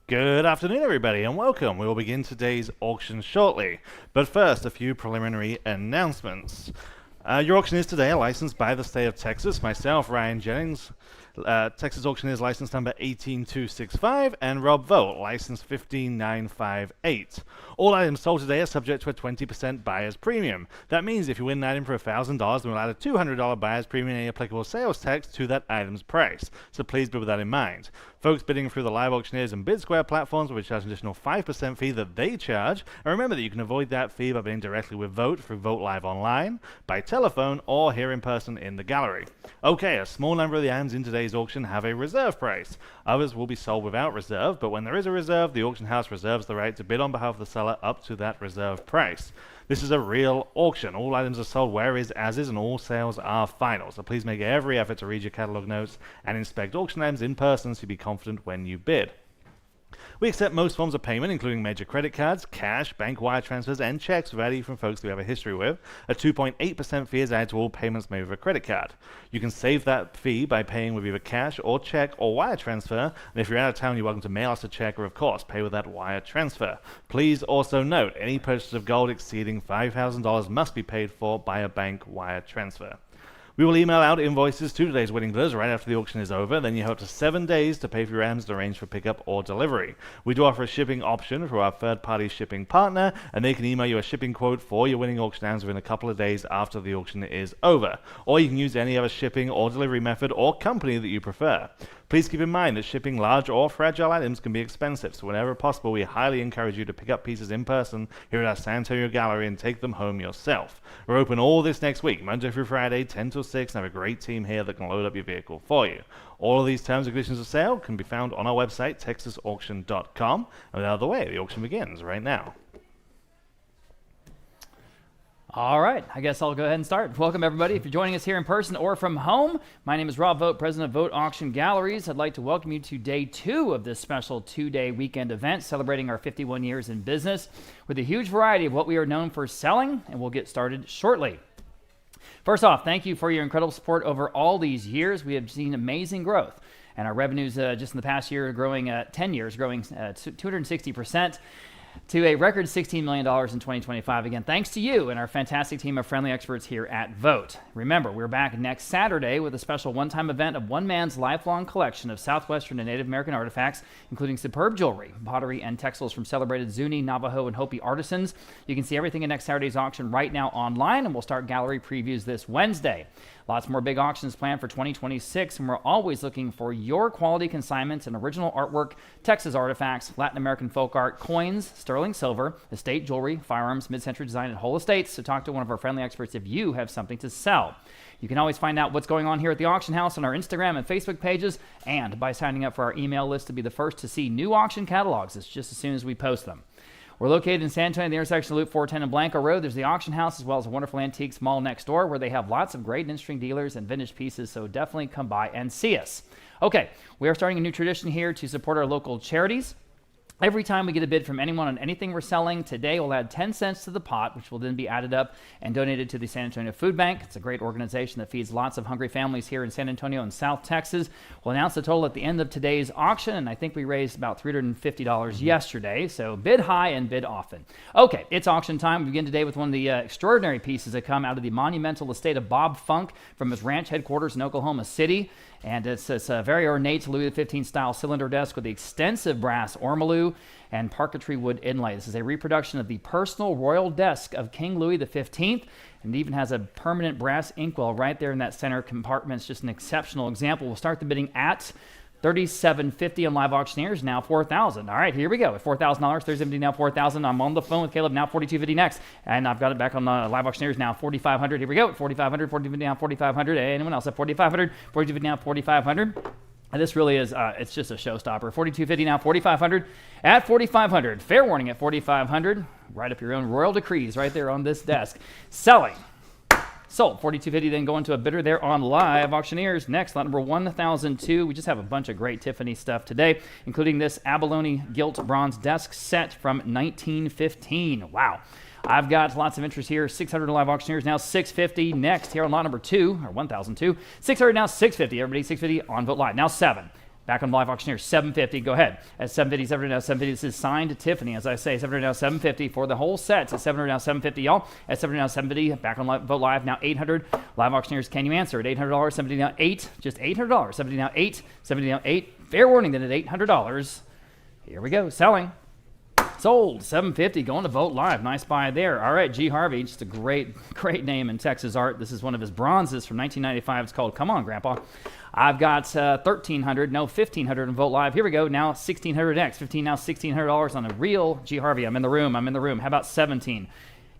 Good afternoon, everybody, and welcome. We will begin today's auction shortly. But first, a few preliminary announcements. Your auction is today licensed by the state of Texas. Myself, Ryan Jennings, Texas Auctioneers license number 18265, and Rob Vogt, license 15958. All items sold today are subject to a 20% buyer's premium. That means if you win an item for $1,000, then we'll add a $200 buyer's premium and any applicable sales tax to that item's price. So please bear with that in mind. Folks bidding through the live auctioneers and bid square platforms will charge an additional 5% fee that they charge. And remember that you can avoid that fee by bidding directly with Vogt through Vogt Live Online, by telephone, or here in person in the gallery. Okay, a small number of the items in today's auction have a reserve price. Others will be sold without reserve, but when there is a reserve, the auction house reserves the right to bid on behalf of the seller up to that reserve price. This is a real auction. All items are sold where is as is, and all sales are final. So please make every effort to read your catalog notes and inspect auction items in person so you be confident when you bid. We accept most forms of payment, including major credit cards, cash, bank wire transfers, and checks with value from folks we have a history with. A 2.8% fee is added to all payments made with a credit card. You can save that fee by paying with either cash or check or wire transfer, and if you're out of town, you're welcome to mail us a check or, of course, pay with that wire transfer. Please also note, any purchase of gold exceeding $5,000 must be paid for by a bank wire transfer. We will email out invoices to today's winning bidders right after the auction is over. Then you have up to 7 days to pay for your items to arrange for pickup or delivery. We do offer a shipping option for our third-party shipping partner, and they can email you a shipping quote for your winning auction items within a couple of days after the auction is over. Or you can use any other shipping or delivery method or company that you prefer. Please keep in mind that shipping large or fragile items can be expensive, so whenever possible, we highly encourage you to pick up pieces in person here at our San Antonio gallery and take them home yourself. We're open all this next week, Monday through Friday, 10 till 6, and have a great team here that can load up your vehicle for you. All of these terms and conditions of sale can be found on our website, texasauction.com. And without the way, the auction begins right now. All right, I guess I'll go ahead and start. Welcome, everybody. If you're joining us here in person or from home, my name is Rob Vogt, president of Vogt Auction Galleries. I'd like to welcome you to day 2 of this special 2-day weekend event celebrating our 51 years in business with a huge variety of what we are known for selling, and we'll get started shortly. First off, thank you for your incredible support over all these years. We have seen amazing growth, and our revenues just in the past year growing 10 years, growing 260%. to a record $16 million in 2025. Again, thanks to you and our fantastic team of friendly experts here at Vogt. Remember, we're back next Saturday with a special one-time event of one man's lifelong collection of Southwestern and Native American artifacts, including superb jewelry, pottery, and textiles from celebrated Zuni, Navajo, and Hopi artisans. You can see everything in next Saturday's auction right now online, and we'll start gallery previews this Wednesday. Lots more big auctions planned for 2026, and we're always looking for your quality consignments and original artwork, Texas artifacts, Latin American folk art, coins, sterling silver, estate jewelry, firearms, mid-century design, and whole estates. So talk to one of our friendly experts if you have something to sell. You can always find out what's going on here at the auction house on our Instagram and Facebook pages, and by signing up for our email list to be the first to see new auction catalogs. It's just as soon as we post them. We're located in San Antonio, the intersection of Loop 410 and Blanco Road. There's the auction house as well as a wonderful antiques mall next door where they have lots of great and interesting dealers and vintage pieces, so definitely come by and see us. Okay, we are starting a new tradition here to support our local charities. Every time we get a bid from anyone on anything we're selling, today we'll add 10 cents to the pot, which will then be added up and donated to the San Antonio Food Bank. It's a great organization that feeds lots of hungry families here in San Antonio and South Texas. We'll announce the total at the end of today's auction, and I think we raised about $350 yesterday, so bid high and bid often. Okay, it's auction time. We begin today with one of the extraordinary pieces that come out of the monumental estate of Bob Funk from his ranch headquarters in Oklahoma City. And it's a very ornate Louis XV style cylinder desk with extensive brass ormolu and parquetry wood inlay. This is a reproduction of the personal royal desk of King Louis XV, and it even has a permanent brass inkwell right there in that center compartment. It's just an exceptional example. We'll start the bidding at $3,750 on Live Auctioneers, now $4,000. All right, here we go. At $4,000, $3,750 now $4,000. I'm on the phone with Caleb, now $4,250 next. And I've got it back on Live Auctioneers, now $4,500. Here we go. At $4,500, $4,250 now $4,500. Anyone else at $4,500, $4,250 now $4,500. And this really is, it's just a showstopper. $4,250 now $4,500. At $4,500, fair warning at $4,500. Write up your own royal decrees right there on this desk. Selling. Sold. $4,250, then going to a bidder there on Live Auctioneers. Next, lot number 1002. We just have a bunch of great Tiffany stuff today, including this abalone gilt bronze desk set from 1915. Wow. I've got lots of interest here. $600 on Live Auctioneers, now $650. Next, here on lot number 2, or 1002. $600 now $650. Everybody, $650 on Vogt Live. Now 7. Back on live auctioneer, 750. Go ahead. At 750, 700 now, 750. This is signed to Tiffany, as I say. 700 now, 750 for the whole set. At 700 now, 750, y'all. At 700 now, 750. Back on Vote Live now, 800. Live auctioneers, can you answer? At $800, 750 now, 8. Just $800. 750 now, 8. 750 now, 8. Fair warning then at $800. Here we go. Selling. Sold. 750 going to Vote Live. Nice buy there. All right, G. Harvey, just a great name in Texas art. This is one of his bronzes from 1995. It's called Come On, Grandpa. I've got 1,300, no, 1,500 in Vote Live. Here we go. Now 1,600 next. 15 now, $1,600 on a real G. Harvey. I'm in the room. How about 17?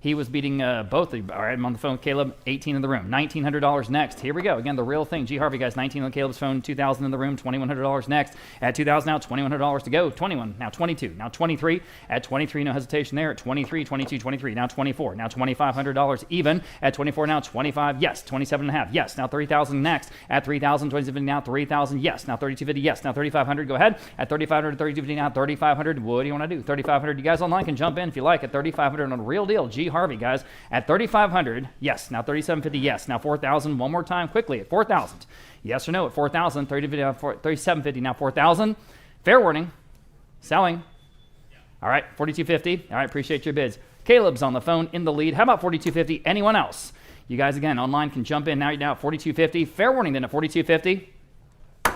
He was beating both. All right, I'm on the phone with Caleb. 18 in the room. $1,900 next. Here we go. Again, the real thing. G. Harvey, guys. 19 on Caleb's phone. 2,000 in the room. $2,100 next. At 2,000 now, $2,100 to go. 21. Now 22. Now 23. At 23, no hesitation there. At 23, 22, 23. Now 24. Now $2,500 even. At 24 now, 25. Yes. 27 and a half. Yes. Now 3,000 next. At 3,000, 27 now 3,000. Yes. Now 3,250. Yes. Now 3,500. Go ahead. At 3,500, 3,250 now 3,500. What do you want to do? 3,500. You guys online can jump in if you like. At 3,500 on a real deal. G. Harvey, guys. At 3,500, yes. Now 3,750, yes. Now 4,000, one more time quickly. At 4,000, yes or no? At 4,000, 3,750, now 4,000. Fair warning, selling. All right, 4,250. All right, appreciate your bids. Caleb's on the phone in the lead. How about 4,250? Anyone else? You guys, again, online can jump in now. You're now at 4,250. Fair warning then at 4,250.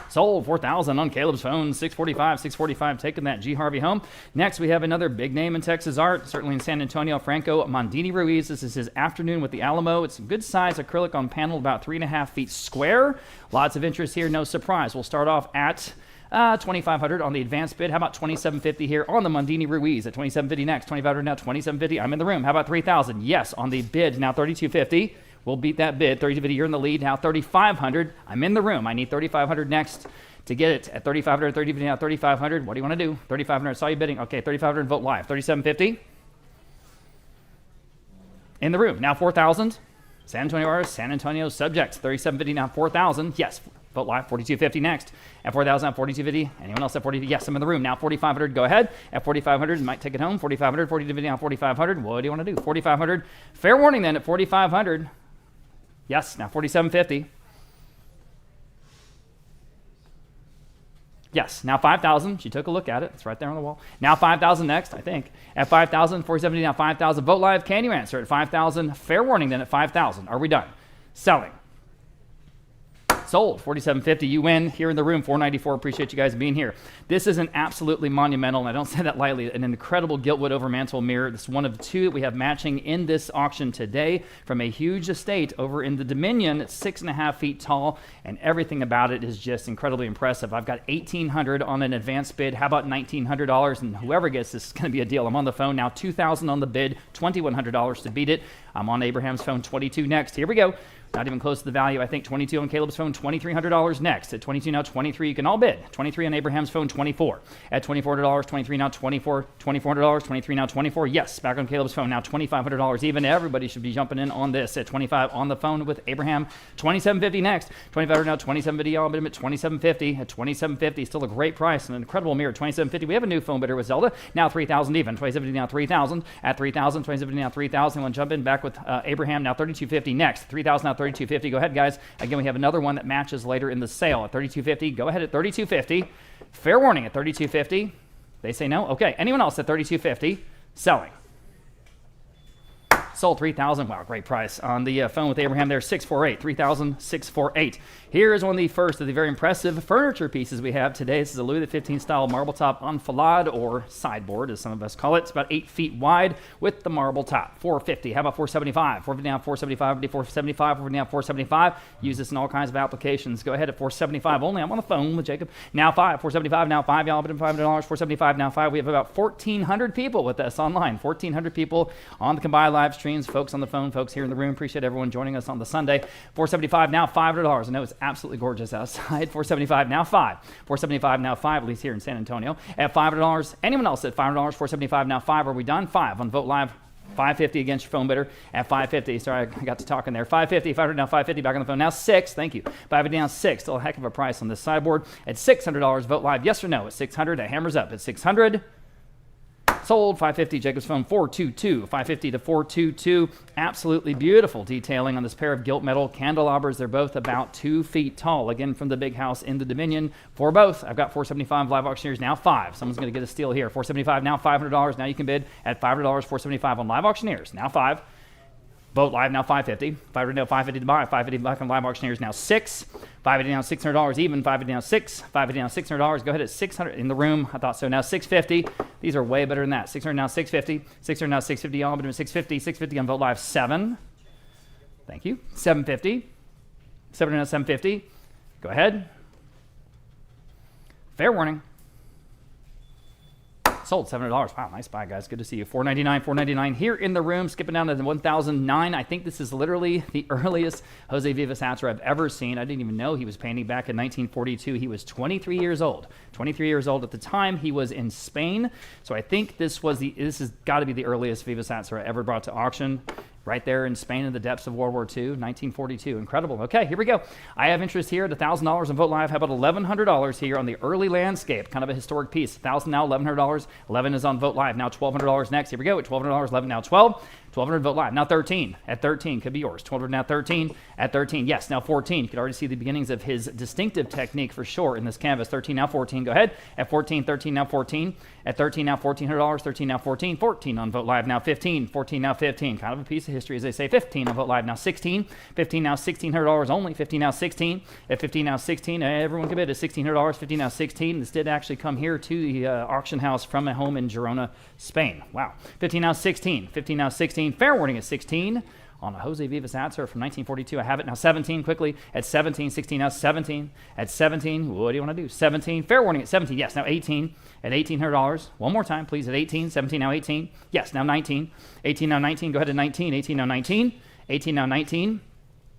Sold. 4,000 on Caleb's phone. 645, 645, taking that G. Harvey home. Next, we have another big name in Texas art, certainly in San Antonio, Franco Mondini Ruiz. This is his Afternoon with the Alamo. It's a good size acrylic on panel, about 3.5 feet square. Lots of interest here, no surprise. We'll start off at 2,500 on the advanced bid. How about 2,750 here on the Mondini Ruiz at 2,750 next. 2,500 now, 2,750. I'm in the room. How about 3,000? Yes, on the bid now, 3,250. We'll beat that bid. 3,250, you're in the lead. Now 3,500. I'm in the room. I need 3,500 next to get it. At 3,500, 3,250 now 3,500. What do you want to do? 3,500. Saw you bidding. Okay, 3,500. Vote Live. 3,750. In the room. Now 4,000. San Antonio artists, San Antonio subjects. 3,750 now 4,000. Yes. Vote Live. 4,250 next. At 4,000 now 4,250. Anyone else at 40? Yes, I'm in the room. Now 4,500. Go ahead. At 4,500, might take it home. 4,500. 4,250 now 4,500. What do you want to do? 4,500. Fair warning then at 4,500. Yes, now 4,750. Yes, now 5,000. She took a look at it. It's right there on the wall. Now 5,000 next, I think. At 5,000, 4,750 now 5,000. Vote Live. Can you answer at 5,000? Fair warning then at 5,000. Are we done? Selling. Sold. 4,750. You win here in the room. 494. Appreciate you guys being here. This is an absolutely monumental, and I don't say that lightly, an incredible Giltwood overmantel mirror. This is one of two that we have matching in this auction today from a huge estate over in the Dominion. It's 6.5 feet tall, and everything about it is just incredibly impressive. I've got $1,800 on an advanced bid. How about $1,900? And whoever gets this is going to be a deal. I'm on the phone now. $2,000 on the bid. $2,100 to beat it. I'm on Abraham's phone. 22 next. Here we go. Not even close to the value. I think 22 on Caleb's phone, $2,300 next. At 22 now, 23. You can all bid. 23 on Abraham's phone, 24. At $2,400, 23 now, 24. $2,400, 23 now, 24. Yes, back on Caleb's phone now, $2,500 even. Everybody should be jumping in on this. At 25 on the phone with Abraham, 27.50 next. 25 now, 27.50. Y'all bid him at 27.50. At 27.50, still a great price. An incredible mirror. 27.50. We have a new phone bidder with Zelda. Now 3,000 even. 27.50 now, 3,000. At 3,000, 27.50 now, 3,000. We'll jump in back with Abraham now, 32.50 next. 3,000 now, 32.50. Go ahead, guys. Again, we have another one that matches later in the sale at 32.50. Go ahead at 32.50. Fair warning at 32.50. They say no. Okay. Anyone else at 32.50? Selling. Sold 3,000. Wow, great price. On the phone with Abraham there, 648. 3,648. Here is one of the first of the very impressive furniture pieces we have today. This is a Louis XV style marble top enfilade, or sideboard, as some of us call it. It's about 8 feet wide with the marble top. 450. How about 475? 450 now, 475. 475. 450 now, 475. Use this in all kinds of applications. Go ahead at 475 only. I'm on the phone with Jacob. Now 5. 475. Now 5. Y'all bid $500. 475. Now 5. We have about 1,400 people with us online. 1,400 people on the combined live streams. Folks on the phone, folks here in the room. Appreciate everyone joining us on the Sunday. 475 now, $500. I know it's absolutely gorgeous outside. 475 now, 5. 475 now, 5, at least here in San Antonio. At $500. Anyone else at $500? 475 now, 5. Are we done? 5 on Vote Live. 550 against your phone bidder at 550. Sorry, I got to talking there. 550, 500 now, 550 back on the phone. Now 6, thank you. 550 now, 6. Still a heck of a price on this sideboard. At $600, Vote Live, yes or no? At 600, that hammers up. At 600, Sold. 550. Jacob's phone 422. 550 to 422. Absolutely beautiful detailing on this pair of gilt metal candelabras. They're both about 2 feet tall. Again, from the big house in the Dominion for both. I've got 475 live auctioneers, now 5. Someone's going to get a steal here. 475 now $500. Now you can bid at $500. 475 on live auctioneers, now 5. Vote live now 550. 500 now 550 to buy. 550 back on live auctioneers now 6. 550 now $600 even. 550 now 6. 550 now $600. Go ahead at 600 in the room. I thought so. Now 650. These are way better than that. 600 now 650. 600 now 650. All but 650. 650 on vote live 7. Thank you. 750. 700 now 750. Go ahead. Fair warning. Sold. $700. Wow, nice buy, guys. Good to see you. $499. $499 here in the room. Skipping down to the 1009. I think this is literally the earliest Jose Vivas Hatzer I've ever seen. I didn't even know he was painting back in 1942. He was 23 years old. 23 years old at the time. He was in Spain. So I think this has got to be the earliest Vivas Hatzer I ever brought to auction. Right there in Spain in the depths of World War II, 1942. Incredible. Okay, here we go. I have interest here at $1,000 on Vote Live. How about $1,100 here on the early landscape? Kind of a historic piece. $1,000 now, $1,100. 11 is on Vote Live. Now $1,200 next. Here we go at $1,200. 11 now 12. 1,200 Vote Live. Now 13. At 13 could be yours. 1,200 now 13. At 13, yes. Now 14. You can already see the beginnings of his distinctive technique for sure in this canvas. 13 now 14. Go ahead. At 14, 13 now 14. At 13 now $1,400. 13 now 14. 14 on Vote Live. Now 15. 14 now 15. Kind of a piece of history as they say. 15 on Vote Live. Now 16. 15 now $1,600 only. 15 now 16. At 15 now 16. Everyone can bid at $1,600. 15 now 16. This did actually come here to the auction house from a home in Girona, Spain. Wow. 15 now 16. 15 now 16. Fair warning at 16 on a Jose Vivas Hatzer from 1942. I have it now 17 quickly at 17. 16 now 17. At 17, what do you want to do? 17. Fair warning at 17. Yes, now 18 at $1,800. One more time, please, at 18. 17 now 18. Yes, now 19. 18 now 19. Go ahead to 19. 18 now 19. 18 now 19.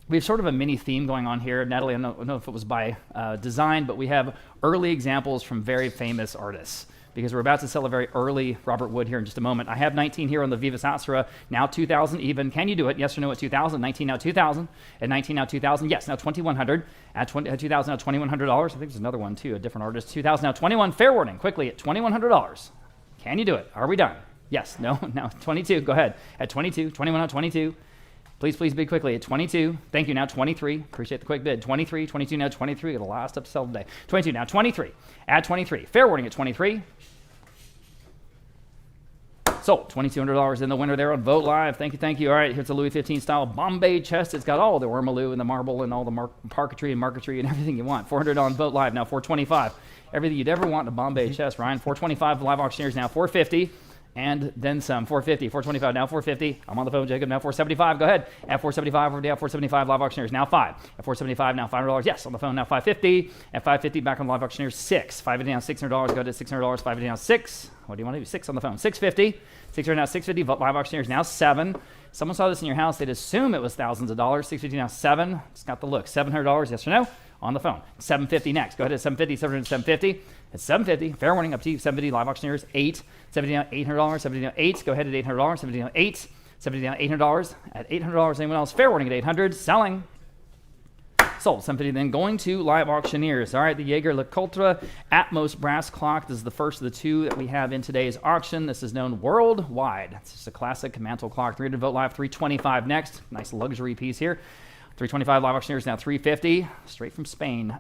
We have sort of a mini theme going on here. Natalie, I don't know if it was by design, but we have early examples from very famous artists, because we're about to sell a very early Robert Wood here in just a moment. I have 19 here on the Vivas Hatzer, now 2,000 even. Can you do it? Yes or no at 2,000? 19 now 2,000. At 19 now 2,000. Yes, now 2,100. At 2,000 now $2,100. I think there's another one too, a different artist. 2,000 now 21. Fair warning, quickly at $2,100. Can you do it? Are we done? Yes, no, now 22. Go ahead. At 22, 21 now 22. Please bid quickly at 22. Thank you. Now 23. Appreciate the quick bid. 23, 22 now 23. The last up to sell today. 22 now 23. At 23. Fair warning at 23. Sold. $2,200 in the winner there on Vote Live. Thank you. All right, here's a Louis XV style Bombay chest. It's got all the ormolu and the marble and all the parquetry and marquetry and everything you want. 400 on Vote Live. Now 425. Everything you'd ever want in a Bombay chest, Ryan. 425 live auctioneers now 450. And then some. 450, 425, now 450. I'm on the phone, Jacob. Now 475. Go ahead. At 475, over down 475 live auctioneers. Now 5. At 475, now $500. Yes, on the phone. Now 550. At 550, back on live auctioneers. 6. 550 now $600. Go to $600. 550 now 6. What do you want to do? 6 on the phone. 650. 600 now 650. Live auctioneers now 7. Someone saw this in your house. They'd assume it was thousands of dollars. 650 now 7. It's got the look. $700. Yes or no? On the phone. 750 next. Go ahead at 750, 700, 750. At 750, fair warning, up to you. 750 live auctioneers, 8. 70 now $800. 70 now 8. Go ahead at $800. 70 now 8. 70 now $800. At $800, anyone else? Fair warning at 800. Selling. Sold. 750 then going to live auctioneers. All right, the Jaeger LeCoultre Atmos brass clock. This is the first of the 2 that we have in today's auction. This is known worldwide. It's just a classic mantle clock. 300 Vote Live, 325 next. Nice luxury piece here. 325 live auctioneers now 350, straight from Spain,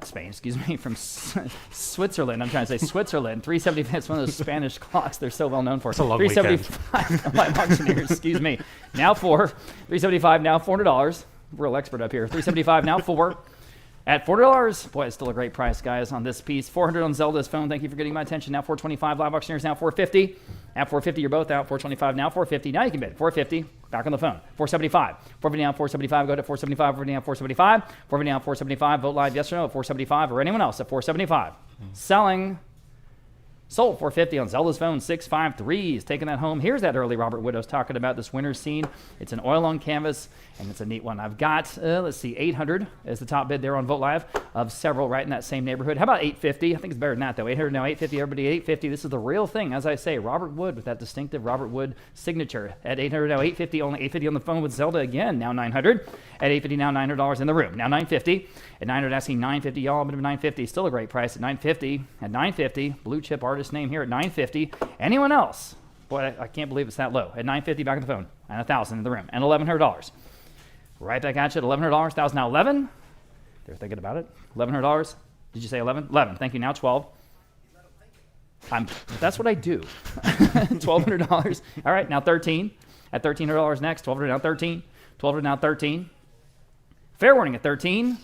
from Switzerland. I'm trying to say Switzerland. 375. It's one of those Spanish clocks they're so well known for. It's a long 375 live auctioneers. Excuse me. Now 4. 375 now $400. Real expert up here. 375 now 4. At $400, boy, it's still a great price, guys, on this piece. 400 on Zelda's phone. Thank you for getting my attention. Now 425 live auctioneers. Now 450. At 450, you're both out. 425 now 450. Now you can bid 450. Back on the phone. 475. 450 now 475. Go to 475. 450 now 475. 450 now 475. Vote live yes or no at 475 or anyone else at 475. Selling. Sold. 450 on Zelda's phone. 653 is taking that home. Here's that early Robert Wood I was talking about, this winter scene. It's an oil on canvas, and it's a neat one. I've got, let's see, 800 as the top bid there on Vote Live of several right in that same neighborhood. How about 850? I think it's better than that, though. 800 now 850. Everybody 850. This is the real thing, as I say. Robert Wood with that distinctive Robert Wood signature. At 800 now 850. Only 850 on the phone with Zelda again. Now 900. At 850 now $900 in the room. Now 950. At 900 asking 950. Y'all, a bit of 950. Still a great price at 950. At 950. Blue chip artist name here at 950. Anyone else? Boy, I can't believe it's that low. At $950 back on the phone, and $1,000 in the room, and $1,100. Right back at you at $1,100. $1,000 now 11. They're thinking about it. $1,100. Did you say 11? 11. Thank you. Now 12. That's what I do. $1,200. All right, now 13. At $1,300 next. $1,200 now 13. $1,200 now 13. Fair warning at 13.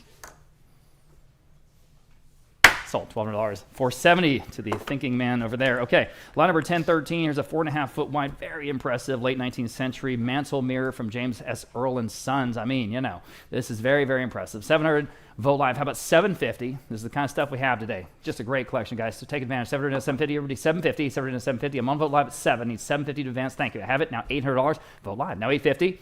Sold $1,200. $470 to the thinking man over there. Okay, lot number 1013. Here's a 4.5 foot wide, very impressive, late 19th century mantle mirror from James S. Earl and Sons. I mean, you know, this is very, very impressive. 700 Vogt Live. How about 750? This is the kind of stuff we have today. Just a great collection, guys. So take advantage. 700 to 750. Everybody 750. 700 to 750. I'm on Vogt Live at 7. Need 750 to advance. Thank you. I have it now. $800. Vogt Live now 850.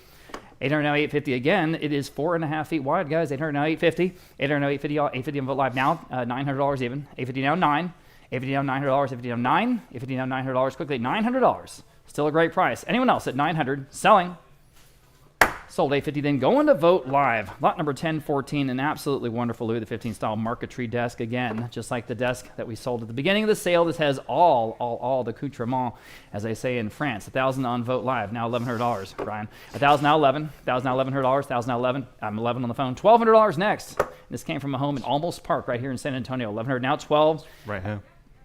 800 now 850 again. It is 4.5 feet wide, guys. 800 now 850. 800 now 850. 850 on Vogt Live now. $900 even. 850 now 9. 850 now $900. 850 now 9. 850 now $900. Quickly $900. Still a great price. Anyone else at 900 selling? Sold 850. Then going to Vogt Live. Lot number 1014, an absolutely wonderful Louis XV style marquetry desk. Again, just like the desk that we sold at the beginning of the sale. This has all the accoutrement, as they say in France. 1,000 on Vogt Live. Now $1,100, Brian. 1,000 now 11. 1,000 now $1,100. 1,000 now 11. I'm 11 on the phone. $1,200 next. This came from a home in Almost Park right here in San Antonio. 1,100 now 12. Right here.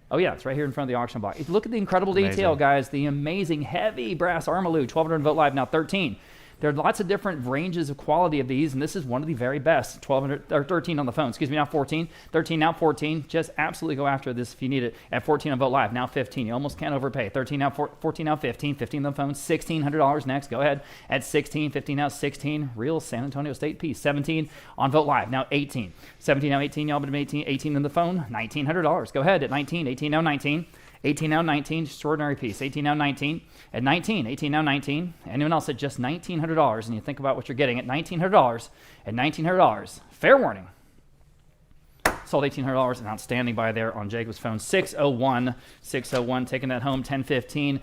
Oh, yeah, it's right here in front of the auction block. Look at the incredible Amazing detail, guys. The amazing heavy brass armaloo. 1,200 Vogt Live now 13. There are lots of different ranges of quality of these, and this is one of the very best. 1,200 or 13 on the phone. Excuse me, now 14. 13 now 14. Just absolutely go after this if you need it. At 14 on Vogt Live, now 15. You almost can't overpay. 13 now 14 now 15. 15 on the phone. $1,600 next. Go ahead. At 16. 15 now 16. Real San Antonio State piece. 17 on Vogt Live, now 18. 17 now 18. Y'all been 18. 18 on the phone. $1,900. Go ahead at 19. 18 now 19. 18 now 19, extraordinary piece. 18 now 19, at 19, 18 now 19. Anyone else at just $1,900, and you think about what you're getting at $1,900, at $1,900. Fair warning. Sold $1,800, an outstanding buy there on Jacob's phone. 601, taking that home, 1015.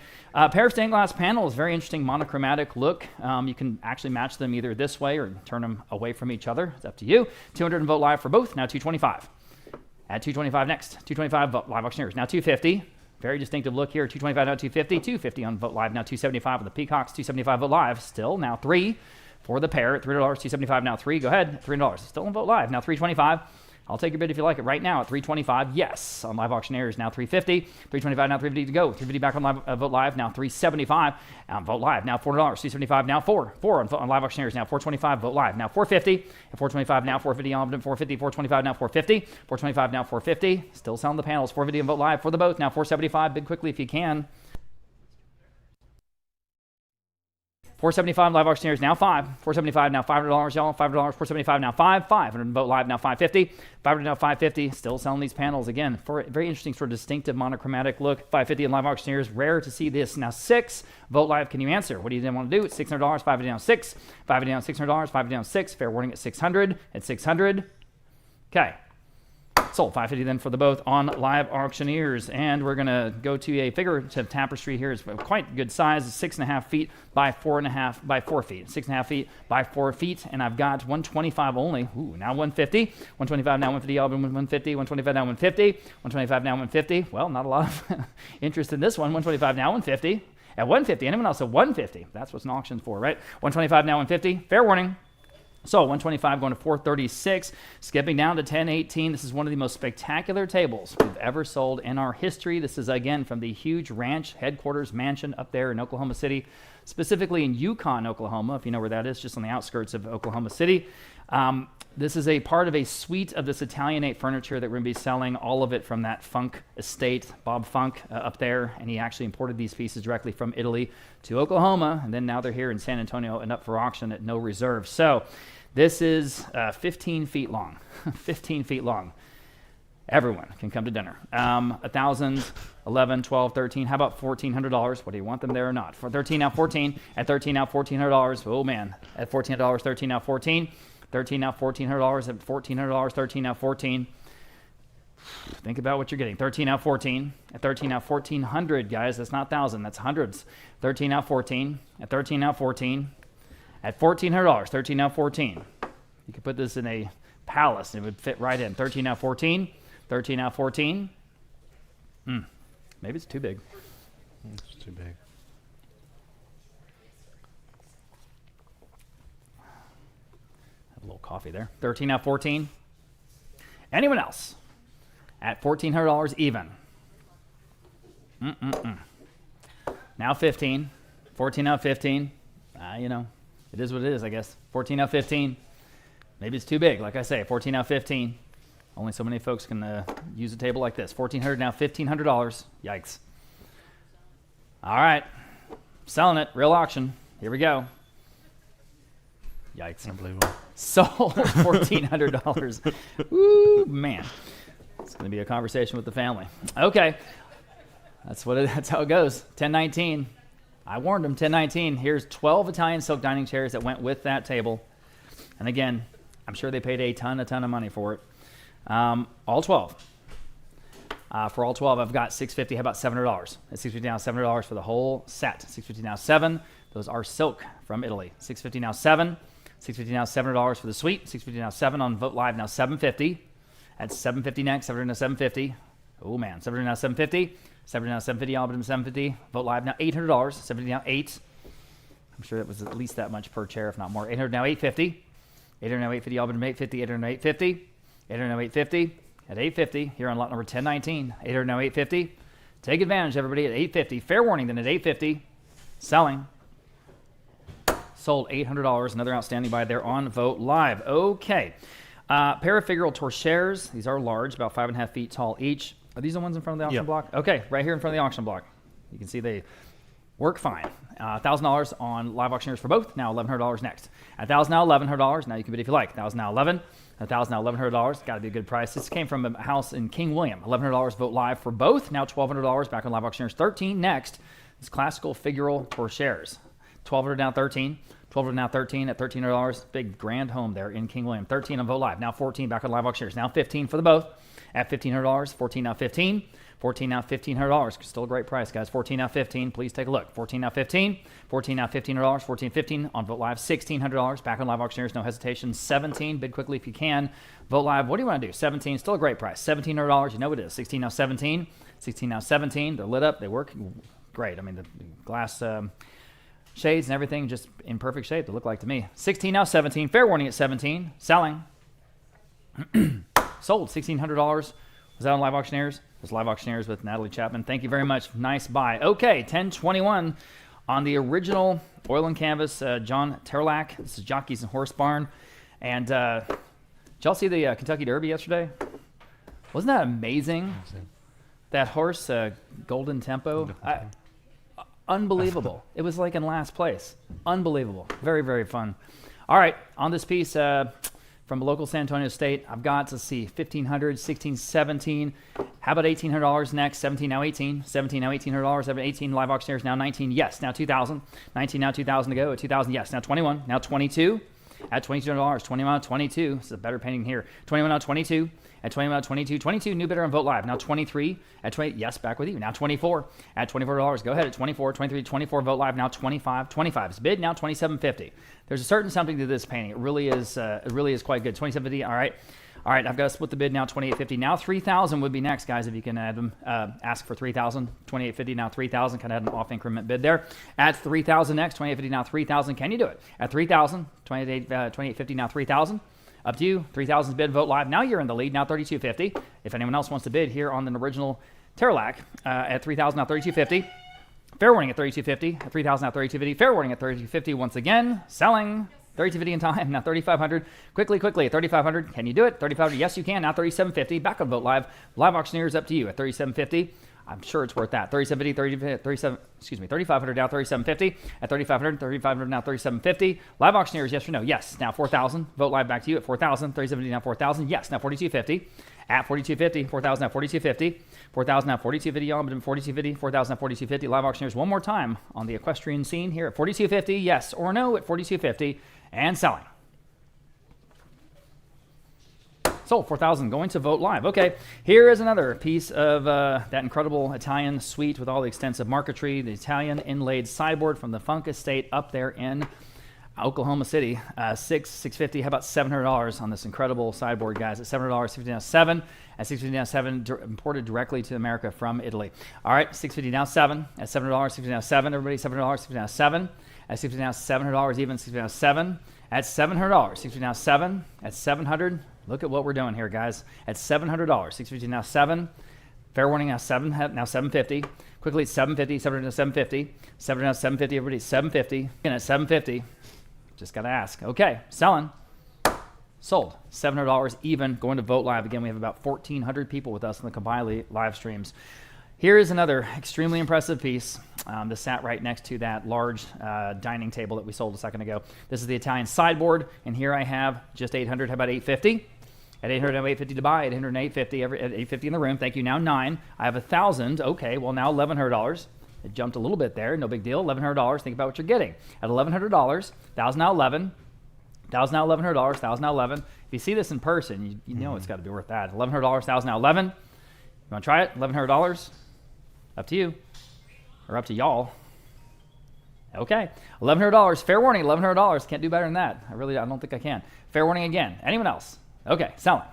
Pair of stained glass panels, very interesting monochromatic look. You can actually match them either this way or turn them away from each other. It's up to you. 200 and Vogt Live for both, now 225. At 225 next, 225 Live Auctioneers, now 250. Very distinctive look here. 225 now 250. 250 on Vogt Live now 275 with the Peacocks. 275 Vogt Live still now 3 for the pair at $3. 275 now 3. Go ahead. $3 still on Vogt Live now 325. I'll take your bid if you like it right now at 325. Yes, on Live Auctioneers now 350. 325 now 350 to go. 350 back on Vogt Live now 375. On Vogt Live now $4. 275 now 4. 4 on Live Auctioneers now 425. Vogt Live now 450. At 425 now 450 on 450. 425 now 450. 425 now 450. Still selling the panels. 450 on Vogt Live for the both now 475. Bid quickly if you can. 475 Live Auctioneers now 5. 475 now $5, y'all. $5. 475 now 5. 500 Vogt Live now 550. 500 now 550. Still selling these panels again for a very interesting sort of distinctive monochromatic look. 550 in Live Auctioneers. Rare to see this. Now 6 Vogt Live. Can you answer? What do you want to do? It's $600. 550 down 6. 550 down $600. 550 down 6. Fair warning at 600. At 600. Okay. Sold 550 then for the both on Live Auctioneers. And we're going to go to a figurative tapestry here. It's quite good size. 6.5 feet by 4.5 by 4 feet. 6.5 feet by 4 feet. And I've got 125 only. Ooh, now 150. 125 now 150. Y'all been 150. 125 now 150. 125 now 150. Well, not a lot of interest in this one. 125 now 150. At 150. Anyone else at 150? That's what an auction's for, right? 125 now 150. Fair warning. So 125 going to 436, skipping down to 1018. This is one of the most spectacular tables we've ever sold in our history. This is, again, from the huge ranch headquarters mansion up there in Oklahoma City, specifically in Yukon, Oklahoma, if you know where that is, just on the outskirts of Oklahoma City. This is a part of a suite of this Italianate furniture that we're going to be selling, all of it from that Funk estate, Bob Funk up there, and he actually imported these pieces directly from Italy to Oklahoma, and then now they're here in San Antonio and up for auction at no reserve. So this is 15 feet long, 15 feet long. Everyone can come to dinner. 1,000, 11, 12, 13. How about $1,400? What do you want them there or not? For 13 now 14. At 13 now $1,400. Oh man. At $1,400, 13 now 14. 13 now $1,400. At $1,400, 13 now 14. Think about what you're getting. 13 now 14. At 13 now 1,400, guys. That's not 1,000. That's hundreds. 13 now 14. At 13 now 14. At $1,400, 13 now 14. You could put this in a palace and it would fit right in. 13 now 14. 13 now 14. Maybe it's too big. It's too big. little coffee there. 13 now 14. Anyone else? At $1,400 even. Now 15. 14 now 15. You know, it is what it is, I guess. 14 now 15. Maybe it's too big. Like I say, 14 now 15. Only so many folks can use a table like this. $1,400 now $1,500. Yikes. All right. Selling it. Real auction. Here we go. Yikes. Unbelievable. Sold $1,400. Woo, man. It's going to be a conversation with the family. Okay. That's how it goes. 1019. I warned them. 1019. Here's 12 Italian silk dining chairs that went with that table. And again, I'm sure they paid a ton of money for it. All 12. For all 12, I've got $650. How about $700? At $650 now, $700 for the whole set. $650 now, 7. Those are silk from Italy. $650 now, 7. $650 now, $700 for the suite. $650 now, 7 on Vote Live now, $750. At $750 next, $700 now, $750. Oh man, $700 now, $750. $700 now, $750. All but $750. Vote Live now, $800. $750 now, 8. I'm sure it was at least that much per chair, if not more. $800 now, $850. $800 now, $850. All but $850. $800 now, $850. $800 now, $850. At $850 here on lot number 1019. $800 now, $850. Take advantage, everybody, at $850. Fair warning, then at $850. Selling. Sold $800. Another outstanding buy there on Vote Live. Okay. Pair of figural torchairs. These are large, about 5.5 feet tall each. Are these the ones in front of the auction block? Okay, right here in front of the auction block. You can see they work fine. $1,000 on live auctioneers for both. Now $1,100 next. At $1,000 now, $1,100. Now you can bid if you like. $1,000 now, 11. $1,000 now, $1,100. Got to be a good price. This came from a house in King William. $1,100. Vote Live for both. Now $1,200. Back on live auctioneers. 13 next. It's classical figural torchairs. $1,200 now, 13. $1,200 now, 13 at $1,300. Big grand home there in King William. 13 on Vote Live. Now 14 back on live auctioneers. Now 15 for the both at $1,500. 14 now 15. 14 now $1,500. Still a great price, guys. 14 now 15. Please take a look. 14 now 15. 14 now $1,500. 14 15 on Vote Live. $1,600 back on live auctioneers. No hesitation. 17. Bid quickly if you can. Vote Live. What do you want to do? 17. Still a great price. $1,700. You know it is. 16 now 17. 16 now 17. They're lit up. They work great. I mean the glass. Shades and everything just in perfect shape, they look like to me. 16 now, 17. Fair warning at 17. Selling. Sold. $1,600. Was that on live auctioneers? It was live auctioneers with Natalie Chapman. Thank you very much. Nice buy. Okay, 1021 on the original oil and canvas John Terlac. This is Jockeys and Horse Barn. And did y'all see the Kentucky Derby yesterday? Wasn't that amazing? That horse, Golden Tempo. Unbelievable. It was like in last place. Unbelievable. Very, very fun. All right, on this piece from local San Antonio State, I've got, let's see, $1,500, 16, 17. How about $1,800 next? 17 now 18. 17 now $1,800. 18 live auctioneers now 19. Yes, now 2,000. 19 now 2,000 to go. At 2,000, yes. Now 21. Now 22. At $2,200. 21 now 22. This is a better painting here. 21 now 22. At 21 now 22. 22, new bidder on Vote Live. Now 23. At 20, yes, back with you. Now 24. At $24. Go ahead at 24. 23, 24. Vote Live. Now 25. 25 is bid. Now $27.50. There's a certain something to this painting. It really is quite good. $27.50. All right. All right, I've got to split the bid now, $28.50. Now $3,000 would be next, guys, if you can add them. Ask for $3,000, $28.50, now $3,000. Kind of had an off increment bid there. At $3,000 next, $28.50, now $3,000. Can you do it? At $3,000, $28.50, now $3,000. Up to you. $3,000 bid, Vote Live. Now you're in the lead. Now $32.50. If anyone else wants to bid here on an original Terlac at $3,000, now $32.50. Fair warning at $32.50. At $3,000, now $32.50. Fair warning at $32.50 once again. Selling. $32.50 in time. Now $3,500. Quickly at $3,500. Can you do it? $3,500. Yes, you can. Now $37.50. Back on Vote Live. Live auctioneers up to you at $37.50. I'm sure it's worth that. $3,500 now $37.50. At $3,500 now $37.50. Live auctioneers, yes or no? Yes. Now $4,000. Vote Live back to you at $4,000. $37.50 now $4,000. Yes. Now $42.50. At $42.50. $4,000 now $42.50. $4,000 now $42.50. Y'all, but $42.50. $4,000 now $42.50. Live auctioneers one more time on the equestrian scene here at $42.50. Yes or no at $42.50. And selling. Sold. $4,000 going to Vote Live. Okay, here is another piece of that incredible Italian suite with all the extensive marquetry, the Italian inlaid sideboard from the Funk Estate up there in Oklahoma City. $650. How about $700 on this incredible sideboard, guys? At $700, $650 now 7. At $650 now 7, imported directly to America from Italy. All right, $650 now 7. At $700, $650 now 7. Everybody, $700, $650 now 7. At 650 now, $700 even. 650 now, 7. At $700. 650 now, 7. At 700. Look at what we're doing here, guys. At $700. 650 now, 7. Fair warning now, 7. Now 750. Quickly, 750. 700 now, 750. 700 now, 750. Everybody, 750. And at 750. Just got to ask. Okay, selling. Sold. $700 even. Going to Vote Live. Again, we have about 1,400 people with us in the combined live streams. Here is another extremely impressive piece. This sat right next to that large dining table that we sold a second ago. This is the Italian sideboard, and here I have just 800. How about 850? At 800, I have 850 to buy. 800 and 850. At 850 in the room. Thank you. Now 9. I have 1,000. Okay, well now $1,100. It jumped a little bit there. No big deal. $1,100. Think about what you're getting. At $1,100, 1,000 now 11. 1,000 now $1,100. 1,000 now 11. If you see this in person, you know it's got to be worth that. $1,100. 1,000 now 11. You want to try it? $1,100. Up to you, or up to y'all. Okay, $1,100. Fair warning, $1,100. Can't do better than that. I don't think I can. Fair warning again. Anyone else? Okay, selling.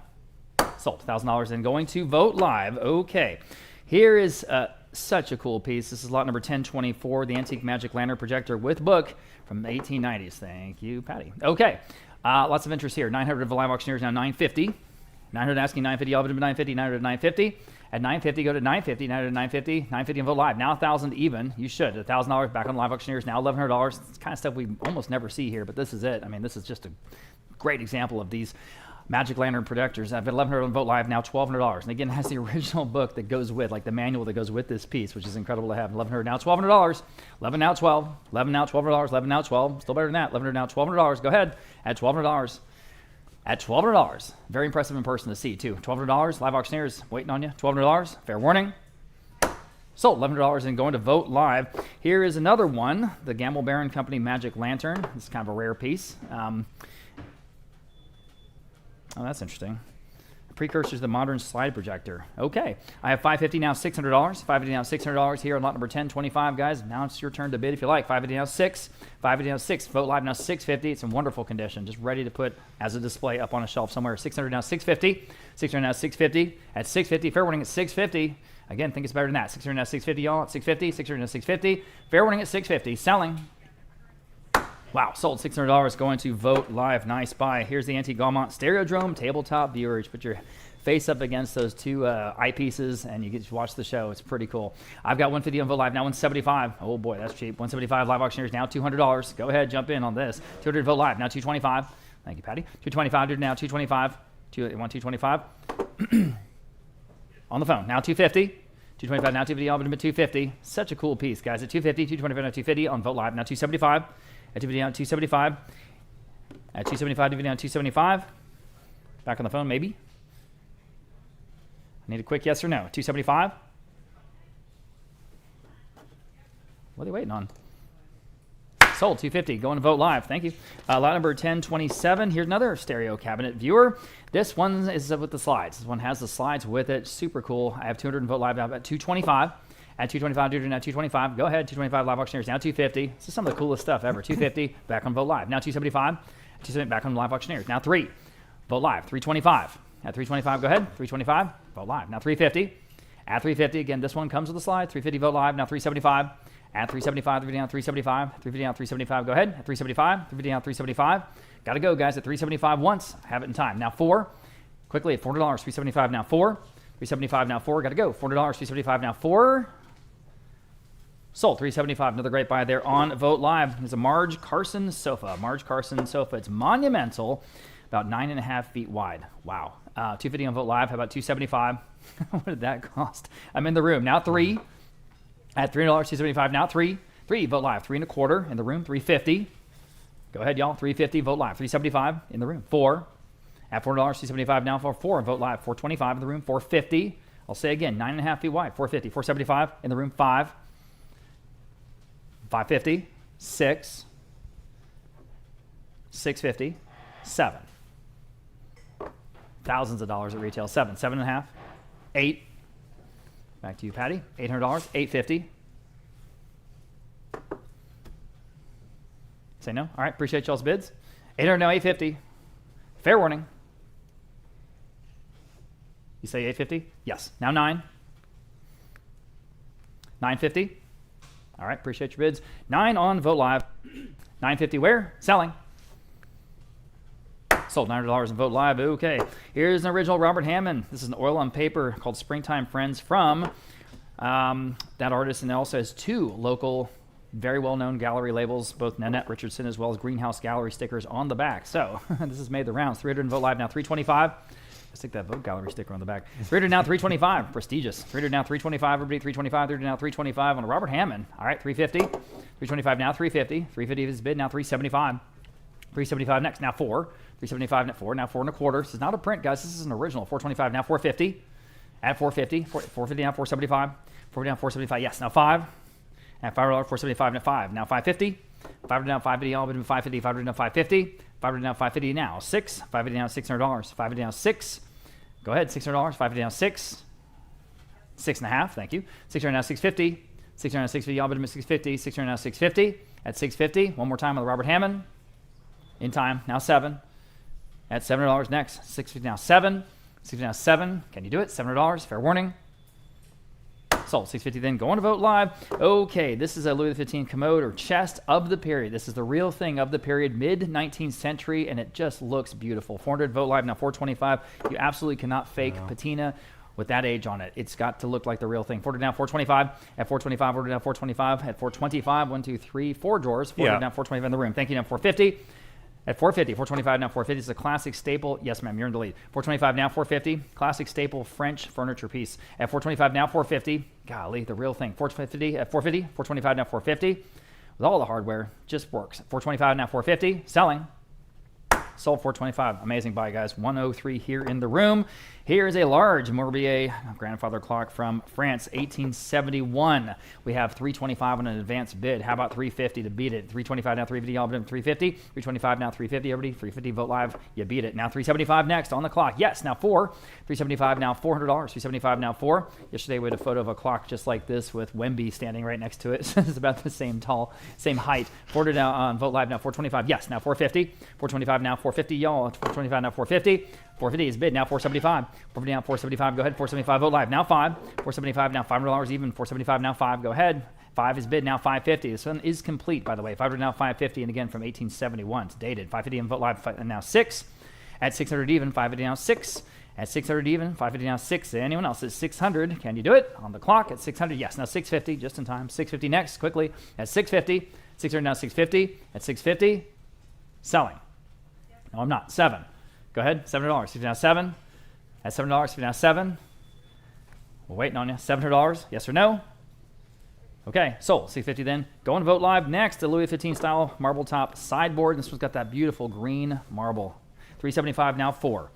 Sold. $1,000 and going to Vote Live. Okay, here is such a cool piece. This is lot number 1024, the Antique Magic Lantern Projector with book from the 1890s. Thank you, Patty. Okay, lots of interest here. 900 of the live auctioneers, now 950. 900 asking 950, all of them 950, 900 950. At 950, go to 950, 900 950, 950 and Vote Live. Now 1,000 even. You should. $1,000 back on live auctioneers. Now $1,100. It's kind of stuff we almost never see here, but this is it. I mean, this is just a great example of these Magic Lantern projectors. I've got $1,100 on Vote Live, now $1,200. And again, it has the original book that goes with, like the manual that goes with this piece, which is incredible to have. $1,100 now $1,200. 11 now 12. 11 now $1,200. 11 now 12. Still better than that. $1,100 now $1,200. Go ahead. At $1,200. At $1,200. Very impressive in person to see, too. $1,200. Live auctioneers waiting on you. $1,200. Fair warning. Sold. $1,100 and going to Vote Live. Here is another one, the Gamble Baron Company Magic Lantern. This is kind of a rare piece. Oh, that's interesting. Precursors to the modern slide projector. Okay, I have $550 now, $600. $550 now, $600 here on lot number 1025, guys. Now it's your turn to bid if you like. $550 now, 6. $550 now, 6. Vote Live now, $650. It's in wonderful condition, just ready to put as a display up on a shelf somewhere. $600 now, $650. $600 now, $650. At $650, fair warning at $650. Again, think it's better than that. $600 now, $650, y'all. At $650. $600 now, $650. Fair warning at $650. Selling. Wow, sold. $600 going to Vote Live. Nice buy. Here's the Antique Gaumont Stereodrome tabletop viewer. You put your face up against those two eyepieces and you get to watch the show. It's pretty cool. I've got $150 on Vote Live, now $175. Oh boy, that's cheap. $175 live auctioneers, now $200. Go ahead, jump in on this. $200 Vote Live, now $225. Thank you, Patty. $225, dude, now $225. You want $225? On the phone, now $250. $225, now $250, all but $250. Such a cool piece, guys. At $250, $225, now $250 on Vote Live, now $275. At $250, now $275. At $275, $250, now $275. Back on the phone, maybe. I need a quick yes or no. $275. What are they waiting on? Sold. $250. Going to Vote Live. Thank you. Lot number 1027. Here's another stereo cabinet viewer. This one is with the slides. This one has the slides with it. Super cool. I have 200 in Vote Live now at $225. At $225, dude, now $225. Go ahead. $225 live auctioneers now $250. This is some of the coolest stuff ever. $250. Back on Vote Live. Now $275. $275 back on live auctioneers. Now $3. Vote Live. $325. At $325, go ahead. $325. Vote Live. Now $350. At $350, again, this one comes with a slide. $350 Vote Live. Now $375. At $375, $350 down $375. $350 down $375. Go ahead. At $375. $350 down $375. Got to go, guys. At $375 once. I have it in time. Now 4. Quickly at $400. $375 now 4. $375 now 4. Got to go. $400. $375 now 4. Sold. $375. Another great buy there on Vote Live. There's a Marge Carson sofa. Marge Carson sofa. It's monumental. About 9.5 feet wide. Wow. $250 on Vote Live. How about $275? What did that cost? I'm in the room. Now 3. At $300, $275. Now 3. 3. Vote Live. 3 1/4 in the room. $350. Go ahead, y'all. $350. Vote Live. $375 in the room. 4. At $400, $275. Now for 4. Vote Live. $425 in the room. $450. I'll say again, 9.5 feet wide. $450. $475 in the room. 5. $550. 6. $650. 7. Thousands of dollars at retail. 7. 7.5. 8. Back to you, Patty. $800. $850. Say no. All right. Appreciate y'all's bids. $800 now. $850. Fair warning. You say $850? Yes. Now 9. $950. All right, appreciate your bids. 9 on Vote Live. 950 where? Selling. Sold $900 in Vote Live. Okay, here's an original Robert Hammond. This is an oil on paper called Springtime Friends from that artist, and it also has 2 local, very well-known gallery labels, both Nanette Richardson as well as Greenhouse Gallery stickers on the back. So this has made the rounds. 300 in Vote Live now, 325. Let's stick that Vote Gallery sticker on the back. 300 now, 325. Prestigious. 300 now, 325. Everybody, 325. 300 now, 325 on a Robert Hammond. All right, 350. 325 now, 350. 350 is bid now, 375. 375 next. Now 4. 375 now 4. Now 4 and a quarter. This is not a print, guys. This is an original. 425 now, 450. At 450. 450 now, 475. 450 now, 475. Yes. Now 5. At $5, 475 now 5. Now 550. 500 now, 550. All bid 550. 500 now, 550. 500 now, 550 now 6. 550 now, $600. 550 now 6. Go ahead, $600. 550 now 6. 6.5. Thank you. 600 now 650. 600 now 650. All bid 650. 600 now 650. At 650. One more time on the Robert Hammond. In time. Now 7. At $7 next. 650 now 7. 650 now 7. Can you do it? $7. Fair warning. Sold. 650 then. Going to Vote Live. Okay, this is a Louis XV commode or chest of the period. This is the real thing of the period, mid-19th century, and it just looks beautiful. 400 Vote Live now, 425. You absolutely cannot fake patina with that age on it. It's got to look like the real thing. 400 now, 425. At 425, ordered now 425. At 425, 1, 2, 3, 4 drawers. 400 now, 425 in the room. Thank you. Now 450. At 450, 425 now, 450. It's a classic staple. Yes, ma'am, you're in the lead. 425 now, 450. Classic staple French furniture piece. At 425 now, 450. Golly, the real thing. 450 at 450. 425 now, 450. With all the hardware, just works. 425 now, 450. Selling. Sold 425. Amazing buy, guys. 103 here in the room. Here is a large Morbier grandfather clock from France, 1871. We have 325 on an advanced bid. How about 350 to beat it? 325 now, 350. All bid 350. 325 now, 350. Everybody, 350. Vote Live. You beat it. Now 375 next on the clock. Yes, now 4. 375 now, $400. 375 now 4. Yesterday we had a photo of a clock just like this with Wemby standing right next to it. It's about the same same height. 400 now on Vote Live now, 425. Yes, now 450. 425 now, 450. Y'all, 425 now, 450. 450 is bid now, 475. 450 now, 475. Go ahead, 475. Vote Live now 5. 475 now, $500 even. 475 now 5. Go ahead. 5 is bid now, 550. This one is complete, by the way. 500 now, 550, and again from 1871. It's dated. 550 and Vote Live and now 6. At 600 even, 550 now 6. At 600 even, 550 now 6. Anyone else at 600? Can you do it? On the clock at 600. Yes, now 650, just in time. 650 next, quickly. At 650. 600 now 650. At 650. Selling. No, I'm not. 7. Go ahead. $7. 50 now 7. At $7. 50 now 7. We're waiting on you. $700. Yes or no? Okay, sold. 650 then. Going to Vote Live next. The Louis XV style marble top sideboard. This one's got that beautiful green marble. 375 now 4.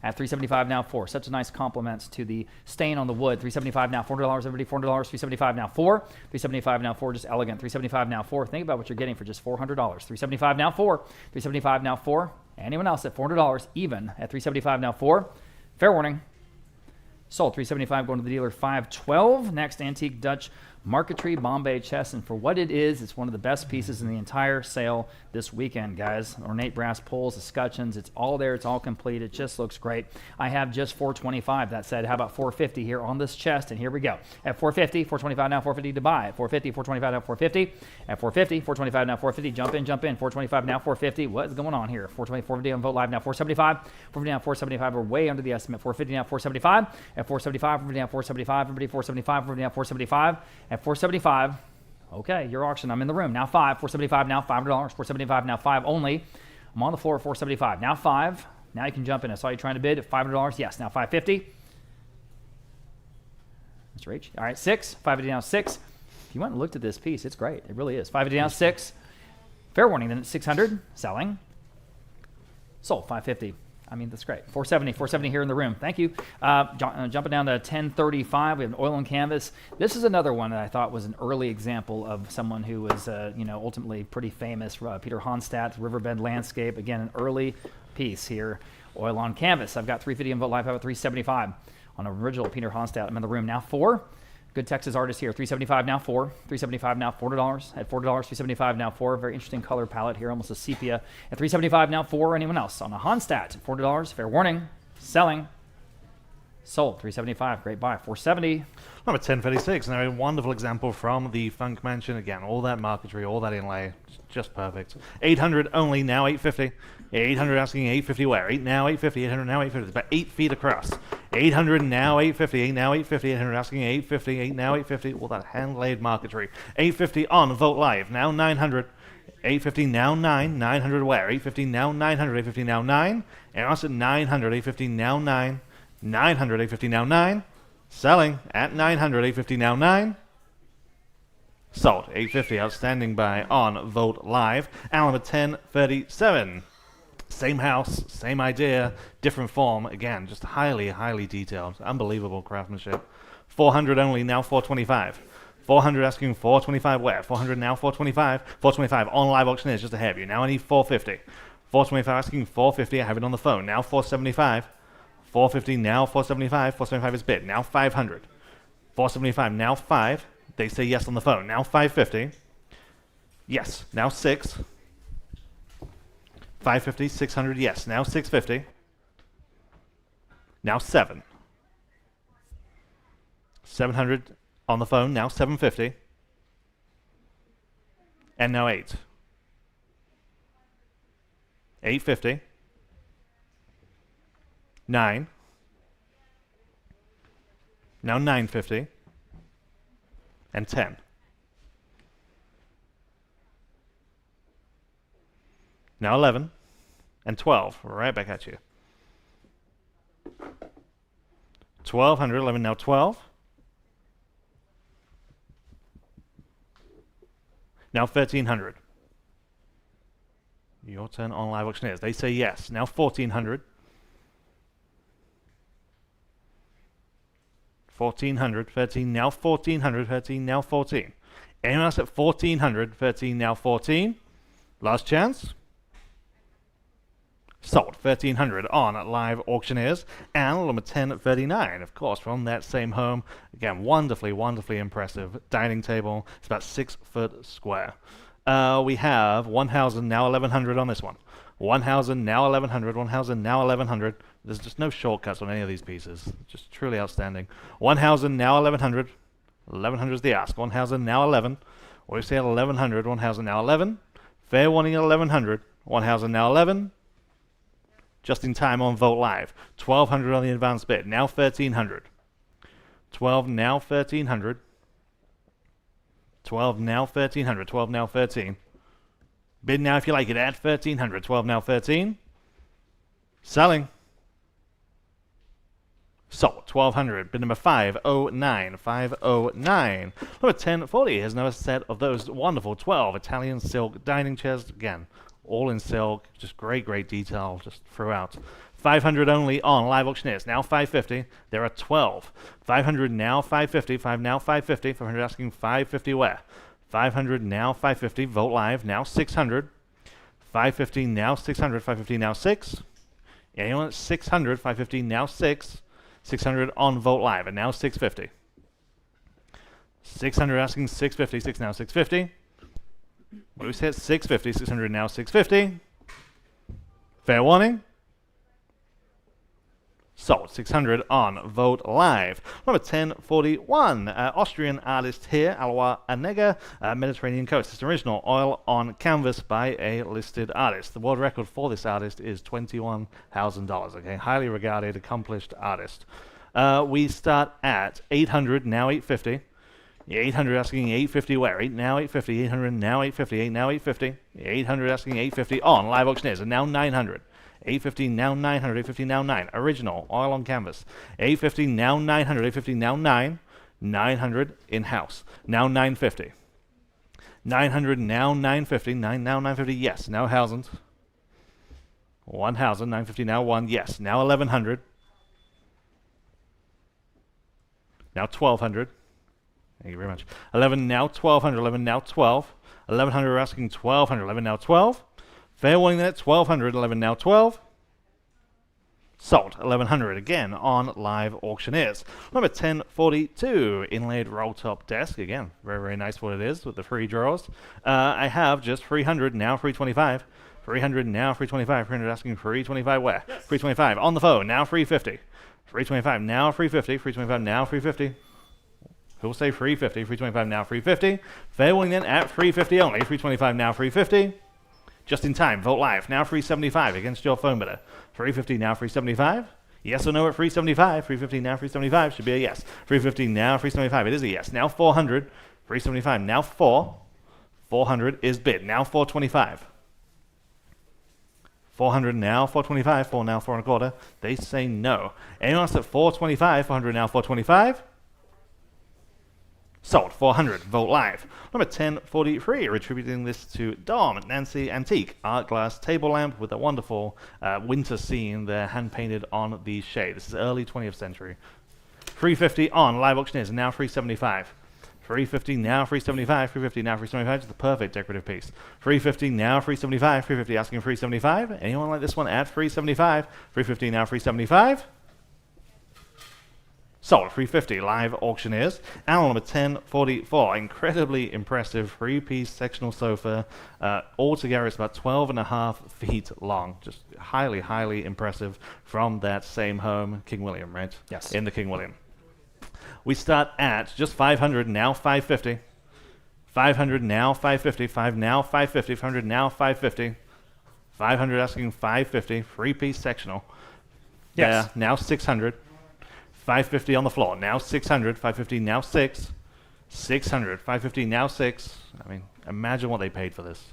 At 375 now 4. Such a nice compliment to the stain on the wood. 375 now $400. Everybody, $400. 375 now 4. 375 now 4. Just elegant. 375 now 4. Think about what you're getting for just $400. 375 now 4. 375 now 4. Anyone else at $400 even at 375 now 4. Fair warning. Sold. 375 going to the dealer. 512. Next, antique Dutch marquetry Bombay chest, and for what it is, it's one of the best pieces in the entire sale this weekend, guys. Ornate brass pulls, escutcheons, it's all there, it's all complete, it just looks great. I have just $425. That said, how about $450 here on this chest? And here we go. At $450, $425 now, $450 to buy. At $450, $425 now, $450. At $450, $425 now, $450. Jump in, jump in. $425 now, $450. What is going on here? $420, $450 on Vote Live now, $475. $450 now, $475. We're way under the estimate. $450 now, $475. At $475, $450 now, $475. Everybody, $475. $450 now, $475. At $475, okay, your auction. I'm in the room. Now 5. $475 now, $500. $475 now 5 only. I'm on the floor at $475. Now 5. Now you can jump in. I saw you trying to bid at $500. Yes, now $550. Mr. H. All right, 6. $550 now 6. If you went and looked at this piece, it's great. It really is. $550 now 6. Fair warning then at $600. Selling. Sold. $550. I mean, that's great. $470 here in the room. Thank you. Jumping down to $1035, we have an oil and canvas. This is another one that I thought was an early example of someone who was, ultimately pretty famous. Peter Honstadt, Riverbend Landscape. Again, an early piece here. Oil on canvas. I've got $350 in Vote Live. I have $375 on original Peter Honstadt. I'm in the room now. 4. Good Texas artist here. $375 now 4. $375 now $4. At $4, $375 now 4. Very interesting color palette here, almost a sepia. At $375 now 4. Anyone else on a Honstadt? $4. Fair warning. Selling. Sold. 375. Great buy. 470. Number 1036, now a wonderful example from the Funk Mansion. Again, all that marquetry, all that inlay, just perfect. 800 only, now 850. 800 asking 850 where? 8 now 850, 800 now 850. It's about 8 feet across. 800 now 850, 8 now 850, 800 asking 850, 8 now 850. All that hand-laid marquetry. 850 on Vote Live, now 900. 850 now 9, 900 where? 850 now 900, 850 now 9. And also 900, 850 now 9. 900, 850 now 9. Selling at 900, 850 now 9. Sold, 850, outstanding buy on Vote Live. Alma 1037. Same house, same idea, different form. Again, just highly, highly detailed. Unbelievable craftsmanship. 400 only, now 425. 400 asking 425 where? 400 now 425. 425 on live auctioneers just ahead of you. Now I need 450. 425 asking 450. I have it on the phone. Now 475. 450 now 475. 475 is bid. Now 500. 475 now 5. They say yes on the phone. Now 550. Yes. Now 6. 550. 600. Yes. Now 650. Now 7. 700 on the phone. Now 750. And now 8. 850. 9. Now 950. And 10. Now 11. And 12. Right back at you. 1200. 11. Now 12. Now 1300. Your turn on live auctioneers. They say yes. Now 1400. 1400, 13, now 1400, 13, now 14. Anyone else at 1400, 13, now 14? Last chance. Sold, 1300 on live auctioneers. And number 1039, of course, from that same home. Again, wonderfully, wonderfully impressive dining table. It's about 6 foot square. We have 1000, now 1100 on this one. 1000, now 1100, 1000, now 1100. There's just no shortcuts on any of these pieces. Just truly outstanding. 1000, now 1100. 1100 is the ask. 1000, now 11. What do you say at 1100? 1000, now 11. Fair warning at 1100. 1000, now 11. Just in time on Vote Live. 1200 on the advanced bid. Now 1300. 12, now 1300. 12, now 1300. 12, now 13. Bid now if you like it at 1300. 12, now 13. Selling. Sold, 1200. Bid number 509. 509. Number 1040 has another set of those wonderful 12 Italian silk dining chairs. Again, all in silk. Just great, great detail just throughout. 500 only on live auctioneers. Now 550. There are 12. 500 now 550. 5 now 550. 500 asking 550 where? 500 now 550. Vote Live. Now 600. 550 now 600. 550 now 6. Anyone at 600. 550 now 6. 600 on Vote Live, and now 650. 600 asking 650, 6 now 650. What do we say at 650? 600 now 650. Fair warning. Sold, 600 on Vote Live. Number 1041, Austrian artist here, Alois Anega, Mediterranean Coast. It's an original oil on canvas by a listed artist. The world record for this artist is $21,000. Okay, highly regarded, accomplished artist. We start at 800, now 850. 800 asking 850 where? 8 now 850, 800 now 850, 8 now 850. 800 asking 850 on live auctioneers, and now 900. 850 now 900, 850 now 9. Original, oil on canvas. 850 now 900, 850 now 9. 900 in-house. Now 950. 900 now 950, 9 now 950, yes. Now 1000. 1000, 950 now 1, yes. Now 1100. Now 1200. Thank you very much. 11 now 1200, 11 now 12. 1100 asking 1200, 11 now 12. Fair warning that 1200, 11 now 12. Sold, 1100 again on live auctioneers. Number 1042, inlaid roll top desk. Again, very, very nice what it is with the free drawers. I have just 300, now 325. 300 now 325. 300 asking 325 where? Yes. 325 on the phone, now 350. 325 now 350. 325 now 350. Who'll say 350? 325 now 350. Fair warning then at 350 only. 325 now 350. Just in time. Vote live. Now 375 against your phone bidder. 350 now 375. Yes or no at 375? 350 now 375 should be a yes. 350 now 375. It is a yes. Now 400. 375 now 4. 400 is bid. Now 425. 400 now 425. 4 now 4 and a quarter. They say no. Anyone else at 425? 400 now 425. Sold. 400. Vote live. Number 1043. Attributing this to Dom Nancy Antique art glass table lamp with a wonderful winter scene there, hand painted on the shade. This is early 20th century. 350 on live auctioneers. Now 375. 350 now 375. 350 now 375. It's the perfect decorative piece. 350 now 375. 350 asking 375. Anyone like this one at 375? 350 now 375. Sold. 350 live auctioneers. Animal number 1044. Incredibly impressive 3-piece sectional sofa. Altogether it's about 12.5 feet long. Just highly impressive from that same home. King William, right? Yes. In the King William. We start at just 500, now 550. 500 now 550. 5 now 550. 500 now 550. 500 asking 550. 3-piece sectional. Yes. There, now 600. 550 on the floor. Now 600. 550 now 6. 600. 550 now 6. I mean, imagine what they paid for this.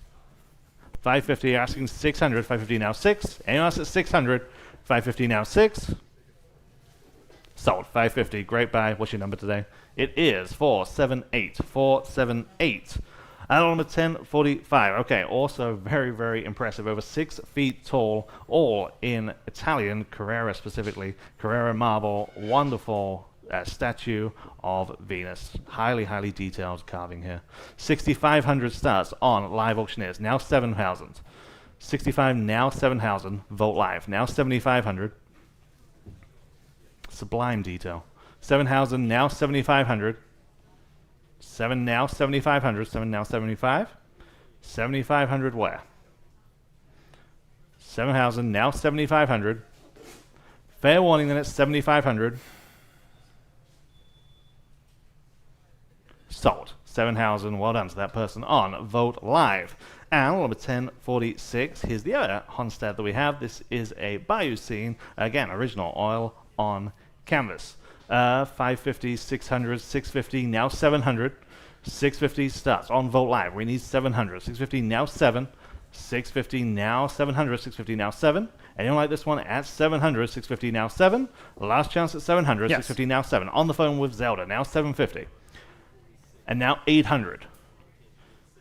550 asking 600. 550 now 6. Anyone else at 600? 550 now 6. Sold. 550. Great buy. What's your number today? It is 478. 478. And number 1045. Okay, also very impressive. Over 6 feet tall, all in Italian, Carrara specifically. Carrara marble. Wonderful statue of Venus. Highly detailed carving here. 6,500 starts on live auctioneers. Now 7,000. 65 now 7,000. Vote live. Now 7,500. Sublime detail. 7,000 now 7,500. 7 now 7,500. 7 now 75. 7,500 where? 7,000 now 7,500. Fair warning then it's 7,500. Sold. 7,000. Well done to that person on Vote Live. And number 1046. Here's the other Honstead that we have. This is a Bayou scene. Again, original oil on canvas. 550, 600, 650, now 700. 650 starts on Vote Live. We need 700. 650 now 7. 650 now 700. 650 now 7. Anyone like this one at 700? 650 now 7. Last chance at 700. Yes. 650 now 7. On the phone with Zelda. Now 750. And now 800.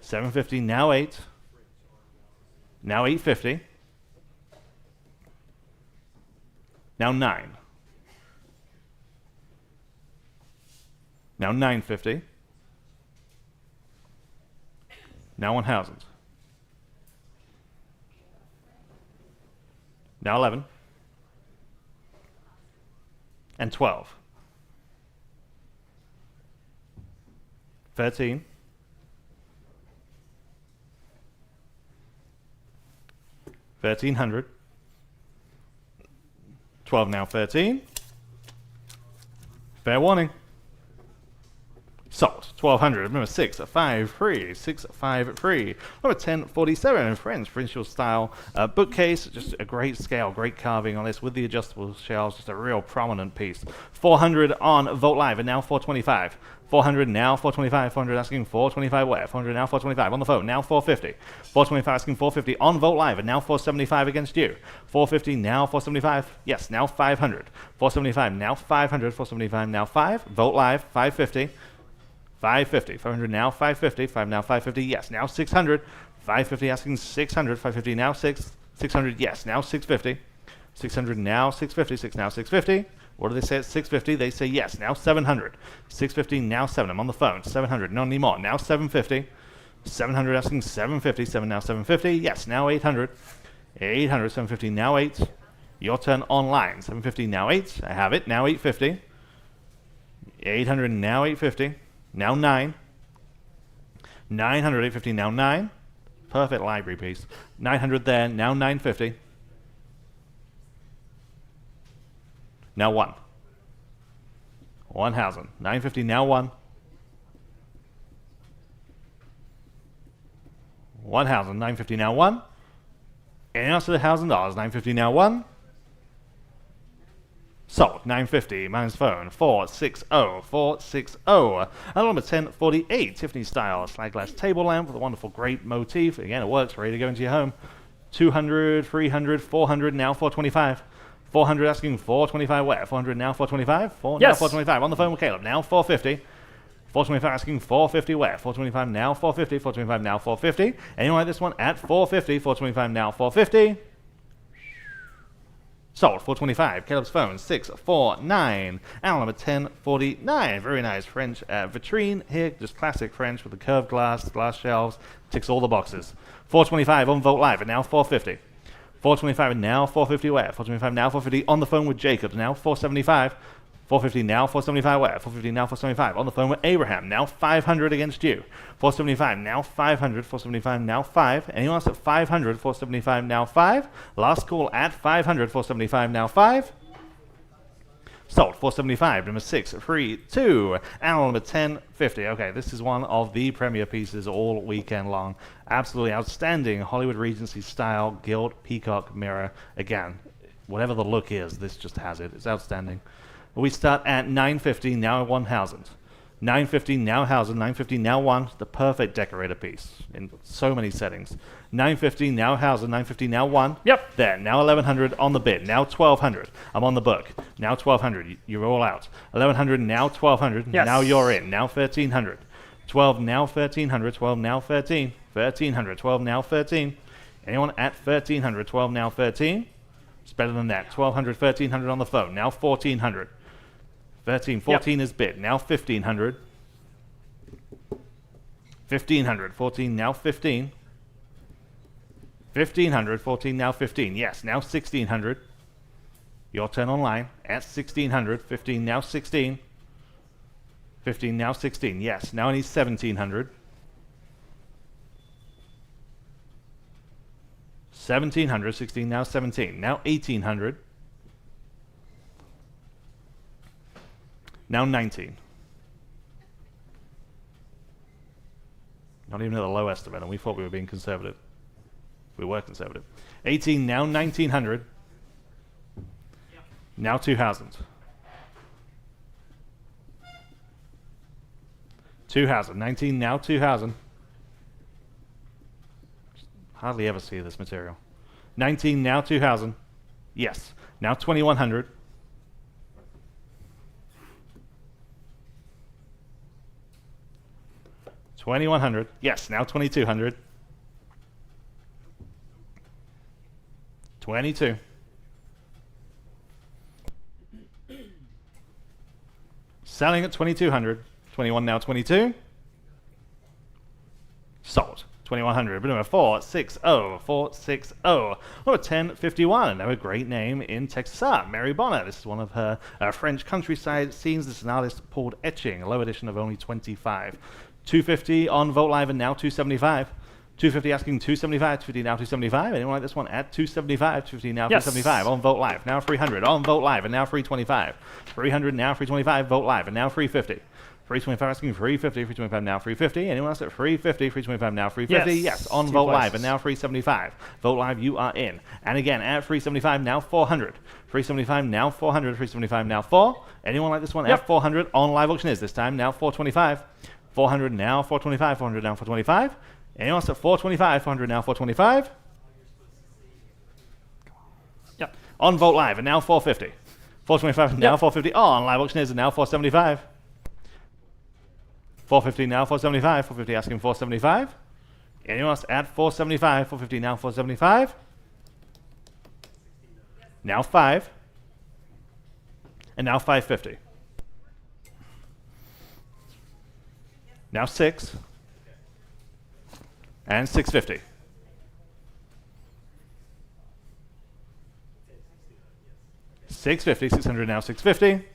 750 now 8. Now 850. Now 9. Now 950. Now 1,000. Now 11. And 12. 13. 1,300. 12 now 13. Fair warning. Sold. 1,200. Remember 6, 5, 3. 6, 5, 3. Number 1047. Friends, provincial style bookcase. Just a great scale, great carving on this with the adjustable shelves. Just a real prominent piece. 400 on Vote Live and now 425. 400 now 425. 400 asking 425 where? 400 now 425 on the phone. Now 450. 425 asking 450 on Vote Live and now 475 against you. 450 now 475. Yes, now 500. 475 now 500. 475 now 5. Vote Live 550. 550. 500 now 550. 5 now 550. Yes, now 600. 550 asking 600. 550 now 6. 600. Yes, now 650. 600 now 650. 6 now 650. What do they say at 650? They say yes. Now 700. 650 now 7. I'm on the phone. 700. Not anymore. Now 750. 700 asking 750. 7 now 750. Yes. Now 800. 800. 750 now 8. Your turn online. 750 now 8. I have it. Now 850. 800 now 850. Now 9. 900. 850 now 9. Perfect library piece. 900 there. Now 950. Now 1. 1,000. 950 now 1. 1,000. 950 now 1. Anyone else at $1,000? 950 now 1. Sold. 950 minus phone. 460. 460. And number 1048. Tiffany style slag glass table lamp with a wonderful great motif. Again, it works. Ready to go into your home. 200, 300, 400, now 425. 400 asking 425 where? 400 now 425? Now 425. On the phone with Caleb. Now 450. 425 asking 450 where? 425 now 450. 425 now 450. Anyone like this one at 450? 425 now 450. Sold. 425. Caleb's phone. 649. Animal number 1049. Very nice French vitrine here. Just classic French with the curved glass shelves. Ticks all the boxes. 425 on Vogt Live and now 450. 425 and now 450 where? 425 now 450 on the phone with Jacob. Now 475. 450 now 475 where? 450 now 475 on the phone with Abraham. Now 500 against you. 475 now 500. 475 now 5. Anyone else at 500? 475 now 5. Last call at 500. 475 now 5. Sold. 475. Number 632. Animal number 1050. Okay, this is one of the premier pieces all weekend long. Absolutely outstanding Hollywood Regency style gilt peacock mirror. Again, whatever the look is, this just has it. It's outstanding. We start at 950, now 1,000. 950, now 1,000. 950, now 1. The perfect decorator piece in so many settings. 950, now 1,000. 950, now 1. Yep. There, now 1,100 on the bid. Now 1,200. I'm on the book. Now 1,200. You're all out. 1,100, now 1,200. Yes. Now you're in. Now 1,300. 12, now 1,300. 12, now 13. 1,300. 12, now 13. Anyone at 1,300? 12, now 13. It's better than that. 1,200, 1,300 on the phone. Now 1,400. 13, 14 is bid. Now 1,500. 1,500. 14, now 15. 1,500. 14, now 15. Yes, now 1,600. Your turn online. At 1,600. 15, now 16. 15, now 16. Yes, now I need 1,700. 1,700. 16, now 17. Now 1,800. Now 19. Not even at the low estimate, and we thought we were being conservative. We were conservative. 18, now 1,900. Now 2,000. 2,000. 19, now 2,000. Hardly ever see this material. 19, now 2,000. Yes. Now 2,100. 2,100. Yes, now 2,200. 22. Selling at 2,200. 21 now 22. Sold. 2,100. Number 460. 460. Number 1051. Another great name in Texas art. Mary Bonner. This is one of her French countryside scenes. This is an artist called Etching. A low edition of only 25. 250 on Vogt Live and now 275. 250 asking 275. 250 now 275. Anyone like this one at 275? 250 now 275 on Vogt Live. Now 300 on Vogt Live and now 325. 300 now 325. Vogt Live and now 350. 325 asking 350. 325 now 350. Anyone else at 350? 325 now 350. Yes, on Vogt Live and now 375. Vogt Live, you are in. And again at 375 now 400. 375 now 400. 375 now 4. Anyone like this one at 400 on Live Auction is this time now 425. 400 now 425. 400 now 425. Anyone else at 425? 400 now 425. Yep. On Vogt Live and now 450. 425 now 450. On Live Auction is now 475. 450 now 475. 450 asking 475. Anyone else at 475? 450 now 475. Now 5. And now 550. Now 6. And 650. $650, 600 now 650.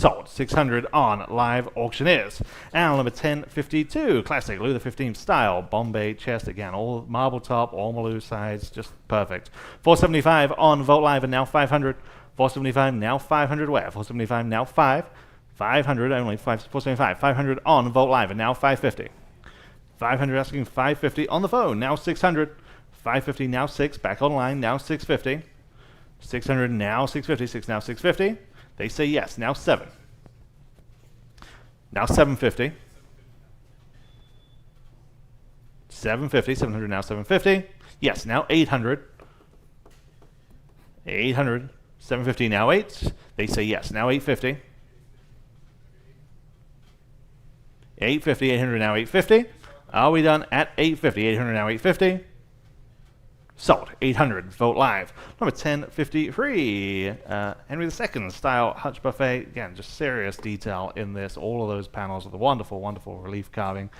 Sold. 600 on Live Auctioneers. And number 1052, classic Louis XV style, Bombay chest, again, all marble top, all Maloo sides, just perfect. 475 on Vote Live, and now 500. 475, now 500 where? 475, now 5. 500 only, 475. 500 on Vote Live, and now 550. 500 asking 550 on the phone, now 600. 550, now 6, back online, now 650. 600, now 650, 6 now 650. They say yes, now 7. Now 750. 750, 700, now 750. Yes, now 800. 800, 750, now 8. They say yes, now 850. 850, 800, now 850. Are we done at 850? 800, now 850. Sold. 800. Vote Live. Number 1053. Henry II style Hutch buffet. Again, just serious detail in this. All of those panels with the wonderful, wonderful relief carving.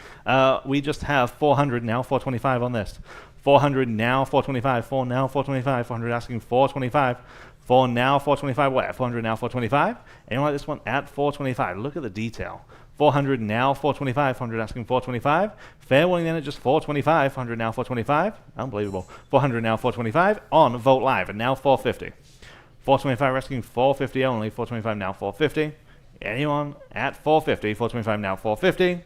We just have 400 now, 425 on this. 400 now, 425. 4 now, 425. 400 asking 425. 4 now, 425 where? 400 now, 425. Anyone like this one at 425? Look at the detail. 400 now, 425, 400 asking 425. Fair warning then at just 425, 400 now, 425. Unbelievable. 400 now, 425 on Vote Live, and now 450. 425 asking 450 only, 425 now, 450. Anyone at 450, 425 now, 450.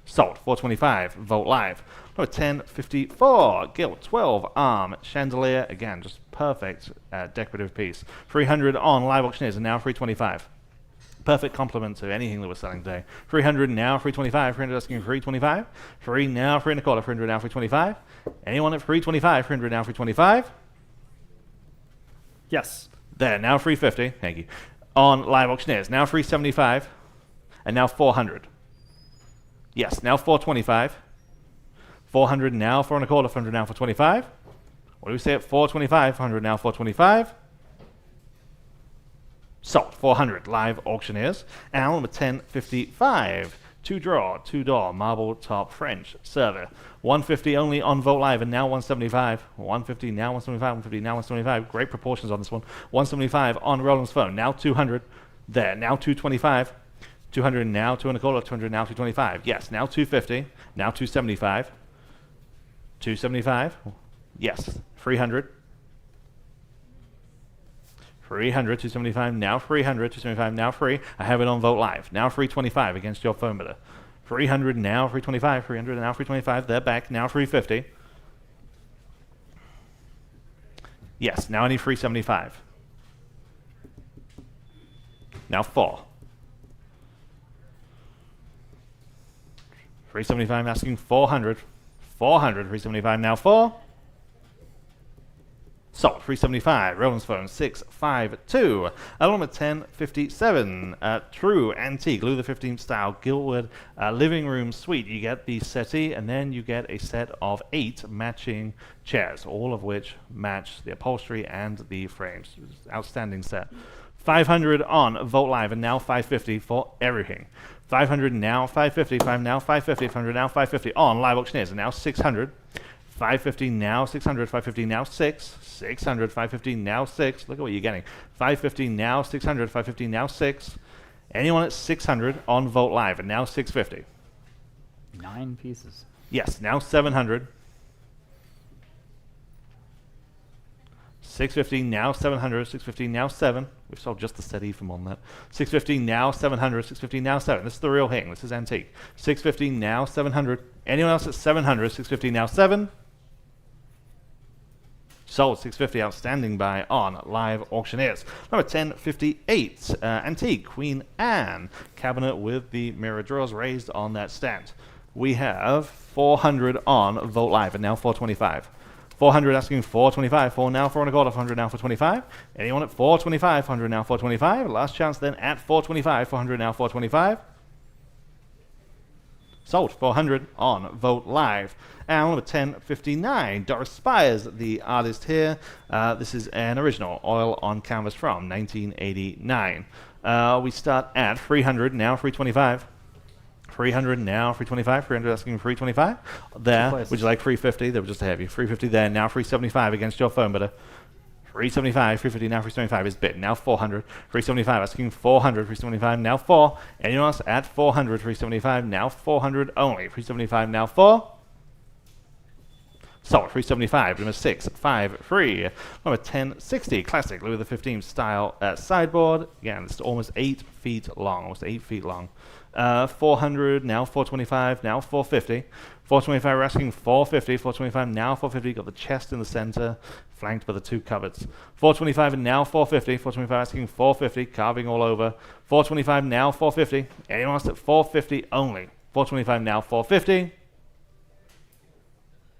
Sold. 425, Vote Live. Number 1054, gilt 12 arm chandelier. Again, just perfect decorative piece. 300 on Live Auctioneers, and now 325. Perfect complement to anything that we're selling today. 300 now, 325. 300 asking 325. 3 now, 3 and a quarter. 300 now, 325. Anyone at 325? 300 now, 325. Yes. There, now 350. Thank you. On Live Auctioneers, now 375. And now 400. Yes, now 425. 400 now, 4 and a quarter. 400 now, 425. What do we say at 425? 400 now, 425. Sold. 400 Live Auctioneers. And number 1055. 2-drawer, 2-door, marble top French server. 150 only on Vote Live, and now 175. 150 now, 175, 150 now, 175. Great proportions on this one. 175 on Roland's phone. Now 200. There. Now 225. 200 now, 2 and a quarter. 200 now, 225. Yes. Now 250. Now 275. 275. Yes. 300. 300, 275, now 300, 275, now free. I have it on Vote Live. Now 325 against your phone bidder. 300 now, 325, 300 now, 325. They're back, now 350. Yes, now I need 375. Now 4. 375 asking 400. 400, 375, now 4. Sold. 375. Roland's phone 652. Element 1057. True antique Louis XV style gilded living room suite. You get the settee, and then you get a set of 8 matching chairs, all of which match the upholstery and the frames. Outstanding set. 500 on Vote Live, and now 550 for everything. 500 now, 550. 5 now, 550. 500 now, 550 on Live Auctioneers, and now 600. 550 now, 600, 550 now, 6, 600, 550 now, 6. Look at what you're getting. 550 now, 600, 550 now, 6. Anyone at 600 on Vote Live, and now 650. 9 pieces. Yes, now 700. 650 now, 700, 650 now, 7. We've sold just the settee from on that. 650 now, 700, 650 now, 7. This is the real thing. This is antique. 650 now, 700. Anyone else at 700, 650 now, 7. Sold. 650 outstanding buy on Live Auctioneers. Number 1058, antique Queen Anne cabinet with the mirror drawers raised on that stand. We have 400 on Vote Live, and now 425. 400 asking 425. 4 now, 4 and a quarter. 400 now, 425. Anyone at 425? 400 now, 425. Last chance then at 425. 400 now, 425. Sold. 400 on Vote Live. And number 1059, Doris Spires, the artist here. This is an original oil on canvas from 1989. We start at 300, now 325. 300 now, 325. 300 asking 325. There. Would you like 350? They were just ahead of you. 350 there, now 375 against your phone bidder. 375, 350, now 375 is bid. Now 400, 375, asking 400, 375, now 4. Anyone else at 400, 375, now 400 only. 375, now 4. Sold. 375, number 6, 5, 3. Number 1060, classic Louis XV style sideboard. Again, it's almost 8 feet long, almost 8 feet long. 400, now 425, now 450. 425, we're asking 450. 425, now 450. Got the chest in the center, flanked by the 2 cupboards. 425 and now 450. 425 asking 450, carving all over. 425, now 450. Anyone else at 450 only? 425, now 450.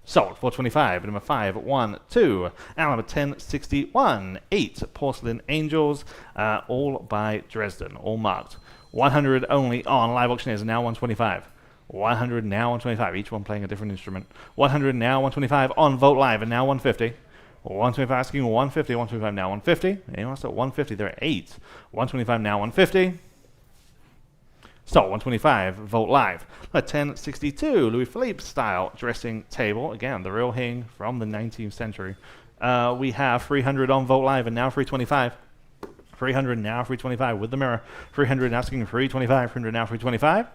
Sold. 425, number 5, 1, 2. And number 1061, 8 porcelain angels, all by Dresden, all marked. 100 only on live auctioneers, and now 125. 100 now 125, each one playing a different instrument. 100 now 125 on Vote Live, and now 150. 125 asking 150, 125 now 150. Anyone else at 150? There are 8. 125 now 150. So 125, Vote Live. A 1062 Louis Philippe style dressing table. Again, the real hing from the 19th century. We have 300 on Vote Live, and now 325. 300 now 325 with the mirror. 300 asking 325. 300 now 325.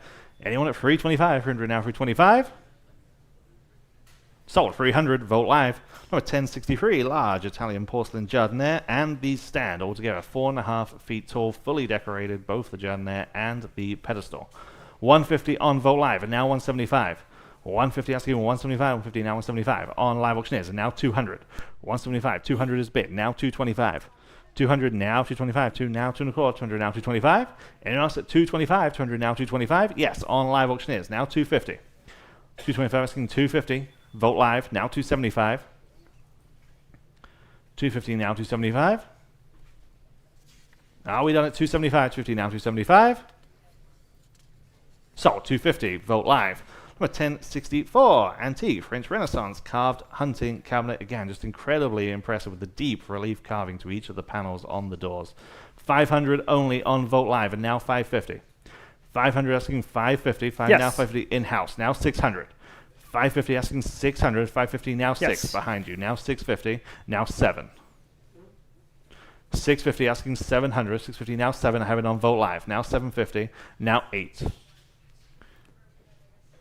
Anyone at 325? 300 now 325. Sold. 300, Vote Live. Number 1063, large Italian porcelain jardiniere and the stand, altogether 4.5 feet tall, fully decorated, both the jardiniere and the pedestal. 150 on Vote Live, and now 175. 150 asking 175, 150 now 175 on live auctioneers, and now 200. 175, 200 is bid, now 225. 200 now 225, 2 now 2 and a quarter, 200 now 225. Anyone else at 225, 200 now 225? Yes, on live auctioneers, now 250. 225 asking 250. Vote Live, now 275. 250 now 275. Are we done at 275? 250 now 275. Sold. 250. Vote Live. Number 1064, antique French Renaissance carved hunting cabinet. Again, just incredibly impressive with the deep relief carving to each of the panels on the doors. 500 only on Vote Live, and now 550. 500 asking 550. 5 Yes. now 550 in-house. Now 600. 550 asking 600. 550 now 6 Yes. behind you. Now 650. Now 7. 650 asking 700. 650 now 7. I have it on Vote Live. Now 750. Now 8.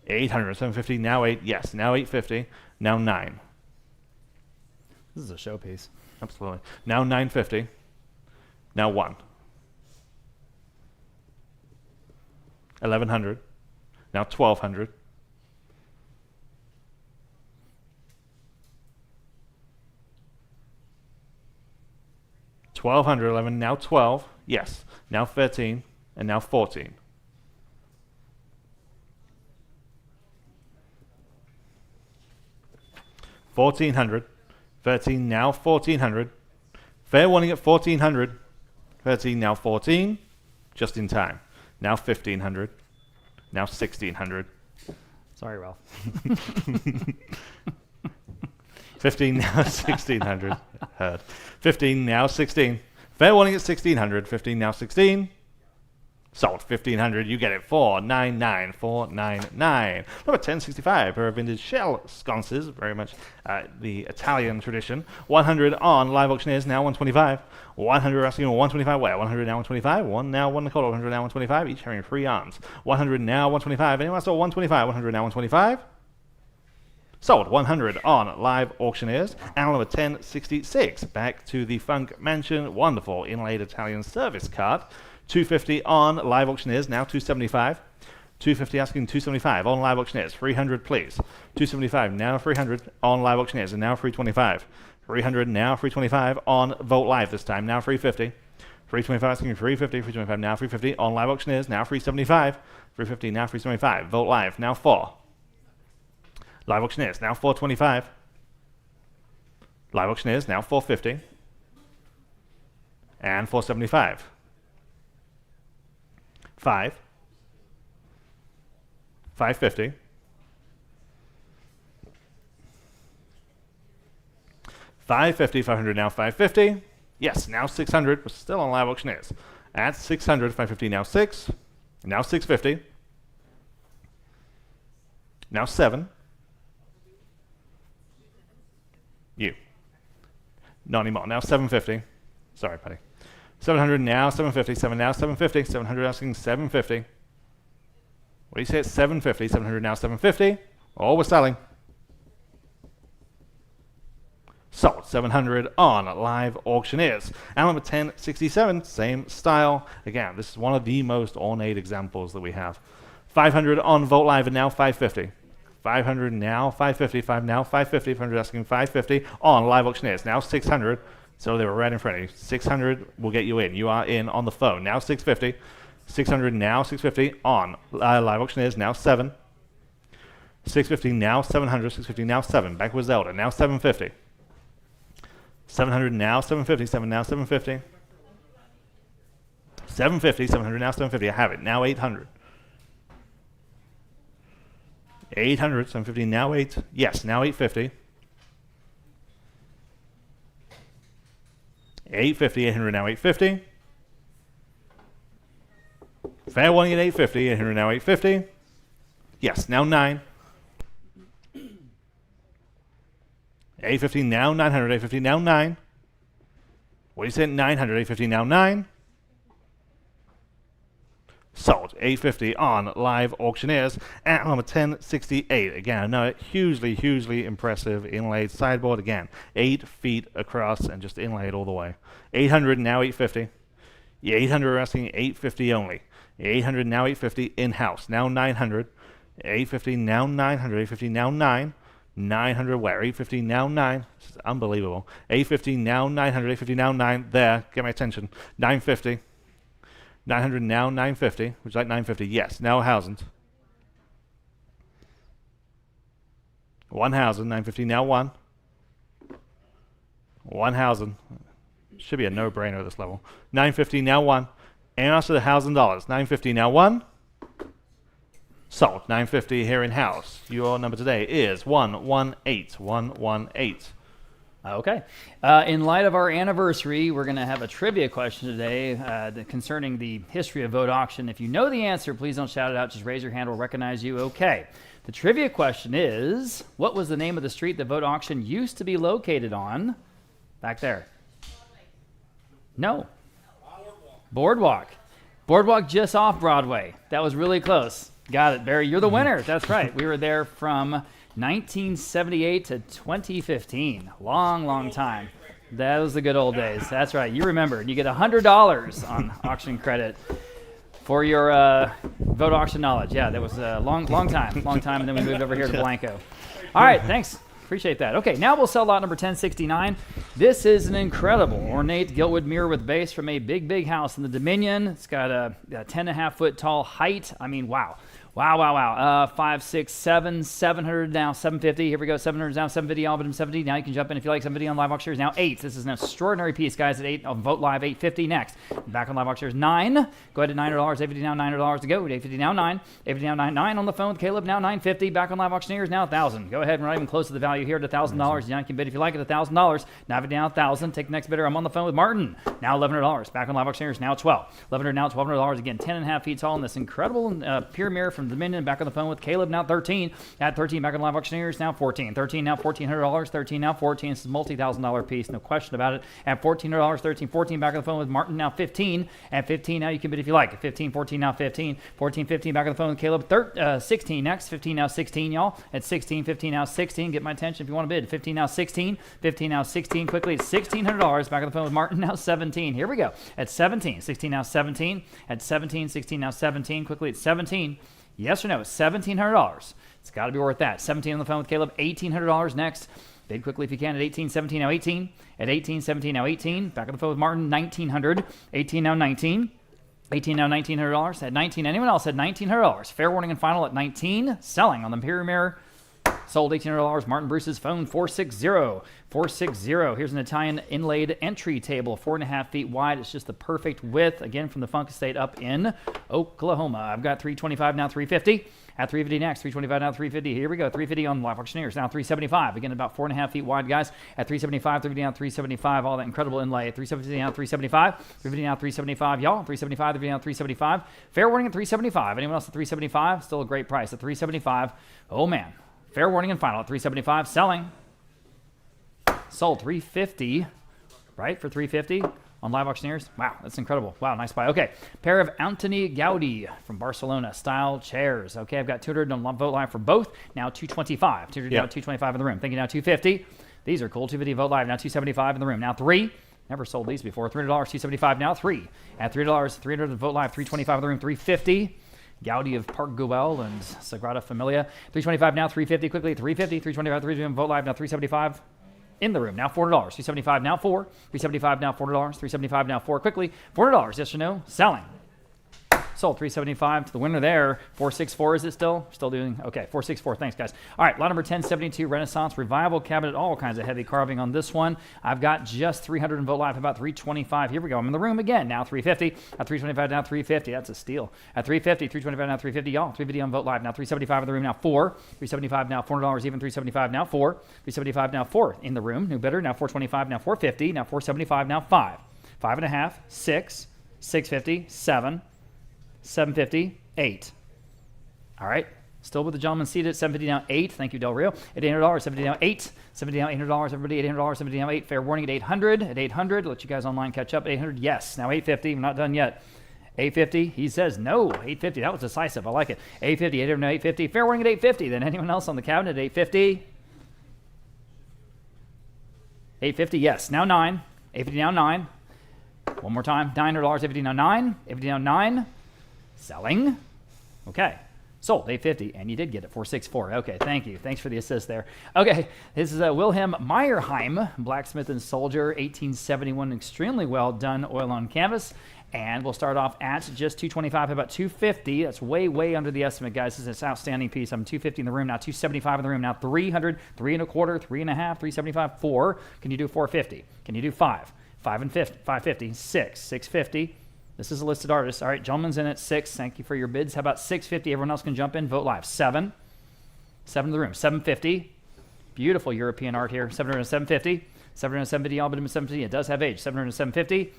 800. 750 now 8. Yes. Now 850. Now 9. This is a showpiece. Absolutely. Now 950. Now 1. 1100. Now 1200. 1200, 11, now 12, yes, now 13, and now 14. $1,400, 13, now 1,400. Fair warning at 1,400. 13, now 14, just in time. Now 1,500, now 1,600. Sorry, Ralph. 15 now 1,600. Heard. 15 now 16. Fair warning at 1,600. 15 now 16. Sold. 1,500. You get it. 499. 499. Number 1065. Pair of vintage shell sconces. Very much the Italian tradition. 100 on live auctioneers. Now 125. 100 asking 125 where? 100 now 125. 1 now 1 and a quarter. 100 now 125. Each having 3 arms. 100 now 125. Anyone else saw 125? 100 now 125. Sold. 100 on live auctioneers. And number 1066, back to the Funk Mansion. Wonderful inlaid Italian service card. 250 on live auctioneers, now 275. 250 asking 275 on live auctioneers. 300 please. 275 now 300 on live auctioneers, and now 325. 300 now 325 on Vote Live this time, now 350. 325 asking 350. 325 now 350 on live auctioneers, now 375. 350 now 375. Vote Live, now 4. Live auctioneers, now 425. Live auctioneers, now 450. And 475. 5. 550. 550, 500 now 550. Yes, now 600. We're still on live auctioneers. At 600, 550 now 6. Now 650. Now 7. You. Not anymore. Now 750. Sorry, Patty. 700 now, 750. 7 now, 750. 700 asking 750. What do you say at 750? 700 now, 750. Oh, we're selling. Sold. 700 on live auctioneers. And number 1067, same style. Again, this is one of the most ornate examples that we have. 500 on Vogt Live and now 550. 500 now, 550. 5 now, 550. 500 asking 550 on live auctioneers. Now 600. So they were right in front of you. 600 will get you in. You are in on the phone. Now 650. 600 now, 650 on live auctioneers. Now 7. 650 now, 700. 650 now, 7. Back with Zelda. Now 750. 700 now, 750. 7 now, 750. 750. 700 now, 750. I have it. Now 800. 800. 750 now 8. Yes, now 850. 850, 800 now 850. Fair warning at 850, 800 now 850. Yes, now 9. 850 now 900, 850 now 9. What do you say? 900, 850 now 9. Sold. 850 on live auctioneers at number 1068. Again, another hugely impressive inlaid sideboard. Again, 8 feet across and just inlaid all the way. 800 now 850. 800 asking 850 only. 800 now 850 in-house. Now 900. 850 now 900. 850 now 9. 900 where? 850 now 9. This is unbelievable. 850 now 900. 850 now 9. There. Get my attention. 950. 900 now 950. Would you like 950? Yes. Now 1,000. 1,000. 950 now 1. 1,000. Should be a no-brainer at this level. 950 now 1. And also the $1,000. 950 now 1. Sold. 950 here in house. Your number today is 118. 118. Okay. In light of our anniversary, we're going to have a trivia question today concerning the history of Vogt Auction. If you know the answer, please don't shout it out. Just raise your hand. We'll recognize you. Okay. The trivia question is, what was the name of the street that Vogt Auction used to be located on? Back there. No. Boardwalk. Boardwalk just off Broadway. That was really close. Got it, Barry. You're the winner. That's right. We were there from 1978 to 2015. Long time. That was the good old days. That's right. You remember. You get $100 on auction credit for your Vogt Auction knowledge. Yeah, that was a long time. And then we moved over here to Blanco. All right. Thanks. Appreciate that. Okay, now we'll sell lot number 1069. This is an incredible ornate giltwood mirror with base from a big house in the Dominion. It's got a 10.5 foot tall height. I mean, wow. 5, 6, 7, 700 now, 750. Here we go. 700 now, 750. All of them 70. Now you can jump in if you like. 750 on live auctioneers. Now 8. This is an extraordinary piece, guys. At 8 on Vogt Live. 850 next. Back on live auctioneers. 9. Go ahead to $900. 850 now. $900 to go. 850 now 9. 850 now 9 on the phone with Caleb. Now 950. Back on live auctioneers. Now 1,000. Go ahead. We're not even close to the value here at $1,000. You can bid if you like it. $1,000. Now 50 now 1,000. Take the next bidder. I'm on the phone with Martin. Now $1,100. Back on live auctioneers. Now 12. 1,100 now. $1,200 again. 10.5 feet tall in this incredible pure mirror from Dominion. Back on the phone with Caleb. Now 13. At 13, back on live auctioneers. Now 14. 13 now $1,400. 13 now 14. This is a multi-$1,000 piece, no question about it. At $1,400. 13, 14 back on the phone with Martin. Now 15. At 15 now you can bid if you like. At 15, 14 now 15. 14, 15 back on the phone with Caleb. 16 next. 15 now 16, y'all. At 16, 15 now 16. Get my attention if you want to bid. 15 now 16. 15 now 16. Quickly at $1,600. Back on the phone with Martin. Now 17. Here we go. At 17. 16 now 17. At 17. 16 now 17. Quickly at 17. Yes or no? $1,700. It's got to be worth that. 17 on the phone with Caleb. $1,800 next. Bid quickly if you can at 18, 17, now 18. At 18, 17, now 18. Back on the phone with Martin. 1,900. 18 now 19. 18 now $1,900. At 19, anyone else at $1,900. Fair warning and final at 19. Selling on the Imperial Mirror. Sold $1,800. Martin Bruce's phone 460. 460. Here's an Italian inlaid entry table, 4.5 feet wide. It's just the perfect width. Again, from the Funk Estate up in Oklahoma. I've got 325 now 350. At 350 next, 325 now 350. Here we go. 350 on live auctioneers. Now 375. Again, about 4.5 feet wide, guys. At 375, 350 now 375. All that incredible inlay. At 370 now 375. 350 now 375. Y'all, 375, 350 now 375. Fair warning at 375. Anyone else at 375? Still a great price at 375. Oh, man. Fair warning and final at 375. Selling. Sold 350 right? For $350 on Live Auctioneers. Wow, that's incredible. Wow, nice buy. Okay, pair of Antoni Gaudi from Barcelona style chairs. Okay, I've got 200 on Vote Live for both. Now 225. 200 now 225 in the room. Thank you. Now 250. These are cool. 250 Vote Live. Now 275 in the room. Now 3. Never sold these before. $300, 275 now 3. At $3, 300 Vote Live. 325 in the room. 350. Gaudi of Park Güell and Sagrada Familia. 325 now 350 quickly. 350. 325. 325 Vote Live. Now 375. In the room. Now $400. 375 now 4. 375 now $4. 375 now 4 quickly. $400. Yes or no? Selling. Sold. 375 to the winner there. 464 is it still? Still doing okay. 464. Thanks guys. All right, lot number 1072 Renaissance Revival cabinet. All kinds of heavy carving on this one. I've got just 300 in Vote Live, about 325. Here we go. I'm in the room again. Now 350. At 325 now 350. That's a steal. At 350, 325 now 350. Y'all 350 on Vote Live. Now 375 in the room. Now 4. 375 now $400 even. 375 now 4. 375 now 4 in the room. New bidder. Now 425. Now 450. Now 475. Now 5. 5.5. 6. 650. 7. 750, 8. All right. Still with the gentleman seated. 750 down 8. Thank you, Del Rio. At $800, 70 down 8. 70 down $800, everybody. $800, 70 down 8. Fair warning at 800. At 800, let you guys online catch up. 800, yes. Now 850. We're not done yet. 850. He says no. 850. That was decisive. I like it. 850. 800, 850. Fair warning at 850. Then anyone else on the cabinet at 850? 850. Yes. Now 9. 850 now 9. One more time. $900. 850 now 9. 850 now 9. Selling. Okay. Sold. 850. And you did get it. 464. Okay. Thank you. Thanks for the assist there. Okay. This is Wilhelm Meyerheim, blacksmith and soldier, 1871. Extremely well done oil on canvas. And we'll start off at just 225, about 250. That's way, way under the estimate, guys. This is an outstanding piece. I'm 250 in the room now, 275 in the room now, 300, 3 and a quarter, 3.5, 375, 4. Can you do 450? Can you do 5? 5 and 50, 550, 6, 650. This is a listed artist. All right, gentleman's in at 6. Thank you for your bids. How about 650? Everyone else can jump in. Vote Live. 7. 7 in the room. 750. Beautiful European art here. 700 and 750. 700 and 750. All but 750. It does have age. 700 and 750.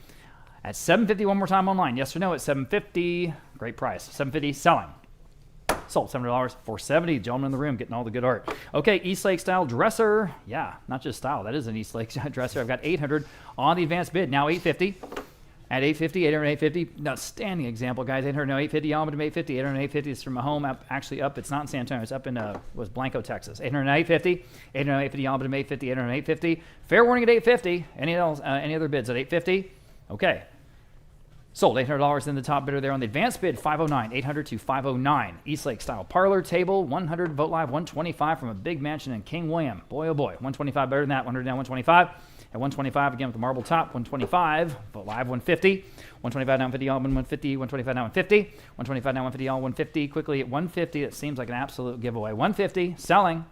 At 750, one more time online. Yes or no at 750. Great price. 750. Selling. Sold. $700. 470. Gentleman in the room getting all the good art. Okay, Eastlake style dresser. Yeah, not just style. That is an Eastlake dresser. I've got 800 on the advanced bid. Now 850. At 850, 800, 850, outstanding example, guys. 800, no, 850, all but 850, 800, 850 is from a home up, actually up. It's not in San Antonio. It's up in was Blanco, Texas. 800, 850, 800, 850, all but 850, 800, 850. Fair warning at 850. Any other bids at 850? Okay. Sold. $800 in the top bidder there on the advanced bid. 509, 800 to 509. Eastlake style parlor table. 100 Vote Live. 125 from a big mansion in King William. Boy, oh boy. 125 better than that. 100 down. 125. At 125 again with the marble top. 125. Vote Live. 150. 125 down 50 all 150. 125 down 150. 125 down 150 all 150. Quickly at 150. It seems like an absolute giveaway. 150. Selling.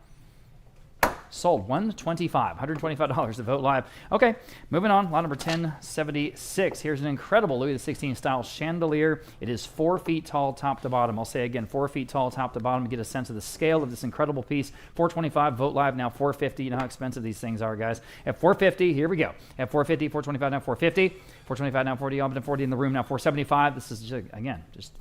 Sold. $125. $125 to Vote Live. Okay, moving on. Lot number 1076. Here's an incredible Louis XVI style chandelier. It is 4 feet tall top to bottom. I'll say again, 4 feet tall top to bottom to get a sense of the scale of this incredible piece. $425. Vote Live. Now $450. You know how expensive these things are, guys. At $450, here we go. At $450, $425 now $450. $425 now $40. All but $40 in the room now $475. This is just, again, just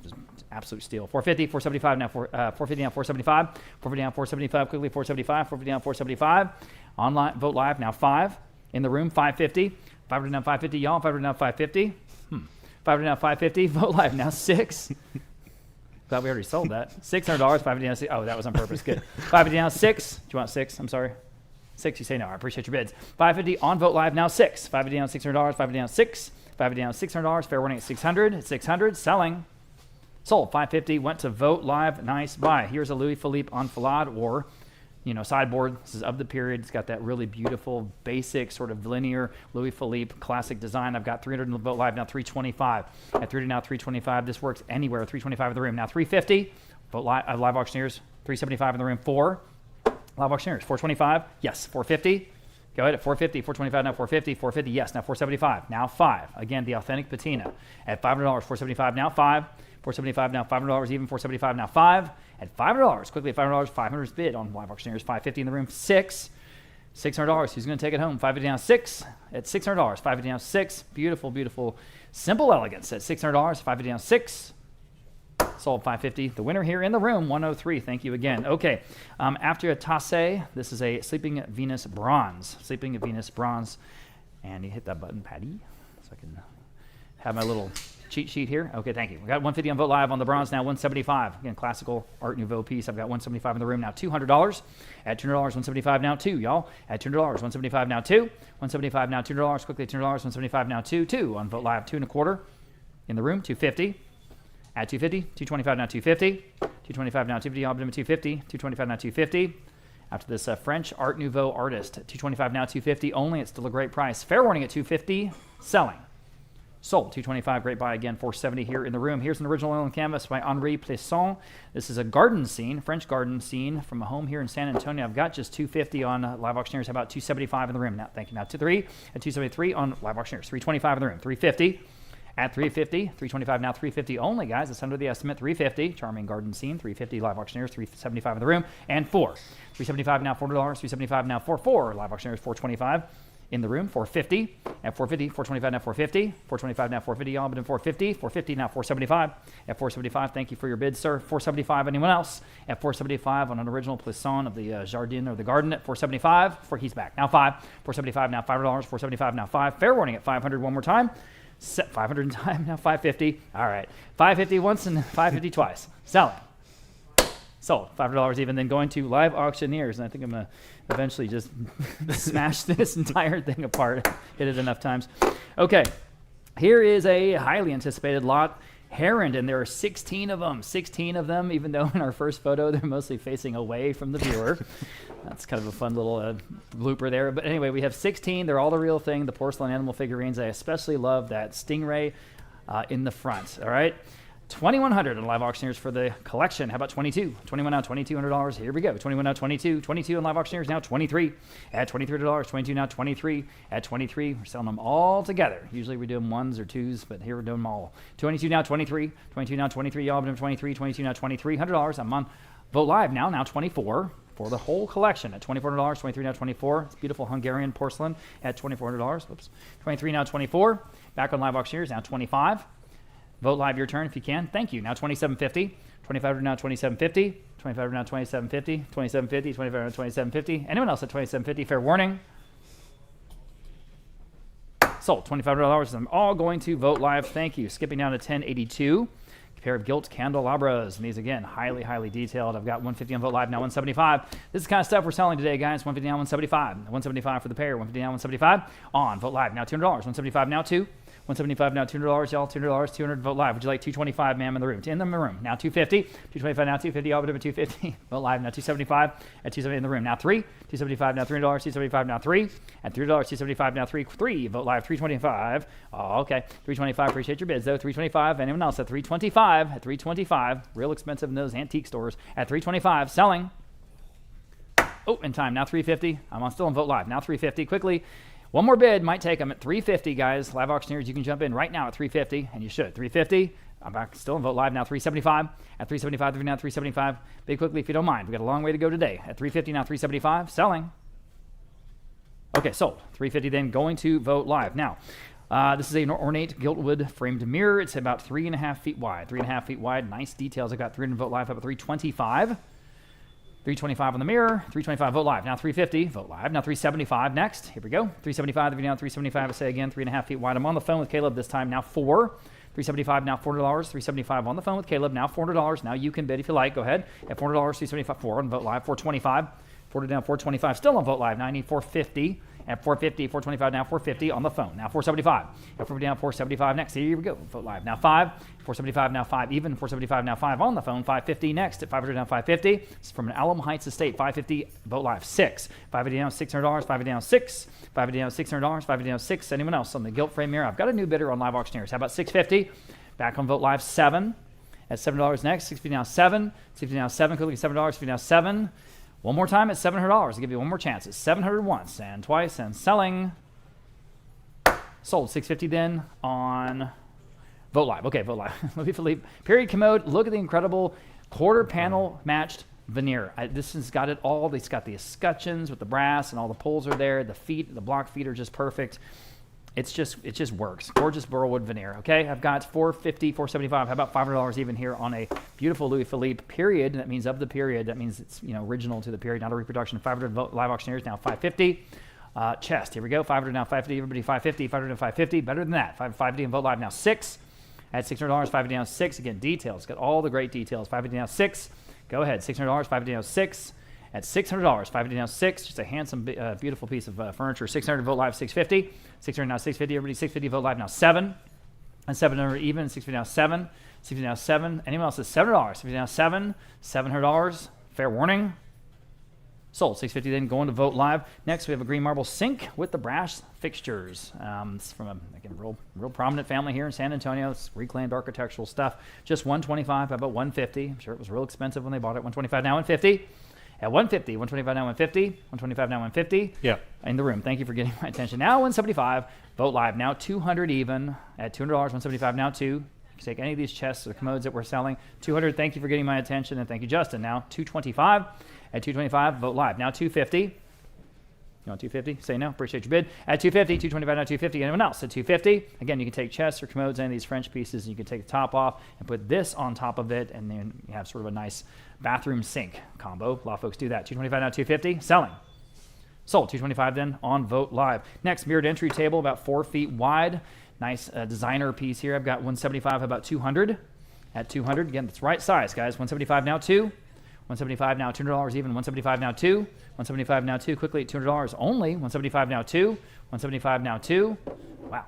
absolute steal. $450, $475 now $450 now $475. $450 now $475 quickly. $475. $450 now $475. Online Vote Live now 5 in the room. $550. $500 now $550. Y'all $500 now $550. $500 now $550. Vote Live now 6. Thought we already sold that. $600. $550 now 6. Oh, that was on purpose. Good. $550 now 6. Do you want 6? I'm sorry. 6. You say no. I appreciate your bids. $550 on Vote Live now 6. $550 down $600. $550 down 6. $550 down $600. Fair warning at 600. At 600. Selling. Sold. $550 went to Vote Live. Nice buy. Here's a Louis Philippe enfilade or, you know, sideboard. This is of the period. It's got that really beautiful, basic, sort of linear Louis Philippe classic design. I've got 300 in the Vote Live now 325. At 300 now 325. This works anywhere. 325 in the room now 350. Vote Live, Live Auctioneers 375 in the room 4. Live Auctioneers 425. Yes. 450. Go ahead at 450, 425 now 450, 450, yes, now 475, now 5. Again, the authentic patina. At $500, 475 now 5. 475 now $500 even, 475 now 5. At $500, quickly at $500, 500 bid on Live Auctioneers, 550 in the room, 6. $600, who's going to take it home? 550 down 6. At $600, 550 down 6. Beautiful, beautiful, simple elegance at $600, 550 down 6. Sold 550. The winner here in the room, 103. Thank you again. Okay, after a tasse, this is a Sleeping Venus bronze. Sleeping Venus bronze. And you hit that button, Patty, so I can have my little cheat sheet here. Okay, thank you. We got 150 on Vote Live on the bronze, now 175. Again, classical Art Nouveau piece. I've got 175 in the room now. $200. At $200, 175 now. 2, y'all. At $200, 175 now. 2. 175 now. $200. Quickly, $200. 175 now. 2. 2 on Vote Live. 2 and a quarter in the room. 250. At 250. 225 now. 250. 225 now. 250. I'll bid 250. 225 now. 250. After this French Art Nouveau artist. 225 now. 250 only. It's still a great price. Fair warning at 250. Selling. Sold. 225. Great buy again. 470 here in the room. Here's an original oil and canvas by Henri Plisson. This is a garden scene, French garden scene from a home here in San Antonio. I've got just 250 on Live Auctioneers. How about 275 in the room? Now, thank you. Now to 3 at 273 on Live Auctioneers. 325 in the room. 350 at 350. 325 now. 350 only, guys. It's under the estimate. 350. Charming garden scene. 350 Live Auctioneers. 375 in the room. And 4. 375 now. $4. 375 now. 4. Live Auctioneers. 425. In the room, 450 at 450, 425 now 450, 425 now 450, y'all, but in 450, 450 now 475 at 475. Thank you for your bid, sir. 475. Anyone else at 475 on an original Plisson of the Jardin or the Garden at 475? He's back now 5. 475 now $5. 475 now 5. Fair warning at 500 one more time. 500 time now 550. All right, 550 once and 550 twice. Selling. Sold. $5 even. Then going to Live Auctioneers, and I think I'm going to eventually just smash this entire thing apart. Hit it enough times. Okay, here is a highly anticipated lot. Heron, and there are 16 of them. 16 of them, even though in our first photo they're mostly facing away from the viewer. That's kind of a fun little blooper there. But anyway, we have 16. They're all the real thing, the porcelain animal figurines. I especially love that stingray in the front. All right. 2,100 on Live Auctioneers for the collection. How about 22? 21 now, $2,200. Here we go. 21 now, 22. 22 on Live Auctioneers now, 23. At $23. 22 now, 23. At 23, we're selling them all together. Usually we do them ones or twos, but here we're doing them all. 22 now, 23. 22 now, 23. Y'all been 23. 22 now, $2,300. I'm on Vote Live now 24 for the whole collection at $24. 23 now, 24. It's beautiful Hungarian porcelain at $2,400. Whoops. 23 now, 24. Back on Live Auctioneers now, 25. Vote Live your turn if you can. Thank you. Now 2750. 25 now 2750. 25 now 2750. 2750. 25 now 2750. Anyone else at 2750? Fair warning. Sold. $2,500. I'm all going to Vote Live. Thank you. Skipping down to 1082. A pair of gilt candelabras. And these again, highly, highly detailed. I've got 150 on Vote Live now 175. This is the kind of stuff we're selling today, guys. 150 now 175. 175 for the pair. 150 now 175 on Vote Live now $200. 175 now 2. 175 now, $200, y'all, $200, 200, Vote Live. Would you like 225, ma'am, in the room? In the room. Now 250, 225 now, 250, all but over 250. Vote Live now 275, at 270 in the room. Now 3, 275 now, $300, 275 now 3, at $3, 275 now 3, Vote Live 325. Oh, okay, 325, appreciate your bids though. 325, anyone else at 325, at 325, real expensive in those antique stores. At 325, selling. Oh, in time, now 350. I'm still on Vote Live, now 350, quickly. One more bid, might take them at 350, guys. Live Auctioneers, you can jump in right now at 350, and you should. 350. I'm back still in Vote Live now, 375. At 375, now 375. Bid quickly if you don't mind. We've got a long way to go today. At 350 now, 375. Selling. Okay, sold. 350 then going to Vote Live. Now, this is an ornate giltwood framed mirror. It's about 3.5 feet wide. 3.5 feet wide. Nice details. I've got 300 Vote Live up at 325. 325 on the mirror, 325 Vote Live. Now 350, Vote Live. Now 375 next. Here we go. 375, the video now 375. I say again, 3.5 feet wide. I'm on the phone with Caleb this time. Now 4. 375 now $400. 375 on the phone with Caleb. Now $400. Now you can bid if you like. Go ahead. At $400, 375, 4 on Vote Live. 425. 40 down, 425. Still on Vote Live. 90, 450. At 450, 425 now, 450 on the phone. Now 475. At 450 down, 475 next. Here we go. Vote Live. Now 5. 475 now 5 even. 475 now 5 on the phone. 550 next. At 500 down, 550. This is from an Alamo Heights estate. 550. Vote Live. 6. 550 down, $600. 550 down 6. 550 down, $600. 550 down 6. Anyone else on the gilt frame mirror? I've got a new bidder on Live Auctioneers. How about 650? Back on Vote Live. 7. At $7 next. 650 now 7. 650 now 7. Quickly $7. 650 now 7. One more time at $700. I'll give you one more chance. It's $700 once and twice and selling. Sold. $650 then on Vote Live. Okay, Vote Live. Louis Philippe. Period commode. Look at the incredible quarter panel matched veneer. This has got it all. It's got the escutcheons with the brass and all the pulls are there. The feet, the block feet are just perfect. It just works. Gorgeous burlwood veneer. Okay, I've got 450, 475. How about $500 even here on a beautiful Louis Philippe period? That means of the period. That means it's original to the period, not a reproduction. 500 Live Auctioneers now 550 Chest, here we go. 500 now, 550. Everybody, 550, 500 and 550. Better than that. 550 and Vote Live now 6. At $600, 550 now 6. Again, details. Got all the great details. 550 now 6. Go ahead. $600, 550 now 6. At $600, 550 now 6. Just a handsome, beautiful piece of furniture. 600 Vote Live 650. 600 now 650. Everybody, 650 Vote Live now 7. And 700 even. 650 now 7. 650 now 7. Anyone else is $7. 650 now 7. $700. Fair warning. Sold. 650 then going to Vote Live. Next, we have a green marble sink with the brass fixtures. It's from a real prominent family here in San Antonio. It's reclaimed architectural stuff. Just $125. How about $150? I'm sure it was real expensive when they bought it. $125 now $150. At $150, $125 now $150. $125 now $150. Yeah. In the room. Thank you for getting my attention. Now $175. Vote Live now $200 even. At $200, $175 now 2. You can take any of these chests or commodes that we're selling. $200. Thank you for getting my attention, and thank you, Justin. Now $225. At $225, Vote Live. Now $250. You want $250? Say no. Appreciate your bid. At $250, $225 now $250. Anyone else at $250? Again, you can take chests or commodes, any of these French pieces, and you can take the top off and put this on top of it, and then you have sort of a nice bathroom sink combo. A lot of folks do that. $225 now $250. Selling. Sold. $225 then on Vote Live. Next, mirrored entry table, about 4 feet wide. Nice designer piece here. I've got $175, about $200. At $200, again, it's right size, guys. $175 now 2. $175 now, $200 even. $175 now 2. $175 now 2. Quickly at $200 only. $175 now 2. $175 now 2. Wow.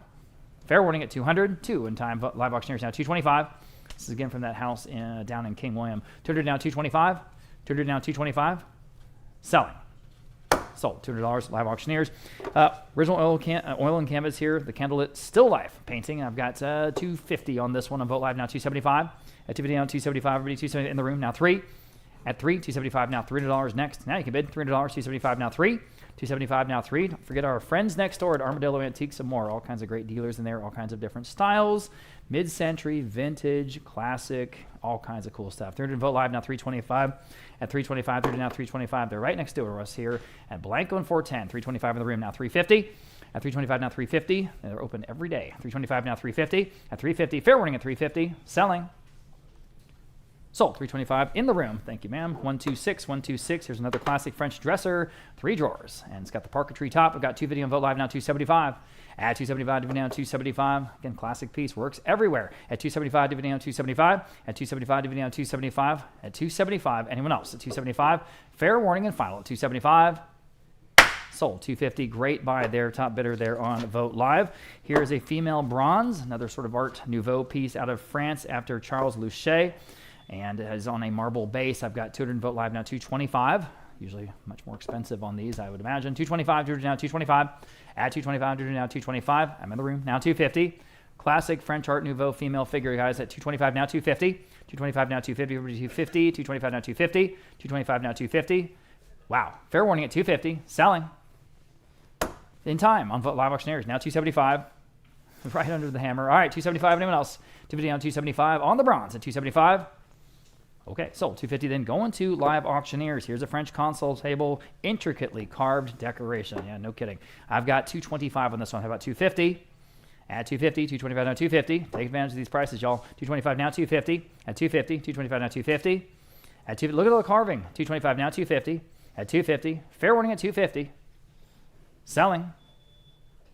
Fair warning at $200. 2 in time. Live auctioneers now $225. This is again from that house down in King William. $200 now $225. $200 now $225. Selling. Sold. $200. Live auctioneers. Original oil and canvas here. The candlelit still life painting. I've got $250 on this one on Vote Live now $275. At $250 now $275. Everybody $270 in the room now 3. At $3, $275 now $300 next. Now you can bid $300, $275 now 3. $275 now 3. Don't forget our friends next door at Armadillo Antiques and more. All kinds of great dealers in there, all kinds of different styles, mid-century, vintage, classic, all kinds of cool stuff. 300 Vote Live now $325. At $325, 30 now $325. They're right next door to us here at Blanco and 410. $325 in the room now $350. At $325 now $350. They're open every day. $325 now $350. At $350, fair warning at $350. Selling. Sold. $325 in the room. Thank you, ma'am. 126, 126. Here's another classic French dresser. 3 drawers. And it's got the parquetry top. We've got $250 on Vote Live now $275. At $275, dividend down $275. Again, classic piece. Works everywhere. At $275, dividend down $275. At $275, dividend down $275. At $275. Anyone else? At $275. Fair warning and final at $275. Sold. $250. Great buy there. Top bidder there on Vote Live. Here is a female bronze. Another sort of Art Nouveau piece out of France after Charles Louchet. And it is on a marble base. I've got 200 Vote Live now $225. Usually much more expensive on these, I would imagine. $225, 200 now $225. At $225, 200 now $225. I'm in the room now $250. Classic French Art Nouveau female figure, guys, at $225 now $250. $225 now $250. Everybody $250. $225 now $250. $225 now $250. Wow. Fair warning at $250. Selling. In time on Vote Live auctioneers now $275. Right under the hammer. All right, $275. Anyone else? $250 now $275 on the bronze at $275. Okay, sold. $250 then going to Live auctioneers. Here's a French console table, intricately carved decoration. Yeah, no kidding. I've got $225 on this one. How about $250? At $250, $225 now $250. Take advantage of these prices, y'all. $225 now $250. At $250, $225 now $250. At $250, look at the carving. $225 now $250. At $250, fair warning at $250. Selling.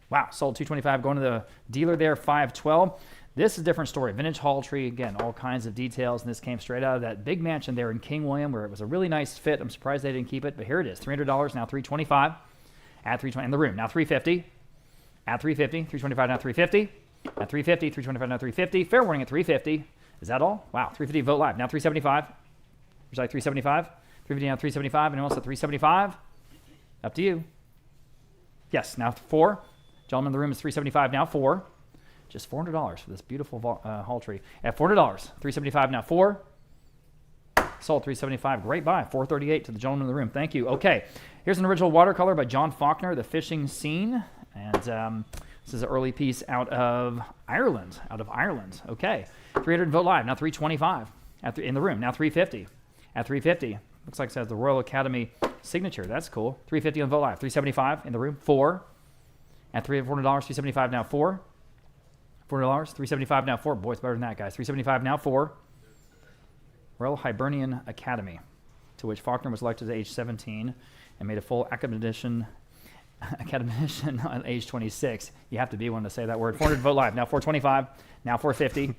Wow, sold $225. Going to the dealer there, $512. This is a different story. Vintage hall tree, again, all kinds of details, and this came straight out of that big mansion there in King William where it was a really nice fit. I'm surprised they didn't keep it, but here it is. $300 now $325. At $320 in the room now $350. At $350, $325 now $350. At $350, $325 now $350. Fair warning at $350. Is that all? Wow, $350 Vote Live now $375. There's like $375. $350 now $375. Anyone else at $375? Up to you. Yes, now 4. Gentleman in the room is $375 now 4. Just $400 for this beautiful hall tree. At $400, $375 now 4. Sold $375. Great buy. $438 to the gentleman in the room. Thank you. Okay, here's an original watercolor by John Faulkner, The Fishing Scene, and this is an early piece out of Ireland. Okay, 300 Vote Live now $325. In the room now $350. At $350, looks like it says the Royal Academy signature. That's cool. $350 on Vote Live. $375 in the room 4. At $400, $375 now 4. $400, $375 now 4. Boy, it's better than that, guys. $375 now 4. Royal Hibernian Academy, to which Faulkner was elected at age 17 and made a full academician academician on age 26. You have to be one to say that word. 400 vote live. Now 425. Now 450.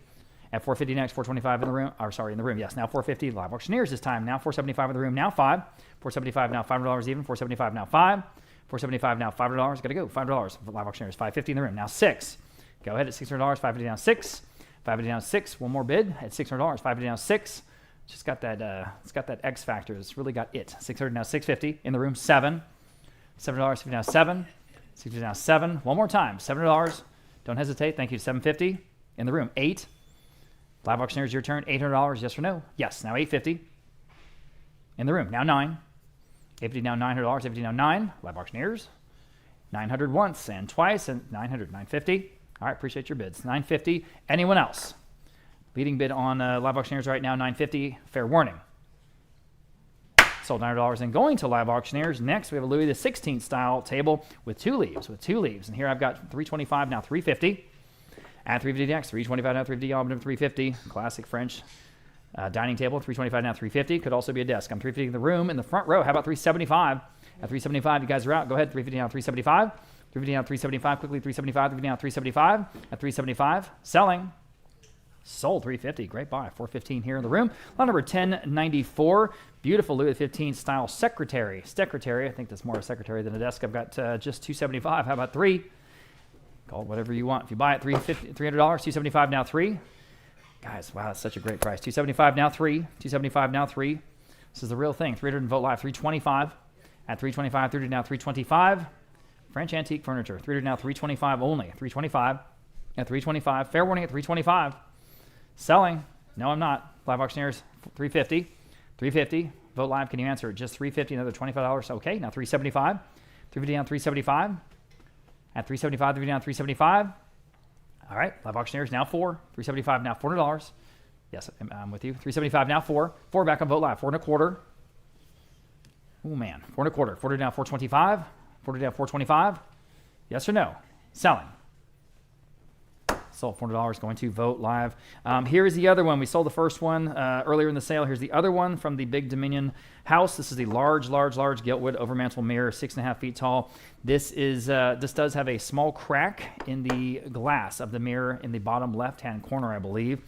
At 450 next, 425 in the room. Or sorry, in the room. Yes, now 450. Live auctioneers this time. Now 475 in the room. Now 5. 475 now $500 even. 475 now 5. 475 now $500. Got to go. $5 for live auctioneers. 550 in the room. Now 6. Go ahead at $600. 550 down 6. 550 down 6. One more bid at $600. 550 down 6. Just got that. It's got that X factor. It's really got it. 600 now 650 in the room. 7. $7. 50 now 7. 60 now 7. One more time. $7. Don't hesitate. Thank you. 750 in the room. 8. Live auctioneers, your turn. $800. Yes or no? Yes. Now 850 in the room. Now 9. 850 now $900. 850 now 9. Live auctioneers. 900 once and twice and 900. 950. All right. Appreciate your bids. 950. Anyone else? Leading bid on live auctioneers right now. 950. Fair warning. Sold $900 and going to live auctioneers. Next, we have a Louis XVI style table with two leaves. And here I've got 325 now 350. At 350 next, 325 now 350, Omnium 350, classic French dining table, 325 now 350, could also be a desk. I'm 350 in the room, in the front row. How about 375? At 375, you guys are out. Go ahead, 350 now 375, 350 now 375, quickly 375, 350 now 375, at 375, selling. Sold 350, great buy. 415 here in the room. Lot number 1094, beautiful Louis XV style secretary. I think that's more a secretary than a desk. I've got just 275. How about 3? Call it whatever you want. If you buy it $300, 275 now 3. Guys, wow, that's such a great price. 275 now 3. 275 now 3. This is the real thing. 300 and vote live. 325 at 325. 300 now 325. French antique furniture. 300 now 325 only. 325 at 325. Fair warning at 325. Selling. No, I'm not. Live auctioneers 350. 350. Vote live. Can you answer? Just 350. Another $25. Okay. Now 375. 350 down 375. At 375, 350 down 375. All right, live auctioneers now 4. 375 now $400. Yes, I'm with you. 375 now 4. 4 back on vote live. 4 and a quarter. Oh man, 4 and a quarter. 40 down 425. 40 down 425. Yes or no? Selling. Sold $400 going to vote live. Here is the other one. We sold the first one earlier in the sale. Here's the other one from the Big Dominion house. This is the large Giltwood overmantel mirror, 6.5 feet tall. This does have a small crack in the glass of the mirror in the bottom left-hand corner, I believe,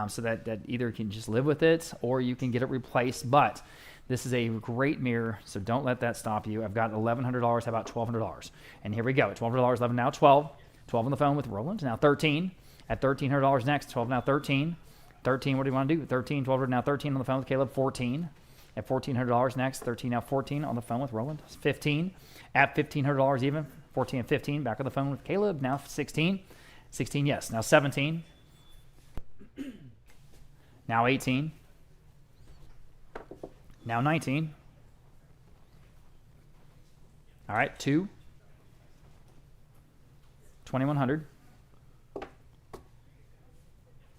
so that either you can just live with it or you can get it replaced. But this is a great mirror, so don't let that stop you. I've got $1,100. How about $1,200? And here we go. $1,200, 11 now 12. 12 on the phone with Roland. Now 13. At $1,300 next. 12 now 13. 13, what do you want to do? 13, 12 now 13 on the phone with Caleb. 14. At $1,400 next. 13 now 14 on the phone with Roland. 15. At $1,500 even. 14 and 15 back on the phone with Caleb. Now 16. 16, yes. Now 17. Now 18. Now 19. All right, 2. 2,100,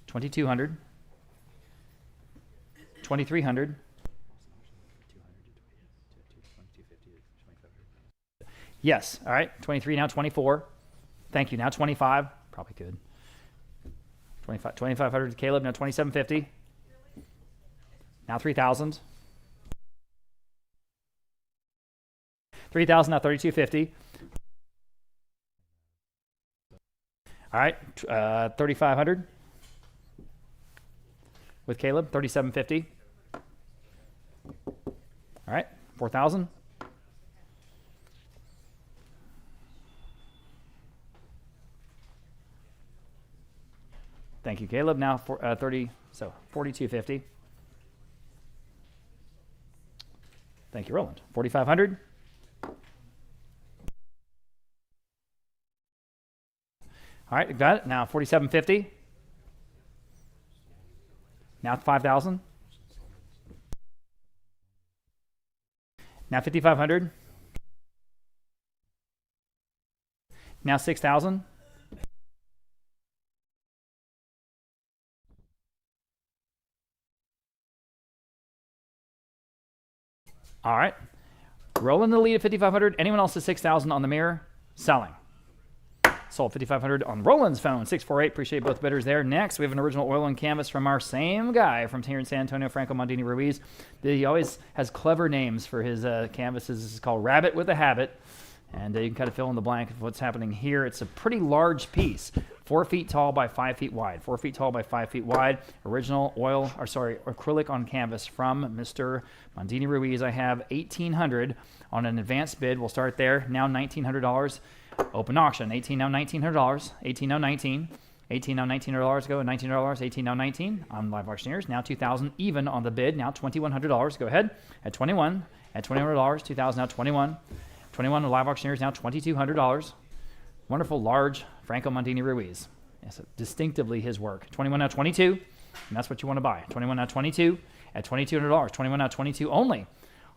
2,200, 2,300, yes, all right, 23, now 24, thank you, now 25, probably good, 2,500 to Caleb, now 2,750, now 3,000, 3,000, now 3,250. All right, 3,500 with Caleb, 3,750. All right, 4,000. Thank you, Caleb. Now 4,250. Thank you, Roland. 4,500. All right, got it. Now 4,750. Now 5,000. Now 5,500. Now 6,000. All right. Rolling the lead at 5,500. Anyone else at 6,000 on the mirror? Selling. Sold 5,500 on Roland's phone, 648. Appreciate both bidders there. Next, we have an original oil and canvas from our same guy from here in San Antonio, Franco Mondini Ruiz. He always has clever names for his canvases. This is called Rabbit with a Habit. And you can kind of fill in the blank of what's happening here. It's a pretty large piece, 4 feet tall by 5 feet wide. 4 feet tall by 5 feet wide. Original acrylic on canvas from Mr. Mondini Ruiz. I have $1,800 on an advanced bid. We'll start there. Now $1,900. Open auction. 18 now $1,900. 18 now 19. 18 now $1,900. Go $19. 18 now 19 on Live Auctioneers. Now $2,000 even on the bid. Now $2,100. Go ahead at 21. At $2,100. 2,000 now 21. 21 on Live Auctioneers. Now $2,200. Wonderful large Franco Mondini Ruiz. Yes, distinctively his work. 21 now 22. And that's what you want to buy. 21 now 22 at $2,200. 21 now 22 only.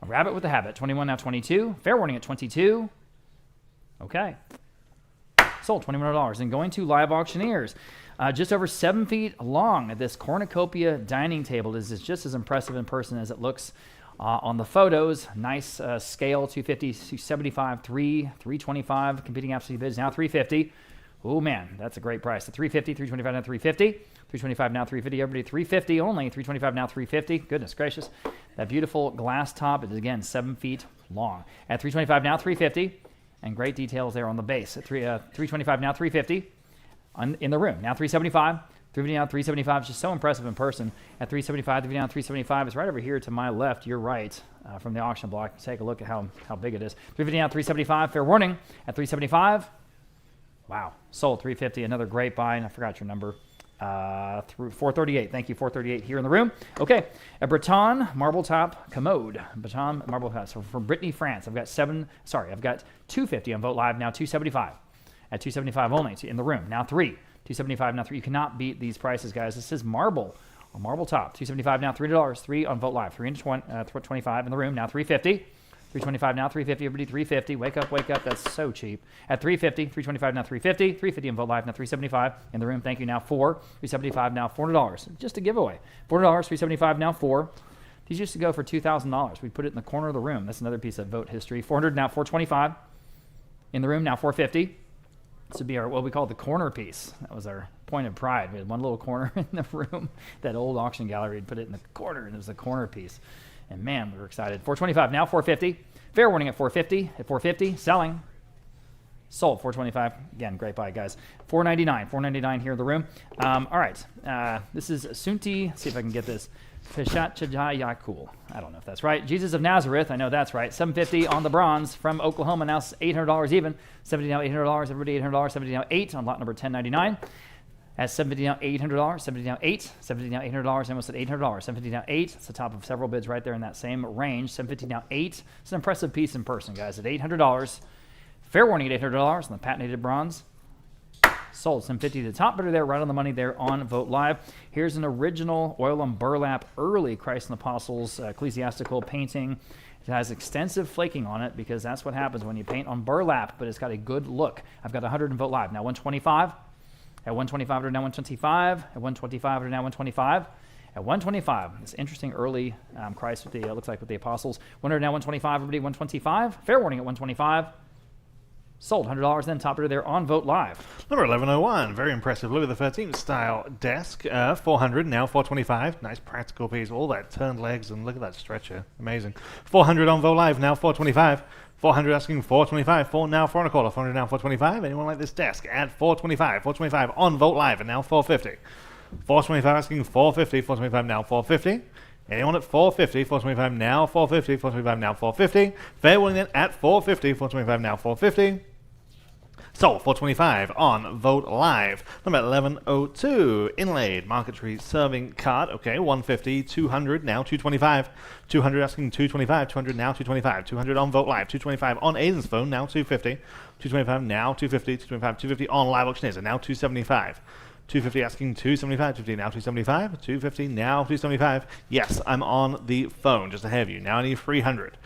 A rabbit with a habit. 21 now 22. Fair warning at 22. Okay. Sold $2,100. And going to Live Auctioneers, just over 7 feet long. This cornucopia dining table is just as impressive in person as it looks on the photos. Nice scale, 250, 275, 325. Competing absolute bids now $350. Oh man, that's a great price. The $350, $325 now $350. $325 now $350. Everybody $350 only. $325 now $350. Goodness gracious. That beautiful glass top is again 7 feet long. At $325 now $350. And great details there on the base. At $325 now $350 in the room. Now $375. $350 now $375 is just so impressive in person. At $375, $350 now $375 is right over here to my left. You're right from the auction block. Take a look at how big it is. $350 now $375. Fair warning at $375. Wow. Sold $350. Another great buy. And I forgot your number. Through $438. Thank you, $438 here in the room. Okay, a Breton marble top commode. Breton marble top. So from Brittany, France, I've got $250 on Vote Live, now $275. At $275 only in the room. Now $275 now $3. You cannot beat these prices, guys. This is marble. A marble top. $275 now $3. 3 on Vote Live. 3 and 25 in the room. Now $350. $325 now $350. Everybody $350. Wake up. That's so cheap. At $350. $325 now $350. $350 on Vote Live. Now $375 in the room. Thank you. Now $4. $375 now $400. Just a giveaway. $400. $375 now $4. These used to go for $2,000. We put it in the corner of the room. That's another piece of vote history. $400 now $425 in the room. Now $450. This would be our what we call the corner piece. That was our point of pride. We had one little corner in the room. That old auction gallery would put it in the corner, and it was the corner piece. And man, we were excited. $425 now $450. Fair warning at $450. At $450, selling. Sold $425. Again, great buy, guys. $499. $499 here in the room. All right. This is Sunti. Let's see if I can get this. Peshat Chajayakul. I don't know if that's right. Jesus of Nazareth. I know that's right. $750 on the bronze from Oklahoma. Now $800 even. $70 now $800. Everybody $800. $70 now $8 on lot number 1099. At $750 now $800, $750 now $8, $750 now $800, almost at $800, $750 now $8. It's the top of several bids right there in that same range. $750 now $8. It's an impressive piece in person, guys. At $800, fair warning at $800 on the patented bronze. Sold $750. The top bidder there, right on the money there on Vote Live. Here's an original oil and burlap early Christ and Apostles ecclesiastical painting. It has extensive flaking on it because that's what happens when you paint on burlap, but it's got a good look. I've got 100 in Vote Live. Now 125. At 125, now 125. At 125, now 125. At 125, this interesting early Christ with the looks like with the apostles. 100 now 125. Everybody 125. Fair warning at 125. Sold $100. Then top bidder there on Vote Live. Number 1101, very impressive Louis XIII style desk. 400 now 425. Nice practical piece. All that turned legs and look at that stretcher. Amazing. 400 on Vote Live now 425. 400 asking 425. 4 now 4 and a quarter. 400 now 425. Anyone like this desk at 425? 425 on Vote Live and now 450. 425 asking 450. 425 now 450. Anyone at 450? 425 now 450. 425 now 450. Fair warning then at 450. 425 now 450. Sold $425 on Vote Live. Number 1102, inlaid marquetry serving card. Okay, 150, 200, now 225. 200 asking 225, 200 now 225. 200 on Vote Live, 225 on Aiden's phone, now 250. 225 now 250, 225, 250 on Live Auctioneers, and now 275. 250 asking 275, 250 now 275, 250 now 275. Yes, I'm on the phone, just ahead of you. Now I need 300.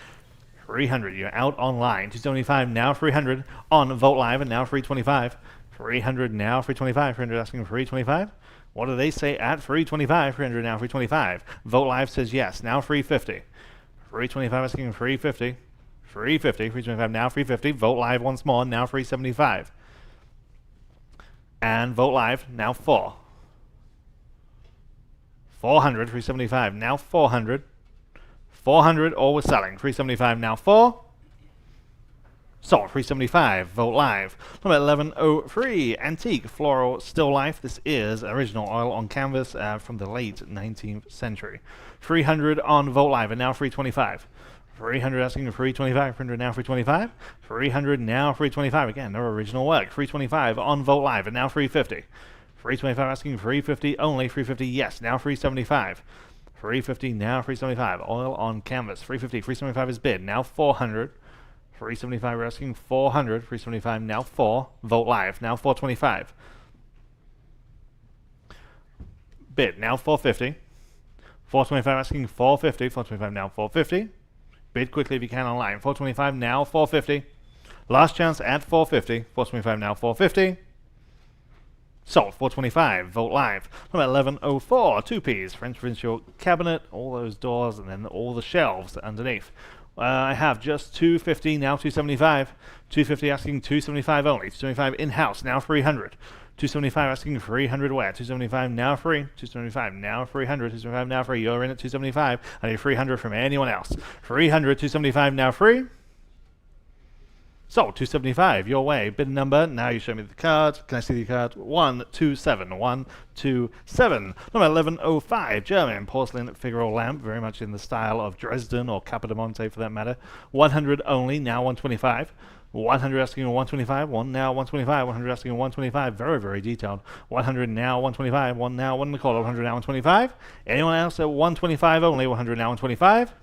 300, you're out online. 275 now 300 on Vote Live and now 325. 300 now 325. 300 asking 325. What do they say at 325? 300 now 325. Vote Live says yes. Now 350. 325 asking 350. 350. 325 now 350. Vote Live once more. Now 375. And Vote Live now 4. 400. 375 now 400. 400 all was selling. 375 now 4. Sold, 375, Vogt Live. Number 1103, Antique Floral Still Life. This is original oil on canvas from the late 19th century. 300 on Vogt Live, and now 325. 300 asking for 325, 300 now 325, 300 now 325, again, no original work. 325 on Vogt Live, and now 350. 325 asking 350 only, 350 yes, now 375. 350 now 375, oil on canvas. 350, 375 is bid, now 400. 375 we're asking 400, 375 now 4, Vogt Live, now 425. Bid, now 450. 425 asking 450, 425 now 450. Bid quickly if you can online. 425 now 450. Last chance at 450. 425 now 450. Sold. 425. Vogt Live. Number 1104. 2Ps. French provincial cabinet. All those doors and then all the shelves underneath. I have just 250 now 275. 250 asking 275 only. 275 in-house now 300. 275 asking 300 where? 275 now free. 275 now 300. 275 now free. You're in at 275. I need 300 from anyone else. 300, 275 now free. Sold. 275 your way. Bid number. Now you show me the card. Can I see the card? 127. 127. Number 1105. German porcelain figural lamp. Very much in the style of Dresden or Capodimonte for that matter. 100 only. Now 125. 100 asking 125, 1 now 125, 100 asking 125, very, very detailed. 100 now 125, 1 now 1 1/4, 100 now 125. Anyone else at 125 only, 100 now 125.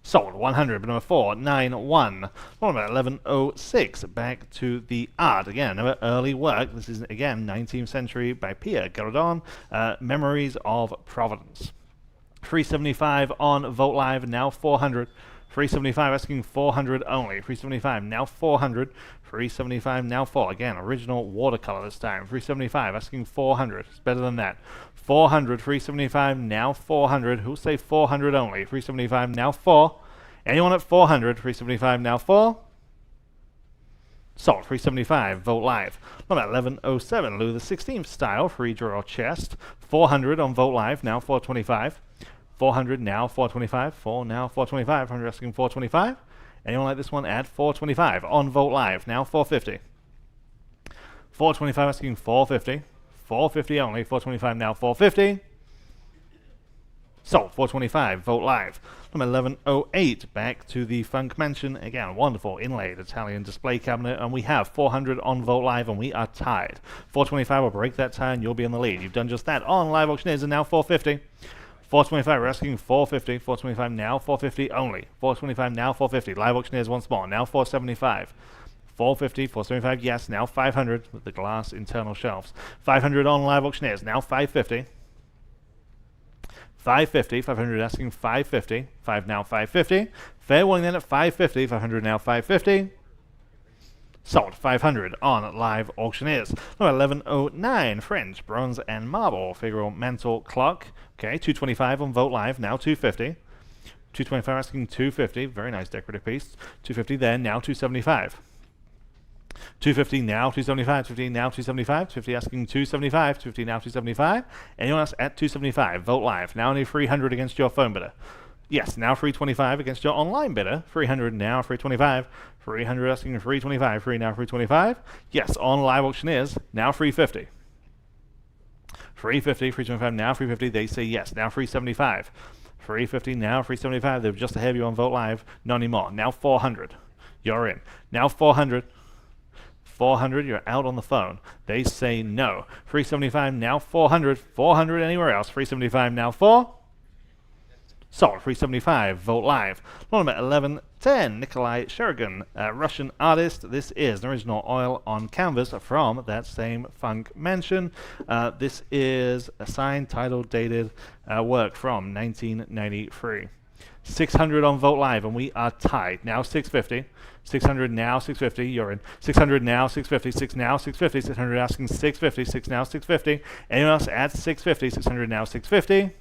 Sold. 100, number 491. Number 1106. Back to the art again. Another early work. This is again 19th century by Pierre Garodon. Memories of Providence. 375 on Vogt Live, now 400. 375 asking 400 only. 375 now 400. 375 now 4. Again, original watercolor this time. 375 asking 400. It's better than that. 400. 375 now 400. Who'll say 400 only? 375 now 4. Anyone at 400? 375 now 4. Sold. 375 Vogt Live. Number 1107 Louis XVI style free drawer chest. 400 on Vogt Live, now 425. 400 now 425. 4 now 425. 100 asking 425. Anyone like this one at 425 on Vogt Live, now 450. 425 asking 450. 450 only. 425 now 450. Sold. 425 Vogt Live. Number 1108 back to the Funk Mansion. Again, wonderful inlaid Italian display cabinet, and we have 400 on Vogt Live, and we are tied. 425 will break that tie, and you'll be in the lead. You've done just that on Live Auctioneers, and now 450. 425, we're asking 450. 425 now 450 only. 425 now 450. Live Auctioneers once more. Now 475. 450, 475, yes, now 500 with the glass internal shelves. 500 on Live Auctioneers, now 550. 550, 500 asking 550. 5 now 550. Fair warning then at 550. 500 now 550. Sold. 500 on Live Auctioneers. Number 1109, French bronze and marble figural mantle clock. Okay, 225 on Vogt Live, now 250. 225 asking 250, very nice decorative piece. 250 there, now 275. 250 now 275, 250 now 275, 250 asking 275, 250 now 275. Anyone else at 275? Vogt Live, now only 300 against your phone bidder. Yes, now 325 against your online bidder. 300 now 325. 300 asking 325. 3 now 325. Yes, on Live Auctioneers, now 350. 350, 325 now 350. They say yes, now 375. 350 now 375. They're just ahead of you on Vogt Live. Not anymore. Now 400. You're in. Now 400. 400, you're out on the phone. They say no. 375 now 400. 400 anywhere else. 375 now 4. Sold. 375 Vogt Live. Number 1110 Nikolai Sherigan, Russian artist. This is an original oil on canvas from that same Funk Mansion. This is a signed, title, dated work from 1993. 600 on Vogt Live, and we are tied. Now 650. 600 now 650. You're in. 600 now 650. 6 now 650. 600 asking 650. 6 now 650. Anyone else at 650? 600 now 650.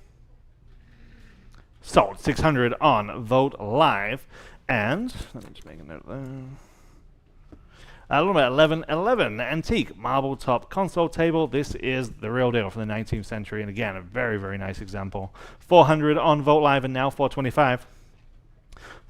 Sold. 600 on Vogt Live. And let me just make a note there. Number 1111 antique marble top console table. This is the real deal from the 19th century, and again a very, very nice example. 400 on Vogt Live, and now 425.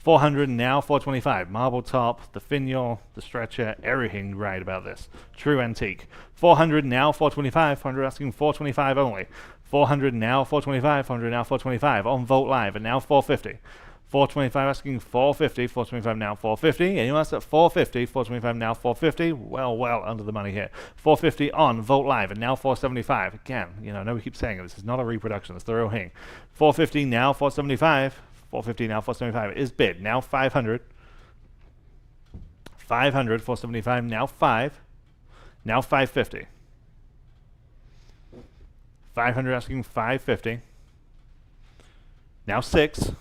400 now 425. Marble top, the finial, the stretcher, everything right about this. True antique. 400 now 425. 400 asking 425 only. 400 now 425. 400 now 425 on Vogt Live, and now 450. 425 asking 450, 425 now 450. Anyone else at 450, 425 now 450. Well under the money here. 450 on Vogt Live, and now 475. Again, you know, nobody keeps saying it. This is not a reproduction. It's the real thing. 450 now 475. 450 now 475 is bid. Now 500. 500, 475 now 5. Now 550. 500 asking 550. Now 6.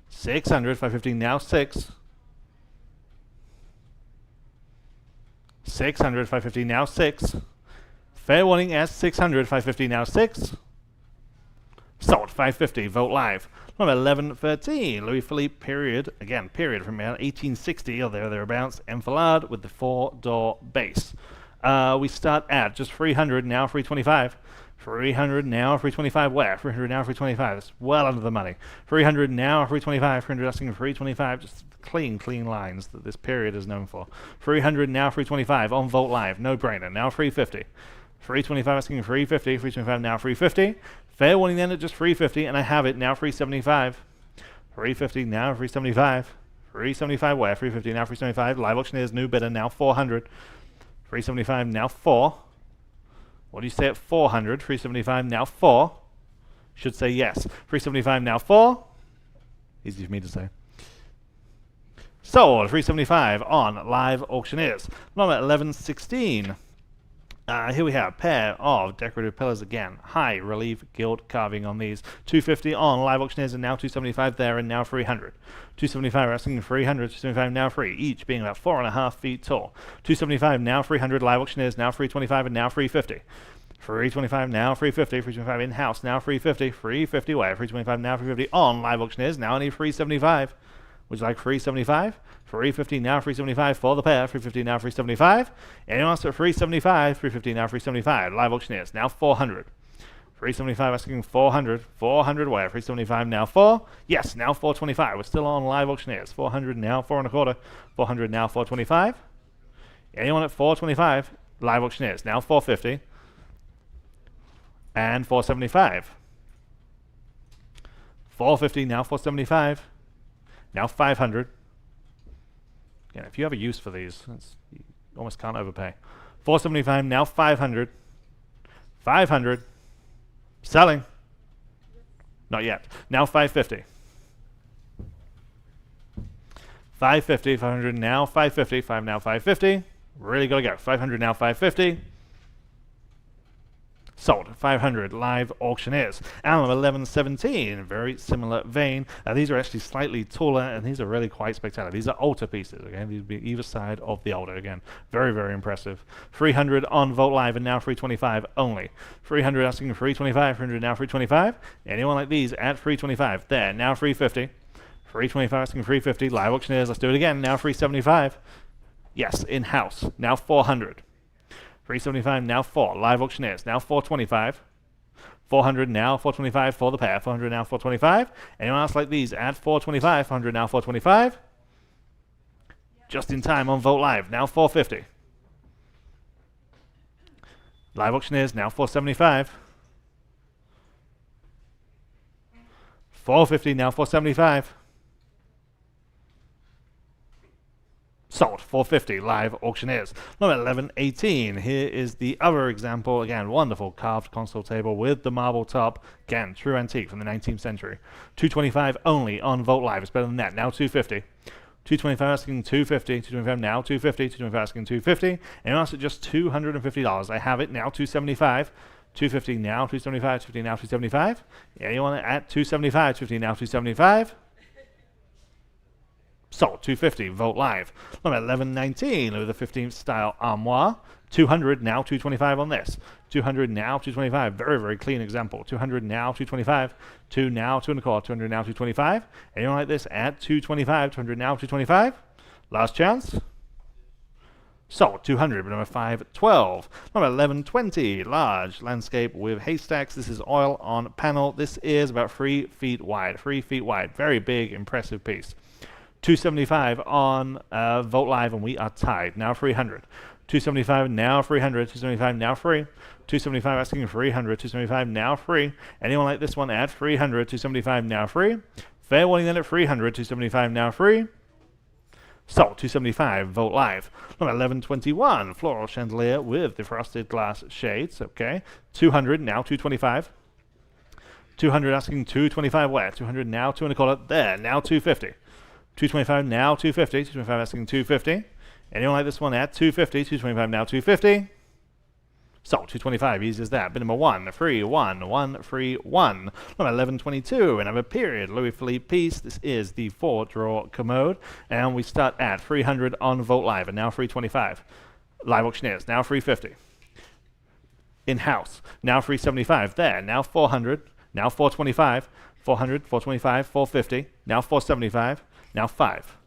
600, 550 now 6. 600, 550 now 6. Fair warning as 600, 550 now 6. Sold 550, Vogt Live. Number 1113, Louis Philippe period, again period from around 1860 or thereabouts, enfilade with the 4-door base. We start at just 300 now 325. 300 now 325 where? 300 now 325. That's well under the money. 300 now 325. 300 asking 325. Just clean lines that this period is known for. 300 now 325 on Vogt Live. No brainer. Now 350. 325 asking 350. 325 now 350. Fair warning then at just 350, and I have it now 375. 350 now 375. 375 where? 350 now 375. Live auctioneers new bidder now 400. 375 now 4. What do you say at 400? 375 now 4. Should say yes. 375 now 4. Easy for me to say. Sold 375 on Live Auctioneers. Number 1116. Here we have a pair of decorative pillars again. High relief gilt carving on these. 250 on Live Auctioneers, and now 275 there, and now 300. 275 asking 300, 275 now 3, each being about 4.5 feet tall. 275 now 300 Live Auctioneers, now 325, and now 350. 325 now 350, 325 in-house, now 350, 350 where? 325 now 350 on Live Auctioneers, now only 375. Would you like 375? 350 now 375 for the pair, 350 now 375. Anyone else at 375? 350 now 375. Live Auctioneers, now 400. 375 asking 400. 400 where? 375 now 4. Yes, now 425. We're still on Live Auctioneers. 400 now 4.25. 400 now 425. Anyone at 425? Live Auctioneers, now 450. And 475. 450 now 475. Now 500. Yeah, if you have a use for these, you almost can't overpay. 475 now 500. 500. Selling. Not yet. Now 550. 550. 500 now 550. 5 now 550. Really gotta go. 500 now 550. Sold. 500 Live Auctioneers. Alum 1117, very similar vein. These are actually slightly taller, and these are really quite spectacular. These are altar pieces, okay? These would be either side of the altar, again. Very impressive. 300 on Vogt Live, and now 325 only. 300 asking 325, 300 now 325. Anyone like these at 325? There, now 350. 325 asking 350. Live Auctioneers, let's do it again. Now 375. Yes, in-house. Now 400. 375 now 4. Live Auctioneers now 425. 400 now 425 for the pair. 400 now 425. Anyone else like these at 425? 400 now 425. Just in time on Vogt Live now 450. Live Auctioneers now 475. 450 now 475. Sold. 450 Live Auctioneers. Number 1118. Here is the other example. Again, wonderful carved console table with the marble top. Again, true antique from the 19th century. 225 only on Vogt Live. It's better than that. Now 250. 225 asking 250. 225 now 250. 225 asking 250. And also just $250. I have it now 275. 250 now 275. 250 now 275. Anyone at 275? 250 now 275. Sold. 250 Vogt Live. Number 1119 with the 15th style armoire. 200 now 225 on this. 200 now 225. Very clean example. 200 now 225. 2 now 2.25. 200 now 225. Anyone like this at 225? 200 now 225. Last chance. Sold. 200. Number 512. Number 1120. Large landscape with haystacks. This is oil on panel. This is about 3 feet wide. 3 feet wide. Very big, impressive piece. 275 on Vogt Live, and we are tied. Now 300. 275, now 300. 275, now free. 275 asking 300. 275, now free. Anyone like this one at 300? 275, now free. Fair warning then at 300. 275, now free. Sold. 275, Vogt Live. Number 1121, floral chandelier with the frosted glass shades. Okay. 200, now 225. 200 asking 225 where? 200 now 225 there. Now 250. 225 now 250. 225 asking 250. Anyone like this one at 250? 225 now 250. Sold. 225, easy as that. Bid number 131, 131. Number 1122, another period Louis Philippe piece. This is the 4-drawer commode, and we start at 300 on Vogt Live, and now 325. Live auctioneers, now 350. In-house, now 375. There, now 400, now 425, 400, 425, 450, now 475, now 5.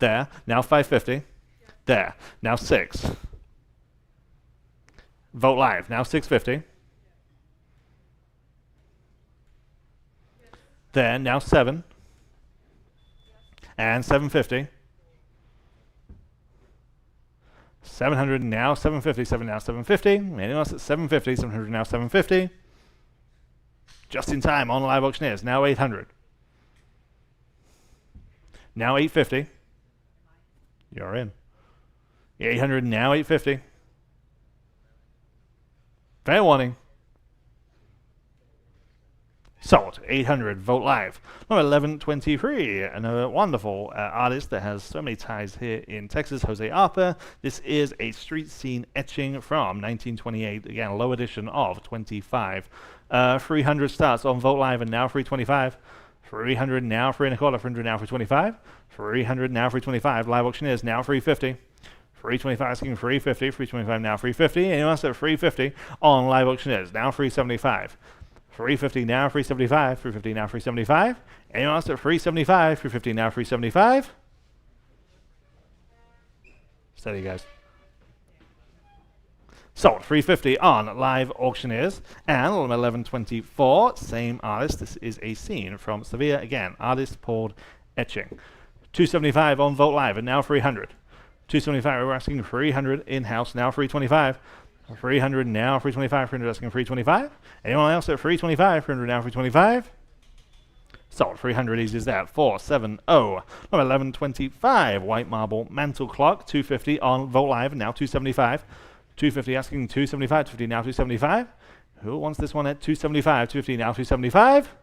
There, now 550. There, now 6. Vogt Live, now 650. There, now 7. And 750. 700 now 750. 7 now 750. Anyone else at 750? 700 now 750. Just in time on Live Auctioneers, now 800. Now 850. You're in. 800 now 850. Fair warning. Sold. 800 Vogt Live. Number 1123, another wonderful artist that has so many ties here in Texas, Jose Arpa. This is a street scene etching from 1928, again a low edition of 25. 300 starts on Vogt Live, and now 325. 300 now 3 and a quarter. 300 now 325. 300 now 325. Live auctioneers now 350. 325 asking 350. 325 now 350. Anyone else at 350 on Live Auctioneers? Now 375. 350 now 375. 350 now 375. Anyone else at 375? 350 now 375. Steady, guys. Sold. 350 on Live Auctioneers. And 1124, same artist. This is a scene from Sevilla. Again, artist Paul Etching. 275 on Vogt Live, and now 300. 275, we're asking 300 in-house, now 325. 300 now 325, 300 asking 325. Anyone else at 325? 300 now 325. Sold. 300, easy as that. 470. Number 1125, white marble mantle clock. 250 on Vogt Live, and now 275. 250 asking 275, 250 now 275. Who wants this one at 275? 250 now 275.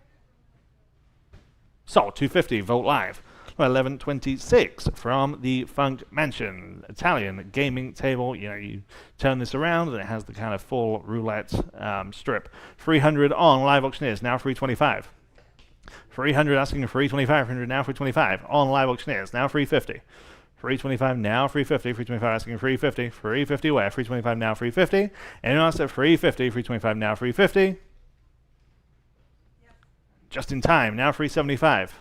Sold. 250, Vogt Live. 1126 from the Funk Mansion, Italian gaming table. You know, you turn this around and it has the kind of full roulette strip. 300 on Live Auctioneers, now 325. 300 asking 325, 300 now 325 on Live Auctioneers, now 350. 325 now 350, 325 asking 350, 350 where? 325 now 350. Anyone else at 350, 325 now 350. Yep. Just in time, now 375.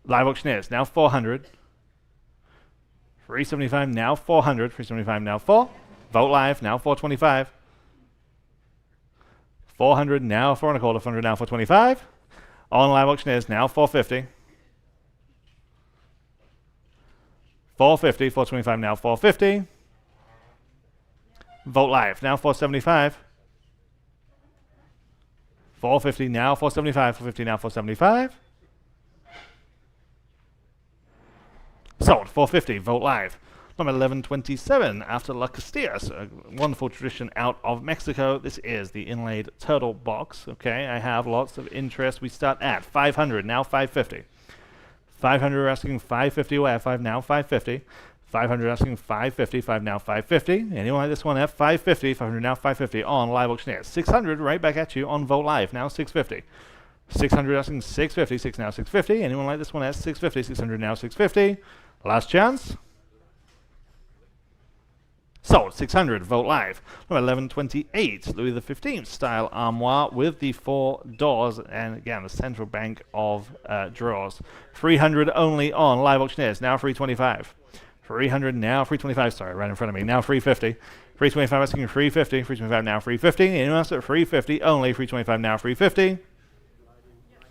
Live Auctioneers, now 400. 375 now 400. 375 now 4. Vogt Live, now 425. 400 now 4 and a quarter. 400 now 425. On Live Auctioneers, now 450. 450. 425 now 450. Vogt Live, now 475. 450 now 475. 450 now 475. Sold. 450, Vogt Live. Number 1127, after La Castillas, a wonderful tradition out of Mexico. This is the inlaid turtle box. Okay, I have lots of interest. We start at 500, now 550. 500 asking 550 where? 5 now 550. 500 asking 550, 5 now 550. Anyone like this one at 550, 500 now 550 on Live Auctioneers. 600 right back at you on Vogt Live, now 650. 600 asking 650, 6 now 650. Anyone like this one at 650, 600 now 650. Last chance. Sold. 600. Vote live. Number 1128. Louis XV style armoire with the 4 doors and again the central bank of drawers. 300 only on live auctioneers. Now 325. 300 now 325. Sorry, right in front of me. Now 350. 325 asking 350. 325 now 350. Anyone else at 350 only? 325 now 350.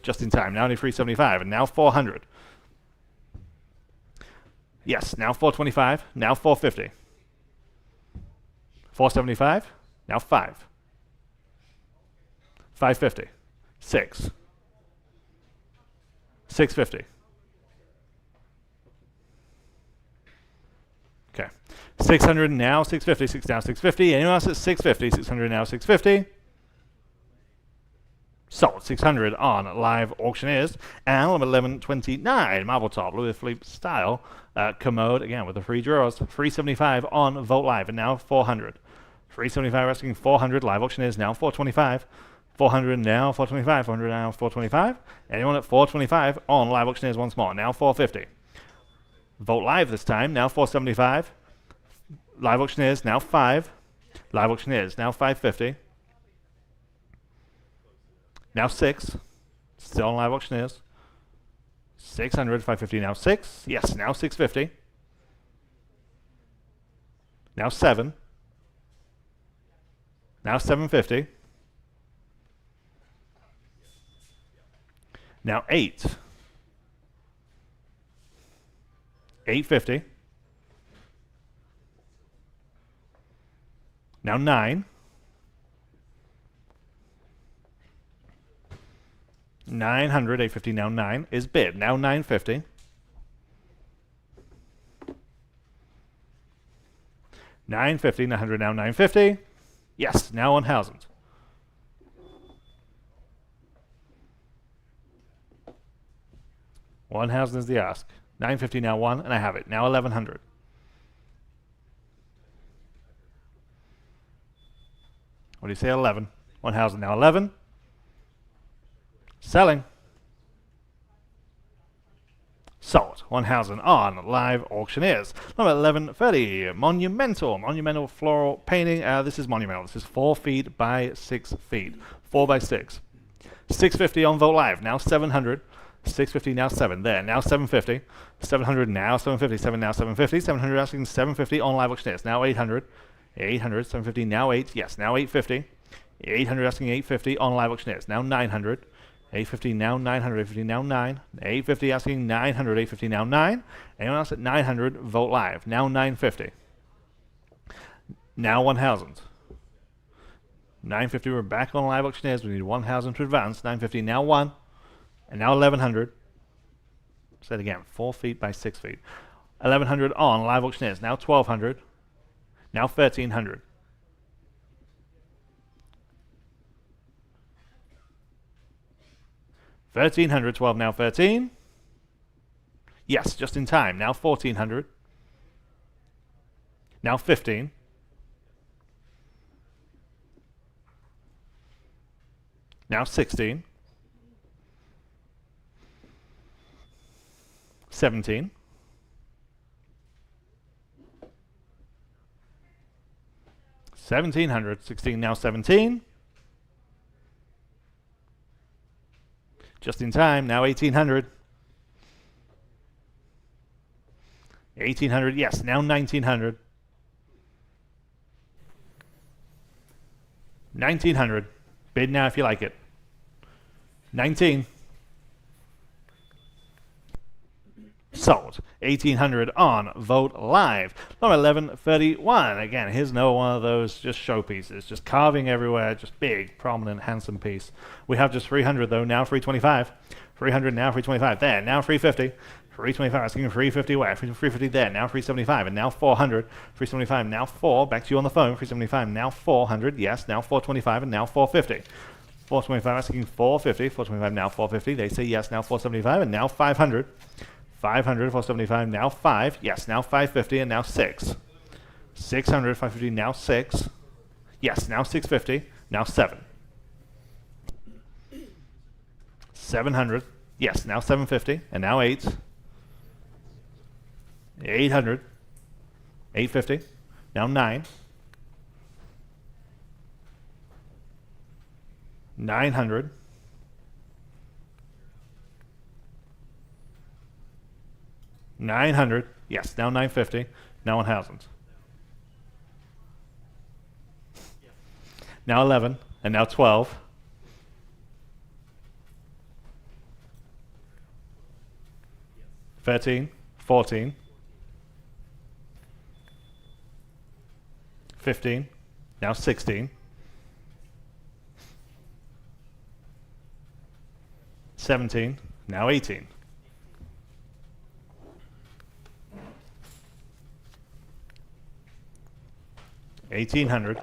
Just in time. Now only 375 and now 400. Yes, now 425. Now 450. 475, now 5. 550, 6. 650. Okay. 600 now 650, 6 now 650. Anyone else at 650? 600 now 650. Sold. 600 on live auctioneers. And 1129 marble top Louis Philippe style commode again with the 3 drawers. 375 on Vote Live and now 400. 375 asking 400 live auctioneers now 425. 400 now 425. 400 now 425. Anyone at 425 on live auctioneers once more. Now 450. Vote Live this time. Now 475. Live auctioneers now 5. Live auctioneers now 550. Now 6. Still on live auctioneers. 600, 550, now 6. Yes, now 650. Now 7. Now 750. Now 8. 850. Now 9. 900, 850, now 9 is bid. Now 950. 950, 900, now 950. Yes, now 1,000. $1,000 is the ask. 950 now 1, and I have it. Now 1,100. What do you say? 11. 1,000 now 11. Selling. Sold. 1,000 on live auctioneers. Number 1130. Monumental floral painting. This is monumental. This is 4 feet by 6 feet. 4 by 6. 650 on Vote Live. Now 700. 650 now 7. There. Now 750. 700 now 750. 7 now 750. 700 asking 750 on live auctioneers. Now 800. 800. 750 now 8. Yes. Now 850. 800 asking 850 on live auctioneers. Now 900. 850 now 900, 850 now 9. 850 asking 900, 850 now 9. Anyone else at 900, Vote Live. Now 950. Now 1,000. 950, we're back on live auctioneers. We need 1,000 to advance. 950 now 1. And now 1,100. Say it again, 4 feet by 6 feet. 1,100 on live auctioneers. Now 1,200. Now 1,300. 1,300, 12 now 13. Yes, just in time. Now 1,400. Now 15. Now 16. 17. 1,700, 16 now 17. Just in time, now 1,800. 1,800, yes, now 1,900. 1,900. Bid now if you like it. 19. Sold. 1,800 on Vote Live. Number 1131. Again, here's another one of those just showpieces. Just carving everywhere. Just big, prominent, handsome piece. We have just 300 though. Now 325. 300 now 325. There. Now 350. 325. Asking 350 where? 350 there. Now 375. And now 400. 375. Now 4. Back to you on the phone. 375. Now 400. Yes. Now 425. And now 450. 425. Asking 450. 425. Now 450. They say yes. Now 475. And now 500. 500, 475, now 5. Yes, now 550, and now 6. 600, 550, now 6. Yes, now 650, now 7. 700, yes, now 750, and now 8. 800, 850, Now 9. 900. 900. Yes, now 950. Now 1,000. Now 11. And now 12. 13. 14. 15. Now 16. 17. Now 18. 1,800.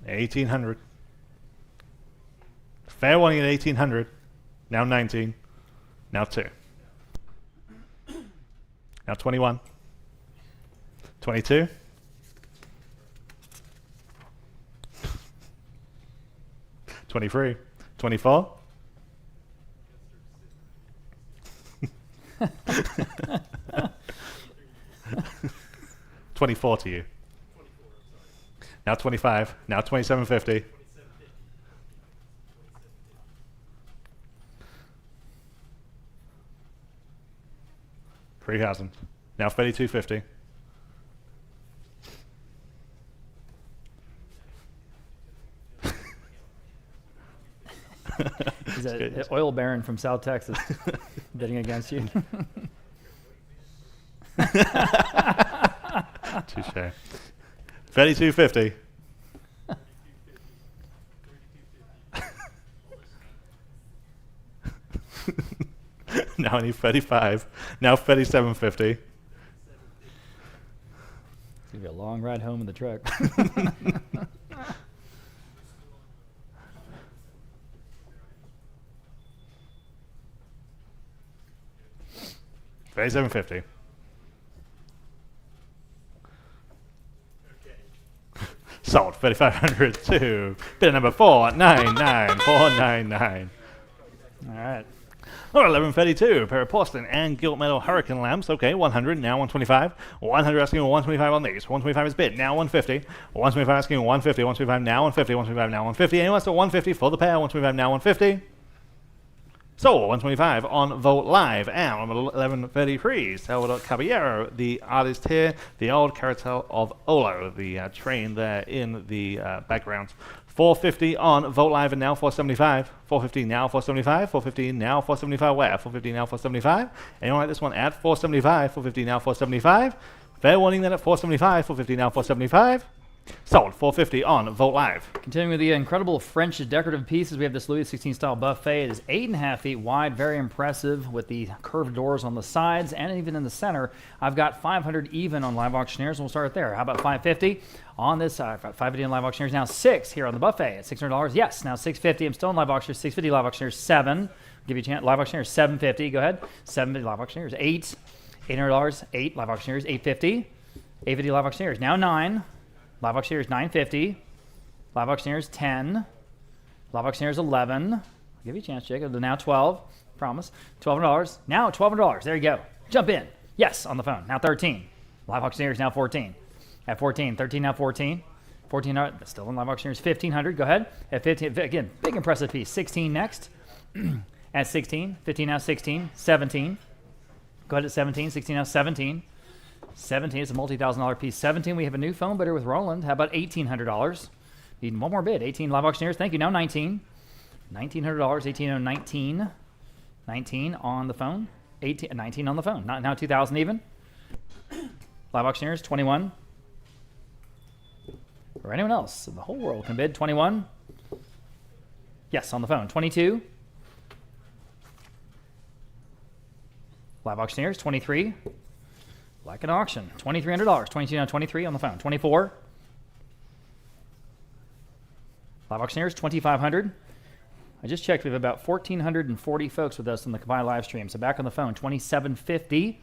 1,800. Fair warning at 1,800. Now 19. Now 2. Now 21. 22. 23. 24. 24 to you. Now 25. Now 27.50. 3,000. Now 32.50. He's an oil baron from South Texas bidding against you. Touche. 32.50. Now I need 35. Now 37.50. It's gonna be a long ride home in the truck. 37.50. Sold. 3,500 to bid number 499,499. All right. Or 11.32. Pair of porcelain and gilt metal hurricane lamps. Okay, 100. Now 125. 100 asking 125 on these. 125 is bid. Now 150. 125 asking 150. 125 now 150. 125 now 150. Anyone wants to 150 for the pair? 125 now 150. Sold 125 on Vogt Live and on 11.33. Salvador Caballero, the artist here, the old Carrotel of Olo, the train there in the background. 450 on Vogt Live and now 475. 450 now 475. 450 now 475. Where? 450 now 475. Anyone like this one at 475? 450 now 475. Fair warning then at 475. 450 now 475. Sold 450 on Vogt Live. Continuing with the incredible French decorative pieces, we have this Louis XVI style buffet. It is 8.5 feet wide, very impressive with the curved doors on the sides and even in the center. I've got 500 even on Live Auctioneers, and we'll start there. How about 550 on this? I've got 550 on Live Auctioneers. Now 6 here on the buffet at $600. Yes, now 650. I'm still on Live Auctioneers. 650 Live Auctioneers. 7. I'll give you a chance. Live Auctioneers 750. Go ahead. 750 Live Auctioneers. 8. $800. 8 Live Auctioneers. 850. 850 Live Auctioneers. Now 9. Live Auctioneers 950. Live Auctioneers 10. Live Auctioneers 11. I'll give you a chance, Jacob. Now 12. Promise. $1,200. Now $1,200. There you go. Jump in. Yes, on the phone. Now 13. Live Auctioneers now 14. At 14. 13 now 14. 1400. Still in Live Auctioneers. 1,500. Go ahead. At 15. Again, big impressive piece. 16 next. At 16. 15 now 16. 17. Go ahead at 17. 16 now 17. 17 is a multi-$1,000 piece. 17, we have a new phone bidder with Roland. How about $1,800? Need one more bid. 18 Live Auctioneers. Thank you. Now 19. $1,900. 18 19. 19 on the phone. 18, 19 on the phone. Now 2,000 even. Live Auctioneers 21. Or anyone else in the whole world can bid. 21. Yes, on the phone. 22. Live Auctioneers 23. Like an auction, $2,300. 22 now 23 on the phone. 24. Live Auctioneers, 2,500. I just checked. We have about 1,440 folks with us on the combined live stream. So back on the phone, 2,750.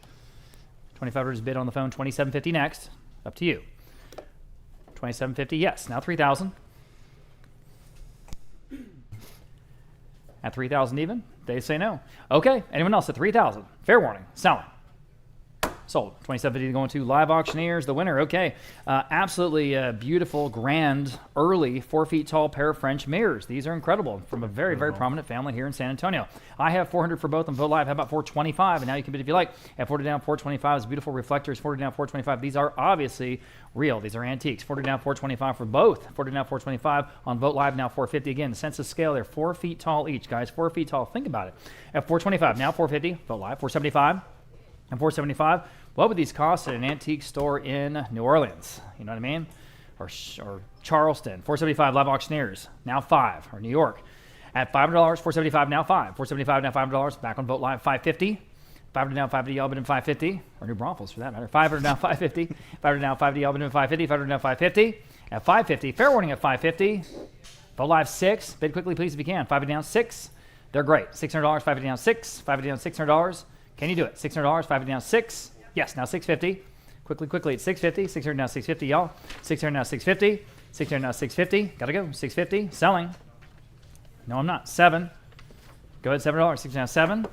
2,500 is bid on the phone. 2,750 next. Up to you. 2,750. Yes. Now 3,000. At 3,000 even. They say no. Okay. Anyone else at 3,000? Fair warning. Selling. Sold. 2750 going to Live Auctioneers. The winner. Okay. Absolutely beautiful, grand, early, 4 feet tall pair of French mirrors. These are incredible from a very, very prominent family here in San Antonio. I have 400 for both on Vote Live. How about 425? And now you can bid if you like. At 40 down, 425 is beautiful reflectors. 40 down, 425. These are obviously real. These are antiques. 40 down, 425 for both. 40 down, 425 on Vote Live. Now 450 again. The sense of scale. They're 4 feet tall each, guys. 4 feet tall. Think about it. At 425 now 450. Vote Live. 475 and 475. What would these cost at an antique store in New Orleans? You know what I mean? Or Charleston. 475 Live Auctioneers. Now 5. Or New York. At $500, 475 now 5. 475 now $500. Back on Vote Live. 550. 500 now 550. Y'all been in 550. Or New Braunfels for that matter. 500 now 550. 500 now 550. Y'all been in 550. 500 now 550. At 550. Fair warning at 550. Vote Live 6. Bid quickly, please, if you can. 550 down 6. They're great. $600. 550 down 6. 550 down $600. Can you do it? $600. 550 down 6. Yes, now 650. Quickly, it's 650. 600 now 650, y'all. 600 now 650. 600 now 650. Gotta go. 650. Selling. No, I'm not. 7. Go ahead, $7. 600 now 7.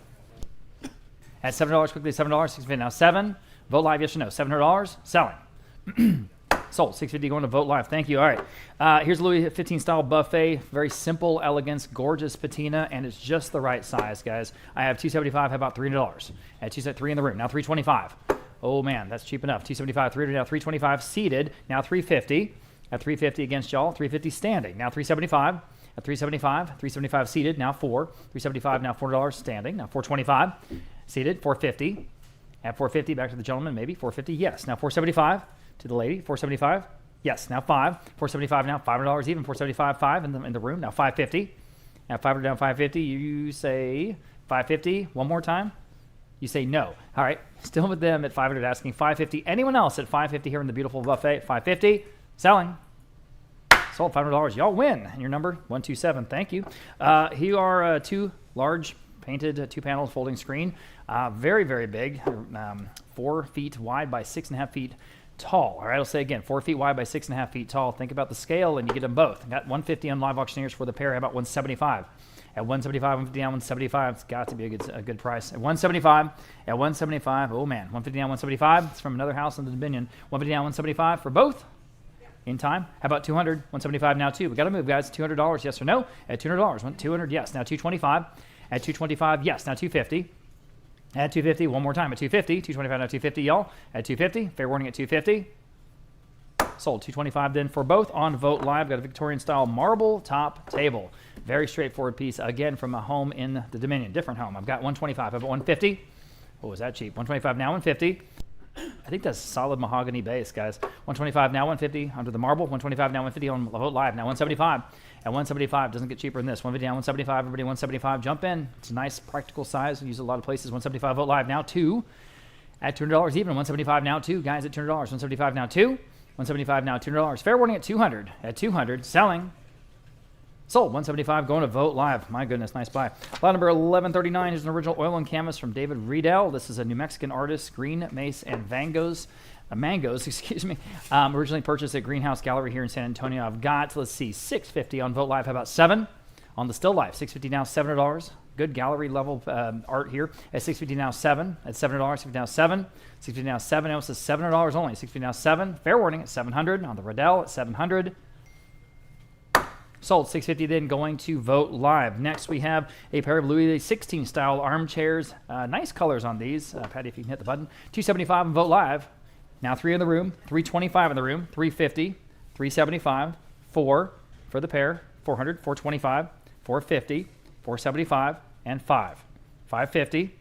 At $7, quickly, $7. 650 now 7. Vote Live, yes or no? $700. Selling. Sold. 650 going to Vote Live. Thank you. All right. Here's a Louis 15 style buffet. Very simple elegance, gorgeous patina, and it's just the right size, guys. I have 275. How about $300? At 273 in the room. Now 325. Oh man, that's cheap enough. 275, 300 now 325 seated. Now 350. At 350 against y'all. 350 standing. Now 375. At 375. 375 seated. Now 4. 375 now $4 standing. Now 425 seated. 450. At 450 back to the gentleman. Maybe 450. Yes. Now 475. To the lady, 475. Yes, now 5. 475 now, $500 even. 475, 5 in the room. Now 550. Now 500 down 550. You say 550 one more time. You say no. All right, still with them at 500 asking 550. Anyone else at 550 here in the beautiful buffet? 550. Selling. Sold $500. Y'all win. And your number 127. Thank you. Here are 2 large painted 2-panel folding screen. Very, very big. 4 feet wide by 6.5 feet tall. All right, I'll say again, 4 feet wide by 6.5 feet tall. Think about the scale, and you get them both. I got 150 on Live Auctioneers for the pair. How about 175? At 175, 150 down, 175. It's got to be a good price. At 175, oh man, 150 down, 175. It's from another house in the Dominion. 150 down, 175 for both. In time. How about 200? 175 now 2. We got to move, guys. $200, yes or no? At $200, 200, yes. Now 225. At 225, yes. Now 250. At 250, one more time at 250. 225 now 250, y'all. At 250, fair warning at 250. Sold. 225 then for both on Vote Live. Got a Victorian style marble top table. Very straightforward piece. Again, from a home in the Dominion. Different home. I've got 125. I've got 150. Oh, was that cheap? 125 now 150. I think that's solid mahogany base, guys. 125 now 150 under the marble. 125 now 150 on Vote Live. Now 175. At 175 doesn't get cheaper than this. 150 down 175. Everybody 175. Jump in. It's a nice practical size. We use it a lot of places. 175 Vote Live now 2. At $200 even. 175 now 2. Guys at $200. 175 now 2. 175 now $200. Fair warning at 200. At 200 selling. Sold. 175 going to Vote Live. My goodness, nice buy. Lot number 1139 is an original oil and canvas from David Riedel. This is a New Mexican artist, green mace and mangoes, excuse me. Originally purchased at Greenhouse Gallery here in San Antonio. I've got, let's see, 650 on Vote Live. How about 7 on the Still Life? 650 now, $700. Good gallery level art here. At 650 now 7. At $700, 650 now 7. 650 now 7. It was $700 only. 650 now 7. Fair warning at 700 on the Riedel at 700. Sold. 650 then going to Vote Live. Next we have a pair of Louis XVI style armchairs. Nice colors on these. Patty, if you can hit the button. 275 on Vote Live. Now 3 in the room. 325 in the room. 350. 375. 4 for the pair. 400. 425. 450. 475. And 5. 550.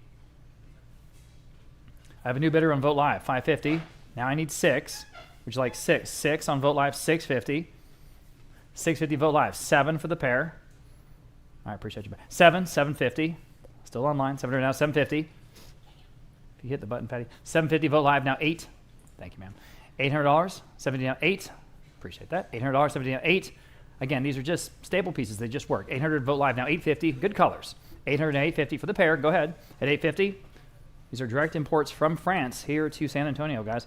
I have a new bidder on Vote Live. 550. Now I need 6. Would you like 6? 6 on Vote Live. 650. 650 Vote Live. 7 for the pair. I appreciate you. 7, 750. Still online. 700 now, 750. If you hit the button, Patty. 750 Vote Live now 8. Thank you, ma'am. $800. 70 now 8. Appreciate that. $800. 70 now 8. Again, these are just staple pieces. They just work. 800 Vote Live now 850. Good colors. 800 and 850 for the pair. Go ahead. At 850. These are direct imports from France here to San Antonio, guys.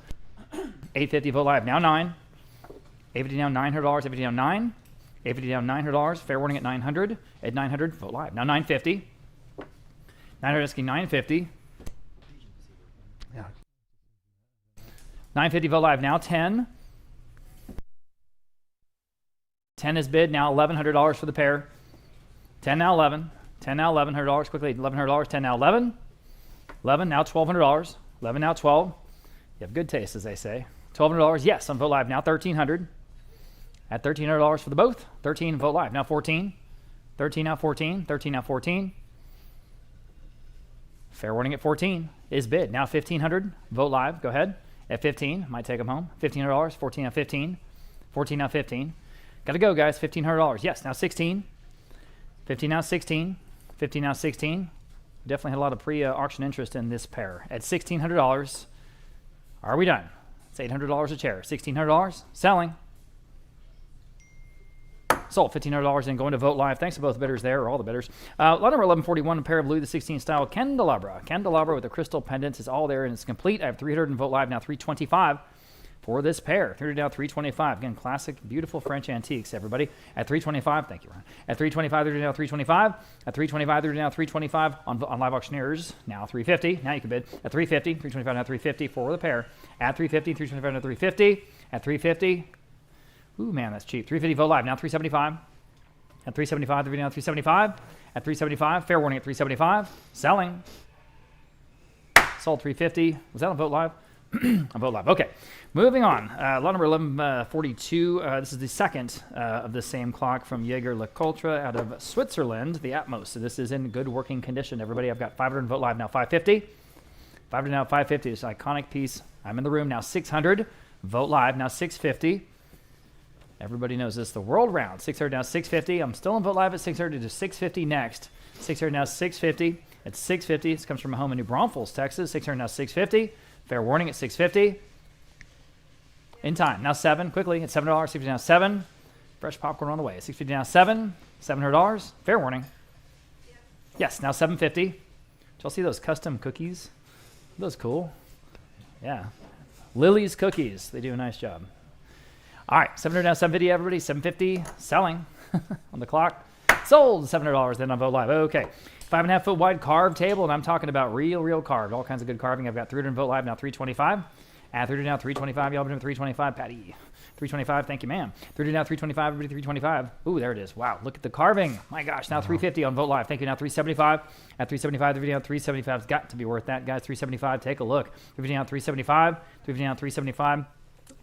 850 Vote Live now 9. 850 down $900, 850 down 9. 850 down $900, fair warning at 900. At 900, Vote Live. Now 950. 900 asking 950. Yeah. 950 vote live now. 10. 10 is bid now. $1,100 for the pair. 10 now. 11. 10 now. $1,100 quickly. $1,100. 10 now. 11. 11 now. $1,200. 11 now. 12. You have good taste, as they say. $1,200. Yes, on vote live now. 1,300. At $1,300 for the both. 13 vote live now. 14. 13 now. 14. 13 now. 14. Fair warning at 14 is bid. Now 1,500. Vote live. Go ahead. At 15. Might take them home. $1,500. 14 now. 15. 14 now. 15. Got to go, guys. $1,500. Yes, now 16. 15 now. 16. 15 now. 16. Definitely had a lot of pre-auction interest in this pair. At $1,600. Are we done? It's $800 a chair. $1,600. Selling. Sold. $1,500 and going to vote live. Thanks to both bidders there, or all the bidders. Lot number 1141, a pair of Louis XVI style candelabra. Candelabra with a crystal pendant is all there and it's complete. I have 300 and vote live now. 325 for this pair. 300 now. 325. Again, classic, beautiful French antiques, everybody. At 325, thank you, Ron. At 325, 300 now. 325. At 325, 300 now. 325 on live auctioneers. Now 350. Now you can bid. At 350, 325 now. 350 for the pair. At 350, 325 now. 350. At 350. Ooh, man, that's cheap. 350 vote live. Now 375. At 375, the video now 375. At 375, fair warning at 375. Selling. Sold 350. Was that on vote live? On vote live. Okay. Moving on. Lot number 1142. This is the second of the same clock from Jaeger-LeCoultre out of Switzerland, the Atmos. So this is in good working condition. Everybody, I've got 500 vote live now. 550. 500 now. 550. This iconic piece. I'm in the room now. 600. Vote live now. 650. Everybody knows this. The world round. 600 now. 650. I'm still in vote live at 600 to 650 next. 600 now. 650. At 650. This comes from a home in New Braunfels, Texas. 600 now. 650. Fair warning at 650. In time. Now 7. Quickly at $7. 650 now. 7. Fresh popcorn on the way. 650 now. 7. $700. Fair warning. Yes. Now 750. Did y'all see those custom cookies? Are those cool? Yeah. Lily's Cookies. They do a nice job. All right, 700 now, 750, everybody. 750, selling on the clock. Sold $700 then on vote live. Okay, 5.5 foot wide carved table, and I'm talking about real carved. All kinds of good carving. I've got 300 vote live now, 325. At 300 now, 325. Y'all been doing 325, Patty. 325, thank you, ma'am. 300 now, 325, everybody. 325. Ooh, there it is. Wow, look at the carving. My gosh, now 350 on vote live. Thank you. Now 375. At 375, the video 375's got to be worth that, guys. 375. Take a look. 350 now, 375. 350 now, 375.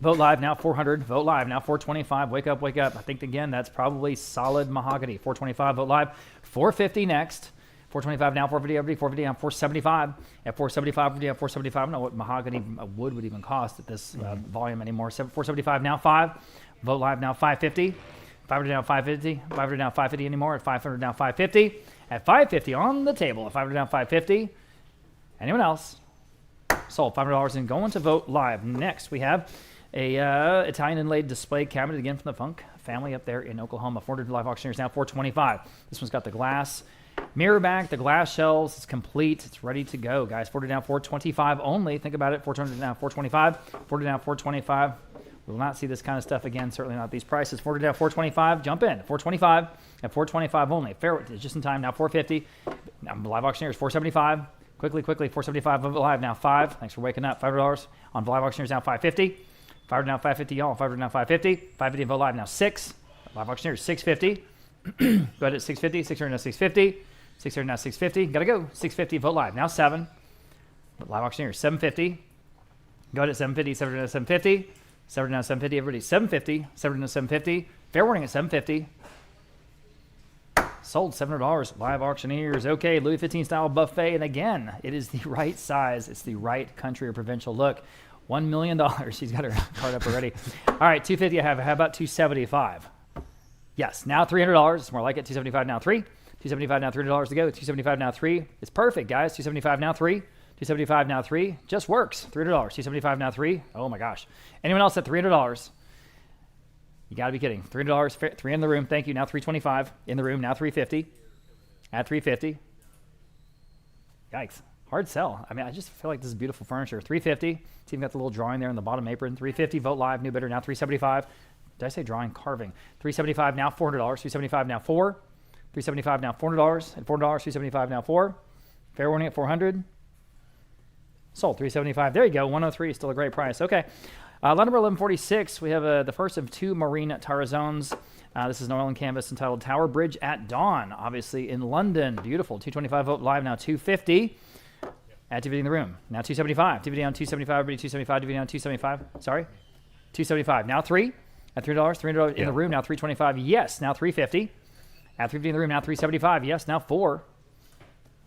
Vote live now 400. Vote live now 425. Wake up, wake up. I think again that's probably solid mahogany. 425. Vote live 450 next. 425 now 450. Everybody 450 now 475. At 475, yeah 475. I don't know what mahogany wood would even cost at this volume anymore. 475 now 5. Vote live now 550. 500 now 550. 500 now 550 anymore. At 500 now 550. At 550 on the table. At 500 now 550. Anyone else? Sold $500 and going to vote live. Next we have a Italian inlaid display cabinet, again from the Funk family up there in Oklahoma. 400 live auctioneers now, 425. This one's got the glass mirror back, the glass shelves. It's complete. It's ready to go, guys. 400 now, 425 only. Think about it. 400 now, 425. 400 now, 425. We will not see this kind of stuff again. Certainly not these prices. 400 now, 425. Jump in. 425 at 425 only. Fair, just in time now. 450. Now, live auctioneers 475. Quickly. 475 live now. 5. Thanks for waking up. $5 on live auctioneers now. 550. 500 now 550, y'all. 500 now 550. 550 vote live now 6. Live auctioneers 650. Go ahead at 650. 600 now 650. 600 now 650. Gotta go. 650 vote live now 7. Live auctioneers 750. Go ahead at 750. 700 now 750. 700 now 750. Everybody 750. 700 now 750. Fair warning at 750. Sold $700. Live auctioneers. Okay, Louis XV style buffet, and again, it is the right size. It's the right country or provincial look. $1 million. She's got her card up already. All right, 250 I have. How about 275? Yes, now $300. It's more like it. 275 now 3. 275 now $300 to go. 275 now 3. It's perfect, guys. 275 now 3. 275 now 3. Just works. $300. 275 now 3. Oh my gosh. Anyone else at $300? You got to be kidding. $300. 3 in the room. Thank you. Now 325 in the room. Now 350. At 350. Yikes. Hard sell. I mean, I just feel like this is beautiful furniture. 350. It's even got the little drawing there in the bottom apron. 350. Vote live. New bidder now 375. Did I say drawing? Carving. 375 now $400. 375 now 4. 375 now $400. At $400. 375 now 4. Fair warning at 400. Sold. 375. There you go. 103. Still a great price. Okay. Lot number 1146. We have the first of two marine Tarazones. This is an oil and canvas entitled Tower Bridge at Dawn, obviously in London. Beautiful. 225 Vogt live now 250. Add DVD in the room. Now 275. DVD on 275. Everybody 275. DVD on 275. Sorry. 275. Now 3. At $3. $300 in the room. Now 325. Yes. Now 350. At 350 in the room. Now 375. Yes. Now 4.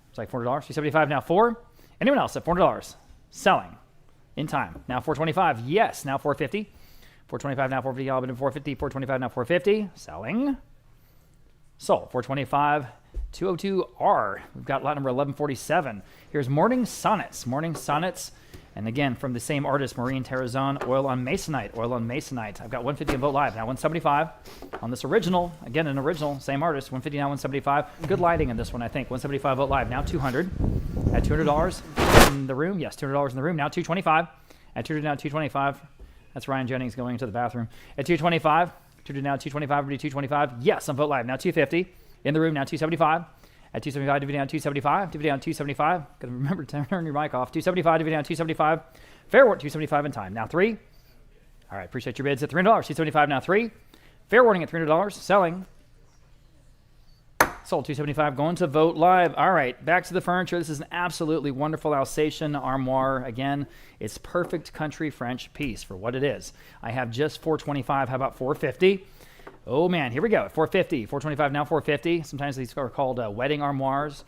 It's like $400. 375. Now 4. Anyone else at $400? Selling. In time. Now 425. Yes. Now 450. 425 now 450. All but in 450. 425 now 450. Selling. Sold. 425. 202R. We've got lot number 1147. Here's Morning Sonnets. Morning Sonnets. And again, from the same artist, Marine Terrazon, oil on Masonite. Oil on Masonite. I've got 150 on Vogt Live. Now 175 on this original. Again, an original. Same artist. 150 now 175. Good lighting in this one, I think. 175 Vogt Live. Now 200. At $200 in the room. Yes, $200 in the room. Now 225. At 200 now 225. That's Ryan Jennings going into the bathroom. At 225. 200 now 225. Everybody 225. Yes, on Vogt Live. Now 250. In the room now 275. At 275, DVD down 275. DVD down 275. Got to remember to turn your mic off. 275, DVD down 275. Fair warning 275 in time. Now 3. All right, appreciate your bids at $300. 275 now 3. Fair warning at $300. Selling. Sold. 275 going to Vogt Live. All right, back to the furniture. This is an absolutely wonderful Alsatian armoire. Again, it's perfect country French piece for what it is. I have just 425. How about 450? Oh man, here we go. 450, 425 now 450. Sometimes these are called wedding armoires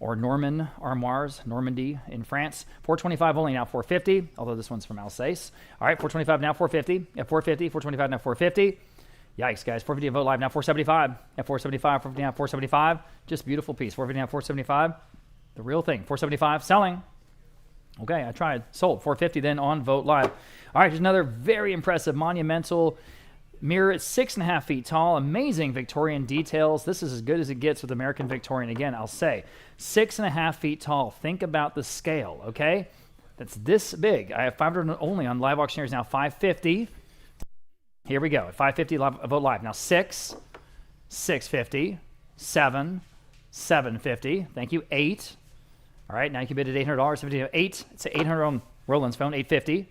or Norman armoires, Normandy in France. 425 only now 450, although this one's from Alsace. All right, 425 now 450. At 450, 425 now 450. Yikes, guys. 450 at Vogt Live now 475. At 475, 450 now 475. Just beautiful piece. 450 now 475. The real thing. 475 selling. Okay, I tried. Sold. 450 then on Vogt Live. All right, here's another very impressive monumental mirror. It's 6.5 feet tall. Amazing Victorian details. This is as good as it gets with American Victorian. Again, I'll say 6.5 feet tall. Think about the scale, okay? That's this big. I have 500 only on live auctioneers now. 550. Here we go. At 550 Vogt Live. Now 6, 650, 7, 750. Thank you. 8. All right, now you can bid at $800. 8. It's 800 on Roland's phone. 850.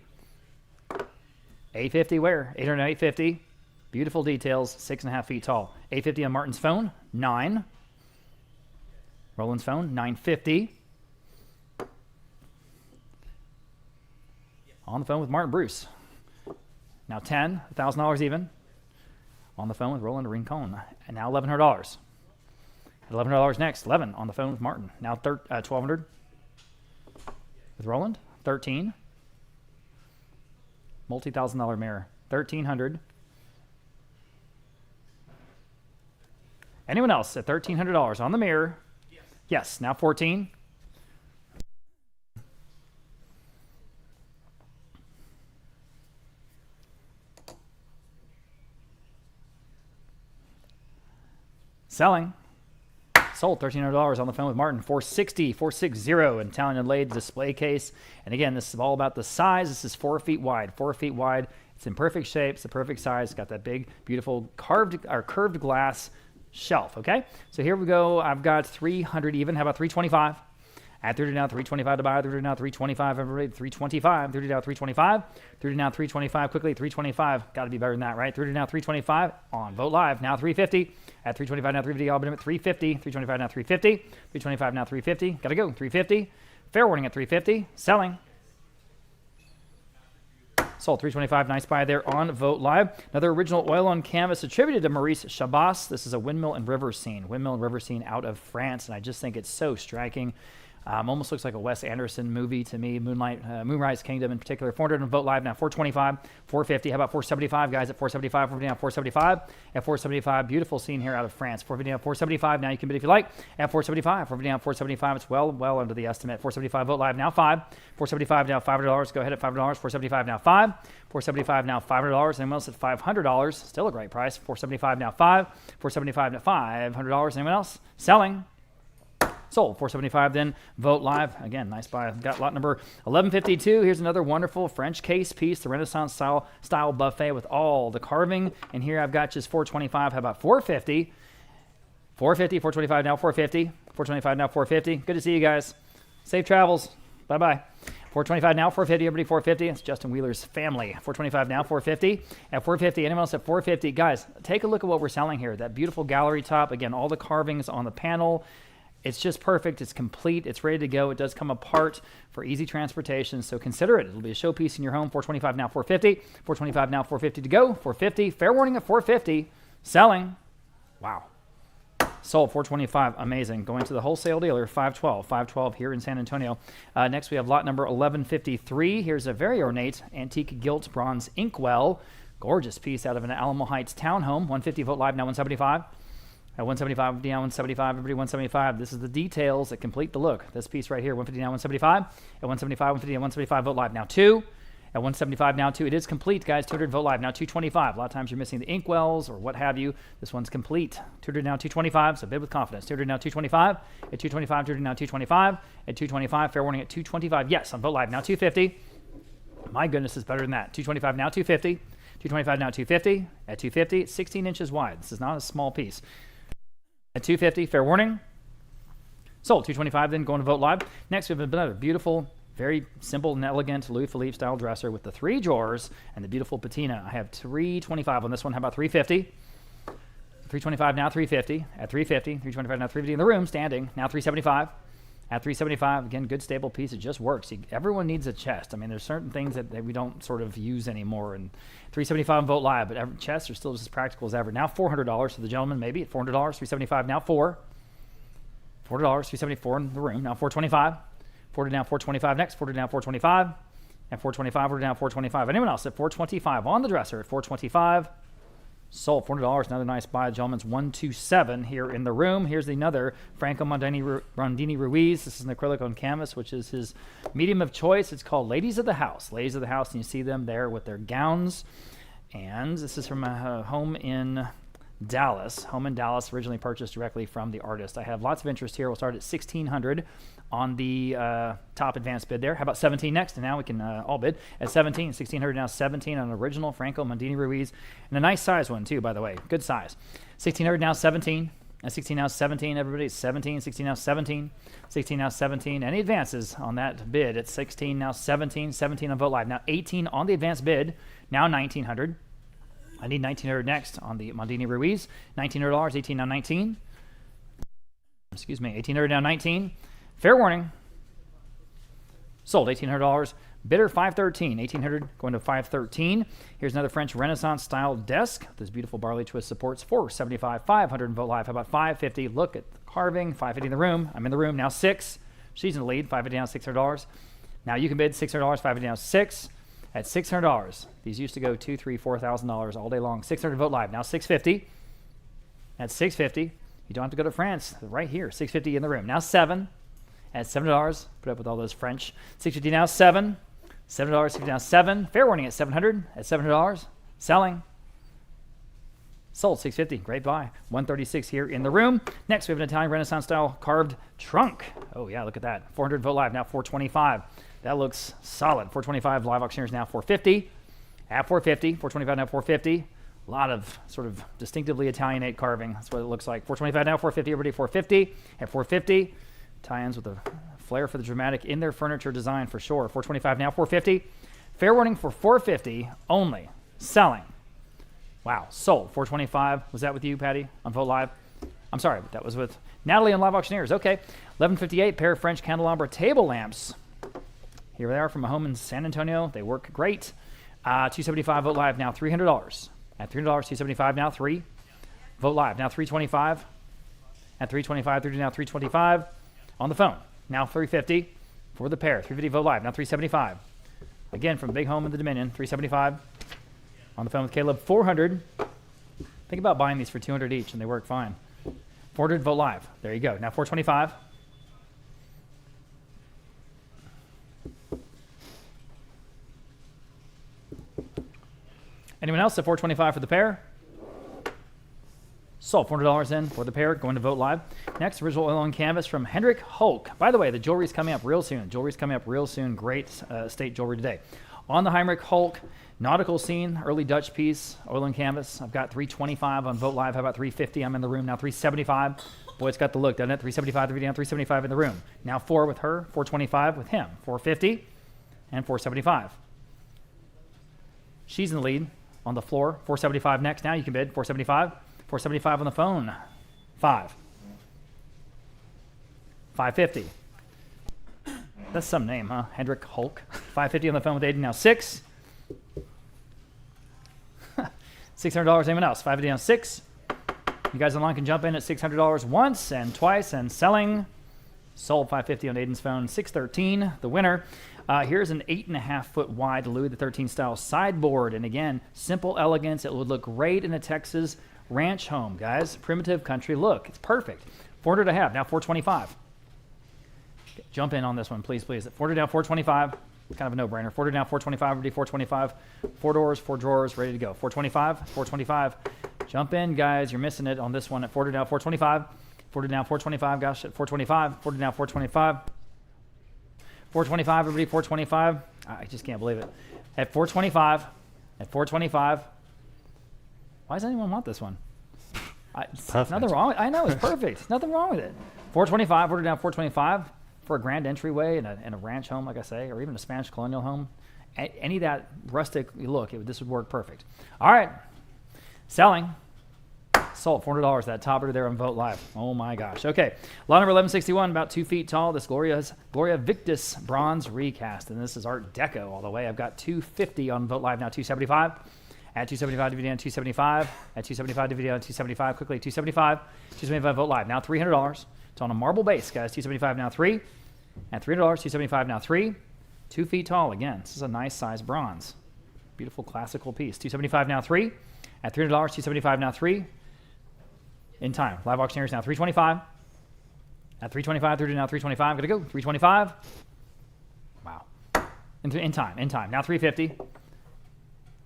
850 where? 800 and 850. Beautiful details, 6.5 feet tall. 850 on Martin's phone, 9. Roland's phone, 950. On the phone with Martin Bruce. Now 10, $1,000 even. On the phone with Roland Rincon. And now $1,100. $1,100 next, 11 on the phone with Martin. Now $1,200 with Roland, 13. Multi-$1,000 mirror, 1,300. Anyone else at $1,300 on the mirror? Yes, now 14. Selling. Sold. $1,300 on the phone with Martin. 460, 460, an Italian inlaid display case. And again, this is all about the size. This is 4 feet wide. 4 feet wide. It's in perfect shape. It's the perfect size. It's got that big, beautiful curved glass shelf. Okay, so here we go. I've got 300 even. How about 325? At 30 now, 325 to buy. 30 now, 325. Everybody, 325. 30 now, 325. 30 now, 325. Quickly, 325. Got to be better than that, right? 30 now, 325 on Vogt Live. Now 350. At 325 now, 350. All but at 350. 325 now, 350. 325 now, 350. Got to go. 350. Fair warning at 350. Selling. Sold. 325. Nice buy there on Vogt Live. Another original oil on canvas attributed to Maurice Chabas. This is a windmill and river scene. Windmill and river scene out of France, and I just think it's so striking. Almost looks like a Wes Anderson movie to me. Moonrise Kingdom in particular. 400 on Vogt Live now. 425, 450. How about 475, guys? At 475, 450 now. 475. At 475, beautiful scene here out of France. 450 now. 475. Now you can bid if you like. At 475, 450 now. 475. It's well under the estimate. 475 Vogt Live now. 5. 475 now. $500. Go ahead at $500. 475 now. 5. 475 now. $500. Anyone else at $500? Still a great price. 475 now. 5. 475 now. $500. Anyone else? Selling. Sold. 475 then. Vogt Live. Again, nice buy. Got lot number 1152. Here's another wonderful French case piece, the Renaissance style buffet with all the carving. And here I've got just 425. How about 450? 450, 425 now, 450. 425 now, 450. Good to see you guys. Safe travels. Bye-bye. 425 now, 450, everybody 450. It's Justin Wheeler's family. 425 now, 450. At 450, anyone else at 450? Guys, take a look at what we're selling here. That beautiful gallery top. Again, all the carvings on the panel. It's just perfect. It's complete. It's ready to go. It does come apart for easy transportation, so consider it. It'll be a showpiece in your home. 425 now, 450. 425 now, 450 to go. 450. Fair warning at 450. Selling. Wow. Sold 425. Amazing. Going to the wholesale dealer, 512. 512 here in San Antonio. Next, we have lot number 1153. Here's a very ornate antique gilt bronze inkwell. Gorgeous piece out of an Alamo Heights townhome. 150 Vote Live now, 175. At 175, down 175, everybody 175. This is the details that complete the look. This piece right here, 150 now, 175. At 175, 150 now, 175, Vote Live now 2. At 175 now 2. It is complete, guys. 200 Vote Live now 225. A lot of times you're missing the inkwells or what have you. This one's complete. 200 now 225, so bid with confidence. 200 now 225. At 225, 200 now 225. At 225, fair warning at 225. Yes, on Vote Live now 250. My goodness, it's better than that. 225 now 250. 225 now 250. At 250, it's 16 inches wide. This is not a small piece. At 250, fair warning. Sold. 225 then, going to Vote Live. Next, we have another beautiful, very simple and elegant Louis Philippe style dresser with the 3 drawers and the beautiful patina. I have 325 on this one. How about 350? 325 now 350. At 350, 325 now 350 in the room, standing. Now 375. At 375, again, good stable piece. It just works. Everyone needs a chest. I mean, there's certain things that we don't sort of use anymore. And 375 on Vote Live, but chests are still just as practical as ever. Now $400 for the gentleman, maybe at $400. 375 now 4. $400, 374 in the room. Now 425. 40 now 425 next. 40 now 425. And 425, 40 now 425. Anyone else at 425 on the dresser at 425? Sold. $400. Another nice buy. Gentleman's 127 here in the room. Here's another Franco Rondini Ruiz. This is an acrylic on canvas, which is his medium of choice. It's called Ladies of the House. Ladies of the House, and you see them there with their gowns. And this is from a home in Dallas. Home in Dallas, originally purchased directly from the artist. I have lots of interest here. We'll start at $1,600 on the top advanced bid there. How about 17 next? And now we can all bid at 17. 1,600 now 17 on an original Franco Mondini Ruiz. And a nice size one too, by the way. Good size. 1,600 now 17. At 16 now 17. Everybody 17. 16 now 17. 16 now 17. Any advances on that bid? At 16 now 17. 17 on Vote Live. Now 18 on the advanced bid. Now 1,900. I need 1,900 next on the Mondini Ruiz. $1,900, 18 now 19. Excuse me, 1,800 now 19. Fair warning. Sold, $1,800. Bidder 513, 1,800 going to 513. Here's another French Renaissance style desk. This beautiful barley twist supports 475, 500 in Vote Live. How about 550? Look at the carving, 550 in the room. I'm in the room now 6. She's in the lead, 550 now $600. Now you can bid $600, 550 now 6. At $600, these used to go $2,000, $3,000, $4,000 all day long. 600 Vote Live, now 650. At 650, you don't have to go to France. Right here, 650 in the room. Now 7. At $7, put up with all those French. 650 now 7. $7, 650 now 7. Fair warning at 700. At $700, selling. Sold, 650. Great buy. 136 here in the room. Next, we have an Italian Renaissance style carved trunk. Oh yeah, look at that. 400 Vote Live, now 425. That looks solid. 425 live auctioneers now 450. At 450, 425 now 450. A lot of sort of distinctively Italianate carving. That's what it looks like. 425 now 450. Everybody 450. At 450, tie-ins with a flair for the dramatic in their furniture design for sure. 425 now 450. Fair warning for 450 only. Selling. Wow. Sold. 425. Was that with you, Patty, on Vote Live? I'm sorry, but that was with Natalie on Live Auctioneers. Okay. 1158. Pair of French candelabra table lamps. Here they are from a home in San Antonio. They work great. 275 Vote Live now $300. At $300, 275 now 3. Vote Live now 325. At 325, 30 now 325. On the phone now 350 for the pair. 350 Vote Live now 375. Again from Big Home in the Dominion 375. On the phone with Caleb 400. Think about buying these for 200 each and they work fine. 400 Vote Live. There you go. Now 425. Anyone else at 425 for the pair? Sold. $400 in for the pair, going to Vote Live. Next, original oil on canvas from Hendrik Hulk. By the way, the jewelry's coming up real soon. Great state jewelry today. On the Heinrich Hulk, nautical scene, early Dutch piece, oil on canvas. I've got 325 on Vote Live. How about 350? I'm in the room now. 375. Boy, it's got the look, doesn't it? 375, 375 in the room. Now 4 with her, 425 with him. 450. and 475. She's in the lead on the floor. 475 next. Now you can bid 475. 475 on the phone. 5. 550. That's some name, huh? Hendrik Hulk. 550 on the phone with Aiden. Now 6. $600. Anyone else? 550 on 6. You guys online can jump in at $600 once and twice and selling. Sold 550 on Aiden's phone. 613. The winner. Here's an 8.5 foot wide Louis XIII style sideboard. And again, simple elegance. It would look great in a Texas ranch home, guys. Primitive country look. It's perfect. 400 to have. Now 425. Jump in on this one, please, please. 400 down, 425. Kind of a no-brainer. 400 down, 425. Ready, 425. 4 doors, 4 drawers, ready to go. 425, 425. Jump in, guys. You're missing it on this one at 400 down, 425. 400 down, 425. Gosh, at 425. 400 down, 425. 425, everybody, 425. I just can't believe it. At 425. At 425. Why does anyone want this one? Nothing wrong with it. I know, it's perfect. Nothing wrong with it. 425, 400 down, 425. For a grand entryway in a ranch home, like I say, or even a Spanish colonial home, any of that rustic look, this would work perfect. All right, selling, sold, $400. That topper there on Vote Live. Oh my gosh. Okay, lot number 1161, about 2 feet tall. This Gloria Victus bronze recast, and this is Art Deco all the way. I've got 250 on Vote Live now. 275. At 275 DVD on 275. At 275 DVD on 275. Quickly 275. 275 Vote Live now. $300. It's on a marble base, guys. 275 now 3. At $300, 275 now 3. 2 feet tall again. This is a nice size bronze. Beautiful classical piece. 275 now 3. At $300, 275 now 3. In time. Live auctioneers now 325. At 325, through to now 325. Gonna go. 325. Wow. In time. Now 350.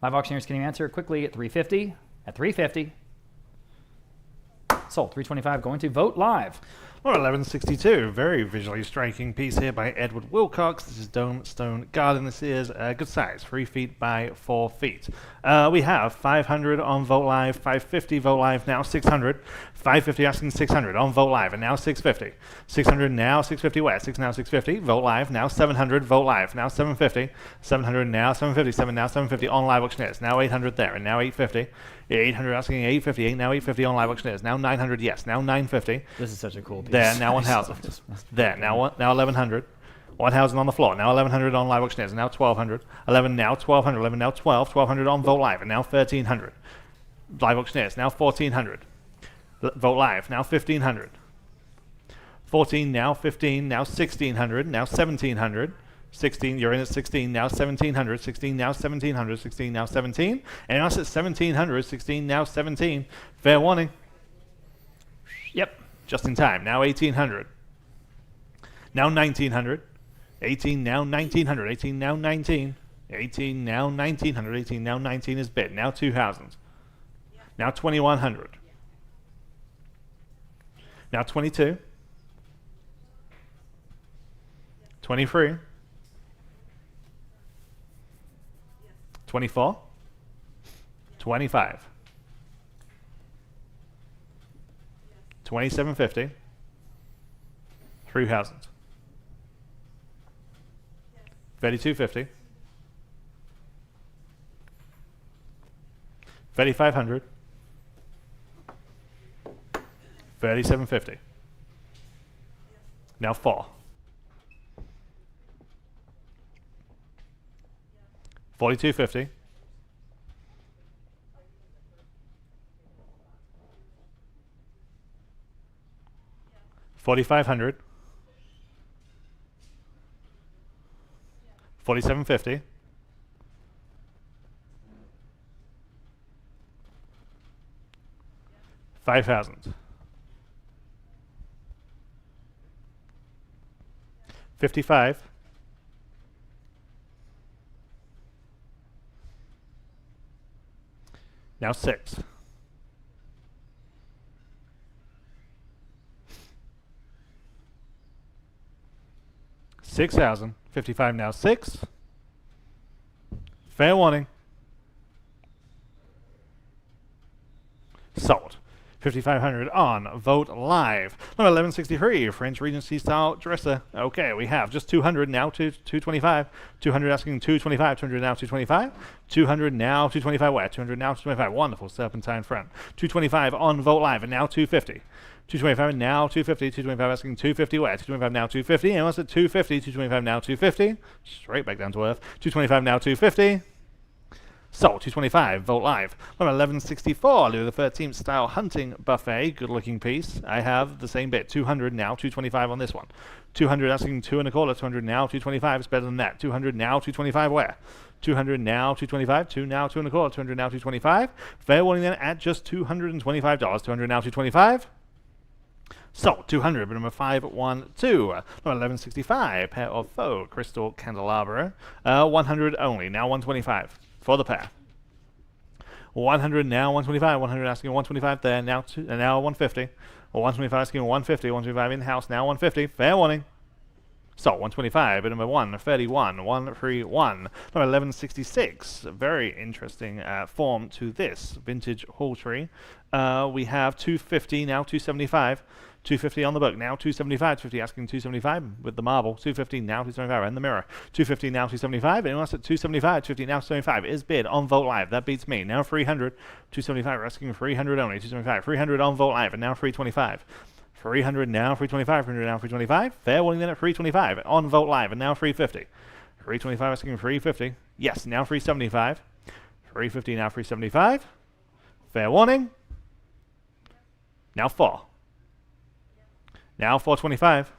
Live auctioneers can you answer quickly at 350. At 350. Sold. 325 going to Vote Live. Or 1162, very visually striking piece here by Edward Wilcox. This is dome stone garden. This is a good size, 3 feet by 4 feet. We have 500 on Vote Live, 550 Vote Live, now 600. 550 asking 600 on Vote Live, and now 650. 600 now 650 where? 6 now 650. Vote Live now 700. Vote Live now 750. 700 now 750. 7 now 750 on Live Auctioneers. Now 800 there, and now 850. 800 asking 850. 8 now 850 on Live Auctioneers. Now 900. Yes, now 950. This is such a cool piece. There, now 1,000. There, now 1,100. 1,000 on the floor. Now 1,100 on Live Auctioneers. Now 1,200. 11 now 1,200. 11 now 12. 1,200 on Vote Live. And now 1,300. Live Auctioneers. Now 1,400. Vote Live. Now 1,500. 14 now 15. Now 1,600. Now 1,700. 16. You're in at 16. Now 1,700. 16 now 1,700. 16 now 17. And now it's at 1,700. 16 now 17. Fair warning. Yep. Just in time. Now 1,800. Now 1,900. 18 now 1,900. 18 now 19. 18 now 1,900. 18 now 19 is bid. Now 2,000. Now 2,100. Now 22. 23. 24. 25. 2,750. 3,000. 3,250. 3,500. 3,750. Now 4. 4,250. 4,500. 4,750. 5,000. 55. 6. 6,000. 55 now 6. Fair warning. Sold. 5,500 on Vote Live. Number 1163, French Regency style dresser. Okay, we have just 200 now to 225. 200 asking 225. 200 now 225. 200 now 225. Where? 200 now 225. Wonderful serpentine front. 225 on Vote Live and now 250. 225 and now 250. 225 asking 250. Where? 225 now 250. And what's at 250? 225 now 250. Straight back down to earth. 225 now 250. Sold. 225, Vote Live. Number 1164, Louis XIII style hunting buffet. Good looking piece. I have the same bit. 200 now, 225 on this one. 200 asking 2 1/4. 200 now, 225. It's better than that. 200 now, 225 where? 200 now, 225. 2 now, 2 1/4. 200 now, 225. Fair warning then at just $225. 200 now, 225. Sold. 200, but number 512. Number 1165, pair of faux crystal candelabra. 100 only. Now 125. For the pair. 100 now, 125. 100 asking 125 there, now 150. 125 asking 150. 125 in-house, now 150. Fair warning. So 125, bid number 131, 131. Number 1166. Very interesting form to this vintage hall tree. We have 250 now, 275. 250 on the book, now 275. 250 asking 275 with the marble. 250 now, 275 and the mirror. 250 now, 275. Anyone else at 275? 250 now, 275 is bid on Vote Live. That beats me. Now 300. 275, we're asking 300 only. 275, 300 on Vote Live, and now 325. 300 now, 325. 300 now, 325. Fair warning then at 325 on Vote Live, and now 350. 325 asking 350. Yes, now 375. 350 now, 375. Fair warning. Now 4. Now 425.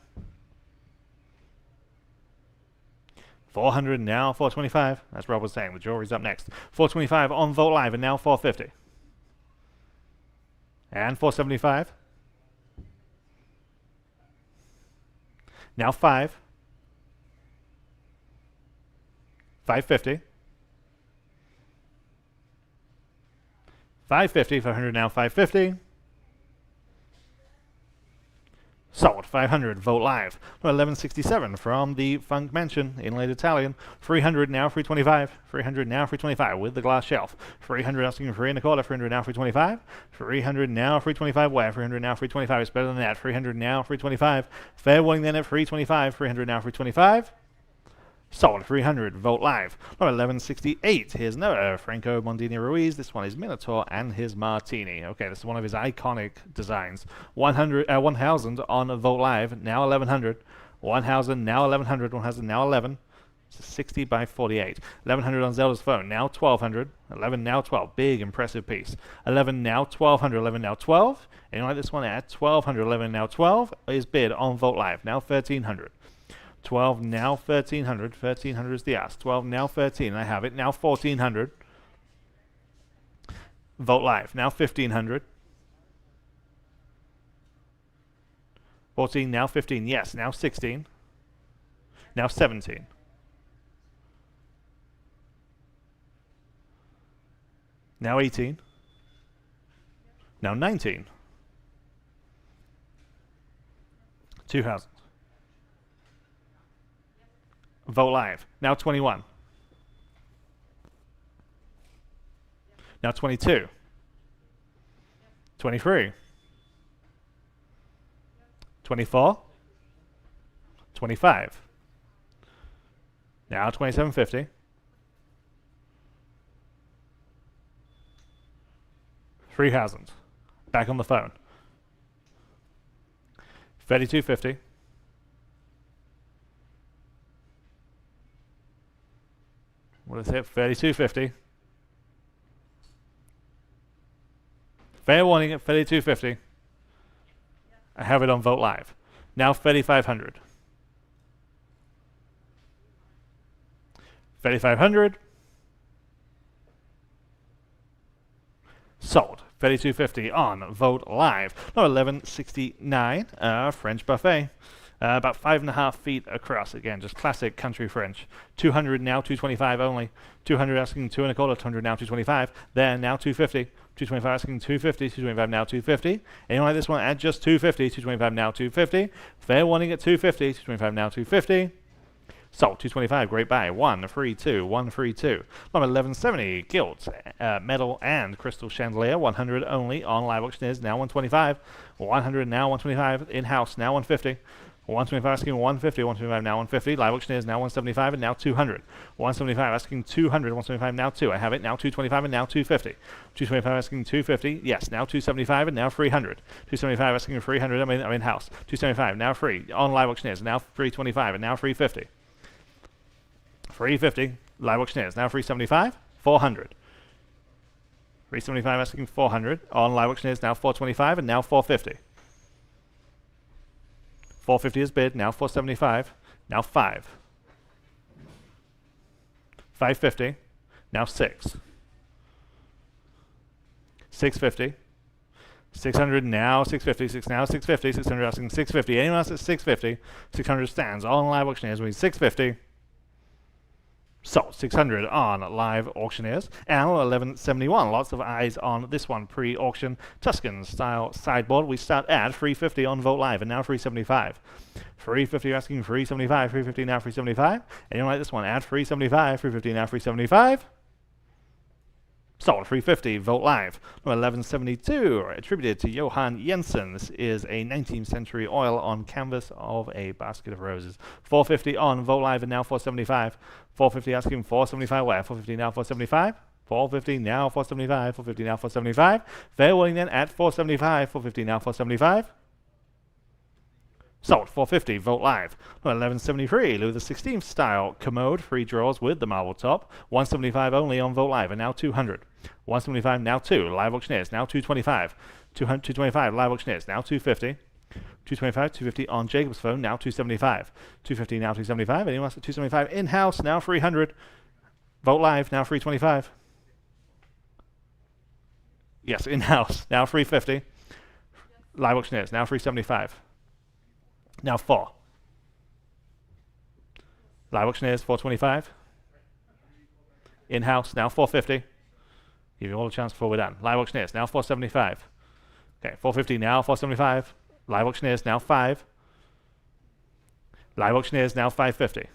400 now 425. As Rob was saying, the jewelry's up next. 425 on Vote Live and now 450. And 475. Now 5. 550. 550. 500 now 550. Sold. 500, Vote Live. 1167 from the Funk Mansion, inlaid Italian. 300 now, 325. 300 now, 325 with the glass shelf. 300 asking 3 1/4. 300 now, 325. 300 now, 325 where? 300 now, 325 is better than that. 300 now, 325. Fair warning then at 325. 300 now, 325. Sold. 300, Vote Live. Number 1168. Here's another Franco Mondini Ruiz. This one is Minotaur and his Martini. Okay, this is one of his iconic designs. 1,000 on Vote Live, now 1,100. 1,000, now 1,100. 1,000, now 11. It's a 60 by 48. 1,100 on Zelda's phone, now 1,200. 11, now 12. Big, impressive piece. 11, now 1,200. 11, now 12. And like this one at 1,200. 11, now 12 is bid on Vote Live, now 1,300. 12 now 1,300. 1,300 is the ask. 12 now 13. I have it. Now 1,400. Vote Live. Now 1,500. 14 now 15. Yes. Now 16. Now 17. Now 18. Now 19. 2,000. Vote Live. Now 21. Now 22. 23. 24. 25. Now 2750. 3,000. Back on the phone. 3250. What is it? 3250. Fair warning at 3250. I have it on Vote Live. Now 3,500. 3,500. Sold. 3,250 on Vote Live. Number 1169, French buffet. About 5.5 feet across. Again, just classic country French. 200 now, 225 only. 200 asking 2 1/4. 200 now, 225. Then now 250. 225 asking 250. 225 now 250. Anyone like this one at just 250. 225 now 250. Fair warning at 250. 225 now 250. Sold. 225. Great buy. 132. 132. Number 1170. Gilt, metal, and crystal chandelier. 100 only on live auctioneers. Now 125. 100 now 125. In-house now 150. 125 asking 150, 125 now 150. Live auctioneers now 175 and now 200. 175 asking 200, 175 now 2. I have it now 225 and now 250. 225 asking 250, yes, now 275 and now 300. 275 asking 300, I'm in house. 275 now free on live auctioneers, now 325 and now 350. 350, live auctioneers now 375, 400. 375 asking 400 on live auctioneers, now 425 and now 450. 450 is bid, now 475, now 5. 550, now 6. 650. 600 now 650, 6 now 650, 600 asking 650. Anyone else at 650? 600 stands on live auctioneers with 650. Sold. 600 on live auctioneers. And 1171. Lots of eyes on this one. Pre-auction Tuscan style sideboard. We start at 350 on Vote Live and now 375. 350 asking 375. 350 now 375. Anyone like this one? At 375. 350 now 375. Sold. 350. Vote Live. 1172. Attributed to Johann Jensen. This is a 19th century oil on canvas of a basket of roses. 450 on Vote Live and now 475. 450 asking 475 where? 450 now 475. 450 now 475. 450 now 475. Fair warning then at 475. 450 now 475. Sold. 450. Vote Live. 1173. Louis XVI style commode. 3 drawers with the marble top. 175 only on Vote Live and now 200. 175 now 2. Live auctioneers now 225. 225 live auctioneers now 250. 225, 250 on Jacob's phone, now 275. 250 now 275. Anyone else at 275? In-house, now 300. Vote Live, now 325. Yes, in-house, now 350. Live auctioneers, now 375. Now 4. Live auctioneers, 425. In-house, now 450. Give you all a chance before we're done. Live auctioneers, now 475. Okay, 450 now, 475. Live auctioneers now 5. Live auctioneers now 550.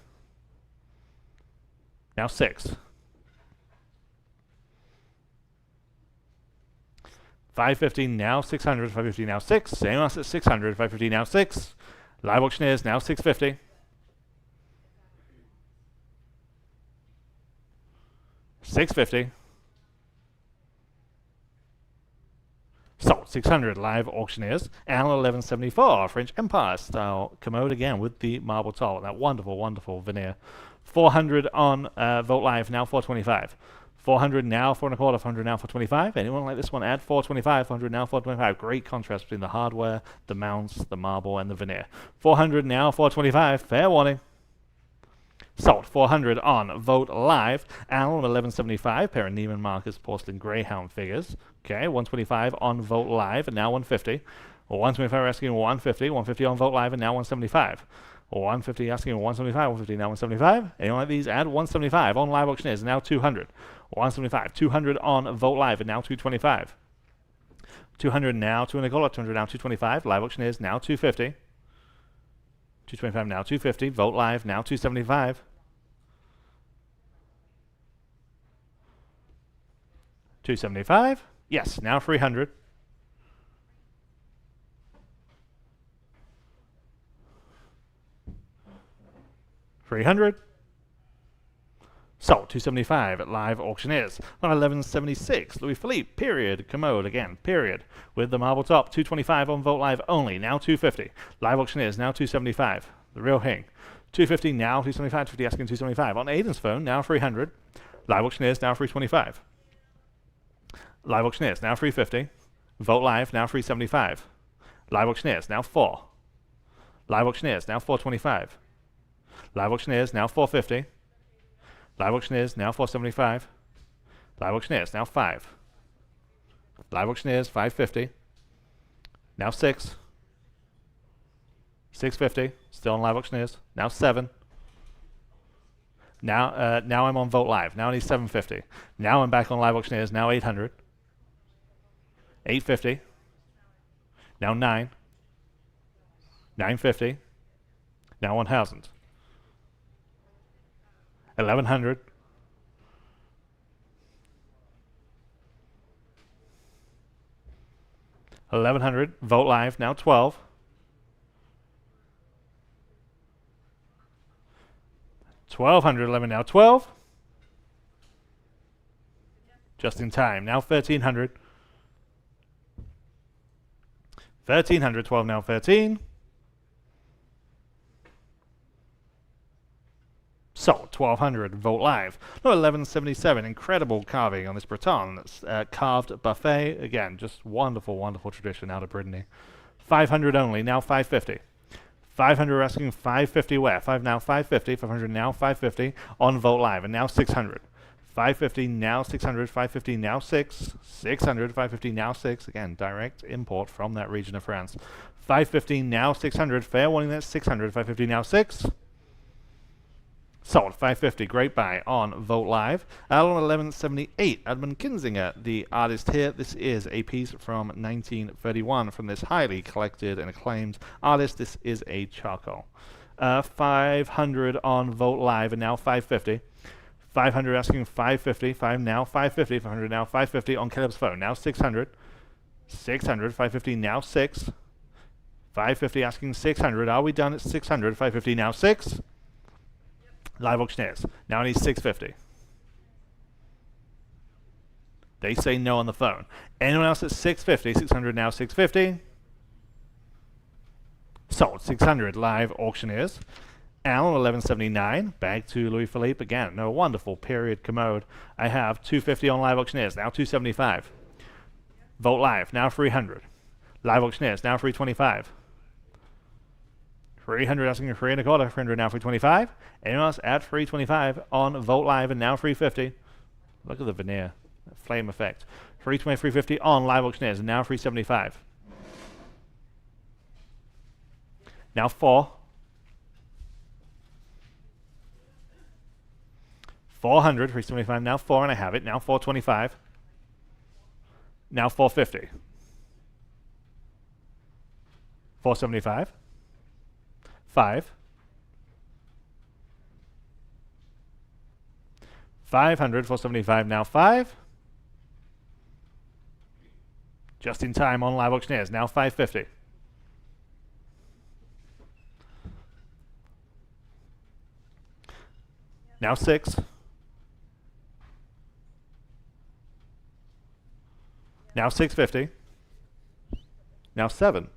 Now 6. 550 now 600. 550 now 6. Same us at 600. 550 now 6. Live auctioneers now 650. 650. Sold. 600 live auctioneers. And 1174 French Empire style commode again with the marble top. That wonderful, wonderful veneer. 400 on Vote Live, now 425. 400 now, 4 and a quarter, 400 now, 425. Anyone like this one? Add 425, 400 now, 425. Great contrast between the hardware, the mounts, the marble, and the veneer. 400 now, 425. Fair warning. Sold. 400 on Vote Live. Allen 1175. Pair of Neiman Marcus porcelain greyhound figures. Okay, 125 on Vote Live and now 150. 125 asking 150. 150 on Vote Live and now 175. 150 asking 175. 150 now 175. Anyone like these? Add 175 on Live Auctioneers, now 200. 175. 200 on Vote Live and now 225. 200 now, 2 and a quarter. 200 now 225. Live Auctioneers now 250. 225 now 250. Vote Live now 275. 275. Yes, now 300. 300. Sold. 275 at Live Auctioneers. On 1176, Louis Philippe, period, commode again, period, with the marble top. 225 on Vote Live only, now 250. Live Auctioneers now 275. The real hing. 250 now, 275, 250 asking 275. On Aiden's phone, now 300. Live Auctioneers now 325. Live Auctioneers now 350. Vote Live now 375. Live Auctioneers now 4. Live Auctioneers now 425. Live Auctioneers now 450. Live Auctioneers now 475. Live Auctioneers now 5. Live Auctioneers 550. Now 6. 650. Still on Live Auctioneers. Now 7. Now I'm on Vote Live. Now I need 750. Now I'm back on Live Auctioneers. Now 800. 850. Now 9. 950. Now 1000. 1100. 1100. Vote live. Now 12. 1200. 11 now 12. Just in time. Now 1300. 1300. 12 now 13. Sold. 1200. Vote live. No, 1177. Incredible carving on this Breton. That's carved buffet. Again, just wonderful, wonderful tradition out of Brittany. 500 only. Now 550. 500 asking 550 where? 5 now 550. 500 now 550 on Vote Live. And now 600. 550 now 600. 550 now 6. 600. 550 now 6. Again, direct import from that region of France. 550 now 600. Fair warning that's 600. 550 now 6. Sold. 550. Great buy on Vote Live. On 1178, Edmund Kinzinger, the artist here. This is a piece from 1931 from this highly collected and acclaimed artist. This is a charcoal. 500 on Vote Live and now 550. 500 asking 550. 5 now 550. 500 now 550 on Caleb's phone. Now 600. 600. 550 now 6. 550 asking 600. Are we done at 600? 550 now 6. Live auctioneers. Now I need 650. They say no on the phone. Anyone else at 650? 600 now 650. Sold. 600 live auctioneers. Alan 1179. Back to Louis Philippe again. No wonderful period commode. I have 250 on live auctioneers. Now 275. Vote live. Now 300. Live auctioneers. Now 325. 300 asking 3 and a quarter. 300 now 325. Anyone else at 325 on Vote Live and now 350. Look at the veneer. Flame effect. 320, 350 on live auctioneers and now 375. Now 4. 400, 375, now 4 and I have it. Now 425. Now 450. 475. 5. 500, 475, now 5. Just in time on live auctioneers, now 550. Now 6. Now 650. Now 7.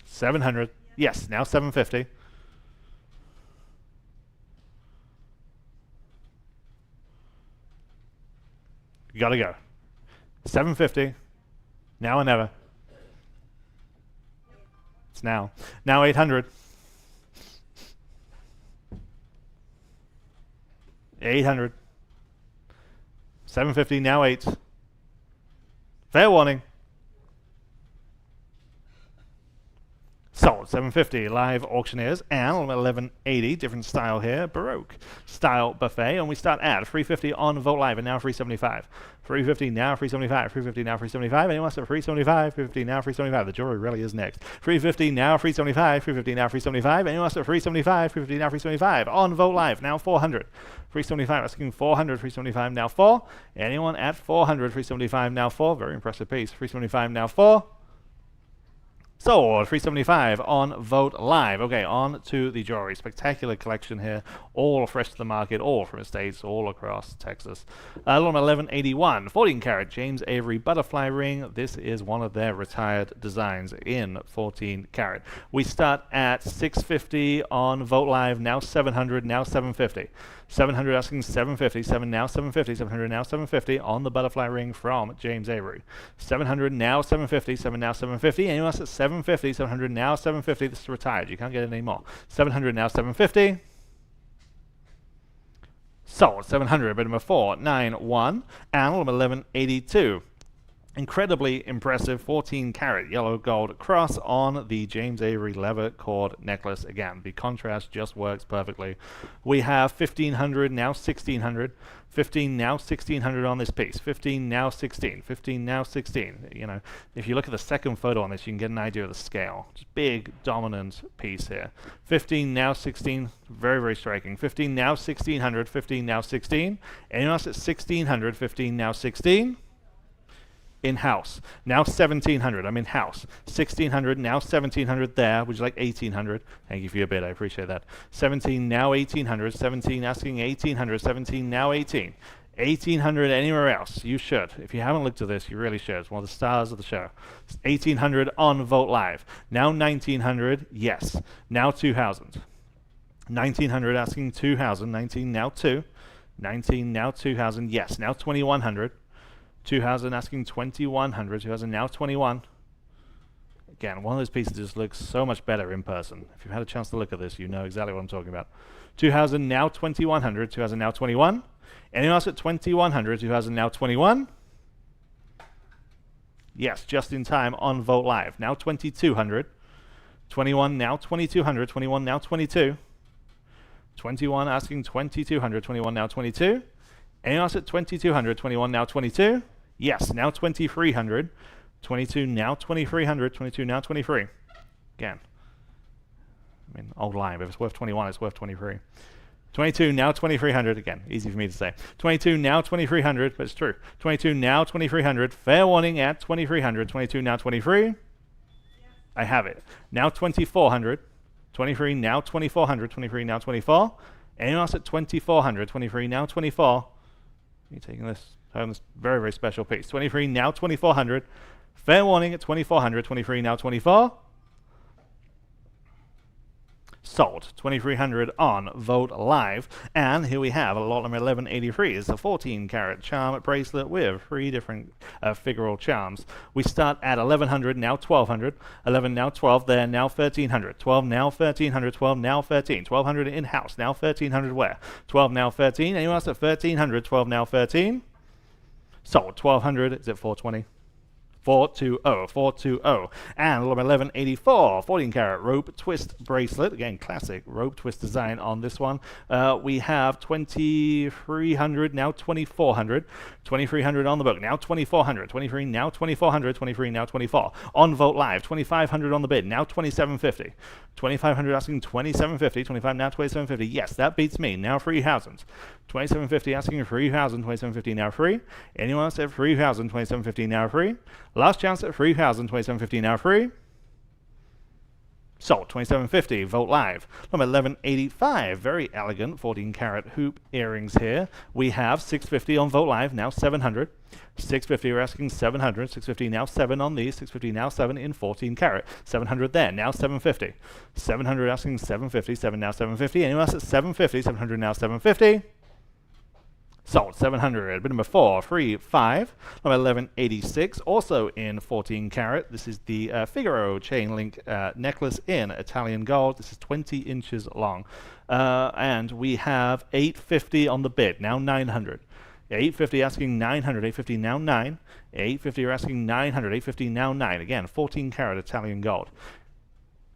700. Yes, now 750. You gotta go. 750. Now or never. It's now. Now 800. 800. 750. Now 8. Fair warning. Sold. 750 live auctioneers and 1180, different style here, Baroque style buffet, and we start at 350 on Vote Live and now 375. 350 now 375. 350 now 375. Anyone else at 375? 350 now 375. The jury really is next. 350 now 375. 350 now 375. Anyone else at 375? 350 now 375 on Vote Live. Now 400. 375 asking 400. 375 now 4. Anyone at 400? 375 now 4. Very impressive piece. 375 now 4. So, 375 on Vote Live. Okay, on to the jewelry. Spectacular collection here, all fresh to the market, all from estates all across Texas. 1181, 14 karat James Avery butterfly ring. This is one of their retired designs in 14 karat. We start at 650 on Vote Live, now 700, now 750. 700 asking 750, 7 now 750, 700 now 750 on the butterfly ring from James Avery. 700 now 750, 7 now 750. Anyone else at 750, 700 now 750. This is retired. You can't get it anymore. 700 now 750. Sold. 700, bid number 491. And 1182. Incredibly impressive 14 karat yellow gold cross on the James Avery leather cord necklace. Again, the contrast just works perfectly. We have 1500, now 1600, 15, now 1600 on this piece, 15, now 16, 15, now 16. You know, if you look at the second photo on this, you can get an idea of the scale. Just big, dominant piece here. 15, now 16, very, very striking. 15, now 1600, 15, now 16. Anyone else at 1600, 15, now 16? In-house. Now 1700, I'm in-house. 1600, now 1700 there. Would you like 1800? Thank you for your bid, I appreciate that. 17, now 1800. 17, asking 1800. 17, now 18. 1800 anywhere else, you should. If you haven't looked at this, you really should. It's one of the stars of the show. 1800 on Vote Live. Now 1900, yes. Now 2000. 1900 asking 2000. 19, now 2. 19, now 2000, yes. Now 2100. 2000 asking 2100, 2000 now 21. Again, one of those pieces just looks so much better in person. If you've had a chance to look at this, you know exactly what I'm talking about. 2000 now 2100, 2000 now 21. Anyone else at 2100, 2000 now 21? Yes, just in time on Vote Live. Now 2200. 21 now 2200, 21 now 22. 21 asking 2200, 21 now 22. Anyone else at 2200, 21 now 22? Yes, now 2300. 22 now 2300, 22 now 23. Again, I mean, old line, but if it's worth 21, it's worth 23. 22 now 2300, again, easy for me to say. 22 now 2300, but it's true. 22 now 2300, fair warning at 2300. 22 now 23. Yes. I have it. Now 2400. 23 now 2400, 23 now 24. Anyone else at 2400, 23 now 24? You're taking this home, this very, very special piece. 23 now 2400. Fair warning at 2400. 23 now 24. Sold. 2300 on Vote Live. And here we have a lot number 1183. It's a 14 karat charm bracelet with 3 different figural charms. We start at 1100, now 1200. 11 now 12 there, now 1300. 12 now 1300. 12 now 13. 1200 in-house, now 1300 where? 12 now 13. Anyone else at 1300? 12 now 13. Sold. 1200. Is it 420? 420, 420. And number 1184, 14 karat rope twist bracelet. Again, classic rope twist design on this one. We have 2300, now 2400. 2300 on the book, now 2400. 23, now 2400. 23, now 24. On Vote Live, 2500 on the bid, now 2750. 2500 asking 2750. 25 now 2750. Yes, that beats me. Now 3000. 2750 asking 3000. 2750 now free. Anyone else at 3000? 2750 now free. Last chance at 3000, 2750 now free. Sold. 2750. Vote Live. Number 1185. Very elegant 14 karat hoop earrings here. We have 650 on Vote Live, now 700. 650, we're asking 700. 650 now 7 on these. 650 now 7 in 14 karat. 700 there, now 750. 700 asking 750. 7 now 750. Anyone else at 750? 700 now 750. Sold. 700. Bid number 435. Number 1186. Also in 14 karat. This is the Figaro chain link necklace in Italian gold. This is 20 inches long. And we have 850 on the bid. Now 900. 850 asking 900. 850 now 9. 850 are asking 900. 850 now 9. Again, 14 karat Italian gold.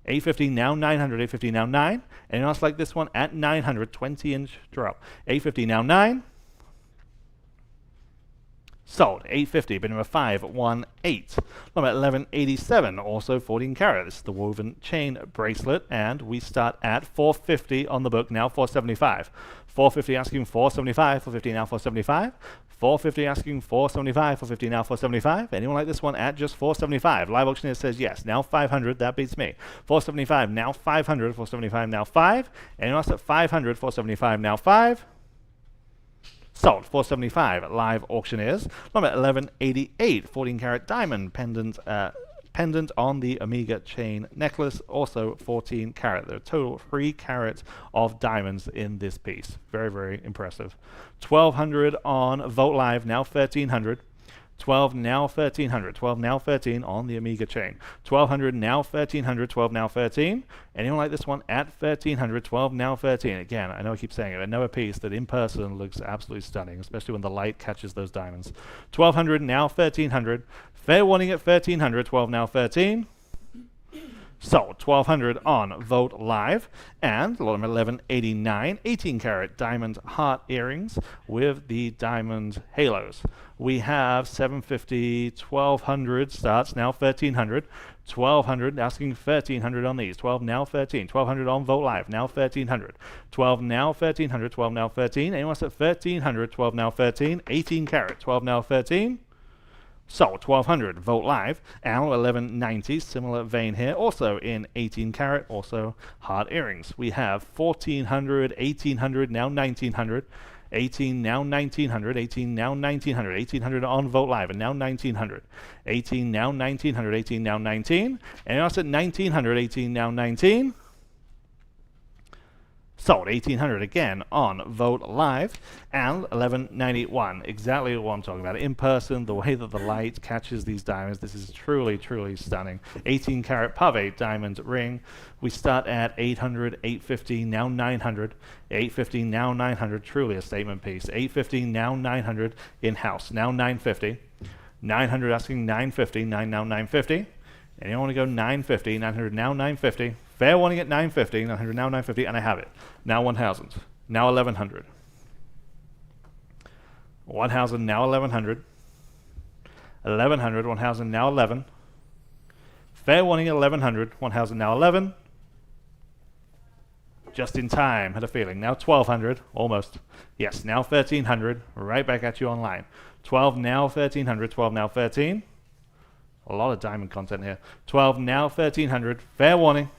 850 now 900. 850 now 9. Anyone else like this one at 900? 20 inch drop. 850 now 9. Sold. 850. Bid number 518. Number 1187. Also 14 karat. This is the woven chain bracelet, and we start at 450 on the book. Now 475. 450 asking 475. 450 now 475. 450 asking 475. 450 now 475. Anyone like this one at just 475? Live auctioneer says yes. Now 500. That beats me. 475 now 500. 475 now 5. Anyone else at 500? 475 now 5. Sold. 475 live auctioneers. Number 1188, 14 karat diamond pendant on the Omega chain necklace, also 14 karat. There are total 3 carats of diamonds in this piece. Very, very impressive. 1200 on Vote Live, now 1300. 12 now 1300, 12 now 13 on the Amiga chain. 1200 now 1300, 12 now 13. Anyone like this one at 1300, 12 now 13? Again, I know I keep saying it, I know a piece that in person looks absolutely stunning, especially when the light catches those diamonds. 1200 now 1300. Fair warning at 1300, 12 now 13. So 1200 on Vote Live, and lot number 1189, 18 karat diamond heart earrings with the diamond halos. We have 750, 1200 starts now 1300, 1200 asking 1300 on these. 12 now 13, 1200 on Vote Live now 1300, 12 now 1300, 12 now 13. Anyone else at 1300, 12 now 13, 18 karat, 12 now 13. So 1200 Vote Live, and 1190, similar vein here, also in 18 karat, also hard earrings. We have 1400, 1800, now 1900, 18 now 1900, 18 now 1900, 1800 on Vote Live, and now 1900, 18 now 1900, 18 now 19, and also at 1900, 18 now 19. Sold 1800 again on Vote Live, and 1191. Exactly what I'm talking about. In person, the way that the light catches these diamonds, this is truly, truly stunning. 18 karat pave diamond ring. We start at 800, 850, now 900, 850, now 900. Truly a statement piece. 850, now 900 in-house, now 950. 900 asking 950, now 950. And you want to go 950, 900 now 950. Fair warning at 950, 900 now 950, and I have it. Now 1000, now 1100. 1000 now 1100. 1100, 1000 now 11. Fair warning at 1100, 1000 now 11. Just in time, had a feeling. Now 1200, almost. Yes, now 1300, right back at you online. 12 now 1300, 12 now 13. A lot of diamond content here. 12 now 1300. Fair warning.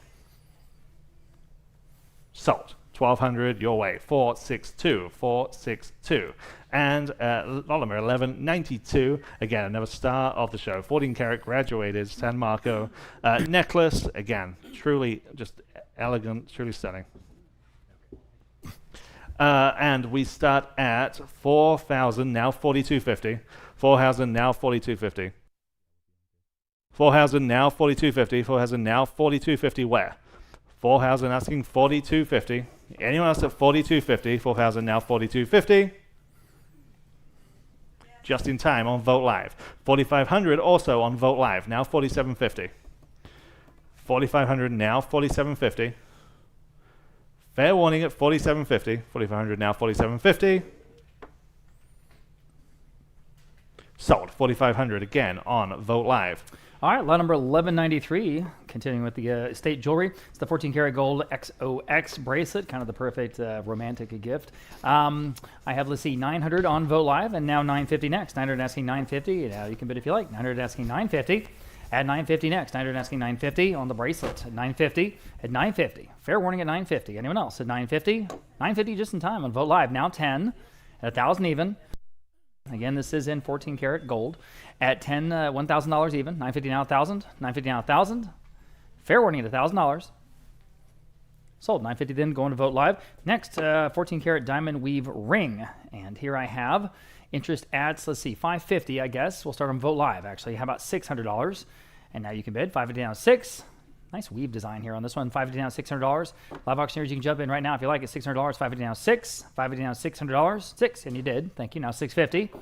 Sold. 1200 your way. 462. 462. And lot number 1192. Again, another star of the show. 14 karat graduated San Marco necklace. Again, truly just elegant, truly stunning. And we start at 4,000 now 4250. 4,000 now 4250. 4,000 now 4250. 4,000 now 4250 where? 4,000 asking 4250. Anyone else at 4250? 4,000 now 4250. Just in time on Vote Live. 4,500 also on Vote Live. Now 4750. 4,500 now 4750. Fair warning at 4750. 4,500 now 4750. Sold. 4,500 again on Vote Live. All right, lot number 1193, continuing with the estate jewelry. It's the 14 karat gold XOX bracelet, kind of the perfect romantic gift. I have, let's see, 900 on Vote Live, and now 950 next. 900 asking 950. Now you can bid if you like. 900 asking 950. At 950 next. 900 asking 950 on the bracelet. At 950. At 950. Fair warning at 950. Anyone else at 950? 950 just in time on Vote Live. Now 10. At 1,000 even. Again, this is in 14 karat gold. At $1,000 even. 950 now 1,000. 950 now 1,000. Fair warning at $1,000. Sold. 950 then going to Vote Live. Next, 14 karat diamond weave ring. And here I have interest at, let's see, 550, I guess. We'll start on Vote Live, actually. How about $600? And now you can bid. 550 down 6. Nice weave design here on this one. 550 down $600. Live auctioneers, you can jump in right now if you like it. $600. 550 down 6. 550 down $600. 6, and you did. Thank you. Now 650.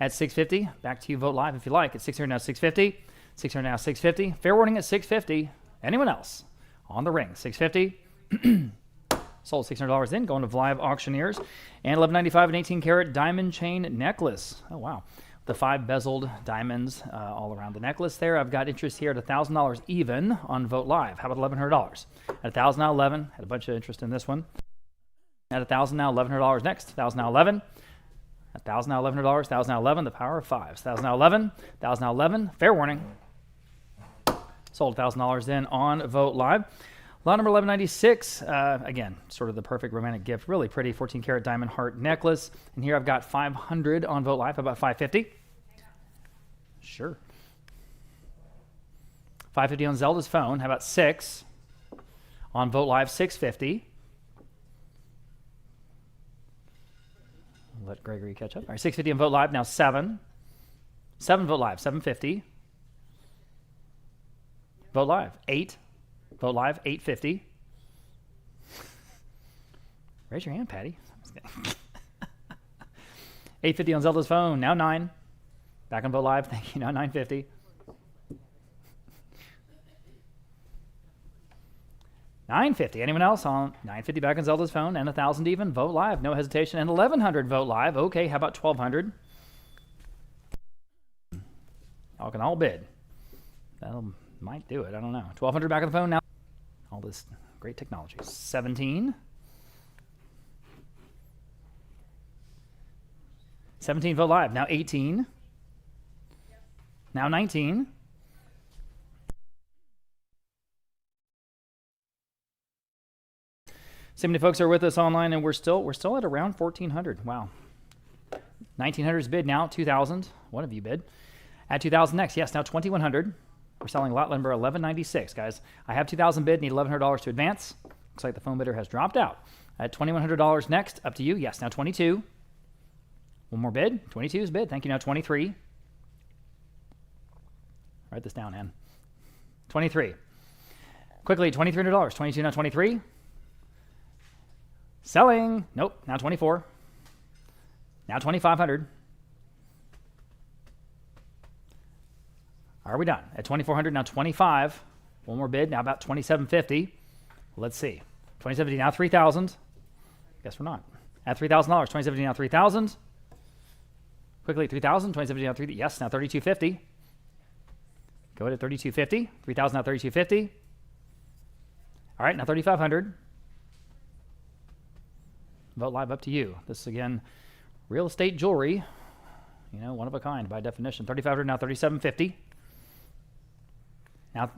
At 650, back to you. Vote Live if you like. At 600 now 650. 600 now 650. Fair warning at 650. Anyone else on the ring? 650. Sold. $600 in. Going to Live auctioneers. And $11.95 an 18 karat diamond chain necklace. Oh wow. The 5 bezeled diamonds all around the necklace there. I've got interest here at $1,000 even on Vote Live. How about $1,100? At $1,000 now 11. Had a bunch of interest in this one. At $1,000 now $1,100 next. $1,000 now 11. At $1,000 now $1,100. $1,000 now 11. The power of 5s. $1,000 now 11. $1,000 now 11. Fair warning. Sold. $1,000 in on Vote Live. Lot number 1196, again, sort of the perfect romantic gift. Really pretty 14 karat diamond heart necklace. And here I've got 500 on Vote Live. How about 550? Sure. 550 on Zelda's phone. How about 6? On Vote Live, 650. Let Gregory catch up. All right, 650 on Vote Live, now 7. 7, Vogt Live, 750. Vogt Live, 8. Vogt Live, 850. Raise your hand, Patty. 850 on Zelda's phone, now 9. Back on Vogt Live, thank you, now 950. 950. Anyone else on 950 back on Zelda's phone and 1,000 even? Vogt Live, no hesitation. And 1,100 Vogt Live. Okay, how about 1,200? Y'all can all bid. That might do it. I don't know. 1,200 back on the phone now. All this great technology. 17. 17 Vogt Live. Now 18. Now 19. So many folks are with us online, and we're still at around 1,400. Wow. 1,900 is bid now. 2,000. One of you bid. At 2,000 next. Yes, now 2,100. We're selling lot number 1196, guys. I have 2,000 bid. Need $1,100 to advance. Looks like the phone bidder has dropped out. At $2,100 next. Up to you. Yes, now 22. One more bid. 22 is bid. Thank you. Now 23. Write this down, Ann. 23. Quickly, $2,300. 22 now 23. Selling. Nope. Now 24. Now 2,500. Are we done? At 2,400, now 25. One more bid. Now about 2,750. Let's see. 2,750, now 3,000. Guess we're not. At $3,000. 2,750, now 3,000. Quickly, 3,000. 2,750, now 3. Yes, now 3,250. Go ahead at 3,250. 3,000, now 3,250. All right, now 3,500. Vogt Live, up to you. This is, again, real estate jewelry. You know, one of a kind by definition. 3,500, now 3,750.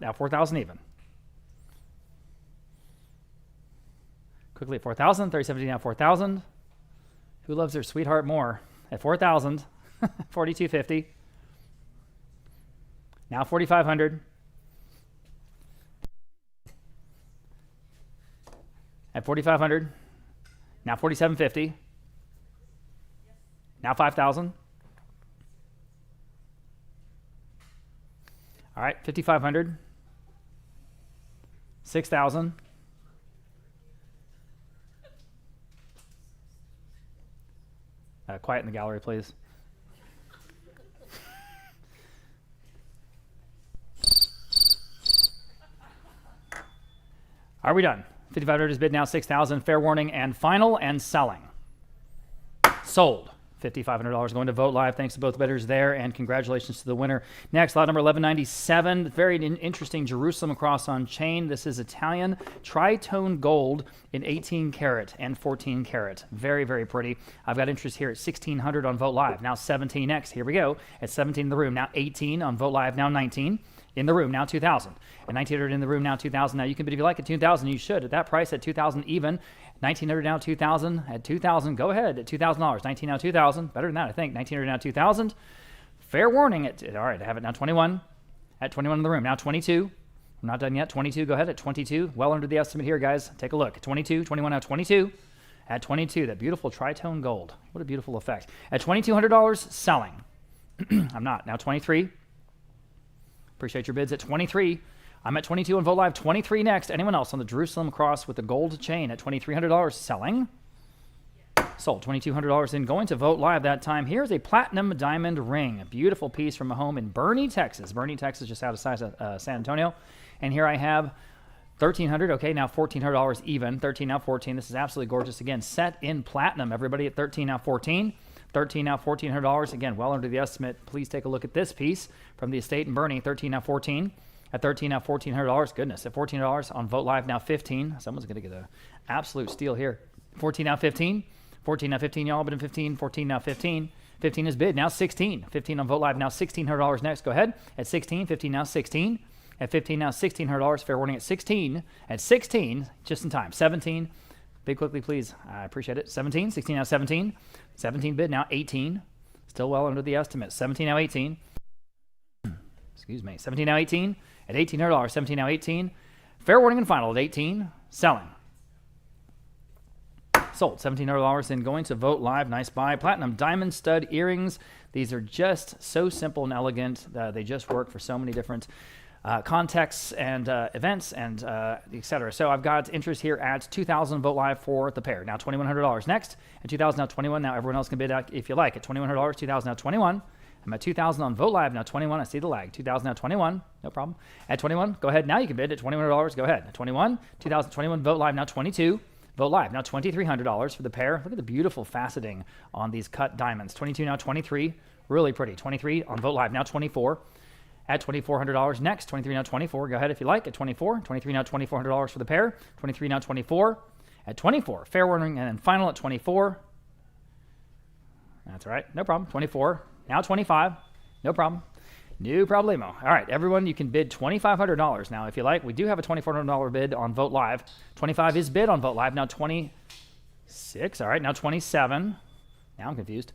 Now 4,000 even. Quickly at 4,000. 3,750, now 4,000. Who loves their sweetheart more? At 4,000. 4,250. Now 4,500. At 4,500. Now 4,750. Now 5,000. All right, 5,500. 6,000. Quiet in the gallery, please. Are we done? 5,500 is bid now. 6,000. Fair warning and final and selling. Sold. $5,500 going to Vogt Live. Thanks to both bidders there, and congratulations to the winner. Next, lot number 1197. Very interesting Jerusalem cross on chain. This is Italian tritone gold in 18 karat and 14 karat. Very, very pretty. I've got interest here at 1,600 on Vogt Live. Now 17 next. Here we go. At 17 in the room. Now 18 on Vogt Live. Now 19 in the room. Now 2,000. And 1,900 in the room. Now 2,000. Now you can bid if you like at 2,000. You should. At that price, at 2,000 even. 1,900 now 2,000. At 2,000, go ahead at $2,000. 19 now 2,000. Better than that, I think. 1,900 now 2,000. Fair warning. All right, I have it now 21. At 21 in the room. Now 22. I'm not done yet. 22, go ahead at 22. Well under the estimate here, guys. Take a look. 22, 21 now 22. At 22, that beautiful tritone gold. What a beautiful effect. At $2,200, selling. I'm not. Now 23. Appreciate your bids at 23. I'm at 22 on Vogt Live. 23 next. Anyone else on the Jerusalem cross with the gold chain at $2,300 selling? Sold. $2,200 in. Going to Vogt Live that time. Here's a platinum diamond ring. A beautiful piece from a home in Bernie, Texas. Bernie, Texas, just outside of San Antonio. And here I have $1,300. Okay, now $1,400 even. 13 now 14. This is absolutely gorgeous. Again, set in platinum. Everybody at 13 now 14. 13 now $1,400. Again, well under the estimate. Please take a look at this piece from the estate in Bernie. 13 now 14. At 13 now $1,400. Goodness, at $1,400 on Vogt Live now 15. Someone's going to get an absolute steal here. 14 now 15. 14 now 15. Y'all bid in 15. 14 now 15. 15 is bid. Now 16. 15 on Vogt Live now $1,600 next. Go ahead. At 16. 15 now 16. At 15 now $1,600. Fair warning at 16. At 16, just in time. 17. Bid quickly, please. I appreciate it. 17. 16 now 17. 17 bid now 18. Still well under the estimate. 17 now 18. Excuse me. 17 now 18. At $1,800. 17 now 18. Fair warning and final at 18. Selling. Sold. $1,700. Then going to Vote Live. Nice buy. Platinum diamond stud earrings. These are just so simple and elegant. They just work for so many different contexts and events and etc. So I've got interest here at $2,000 Vote Live for the pair. Now $2,100 next. At $2,000 now 21. Now everyone else can bid out if you like. At $2,100, $2,000 now 21. I'm at $2,000 on Vote Live now 21. I see the lag. $2,000 now 21. No problem. At 21, go ahead. Now you can bid at $2,100. Go ahead. At 21, 2021 Vote Live now 22. Vote Live now $2,300 for the pair. Look at the beautiful faceting on these cut diamonds. 22 now 23. Really pretty. 23 on Vote Live now 24. At $2,400 next. 23 now 24. Go ahead if you like. At 24. 23 now $2,400 for the pair. 23 now 24. At 24. Fair warning. And then final at 24. That's all right. No problem. 24. Now 25. No problem. No problemo. All right, everyone, you can bid $2,500 now if you like. We do have a $2,400 bid on Vote Live. 25 is bid on Vote Live. Now 26. All right, now 27. Now I'm confused.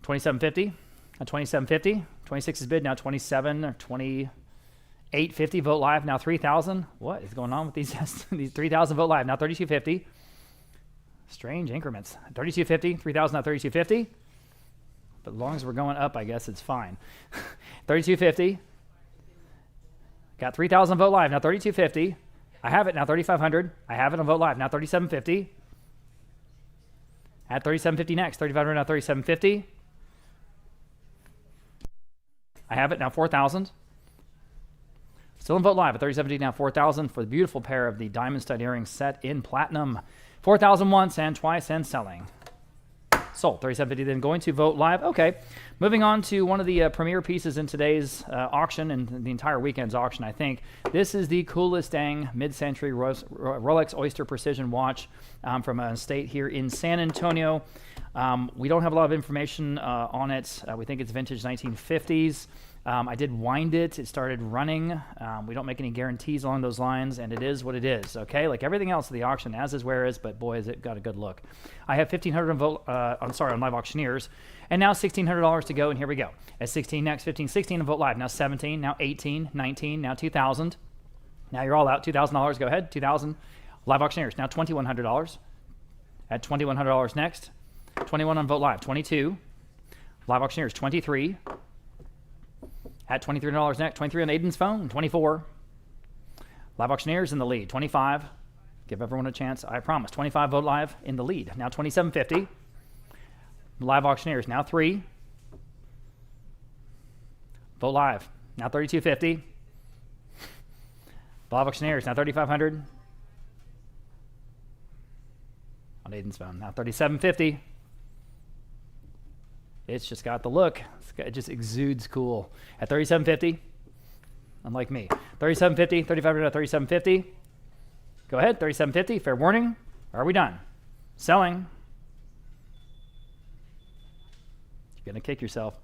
27.50. Now 27.50. 26 is bid. Now 27 or 28.50. Vote Live. Now 3,000. What is going on with these? These 3,000 Vote Live. Now 32.50. Strange increments. 32.50. 3,000. Now 32.50. But as long as we're going up, I guess it's fine. 32.50. Got 3,000 Vote Live. Now 32.50. I have it now 3,500. I have it on Vote Live. Now 37.50. At 37.50 next. 3,500 now 37.50. I have it now 4,000. Still in Vote Live at 37.50 now 4,000 for the beautiful pair of the diamond stud earrings set in platinum. 4,000 once and twice and selling. Sold. 37.50 then going to Vote Live. Okay. Moving on to one of the premier pieces in today's auction and the entire weekend's auction, I think. This is the coolest dang mid-century Rolex Oyster Precision watch from a estate here in San Antonio. We don't have a lot of information on it. We think it's vintage 1950s. I did wind it. It started running. We don't make any guarantees along those lines, and it is what it is, okay? Like everything else at the auction, as is where is, but boy, has it got a good look. I have $1,500 on Vote, on Live Auctioneers, and now $1,600 to go, and here we go. At 16 next, 15, 16 on Vote Live, now 17, now 18, 19, now 2,000. Now you're all out, $2,000, go ahead, 2,000. Live Auctioneers, now $2,100. At $2,100 next, 21 on Vote Live, 22. Live Auctioneers, 23. At $23 next, 23 on Aiden's phone, 24. Live Auctioneers in the lead, 25. Give everyone a chance, I promise. 25 Vote Live in the lead. Now $27.50. Live Auctioneers, now 3. Vote Live, now $32.50. Live Auctioneers, now $3,500. On Aiden's phone, now $37.50. It's just got the look. It just exudes cool. At $37.50, unlike me. $37.50, $3,500 at $37.50. Go ahead, $37.50. Fair warning. Are we done? Selling. You're going to kick yourself.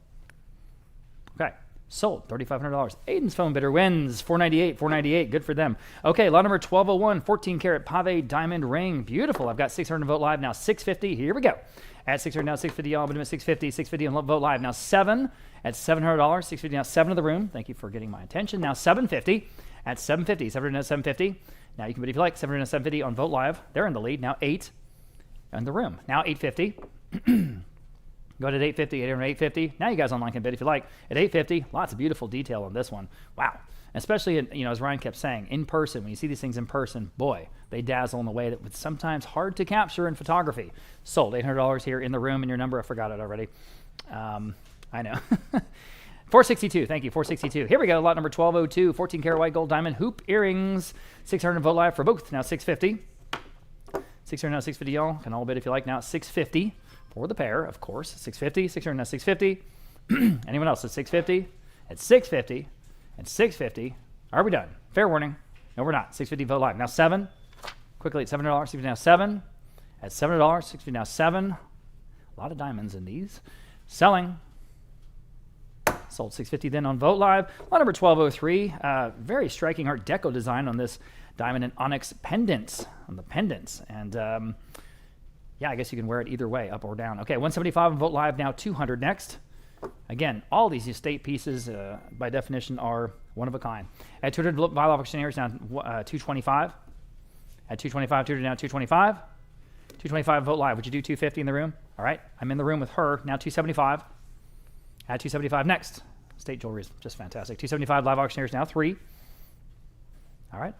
Okay. Sold. $3,500. Aiden's phone bidder wins. $498. $498. Good for them. Okay, lot number 1201. 14 karat pave diamond ring. Beautiful. I've got 600 Vote Live now. $650. Here we go. At 600 now, 650 y'all, but at 650, 650 on Vote Live. Now 7 at $700, 650 now, 7 of the room. Thank you for getting my attention. Now 750 at 750, 700 now, 750. Now you can bid if you like, 700 now, 750 on Vote Live. They're in the lead. Now 8 in the room. Now 850. Go ahead at 850, 800, 850. Now you guys online can bid if you like. At 850, lots of beautiful detail on this one. Wow. Especially, as Ryan kept saying, in person, when you see these things in person, boy, they dazzle in a way that was sometimes hard to capture in photography. Sold. $800 here in the room, and your number, I forgot it already. I know. 462. Thank you. 462. Here we go. Lot number 1202. 14 karat white gold diamond hoop earrings. 600 Vote Live for both. Now 650. 600 now, 650 y'all. Can all bid if you like. Now 650 for the pair, of course. 650. 600 now, 650. Anyone else at 650? At 650. At 650. Are we done? Fair warning. No, we're not. 650 Vote Live. Now 7. Quickly at $7. 650 now 7. At $7. 650 now 7. A lot of diamonds in these. Selling. Sold. 650 then on Vote Live. Lot number 1203. Very striking Art Deco design on this diamond and onyx pendants. On the pendants. And yeah, I guess you can wear it either way, up or down. Okay, 175 on Vote Live. Now 200 next. Again, all these estate pieces, by definition, are one of a kind. At 200 Live Auctioneers, now 225. At 225, 200 now 225. 225 Vote Live. Would you do 250 in the room? All right. I'm in the room with her. Now 275. Add 275 next. State jewelry is just fantastic. 275 live auctioneers now 3. All right.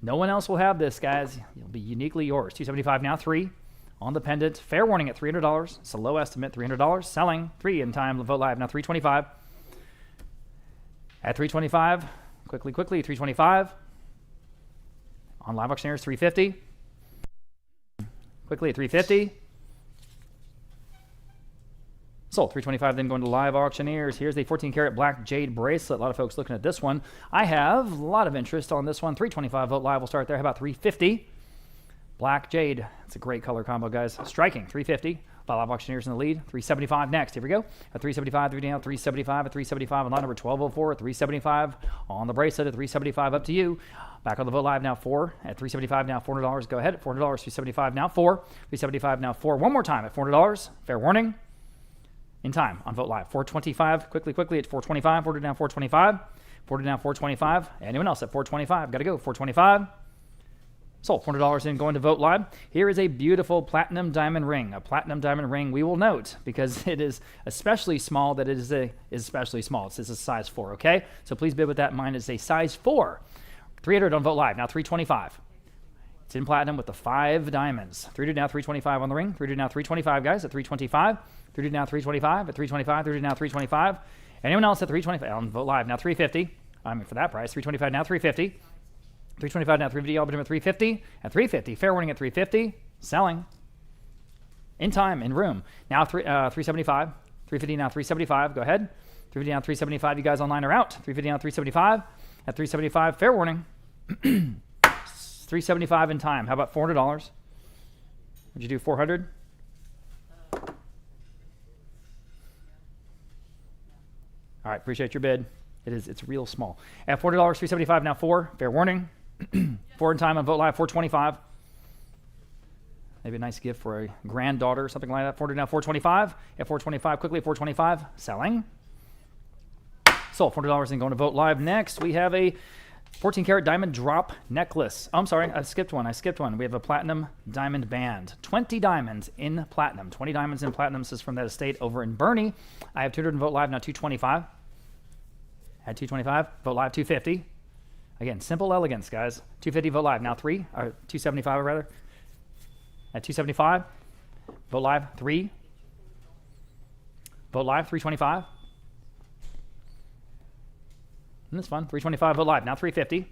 No one else will have this, guys. It'll be uniquely yours. 275 now 3. On the pendant. Fair warning at $300. It's a low estimate, $300. Selling 3 in time. Vote Live now 325. At 325. Quickly, 325. On live auctioneers 350. Quickly at 350. Sold 325, then going to live auctioneers. Here's the 14 karat black jade bracelet. A lot of folks looking at this one. I have a lot of interest on this one. 325 Vote Live. We'll start there. How about 350? Black jade. It's a great color combo, guys. Striking. 350. Live auctioneers in the lead. 375 next. Here we go. At 375, 3 down. 375 at 375 on line number 1204 at 375 on the bracelet at 375. Up to you. Back on the Vote Live now 4 at 375 now $400. Go ahead at $400. 375 now 4. 375 now 4. One more time at $400. Fair warning. In time on Vote Live. 425. Quickly at 425. 40 down 425. 40 down 425. Anyone else at 425? Got to go. 425. Sold. $400 in going to Vote Live. Here is a beautiful platinum diamond ring. A platinum diamond ring we will note because it is especially small that it is especially small. It's a size 4, okay? So please bid with that in mind. It's a size 4. 300 on Vote Live. Now 325. It's in platinum with the 5 diamonds. 3 now 325 on the ring. 3 now 325, guys, at 325. 3 now 325 at 325. 3 now 325. Anyone else at 325 on Vote Live? Now 350. I mean, for that price. 325 now 350. 325 now 350. All but at 350. At 350. Fair warning at 350. Selling. In time, in room. Now 375. 350 now 375. Go ahead. 350 now 375. You guys online are out. 350 now 375. At 375. Fair warning. 375 in time. How about $400? Would you do 400? All right, appreciate your bid. It's real small. At $40, 375 now 4. Fair warning. 4 in time on Vote Live, 425. Maybe a nice gift for a granddaughter or something like that. 400 now 425. At 425, quickly at 425. Selling. Sold. $400 and going to Vote Live. Next, we have a 14 karat diamond drop necklace. Oh, I'm sorry, I skipped one. We have a platinum diamond band. 20 diamonds in platinum. 20 diamonds in platinum. This is from that estate over in Bernie. I have 200 in Vote Live now 225. At 225, Vote Live 250. Again, simple elegance, guys. 250 Vote Live now 3, or 275 rather. At 275, Vote Live 3. Vote Live 325. And this fun. 325 Vote Live now 350.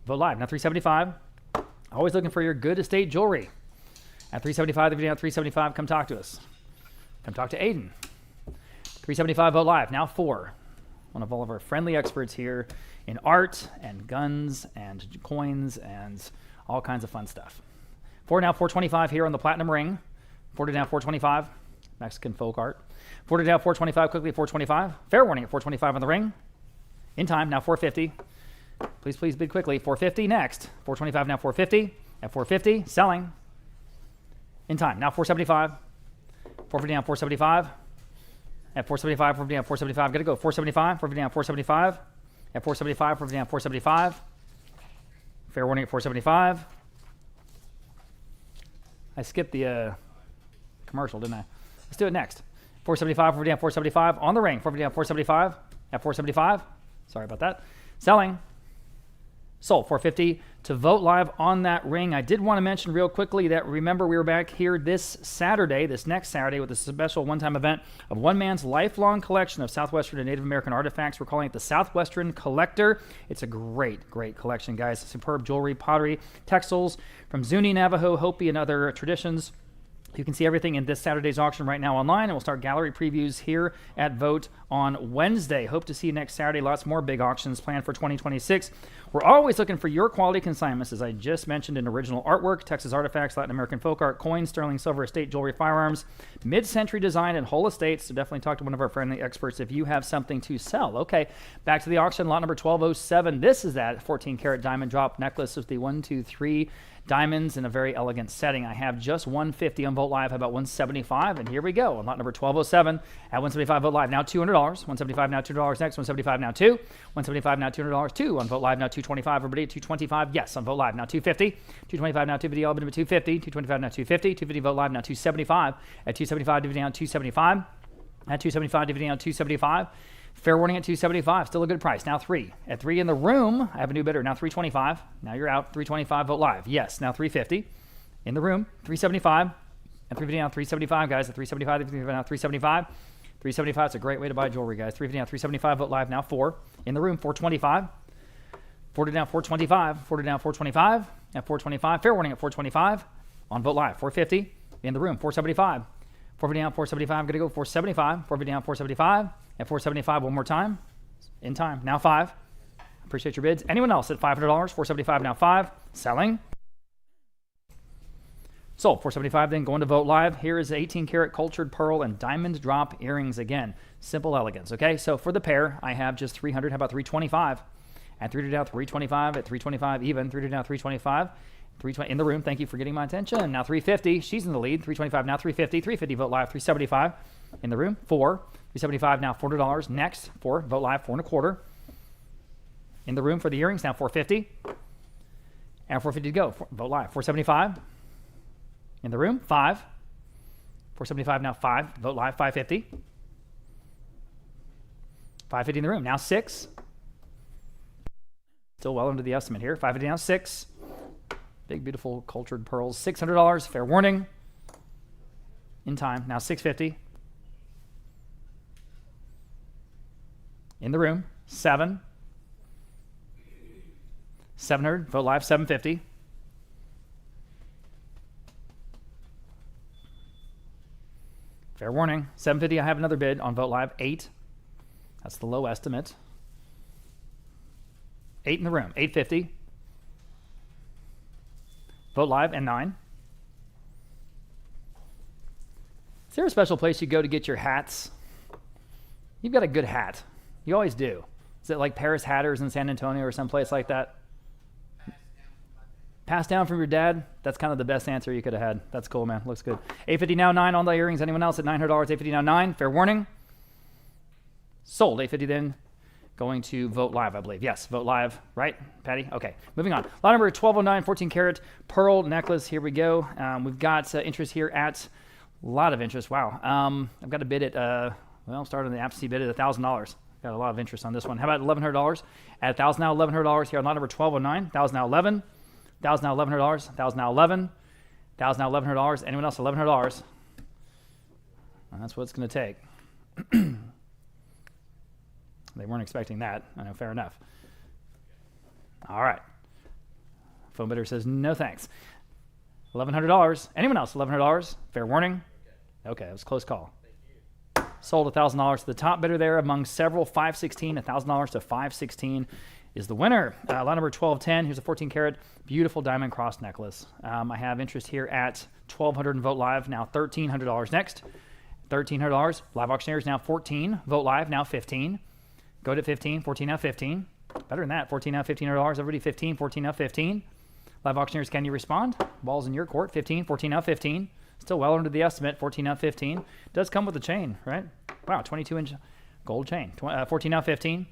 Vote Live now 375. Always looking for your good estate jewelry. At 375, if you're down 375, come talk to us. Come talk to Aiden. 375 Vote Live now 4. One of all of our friendly experts here in art and guns and coins and all kinds of fun stuff. 4 now 425 here on the platinum ring. 40 now 425. Mexican folk art. 40 now 425, quickly 425. Fair warning at 425 on the ring. In time, now 450. Please bid quickly. 450 next. 425 now 450. At 450, selling. In time, now 475. 450 now 475. At 475, 450 down 475. Got to go. 475, 450 down 475. At 475, 450 down 475. Fair warning at 475. I skipped the commercial, didn't I? Let's do it next. 475, 450 down 475. On the ring, 450 down 475. At 475. Sorry about that. Selling. Sold. 450 to Vote Live on that ring. I did want to mention real quickly that remember we were back here this next Saturday with a special one-time event of one man's lifelong collection of Southwestern and Native American artifacts. We're calling it the Southwestern Collector. It's a great collection, guys. Superb jewelry, pottery, textiles from Zuni, Navajo, Hopi, and other traditions. You can see everything in this Saturday's auction right now online, and we'll start gallery previews here at Vote on Wednesday. Hope to see you next Saturday. Lots more big auctions planned for 2026. We're always looking for your quality consignments, as I just mentioned, in original artwork, Texas artifacts, Latin American folk art, coins, sterling silver, estate jewelry, firearms, mid-century design, and whole estates. So definitely talk to one of our friendly experts if you have something to sell. Okay, back to the auction, lot number 1207. This is that 14 karat diamond drop necklace with the 1, 2, 3 diamonds in a very elegant setting. I have just 150 on Vogt Live, how about 175? And here we go on lot number 1207 at 175 Vogt Live. Now $200. 175 now $200 next. 175 now 2. 175 now $200 2 on Vogt Live. Now 225. Everybody at 225. Yes on Vogt Live. Now 250. 225 now 250. All but 250. 225 now 250. 250 Vogt Live. Now 275 at 275. Dividend on 275 at 275. Dividend on 275. Fair warning at 275, still a good price. Now 3. At 3 in the room, I have a new bidder. Now 325. Now you're out. 325 Vogt Live. Yes. Now 350 in the room. 375 and 350 now 375, guys. At 375, 350 now 375. 375. It's a great way to buy jewelry, guys. 350 now 375 Vogt Live. Now 4 in the room. 425. 40 down 425. 40 down 425 at 425. Fair warning at 425 on Vogt Live. 450 in the room. 475. 450 down 475. Gonna go 475. 450 down 475. At 475 one more time. In time. Now 5. Appreciate your bids. Anyone else at $500? 475 now 5. Selling. Sold. 475 then going to Vogt Live. Here is 18 karat cultured pearl and diamond drop earrings again. Simple elegance. Okay, so for the pair, I have just 300. How about 325? At 300 down 325. At 325 even. 300 down 325. 320 in the room. Thank you for getting my attention. Now 350. She's in the lead. 325 now 350. 350 Vogt Live. 375 in the room. 4. 375 now $400. Next 4 Vogt Live 4 1/4 in the room for the earrings. Now 450 and 450 to go. Vogt Live 475 in the room. 5 475 now 5 Vogt Live 550 550 in the room. Now 6 still well under the estimate here. 550 now 6 big beautiful cultured pearls. $600 fair warning in time. Now 650 in the room. 7 700 Vogt Live 750 fair warning 750. I have another bid on Vogt Live. 8 that's the low estimate. 8 in the room. 850 Vogt Live. And 9. Is there a special place you go to get your hats? You've got a good hat. You always do. Is it like Paris Hatters in San Antonio or someplace like that? Passed down from your dad? That's kind of the best answer you could have had. That's cool, man. Looks good. 850 now 9 on the earrings. Anyone else at $900? 850 now 9. Fair warning. Sold. 850 then going to Vogt Live, I believe. Yes, Vogt Live. Right, Patty? Okay, moving on. Lot number 1209, 14 karat pearl necklace. Here we go. We've got interest here at, a lot of interest. Wow. I've got a bid at, well, started on the absentee bid at $1,000. Got a lot of interest on this one. How about $1,100? At $1,000 now, $1,100 here on lot number 1209. $1,000 now 11. $1,000 now $1,100. $1,000 now 11. $1,000 now $1,100. Anyone else $1,100? And that's what it's going to take. They weren't expecting that. I know, fair enough. All right. Phone bidder says no thanks. $1,100. Anyone else $1,100? Fair warning. Okay, it was a close call. Sold $1,000 to the top bidder there among several. 516, $1,000 to 516 is the winner. Lot number 1210. Here's a 14 karat beautiful diamond cross necklace. I have interest here at $1,200 in Vogt Live. Now $1,300 next. $1,300. Live auctioneers now 14. Vogt Live now 15. Go to 15. 14 now 15. Better than that. 14 now $1,500. Everybody 15. 14 now 15. Live auctioneers, can you respond? Ball's in your court. 15. 14 now 15. Still well under the estimate. 14 now 15. Does come with a chain, right? Wow, 22-inch gold chain. 14 now 15.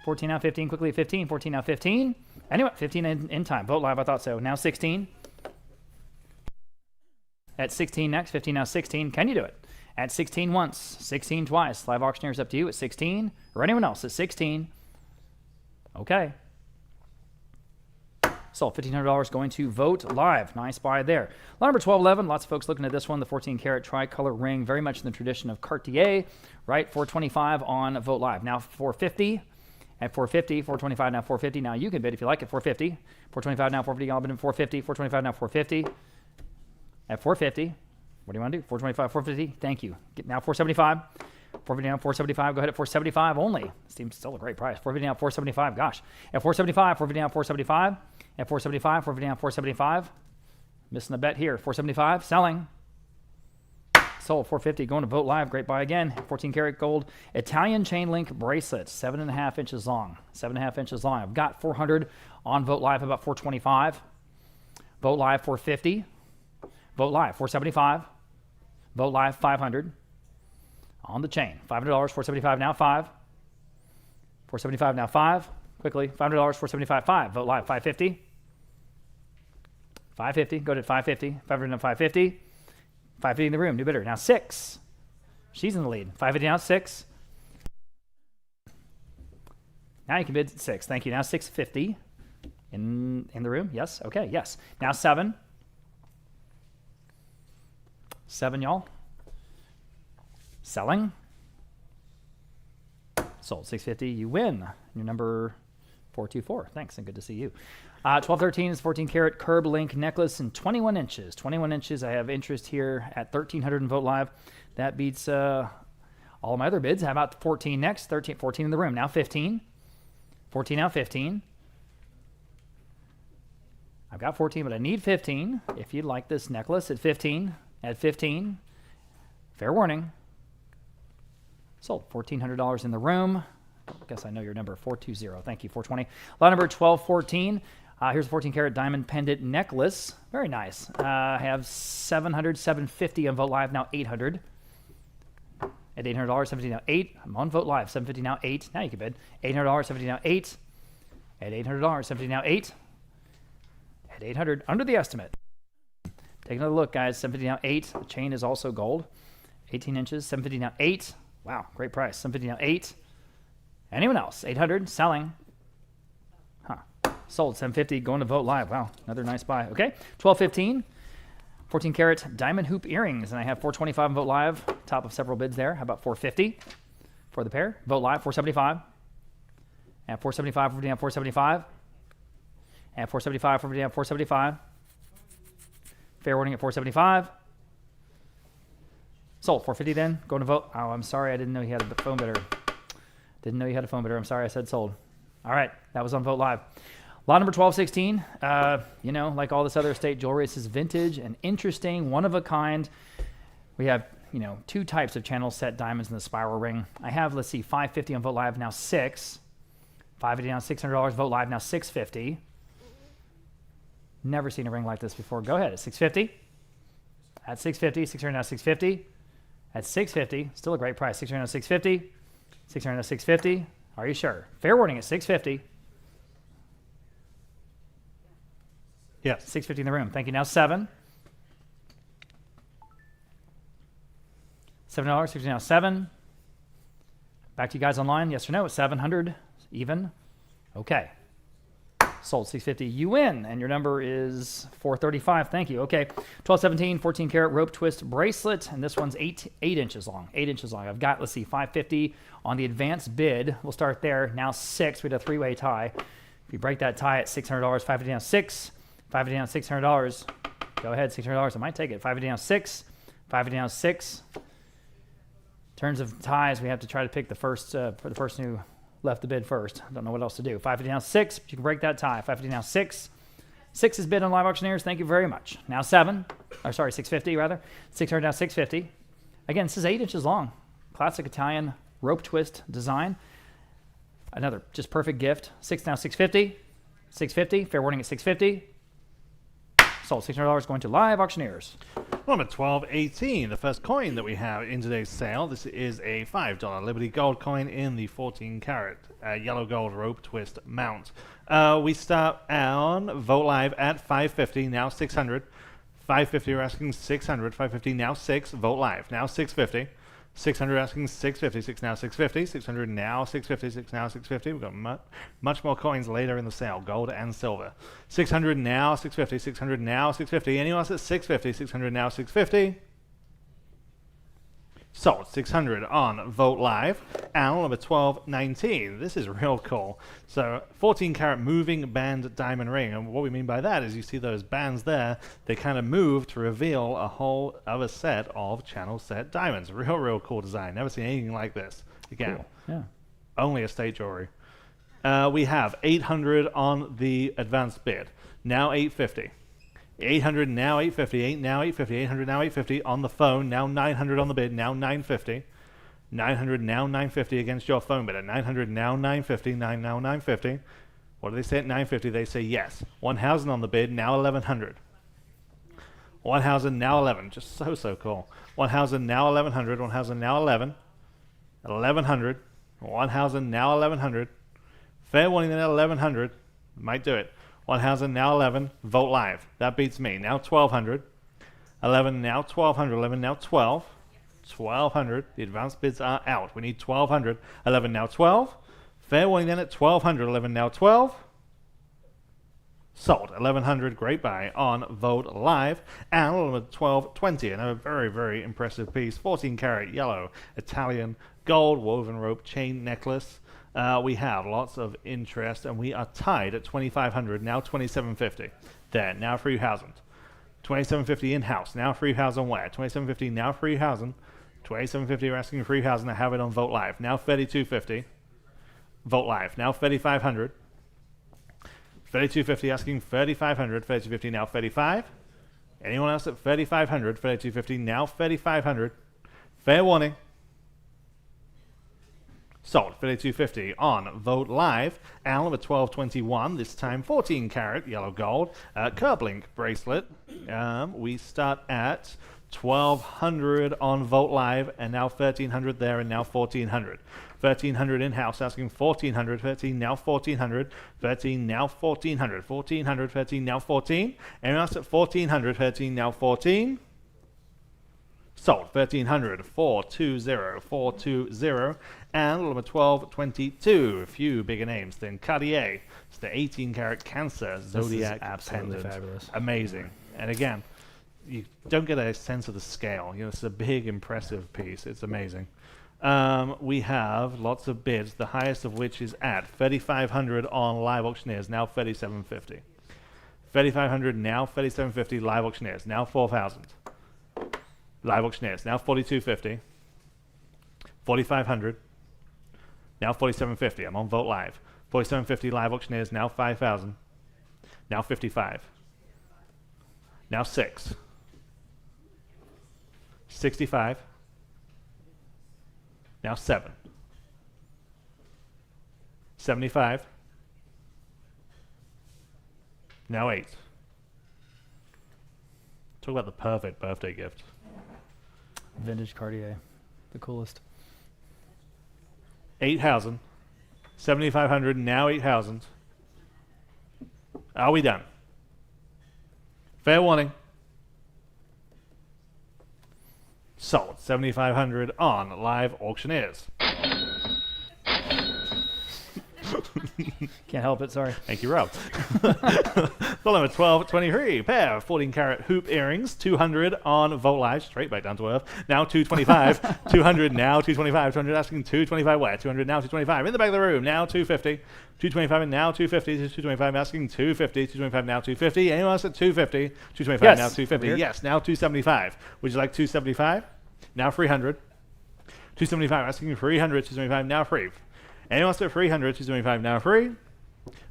14 now 15. Quickly 15. 14 now 15. Anyway, 15 in time. Vogt Live, I thought so. Now 16. At 16 next. 15 now 16. Can you do it? At 16 once. 16 twice. Live auctioneers up to you at 16. Or anyone else at 16. Okay. Sold. $1,500 going to Vogt Live. Nice buy there. Lot number 1211. Lots of folks looking at this one. The 14 karat tricolor ring. Very much in the tradition of Cartier. Right? 425 on Vogt Live. Now 450. At 450. 425 now 450. Now you can bid if you like at 450. 425 now 450. I'll bid in 450. 425 now 450. At 450. What do you want to do? 425, 450. Thank you. Now 475. 450 now 475. Go ahead at 475 only. Seems still a great price. 450 now 475. Gosh. At 475. 450 now 475. At 475. 450 now 475. Missing a bet here. 475. Selling. Sold. 450. Going to Vogt Live. Great buy again. 14 karat gold Italian chain link bracelet. 7.5 inches long. 7.5 inches long. I've got 400 on Vogt Live. About 425. Vote live 450. Vote live 475. Vote live 500. On the chain. $500, 475 now 5. 475 now 5. Quickly. $500, 475 5. Vote live 550. 550. Go to 550. 500 now 550. 550 in the room. New bidder. Now 6. She's in the lead. 550 now 6. Now you can bid 6. Thank you. Now 650 in the room. Yes. Okay. Yes. Now 7. 7, y'all. Selling. Sold. 650. You win. Your number 424. Thanks, and good to see you. 1213 is 14 karat curb link necklace in 21 inches. 21 inches. I have interest here at 1,300 in Vote Live. That beats all of my other bids. How about 14 next? 13, 14 in the room. Now 15. 14 now 15. I've got 14, but I need 15. If you'd like this necklace at 15, fair warning. Sold. $1,400 in the room. I guess I know your number, 420. Thank you, 420. Lot number 1214. Here's a 14 karat diamond pendant necklace. Very nice. I have 700, 750 on Vote Live, now 800. At $800, 750 now 8. I'm on Vote Live, 750 now 8. Now you can bid. $800, 750 now 8. At $800, 750 now 8. At 800, under the estimate. Take another look, guys. 750 now 8. The chain is also gold. 18 inches, 750 now 8. Wow, great price. 750 now 8. Anyone else? 800, selling. Huh. Sold. 750, going to Vote Live. Wow, another nice buy. Okay, 1215. 14 karat diamond hoop earrings, and I have 425 in Vote Live. Top of several bids there. How about 450 for the pair? Vote Live, 475. At 475, 450 down 475. At 475, 450 down 475. Fair warning at 475. Sold. 450 then. Going to Vote. Oh, I'm sorry. I didn't know you had a phone bidder. Didn't know you had a phone bidder. I'm sorry. I said sold. All right. That was on Vote Live. Lot number 1216. You know, like all this other estate jewelry, this is vintage and interesting, one of a kind. We have, you know, two types of channel set diamonds in the spiral ring. I have, let's see, 550 on Vote Live, now 6. 550 now $600. Vote Live now 650. Never seen a ring like this before. Go ahead at 650. At 650, 600 now 650. At 650, still a great price. 600 now 650. 600 now 650. Are you sure? Fair warning at 650. Yes. 650 in the room. Thank you. Now 7. $7. 60 now 7. Back to you guys online. Yes or no? 700 even. Okay. Sold. 650. You win, and your number is 435. Thank you. Okay. 1217 14 karat rope twist bracelet, and this one's 8 inches long. 8 inches long. I've got, let's see, 550 on the advanced bid. We'll start there. Now 6. We had a 3-way tie. If you break that tie at $600, 550 down 6. 550 down $600. Go ahead, $600. I might take it. 550 down 6. 550 down 6. In terms of ties, we have to try to pick the first for the person who left the bid first. I don't know what else to do. 550 down 6. But you can break that tie. 550 down 6. 6 is bid on Live Auctioneers. Thank you very much. Now 7. Or sorry, 650 rather. 600 down 650. Again, this is 8 inches long. Classic Italian rope twist design. Another just perfect gift. 6 now 650. 650. Fair warning at 650. Sold. $600 going to Live Auctioneers. Number 1218, the first coin that we have in today's sale. This is a $5 Liberty Gold coin in the 14 karat yellow gold rope twist mount. We start on Vote Live at 550, now 600. 550, we're asking 600. 550, now 6. Vote Live, now 650. 600 asking 650, 6 now 650, 600 now 650, 6 now 650. We've got much more coins later in the sale, gold and silver. 600 now 650, 600 now 650. Anyone else at 650, 600 now 650. Sold. 600 on Vote Live. And number 1219. This is real cool. So 14 karat moving band diamond ring. And what we mean by that is you see those bands there, they kind of move to reveal a whole other set of channel set diamonds. Real cool design. Never seen anything like this. Again, Cool. Yeah. only estate jewelry. We have 800 on the advanced bid. Now 850. 800 now 850, 8 now 850, 800 now 850 on the phone, now 900 on the bid, now 950. 900 now 950 against your phone bidder. 900 now 950, 9 now 950. What do they say at 950? They say yes. 1,000 on the bid, now 1,100. 1,000, now 11. Just so cool. 1,000, now 1,100. 1,000, now 11. 1,100. 1,000, now 1,100. Fair warning then at 1,100. Might do it. 1,000, now 11. Vote live. That beats me. Now 1,200. 11, now 1,200. 11, now 12. 1,200. The advanced bids are out. We need 1,200. 11, now 12. Fair warning then at 1,200. 11, now 12. Sold. 1,100. Great buy on Vote Live. And 1,220. Another very impressive piece. 14 karat yellow Italian gold woven rope chain necklace. We have lots of interest, and we are tied at 2,500. Now 2,750. There. Now 3,000. 2,750 in-house. Now 3,000 where? 2,750. Now 3,000. 2,750. We're asking 3,000. I have it on Vote Live. Now 3,250. Vote Live. Now 3,500. 3,250 asking 3,500. 3,250 now 35. Anyone else at 3,500? 3,250 now 3,500. Fair warning. Sold. 3,250 on Vote Live. And number 1221. This time 14 karat yellow gold curb link bracelet. We start at 1,200 on Vote Live, and now 1,300 there, and now 1,400. 1,300 in-house, asking 1,400. 13 now 1,400. 13 now 1,400. 1,400. 13 now 14. Anyone else at 1,400? 13 now 14. Sold. 1,300. 420. 420. And number 1222. A few bigger names than Cartier. It's the 18 karat Cancer Zodiac absolutely pendant. fabulous. Amazing. And again, you don't get a sense of the scale. You know, it's a big, impressive piece. It's amazing. We have lots of bids, the highest of which is at 3,500 on Live Auctioneers, now 3,750. 3,500 now 3,750. Live Auctioneers, now 4,000. Live Auctioneers, now 4,250. 4,500. Now 4,750. I'm on Vote Live. 4,750. Live Auctioneers, now 5,000. Now 55. Now 6. 65. Now 7. 75. Now 8. Talk about the perfect birthday gift. Vintage Cartier, the coolest. 8,000. 7,500. Now 8,000. Are we done? Fair warning. Sold. 7,500 on Live Auctioneers. Can't help it, sorry. Thank you, Rob. Full number 1223. Pair of 14 karat hoop earrings. 200 on Vote Live. Straight back down to earth. Now 225. 200 now 225. 200 asking 225 where? 200 now 225. In the back of the room. Now 250. 225 and now 250. 225 asking 250. 225 now 250. Anyone else at 250? 225 yes. now 250. Yes, now 275. Would you like 275? Now 300. 275 asking 300. 275 now free. Anyone else at 300? 275 now free.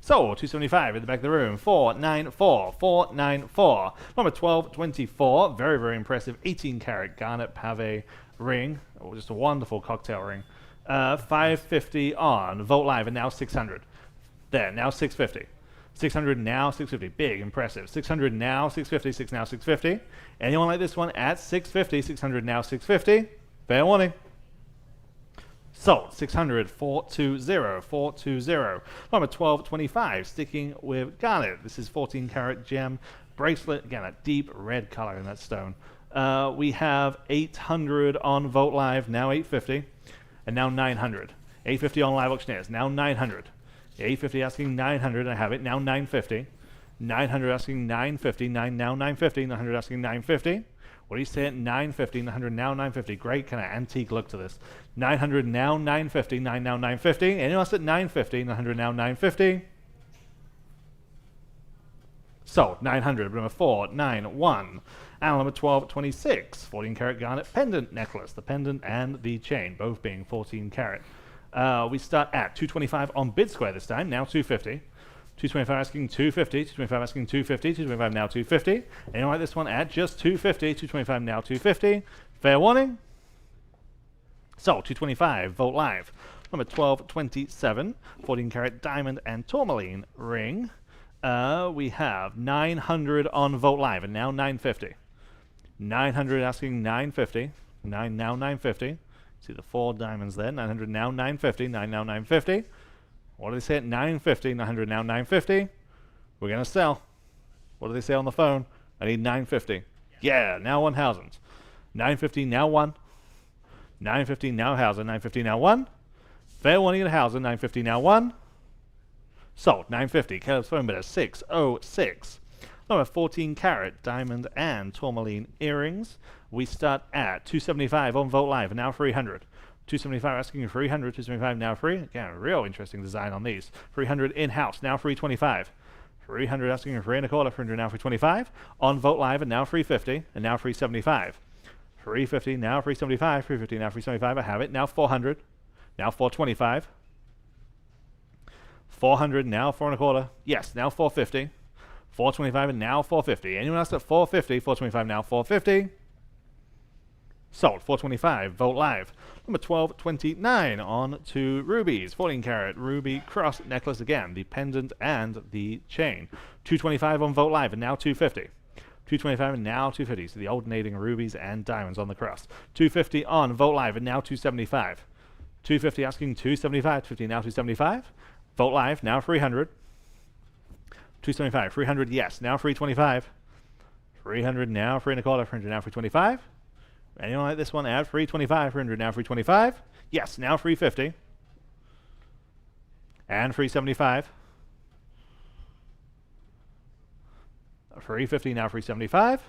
So 275 in the back of the room. 494. 494. Number 1224. Very impressive. 18 karat garnet pave ring. Oh, just a wonderful cocktail ring. 550 on Vote Live, and now 600. There, now 650. 600 now 650. Big, impressive. 600 now 650. 6 now 650. Anyone like this one at 650? 600 now 650. Fair warning. Sold. 600. 420. 420. Number 1225. Sticking with garnet. This is 14 karat gem bracelet. Again, a deep red color in that stone. We have 800 on Vote Live. Now 850. And now 900. 850 on Live Auctioneers. Now 900. 850 asking 900. I have it. Now 950. 900 asking 950. Now 950. 900 asking 950. What do you say at 950? 900 now 950. Great kind of antique look to this. 900 now 950. 9 now 950. Anyone else at 950? 900 now 950. So 900. Number 491. And number 1226. 14 karat garnet pendant necklace. The pendant and the chain, both being 14 karat. We start at 225 on bid square this time. Now 250. 225 asking 250. 225 asking 250. 225 now 250. Anyone like this one at just 250. 225 now 250. Fair warning. So 225. Vote Live. Number 1227. 14 karat diamond and tourmaline ring. We have 900 on Vote Live, and now 950. 900 asking 950. 9 now 950. See the 4 diamonds there. 900 now 950. 9 now 950. What do they say at 950? 900 now 950. We're going to sell. What do they say on the phone? I need 950. Yeah, now 1,000. 950 now 1. 950 now 1,000. 950 now 1. Fair warning at 1,000. 950 now 1. Sold. 950. Caleb's phone bid at 606. Number 14 carat diamond and tourmaline earrings. We start at 275 on Vogt Live, and now 300. 275 asking 300. 275 now free. Again, real interesting design on these. 300 in-house, now 325. 300 asking 3 and a quarter. 300 now 325. On Vogt Live, and now 350, and now 375. 350 now 375. 350 now 375. I have it. Now 400. Now 425. 400 now 4 and a quarter. Yes, now 450. 425 and now 450. Anyone else at 450? 425 now 450. Sold. 425. Vogt Live. Number 1229 on to rubies. 14 carat ruby cross necklace again. The pendant and the chain. 225 on Vogt Live and now 250. 225 and now 250. So the alternating rubies and diamonds on the cross. 250 on Vogt Live and now 275. 250 asking 275. 250 now 275. Vogt Live now 300. 275. 300 yes. Now 325. 300 now 3 and a quarter. 300 now 325. Anyone like this one? Add 325. 300 now 325. Yes. Now 350. And 375. 350 now 375.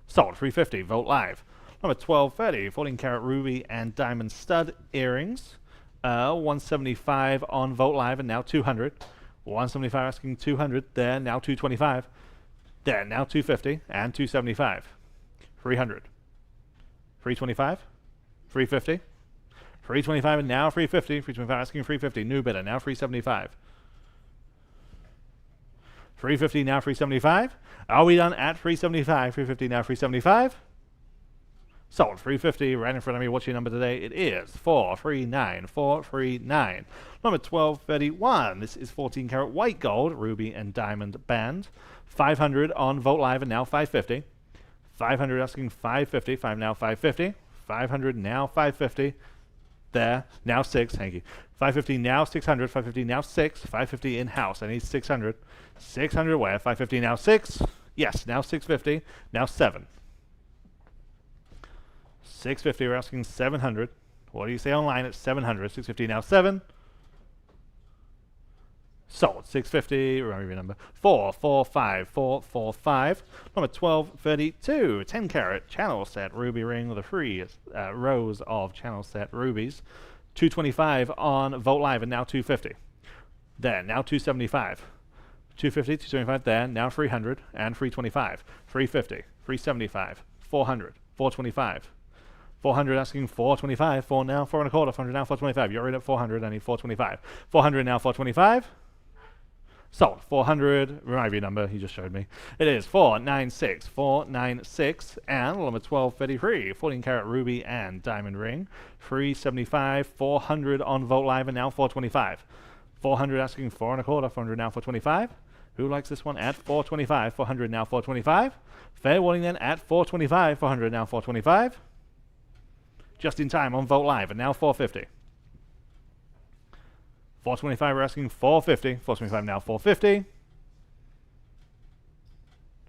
Sold. 350. Vogt Live. Number 1230. 14 carat ruby and diamond stud earrings. 175 on Vogt Live and now 200. 175 asking 200. There, now 225. There, now 250 and 275. 300. 325. 350. 325 and now 350. 325 asking 350. New bidder, now 375. 350 now 375. Are we done at 375? 350 now 375. Sold. 350 right in front of me. What's your number today? It is 439. 439. Number 1231. This is 14 karat white gold, ruby and diamond band. 500 on Vogt Live and now 550. 500 asking 550. 5 now 550. 500 now 550. There. Now 6. Thank you. 550 now 600. 550 now 6. 550 in house. I need 600. 600 where? 550 now 6. Yes. Now 650. Now 7. 650, we're asking 700. What do you say online at 700? 650 now 7. Sold. 650, remember your number. 445, 445. Number 1232, 10 carat channel set ruby ring with a free rows of channel set rubies. 225 on Vogt Live and now 250. There, now 275. 250, 275 there, now 300 and 325. 350, 375, 400, 425. 400 asking 425. 4 now, 4 and a quarter. 400 now, 425. You're right at 400. I need 425. 400 now, 425. Sold. 400. Remind me your number. You just showed me. It is 496. 496. And number 1233. 14 karat ruby and diamond ring. 375. 400 on Vogt Live and now 425. 400 asking 4 and a quarter. 400 now, 425. Who likes this one at 425? 400 now, 425. Fair warning then at 425. 400 now, 425. Just in time on Vogt Live, and now 450. 425, we're asking 450. 425 now, 450.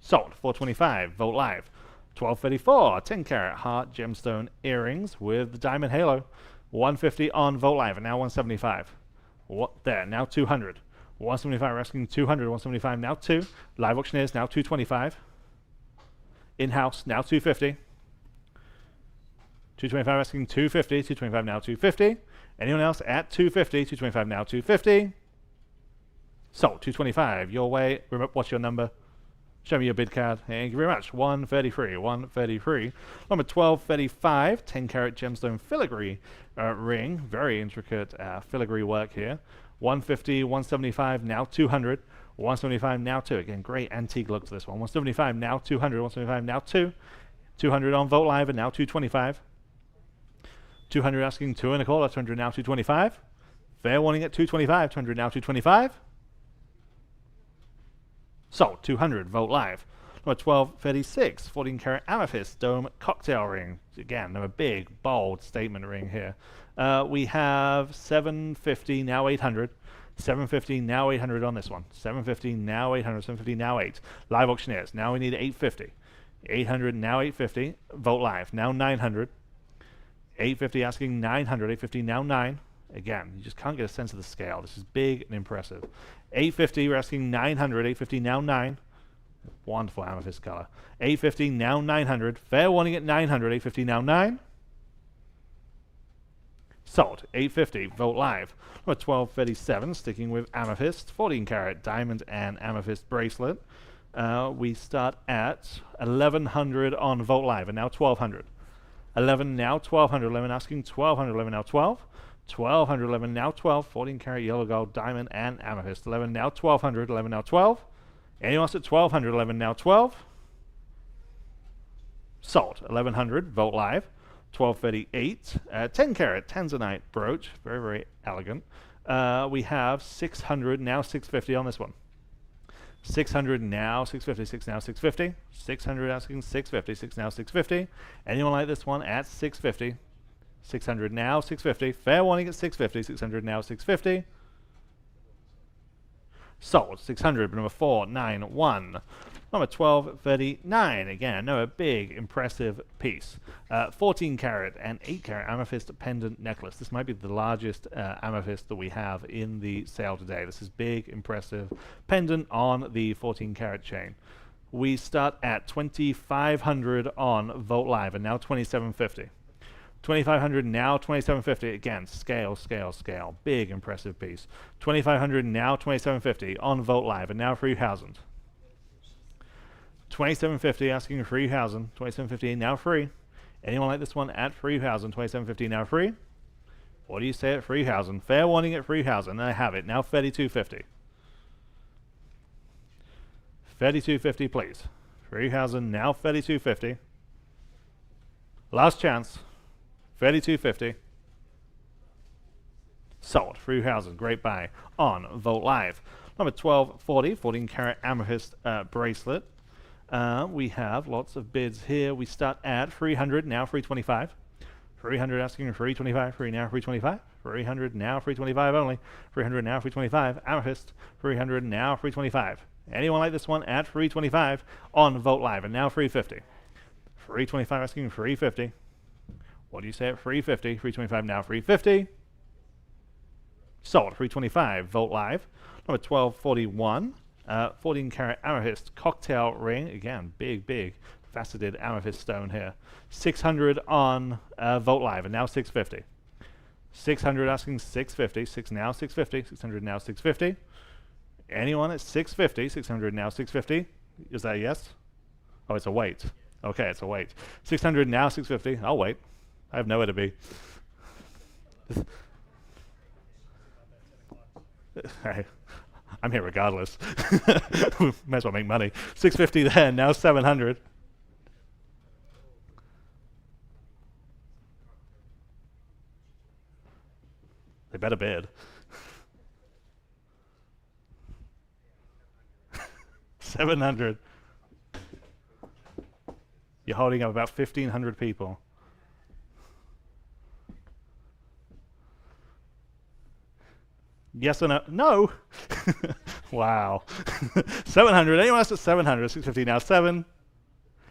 Sold. 425, Vogt Live. 1234, 10 carat heart gemstone earrings with the diamond halo. 150 on Vogt Live, and now 175. There, now 200. 175, we're asking 200. 175 now 2. Live auctioneers now 225. In-house now 250. 225 asking 250. 225 now 250. Anyone else at 250? 225 now 250. Sold. 225 your way. Remember, what's your number? Show me your bid card. Thank you very much. 133. 133. Number 1235. 10 carat gemstone filigree ring. Very intricate filigree work here. 150. 175 now 200. 175 now 2. Again, great antique look to this one. 175 now 200. 175 now 2. 200 on Vogt Live and now 225. 200 asking 2 and a quarter. 200 now 225. Fair warning at 225. 200 now 225. Sold. 200 Vogt Live. Number 1236, 14 karat amethyst dome cocktail ring. Again, another big, bold statement ring here. We have 750, now 800. 750, now 800 on this one. 750, now 800, 750, now 8. Live auctioneers, now we need 850. 800, now 850. Vote live, now 900. 850 asking 900, 850, now 9. Again, you just can't get a sense of the scale. This is big and impressive. 850, we're asking 900, 850, now 9. Wonderful amethyst color. 850, now 900. Fair warning at 900, 850, now 9. Sold. 850. Vote live. Number 1237, sticking with amethyst, 14 karat diamond and amethyst bracelet. We start at 1100 on vote live, and now 1200. 11 now 1200. 11 asking 1200. 11 now 12. 1200. 11 now 12. 14 karat yellow gold diamond and amethyst. 11 now 1200. 11 now 12. Anyone else at 1200? 11 now 12. Sold. 1100. Vote live. 1238, 10 karat tanzanite brooch, very, very elegant. We have 600, now 650 on this one. 600 now 650, 6 now 650. 600 asking 650, 6 now 650. Anyone like this one at 650? 600 now 650. Fair warning at 650, 600 now 650. Sold. 600, number 491. Number 1239, again, another big, impressive piece. 14 karat and 8 karat amethyst pendant necklace. This might be the largest amethyst that we have in the sale today. This is big, impressive pendant on the 14 karat chain. We start at 2,500 on Vote Live, and now 2,750. 2,500 now 2,750. Again, scale, scale, scale. Big, impressive piece. 2,500 now 2,750 on Vote Live, and now 3,000. 2,750 asking 3,000. 2,750 now free. Anyone like this one at 3,000? 2,750 now free. What do you say at 3,000? Fair warning at 3,000. I have it now. 3,250. 3,250, please. 3,000 now. 3,250. Last chance. 3,250. Sold. 3,000. Great buy on Vote Live. Number 1240, 14 karat amethyst bracelet. We have lots of bids here. We start at 300, now 325. 300 asking 325, free now 325. 300 now 325 only. 300 now 325. Amethyst. 300 now 325. Anyone like this one at 325 on Vote Live, and now 350. 325 asking 350. What do you say at 350? 325 now 350. Sold. 325. Vote Live. Number 1241. 14 karat amethyst cocktail ring. Again, big, big faceted amethyst stone here. 600 on Vote Live, and now 650. 600 asking 650. 6 now 650. 600 now 650. Anyone at 650? 600 now 650. Is that a yes? Oh, it's a wait. Okay, it's a wait. 600 now 650. I'll wait. I have nowhere to be. Hey, I'm here regardless. Might as well make money. 650 there, now 700. They better bid. 700. You're holding up about 1,500 people. Yes or no? No! Wow. 700. Anyone else at 700? 650 now 7.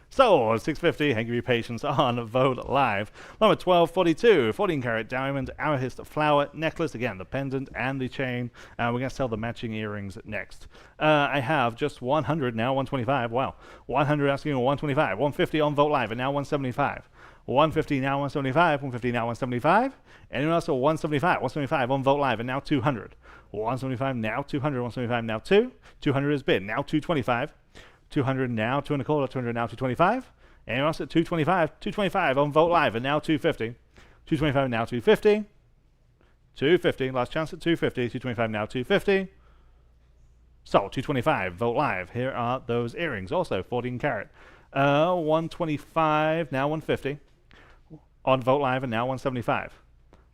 So, 650. Thank you for your patience on Vote Live. Number 1242. 14 karat diamond amethyst flower necklace. Again, the pendant and the chain. We're going to sell the matching earrings next. I have just 100 now. 125. Wow. 100 asking 125. 150 on Vote Live, and now 175. 150 now 175, 150 now 175. Anyone else at 175? 175 on Vote Live, and now 200. 175 now 200, 175 now 2. 200 is bid, now 225. 200 now 2 and a quarter, 200 now 225. Anyone else at 225? 225 on Vote Live, and now 250. 225 now 250. 250, last chance at 250. 225 now 250. So 225, Vote Live. Here are those earrings, also 14 karat. 125 now 150. On Vote Live, and now 175.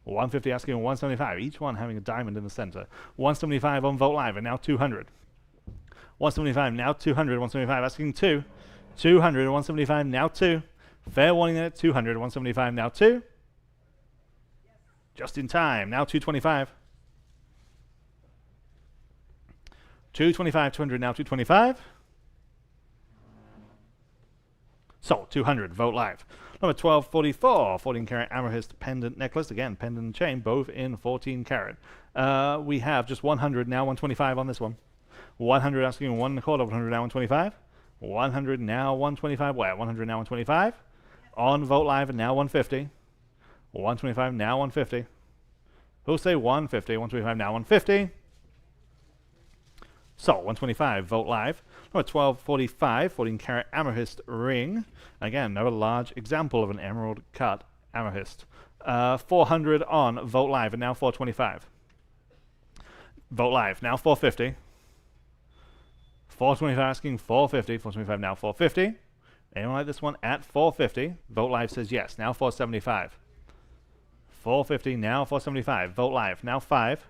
150 asking 175, each one having a diamond in the center. 175 on Vote Live, and now 200. 175 now 200. 175 asking 2. 200, 175, now 2. Fair warning there, 200, 175, now 2. Just in time, now 225. 225, 200, now 225. Sold, 200, vote live. Number 1244, 14 carat amethyst pendant necklace. Again, pendant and chain, both in 14 carat. We have just 100, now 125 on this one. 100 asking 1 1/4, 100 now 125. 100 now 125, where? 100 now 125. On vote live and now 150. 125 now 150. Who'll say 150? 125 now 150. So 125 vote live. Number 1245, 14 carat amethyst ring. Again, another large example of an emerald cut amethyst. 400 on vote live and now 425. Vote live now 450. 425 asking 450. 425 now 450. Anyone like this one at 450? Vote live says yes. Now 475. 450 now 475. Vote live now 5.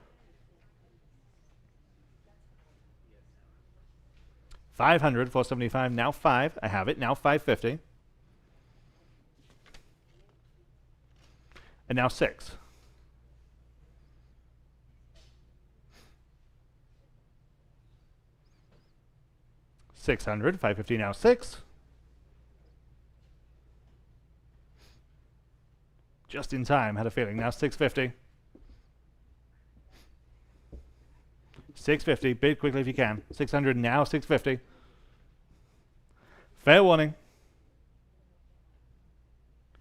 500, 475, now 5. I have it, now 550. And now 6. 600, 550, now 6. Just in time, had a feeling. Now 650. 650, bid quickly if you can. 600, now 650. Fair warning.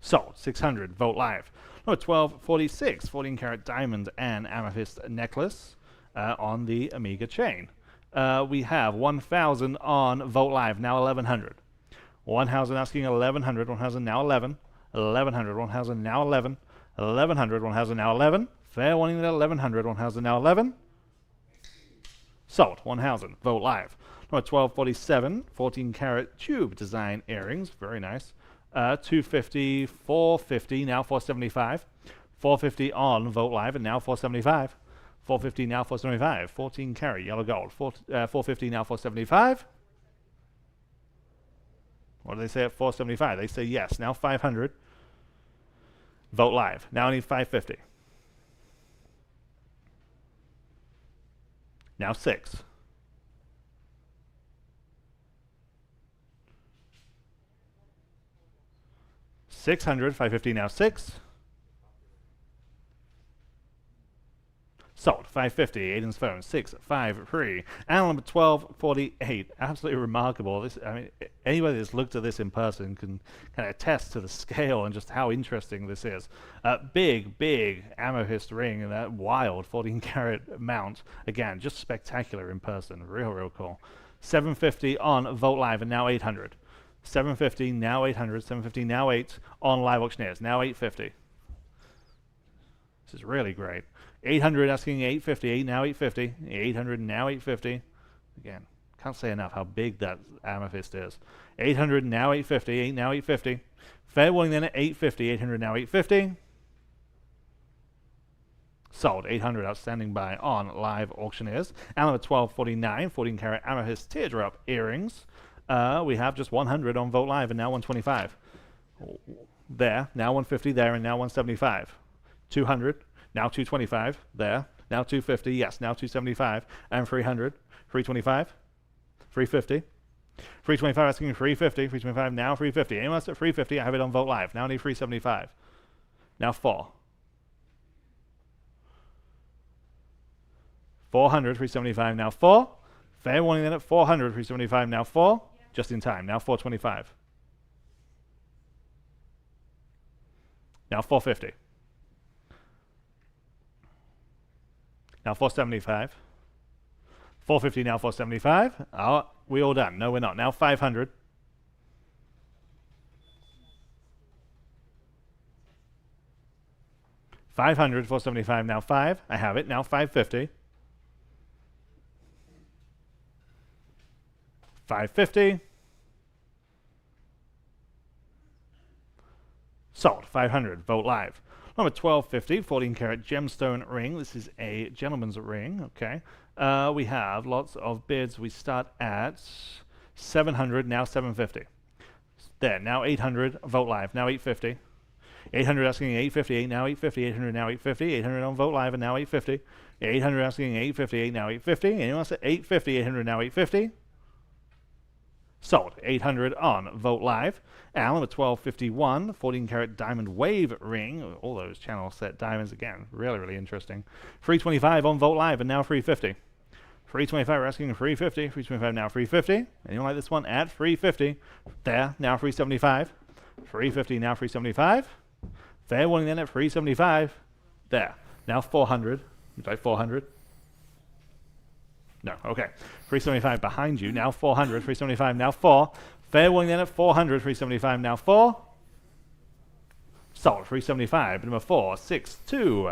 Sold, 600, vote live. Number 1246, 14 carat diamond and amethyst necklace on the Amiga chain. We have 1,000 on vote live, now 1,100. 1,000 asking 1,100, 1,000 now 11. 1,100, 1,000 now 11. 1,100, 1,000 now 11. Fair warning that 1,100, 1,000 now 11. Sold, 1,000, vote live. Number 1247, 14 carat tube design earrings, very nice. 250, 450, now 475. 450 on vote live and now 475. 450 now 475. 14 carat yellow gold. 450 now 475. What do they say at 475? They say yes. Now 500. Vote live. Now I need 550. Now 6. 600, 550, now 6. Sold, 550, Aiden's phone, 653. And number 1248, absolutely remarkable. This, I mean, anybody that's looked at this in person can kind of attest to the scale and just how interesting this is. Big amethyst ring and that wild 14 karat mount. Again, just spectacular in person, real cool. 750 on Vote Live and now 800. 750, now 800, 750, now 8 on Live Auctioneers, now 850. This is really great. 800 asking 850, now 850, 800 now 850. Again, can't say enough how big that amethyst is. 800 now 850, 8 now 850. Fair warning then at 850, 800 now 850. Sold, 800 outstanding buy on Live Auctioneers. And number 1249, 14 karat amethyst teardrop earrings. We have just 100 on Vote Live and now 125. There, now 150 there and now 175. 200, now 225 there, now 250, yes, now 275, and 300, 325, 350, 325 asking 350, 325 now 350. Anyone else at 350, I have it on Vote Live. Now I need 375. Now 4. 400, 375, now 4. Fair warning then at 400, 375, now 4. Just in time, now 425. Now 450. Now 475. 450 now 475. Oh, we all done. No, we're not. Now 500. $500, 475 now 5. I have it. Now 550. 550. Sold. 500. Vote Live. Number 1250, 14 karat gemstone ring. This is a gentleman's ring. Okay. We have lots of bids. We start at 700, now 750. There, now 800, Vote Live, now 850. 800 asking 858, now 850, 800 now 850, 800 on Vote Live and now 850. 800 asking 858, now 850. Anyone else at 850, 800 now 850. Sold. 800 on Vote Live. Alan with 1251, 14 karat diamond wave ring. All those channel set diamonds again. Really, really interesting. 325 on Vote Live and now 350. 325 we're asking 350. 325 now 350. Anyone like this one at 350? There, now 375. 350 now 375. Fair warning then at 375. There. Now 400. Would you like 400? No. Okay. 375 behind you. Now 400. 375 now 4. Fair warning then at 400. 375 now 4. Sold. 375. Number 462.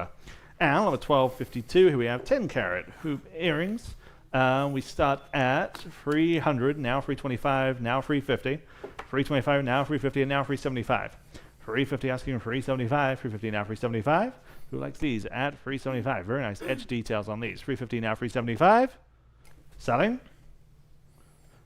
Al number 1252. Here we have 10 karat hoop earrings. We start at 300. Now 325. Now 350. 325 now 350 and now 375. 350 asking 375, 350 now 375. Who likes these at 375? Very nice edge details on these. 350 now 375. Selling.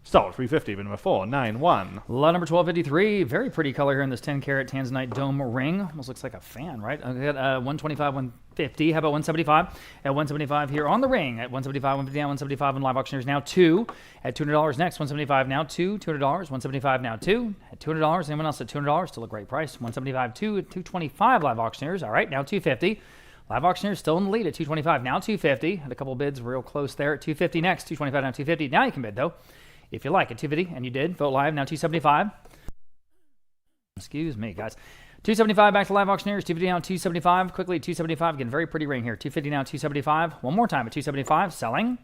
Sold. 350, but number 491. Lot number 1253. Very pretty color here in this 10 karat tanzanite dome ring. Almost looks like a fan, right? I got 125, 150. How about 175? At 175 here on the ring. At 175, 150 down, 175 on live auctioneers now 2. At $200 next. 175 now 2. $200. 175 now 2. At $200. Anyone else at $200? Still a great price. 175 2. At 225 live auctioneers. All right, now 250. Live auctioneers still in the lead at 225. Now 250. Had a couple bids real close there at 250 next. 225 now 250. Now you can bid though. If you like at 250, and you did, Vote Live, now 275. Excuse me, guys. 275 back to live auctioneers, 250 now 275. Quickly, 275, again, very pretty ring here. 250 now 275. One more time at 275, selling.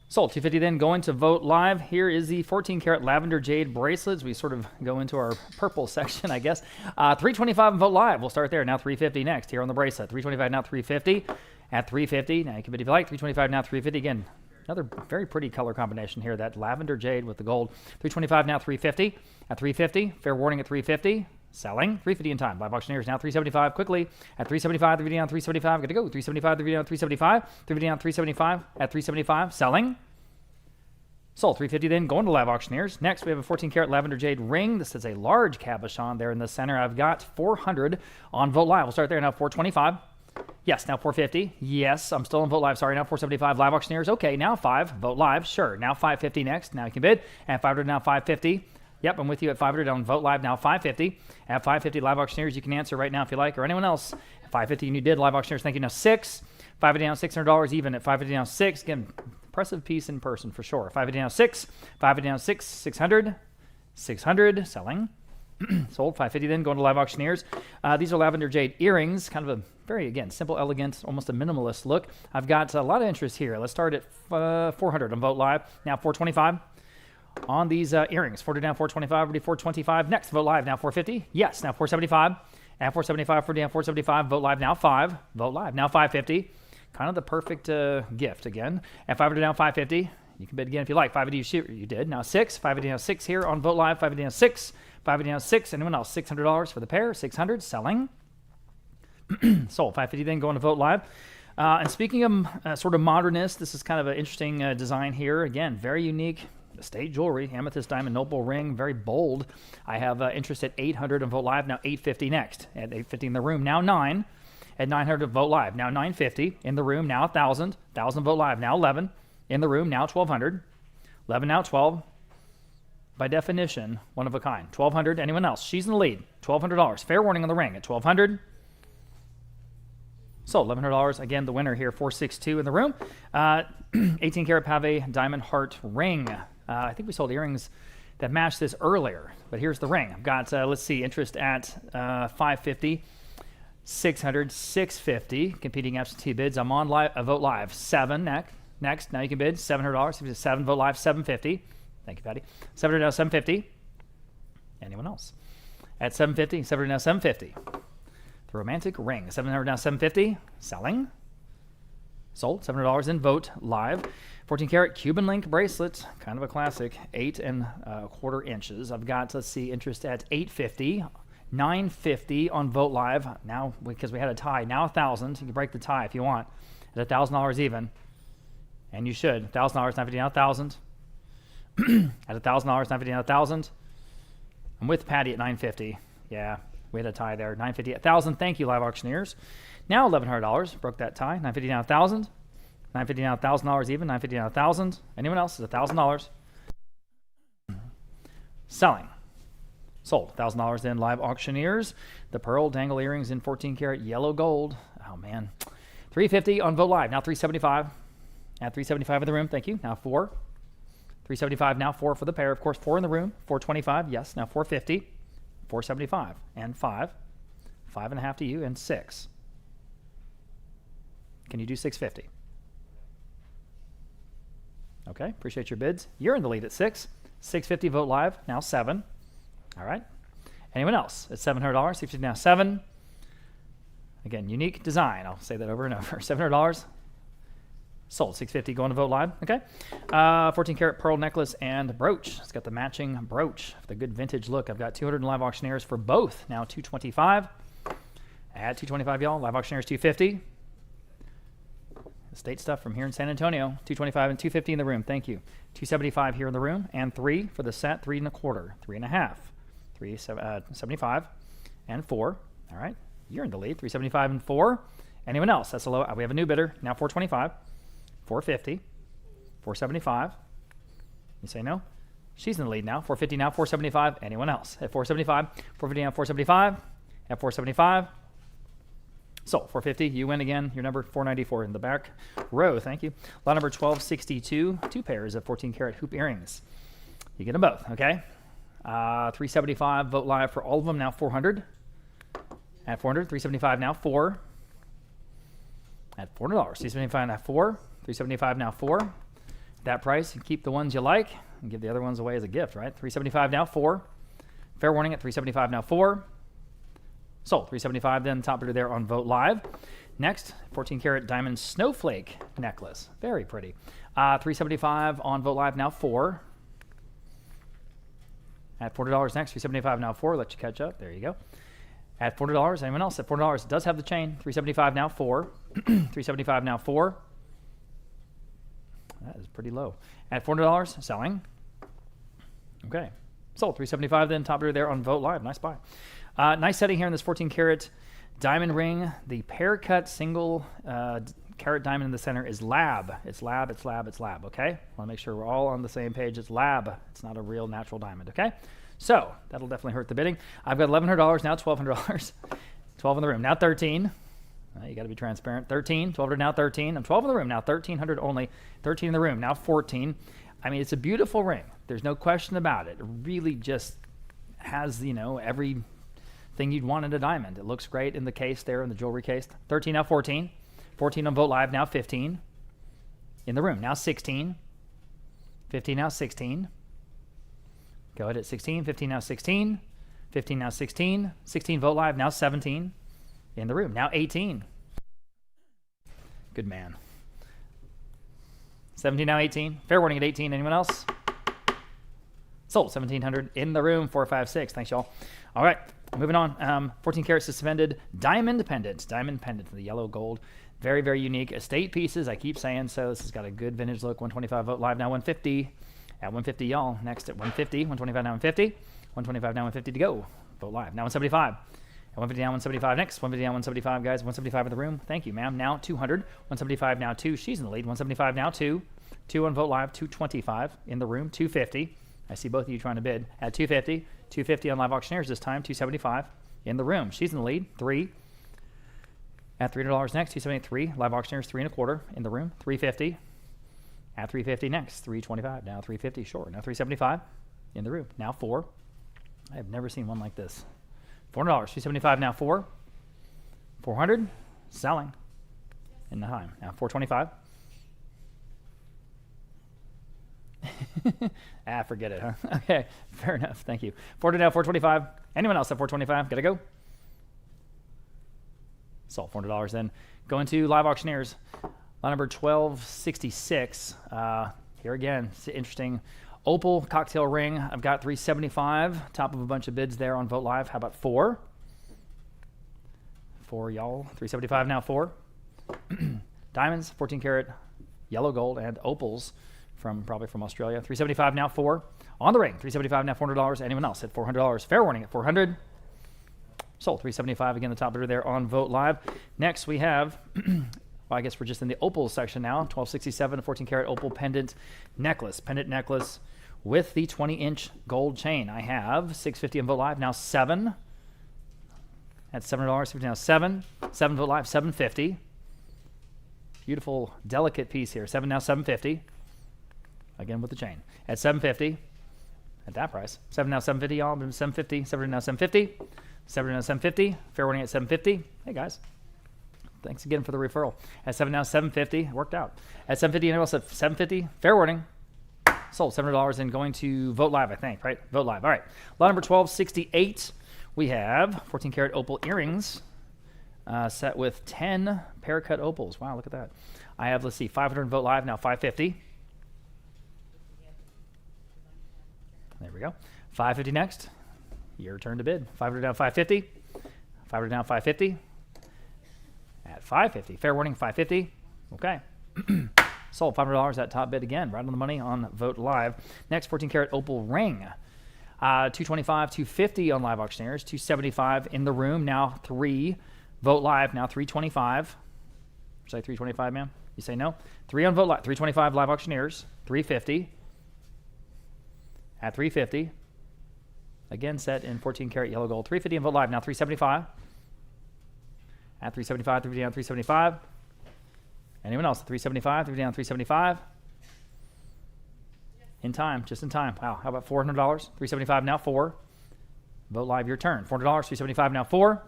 Sold. 250 then going to Vote Live. Here is the 14 karat lavender jade bracelets. We sort of go into our purple section, I guess. 325 and Vote Live. We'll start there. Now 350 next here on the bracelet. 325 now 350. At 350, now you can bid if you like. 325 now 350 again. Another very pretty color combination here, that lavender jade with the gold. 325 now 350. At 350, fair warning at 350. Selling. 350 in time. Live auctioneers now 375 quickly. At 375, 350 down 375. Good to go. 375, 350 down 375. 350 down 375. At 375. Selling. Sold. 350 then going to live auctioneers. Next, we have a 14 karat lavender jade ring. This is a large cabochon there in the center. I've got 400 on Vote Live. We'll start there now. 425. Yes, now 450. Yes, I'm still on Vote Live. Sorry, now 475. Live auctioneers. Okay, now 5. Vote Live. Sure. Now 550 next. Now you can bid. At 500, now 550. Yep, I'm with you at 500 on Vote Live. Now 550. At 550, live auctioneers, you can answer right now if you like, or anyone else. At 550, and you did. Live auctioneers, thank you. Now 6. 550 down $600 even. At 550 down 6. Again, impressive piece in person for sure. 550 down 6. 550 down 6. 600. 600. Selling. Sold. 550 then going to live auctioneers. These are lavender jade earrings, kind of a very, again, simple, elegant, almost a minimalist look. I've got a lot of interest here. Let's start at 400 on Vote Live. Now 425 on these earrings. 40 down 425, already 425. Next, Vote Live. Now 450. Yes, now 475. At 475, 40 down 475. Vote Live. Now 5. Vote Live. Now 550. Kind of the perfect gift again. At 500 down 550. You can bid again if you like. 550 you shoot. You did. Now 6. 550 down 6 here on Vote Live. 550 down 6. 550 down 6. Anyone else? $600 for the pair. 600. Selling. Sold. 550 then going to Vote Live. And speaking of sort of modernist, this is kind of an interesting design here. Again, very unique. Estate jewelry, amethyst diamond noble ring, very bold. I have interest at 800 on Vote Live. Now 850 next. At 850 in the room. Now 9. At 900 Vote Live. Now 950 in the room. Now 1,000. 1,000 Vote Live. Now 11 in the room. Now 1,200. 11 now 12. By definition, one of a kind. 1,200. Anyone else? She's in the lead. $1,200. Fair warning on the ring at 1,200. So $1,100. Again, the winner here, 462 in the room. 18 karat pave diamond heart ring. I think we sold earrings that matched this earlier, but here's the ring. I've got, let's see, interest at 550, 600, 650. Competing absentee bids. I'm on Vote Live. 7 next. Now you can bid $700. 7 Vote Live. 750. Thank you, Patty. 700 now 750. Anyone else? At 750, 700 now 750. The romantic ring. 700 now 750. Selling. Sold. $700 in Vote Live. 14 karat Cuban link bracelet. Kind of a classic. 8 1/4 inches. I've got, let's see, interest at 850. 950 on Vote Live. Now, because we had a tie. Now 1,000. You can break the tie if you want. At $1,000 even. And you should. $1,000, 950 now 1,000. At $1,000, 950 now 1,000. I'm with Patty at 950. Yeah, we had a tie there. 950, 1,000. Thank you, live auctioneers. Now $1,100. Broke that tie. 950 now 1,000. 950 now $1,000 even. 950 now 1,000. Anyone else is $1,000. Selling. Sold. $1,000 then, live auctioneers. The pearl dangle earrings in 14 karat yellow gold. Oh man. 350 on Vote Live. Now 375. At 375 in the room. Thank you. Now 4. 375 now 4 for the pair. Of course, 4 in the room. 425. Yes. Now 450. 475 and 5. 5.5 to you and 6. Can you do 650? Okay. Appreciate your bids. You're in the lead at 6. 650 Vote Live. Now 7. All right. Anyone else? It's $700. 650 now 7. Again, unique design. I'll say that over and over. $700. Sold. 650 going to Vote Live. Okay. 14 karat pearl necklace and brooch. It's got the matching brooch. The good vintage look. I've got 200 in live auctioneers for both. Now 225. Add 225, y'all. Live auctioneers 250. Estate stuff from here in San Antonio. 225 and 250 in the room. Thank you. 275 here in the room. And 3 for the set. 3 1/4. 3.5. 375 and 4. All right. You're in the lead. 375 and 4. Anyone else? That's a low. We have a new bidder. Now 425. 450, 475. You say no? She's in the lead now. 450 now, 475. Anyone else? At 475, 450 now, 475. At 475. So 450, you win again. Your number 494 in the back row. Thank you. Lot number 1262, 2 pairs of 14 karat hoop earrings. You get them both, okay? 375, Vote Live for all of them. Now 400. At 400, 375 now 4. At $400, 375 now 4. 375 now 4. That price, you keep the ones you like and give the other ones away as a gift, right? 375 now 4. Fair warning at 375 now 4. Sold. 375 then, top bidder there on Vote Live. Next, 14 karat diamond snowflake necklace. Very pretty. 375 on Vote Live now 4. At $400 next, 375 now 4. Let you catch up. There you go. At $400, anyone else? At $400, it does have the chain. 375 now 4. 375 now 4. That is pretty low. At $400, selling. Okay. Sold. 375 then, top bidder there on Vote Live. Nice buy. Nice setting here in this 14 karat diamond ring. The pear cut single carat diamond in the center is lab. It's lab, it's lab, it's lab, okay? Want to make sure we're all on the same page. It's lab. It's not a real natural diamond, okay? So that'll definitely hurt the bidding. I've got $1,100, now $1,200. 12 in the room, now 13. You got to be transparent. 13, 1200 now 13. I'm 12 in the room now, 1,300 only. 13 in the room, now 14. I mean, it's a beautiful ring. There's no question about it. It really just has, you know, everything you'd want in a diamond. It looks great in the case there, in the jewelry case. 13 now 14. 14 on Vote Live, now 15. In the room, now 16. 15 now 16. Go ahead at 16. 15 now 16. 15 now 16. 16 Vote Live, now 17. In the room, now 18. Good man. 17 now 18. Fair warning at 18. Anyone else? Sold. 1,700 in the room. 456. Thanks, y'all. All right, moving on. 14 karat suspended diamond pendant. Diamond pendant, the yellow gold. Very, very unique. Estate pieces. I keep saying so. This has got a good vintage look. 125 Vote Live, now 150. At 150, y'all. Next at 150. 125 now 150. 125 now 150 to go. Vote Live. Now 175. At 150 now 175 next. 150 now 175, guys. 175 in the room. Thank you, ma'am. Now 200. 175 now 2. She's in the lead. 175 now 2. 2 on Vote Live. 225 in the room. 250. I see both of you trying to bid. At 250. 250 on Live Auctioneers this time. 275 in the room. She's in the lead. 3. At $300 next. 273. Live Auctioneers 3 1/4 in the room. 350. At 350 next. 325. Now 350 short. Now 375 in the room. Now 4. I have never seen one like this. $400. 375 now 4. 400. Selling. In the high. Now 425. Forget it, huh? Okay, fair enough. Thank you. 400 now 425. Anyone else at 425? Gotta go. Sold. $400 then. Going to Live Auctioneers. Lot number 1266. Here again, it's interesting. Opal cocktail ring. I've got 375. Top of a bunch of bids there on Vote Live. How about 4? 4, y'all. 375 now 4. Diamonds, 14 karat yellow gold, and opals probably from Australia. 375 now 4. On the ring, $375, now $400. Anyone else at $400? Fair warning at $400. Sold, $375. Again, the top bidder there on Vote Live. Next, we have, well, I guess we're just in the opals section now. $1267, a 14-karat opal pendant necklace with the 20-inch gold chain. I have $650 on Vote Live, now 7. At $750, now 7. 7 Vote Live, $750. Beautiful, delicate piece here. 7 now, $750. Again with the chain. At $750. At that price. 7 now, $750, y'all. $750. 7 now, $750. 7 now, $750. Fair warning at $750. Hey, guys. Thanks again for the referral. At 7 now, $750. Worked out. At $750, anyone else at $750? Fair warning. Sold $700 and going to Vote Live, I think, right? Vote Live. All right. Lot number 1268. We have 14-karat opal earrings set with 10 pear-cut opals. Wow, look at that. I have, let's see, 500 Vote Live, now 550. There we go. 550 next. Your turn to bid. 500 down, 550. 500 down, 550. At 550. Fair warning, 550. Okay. Sold $500. That top bid again. Right on the money on Vote Live. Next, 14-karat opal ring. 225, 250 on Live Auctioneers. 275 in the room. Now 3. Vote Live. Now 325. Say 325, ma'am? You say no? 3 on Vote Live. 325 Live Auctioneers. 350. At 350. Again, set in 14-karat yellow gold. 350 on Vote Live. Now 375. At 375, 350 down, 375. Anyone else? 375, 350 down, 375. In time, just in time. Wow, how about $400? 375 now, 4. Vote Live, your turn. $400, 375 now, 4.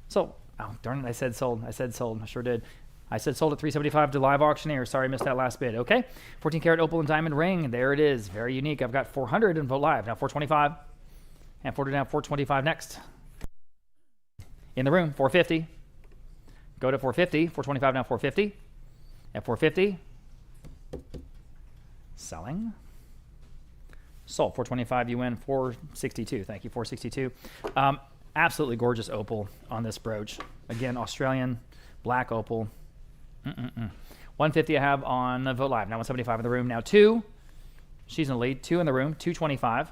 So, oh, darn it, I said sold. I sure did. I said sold at 375 to Live Auctioneer. Sorry, I missed that last bid. Okay, 14-karat opal and diamond ring. There it is. Very unique. I've got 400 in Vote Live. Now 425. And 40 down, 425 next. In the room, 450. Go to 450. 425 now, 450. At 450. Selling. Sold. 425, you win. 462. Thank you, 462. Absolutely gorgeous opal on this brooch. Again, Australian black opal. 150 I have on Vote Live. Now 175 in the room. Now 2. She's in the lead. 2 in the room. 225.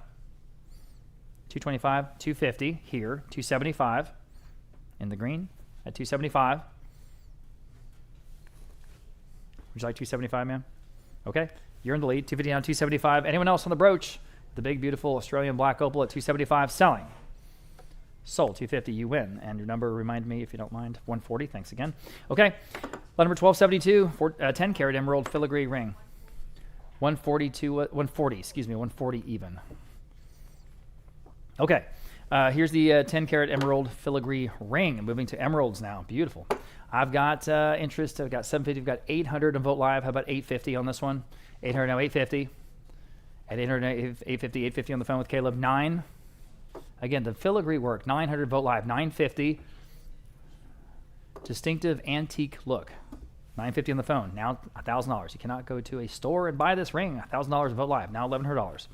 225. 250 here. 275 in the green at 275. Would you like 275, ma'am? Okay. You're in the lead. 250 down, 275. Anyone else on the brooch? The big, beautiful Australian black opal at 275. Selling. Sold. 250. You win. And your number, remind me if you don't mind. 140. Thanks again. Okay. Lot number 1272. 10-karat emerald filigree ring. 140, excuse me, 140 even. Okay. Here's the 10-karat emerald filigree ring. I'm moving to emeralds now. Beautiful. I've got interest. I've got 750. I've got 800 on Vote Live. How about 850 on this one? 800 now, 850. At 800, 850, 850 on the phone with Caleb. 9. Again, the filigree work. 900 Vote Live. 950. Distinctive antique look. 950 on the phone. Now $1,000. You cannot go to a store and buy this ring. $1,000 Vote Live. Now $1,100.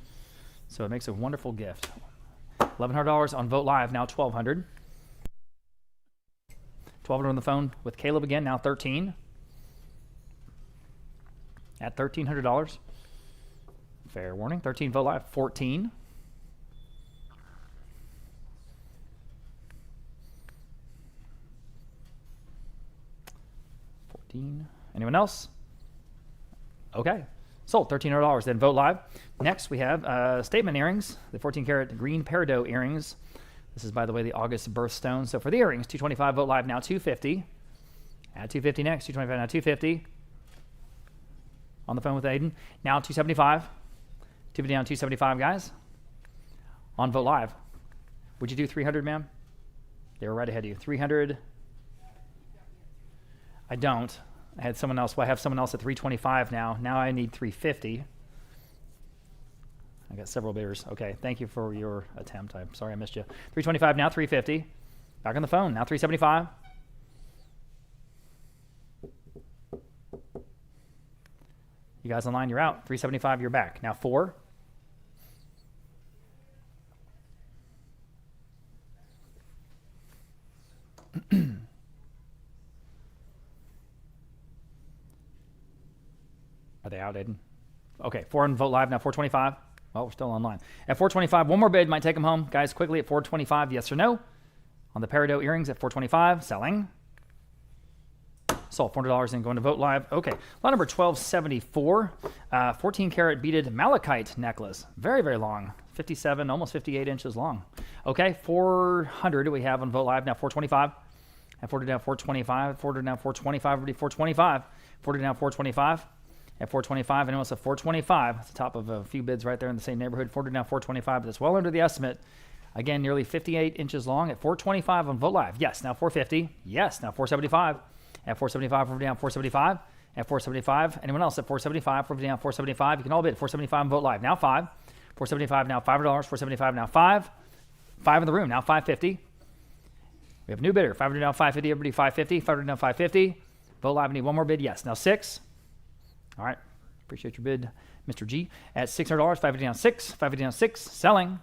So it makes a wonderful gift. $1,100 on Vote Live. Now $1,200. $1,200 on the phone with Caleb again. Now 13. At $1,300. Fair warning. 13 Vote Live. 14. 14. Anyone else? Okay. Sold. $1,300. Then Vote Live. Next, we have statement earrings. The 14-karat green peridot earrings. This is, by the way, the August birthstone. So for the earrings, 225 Vote Live. Now 250. At 250 next. 225 now 250. On the phone with Aiden. Now 275. 250 down 275, guys. On Vote Live. Would you do 300, ma'am? They were right ahead of you. 300. I don't. I had someone else. Well, I have someone else at 325 now. Now I need 350. I got several bidders. Okay, thank you for your attempt. I'm sorry I missed you. 325 now, 350. Back on the phone. Now 375. You guys online, you're out. 375, you're back. Now 4. Are they out, Aiden? Okay, 4 on Vote Live. Now 425. Well, we're still online. At 425, one more bid. Might take them home. Guys, quickly at 425, yes or no? On the peridot earrings at 425, selling. Sold $400 and going to Vote Live. Okay, lot number 1274, 14 karat beaded malachite necklace. Very, very long, 57, almost 58 inches long. Okay, 400 we have on Vote Live now. 425. At 40 down 425. 40 down 425. Already 425. 40 down 425. At 425, anyone else at 425? It's the top of a few bids right there in the same neighborhood. 40 down 425, but it's well under the estimate. Again, nearly 58 inches long at 425 on Vote Live. Yes, now 450. Yes, now 475. At 475, 40 down 475. At 475, anyone else at 475? 40 down 475. You can all bid 475 on Vote Live. Now 5. 475 now $5. 475 now 5. 5 in the room now 550. We have a new bidder. 500 down 550. Everybody 550. 500 down 550. Vote Live. We need one more bid. Yes, now 6. All right. Appreciate your bid, Mr. G. At $600, 550 down 6. 550 down 6. Selling.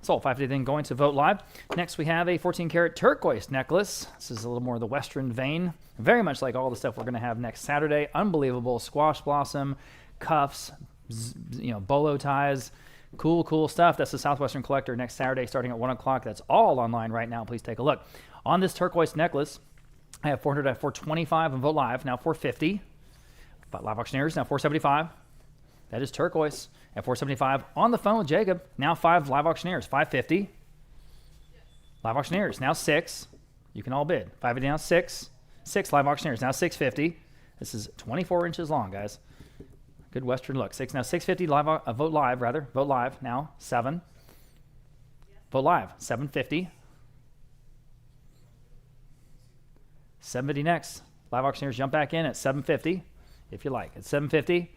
Sold. 550 then going to Vote Live. Next, we have a 14 karat turquoise necklace. This is a little more of the Western vein. Very much like all the stuff we're going to have next Saturday. Unbelievable. Squash blossom, cuffs, bolo ties. Cool stuff. That's the Southwestern Collector next Saturday starting at 1 o'clock. That's all online right now. Please take a look. On this turquoise necklace, I have 400 at 425 on Vote Live. Now 450. But Live Auctioneers, now 475. That is turquoise at 475. On the phone with Jacob, now 5 Live Auctioneers. 550. Live Auctioneers, now 6. You can all bid. 5 down 6. 6 Live Auctioneers, now 650. This is 24 inches long, guys. Good Western look. 6 now 650. Vote Live, rather. Vote Live, now 7. Vote Live, 750. 750 next. Live Auctioneers jump back in at 750, if you like. At 750.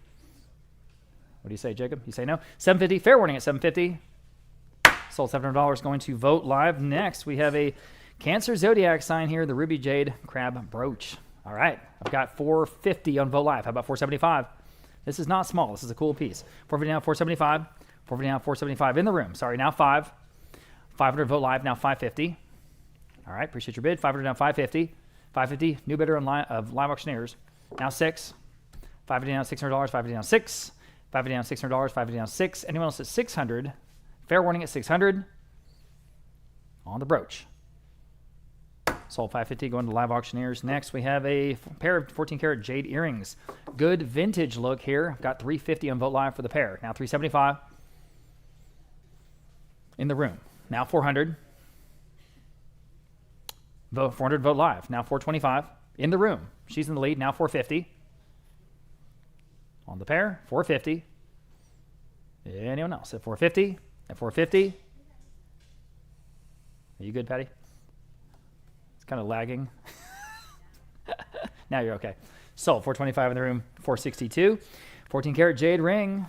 What do you say, Jacob? You say no? 750. Fair warning at 750. Sold $700 going to Vote Live. Next, we have a Cancer Zodiac sign here, the Ruby Jade Crab Brooch. All right. I've got 450 on Vote Live. How about 475? This is not small. This is a cool piece. 450 now, 475. 450 now, 475 in the room. Sorry, now 5. 500 Vote Live, now 550. All right. Appreciate your bid. 500 now, 550. 550, new bidder on Live Auctioneers. Now 6. 550 down, $600. 550 down 6. 550 down, $600. 550 down 6. Anyone else at 600? Fair warning at 600. On the brooch. Sold 550 going to Live Auctioneers. Next, we have a pair of 14 karat jade earrings. Good vintage look here. Got 350 on Vote Live for the pair. Now 375 in the room. Now 400. 400 Vote Live. Now 425 in the room. She's in the lead. Now 450 on the pair. 450. Anyone else at 450? At 450. Are you good, Patty? It's kind of lagging. Now you're okay. Sold 425 in the room. 462. 14 karat jade ring.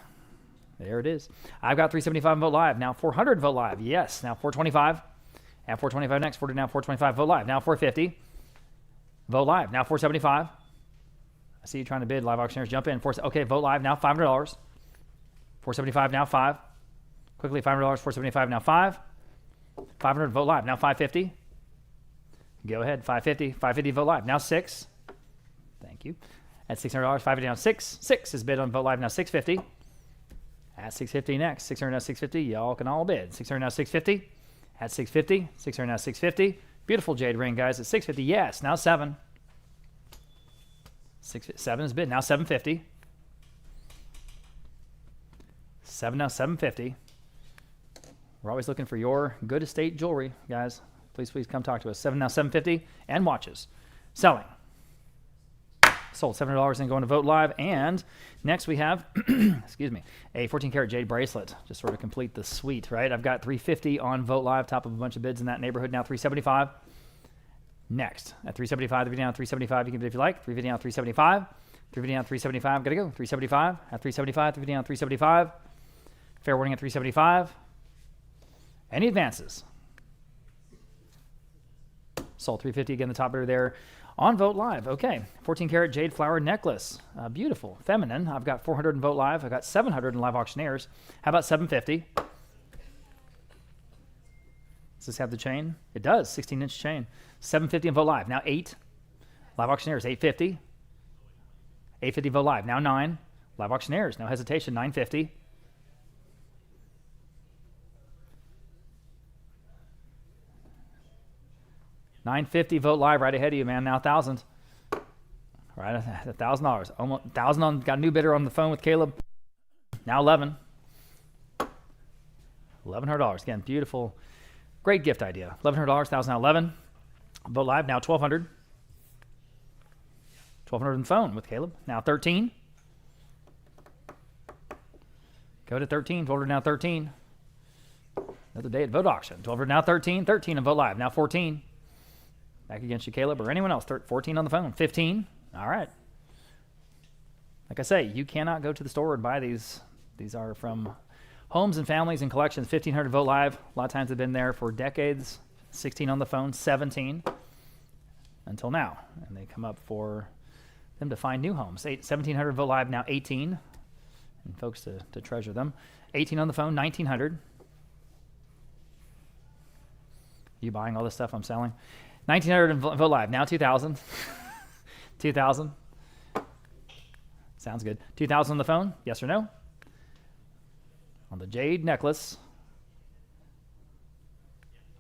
There it is. I've got 375 on Vote Live. Now 400 Vote Live. Yes. Now 425. At 425 next. 40 now 425. Vote Live. Now 450. Vote Live. Now 475. I see you trying to bid. Live Auctioneers jump in. Okay. Vote Live. Now $500. 475 now 5. Quickly $500. 475 now 5. 500 Vote Live. Now 550. Go ahead. 550. 550 Vote Live. Now 6. Thank you. At $600. 550 now 6. 6 is bid on Vote Live. Now 650. At 650 next. 600 now 650. Y'all can all bid. 600 now 650. At 650. 600 now 650. Beautiful jade ring, guys. At 650. Yes. Now 7. 7 is bid. Now 750. 7 now 750. We're always looking for your good estate jewelry, guys. Please come talk to us. 7 now 750 and watches. Selling. Sold $700 and going to Vote Live. And next we have, excuse me, a 14 karat jade bracelet. Just sort of complete the suite, right? I've got 350 on Vote Live, top of a bunch of bids in that neighborhood. Now 375. Next at 375, 350 down 375. You can bid if you like. 350 down 375. 350 down 375. Gotta go. 375 at 375. 350 down 375. Fair warning at 375. Any advances? Sold 350 again. The top bidder there. On Vote Live, okay. 14 karat jade flower necklace. Beautiful, feminine. I've got 400 in Vote Live. I've got 700 in Live Auctioneers. How about 750? Does this have the chain? It does, 16-inch chain. 750 in Vote Live. Now 8. Live Auctioneers, 850. 850 Vote Live. Now 9. Live auctioneers, no hesitation, 950. $950, vote live, right ahead of you, man. Now 1,000. Right, $1,000. Almost 1,000 on. Got a new bidder on the phone with Caleb. Now 11. $1,100. Again, beautiful, great gift idea. $1,100. 1,000 now 11. Vote live now 1,200. 1,200 on the phone with Caleb. Now 13. Go to 13. 1,200 now 13. Another day at Vogt Auction. 1,200 now 13. 13 on vote live. Now 14. Back against you, Caleb, or anyone else. 14 on the phone. 15. All right. Like I say, you cannot go to the store and buy these. These are from homes and families and collections. 1,500 vote live. A lot of times they've been there for decades. 16 on the phone. 17 until now. And they come up for them to find new homes. 1,700 vote live. Now 18. And folks to treasure them. 18 on the phone. 1,900. You buying all this stuff I'm selling? 1,900 and vote live. Now 2,000. 2,000. Sounds good. 2,000 on the phone. Yes or no? On the jade necklace.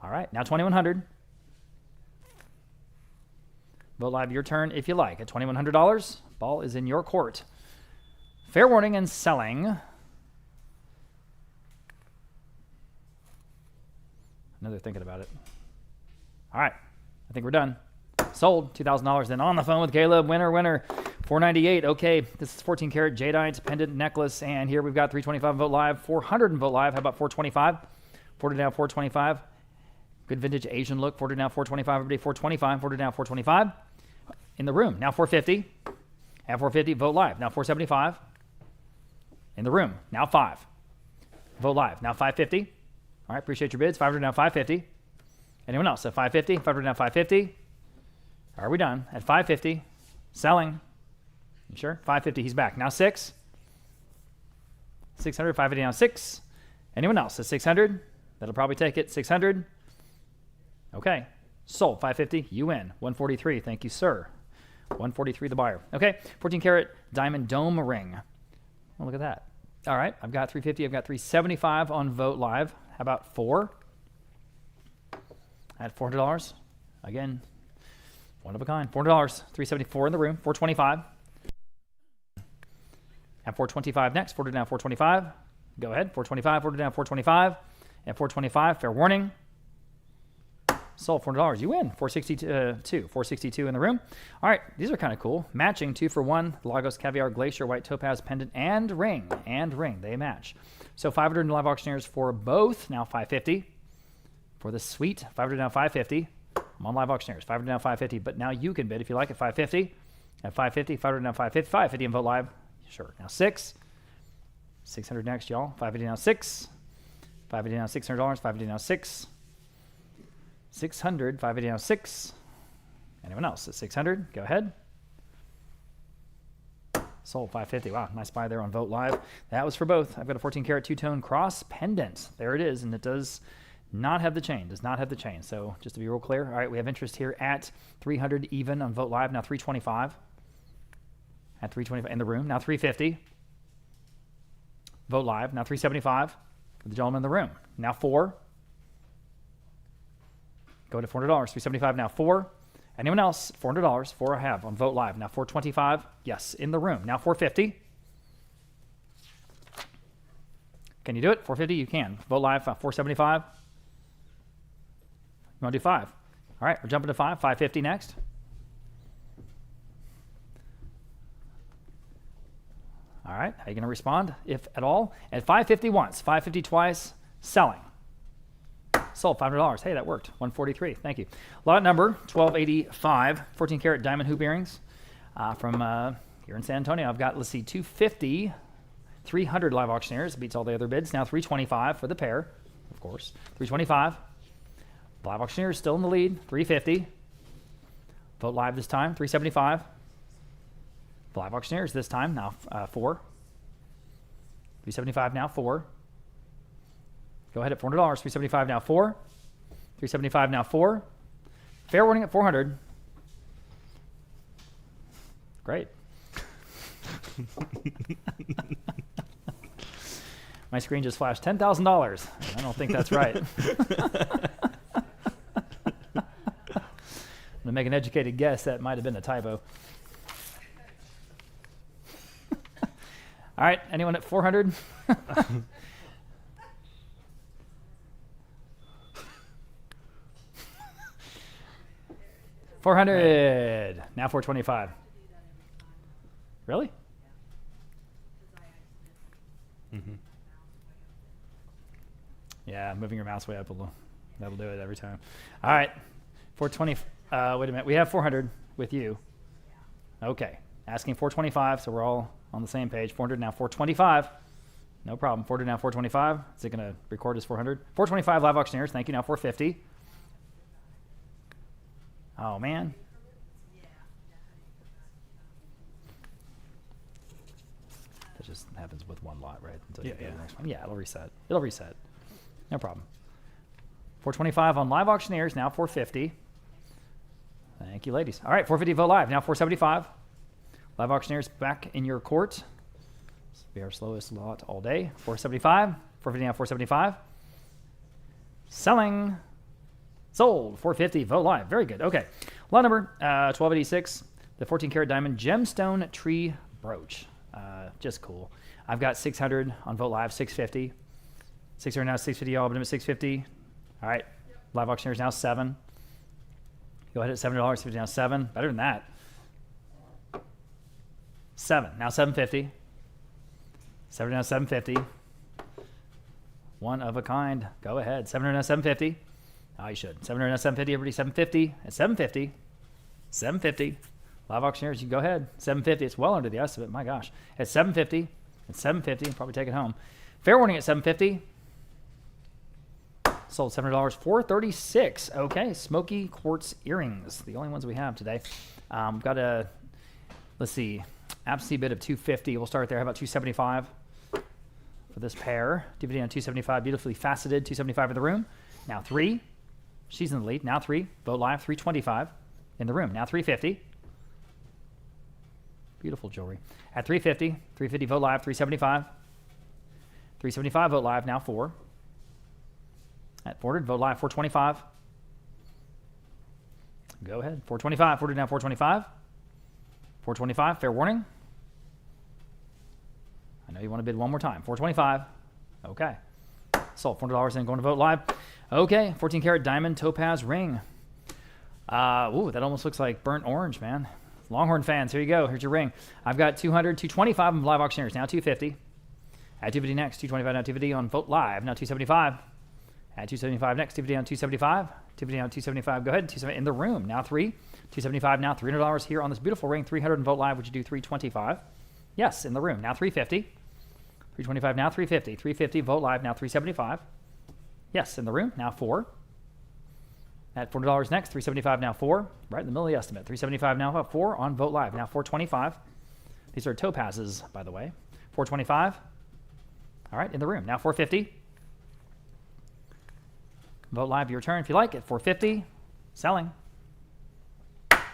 All right. Now 2,100. Vote live. Your turn if you like. At $2,100, ball is in your court. Fair warning and selling. Another thinking about it. All right. I think we're done. Sold. $2,000. Then on the phone with Caleb. Winner, winner. $498. Okay. This is 14 karat jadeite pendant necklace. And here we've got $325 vote live. $400 in vote live. How about $425? 40 down, $425. Good vintage Asian look. 40 down, $425. Everybody, $425. 40 down, $425. In the room. Now $450. At $450. Vote live. Now $475. In the room. Now $5. Vote live. Now $550. All right. Appreciate your bids. $500 now $550. Anyone else at $550? $500 now $550. Are we done? At $550. Selling. You sure? $550. He's back. Now $6. $600. $550 now $6. Anyone else at $600? That'll probably take it. $600. Okay. Sold. $550. You win. $143. Thank you, sir. $143 the buyer. Okay. 14 karat diamond dome ring. Oh, look at that. All right. I've got $350. I've got $375 on Vote Live. How about 4? At $400. Again, one of a kind. $400. $374 in the room. $425. At $425 next. 40 down. $425. Go ahead. $425. 40 down. $425. At $425. Fair warning. Sold. $400. You win. $462. $462 in the room. All right. These are kind of cool. Matching 2 for 1. Lagos Caviar Glacier White Topaz Pendant and ring. And ring. They match. So 500 in live auctioneers for both. Now $550. For the suite, $500 down, $550. I'm on live auctioneers, $500 down, $550. But now you can bid if you like at $550. At $550, $500 down, $550. $550 and vote live. Sure. Now 6. $600 next, y'all. $550 now 6. $550 now $600. $550 now 6. $600. $550 now 6. Anyone else at 600? Go ahead. Sold. $550. Wow, nice buy there on Vote Live. That was for both. I've got a 14 karat two-tone cross pendant. There it is, and it does not have the chain. Does not have the chain. So just to be real clear, all right, we have interest here at 300 even on Vote Live. Now 325. At 325 in the room. Now 350. Vote Live. Now 375 for the gentleman in the room. Now 4. Go to $400. 375 now 4. Anyone else? $400. 4 I have on Vote Live. Now 425. Yes, in the room. Now 450. Can you do it? 450. You can. Vote Live. 475. You want to do 5? All right, we're jumping to 5. 550 next. All right, how are you going to respond, if at all? At 550 once, 550 twice, selling. Sold. $500. Hey, that worked. 143. Thank you. Lot number 1285. 14 karat diamond hoop earrings from here in San Antonio. I've got, let's see, 250, 300 live auctioneers. Beats all the other bids. Now 325 for the pair, of course. 325. Live auctioneers still in the lead. 350. Vote Live this time. 375. Live auctioneers this time. Now 4. 375 now 4. Go ahead at $400. 375 now 4. 375 now 4. Fair warning at $400. Great. My screen just flashed $10,000. I don't think that's right. I'm gonna make an educated guess that might have been a typo. All right, anyone at 400? 400. Now 425. Really? Mm-hmm. Yeah, moving your mouse way up that'll do it every time. All right, 420. Wait a minute. We have 400 with you. Okay, asking 425, so we're all on the same page. 400 now 425. No problem. 400 now 425. Is it going to record as 400? 425 live auctioneers. Thank you. Now 450. Oh man. That just happens with one lot, right? Until you get the next one. Yeah, it'll reset. It'll reset. No problem. 425 on live auctioneers. Now 450. Thank you, ladies. All right, 450 vote live. Now 475. Live auctioneers back in your court. This will be our slowest lot all day. 475. 450 now 475. Selling. Sold. 450. Vote live. Very good. Okay. Lot number 1286. The 14-karat diamond gemstone tree brooch. Just cool. I've got 600 on vote live. 650. 600 now 650. All but at 650. All right. Live auctioneers now 7. Go ahead at $7. 50 now 7. Better than that. 7. Now 750. 7 now 750. One of a kind. Go ahead. 700 now 750. Oh, you should. 700 now 750. Everybody 750. At 750. 750. Live auctioneers, you can go ahead. 750. It's well under the estimate. My gosh. At 750. At 750. Probably take it home. Fair warning at 750. Sold $700. 436. Okay. Smoky quartz earrings. The only ones we have today. We've got a, let's see, absentee bid of 250. We'll start there. How about 275 for this pair? DVD on 275. Beautifully faceted. 275 in the room. Now 3. She's in the lead. Now 3. Vote live. 325 in the room. Now 350. Beautiful jewelry. At 350. 350 vote live. 375. 375 vote live. Now 4. At 400 vote live. 425. Go ahead. 425. 400 now 425. 425. Fair warning. I know you want to bid one more time. 425. Okay. Sold. $400 and going to vote live. Okay. 14 karat diamond topaz ring. Ooh, that almost looks like burnt orange, man. Longhorn fans, here you go. Here's your ring. I've got 200, 225 on live auctioneers. Now 250. At 250 next. 225 now 250 on vote live. Now 275. At 275 next. 250 on 275. 250 on 275. Go ahead. 270 in the room. Now 3. 275 now. $300 here on this beautiful ring. 300 and vote live. Would you do 325? Yes, in the room. Now 350. 325 now. 350. 350 vote live. Now 375. Yes, in the room. Now 4. At $400 next. 375 now 4. Right in the middle of the estimate. 375 now 4 on vote live. Now 425. These are topazes, by the way. 425. All right, in the room. Now 450. Vote live your turn if you like at 450. Selling.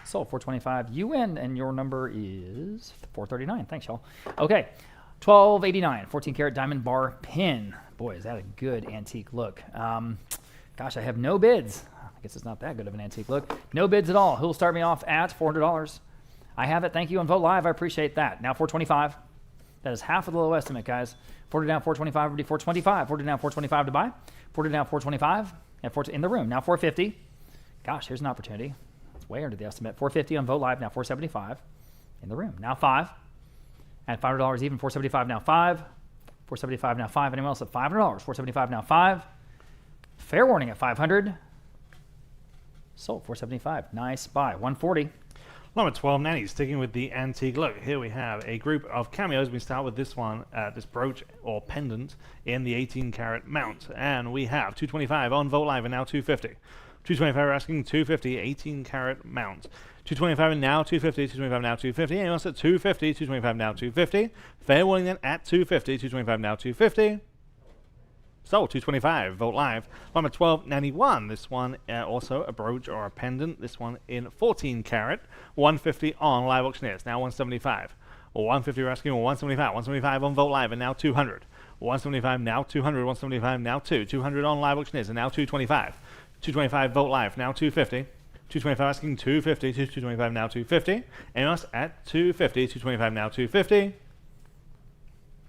Sold. 425. You win, and your number is 439. Thanks, y'all. Okay. 1289. 14 karat diamond bar pin. Boy, is that a good antique look. Gosh, I have no bids. I guess it's not that good of an antique look. No bids at all. Who'll start me off at $400? I have it. Thank you on vote live. I appreciate that. Now 425. That is half of the low estimate, guys. 40 down 425. Already 425. 40 down 425 to buy. 40 down 425. And 4 in the room. Now 450. Gosh, here's an opportunity. It's way under the estimate. 450 on vote live. Now 475 in the room. Now 5. At $500 even. 475 now 5. 475 now 5. Anyone else at $500? 475 now 5. Fair warning at 500. Sold. 475. Nice buy. 140. Number 1290, sticking with the antique look. Here we have a group of cameos. We start with this one, this brooch or pendant in the 18 karat mount. And we have 225 on vote live and now 250. 225 are asking 250, 18 karat mount. 225 and now 250, 225 now 250. Anyone else at 250, 225 now 250. Fair warning then at 250, 225 now 250. Sold. 225. Vote live. Number 1291. This one also a brooch or a pendant. This one in 14 karat. 150 on live auctioneers. Now 175. 150 we're asking 175. 175 on Vogt Live and now 200. 175 now 200. 175 now 200 on Live Auctioneers and now 225. 225 Vogt Live now 250. 225 asking 250. 225 now 250. Anyone else at 250? 225 now 250.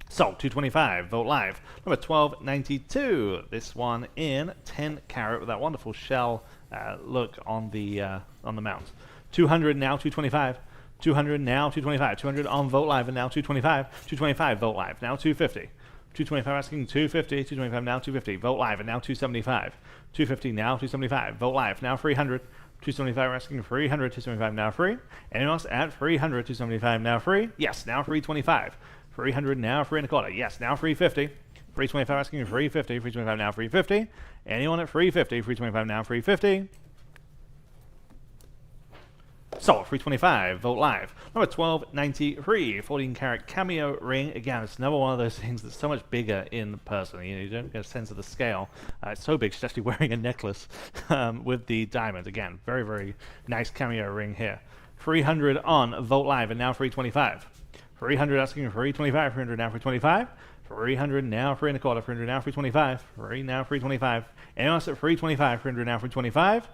Sold. 225 Vogt Live. Number 1292. This one in 10 carat with that wonderful shell look on the mount. 200 now 225. 200 now 225. 200 on Vogt Live and now 225. 225 Vogt Live now 250. 225 asking 250. 225 now 250. Vogt Live and now 275. 250 now 275. Vogt Live now 300. 275 asking 300. 275 now free. Anyone else at 300? 275 now free. Yes, now 325. 300 now 3.25. Yes, now 350. 325 asking 350. 325 now 350. Anyone at 350? 325 now 350. Sold. 325 Vogt Live. Number 1293, 14 karat cameo ring. Again, it's another one of those things that's so much bigger in person. You don't get a sense of the scale. It's so big, she's actually wearing a necklace with the diamond. Again, very, very nice cameo ring here. 300 on Vogt Live and now 325. 300 asking 325. 300 now 325. 300 now 3.25. 300 now 325. 3 now 325. Anyone else at 325? 300 now 325.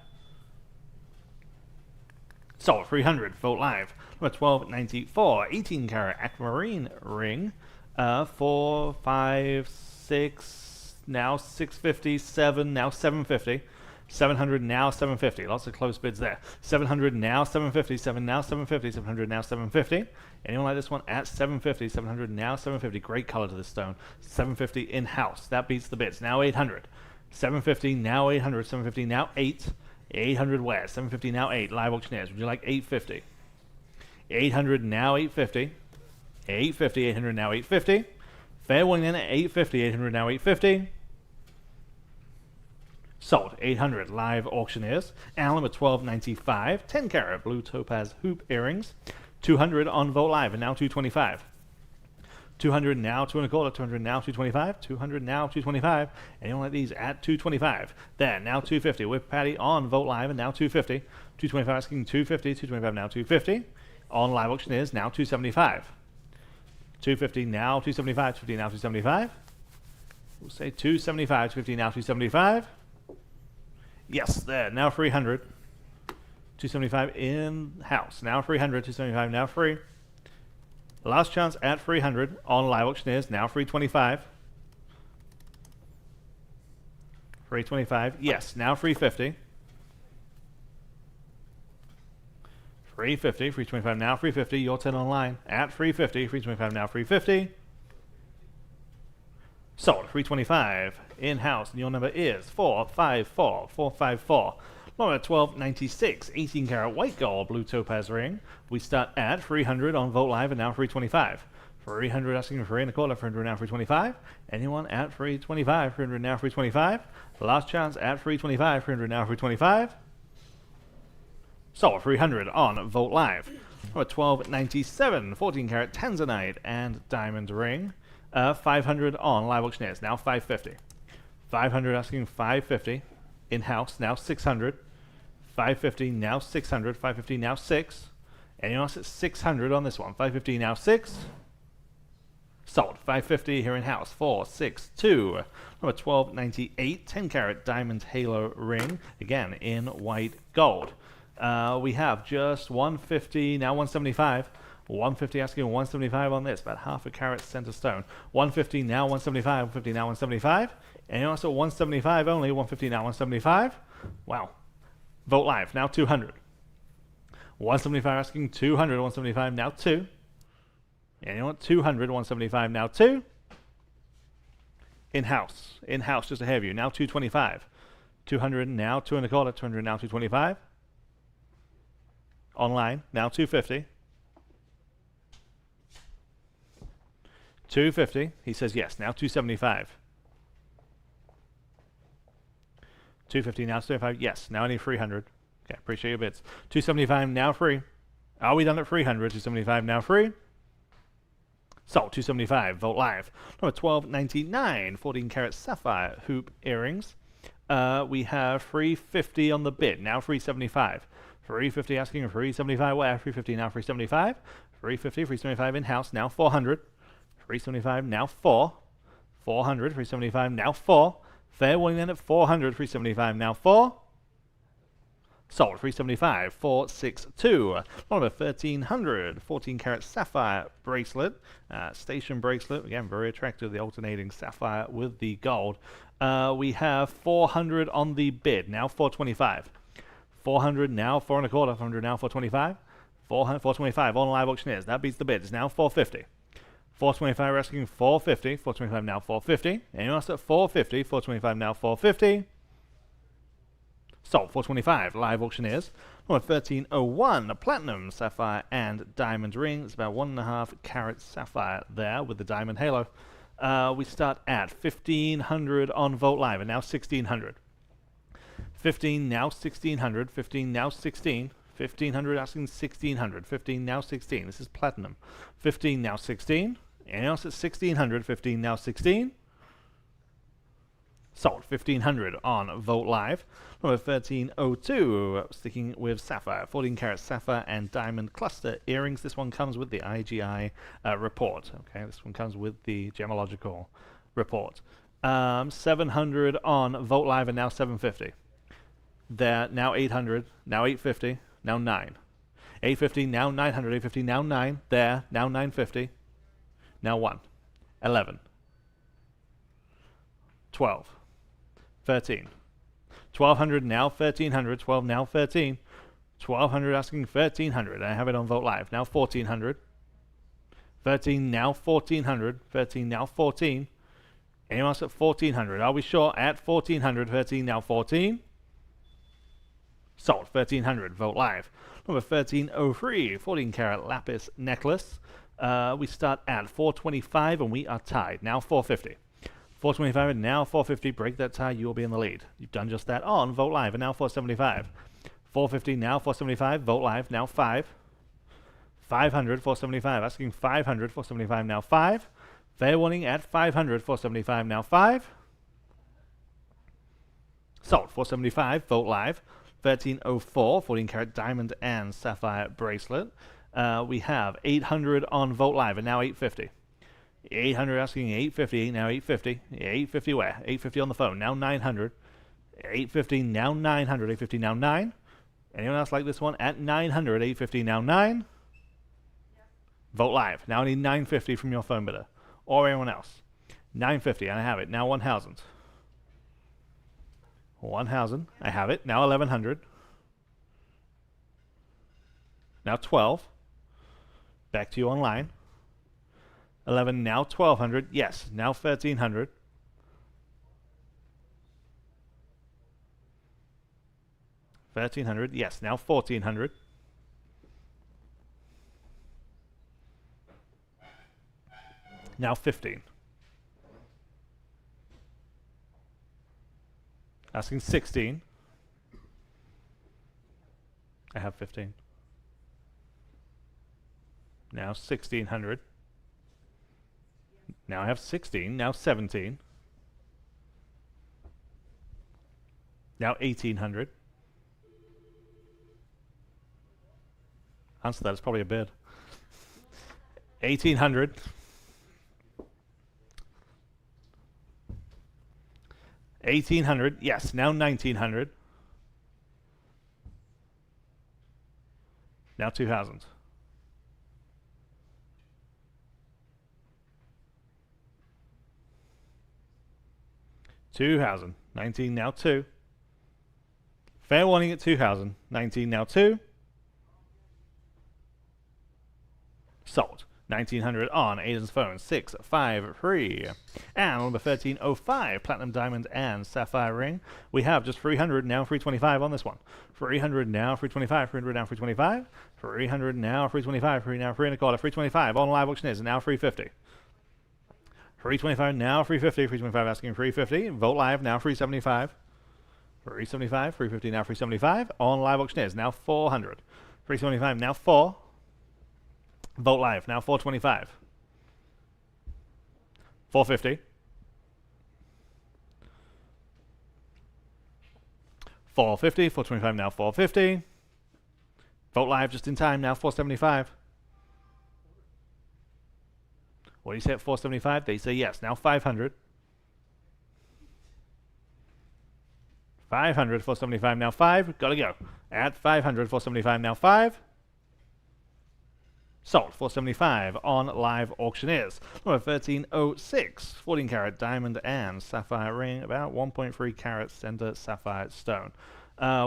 Sold. 300 Vogt Live. Number 1294, 18 karat aquamarine ring. 4, 5, 6, now 650, 7, now 750. 700 now 750. Lots of close bids there. 700 now 750. 7 now 750. 700 now 750. Anyone like this one at 750? 700 now 750. Great color to this stone. 750 in house. That beats the bids. Now 800. 750 now 800. 750 now 8. 800 where? 750 now 8. Live Auctioneers. Would you like 850? 800 now 850. 850. 800 now 850. Fair one in at 850. 800 now 850. Sold. 800 Live Auctioneers. And number 1295, 10 karat blue topaz hoop earrings. 200 on Vogt Live and now 225. 200 now 2.25. 200 now 225. 200 now 225. Anyone like these at 225? There, now 250 with Patty on Vogt Live and now 250. 225 asking 250. 225 now 250. On Live Auctioneers now 275. 250 now 275. 250 now 275. We'll say 275. 250 now 275. Yes, there, now 300. 275 in house. Now 300. 275 now free. Last chance at 300 on Live Auctioneers. Now 325. 325. Yes. Now 350. 350. 325 now 350. Your 10 online at 350. 325 now 350. Sold. 325 in house. And your number is 454. 454. Number 1296, 18 karat white gold blue topaz ring. We start at 300 on Vogt Live and now 325. 300 asking for 3.25. 300 now 325. Anyone at 325? 300 now 325. Last chance at 325. 300 now 325. Sold. 300 on Vogt Live. Number 1297, 14 karat tanzanite and diamond ring. 500 on Live Auctioneers. Now 550. 500 asking 550. In house now 600. 550 now 600. 550 now 6. Anyone else at 600 on this one? 550 now 6. Sold. 550 here in house. 462. Number 1298, 10 karat diamond halo ring. Again in white gold. We have just 150 now 175. 150 asking 175 on this. About half a carat center stone. 150 now 175. 150 now 175. Anyone else at 175 only? 150 now 175. Wow. Vogt Live now 200. 175 asking 200. 175 now 2. Anyone at 200. 175 now 2. In house just ahead of you. Now 225. 200 now 2.25. 200 now 225. Online now 250. 250. He says yes. Now 275. 250 now 275. Yes. Now I need 300. Okay. Appreciate your bids. 275 now free. Are we done at 300? 275 now free. Sold. 275. Vogt Live. Number 1299. 14 karat sapphire hoop earrings. We have 350 on the bid, now 375. 350 asking 375 where? 350 now 375. 350, 375 in-house, now 400. 375 now 4. 400, 375 now 4. Fair warning then at 400, 375 now 4. Sold 375, 462. Number 1300, 14 karat sapphire bracelet, station bracelet. Again, very attractive. The alternating sapphire with the gold. We have 400 on the bid. Now 425. 400 now 4 and a quarter. 400 now 425. 425 on live auctioneers. That beats the bid. It's now 450. 425 we're asking 450. 425 now 450. Anyone else at 450? 425 now 450. Sold 425 live auctioneers. Number 1301, a platinum sapphire and diamond ring. It's about 1.5 carat sapphire there with the diamond halo. We start at 1500 on Vogt Live and now 1600. 15 now 1600. 15 now 16. 1500 asking 1600. 15 now 16. This is platinum. 15 now 16. Anyone else at 1600? 15 now 16. Sold 1500 on Vogt Live. Number 1302, sticking with sapphire, 14 karat sapphire and diamond cluster earrings. This one comes with the IGI report. Okay, this one comes with the gemological report. 700 on Vogt Live and now 750. There, now 800, now 850, now 9. 850, now 900, 850, now 9. There, now 950, now 1. 11. 12. 13. 1200 now 1300. 12 now 13. 1200 asking 1300. I have it on Vogt Live. Now 1400. 13 now 1400. 13 now 14. Anyone else at 1400? Are we sure? At 1400. 13 now 14. Sold 1300. Vogt Live. Number 1303. 14 karat lapis necklace. We start at 425 and we are tied. Now 450. 425 and now 450. Break that tie, you will be in the lead. You've done just that on Vogt Live and now 475. 450 now 475. Vogt Live now 5. 500 475. Asking 500 475 now 5. Fair warning at 500 475 now 5. Sold 475. Vogt Live. 1304. 14 karat diamond and sapphire bracelet. We have 800 on Vogt Live and now 850. 800 asking 850, now 850. 850 where? 850 on the phone, now 900. 850 now 900, 850 now 9. Anyone else like this one? At 900, 850 now 9. Vogt Live, now I need 950 from your phone bidder. Or anyone else. 950, and I have it, now 1000. 1000, I have it, now 1100. Now 12. Back to you online. 11 now 1200. Yes, now 1300. $1,300. Yes, now 1400. Now 15. Asking 16. I have 15. Now 1600. Now I have 16. Now 17. Now 1800. Answer that, it's probably a bid. 1800. $1,800. Yes, now 1900. Now 2000. $2,000. 19 now 2. Fair warning at 2,000. 19 now 2. Sold. 1900 on Aiden's phone. 653. And number 1305, platinum diamond and sapphire ring. We have just 300 now 325 on this one. 300 now 325. 300 now 325. 300 now 325. 3 now 3 and a quarter. 325 on live auction is now 350. 325 now 350. 325 asking 350. Vogt Live now 375. 375. 350 now 375 on live auction is now 400. 375 now 4. Vogt Live, now 425. 450. 450, 425 now 450. Vote live just in time now 475. What do you say at 475? They say yes. Now 500. 500, 475 now 5. Gotta go. At 500, 475 now 5. Sold. 475 on live auctioneers. Number 1306. 14 karat diamond and sapphire ring. About 1.3 carat center sapphire stone.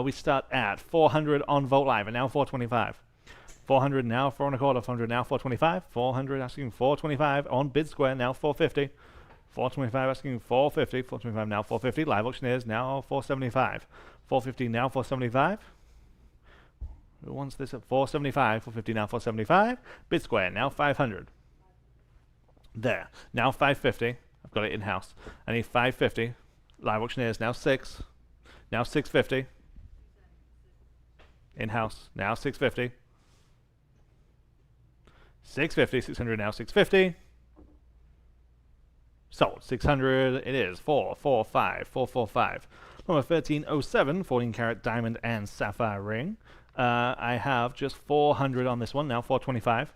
We start at 400 on Vote Live and now 425. 400 now 4 and a quarter. 400 now 425. 400 asking 425 on Bid Square now 450. 425 asking 450. 425 now 450. Live auctioneers now 475. 450 now 475. Who wants this at 475? 450 now 475. Bid Square now 500. There. Now 550. I've got it in house. I need 550. Live auctioneers now 6. Now 650. In house. Now 650. 650. 600 now 650. Sold. 600 it is. 445. 445. Number 1307. 14 karat diamond and sapphire ring. I have just 400 on this one. Now 425.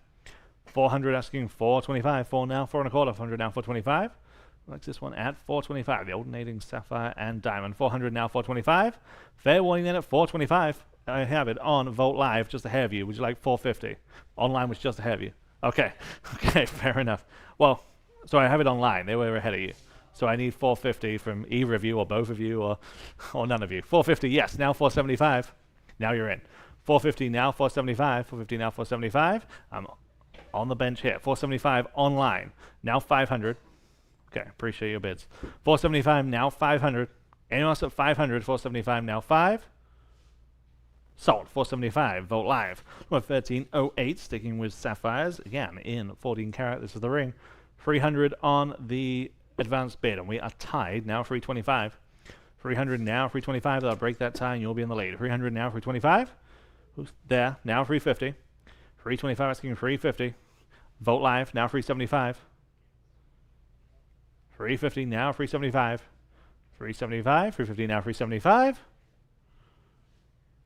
400 asking 425. 4 now 4 and a quarter. 400 now 425. Likes this one at 425. The alternating sapphire and diamond. 400 now 425. Fair warning then at 425. I have it on Vote Live, just ahead of you. Would you like 450? Online was just ahead of you. Okay. Okay, fair enough. Well, so I have it online. They were ahead of you. So I need 450 from either of you or both of you or none of you. 450, yes. Now 475. Now you're in. 450 now 475. 450 now 475. I'm on the bench here. 475 online. Now 500. Okay, appreciate your bids. 475 now 500. Anyone else at 500? 475 now 5. Sold. 475. Vote Live. Number 1308. Sticking with sapphires again in 14 karat. This is the ring. 300 on the advanced bid, and we are tied now. 325. 300 now 325. That'll break that tie, and you'll be in the lead. 300 now 325. Who's there? Now 350. 325 asking 350. Vote Live now 375. 350 now 375. 375. 350 now 375.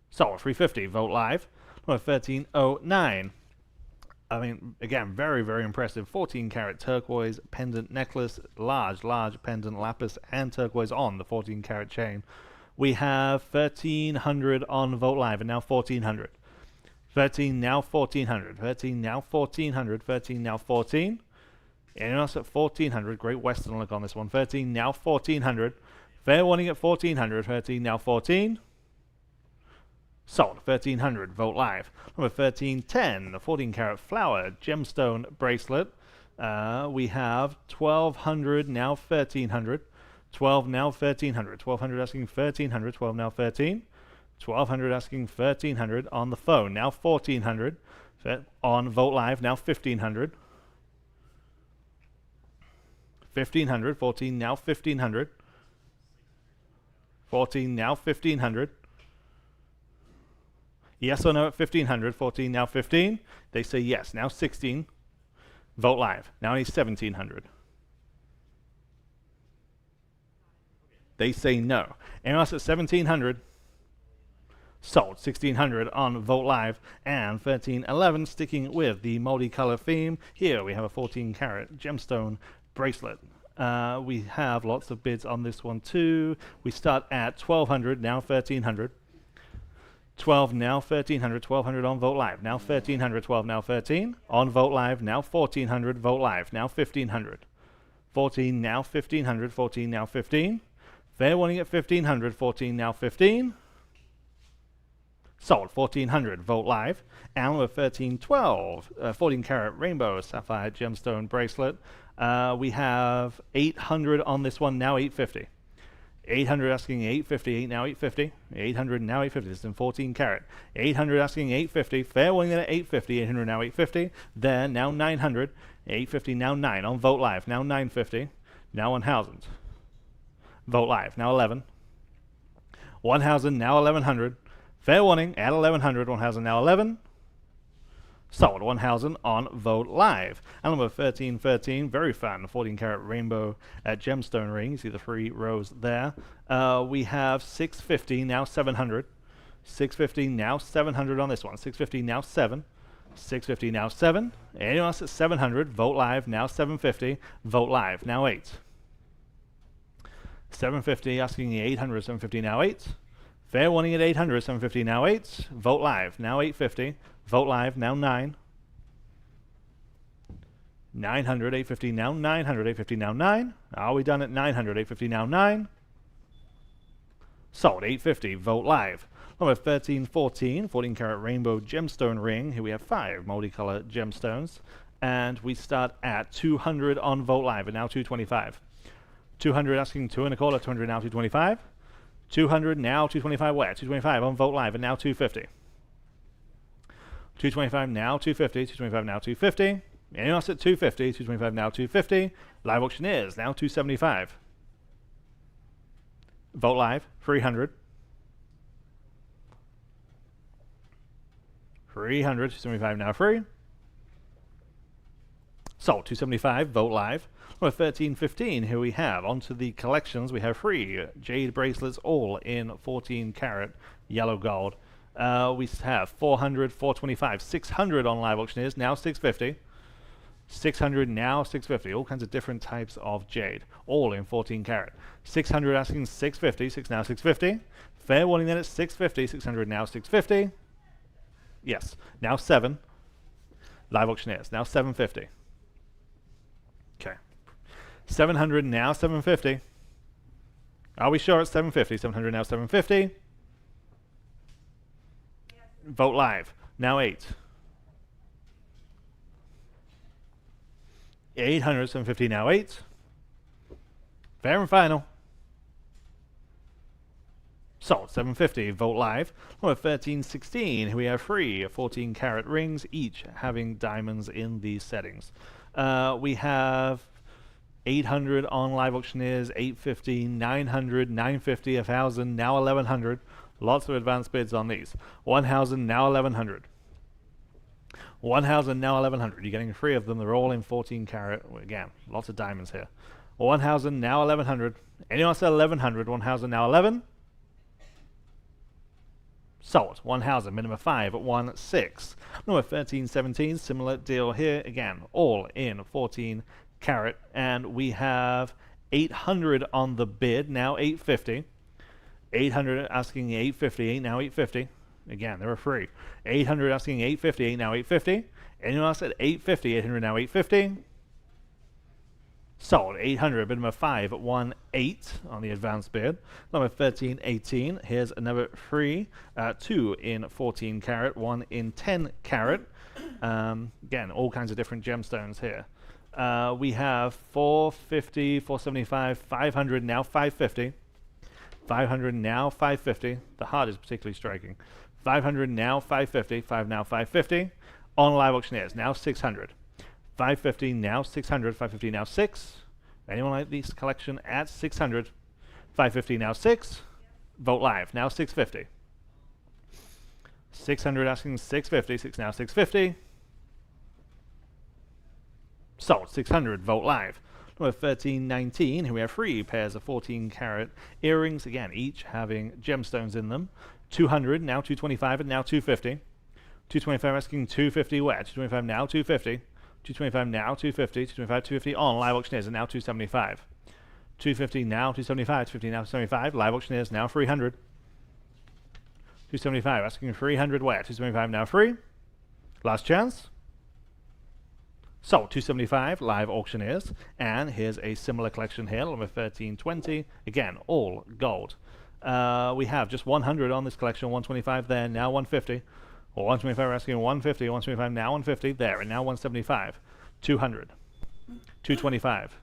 Sold. 350. Vote Live. Number 1309. I mean, again, very, very impressive. 14 karat turquoise pendant necklace, large pendant lapis and turquoise on the 14 karat chain. We have 1300 on Vote Live and now 1400. 13 now 1400. 13 now 1400. 13 now 14. Anyone else at 1400? Great Western look on this one. 13 now 1400. Fair warning at 1400. 13 now 14. Sold. 1300. Vote Live. Number 1310. The 14 karat flower gemstone bracelet. We have 1200 now 1300. 12 now 1300. 1200 asking 1300. 12 now 13. 1200 asking 1300 on the phone. Now 1400. On Vote Live. Now 1500. 1500. 14 now 1500. 14 now 1500. Yes or no at 1500. 14 now 15. They say yes. Now 16. Vote Live. Now he's 1700. They say no. Anyone else at 1700? Sold. 1600 on Vote Live. And 1311 sticking with the multicolor theme. Here we have a 14 karat gemstone bracelet. We have lots of bids on this one too. We start at 1200. Now 1300. 12 now 1300. 1200 on Vote Live. Now 1300. 12 now 13 on Vote Live. Now 1400. Vote Live. Now 1500. 14 now 1500. 14 now 15. Fair warning at 1500. 14 now 15. Sold. 1400. Vote Live. And with 1312, 14 karat rainbow sapphire gemstone bracelet. We have 800 on this one. Now 850. 800 asking 850. 8 now 850. 800 now 850. This is in 14 karat. 800 asking 850. Fair warning at 850. 800 now 850. There now 900. 850 now 9 on Vote Live. Now 950. Now 1000. Vote Live. Now 11. 1000 now 1100. Fair warning at 1100. 1000 now 11. Sold 1,000 on Vote Live. And number 1313, very fun, 14 karat rainbow gemstone ring. You see the 3 rows there. We have 650, now 700. 650, now 700 on this one. 650, now 7. 650, now 7. Anyone else at 700, Vote Live, now 750. Vote Live, now 8. 750, asking the 800, 750, now 8. Fair warning at 800, 750, now 8. Vote Live, now 850. Vote Live, now 9. 900, 850, now 900, 850, now 9. Are we done at 900, 850, now 9? Sold, 850, Vote Live. Number 1314, 14 karat rainbow gemstone ring. Here we have 5 multicolor gemstones. And we start at 200 on Vote Live, and now 225. 200 asking 2 and a quarter, 200 now 225. 200 now 225 where? 225 on Vote Live, and now 250. 225 now 250, 225 now 250. Anyone else at 250, 225 now 250. Live auctioneers now 275. Vote Live, 300. 300, 275 now free. Sold, 275, Vote Live. Number 1315, here we have, onto the collections, we have 3 jade bracelets, all in 14 karat yellow gold. We have 400, 425, 600 on Live Auctioneers, now 650. 600, now 650, all kinds of different types of jade, all in 14 karat. 600 asking 650, 6 now 650. Fair warning then it's 650, 600 now 650. Yes, now 7. Live Auctioneers, now 750. Okay. 700 now 750. Are we sure it's 750? 700 now 750. Yes. Vote Live, now 8. 800, 750 now 8. Fair and final. Sold, 750, Vote Live. Number 1316, here we have 3 14 karat rings, each having diamonds in these settings. We have 800 on Live Auctioneers, 850, 900, 950, 1,000, now 1,100. Lots of advanced bids on these. 1,000, now 1,100. 1,000, now 1,100. You're getting 3 of them. They're all in 14 karat. Again, lots of diamonds here. 1,000, now 1,100. Anyone else at 1,100? 1,000, now 11. Sold, 1,000, minimum 5 at 1,6. Number 1317, similar deal here. Again, all in 14 karat. And we have 800 on the bid, now 850. 800 asking 850, 8 now 850. Again, there are 3. 800 asking 850, 8 now 850. Anyone else at 850, 800 now 850. Sold, 800, bid number 5 at 1,8 on the advanced bid. Number 1318, here's another 3, 2 in 14 karat, 1 in 10 karat. Again, all kinds of different gemstones here. We have 450, 475, 500, now 550. 500, now 550. The heart is particularly striking. 500, now 550. 5 now 550. On Live Auctioneers, now 600. 550, now 600. 550, now 6. Anyone like this collection at 600? 550, now 6. Vote Live, now 650. 600 asking 650. 6 now 650. Sold, 600. Vote Live. Number 1319, here we have 3 pairs of 14 karat earrings, again, each having gemstones in them. 200, now 225, and now 250. 225 asking 250 where? 225 now 250. 225 now 250. 225, 250 on Live Auctioneers, and now 275. 250 now 275. 250 now 275. Live Auctioneers now 300. 275 asking 300 where? 275 now free. Last chance. Sold, 275, Live Auctioneers. And here's a similar collection here, number 1320. Again, all gold. We have just 100 on this collection, 125 there, now 150. Or 125, we're asking 150, 125, now 150 there, and now 175. 200. 225.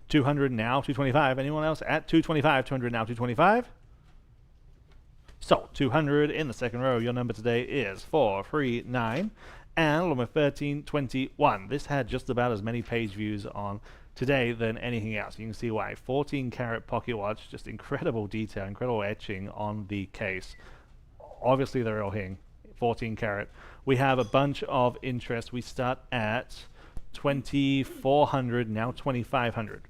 200 now 225. Anyone else at 225? 200 now 225. Sold, 200 in the second row. Your number today is 439. And number 1321. This had just about as many page views on today than anything else. You can see why. 14 karat pocket watch, just incredible detail, incredible etching on the case. Obviously they're all hitting 14 karat. We have a bunch of interest. We start at 2,400, now 2,500.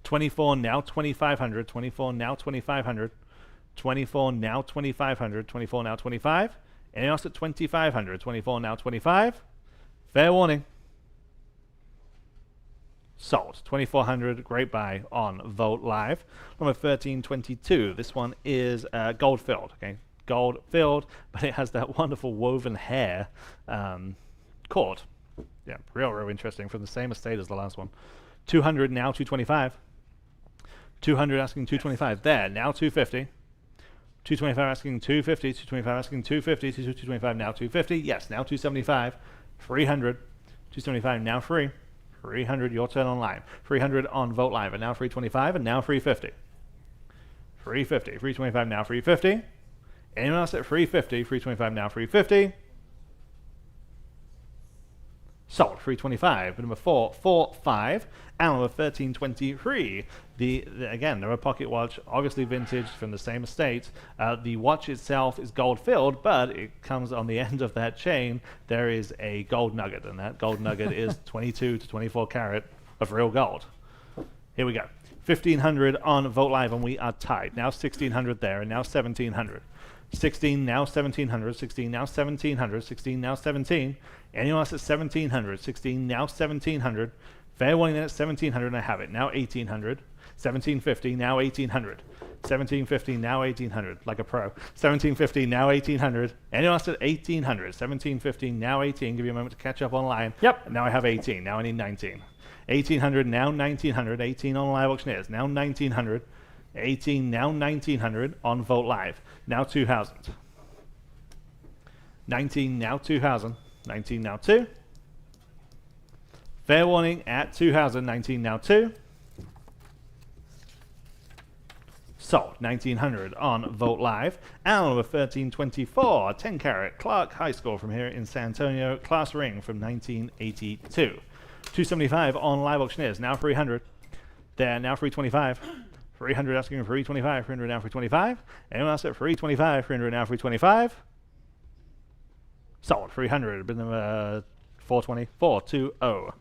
24, now 2,500. 24, now 2,500. 24, now 2,500. 24, now 25. Anyone else at 2,500? 24, now 25. Fair warning. Sold. 2,400. Great buy on Vogt Live. Number 1322. This one is gold filled. Okay, gold filled, but it has that wonderful woven hair cord. Yeah, real interesting, from the same estate as the last one. 200, now 225. 200 asking 225. There, now 250. 225 asking 250. 225 asking 250. 225 now 250. Yes, now 275. 300. 275 now free. 300, your turn on live. 300 on Vogt Live, and now 325, and now 350. 350. 325 now 350. Anyone else at 350? 325 now 350. Sold. 325. Number 445. And number 1323. Again, they're a pocket watch, obviously vintage from the same estate. The watch itself is gold filled, but it comes on the end of that chain. There is a gold nugget, and that gold nugget is 22 to 24 karat of real gold. Here we go. 1,500 on Vogt Live, and we are tied. Now 1,600 there, and now 1,700. 16, now 1,700. 16, now 1,700. 16, now 17. Anyone else at 1,700? 16, now 1,700. Fair warning that at 1,700, and I have it. Now 1,800. 1,750, now 1,800. 1,750, now 1,800, like a pro. 1,750, now 1,800. Anyone else at 1,800? 1,750, now 18. Give you a moment to catch up online. Yep. Now I have 18. Now I need 19. 1,800, now 1,900. 18 on Live Auctioneers, now 1,900. 18, now 1,900 on Vogt Live. Now 2,000. 19, now 2,000. 19, now 2. Fair warning at 2,000. 19, now 2. Sold. 1,900 on Vogt Live. And number 1324, 10 karat Clark High School from here in San Antonio. Class ring from 1982. 275 on Live Auctioneers. Now 300. There, now 325. 300 asking for 325. 300 now 325. Anyone else at 325? 300 now 325. Sold. 300. Bid number 420. 420.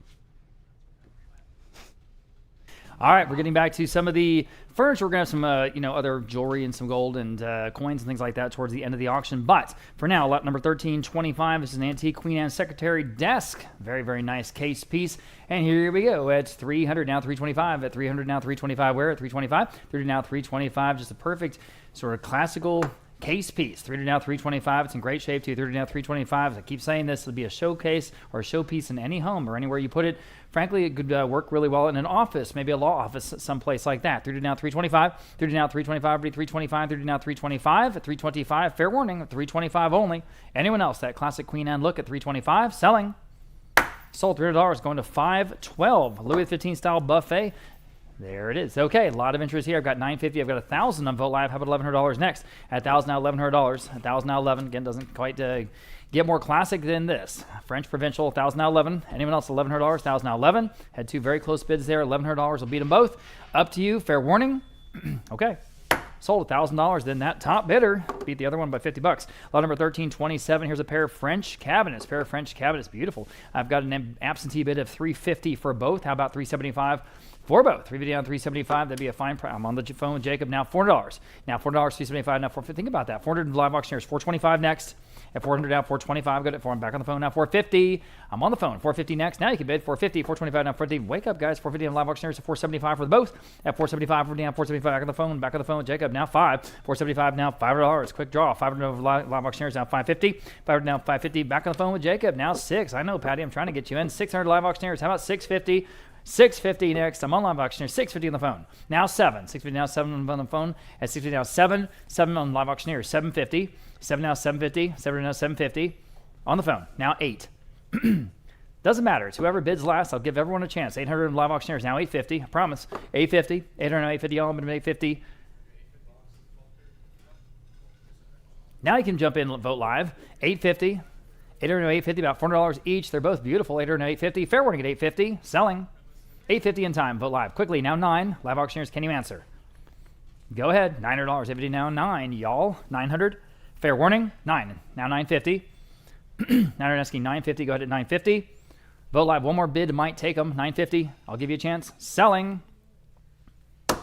All right, we're getting back to some of the furniture. We're going to have some, other jewelry and some gold and coins and things like that towards the end of the auction. But for now, lot number 1325. This is an antique Queen Anne Secretary desk. Very, very nice case piece. And here we go at 300, now 325. At 300, now 325. Where? At 325. 300, now 325. Just a perfect sort of classical case piece. 300 now 325. It's in great shape too. 300 now 325. As I keep saying, this would be a showcase or a showpiece in any home or anywhere you put it. Frankly, it could work really well in an office, maybe a law office, someplace like that. 300 now 325. 300 now 325. 325. 300 now 325. At 325. Fair warning. 325 only. Anyone else? That classic Queen Anne look at 325. Selling. Sold. $300 going to 512. Louis XV style buffet. There it is. Okay, a lot of interest here. I've got $950. I've got $1,000 on Vogt Live. How about $1,100 next? At $1,000 now, $1,100. $1,000 now, $11. Again, doesn't quite get more classic than this. French Provincial, $1,000 now, $11. Anyone else? $1,100. $1,000 now, $11. Had two very close bids there. $1,100 will beat them both. Up to you. Fair warning. Okay. Sold $1,000. Then that top bidder beat the other one by $50. Lot number 1327. Here's a pair of French cabinets. Beautiful. I've got an absentee bid of $350 for both. How about $375 for both? 350 down, $375. That'd be a fine price. I'm on the phone with Jacob now. $400. Now $4. $375. Now $450. Think about that. 400 live auctioneers. $425 next. At 400 now, 425. Got it for him. Back on the phone now. 450. I'm on the phone. 450 next. Now you can bid 450. 425 now. 450. Wake up, guys. 450 on live auctioneers. At 475 for the both. At 475. 450 now. 475. Back on the phone. Back on the phone with Jacob. Now 5. 475 now. $500. Quick draw. 500 over live auctioneers now. 550. 500 now. 550. Back on the phone with Jacob. Now 6. I know, Patty. I'm trying to get you in. 600 live auctioneers. How about 650? 650 next. I'm on live auctioneer. 650 on the phone. Now 7. 650 now 7 on the phone. At 650 now 7. 7 on live auctioneer. 750. 7 now 750. 7 now 750. On the phone. Now 8. Doesn't matter. It's whoever bids last. I'll give everyone a chance. 800 live auctioneers. Now 850. I promise. 850. 800 now 850. All I'm going to 850. Now you can jump in and vote live. 850. 800 now 850. About $400 each. They're both beautiful. 800 now 850. Fair warning at 850. Selling. 850 in time. Vote live. Quickly. Now 9. Live auctioneers, can you answer? Go ahead. $900. 850 now 9. Y'all. 900. Fair warning, 9. Now 950. Now you're asking 950. Go ahead at 950. Vote live. One more bid might take them. 950. I'll give you a chance. Selling.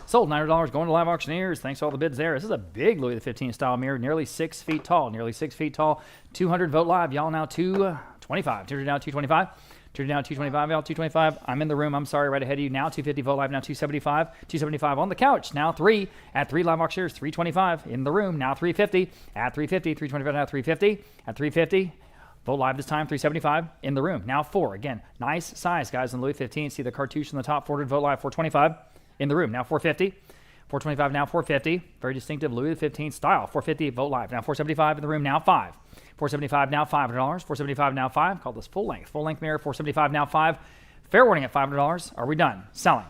Sold. $900 going to live auctioneers. Thanks to all the bids there. This is a big Louis XV style mirror, nearly 6 feet tall. Nearly 6 feet tall. 200 vote live. Y'all now 225. 200 now 225. 200 now 225. Y'all 225. I'm in the room. I'm sorry, right ahead of you. Now 250 vote live. Now 275. 275 on the couch. Now 3 at 3 live auctioneers. 325 in the room. Now 350 at 350. 325 now 350 at 350. Vote live this time, 375 in the room. Now 4. Again, nice size, guys, in Louis 15. See the cartouche on the top, 400 vote live, 425 in the room. Now 450. 425 now 450. Very distinctive Louis XV style. 450 vote live. Now 475 in the room. Now 5. 475 now $500. 475 now 5. Call this full length. Full length mirror. 475 now 5. Fair warning at $500. Are we done? Selling.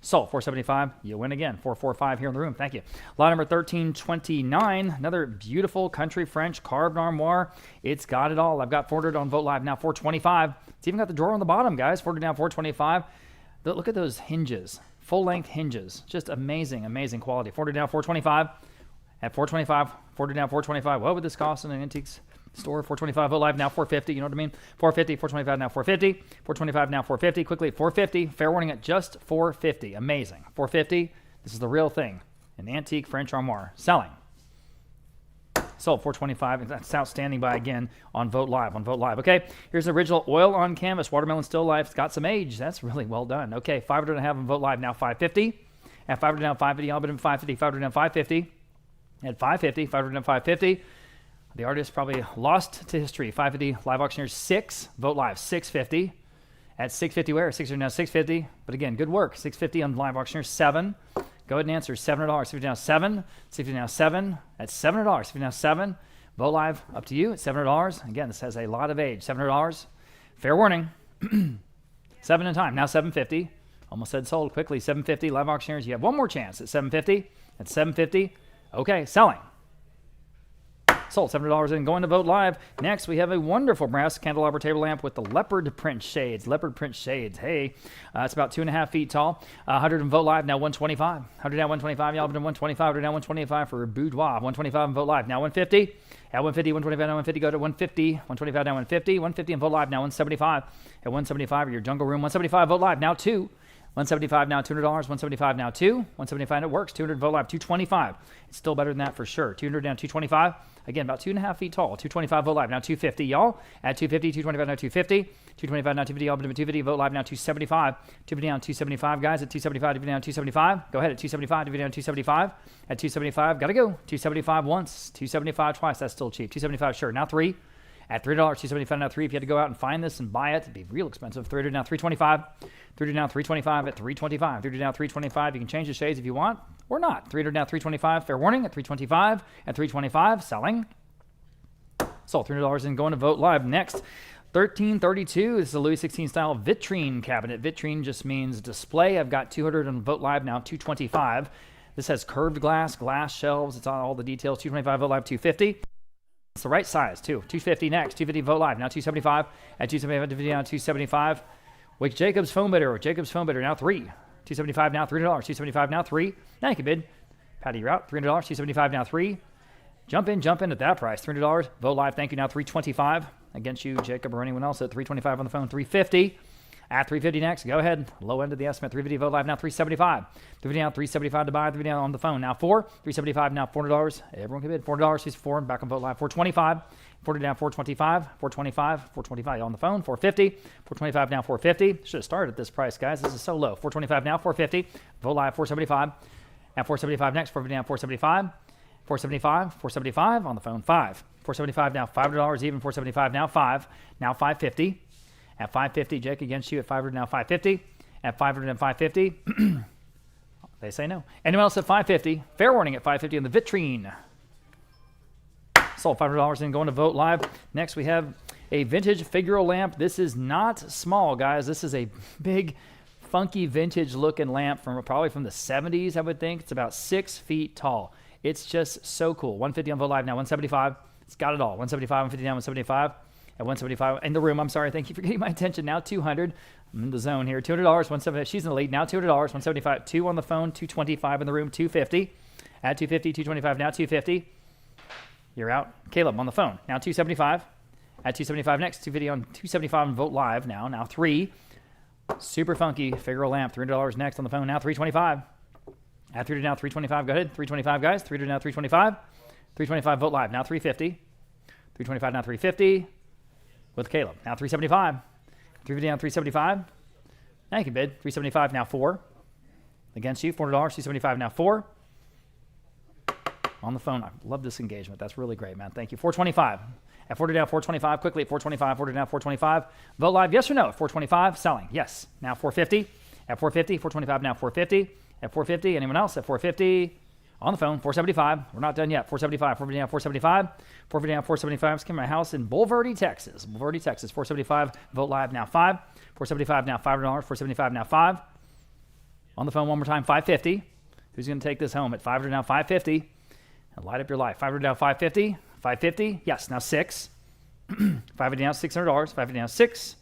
Sold. 475. You win again. 445 here in the room. Thank you. Lot number 1329. Another beautiful country French carved armoire. It's got it all. I've got 400 on vote live now. 425. It's even got the drawer on the bottom, guys. 400 now 425. Look at those hinges. Full length hinges. Just amazing, amazing quality. 400 now 425. At 425. 400 now 425. What would this cost in an antiques store? 425 vote live now 450. You know what I mean? 450. 425 now 450. 425 now 450. Quickly 450. Fair warning at just 450. Amazing. 450. This is the real thing. An antique French armoire. Selling. Sold. 425. That's outstanding by again on vote live. On vote live. Okay. Here's the original oil on canvas. Watermelon still life. It's got some age. That's really well done. Okay. 500 and a half on vote live now 550. At 500 now 550. Y'all been in 550. 500 now 550. At 550. 500 now 550. The artist probably lost to history. 550 live auctioneers 6. Vote live 650. At 650 where? 600 now 650. But again, good work. 650 on live auctioneers 7. Go ahead and answer. $700. 650 now 7. 650 now 7. At $700. 650 now 7. Vote live up to you at $700. Again, this has a lot of age. $700. Fair warning. 7 in time. Now 750. Almost said sold quickly. 750 live auctioneers. You have one more chance at 750. At 750. Okay, selling. Sold. $700 in. Going to vote live. Next, we have a wonderful brass candelabra table lamp with the leopard print shades. Leopard print shades. Hey, it's about 2.5 feet tall. 100 in vote live. Now 125. 100 now 125. Y'all been 125. 100 now 125 for boudoir. 125 in vote live. Now 150. At 150, 125 now 150. Go to 150. 125 now 150. 150 in vote live. Now 175. At 175, your jungle room. 175 vote live. Now 2. 175 now $200. 175 now 2. 175 it works. 200 vote live. 225. It's still better than that for sure. 200 down 225. Again, about 2.5 feet tall. 225 vote live. Now 250, y'all. At 250, 225 now 250. 225 now 250. Y'all been 250. Vote live now 275. 250 down 275, guys. At 275, 250 down 275. Go ahead at 275. 250 down 275. At 275, gotta go. 275 once. 275 twice. That's still cheap. 275, sure. Now 3. At $3, 275 now 3. If you had to go out and find this and buy it, it'd be real expensive. 300 now 325. 300 now 325 at 325. 300 now 325. You can change the shades if you want or not. 300 now 325. Fair warning at 325. At 325, selling. Sold. $300 in. Going to vote live. Next, 1332. This is a Louis XVI style vitrine cabinet. Vitrine just means display. I've got 200 on vote live now. 225. This has curved glass shelves. It's on all the details. 225 vote live. 250. It's the right size, too. 250 next. 250 vote live. Now 275. At 275, 250 now 275. Wake Jacobs phone bidder. Jacobs phone bidder. Now 3. 275 now $3. 275 now 3. Now you can bid. Patty, you're out. $300. 275 now 3. Jump in at that price. $300. Vote live. Thank you. Now 325 against you, Jacob, or anyone else at 325 on the phone. 350. At 350 next. Go ahead. Low end of the estimate. 350 vote live. Now 375. 350 now 375 to buy. 350 now on the phone. Now 4. 375 now $400. Everyone can bid. $4. She's 4. Back on vote live. 425. 40 down 425. 425. 425 on the phone. 450. 425 now 450. Should have started at this price, guys. This is so low. 425 now 450. Vote live 475. At 475 next. 450 down 475. 475. 475 on the phone. 5. 475 now $5 even. 475 now 5. Now 550. At 550, Jake against you at 500 now 550. At 500 and 550, they say no. Anyone else at 550? Fair warning at 550 in the vitrine. Sold. $500 in. Going to vote live. Next we have a vintage figural lamp. This is not small, guys. This is a big, funky vintage looking lamp from probably from the 70s, I would think. It's about 6 feet tall. It's just so cool. 150 on vote live now. 175. It's got it all. 175, 150 down, 175. At 175 in the room. I'm sorry. Thank you for getting my attention. Now 200. I'm in the zone here. $200. 175. She's in the lead. Now $200. 175. 2 on the phone. 225 in the room. 250. At 250. 225. Now 250. You're out. Caleb on the phone. Now 275. At 275 next. 250 on 275 on Vote Live now. Now 3. Super funky figural lamp. $300 next on the phone. Now 325. At 300 now 325. Go ahead. 325 guys. 300 now 325. 325 Vote Live. Now 350. 325 now 350. With Caleb. Now 375. 350 now 375. Now you can bid. 375 now 4. Against you. $400. 275 now 4. On the phone. I love this engagement. That's really great, man. Thank you. 425. At 40 down, 425. Quickly at 425. 40 down, 425. Vote Live, yes or no? At 425. Selling. Yes. Now 450. At 450. 425 now 450. At 450. Anyone else? At 450. On the phone. 475. We're not done yet. 475. 450 down, 475. 450 down, 475. Just came to my house in Bulverde, Texas. Bulverde, Texas. 475. Vote Live now 5. 475 now $5. 475 now 5. On the phone one more time. 550. Who's going to take this home at 500 now? 550. And light up your life. 500 down, 550. 550. Yes, now 6. 550 down, $600. 550 down, 6.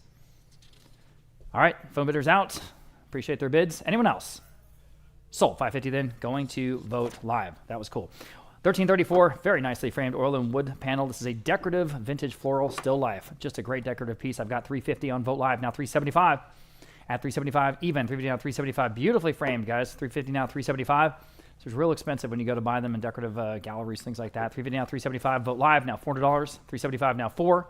All right, phone bidders out. Appreciate their bids. Anyone else? Sold. 550 then, going to Vote Live. That was cool. 1334, very nicely framed oil and wood panel. This is a decorative vintage floral still life. Just a great decorative piece. I've got 350 on Vote Live, now 375. At 375, even 350 now 375. Beautifully framed, guys. 350 now 375. So it's real expensive when you go to buy them in decorative galleries, things like that. 350 now 375. Vote Live now $400. 375 now 4.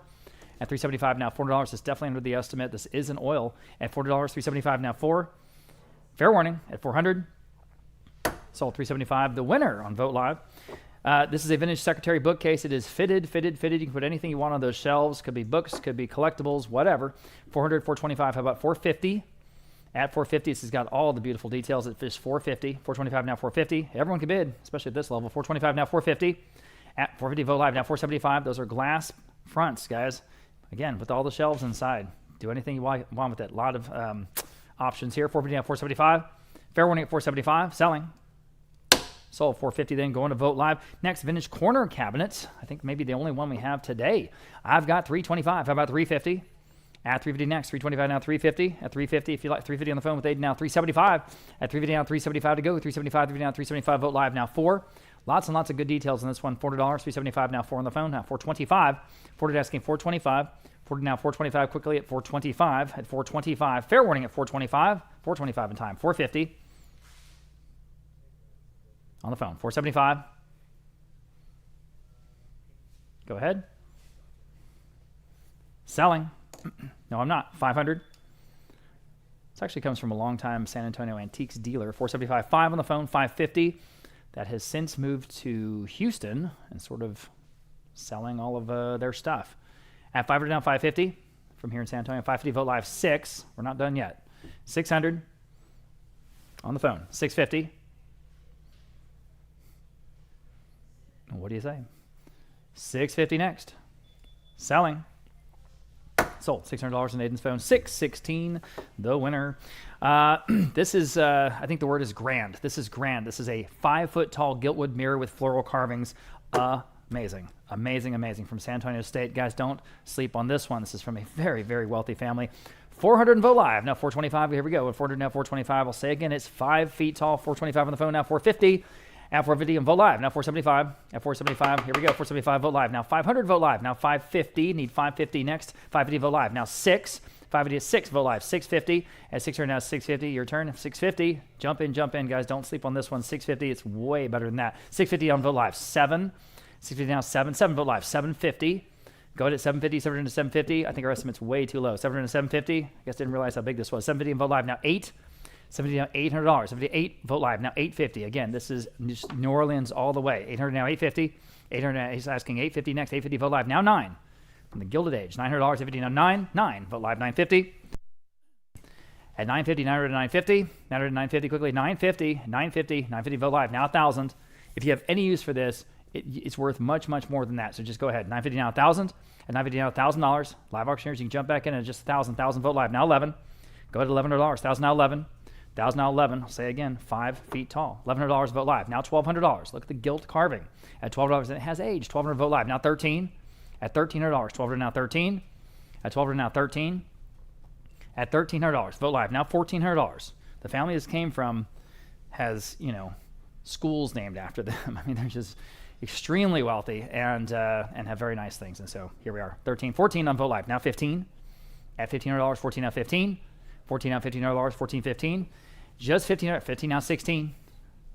At 375 now $400. It's definitely under the estimate. This is an oil. At $4, 375 now 4. Fair warning at 400. Sold 375. The winner on Vote Live. This is a vintage secretary bookcase. It is fitted. You can put anything you want on those shelves. Could be books, could be collectibles, whatever. 400, 425. How about 450? At 450, this has got all the beautiful details. It fish 450, 425 now 450. Everyone can bid, especially at this level. 425 now 450. At 450, Vote Live now 475. Those are glass fronts, guys. Again, with all the shelves inside. Do anything you want with it. A lot of options here. 450 now 475. Fair warning at 475. Selling. Sold 450 then, going to Vote Live. Next, vintage corner cabinets. I think maybe the only one we have today. I've got 325. How about 350? At 350 next, 325 now 350. At 350, if you like 350 on the phone with Aiden now 375. At 350 now 375 to go. 375, 350 now 375. Vote Live now 4. Lots and lots of good details in this one. $400, 375 now 4 on the phone. Now 425. 40 asking 425. 40 now 425 quickly at 425. At 425. Fair warning at 425. 425 in time. 450. On the phone. 475. Go ahead. Selling. No, I'm not. 500. This actually comes from a long-time San Antonio antiques dealer. 475. 5 on the phone. 550. That has since moved to Houston and sort of selling all of their stuff. At 500 now, 550. From here in San Antonio, 550. Vote Live 6. We're not done yet. 600. On the phone. 650. What do you say? 650 next. Selling. Sold. $600 in Aiden's phone. 616, the winner. This is, I think the word is grand. This is grand. This is a 5-foot tall giltwood mirror with floral carvings. Amazing. Amazing, amazing. From San Antonio State. Guys, don't sleep on this one. This is from a very, very wealthy family. 400 and Vote Live. Now 425. Here we go. At 400 now 425. I'll say again, it's 5 feet tall. 425 on the phone. Now 450. At 450 and Vote Live. Now 475. At 475. Here we go. 475. Vote Live. Now 500. Vote Live. Now 550. Need 550 next. 550. Vote Live. Now 6. 550 is 6. Vote Live. 650. At 600 now 650. Your turn. 650. Jump in, guys. Don't sleep on this one. 650. It's way better than that. 650 on Vote Live. 7. 650 now 7. 7 Vote Live. 750. Go ahead at 750. 700 to 750. I think our estimate's way too low. 700 to 750. I guess didn't realize how big this was. 750 and Vote Live. Now 8. 70 now $800. 78 Vote Live. Now 850. Again, this is New Orleans all the way. 800 now 850. 800 now, he's asking 850 next. 850 Vote Live. Now 9. From the Gilded Age. $900. 850 now 9. 9 Vote Live. 950. At 950, 900 to 950. 900 to 950 quickly. 950. 950. 950 Vote Live. Now 1,000. If you have any use for this, it's worth much, much more than that. So just go ahead. 950 now 1,000. At 950 now $1,000. Live auctioneers, you can jump back in at just 1,000. 1,000 Vote Live. Now 11. Go ahead at $1,100. 1,000 now 11. 1,000 now 11. I'll say again, 5 feet tall. $1,100 Vote Live. Now $1,200. Look at the gilt carving. At $1,200, and it has age. $1,200 Vote Live. Now 13. At $1,300. $1,200 now 13. At $1,200 now 13. At $1,300 Vote Live. Now $1,400. The family this came from has, schools named after them. I mean, they're just, extremely wealthy and have very nice things. And so here we are, 13, 14 on Vote Live. Now 15 at $1,500, 14 now 15, 14 now $1,500, 14, 15, just 15, 15 now 16,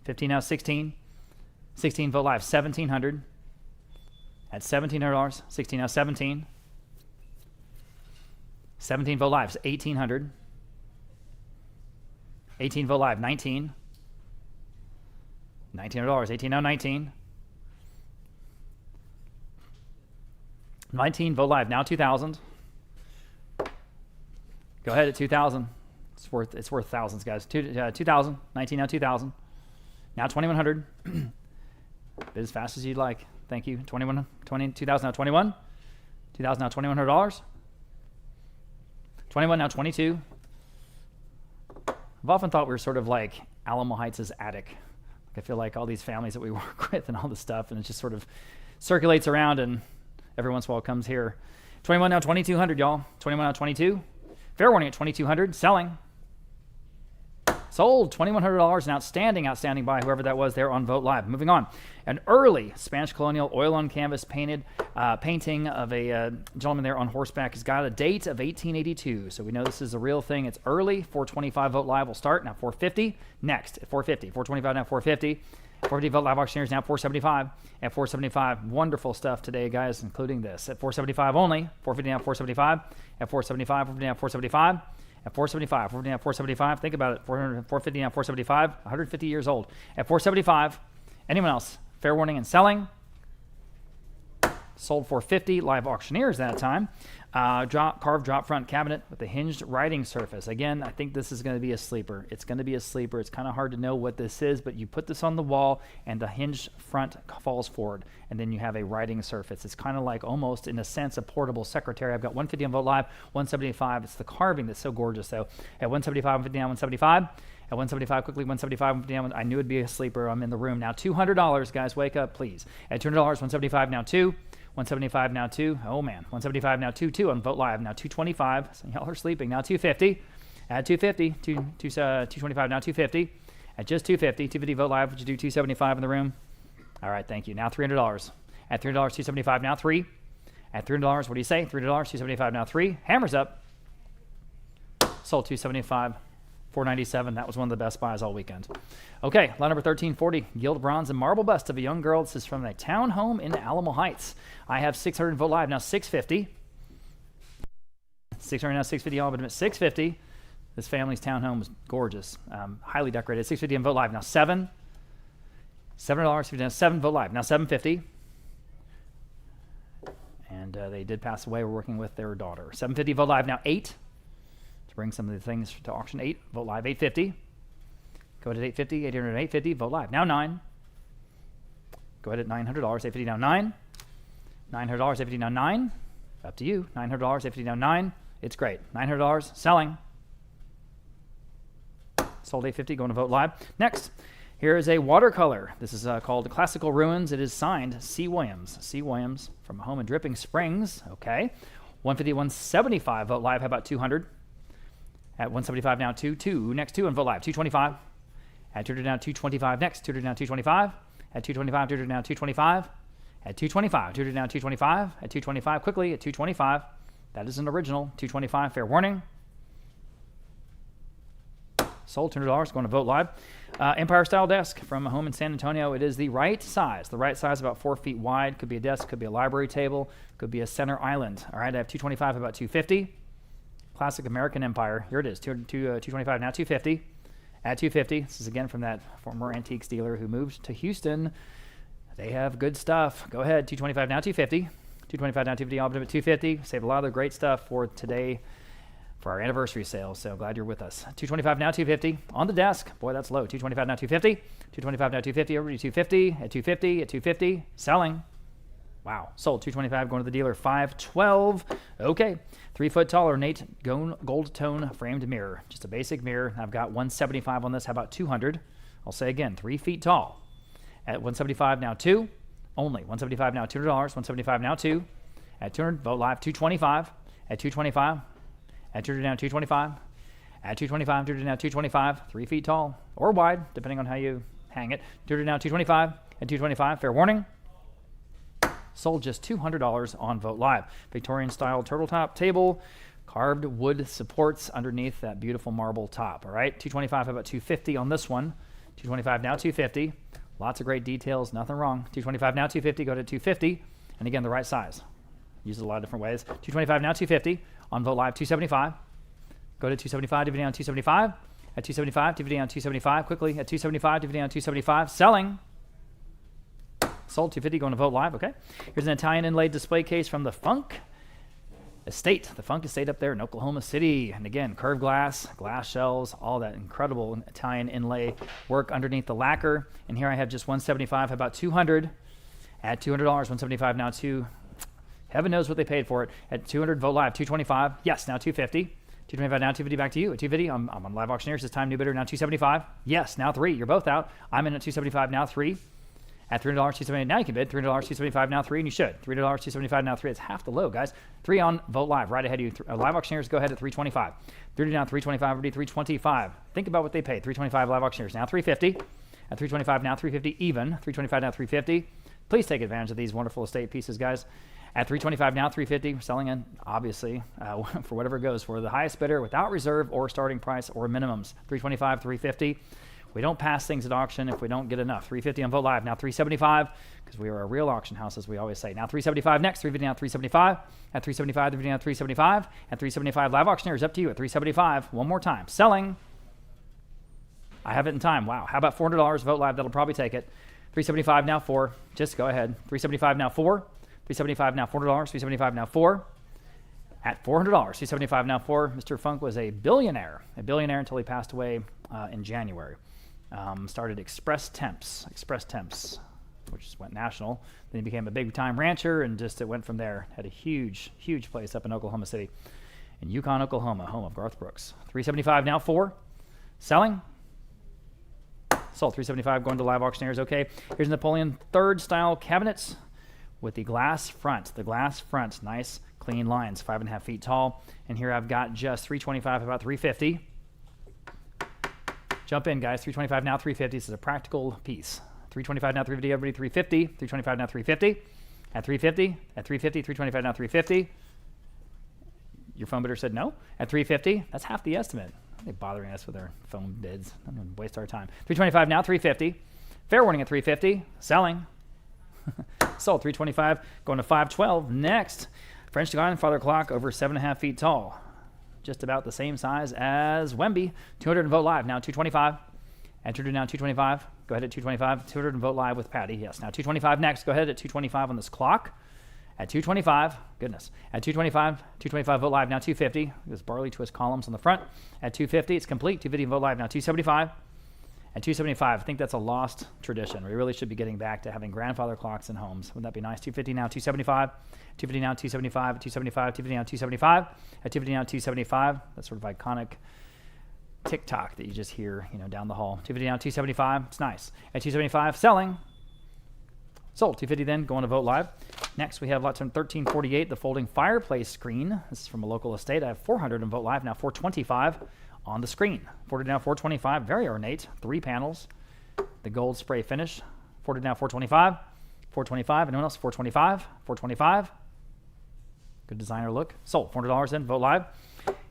15 now 16, 16 Vote Live, 1,700 at $1,700, 16 now 17, 17 Vote Live, 1,800, 18 Vote Live, 19, $1,900, 18 now 19, 19 Vote Live, now 2,000. Go ahead at 2,000. It's worth thousands, guys. 2,000, 19 now 2,000. Now 2,100. Bit as fast as you'd like. Thank you. 2,000 now 21. 2,000 now $2,100. 21 now 22. I've often thought we were sort of like Alamo Heights' attic. I feel like all these families that we work with and all this stuff, and it just sort of circulates around, and every once in a while it comes here. 21 now 2,200, y'all. 21 now 22. Fair warning at 2,200. Selling. Sold. $2,100. An outstanding buy, whoever that was there on Vote Live. Moving on. An early Spanish colonial oil on canvas painting of a gentleman there on horseback. He's got a date of 1882, so we know this is a real thing. It's early. 425 Vote Live will start. Now 450. Next at 450. 425 now 450. 450 Vote Live auctioneers now 475. At 475, wonderful stuff today, guys, including this. At 475 only. 450 now 475. At 475, 450 now 475. At 475, 450 now 475. Think about it. 450 now 475. 150 years old. At 475. Anyone else? Fair warning and selling. Sold 450. Live auctioneers that time. Carved drop front cabinet with a hinged writing surface. Again, I think this is going to be a sleeper. It's going to be a sleeper. It's kind of hard to know what this is, but you put this on the wall and the hinged front falls forward, and then you have a writing surface. It's kind of like almost, in a sense, a portable secretary. I've got 150 on Vote Live, 175. It's the carving that's so gorgeous. So at 175, 150 down, 175. At 175, quickly, 175, 150 down. I knew it'd be a sleeper. I'm in the room now. $200, guys. Wake up, please. At $200, 175 now 2. 175 now 2. Oh man, 175 now 2 on Vote Live. Now 225. So y'all are sleeping. Now 250. At 250. 225 now 250. At just 250. 250 Vote Live. Would you do 275 in the room? All right, thank you. Now $300. At $300, 275 now 3. At $300, what do you say? $300, 275 now 3. Hammers up. Sold 275. 497. That was one of the best buys all weekend. Okay, lot number 1340, gilt bronze and marble bust of a young girl. This is from a townhome in Alamo Heights. I have 600 Vote Live, now 650. 600 now 650, all but I'm at 650. This family's townhome was gorgeous, highly decorated. 650 on Vote Live, now 7. $7, now 7 Vote Live, now 750. And they did pass away. We're working with their daughter. 750 Vote Live, now 8. Bring some of the things to auction. 8, Vote Live, 850. Go ahead at 850, 800, 850, Vote Live. Now 9. Go ahead at $900, 850 now 9. $900, 850 now 9. Up to you. $900, 850 now 9. It's great. $900, selling. Sold 850, going to Vote Live. Next, here is a watercolor. This is called Classical Ruins. It is signed C. Williams. C. Williams from a home in Dripping Springs. Okay. 150, 175, Vote Live. How about 200? At 175 now 2. Next 2 on Vote Live. 225. At 200 now 225. Next 200 now 225. At 225, 200 now 225. At 225, 200 now 225. At 225, quickly at 225. That is an original. 225, fair warning. Sold $200, going to Vote Live. Empire Style Desk from a home in San Antonio. It is the right size. The right size, about 4 feet wide. Could be a desk, could be a library table, could be a center island. All right, I have 225, about 250. Classic American Empire. Here it is, 225, now 250. At 250, this is again from that former antiques dealer who moved to Houston. They have good stuff. Go ahead, 225, now 250. 225, now 250, all but at 250. Saved a lot of the great stuff for today for our anniversary sale, so glad you're with us. 225, now 250. On the desk. Boy, that's low. 225, now 250. 225, now 250. Over to 250. At 250, at 250. Selling. Wow. Sold. 225 going to the dealer. 512. Okay. 3 foot tall ornate gold tone framed mirror. Just a basic mirror. I've got 175 on this. How about 200? I'll say again, 3 feet tall. At 175 now 2. Only. 175 now $200. 175 now 2. At 200, Vote Live. 225. At 225. At 200 now 225. At 225, 200 now 225. 3 feet tall or wide, depending on how you hang it. 200 now 225. At 225, fair warning. Sold just $200 on Vote Live. Victorian style turtle top table, carved wood supports underneath that beautiful marble top. All right, $225. How about $250 on this one? $225 now, $250. Lots of great details, nothing wrong. $225 now, $250. Go to $250, and again the right size. Use it a lot of different ways. $225 now, $250 on Vote Live. $275. Go to $275. DVD on $275. At $275. DVD on $275. Quickly at $275. DVD on $275. Selling. Sold. $250. Going to Vote Live. Okay. Here's an Italian inlaid display case from the Funk Estate. The Funk Estate up there in Oklahoma City. And again, curved glass shelves, all that incredible Italian inlay work underneath the lacquer. And here I have just $175. How about $200? At $200. $175 now. Heaven knows what they paid for it. At $200, Vote Live. $225. Yes, now $250. $225 now, $250 back to you. At $250, I'm on Live Auctioneers. This time, new bidder now $275. Yes, now $3. You're both out. I'm in at $275 now $3. At $300, $278 now you can bid. $300, $275 now $3, and you should. $300, $275 now $3. It's half the low, guys. 3 on Vote Live, right ahead of you. Live Auctioneers, go ahead at $325. $30 now $325. Already $325. Think about what they paid. $325 Live Auctioneers now $350. At $325 now $350 even. $325 now $350. Please take advantage of these wonderful estate pieces, guys. At $325 now, $350, selling in, obviously, for whatever it goes for the highest bidder without reserve or starting price or minimums. $325, $350. We don't pass things at auction if we don't get enough. $350 on Vote Live. Now $375, because we are a real auction house, as we always say. Now $375 next. $350 now $375. At $375, $350 now $375. At $375, Live Auctioneers, up to you at $375. One more time. Selling. I have it in time. Wow. How about $400? Vote Live. That'll probably take it. $375 now $4. Just go ahead. $375 now $4. $375 now $400. $375 now $4. At $400. $375 now $4. Mr. Funk was a billionaire until he passed away in January. Started Express Temps, which went national. Then he became a big-time rancher, and just it went from there. Had a huge place up in Oklahoma City, in Yukon, Oklahoma, home of Garth Brooks. $375 now $4. Selling. Sold. $375 going to Live Auctioneers. Okay. Here's Napoleon III style cabinets with the glass front. Nice, clean lines, 5.5 feet tall. And here I've got just $325, about $350. Jump in, guys. $325 now, $350. This is a practical piece. $325 now, $350. Everybody, $350. $325 now, $350. At $350. At $350. $325 now, $350. Your phone bidder said no. At $350. That's half the estimate. They're bothering us with their phone bids. I'm going to waste our time. $325 now, $350. Fair warning at $350. Selling. Sold. $325. Going to $512. Next, French grandfather clock over 7.5 feet tall. Just about the same size as Wemby. $200 and Vote Live. Now $225. Entered now $225. Go ahead at $225. $200 and Vote Live with Patty. Yes. Now $225 next. Go ahead at $225 on this clock. At $225. Goodness. At $225. $225 Vote Live. Now $250. There's barley twist columns on the front. At $250. It's complete. $250 Vote Live. Now $275. At $275, I think that's a lost tradition. We really should be getting back to having grandfather clocks in homes. Wouldn't that be nice? $250 now, $275. $250 now, $275. $275. $250 now, $275. At $250 now, $275. That sort of iconic tick-tock that you just hear, down the hall. $250 now, $275. It's nice. At $275, selling. Sold. $250 then, going to Vote Live. Next, we have lots on $1348, the folding fireplace screen. This is from a local estate. I have $400 in Vote Live, now $425 on the screen. $400 now, $425, very ornate. 3 panels. The gold spray finish. $400 now, $425. $425. Anyone else? $425. $425. Good designer look. Sold. $400 in Vote Live.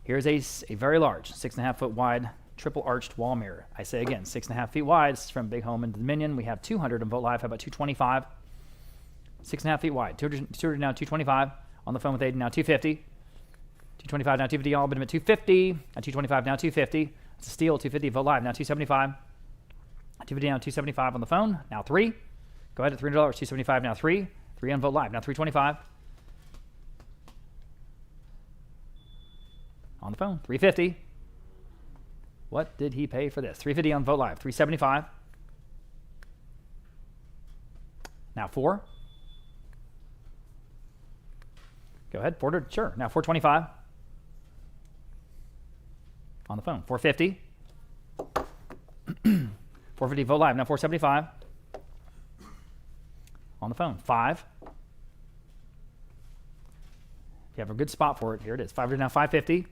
Here's a very large, 6.5 foot wide, triple arched wall mirror. I say again, 6.5 feet wide. This is from Big Home into Dominion. We have $200 in Vote Live. How about $225? 6.5 feet wide. $200 now, $225. On the phone with Aiden now, $250. $225 now, $250. All bid at $250. At $225 now, $250. It's a steal. $250. Vote Live now, $275. $250 now, $275 on the phone. Now $3. Go ahead at $300. $275 now, $3. $3 on Vote Live now, $325. On the phone, $350. What did he pay for this? $350 on Vote Live, $375. Now $4. Go ahead, $400. Sure. Now $425. On the phone, $450. $450 Vote Live. Now $475. On the phone, $5. If you have a good spot for it, here it is. $500 now, $550.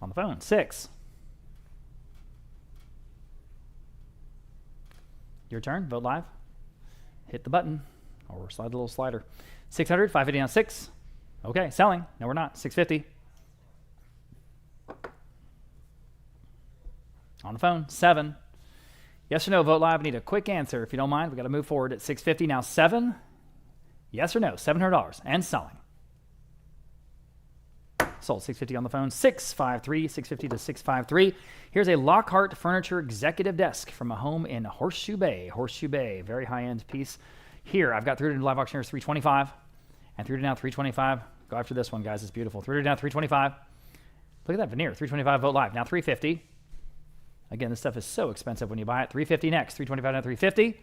On the phone, $6. Your turn. Vote Live. hit the button or slide the little slider. 600, 550 on 6. Okay, selling. No, we're not. 650. On the phone, 7. Yes or no, vote live. I need a quick answer. If you don't mind, we got to move forward at 650. Now 7. Yes or no, $700 and selling. Sold. 650 on the phone. 653, 650 to 653. Here's a Lockhart Furniture executive desk from a home in Horseshoe Bay. Horseshoe Bay, very high-end piece. Here, I've got 300 live auctioneers, 325, and 300 now, 325. Go after this one, guys. It's beautiful. 300 now, 325. Look at that veneer. 325, vote live. Now 350. Again, this stuff is so expensive when you buy it. 350 next. 325 now, 350.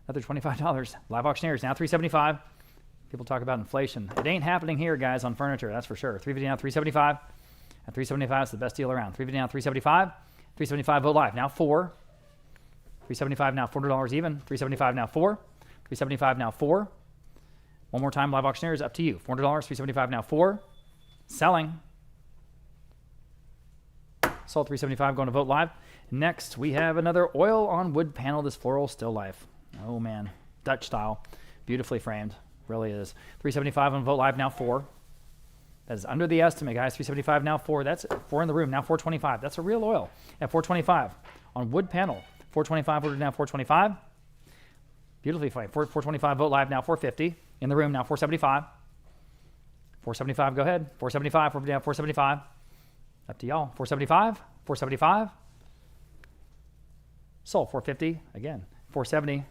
Another $25. Live auctioneers now 375. People talk about inflation. It ain't happening here, guys, on furniture. That's for sure. 350 now, 375. And 375 is the best deal around. 350 now, 375. 375, vote live. Now 4. 375 now, $4 even. 375 now, 4. 375 now, 4. One more time, live auctioneers, up to you. $400, 375 now, 4. Selling. Sold. 375, going to vote live. Next, we have another oil on wood panel. This floral still life. Oh, man. Dutch style. Beautifully framed. Really is. 375 on vote live, now 4. That is under the estimate, guys. 375 now 4. That's 4 in the room. Now 425. That's a real oil at 425 on wood panel. 425 ordered now 425. Beautifully framed. 425 vote live now 450 in the room. Now 475. 475. Go ahead. 475. We're down 475. Up to y'all. 475. 475. Sold. 450 again. 470.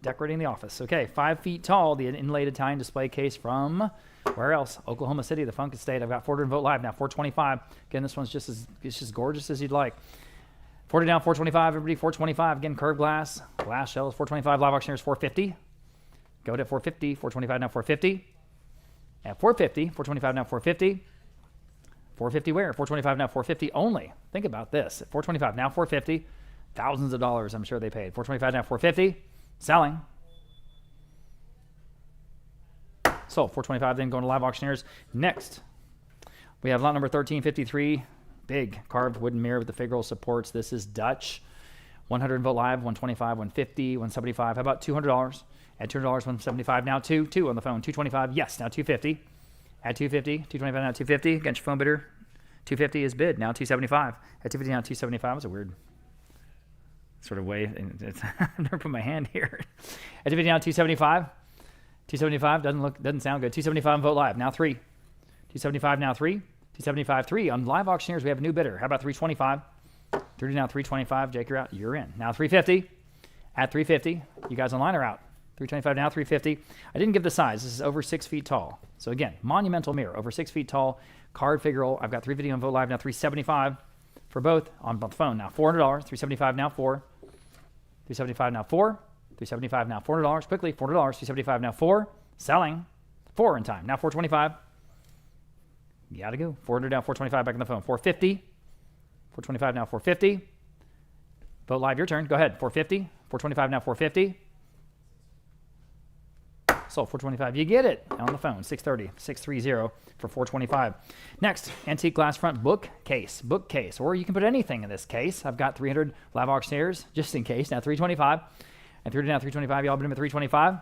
Decorating the office. Okay, 5 feet tall, the inlaid Italian display case from, where else? Oklahoma City, the Funk Estate. I've got 400 vote live now, 425. Again, this one's just as gorgeous as you'd like. 40 down, 425, everybody, 425. Again, curved glass shells, 425. Live auctioneers, 450. Go to 450, 425 now, 450. At 450, 425 now, 450. 450 where? 425 now, 450 only. Think about this. At 425 now, 450. Thousands of dollars, I'm sure they paid. 425 now, 450. Selling. Sold. 425 then going to live auctioneers. Next, we have lot number 1353. Big carved wooden mirror with the figural supports. This is Dutch. 100 vote live, 125, 150, 175. How about $200? Add $200, 175. Now 2 on the phone. 225. Yes, now 250. Add 250. 225 now 250. Against your phone bidder. 250 is bid. Now 275. At 250 now 275. That's a weird sort of way. I've never put my hand here. At 250 now 275. 275 doesn't sound good. 275 vote live. Now 3. 275 now 3. 275 3 on live auctioneers. We have a new bidder. How about 325? 30 now 325. Jake, you're out. You're in. Now 350. At 350. You guys online are out. 325 now 350. I didn't give the size. This is over 6 feet tall. So again, monumental mirror, over 6 feet tall, card figural. I've got 350 on vote live now 375 for both on the phone. Now $400. 375 now 4. 375 now 4. 375 now $400. Quickly, $400. 375 now 4. Selling. 4 in time. Now 425. You gotta go. 400 now 425 back on the phone. 450. 425 now 450. Vote live, your turn. Go ahead. 450. 425 now 450. Sold. 425. You get it on the phone. 630. 630 for 425. Next, antique glass front bookcase. Or you can put anything in this case. I've got 300 live auctioneers just in case. Now 325. And 30 now 325. Y'all bid him at 325.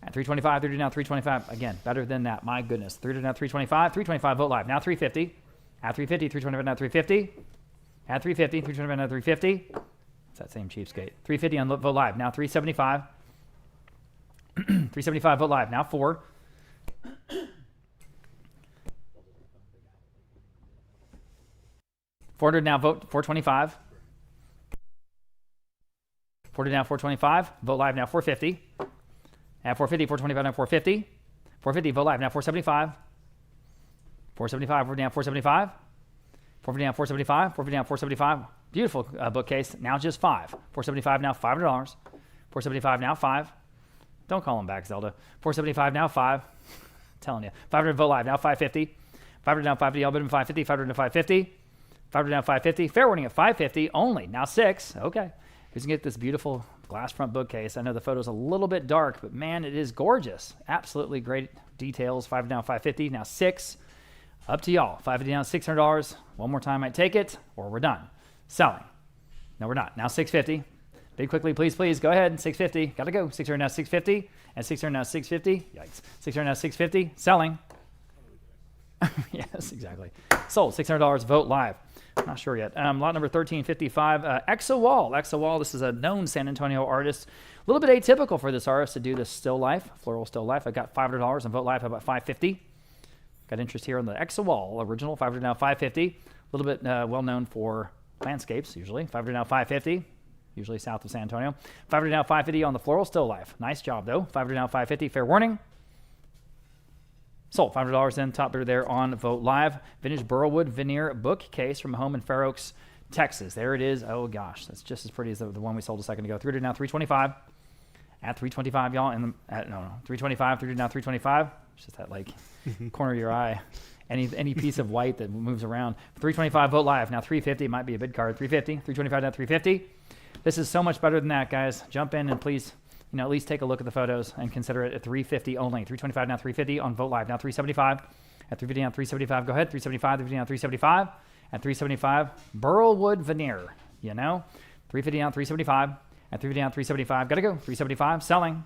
At 325, 30 now 325. Again, better than that. My goodness. 30 now 325. 325 vote live. Now 350. At 350. 325 now 350. At 350. 325 now 350. It's that same cheapskate. 350 on vote live. Now 375. 375 vote live. Now 4. 400 now vote 425. 40 now 425. Vote live now 450. At 450, 425 now 450. 450 vote live now 475. 475 we're down 475. 450 now 475. 450 now 475. Beautiful bookcase. Now just 5. 475 now $500. 475 now 5. Don't call them back, Zelda. 475 now 5. Telling you. 500 vote live now 550. 500 down 550. I'll bid him 550. 500 to 550. 500 down 550. Fair warning at 550 only. Now 6. Okay. Who's going to get this beautiful glass front bookcase? I know the photo's a little bit dark, but man, it is gorgeous. Absolutely great details. 5 down 550. Now 6. Up to y'all. 550 down $600. One more time, I take it, or we're done. Selling. No, we're not. Now 650. Bid quickly, please, please. Go ahead. 650. Got to go. 600 now, 650. And 600 now, 650. Yikes. 600 now, 650. Selling. Yes, exactly. Sold. $600. Vote live. Not sure yet. Lot number 1355. Exawall. Exawall. This is a known San Antonio artist. A little bit atypical for this artist to do this still life, floral still life. I got $500 on Vote Live. How about 550? Got interest here on the Exawall original. 500 now, 550. A little bit well known for landscapes usually. 500 now, 550. Usually south of San Antonio. 500 now, 550 on the floral still life. Nice job though. 500 now, 550. Fair warning. Sold. $500 then. Top bidder there on Vote Live. Vintage Burlwood veneer bookcase from home in Fair Oaks, Texas. There it is. Oh gosh, that's just as pretty as the one we sold a second ago. 300 now, 325. At 325, y'all. No, 325. 300 now, 325. It's just that like corner of your eye. Any piece of white that moves around. 325. Vote Live. Now 350. Might be a bid card. 350. 325 now, 350. This is so much better than that, guys. Jump in and please, at least take a look at the photos and consider it at 350 only. 325 now, 350 on Vote Live. Now 375. At 350 now, 375. Go ahead. 375. 350 now, 375. At 375. Burlwood veneer. 350 now, 375. At 350 now, 375. Got to go. 375. Selling.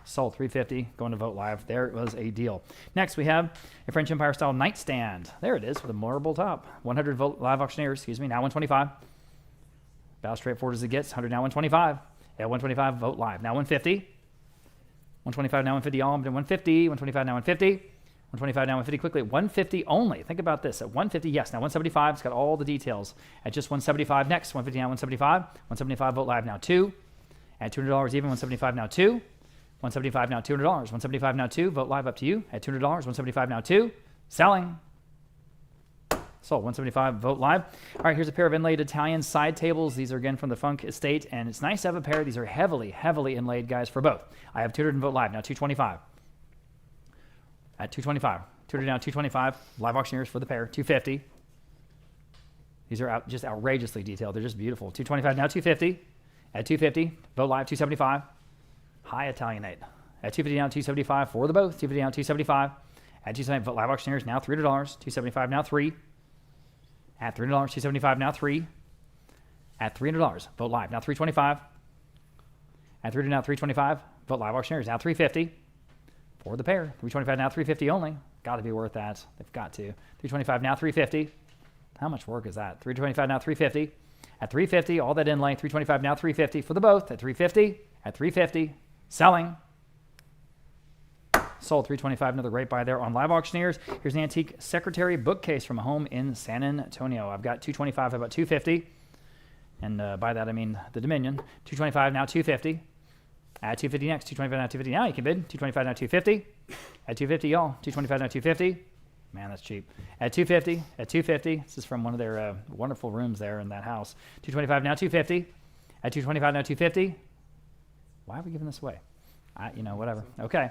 Sold. 350. Going to Vote Live. There was a deal. Next, we have a French Empire style nightstand. There it is with a marble top. 100 Vote Live auctioneers. Now 125. About straightforward as it gets. 100 now, 125. At 125, Vote Live. Now 150. 125 now, 150. All 150. 125 now, 150. 125 now, 150 quickly. 150 only. Think about this. At 150, yes. Now 175. It's got all the details. At just 175 next. 150 now, 175. 175 Vote Live now 2. At $200 even. 175 now 2. 175 now, $200. 175 now 2. Vote Live up to you. At $200. 175 now 2. Selling. Sold. 175. Vote Live. All right, here's a pair of inlaid Italian side tables. These are again from the Funk Estate, and it's nice to have a pair. These are heavily inlaid, guys, for both. I have 200 and Vote Live. Now 225. At 225. 200 now, 225. Live auctioneers for the pair. 250. These are just outrageously detailed. They're just beautiful. 225 now, 250. At 250. Vote Live. 275. High Italianate. At 250 now, 275 for the both. 250 now, 275. At 275, Vote Live auctioneers now $300. 275 now 3. At $300, 275 now 3. At $300, Vote Live now 325. At 300 now 325. Vote Live auctioneers now 350 for the pair. 325 now 350 only. Got to be worth that. They've got to. 325 now 350. How much work is that? 325 now 350. At 350, all that inlay. 325 now 350 for the both. At 350. At 350. Selling. Sold. 325. Another great buy there on Live Auctioneers. Here's an antique secretary bookcase from a home in San Antonio. I've got 225. About 250. And by that I mean the Dominion. 225 now 250. At 250 next. 225 now 250. Now you can bid. 225 now 250. At 250, y'all. 225 now 250. Man, that's cheap. At 250. At 250. This is from one of their wonderful rooms there in that house. 225 now 250. At 225 now 250. Why are we giving this away? Whatever. Okay.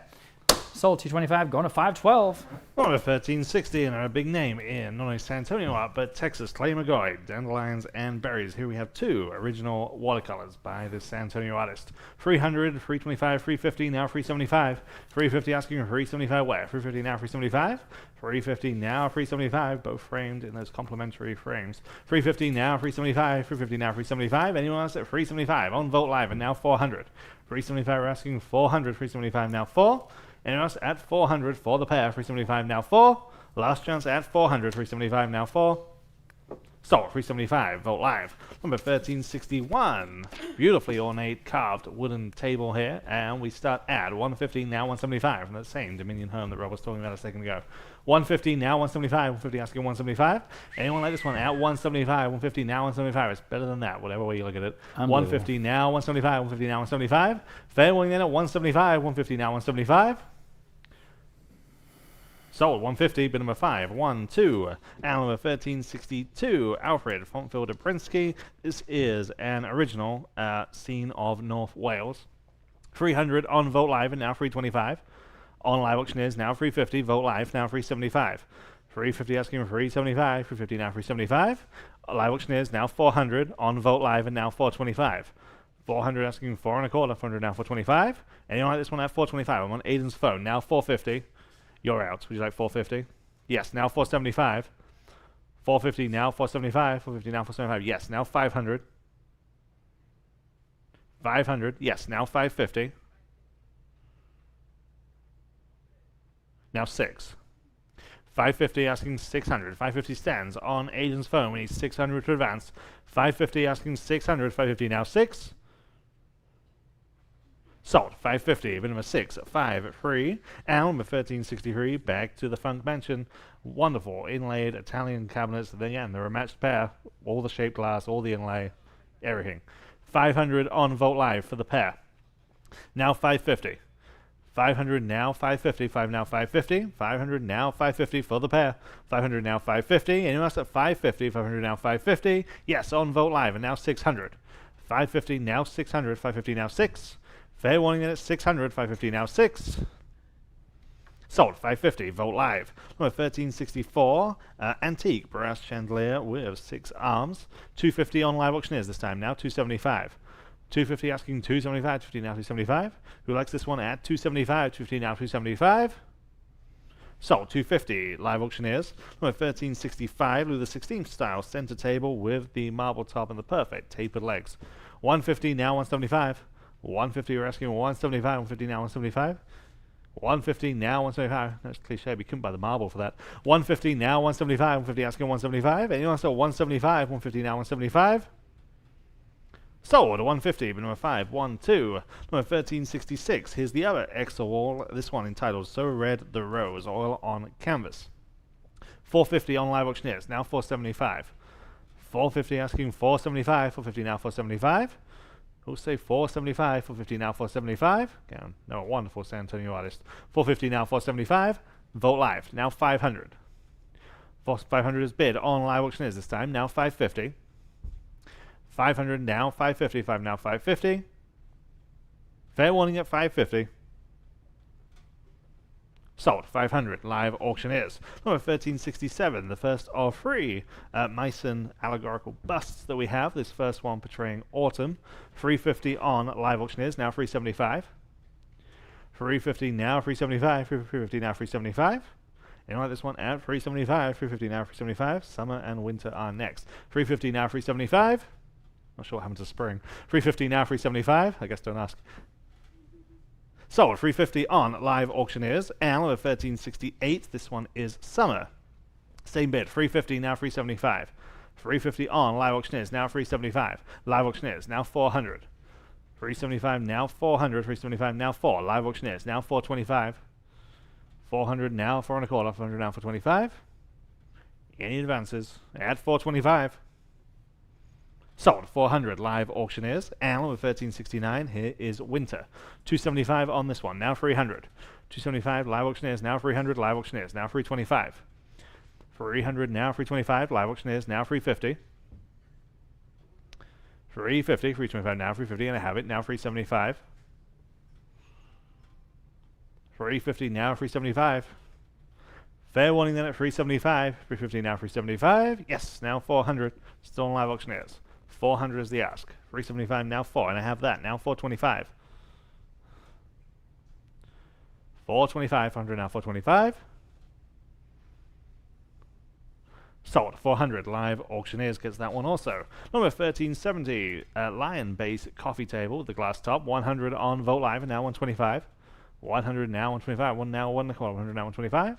Sold. 225. Going to 512. Well, 1360 and a big name in not only San Antonio art, but Texas. Clay McGoy, Dandelions and Berries. Here we have two original watercolors by this San Antonio artist. 300, 325, 350, now 375. 350 asking for 375 where? 350 now 375. 350 now 375, both framed in those complimentary frames. 350 now 375. 350 now 375. Anyone else at 375 on Vote Live and now 400. 375 we're asking 400. 375 now 4. Anyone else at 400 for the pair? 375 now 4. Last chance at 400. 375 now 4. Sold. 375. Vote Live. Number 1361. Beautifully ornate carved wooden table here. And we start at 150 now 175 from that same Dominion home that Rob was talking about a second ago. 150 now 175. 150 asking 175. Anyone like this one at 175? 150 now 175. It's better than that, whatever way you look at it. 150 now 175. 150 now 175. Fair winning then at 175. 150 now 175. Sold. 150, bid number 5. 1, 2. And number 1362, Alfred Fontfield Prinsky. This is an original scene of North Wales. 300 on Vote Live and now 325. On Live Auctioneers now 350. Vote Live now 375. 350 asking for 375. 350 now 375. Live Auctioneers now 400. On Vote Live and now 425. 400 asking 4 and a quarter. 400 now 425. Anyone like this one at 425? I'm on Aiden's phone. Now 450. You're out. Would you like 450? Yes, now 475. 450 now 475. 450 now 475. Yes, now 500. 500. Yes, now 550. Now 6. 550 asking 600. 550 stands on Aiden's phone. We need 600 to advance. 550 asking 600. 550 now 6. Sold. 550. Bid number 6. 5 free. And number 1363. Back to the Funk Mansion. Wonderful inlaid Italian cabinets. Then again, they're a matched pair. All the shaped glass, all the inlay, everything. 500 on Vogt Live for the pair. Now 550. 500 now 550. 5 now 550. 500 now 550 for the pair. 500 now 550. Anyone else at 550? 500 now 550. Yes, on Vogt Live. And now 600. 550 now 600. 550 now 6. Fair warning that it's 600. 550 now 6. Sold. 550. Vogt Live. Number 1364. Antique brass chandelier with 6 arms. 250 on Live Auctioneers this time. Now 275. 250 asking 275. 250 now 275. Who likes this one at 275? 250 now 275. Sold. 250. Live Auctioneers. Number 1365. Louis XVI style center table with the marble top and the perfect tapered legs. 150 now 175. 150 we're asking 175. 150 now 175. 150 now 175. That's cliche. We couldn't buy the marble for that. 150 now 175. 150 asking 175. Anyone else at 175? 150 now 175. Sold. 150. But number 5. 1 2. Number 1366. Here's the other extra wall. This one entitled So Red the Rose. Oil on canvas. 450 on Live Auctioneers. Now 475. 450 asking 475. 450 now 475. Who'll say 475? 450 now 475. Okay, number 1 for San Antonio artist. 450 now 475. Vogt Live. Now 500. 500 is bid on Live Auctioneers this time. Now 550. 500 now 550. 5 now 550. Fair warning at 550. Sold. 500. Live Auctioneers. Number 1367. The first of 3 Meissen allegorical busts that we have. This first one portraying autumn. 350 on Live Auctioneers. Now 375. 350 now 375. 350 now 375. You like this one at 375. 350 now 375. Summer and winter are next. 350 now 375. Not sure what happened to spring. 350 now 375. I guess don't ask. Sold. 350 on Live Auctioneers. And number 1368. This one is summer. Same bid. 350 now 375. 350 on Live Auctioneers. Now 375. Live Auctioneers. Now 400. 375 now 400. 375 now 4. Live Auctioneers. Now 425. 400 now 4 and a quarter. 400 now 425. Any advances at 425. Sold. 400 Live Auctioneers. And number 1369. Here is winter. 275 on this one. Now 300. 275 Live Auctioneers. Now 300. Live Auctioneers. Now 325. 300 now 325. Live Auctioneers. Now 350. 350. 325 now 350. And I have it. Now 375. 350 now 375. Fair warning then at 375. 350 now 375. Yes. Now 400. Still on Live Auctioneers. 400 is the ask. 375 now 4, and I have that. Now 425. 425, 400 now 425. Sold. 400 Live Auctioneers gets that one also. Number 1370, Lion Base Coffee Table with the glass top. 100 on Vogt Live, and now 125. 100 now 125. 1 now 1 and a quarter. 100 now 125.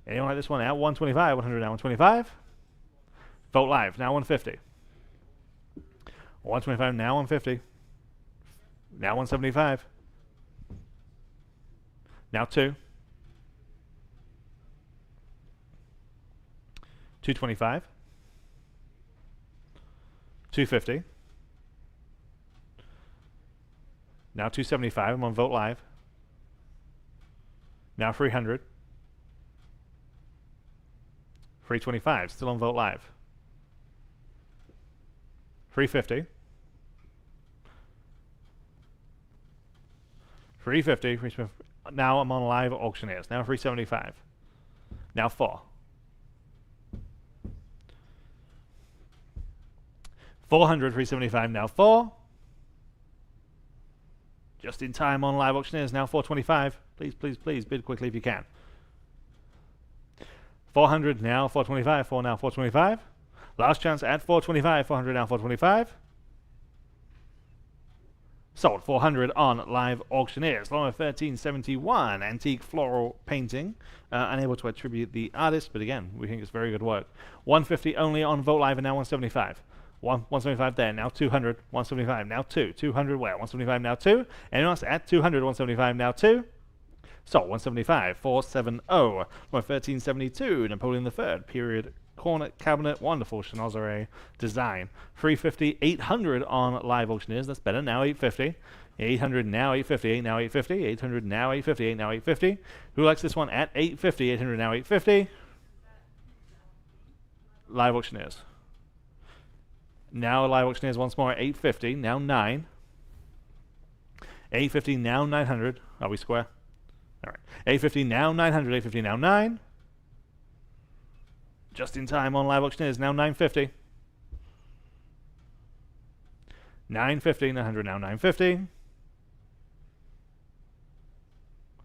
Anyone like this one out? 125. 100 now 125. Vogt Live now 150. 125 now 150. Now 175. Now 2. 225. 250. Now 275. I'm on Vogt Live. Now 300. 325. Still on Vogt Live. 350. 350. Now I'm on Live Auctioneers. Now 375. Now 4. 400. 375. Now 4. Just in time on Live Auctioneers. Now 425. Please, please, please bid quickly if you can. 400 now 425. 4 now 425. Last chance at 425. 400 now 425. Sold 400 on Live Auctioneers. Number 1371, antique floral painting. Unable to attribute the artist, but again, we think it's very good work. 150 only on Vogt Live, and now 175. 175 there, now 200, 175, now 2. 200 where? 175 now 2. Anyone else at 200, 175 now 2. So 175, 470. Number 1372, Napoleon III, period corner cabinet, wonderful Chinoiserie design. 350, 800 on Live Auctioneers. That's better. Now 850. 800 now 850. Now 850. 800 now 850. Now 850. Who likes this one at 850? 800 now 850. Live Auctioneers. Now Live Auctioneers once more at 850. Now 9. 850 now 900. Are we square? All right. 850 now 900. 850 now 9. Just in time on Live Auctioneers, now 950. 950, 900 now 950.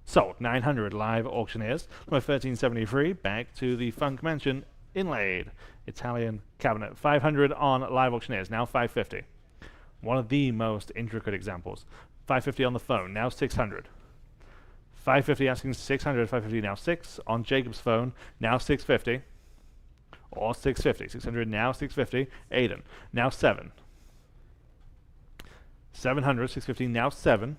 Sold 900 Live Auctioneers. Number 1373, back to the Funk Mansion inlaid Italian cabinet. 500 on Live Auctioneers, now 550. One of the most intricate examples. 550 on the phone, now 600. 550 asking 600, 550 now 6. On Jacob's phone, now 650. Or 650. 600 now 650. Aiden now 7. 700. 650 now 7.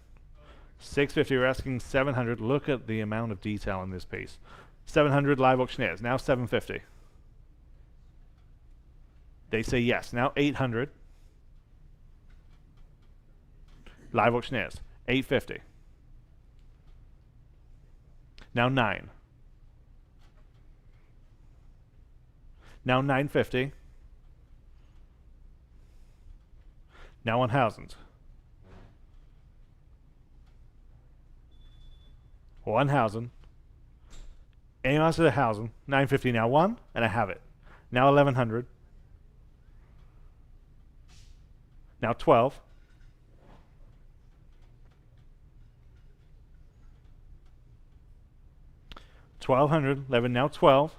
650 we're asking 700. Look at the amount of detail in this piece. 700 Live Auctioneers now 750. They say yes. Now 800. Live Auctioneers 850. Now 9. Now 950. Now 1,000. 1,000. Anyone else at 1,000? 950 now 1, and I have it. Now 1,100. Now 12. $1,200. 11 now 12.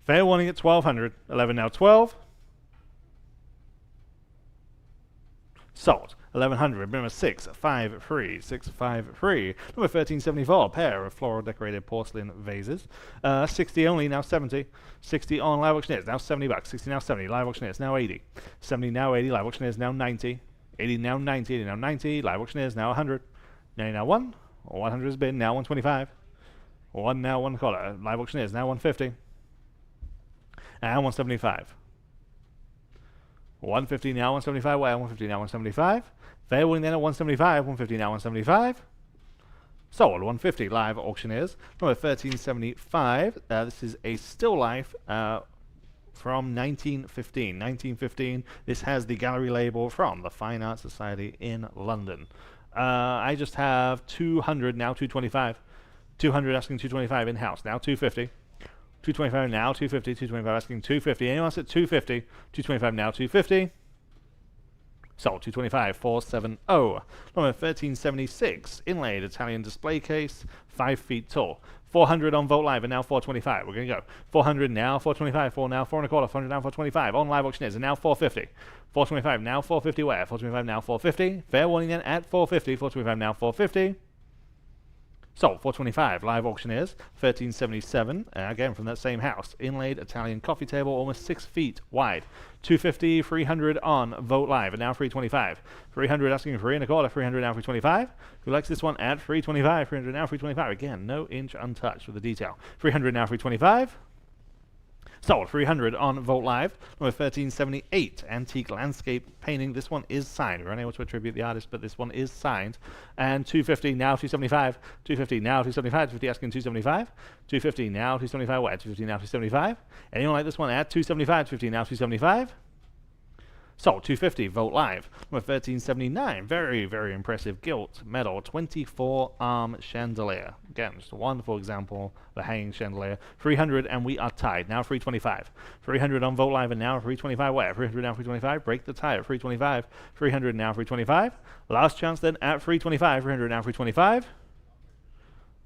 Fair warning at 1,200. 11 now 12. Sold. 1,100. Remember 653. 653. Number 1374. Pair of floral decorated porcelain vases. 60 only. Now 70. 60 on Live Auctioneers. Now $70. 60 now 70. Live Auctioneers now 80. 70 now 80. Live Auctioneers now 90. 80 now 90. 80 now 90. Live Auctioneers now 100. 90 now 1. 100 has been. Now 125. 1 now 1 quarter. Live Auctioneers now 150. And 175. 150 now 175. Well, 150 now 175. Fair winning then at 175. 150 now 175. Sold 150 Live Auctioneers. Number 1375. This is a still life from 1915. 1915. This has the gallery label from the Fine Arts Society in London. I just have 200 now 225. 200 asking 225 in house. Now 250. 225 now 250. 225 asking 250. Anyone else at 250? 225 now 250. Sold 225 470. Number 1376 inlaid Italian display case, 5 feet tall. 400 on Vogt Live and now 425. We're going to go 400 now 425. 4 now 4 and a quarter. 400 now 425 on Live Auctioneers and now 450. 425 now 450 where? 425 now 450. Fair warning then at 450. 425 now 450. Sold 425 Live Auctioneers. 1377 again from that same house, inlaid Italian coffee table, almost 6 feet wide. 250. 300 on Vogt Live and now 325. 300 asking 3 and a quarter. 300 now 325. Who likes this one at 325? 300 now 325. Again, no inch untouched with the detail. 300 now 325. Sold 300 on Vogt Live. Number 1378, antique landscape painting. This one is signed. We're unable to attribute the artist, but this one is signed. And 250 now 275. 250 now 275. 250 asking 275. 250 now 275. Where? 250 now 275. Anyone like this one at 275? 250 now 275. Sold 250 Vogt Live. Number 1379, very, very impressive gilt metal 24-arm chandelier. Again, just a wonderful example of a hanging chandelier. 300 and we are tied. Now 325. 300 on Vogt Live and now 325 where? 300 now 325. Break the tie at 325. 300 now 325. Last chance then at 325. 300 now 325.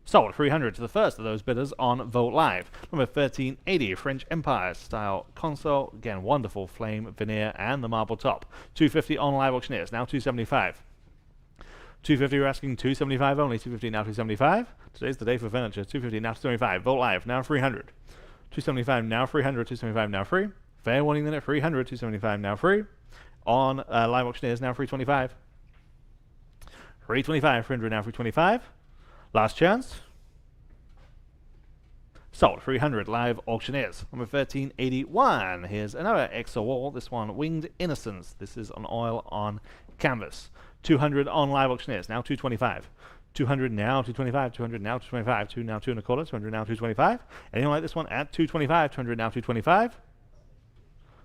Sold 300 to the first of those bidders on Vote Live. Number 1380, French Empire style console. Again, wonderful flame veneer and the marble top. 250 on Live Auctioneers, now 275. 250 we're asking 275 only, 250 now 275. Today's the day for furniture, 250 now 275. Vote Live, now 300. 275 now 300, 275 now free. Fair warning then at 300, 275 now free. On Live Auctioneers, now 325. 325, 300 now 325. Last chance. Sold 300 Live Auctioneers. Number 1381. Here's another EXO wall. This one, Winged Innocence. This is on oil on canvas. 200 on Live Auctioneers. Now 225. 200 now 225. 200 now 225. 2 now 2 and a quarter. 200 now 225. Anyone like this one at 225? 200 now 225.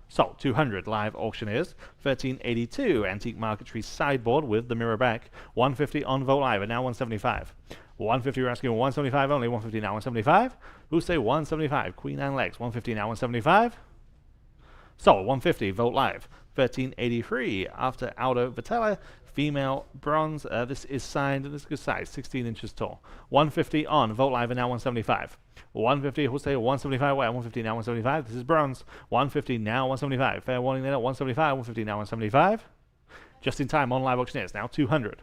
Sold 200 Live Auctioneers. 1382 Antique Marquetry sideboard with the mirror back. 150 on Vote Live and now 175. 150 we're asking 175 only. 150 now 175. Who say 175? Queen and legs. 150 now 175. Sold 150 Vote Live. 1383 after Aldo Vitella female bronze. This is signed. This is good size, 16 inches tall. 150 on Vote Live and now 175. 150, who'll say 175 where? 150 now 175. This is bronze. 150 now 175. Fair warning there at 175. 150 now 175. Just in time on Live Auctioneers. Now 200.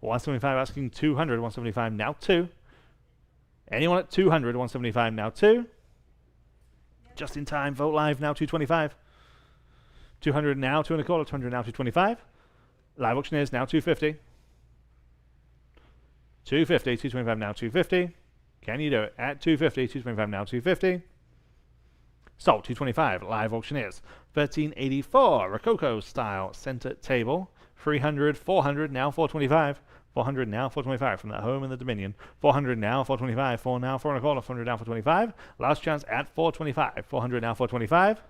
175 asking 200. 175 now 2. Anyone at 200? 175 now 2. Just in time. Vote Live now 225. 200 now 2 and a quarter. 200 now 225. Live Auctioneers now 250. 250. 225 now 250. Can you do it? At 250. 225 now 250. Sold 225 Live Auctioneers. 1384 Rococo style center table. 300. 400 now 425. 400 now 425 from that home in the Dominion. 400 now 425. 4 now 4 and a quarter. 400 now 425. Last chance at 425. 400 now 425.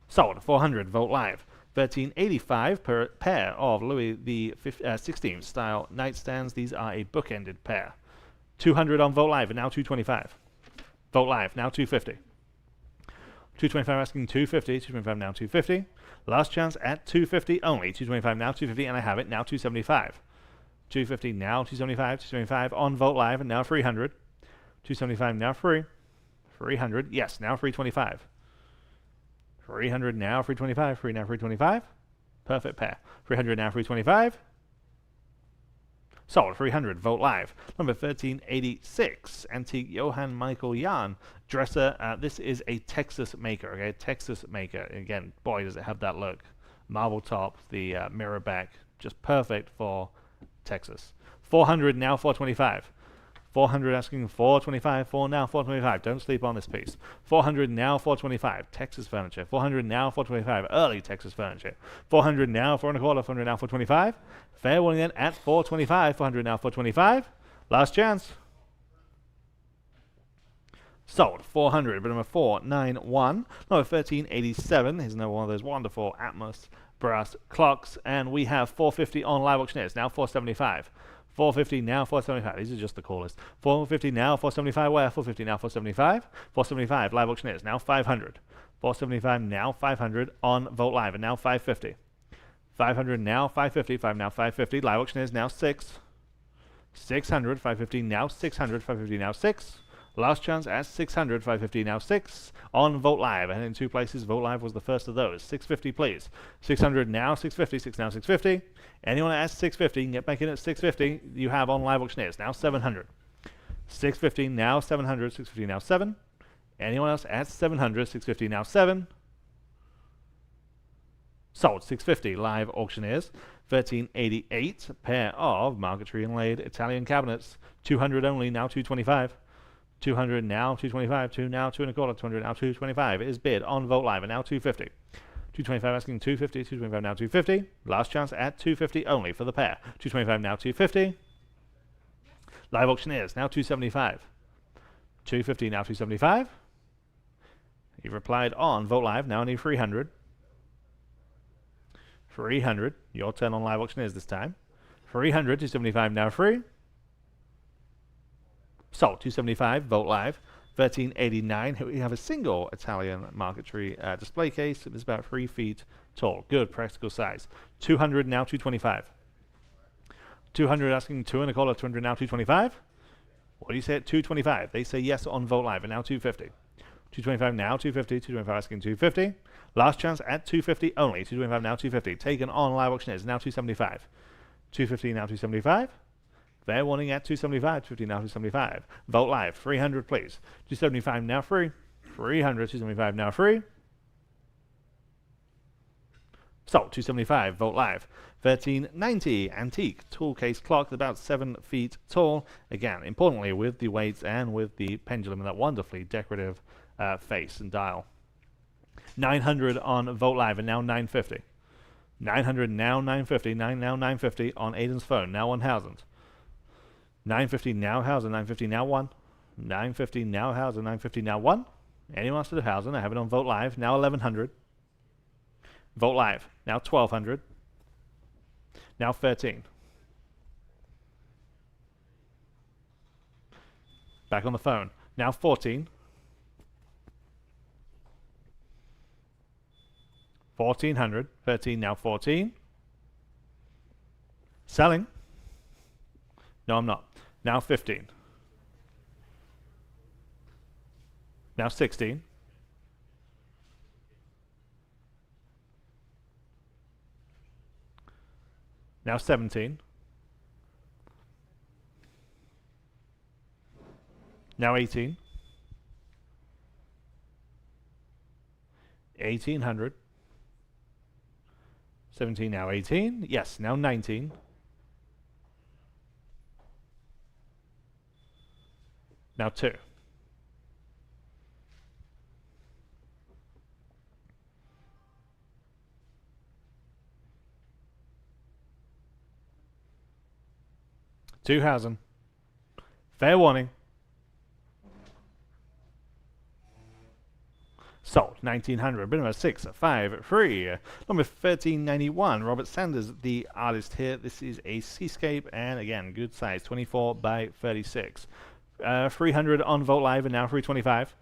Sold 400 Vote Live. 1385 per pair of Louis the 16th style nightstands. These are a bookended pair. 200 on Vote Live and now 225. Vote Live now 250. 225 asking 250. 225 now 250. Last chance at 250 only. 225 now 250 and I have it now 275. 250 now 275. 275 on Vote Live and now 300. 275 now free. 300 yes now 325. 300 now 325. 3 now 325. Perfect pair. 300 now 325. Sold 300 Vote Live. Number 1386 Antique Johann Michael Jahn dresser. This is a Texas maker. Okay, Texas maker. Again, boy does it have that look. Marble top, the mirror back, just perfect for Texas. 400 now 425. 400 asking 425. 4 now 425. Don't sleep on this piece. 400 now 425. Texas furniture. 400 now 425. Early Texas furniture. 400 now 4 and a quarter. 400 now 425. Fair warning then at 425. 400 now 425. Last chance. Sold 400. But number 491. Number 1387. Here's another one of those wonderful Atmos brass clocks. And we have 450 on Live Auctioneers. Now 475. 450 now 475. These are just the callers. 450 now 475 where? 450 now 475. 475 Live Auctioneers now 500. 475 now 500 on Vote Live and now 550. 500 now 550. 5 now 550. Live Auctioneers now 6. 600. 550 now 600. 550 now 6. Last chance at 600. 550 now 6 on Vote Live. And in two places, Vote Live was the first of those. 650 please. 600 now 650. 6 now 650. Anyone at 650 can get back in at 650. You have on Live Auctioneers now 700. 650 now 700. 650 now 7. Anyone else at 700. 650 now 7. Sold 650 Live Auctioneers. 1388 pair of marquetry inlaid Italian cabinets. 200 only now 225. 200 now 225. 2 now 2 and a quarter. 200 now 225. It is bid on Vote Live and now 250. 225 asking 250. 225 now 250. Last chance at 250 only for the pair. 225 now 250. Live Auctioneers now 275. 250 now 275. You've replied on Vote Live. Now only 300. 300. Your turn on Live Auctioneers this time. 300. 275 now free. Sold 275 Vote Live. 1389. We have a single Italian marquetry display case. It is about 3 feet tall. Good practical size. 200 now 225. 200 asking 225, 200 now 225. What do you say at 225? They say yes on Vote Live, and now 250. 225 now 250, 225 asking 250. Last chance at 250 only. 225 now 250. Taken on live auctioneers, now 275. 250 now 275. Fair warning at 275, 250 now 275. Vote Live, 300 please. 275 now free. 300, 275 now free. Sold, 275, Vote Live. 1390, antique tool case clock, about 7 feet tall. Again, importantly, with the weights and with the pendulum and that wonderfully decorative face and dial. 900 on Vote Live, and now 950. 900 now 950, now 950 on Aiden's phone, now 1000. 950 now 1000, 950 now 1. 950 now 1000, 950 now 1. Anyone else to the 1000? I have it on Vote Live, now 1100. Vote Live, now 1200. Now 13. Back on the phone, now 14. 1400, 13 now 14. Selling. No, I'm not. Now 15. Now 16. Now 17. Now 18. 1800. 17 now 18. Yes, now 19. Now 2. $2,000. Fair warning. Sold, 1900, bit of a 6, 5, 3. Number 1391, Robert Sanders, the artist here. This is a seascape, and again, good size, 24 by 36. 300 on Vote Live, and now 325.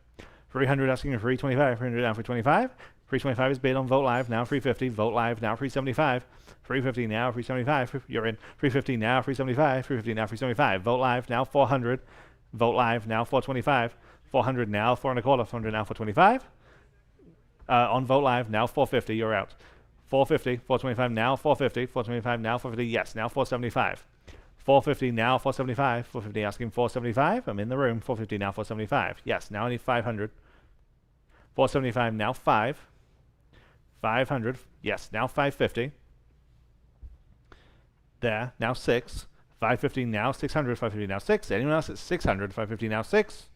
300 asking for 325, 300 now 325. 325 is bid on Vote Live, now 350. Vote Live, now 375. 350 now 375. You're in. 350 now 375. 350 now 375. Vote Live, now 400. Vote Live, now 425. 400 now 4 and a quarter. 400 now 425. On Vote Live, now 450, you're out. 450, 425 now 450, 425 now 450, yes, now 475. 450 now 475, 450 asking 475, I'm in the room. 450 now 475, yes, now I need 500. 475 now 5. 500, yes, now 550. There, now 6. 550 now 600, 550 now 6. Anyone else at 600, 550 now 6.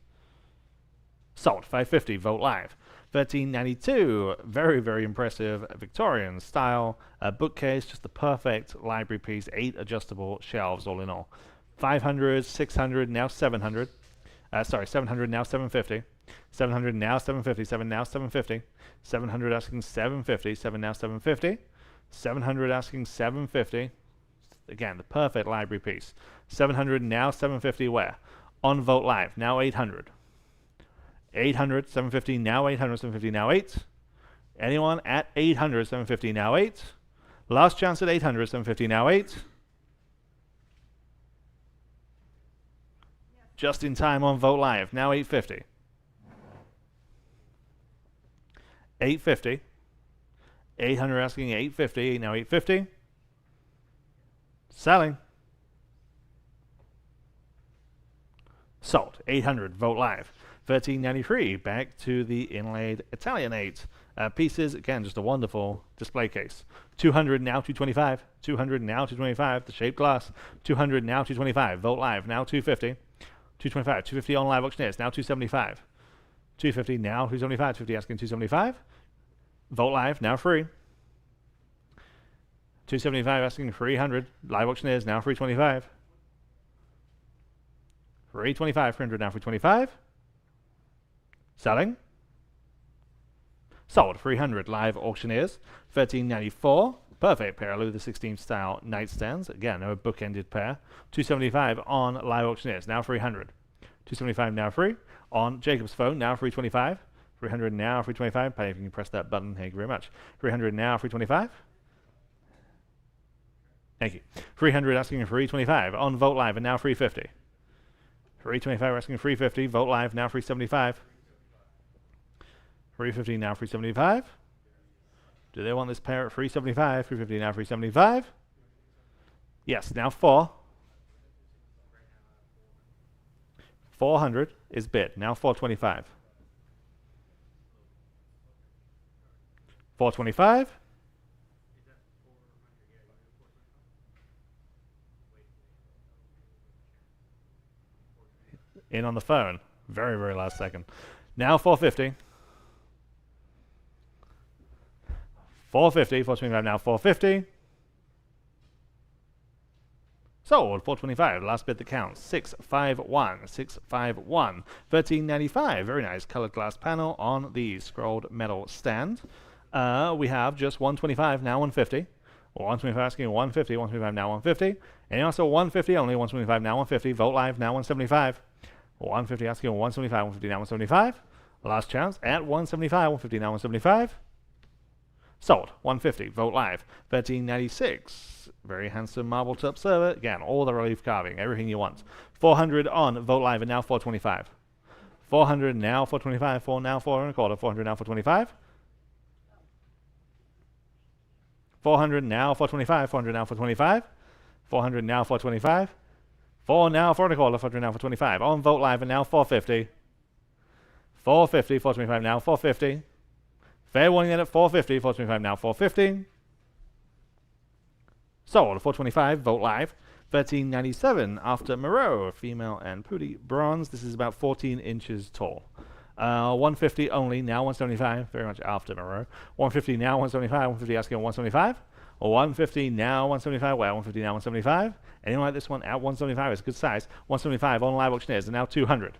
Sold, 550, Vote Live. 1392, very, very impressive Victorian style bookcase, just the perfect library piece, 8 adjustable shelves all in all. 500, 600, now 700. 700, now 750. 700, now 750, 7 now 750. 700 asking 750, 7 now 750. 700 asking 750. Again, the perfect library piece. 700, now 750 where? On Vote Live, now 800. 800, 750, now 800, 750, now 8. Anyone at 800, 750, now 8. Last chance at 800, 750, now 8. Just in time on Vote Live, now 850. 850. 800 asking 850, now 850. Selling. Sold, 800, Vote Live. 1393, back to the inlaid Italianate pieces. Again, just a wonderful display case. 200 now 225. 200 now 225. The shaped glass. 200 now 225. Vote Live now 250. 225. 250 on live auctioneers. Now 275. 250 now 275. 250 asking 275. Vote Live now free. 275 asking 300. Live auctioneers now 325. 325. 300 now 325. Selling. Sold, 300 live auctioneers. 1394, perfect pair of Louis XVI style nightstands. Again, a bookended pair. 275 on live auctioneers, now 300. 275 now free. On Jacob's phone, now 325. 300 now 325. If you can press that button, thank you very much. 300 now 325. Thank you. 300 asking for 325 on Vote Live and now 350. 325 asking 350. Vote Live now 375. 350 now 375. Do they want this pair at 375? 350 now 375. Yes, now 4. 400 is bid. Now 425. 425. In on the phone. Very, very last second. Now 450. 450. 425 now 450. Sold. 425. Last bid that counts. 651. 651. 1395. Very nice colored glass panel on the scrolled metal stand. We have just 125 now 150. 125 asking 150. 125 now 150. And also 150 only. 125 now 150. Vote Live now 175. 150 asking 175. 150 now 175. Last chance at 175. 150 now 175. Sold. 150. Vote Live. 1396. Very handsome marble top server. Again, all the relief carving. Everything you want. 400 on Vote Live and now 425. 400 now 425. 4 now 4 and a quarter. 400 now 425. 400 now 425. 400 now 425. 400 now 425. 4 now 4 and a quarter. 400 now 425. On Vote Live and now 450. 450. 425 now 450. Fair warning then at 450. 425 now 450. Sold. 425. Vote Live. 1397 after Moreau, female and Pooty bronze. This is about 14 inches tall. 150 only, now 175, very much after Moreau. 150 now 175, 150 asking 175. 150 now 175, well, 150 now 175. Anyone like this one at 175, it's a good size. 175 on Live Auctioneers, and now 200.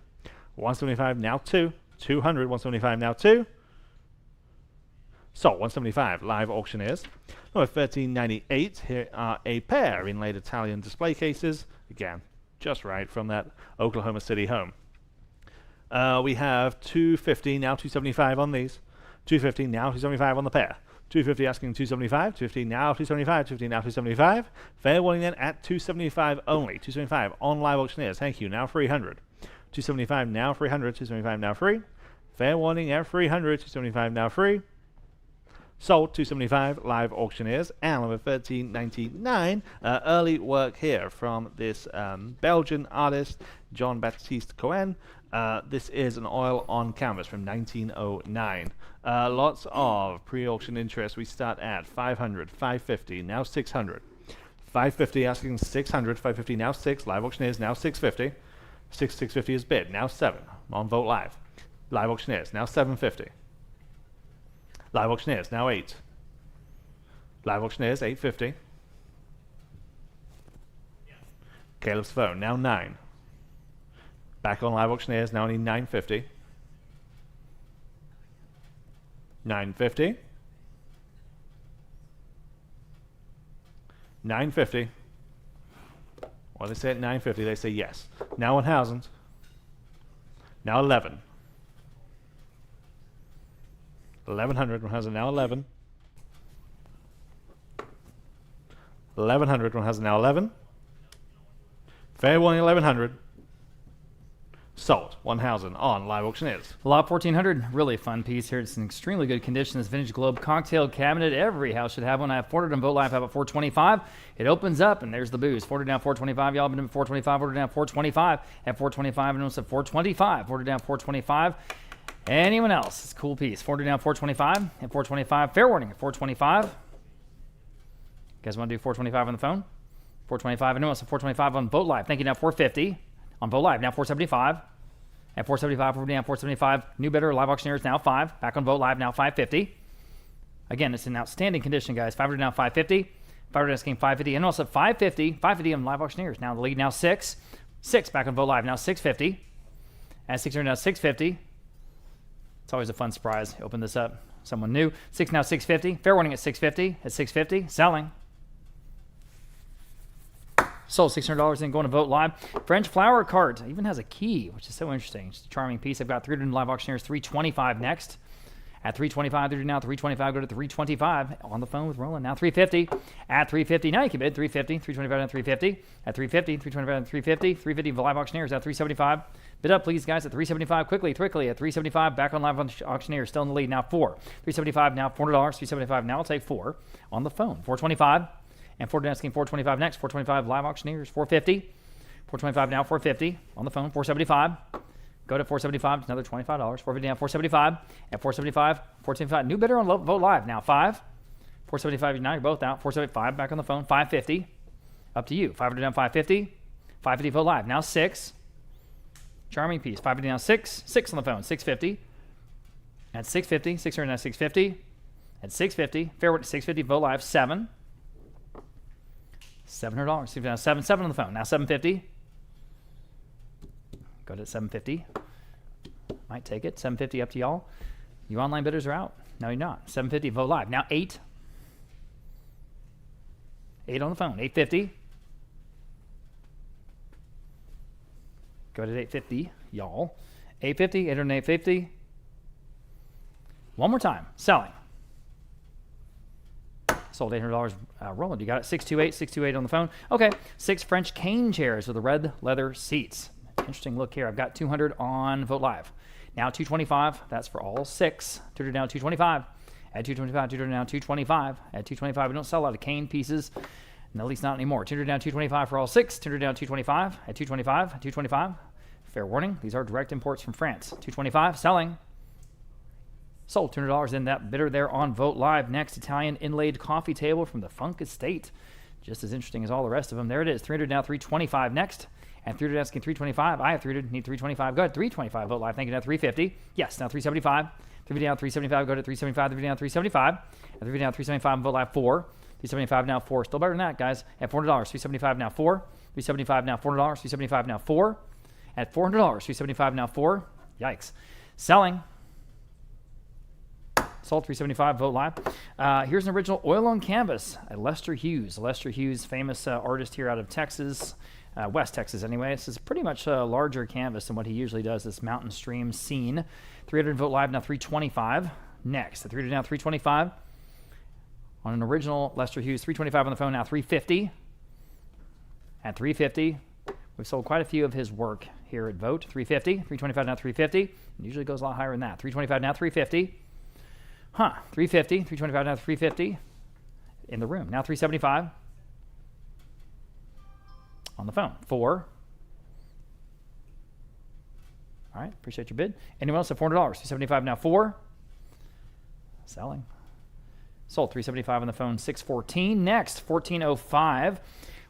175 now 2. 200, 175 now 2. So 175 Live Auctioneers. Number 1398, here are a pair inlaid Italian display cases. Again, just right from that Oklahoma City home. We have 250 now 275 on these. 250 now 275 on the pair. 250 asking 275. 250 now 275. 250 now 275. Fair warning then at 275 only. 275 on Live Auctioneers. Thank you. Now 300. 275 now 300. 275 now free. Fair warning at 300. 275 now free. Sold. 275 Live Auctioneers. And number 1399, early work here from this Belgian artist John Baptiste Cohen. This is an oil on canvas from 1909. Lots of pre-auction interest. We start at 500, 550, now 600. 550 asking 600, 550 now 6. Live Auctioneers now 650. 650 is bid, now 7 on Vote Live. Live Auctioneers now 750. Live Auctioneers now 8. Live Auctioneers 850. Caleb's phone now 9. Back on Live Auctioneers now only 950. 950. 950. What do they say at 950? They say yes. Now 1,000. Now 11. 1,100. 1,000 now 11. 1,100. 1,000 now 11. Fair warning 1,100. Sold. 1,000 on Live Auctioneers. Lot 1400, really fun piece here. It's in extremely good condition. This vintage globe cocktail cabinet. Every house should have one. I have 400 on Vote Live. How about 425? It opens up and there's the booze. 400 down 425. Y'all been at 425. Order down 425. At 425 and almost at 425. Order down 425. Anyone else? It's a cool piece. 400 down 425. At 425. Fair warning at 425. You guys want to do 425 on the phone? 425. Anyone else at 425 on Vote Live? Thank you. Now 450. On Vote Live, now 475. At 475, we're down 475. New bidder, Live Auctioneers, now 5. Back on Vote Live, now 550. Again, it's in outstanding condition, guys. 500 now 550. 500 asking 550. And also 550. 550 on Live Auctioneers. Now the lead, now 6. 6 back on Vote Live, now 650. At 600 now 650. It's always a fun surprise. Open this up. Someone new. 6 now 650. Fair warning at 650. At 650. Selling. Sold $600 and going to Vote Live. French flower cart even has a key, which is so interesting. It's a charming piece. I've got 300 Live Auctioneers, 325 next. At 325, through to now 325, go to 325. On the phone with Roland, now 350. At 350, now you can bid 350, 325 down 350. At 350, 325 down 350. 350 live auctioneers at 375. Bid up, please, guys, at 375. Quickly. At 375, back on live auctioneer, still in the lead. Now 4. 375, now $400. 375, now I'll take 4 on the phone. 425. And 4 asking 425 next. 425 live auctioneers. 450. 425 now. 450 on the phone. 475. Go to 475. It's another $25. 450 now. 475. At 475. 475. New bidder on Vote Live. Now 5. 475. Now you're both out. 475. Back on the phone. 550. Up to you. 500 down. 550. 550 Vote Live. Now 6. Charming piece. 550 down. 6. 6 on the phone. 650. At 650. 600 now. 650. At 650. Fairwood 650 Vote Live. 7. $700. Now 7. 7 on the phone. Now 750. Go to 750. Might take it. 750 up to y'all. You online bidders are out. No, you're not. 750 Vote Live. Now 8. 8 on the phone. 850. Go to 850, y'all. 850. 800 850. One more time. Selling. Sold $800. Roland, you got it. 628. 628 on the phone. Okay. 6 French cane chairs with the red leather seats. Interesting look here. I've got 200 on Vote Live. Now 225. That's for all 6. 200 down 225. At 225. 200 down 225. At 225. We don't sell a lot of cane pieces. And at least not anymore. 200 down 225 for all 6. 200 down 225. At 225. 225. Fair warning. These are direct imports from France. 225. Selling. Sold $200 in that bidder there on Vote Live. Next, Italian inlaid coffee table from the Funk Estate. Just as interesting as all the rest of them. There it is. 300 now 325 next. And 300 asking 325. I have 300. Need 325. Go ahead. 325. Vote Live. Thank you. Now 350. Yes. Now 375. 350 down 375. Go to 375. 350 down 375. And 350 down 375. Vote Live 4. 375 now 4. Still better than that, guys. At $400. 375 now 4. 375 now $400. 375 now 4. At $400. 375 now 4. Yikes. Selling. Sold 375. Vote Live. Here's an original oil on canvas. Lester Hughes. Lester Hughes, famous artist here out of Texas. West Texas anyway. This is pretty much a larger canvas than what he usually does, this mountain stream scene. 300 Vote Live now 325. Next, the 300 now 325. On an original Lester Hughes, 325 on the phone now 350. At 350, we've sold quite a few of his work here at Vote. 350, 325 now 350. It usually goes a lot higher than that. 325 now 350. 350, 325 now 350. In the room. Now 375. On the phone. 4. All right. Appreciate your bid. Anyone else at $400? 375 now 4. Selling. Sold 375 on the phone. 614. Next, 1405.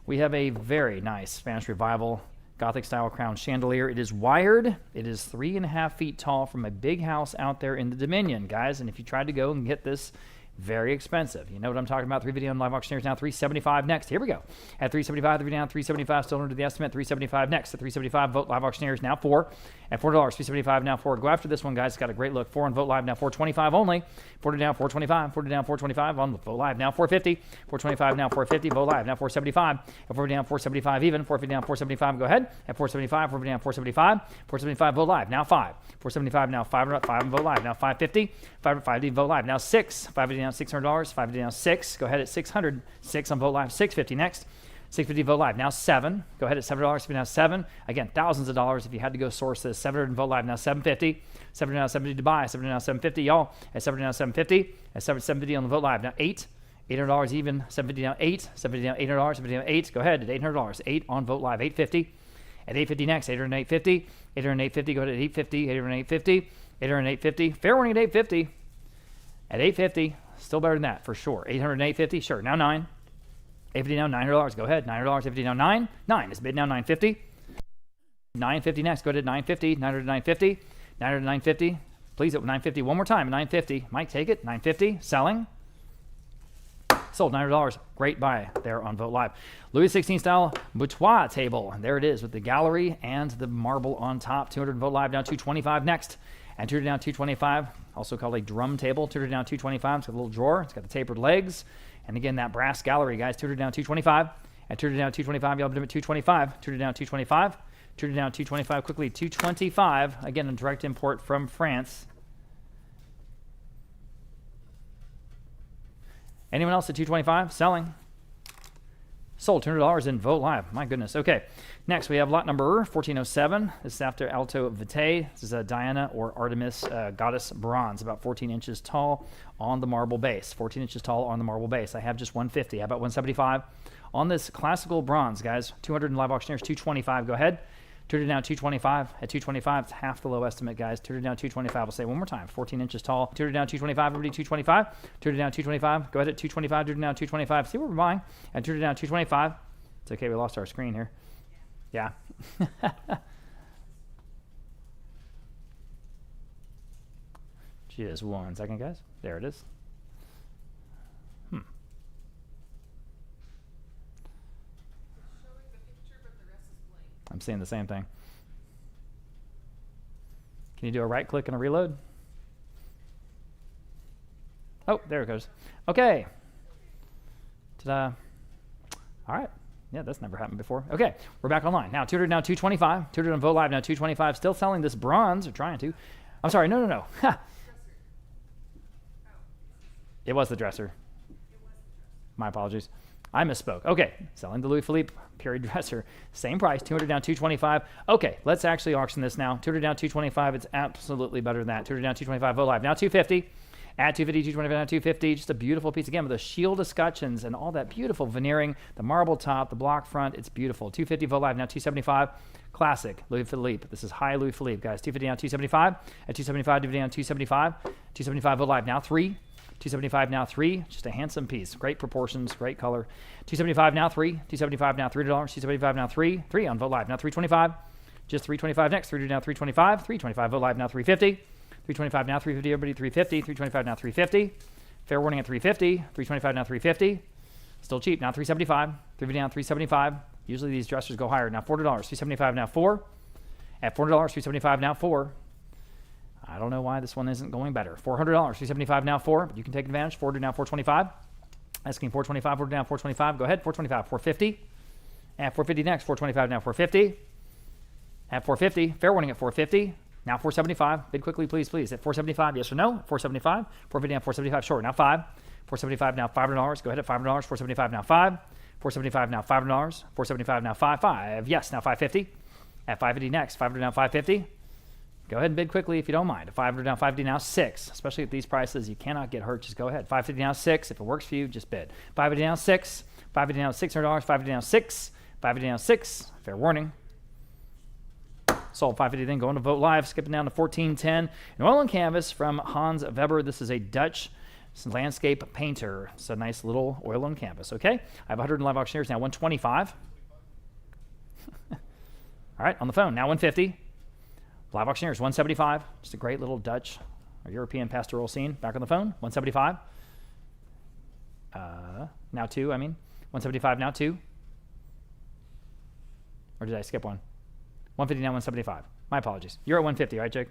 We have a very nice Spanish Revival Gothic style crown chandelier. It is wired. It is 3.5 feet tall from a big house out there in the Dominion, guys. And if you tried to go and get this, very expensive. You know what I'm talking about. 350 on live auctioneers now. 375 next. Here we go. At 375, 3 down, 375 still under the estimate. 375 next. At 375, Vote Live auctioneers now 4. At $4, 375 now 4. Go after this one, guys. It's got a great look. 4 on Vote Live now 425 only. 40 down 425. 40 down 425 on Vote Live now 450. 425 now 450. Vote Live now 475. At 40 down 475 even. 450 down 475. Go ahead. At 475. 450 down 475. 475 Vote Live now 5. 475 now 5 on Vote Live now 550. 550 Vote Live now 6. 550 down $600. 550 down 6. Go ahead at 600. 6 on Vote Live. 650 next. 650 Vote Live now 7. Go ahead at $7. Now 7. Again, thousands of dollars if you had to go source this. 700 Vote Live now 750. 700 now 750 to buy. 700 now 750. Y'all at 700 now 750. At 750 on the Vote Live now 8. $800 even. 750 down 8. 750 down $800. 750 down 8. Go ahead at $800. 8 on Vote Live. 850. At 850 next. 800 850. 800 850. Go ahead at 850. 800 850. 800 850. Fair warning at 850. At 850. Still better than that for sure. 800 and 850. Sure. Now 9. 850 now $900. Go ahead. $900. 850 now 9. 9 is bid now 950. 950 next. Go ahead. 950. 900 950. 900 950. Please at 950 one more time. 950. Might take it. 950. Selling. Sold $900. Great buy there on Vote Live. Louis XVI style boudoir table. There it is with the gallery and the marble on top. 200 Vote Live down 225 next. And 200 down 225. Also called a drum table. 200 down 225. It's got a little drawer. It's got the tapered legs. And again, that brass gallery, guys. 200 down 225. And 200 down 225. Y'all bid at 225. 200 down 225. 200 down 225. Quickly 225. Again, a direct import from France. Anyone else at 225? Selling. Sold. $200 in Vote Live. My goodness. Okay. Next, we have lot number 1407. This is after Alto Vitae. This is a Diana or Artemis goddess bronze, about 14 inches tall on the marble base. 14 inches tall on the marble base. I have just 150. How about 175? On this classical bronze, guys, 200 in live auctioneers, 225. Go ahead. Turned it down 225. At 225, it's half the low estimate, guys. Turned it down 225. I'll say it one more time. 14 inches tall. Turned it down 225. Everybody 225. Turned it down 225. Go ahead at 225. Turned it down 225. See what we're buying. And turned it down 225. It's okay. We lost our screen here. Yeah. Just 1 second, guys. There it is. I'm seeing the same thing. Can you do a right click and a reload? Oh, there it goes. Okay. Ta-da. All right. Yeah, that's never happened before. Okay, we're back online. Now, 200 now 225. 200 on Vote Live now 225. Still selling this bronze, or trying to. I'm sorry, no. It was the dresser. My apologies. I misspoke. Okay, selling the Louis Philippe period dresser. Same price, 200 down 225. Okay, let's actually auction this now. 200 down 225. It's absolutely better than that. 200 down 225. Vote Live now 250. At 250, 225 down 250. Just a beautiful piece again with the shield escutcheons and all that beautiful veneering, the marble top, the block front. It's beautiful. 250 Vote Live now 275. Classic Louis Philippe. This is high Louis Philippe, guys. 250 down 275. At 275, 250 down 275. 275 Vote Live now 3. 275 now 3, just a handsome piece. Great proportions, great color. 275 now 3, 275 now $3, 275 now 3, 3 on Vote Live now 325. Just 325 next, 3 now 325, 325 Vote Live now 350. 325 now 350, everybody 350, 325 now 350. Fair warning at 350, 325 now 350. Still cheap, now 375, 350 now 375. Usually these dressers go higher. Now $4, 375 now 4. At $4, 375 now 4. I don't know why this one isn't going better. $400, 375 now 4, but you can take advantage. 400 now 425. Asking 425, 400 down 425. Go ahead, 425, 450. At 450 next, 425 now 450. At 450, fair warning at 450. Now 475. Bid quickly, please, please. At 475, yes or no? 475. 450 now 475, short. Now 5. 475 now $500. Go ahead at $500. 475 now 5. 475 now $500. 475 now 5. 5. Yes, now 550. At 550 next, 500 now 550. Go ahead and bid quickly if you don't mind. 500 down, 550 now 6. Especially at these prices, you cannot get hurt. Just go ahead. 550 now 6. If it works for you, just bid. 550 down 6. 550 down $600. 550 down 6. 550 down 6. Fair warning. Sold 550 then going to Vote Live. Skipping down to 1410. An oil and canvas from Hans Weber. This is a Dutch landscape painter. It's a nice little oil and canvas. Okay. I have 100 in live auctioneers now. 125. All right. On the phone. Now 150. Live auctioneers, 175. Just a great little Dutch or European pastoral scene. Back on the phone, 175. Now 2, I mean. 175, now 2. Or did I skip one? 150, now 175. My apologies. You're at 150, right, Jake?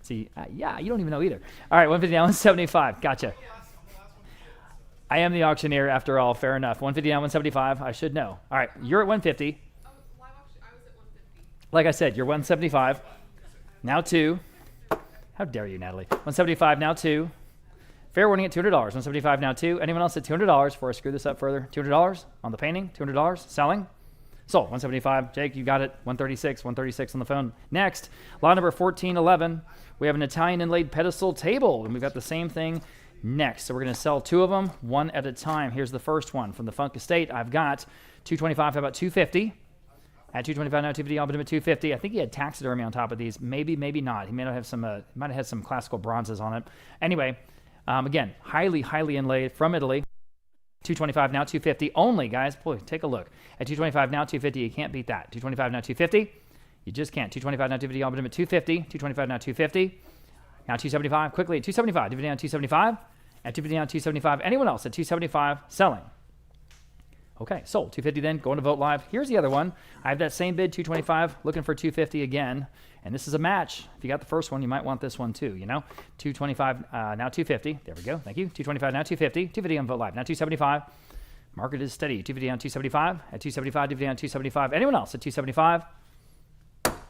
See, yeah, you don't even know either. All right, 150, now 175. Gotcha. I am the auctioneer after all. Fair enough. 150, now 175. I should know. All right, you're at 150. Like I said, you're 175. Now 2. How dare you, Natalie? 175, now 2. Fair warning at $200. 175, now 2. Anyone else at $200 before I screw this up further? $200 on the painting? $200 selling? Sold. 175. Jake, you got it. 136. 136 on the phone. Next, lot number 1411. We have an Italian inlaid pedestal table, and we've got the same thing next. So we're going to sell 2 of them, one at a time. Here's the first one from the Funk Estate. I've got 225. How about 250? At 225 now, 250, I'll put him at 250. I think he had taxidermy on top of these. Maybe, maybe not. He may not have some. Might have had some classical bronzes on it. Anyway, again, highly, highly inlaid from Italy. 225 now, 250 only, guys. Boy, take a look. At 225 now, 250. You can't beat that. 225 now, 250. You just can't. 225 now, 250. I'll put him at 250. 225 now, 250. Now 275. Quickly at 275. 250 down 275. At 250 down 275. Anyone else at 275 selling? Okay, sold. 250 then, going to Vote Live. Here's the other one. I have that same bid, 225, looking for 250 again. And this is a match. If you got the first one, you might want this one too, you know? 225, now 250. There we go. Thank you. 225, now 250. 250 on Vote Live. Now 275. Market is steady. 250 on 275. At 275, 250 on 275. Anyone else at 275?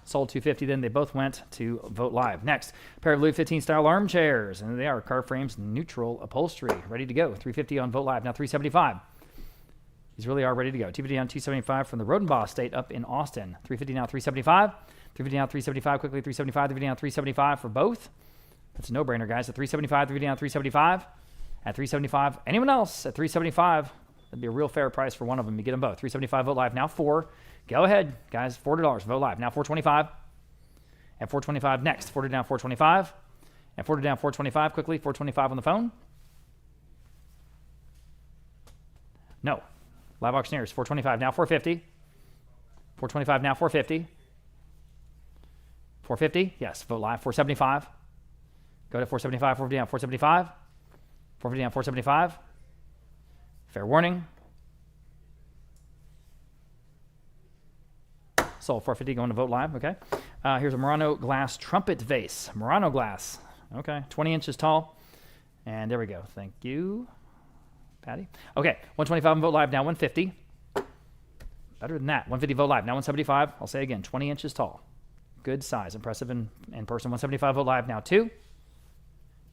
Sold 250. Then they both went to Vote Live. Next, a pair of Louis 15 style armchairs, and they are car frames, neutral upholstery, ready to go. 350 on Vote Live. Now 375. These really are ready to go. 250 down, 275 from the Rodenbaugh estate up in Austin. 350 now, 375. 350 down, 375 quickly. 375. 350 down, 375 for both. That's a no-brainer, guys. At 375, 350 down, 375. At 375, anyone else at 375? That'd be a real fair price for one of them. You get them both. 375 Vote Live. Now 4. Go ahead, guys. $40 Vote Live. Now 425. At 425 next. 40 down, 425. And 40 down, 425 quickly. 425 on the phone. No. Live auctioneers. 425 now 450. 425 now 450. 450. Yes. Vote Live. 475. Go to 475. 450 down 475. 450 down 475. Fair warning. Sold 450 going to Vote Live. Okay. Here's a Murano glass trumpet vase. Murano glass. Okay. 20 inches tall. And there we go. Thank you, Patty. Okay. 125 on Vote Live. Now 150. Better than that. 150 Vote Live. Now 175. I'll say again. 20 inches tall. Good size. Impressive in person. 175 Vote Live. Now 2.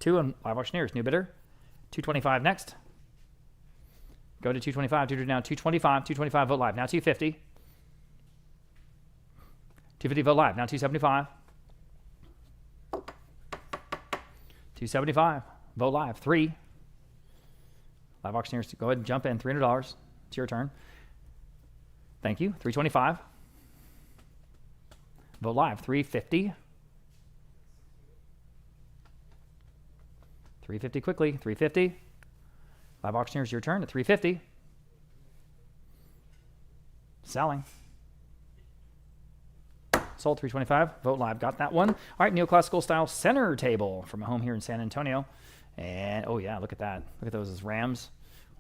2 on Live Auctioneers. New bidder. 225 next. Go to 225. Do now 225. 225 Vote Live. Now 250. 250 Vote Live. Now 275. 275. Vote Live. 3. Live Auctioneers, go ahead and jump in. $300. It's your turn. Thank you. 325. Vote Live. 350. 350 quickly. 350. Live Auctioneers, your turn at 350. Selling. Sold 325. Vote Live. Got that one. All right, neoclassical style center table from a home here in San Antonio. And, oh, yeah, look at that. Look at those as Rams.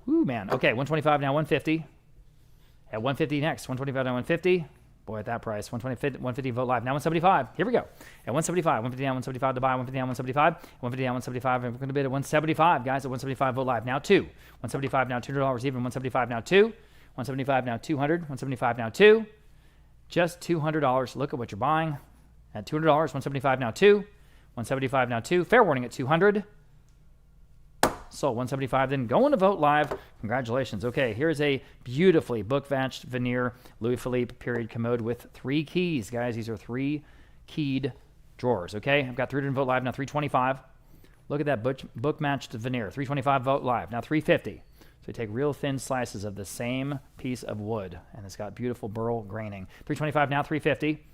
Woo, man. Okay, 125 now 150. At 150 next. 125 now 150. Boy, at that price. 150 Vote Live. Now 175. Here we go. At 175. 150 down, 175 to buy. 150 down, 175. 150 down, 175. And we're going to bid at 175, guys. At 175 Vote Live. Now 2. 175 now $200 even. 175 now 2. 175 now 200. 175 now 2. Just $200. Look at what you're buying. At $200. 175 now 2. 175 now 2. Fair warning at 200. Sold 175. Then going to Vote Live. Congratulations. Okay, here's a beautifully book-matched veneer Louis Philippe period commode with 3 keys, guys. These are 3 keyed drawers. Okay, I've got 300 Vote Live now 325. Look at that book-matched veneer. 325 Vote Live now 350. So you take real thin slices of the same piece of wood, and it's got beautiful burl graining. 325 now 350.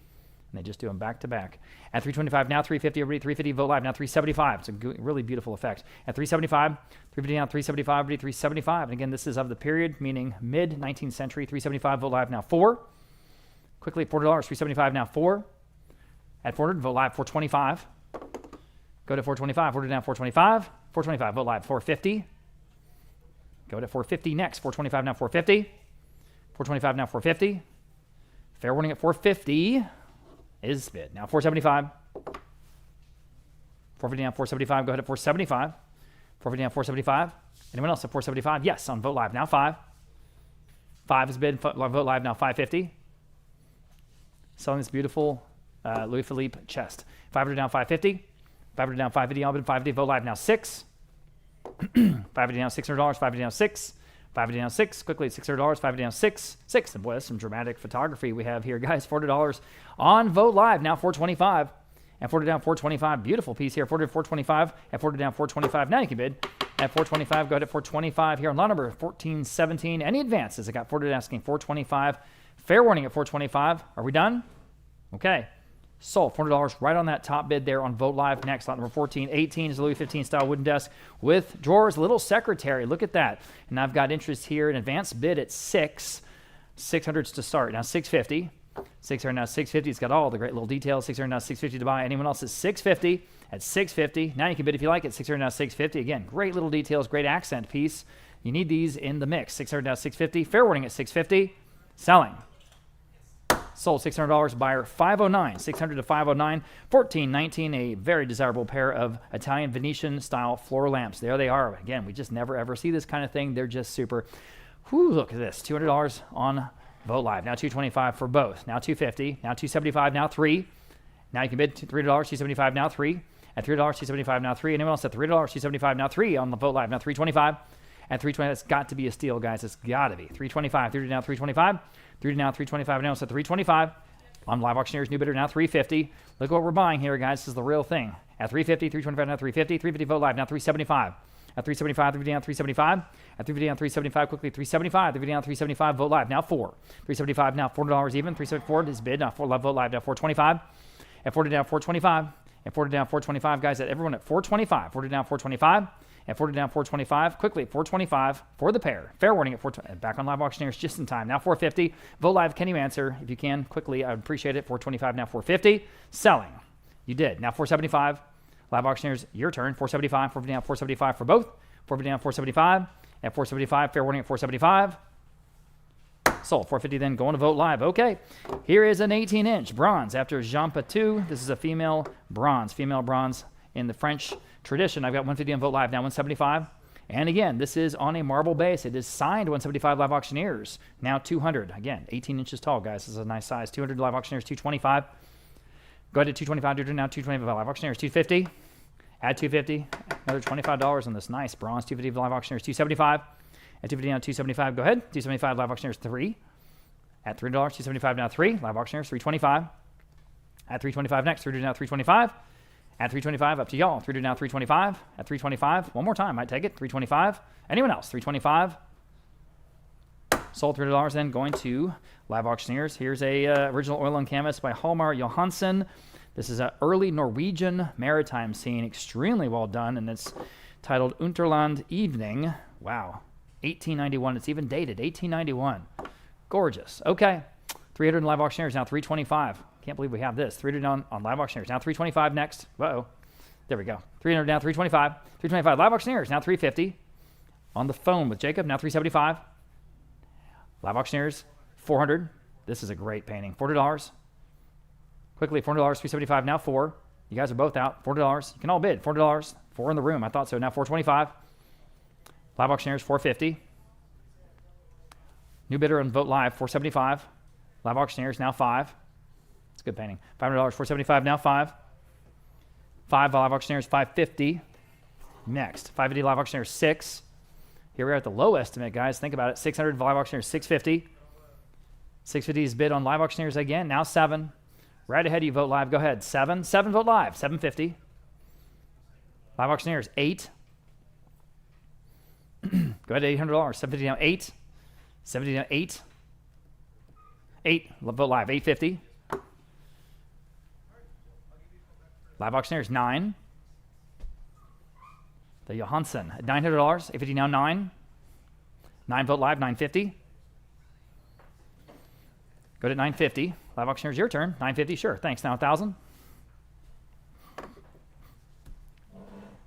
And they just do them back to back. At 325 now 350. Everybody 350 Vote Live now 375. It's a really beautiful effect. At 375, 350 now 375. Everybody 375. And again, this is of the period, meaning mid 19th century. 375 Vote Live now 4. Quickly $40. 375 now 4. At 400 Vote Live 425. Go to 425. 400 down 425. 425 Vote Live 450. Go to 450 next. 425 now 450. 425 now 450. Fair warning at 450 is bid. Now 475. 450 now 475. Go ahead at 475. 450 now 475. Anyone else at 475? Yes, on Vote Live now 5. 5 is bid. Vote Live now 550. Selling this beautiful Louis Philippe chest. 500 down 550. 500 down 550. I'll bid 550. Vote Live now 6. 550 down $600. 550 down 6. 550 down 6. Quickly $600. 550 down 6. 6. And boy, that's some dramatic photography we have here, guys. $40 on Vote Live. Now 425. And 40 down 425. Beautiful piece here. 40 to 425. At 40 down 425. Now you can bid at 425. Go ahead at 425 here on lot number 1417. Any advances? I got 40 asking 425. Fair warning at 425. Are we done? Okay. Sold $400 right on that top bid there on Vote Live. Next, lot number 1418 is a Louis 15 style wooden desk with drawers, little secretary. Look at that. And I've got interest here, an advanced bid at 6. 600s to start. Now 650. 600 now 650. It's got all the great little details. 600 now 650 to buy. Anyone else is 650 at 650. Now you can bid if you like it. 600 now 650. Again, great little details, great accent piece. You need these in the mix. 600 now 650. Fair warning at 650. Selling. Sold $600, buyer 509, 600 to 509, 1419, a very desirable pair of Italian Venetian style floor lamps. There they are. Again, we just never ever see this kind of thing. They're just super. Whew, look at this, $200 on Vote live. Now 225 for both. Now 250. Now 275. Now 3. Now you can bid $3. 275. Now 3. At $3. 275. Now 3. Anyone else at $3? 275. Now 3 on the vote live. Now 325. At 320. That's got to be a steal, guys. It's got to be 325. 3 now 325. 3 now 325. Now it's at 325. On Live Auctioneers, new bidder now 350. Look what we're buying here, guys. This is the real thing. At 350, 325 now 350. 350 vote live now 375. At 375, 350 down 375. At 350 down 375, quickly 375. 350 down 375, vote live now 4. 375 now $4 even. 374 is bid now 4 vote live now 425. At 40 down 425. At 40 down 425, guys. At everyone at 425. 40 down 425. At 40 down 425, quickly 425 for the pair. Fair warning at 420. Back on Live Auctioneers just in time. Now 450. Vote live. Can you answer? If you can, quickly, I would appreciate it. 425 now 450. Selling. You did. Now 475. Live Auctioneers, your turn. 475. 450 down 475 for both. 450 down 475. At 475. Fair warning at 475. Sold. 450 then going to vote live. Okay. Here is an 18-inch bronze after Jean Patou. This is a female bronze. Female bronze in the French tradition. I've got 150 on vote live, now 175. And again, this is on a marble base. It is signed 175 Live Auctioneers. Now 200. Again, 18 inches tall, guys. This is a nice size. 200 Live Auctioneers, 225. Go ahead to 225. Do it now 225 Live Auctioneers, 250. Add 250. Another $25 on this nice bronze 250 Live Auctioneers, 275. At 250 now 275. Go ahead. 275 Live Auctioneers, 3. At $3, 275 now 3. Live Auctioneers, 325. At 325 next. 3 now 325. At 325, up to y'all. 3 now 325. At 325, one more time, might take it. 325. Anyone else? 325. Sold $3. Then going to Live Auctioneers. Here's a original oil on canvas by Hjalmar Johansson. This is an early Norwegian maritime scene, extremely well done, and it's titled Unterland Evening. Wow, 1891. It's even dated 1891. Gorgeous. Okay, 300 Live Auctioneers now 325. Can't believe we have this. 300 on Live Auctioneers. Now 325 next. Uh-oh. There we go. 300 now 325. 325 Live Auctioneers. Now 350. On the phone with Jacob. Now 375. Live Auctioneers. 400. This is a great painting. $4. Quickly, $400. 375. Now 4. You guys are both out. $4. You can all bid. $4. 4 in the room. I thought so. Now 425. Live Auctioneers. 450. New bidder on Vote Live. 475. Live Auctioneers. Now 5. It's a good painting. $500, 475 now 5. 5 Live Auctioneers, 550. Next, 550 Live Auctioneers, 6. Here we are at the low estimate, guys. Think about it. 600 Live Auctioneers, 650. 650 is bid on Live Auctioneers again. Now 7. Right ahead, you vote live. Go ahead. 7. 7 vote live. 750. Live Auctioneers, 8. Go ahead, $800. 750 now 8. 70 now 8. 8 vote live. 850. Live Auctioneers, 9. The Johansson at $900. 850 now 9. 9 vote live, 950. Go to 950. Live Auctioneers, your turn. 950, sure. Thanks. Now 1,000.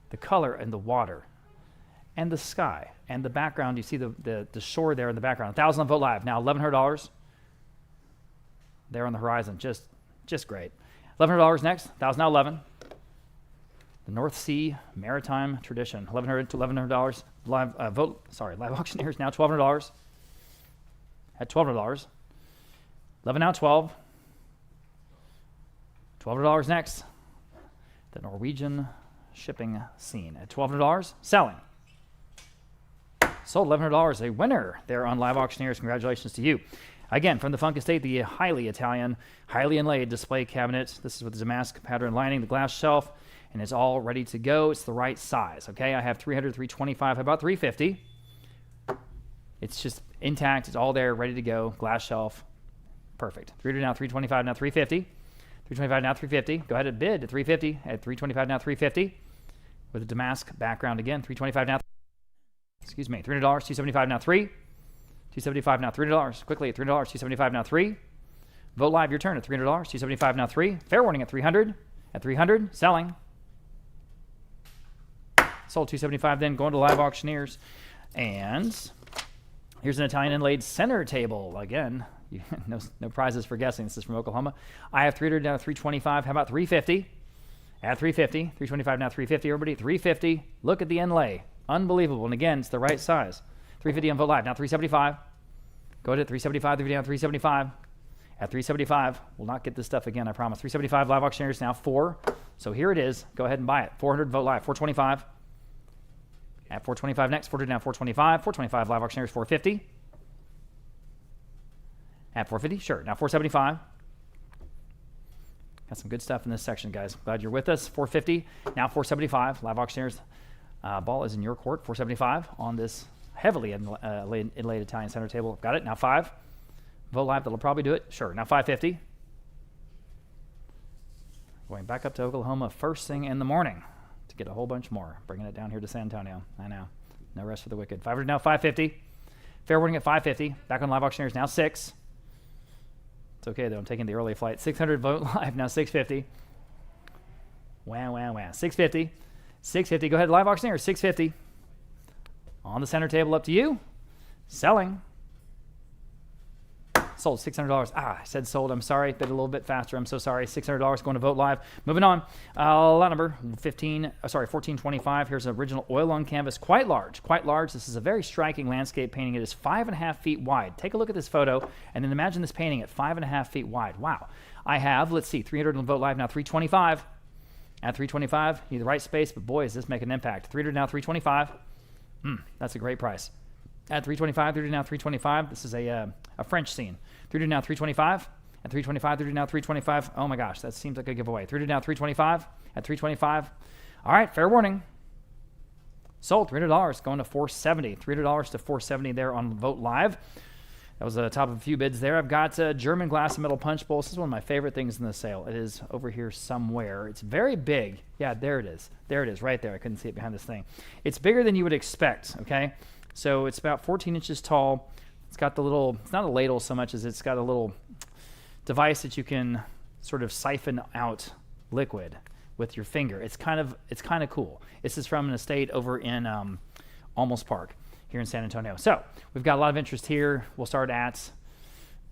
The color and the water and the sky and the background. You see the shore there in the background. 1,000 on vote live. Now $1,100. There on the horizon. Just great. $1,100 next. 1,000 now 11. The North Sea maritime tradition. $1,100 to $1,100. Live Auctioneers now $1,200. At $1,200. 11 now 12. $1,200 next. The Norwegian shipping scene at $1,200. Selling. Sold $1,100. A winner there on Live Auctioneers. Congratulations to you. Again, from the Funk Estate, the highly Italian, highly inlaid display cabinet. This is with the damask pattern lining, the glass shelf, and it's all ready to go. It's the right size, okay? I have 300, 325, about 350. It's just intact. It's all there, ready to go. Glass shelf. Perfect. 300 now, 325 now, 350. 325 now, 350. Go ahead and bid at 350. At 325 now, 350. With a damask background again. 325 now. Excuse me. $300. 275 now, 3. 275 now, $3. Quickly at $3. 275 now, 3. Vote live, your turn at $300. 275 now, 3. Fair warning at 300. At 300, selling. Sold 275 then, going to Live Auctioneers. And here's an Italian inlaid center table. Again, no prizes for guessing. This is from Oklahoma. I have 300 now, 325. How about 350? At 350. 325 now, 350. Everybody, 350. Look at the inlay. Unbelievable. And again, it's the right size. 350 on Vote Live. Now 375. Go ahead at 375, 350 down, 375. At 375, we'll not get this stuff again, I promise. 375 live auctioneers now 4. So here it is. Go ahead and buy it. 400 Vogt Live, 425. At 425 next, 400 down, 425. 425 live auctioneers, 450. At 450, sure. Now 475. Got some good stuff in this section, guys. Glad you're with us. 450. Now 475 live auctioneers. Ball is in your court. 475 on this heavily inlaid Italian center table. Got it. Now 5. Vogt Live, that'll probably do it. Sure. Now 550. Going back up to Oklahoma first thing in the morning to get a whole bunch more. Bringing it down here to San Antonio. I know. No rest for the wicked. 500 now 550. Fair warning at 550. Back on live auctioneers now 6. It's okay though. I'm taking the early flight. 600 Vogt Live now 650. Wow, wow, wow. 650. 650. Go ahead, live auctioneers. 650. On the center table, up to you. Selling. Sold $600. I said sold. I'm sorry. Bid a little bit faster. I'm so sorry. $600 going to Vogt Live. Moving on. Lot number 1425. Here's an original oil on canvas. Quite large. Quite large. This is a very striking landscape painting. It is 5.5 feet wide. Take a look at this photo and then imagine this painting at 5.5 feet wide. Wow. I have, let's see, 300 on Vogt Live now 325. At 325, need the right space, but boy, does this make an impact. 300 now 325. That's a great price. At 325, 300 now 325. This is a French scene. 300 now 325. At 325, 300 now 325. Oh my gosh, that seems like a giveaway. 300 now 325. At 325. All right, fair warning. Sold $300 going to 470. $300 to 470 there on Vogt Live. That was the top of a few bids there. I've got German glass and metal punch bowl. This is one of my favorite things in the sale. It is over here somewhere. It's very big. Yeah, there it is. There it is, right there. I couldn't see it behind this thing. It's bigger than you would expect, okay? So it's about 14 inches tall. It's got the little, it's not a ladle so much as it's got a little device that you can sort of siphon out liquid with your finger. It's kind of cool. This is from an estate over in Almost Park here in San Antonio. So we've got a lot of interest here. We'll start at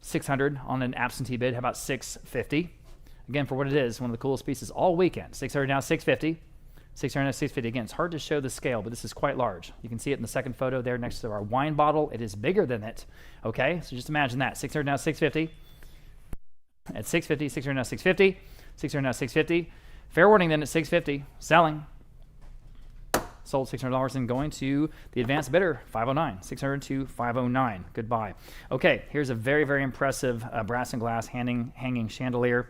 600 on an absentee bid. How about 650? Again, for what it is, one of the coolest pieces all weekend. 600 now 650. 600 now 650. Again, it's hard to show the scale, but this is quite large. You can see it in the second photo there next to our wine bottle. It is bigger than it. Okay, so just imagine that. 600 now 650. At 650, 600 now 650. 600 now 650. Fair warning then at 650. Selling. Sold $600 and going to the advanced bidder, 509. 600 to 509. Goodbye. Okay, here's a very, very impressive brass and glass hanging chandelier.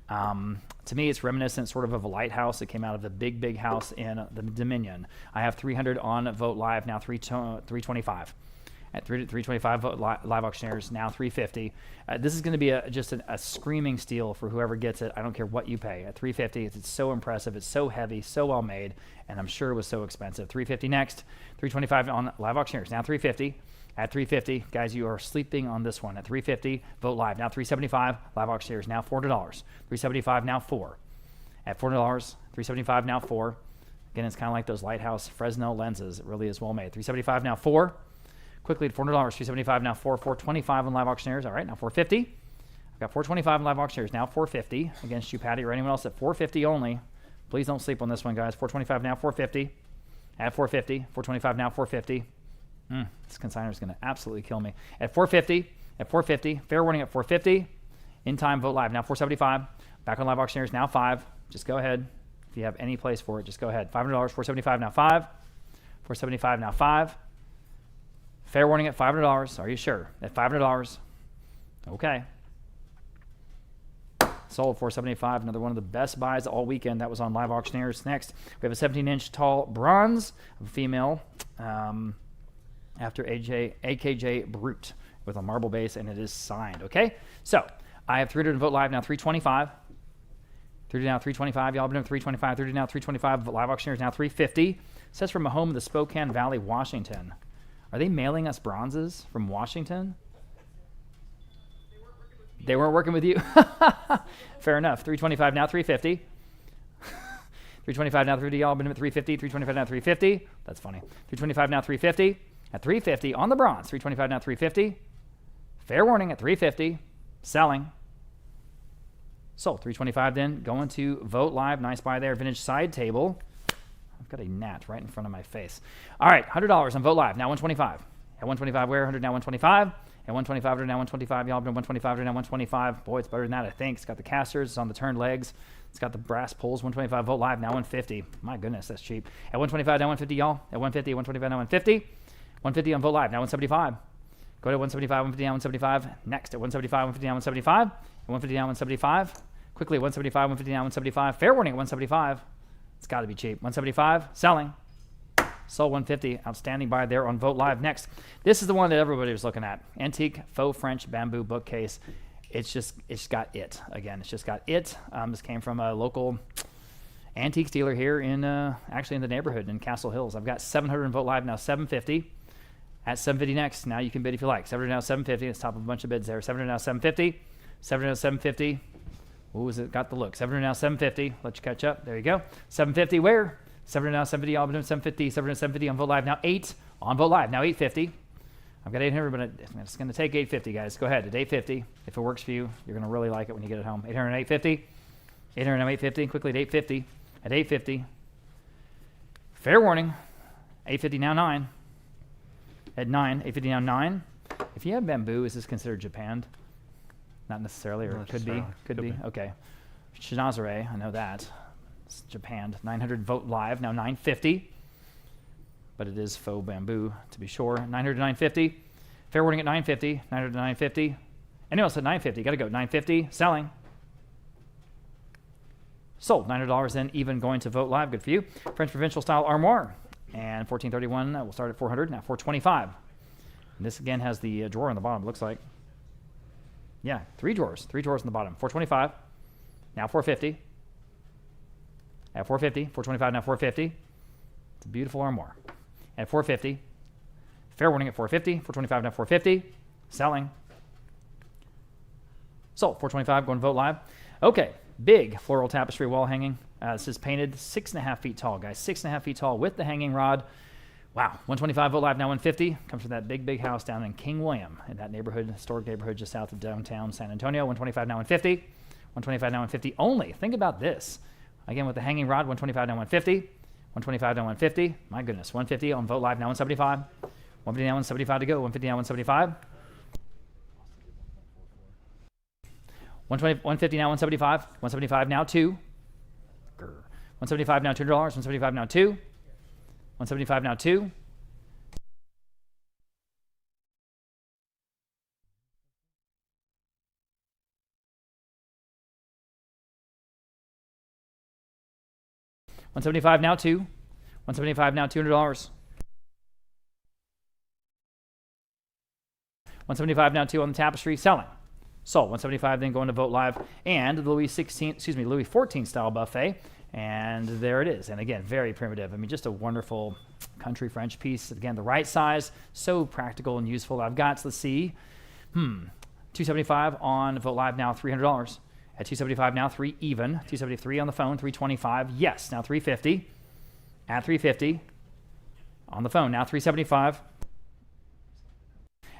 To me, it's reminiscent sort of a lighthouse. It came out of the big house in the Dominion. I have 300 on Vogt Live, now 325. At 325 live auctioneers, now 350. This is going to be just a screaming steal for whoever gets it. I don't care what you pay. At 350, it's so impressive. It's so heavy, so well made, and I'm sure it was so expensive. 350 next. 325 on live auctioneers, now 350. At 350, guys, you are sleeping on this one. At 350, Vogt Live, now 375. Live auctioneers, now $400. 375, now 4. At $400, 375, now 4. Again, it's kind of like those lighthouse Fresnel lenses. It really is well made. 375, now 4. Quickly at $400, 375 now 425 on live auctioneers. All right, now 450. I've got 425 on live auctioneers, now 450 against you, Patty, or anyone else at 450 only. Please don't sleep on this one, guys. 425 now 450. At 450, 425 now 450. This consignor is going to absolutely kill me. At 450, fair warning at 450. In time, Vogt Live, now 475. Back on live auctioneers, now 5. Just go ahead. If you have any place for it, just go ahead. $500, 475 now 5. 475 now 5. Fair warning at $500. Are you sure? At $500. Okay. Sold 475. Another one of the best buys all weekend. That was on live auctioneers. Next, we have a 17-inch tall bronze of a female after AKJ Brute with a marble base, and it is signed. Okay. So I have 300 Vogt Live now 325. 300 now 325. Y'all been doing 325. 300 now 325. Live auctioneers now 350. It says from a home in the Spokane Valley, Washington. Are they mailing us bronzes from Washington? They weren't working with you? Fair enough. 325 now 350. 325 now 350. Y'all been at 350. 325 now 350. That's funny. 325 now 350. At 350 on the bronze. 325 now 350. Fair warning at 350. Selling. Sold. 325 then. Going to Vogt Live. Nice buy there. Vintage side table. I've got a gnat right in front of my face. All right, $100 on Vogt Live, now 125. At 125 where? 100 now 125. At 125 now 125. Y'all been 125 now 125. Boy, it's better than that, I think. It's got the casters. It's on the turned legs. It's got the brass pulls. 125 Vogt Live now 150. My goodness, that's cheap. At 125 now 150, y'all. At 150, 125 now 150. 150 on Vogt Live now 175. Go to 175, 150 now 175. Next at 175, 150 now 175. At 150 now 175. Quickly at 175, 150 now 175. Fair warning at 175. It's got to be cheap. 175, selling. Sold 150. Outstanding buy there on Vogt Live. Next, this is the one that everybody was looking at. Antique faux French bamboo bookcase. It's got it. Again, it's just got it. This came from a local antiques dealer here in actually in the neighborhood in Castle Hills. I've got 700 in Vogt Live now 750. At 750 next. Now you can bid if you like. 700 now 750. It's top of a bunch of bids there. 700 now 750. 700 now 750. Ooh, is it got the look? 700 now 750. Let you catch up. There you go. 750 where? 700 now 750. All but 750. 700 750 on Vogt Live now 8 on Vogt Live now 850. I've got 800, but I'm just going to take 850, guys. Go ahead at 850. If it works for you, you're going to really like it when you get it home. 800 850. 800 now 850. Quickly at 850. At 850. Fair warning. 850 now 9. At 9. 850 now 9. If you have bamboo, is this considered japanned? Not necessarily, or could be. Could be. Okay. Shinazare, I know that. It's japanned. 900 Vogt Live now 950. But it is faux bamboo, to be sure. 900 to 950. Fair warning at 950. 900 to 950. Anyone else at 950? Got to go. 950. Selling. Sold. $900 then, even going to Vogt Live. Good for you. French provincial style armoire. And 1431. We'll start at 400. Now 425. And this again has the drawer on the bottom. Looks like. Yeah, 3 drawers. 3 drawers on the bottom. 425. Now 450. At 450. 425. Now 450. It's a beautiful armoire. At 450. Fair warning at 450. 425 now 450. Selling. Sold. 425 going to Vogt Live. Okay. Big floral tapestry wall hanging. This is painted 6.5 feet tall, guys. 6.5 feet tall with the hanging rod. Wow. 125 Vogt Live now 150. Comes from that big house down in King William, in that neighborhood, historic neighborhood just south of downtown San Antonio. 125 now 150. 125 now 150 only. Think about this. Again, with the hanging rod, 125 now 150. 125 now 150. My goodness. 150 on Vogt Live now 175. 150 now 175 to go. 150 now 175. 150 now 175. 175 now 2. 175 now $200. 175 now 2. 175 now 2. $175 now 2. 175 now $200. 175 now 2 on the tapestry. Selling. Sold. 175 then going to Vogt Live. And the Louis 14 style buffet. And there it is. And again, very primitive. I mean, just a wonderful country French piece. Again, the right size. So practical and useful. I've got, let's see, $275 on Vogt Live now, $300. At $275 now, 3 even. $273 on the phone, $325. Yes, now $350. At $350 on the phone, now $375.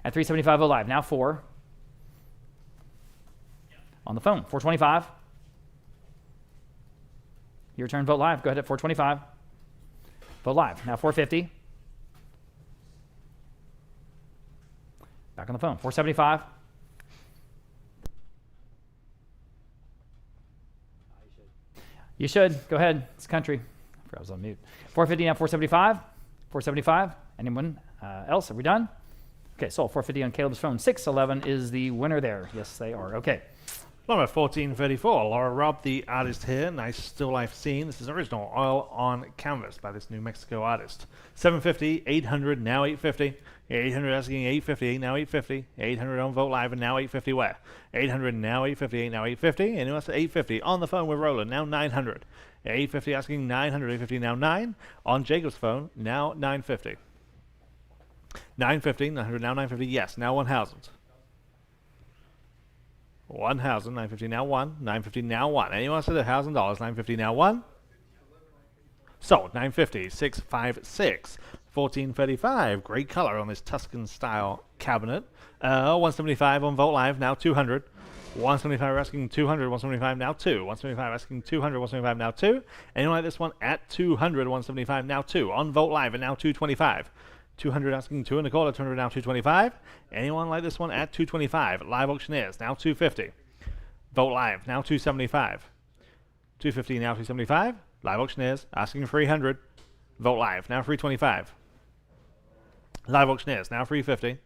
At $375 Vogt Live, now 4. On the phone, $425. Your turn, Vogt Live. Go ahead at $425. Vogt Live, now $450. Back on the phone, $475. You should. Go ahead. It's country. I forgot I was on mute. $450 now, $475. $475. Anyone else? Are we done? Okay, sold. $450 on Caleb's phone. 611 is the winner there. Yes, they are. Okay. Number 1434, Laura Robb, the artist here. Nice still life scene. This is original oil on canvas by this New Mexico artist. 750, 800, now 850. 800 asking 850, now 850. 800 on Vogt Live and now 850 where? 800 now 850, now 850. Anyone else at 850 on the phone with Roland, now 900. 850 asking 900, 850 now 9. On Jacob's phone, now 950. 950, 900 now 950, yes, now 1000. 1,000, 950 now 1, 950 now 1. Anyone else at $1,000, 950 now 1. Sold, 950, 656. 1435, great color on this Tuscan style cabinet. 175 on Vogt Live, now 200. 175 asking 200, 175 now 2. 175 asking 200, 175 now 2. Anyone like this one at 200, 175 now 2. On Vogt Live and now 225. 200 asking 2 and a quarter, 200 now 225. Anyone like this one at 225? Live auctioneers now 250. Vote live now 275. 250 now 275. Live auctioneers asking 300. Vote live now 325. Live auctioneers now 350.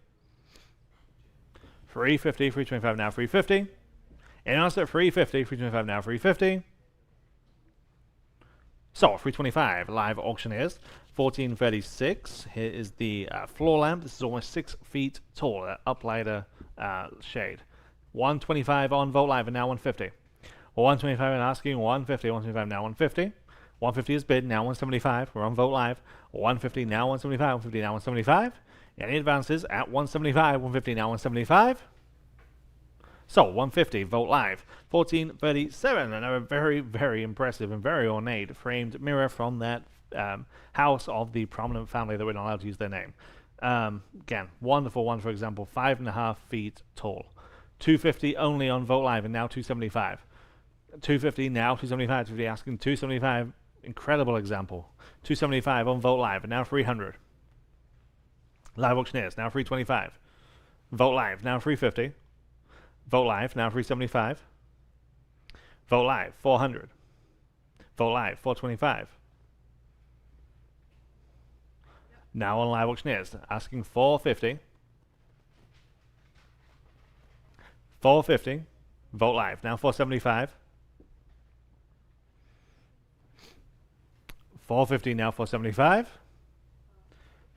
350, 325 now 350. Anyone else at 350? 325 now 350. So 325 live auctioneers. 1436. Here is the floor lamp. This is almost 6 feet tall. That uplighter shade. 125 on Vote Live and now 150. 125 and asking 150. 125 now 150. 150 is bid now 175. We're on Vote Live. 150 now 175. 150 now 175. Any advances at 175. 150 now 175. So 150 Vote Live. 1437. Another very, very impressive and very ornate framed mirror from that house of the prominent family that we're not allowed to use their name. Again, wonderful one, for example, 5.5 feet tall. 250 only on Vote Live and now 275. 250 now 275. 250 asking 275. Incredible example. 275 on Vote Live and now 300. Live auctioneers now 325. Vote Live now 350. Vote Live now 375. Vote Live 400. Vote Live 425. Now on Live auctioneers asking 450. 450. Vote Live now 475. 450 now 475.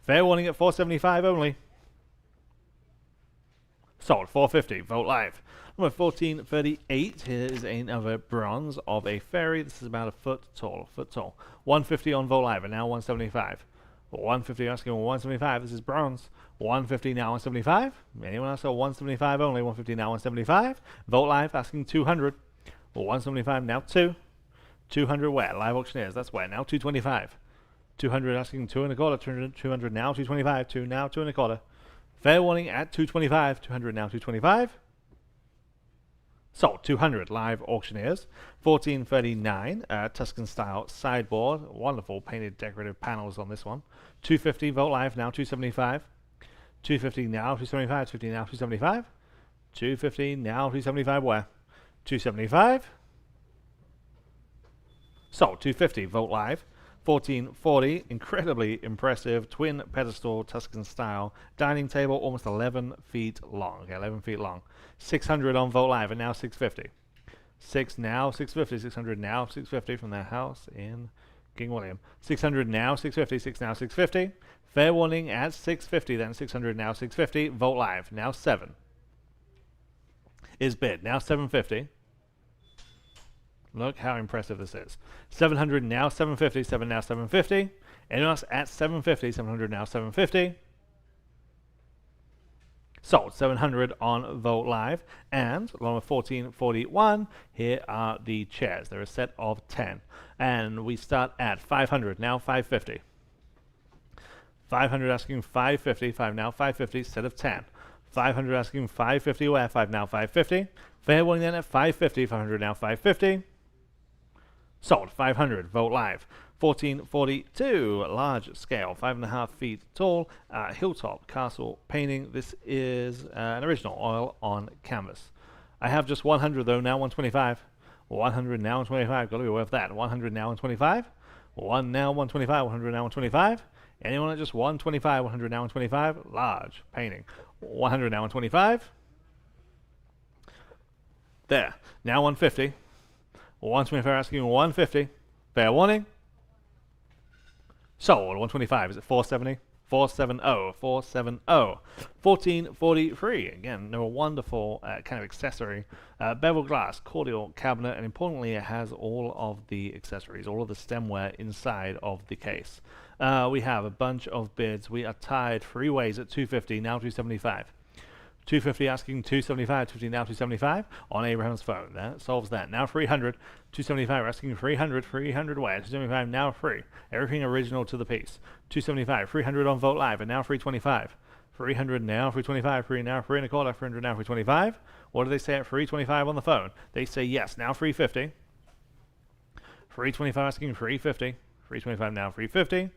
Fair warning at 475 only. Sold 450. Vote Live. Number 1438. Here is another bronze of a fairy. This is about a foot tall. 150 on Vote Live and now 175. 150 asking 175. This is bronze. 150 now 175. Anyone else at 175 only? 150 now 175. Vote Live asking 200. 175 now 2. 200 where? Live auctioneers. That's where. Now 225. 200 asking 2 and a quarter. 200 now 225. 2 now 2 and a quarter. Fair warning at 225. 200 now 225. So 200 live auctioneers. 1439 Tuscan style sideboard. Wonderful painted decorative panels on this one. 250 Vote Live now 275. 250 now 275. 250 now 275. 250 now 275 where? 275. So 250 Vote Live. 1440, incredibly impressive twin pedestal Tuscan style dining table, almost 11 feet long. Okay, 11 feet long. 600 on Vote Live and now 650. 6 now 650. 600 now 650 from their house in King William. 600 now 650. 6 now 650. Fair warning at 650. Then 600 now 650. Vote Live now 7 is bid now 750. Look how impressive this is. 700 now 750. 7 now 750. Anyone else at 750? 700 now 750. Sold 700 on Vote Live. And along with 1441, here are the chairs. They're a set of 10. And we start at 500, now 550. 500 asking 550. 5 now 550, set of 10. 500 asking 550 where? 5 now 550. Fair warning then at 550. 500 now 550. Sold 500. Vote Live. 1442 large scale, 5.5 feet tall, hilltop castle painting. This is an original oil on canvas. I have just 100 though, now 125. 100 now 125. Got to be aware of that. 100 now 125. 1 now 125. 100 now 125. Anyone at just 125? 100 now 125. Large painting. 100 now 125. There. Now 150. 125 asking 150. Fair warning. Sold 125. Is it 470? 470. 470. 1443. Again, a wonderful kind of accessory. Bevel glass, cordial cabinet, and importantly, it has all of the accessories, all of the stemware inside of the case. We have a bunch of bids. We are tied 3 ways at 250, now 275. 250 asking 275, 250 now 275 on Abraham's phone. That solves that. Now 300, 275 asking 300, 300 where? 275 now free. Everything original to the piece. 275, 300 on Vote Live and now 325. 300 now 325, 3 now 3 and a quarter, 300 now 325. What do they say at 325 on the phone? They say yes, now 350. 325 asking 350. 325 now 350.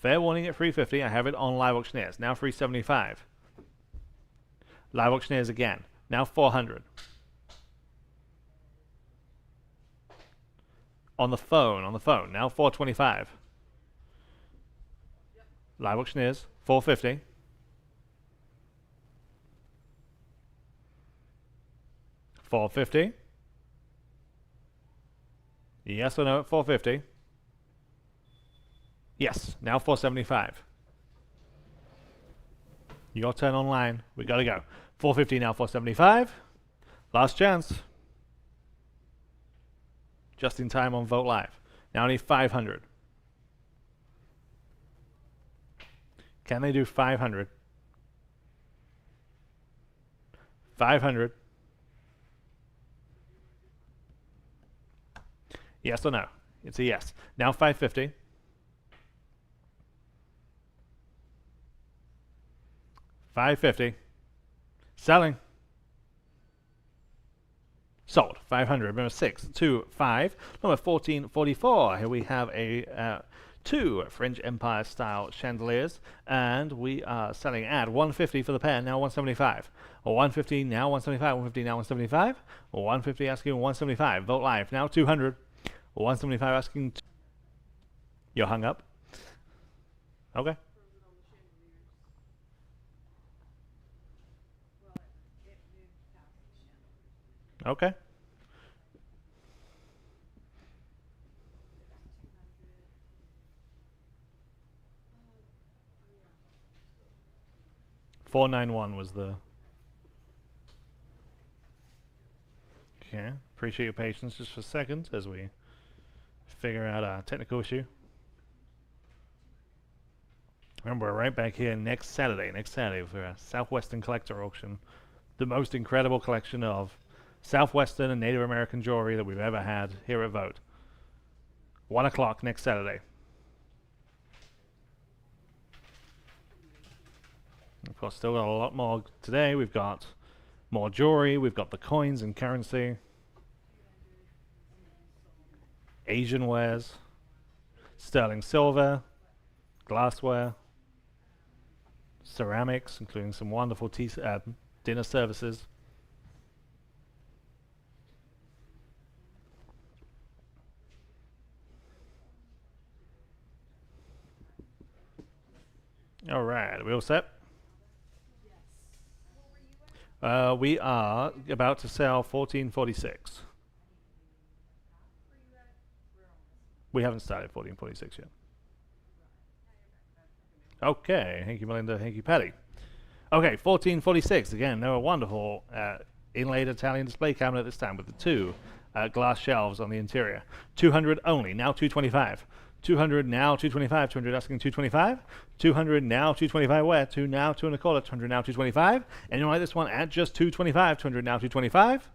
Fair warning at 350. I have it on live auctioneers. Now 375. Live auctioneers again. Now 400. On the phone. Now 425. Live auctioneers. 450. $450. Yes or no at 450? Yes. Now 475. Your turn online. We gotta go. 450 now 475. Last chance. Just in time on Vote Live. Now only 500. Can they do 500? 500. Yes or no? It's a yes. Now 550. $550. Selling. Sold. 500. Remember 6, 2, 5. Number 1444. Here we have a 2 French Empire style chandeliers, and we are selling at 150 for the pair. Now 175. 150 now 175. 150 now 175. 150 asking 175. Vote Live. Now 200. 175 asking. You're hung up. Okay. Okay. $491 was the. Okay. Appreciate your patience just for a second as we figure out our technical issue. Remember, we're right back here next Saturday for a Southwestern collector auction. The most incredible collection of Southwestern and Native American jewelry that we've ever had here at Vogt. 1 o'clock next Saturday. Of course, still got a lot more today. We've got more jewelry. We've got the coins and currency. Asian wares. Sterling silver. Glassware. Ceramics, including some wonderful dinner services. All right, are we all set? We are about to sell 1446. We haven't started 1446 yet. Okay, thank you, Melinda. Thank you, Patty. Okay, 1446. Again, they're a wonderful inlaid Italian display cabinet this time with the 2 glass shelves on the interior. 200 only. Now 225. 200 now 225. 200 asking 225. 200 now 225. Where? 2 now 2 and a quarter. 200 now 225. And you like this one at just 225. 200 now 225.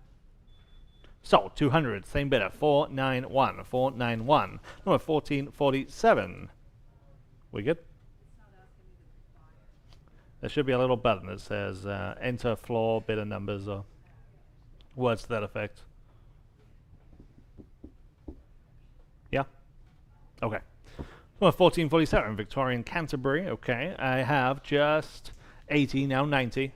Sold. 200. Same bidder. 491. 491. Number 1447. We good? There should be a little button that says enter floor bidder numbers or words to that effect. Yeah? Okay. Well, 1447, Victorian Canterbury. Okay, I have just 80, now 90.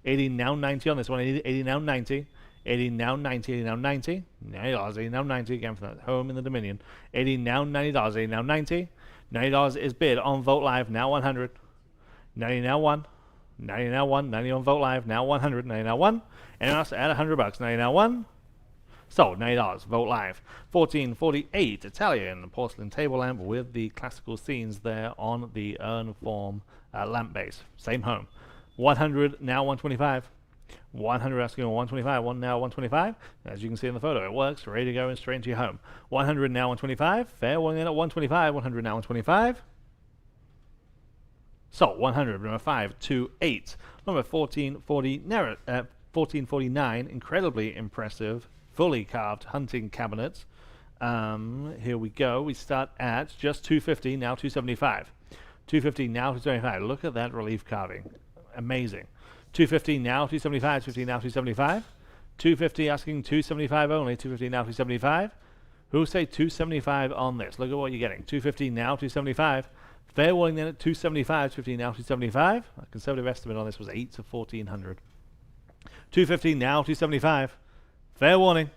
80, now 90 on this one. 80, now 90. 80, now 90. 80, now 90. $90, 80, now 90. Again from the home in the Dominion. 80, now $90. 80, now 90. $90 is bid on Vote Live, now 100. 90 now 1. 90 now 1. 90 on Vote Live, now 100. 90 now 1. And else add $100. 90 now 1. Sold. $90. Vote Live. 1448 Italian porcelain table lamp with the classical scenes there on the urn form lamp base. Same home. 100 now 125. 100 asking on 125. 1 now 125. As you can see in the photo, it works. Ready to go and straight into your home. 100 now 125. Fair one in at 125. 100 now 125. So 100, number 528, number 1449, incredibly impressive, fully carved hunting cabinet. Here we go. We start at just 250, now 275. 250 now 275. Look at that relief carving, amazing. 250 now 275. 250 now 275. 250 asking 275 only. 250 now 275. Who say 275 on this? Look at what you're getting. 250 now 275. Fair warning then at 275, 250 now 275. A conservative estimate on this was 8 to 1400. 250 now 275. Fair warning.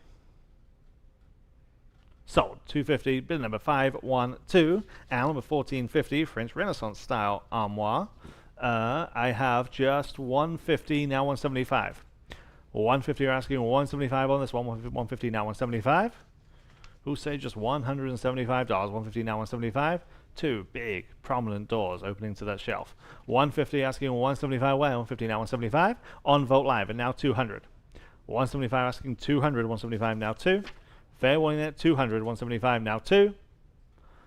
Sold. 250, bid number 512, and number 1450, French Renaissance style armoire. I have just 150, now 175. 150 are asking 175 on this one, 150 now 175. Who say just $175? 150 now 175. Two big prominent doors opening to that shelf. 150 asking 175 away, 150 now 175 on Vogt Live, and now 200. 175 asking 200, 175 now 2. Fair warning at 200, 175 now 2.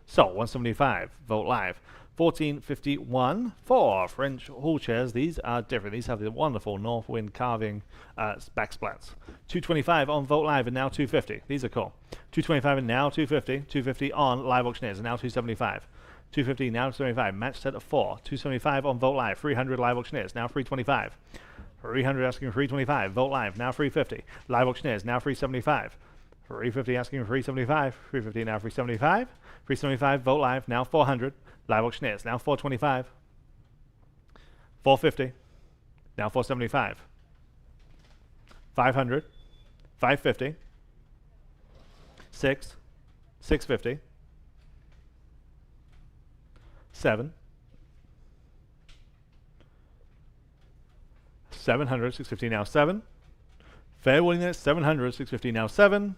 So 175 Vogt Live. 1451 for French hall chairs. These are different. These have the wonderful north wind carving backsplats. 225 on Vogt Live and now 250. These are cool. 225 and now 250. 250 on Live Auctioneers and now 275. 250 now 275. Match set of 4. 275 on Vogt Live. 300 Live Auctioneers now 325. 300 asking 325. Vogt Live now 350. Live Auctioneers now 375. 350 asking 375. 350 now 375. 375 Vogt Live now 400. Live Auctioneers now 425. 450 now 475. 500. 550. 6. 650. 7. 700. 650 now 7. Fair warning there. 700. 650 now 7.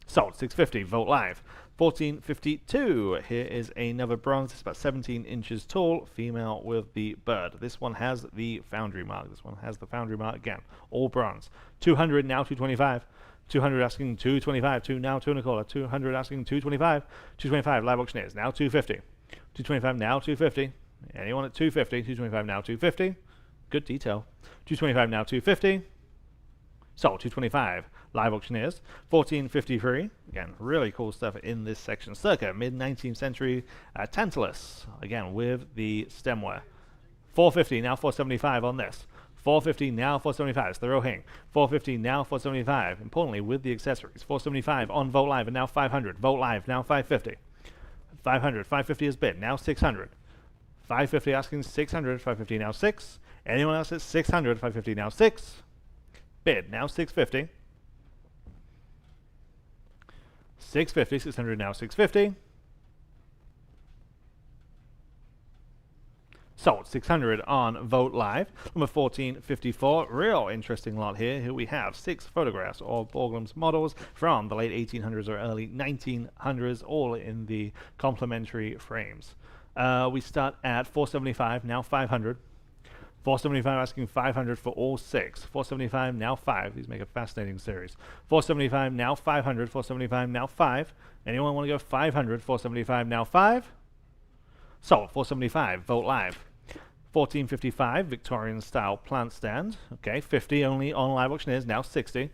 Sold. 650 Vogt Live. 1452. Here is another bronze. It's about 17 inches tall. Female with the bird. This one has the foundry mark. This one has the foundry mark again. All bronze. 200 now 225. 200 asking 225. 2 now 2 and a quarter. 200 asking 225. 225 Live Auctioneers now 250. 225 now 250. Anyone at 250. 225 now 250. Good detail. 225 now 250. Sold. 225 Live Auctioneers. 1453. Again, really cool stuff in this section. Circa mid-19th century Tantalus. Again, with the stemware. 450 now 475 on this. 450 now 475. It's the real hang. 450 now 475. Importantly, with the accessories. 475 on Vogt Live and now 500. Vogt Live now 550. 500. 550 is bid. Now 600. 550 asking 600. 550 now 6. Anyone else at 600? 550 now 6. Bid now 650. 650, 600 now 650. Sold. 600 on Vogt Live. Number 1454. Real interesting lot here. Here we have 6 photographs of Borglum's models from the late 1800s or early 1900s, all in the complementary frames. We start at 475, now 500. 475 asking 500 for all 6. 475 now 5. These make a fascinating series. 475 now 500. 475 now 5. Anyone want to go 500? 475 now 5. Sold. 475 Vogt Live. 1455 Victorian style plant stand. Okay, 50 only on Live Auctioneers. Now 60.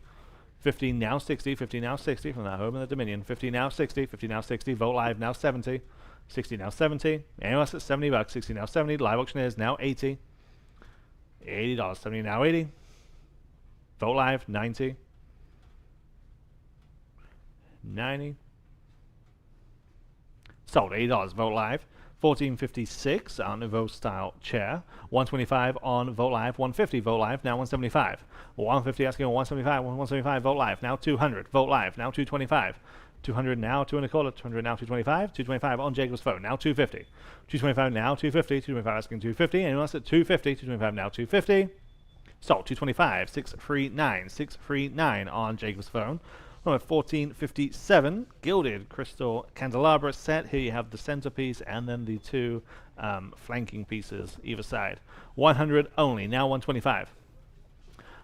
50 now 60. 50 now 60 from that home in the Dominion. 50 now 60. 50 now 60. Vogt Live now 70. 60 now 70. Anyone else at 70 bucks? 60 now 70. Live Auctioneers now 80. $80. 70 now 80. Vogt Live 90. 90. Sold. $80 Vogt Live. 1456 Art Nouveau style chair. 125 on Vogt Live. 150 Vogt Live. Now 175. 150 asking 175. 175 Vogt Live. Now 200 Vogt Live. Now 225. 200 now 2 and a quarter. 200 now 225. 225 on Jacob's phone. Now 250. 225 now 250. 225 asking 250. Anyone else at 250? 225 now 250. Sold. 225. 639. 639 on Jacob's phone. Number 1457 gilded crystal candelabra set. Here you have the centerpiece and then the 2 flanking pieces either side. 100 only. Now 125.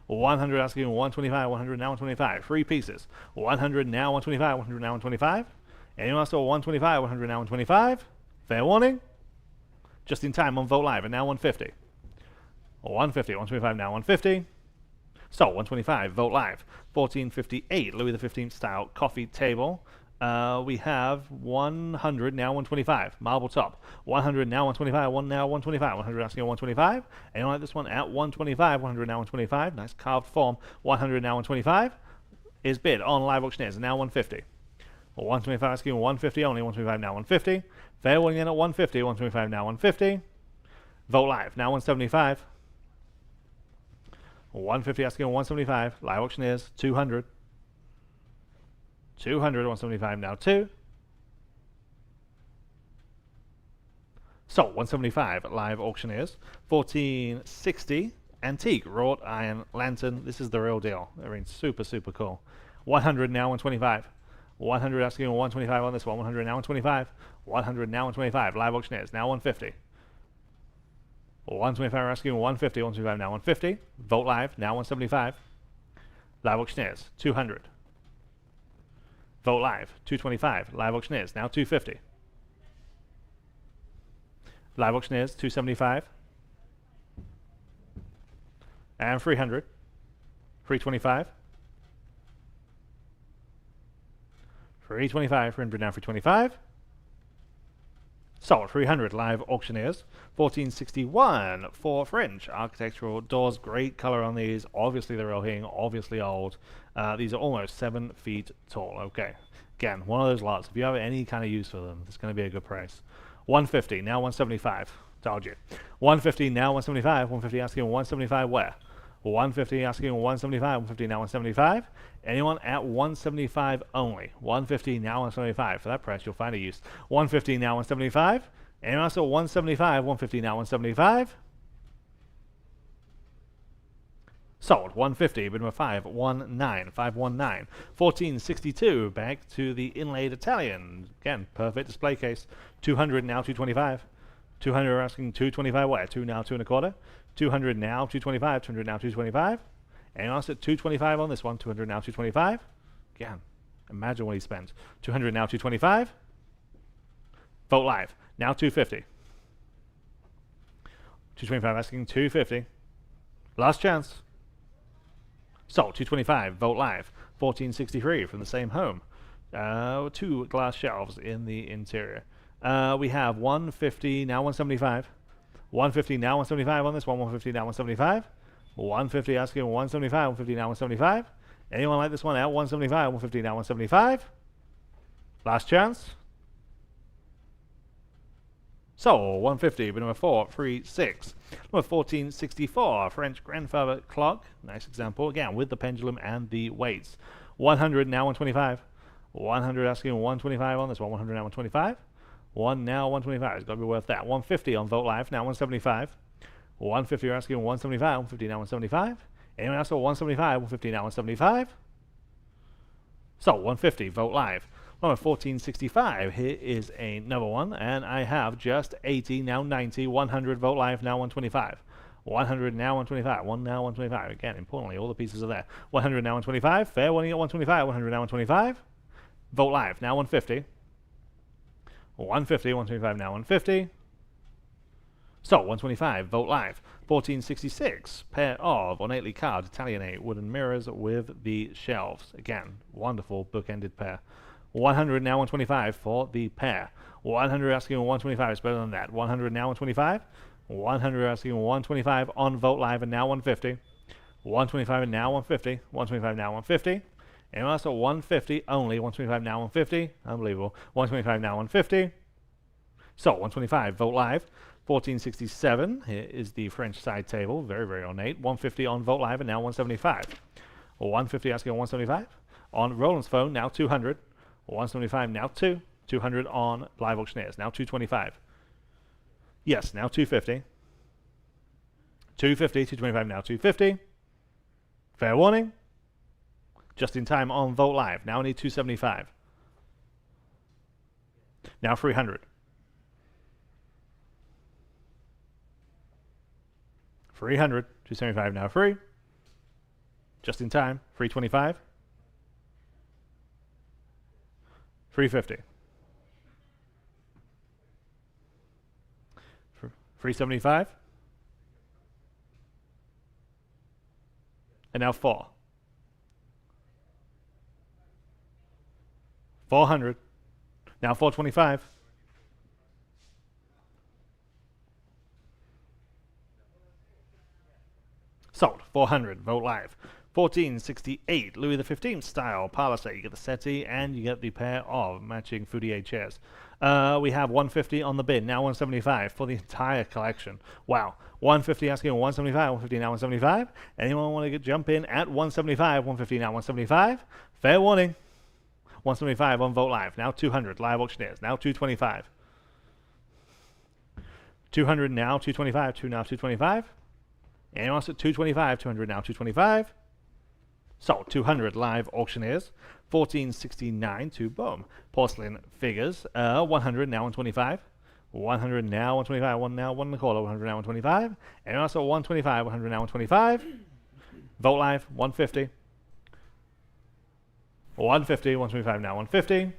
100 asking 125, 100 now 125. 3 pieces. 100 now 125, 100 now 125. Anyone else saw 125, 100 now 125? Fair warning. Just in time on Vogt Live and now 150. 150, 125 now 150. So 125 Vogt Live. 1458 Louis XV style coffee table. We have 100 now 125 marble top. 100 now 125. 1 now 125. 100 asking 125. Anyone like this one at 125? 100 now 125. Nice carved form. 100 now 125 is bid on Live Auctioneers. Now 150. 125 asking 150 only, 125 now 150. Fair warning in at 150, 125 now 150. Vote live, now 175. 150 asking 175. Live auctioneers, 200. 200, 175 now 2. So 175 live auctioneers. 1460 antique wrought iron lantern. This is the real deal. I mean, super, super cool. 100 now 125. 100 asking 125 on this one. 100 now 125. 100 now 125. Live auctioneers now 150. 125 asking 150. 125 now 150. Vote live now 175. Live auctioneers 200. Vote live 225. Live auctioneers now 250. Live auctioneers 275. And 300. 325. 325. 300 now 325. Sold 300 live auctioneers. 1461 for French architectural doors. Great color on these. Obviously they're Rohing, obviously old. These are almost 7 feet tall. Okay, again, one of those lots. If you have any kind of use for them, it's going to be a good price. 150 now 175. Told you. 150 now 175. 150 asking 175 where? 150 asking 175. 150 now 175. Anyone at 175 only. 150 now 175. For that price, you'll find a use. 150 now 175. Anyone else at 175. 150 now 175. Sold. 150. Bid number 519. 519. 1462. Back to the inlaid Italian. Again, perfect display case. 200 now 225. 200 asking 225 where? 2 now 2 1/4. 200 now 225. 200 now 225. Anyone else at 225 on this one? 200 now 225. Again, imagine what he spent. 200 now 225. Vote live. Now 250. 225 asking 250. Last chance. Sold. 225. Vote live. 1463 from the same home. 2 glass shelves in the interior. We have 150 now 175. 150 now 175 on this one. 150 now 175. 150 asking 175. 150 now 175. Anyone like this one at 175? 150 now 175. Last chance. So 150, but number 436. Number 1464, French grandfather clock. Nice example again with the pendulum and the weights. 100 now 125. 100 asking 125 on this one. 100 now 125. 1 now 125. It's got to be worth that. 150 on Vote Live now 175. 150 you're asking 175. 150 now 175. Anyone else at 175? 150 now 175. So 150 Vote Live. Number 1465, here is another one, and I have just 80, now 90, 100, Vote Live, now 125. 100, now 125, 1 now 125. Again, importantly, all the pieces are there. 100, now 125, fair warning at 125, 100, now 125. Vote Live, now 150. 150, 125, now 150. So, 125, Vote Live. 1466, pair of ornately carved Italianate wooden mirrors with the shelves. Again, wonderful bookended pair. 100 now 125 for the pair. 100 asking 125 is better than that. 100 now 125. 100 asking 125 on Vote Live and now 150. 125 and now 150. 125 now 150. And also 150 only. 125 now 150. Unbelievable. 125 now 150. So 125 Vote Live. 1467. Here is the French side table. Very, very ornate. 150 on Vote Live and now 175. 150 asking 175. On Roland's phone now 200. 175 now 2. 200 on Live Auctioneers. Now 225. Yes, now 250. 250, 225 now 250. Fair warning. Just in time on Vote Live. Now I need 275. Now 300. 300, 275 now free. Just in time. 325. 350. 375. And now 4. 400. Now 425. Sold. 400. Vote Live. 1468 Louis XV style parlor set. You get the settee and you get the pair of matching Foudier chairs. We have 150 on the bid, now 175 for the entire collection. Wow. 150 asking 175, 150 now 175. Anyone want to jump in at 175, 150 now 175? Fair warning. 175 on Vote Live, now 200. Live auctioneers, now 225. 200 now 225, 2 now 225. Anyone else at 225, 200 now 225. So 200 live auctioneers, 1469 to boom. Porcelain figures, 100 now 125. 100 now 125, 1 now 1 and a quarter, 100 now 125. And also 125, 100 now 125. Vote Live, 150. 150, 125 now 150.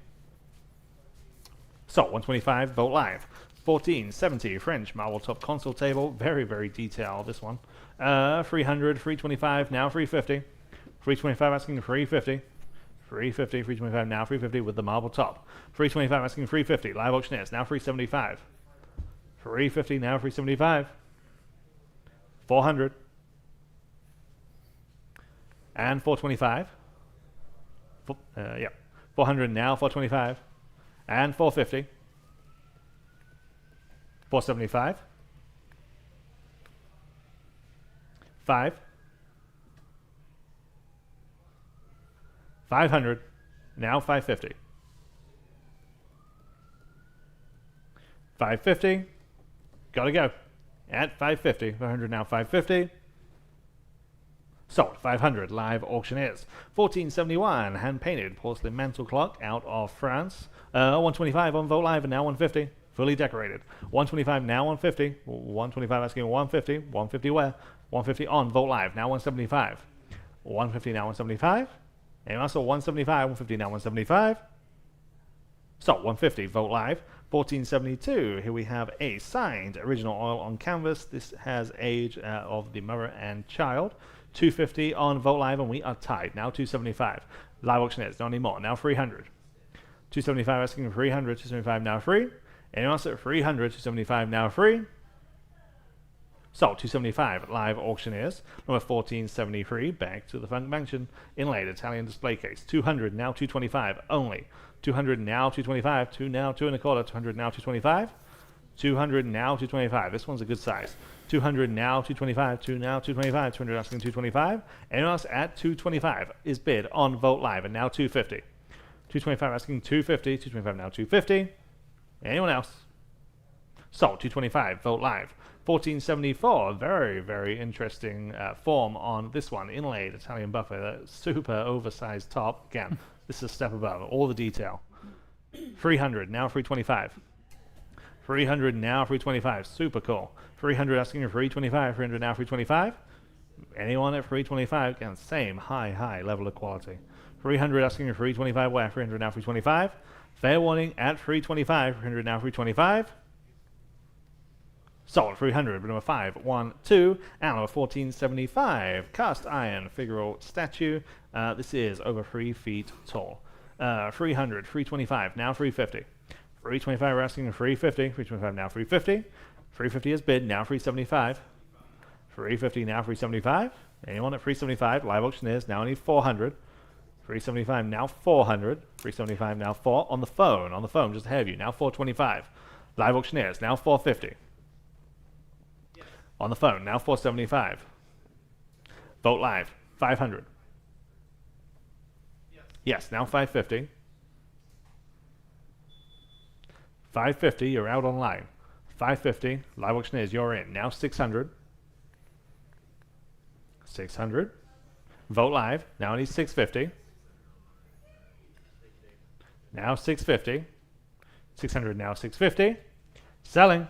So 125, Vote Live. 1470 French marble top console table, very, very detailed this one. 300, 325 now 350. 325 asking 350. 350, 325 now 350 with the marble top. 325 asking 350. Live auctioneers now 375. 350 now 375. 400. And 425. 400 now 425. And 450. 475. 5. 500, now 550. 550, gotta go. At 550, 500 now 550. Sold, 500, live auctioneers. 1471, hand-painted porcelain mantle clock out of France. 125 on Vote Live and now 150, fully decorated. 125 now 150, 125 asking 150, 150 where? 150 on Vote Live, now 175. 150 now 175. And also 175, 150 now 175. So 150, Vote Live. 1472, here we have a signed original oil on canvas. This has age of the mother and child. 250 on Vote Live, and we are tied. Now 275. Live auctioneers, not anymore. Now 300. 275 asking 300, 275 now free. And also 300, 275 now free. So 275 live auctioneers. Number 1473, back to the Funk Mansion, inlaid Italian display case. 200 now 225 only. 200 now 225, 2 now 2 and a quarter, 200 now 225. 200 now 225. This one's a good size. 200 now 225, 2 now 225, 200 asking 225. Anyone else at 225 is bid on Vote Live, and now 250. 225 asking 250, 225 now 250. Anyone else? So 225, Vote Live. 1474, very, very interesting form on this one. Inlaid Italian buffet, super oversized top. Again, this is a step above, all the detail. 300, now 325. 300, now 325, super cool. 300 asking for 325, 300 now 325. Anyone at 325, again, same high level of quality. 300 asking for 325, where? 300 now 325. Fair warning at 325, 300 now 325. Sold 300, number 5, 1, 2, and number 1475, cast iron figural statue. This is over 3 feet tall. 300, 325, now 350. 325, we're asking 350, 325, now 350. 350 is bid, now 375. 350, now 375. Anyone at 375, live auctioneers, now need 400. 375, now 400. 375, now 4. On the phone, just ahead of you, now 425. Live auctioneers, now 450. On the phone, now 475. Vote Live, 500. Yes, now 550. 550, you're out online. 550, live auctioneers, you're in. Now 600. 600. Vote Live, now it needs 650. Now 650. 600, now 650. Selling.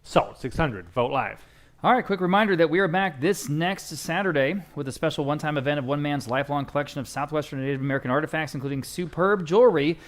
Sold, 600, Vote Live. All right, quick reminder that we are back this next Saturday with a special one-time event of one man's lifelong collection of Southwestern and Native American artifacts, including superb jewelry.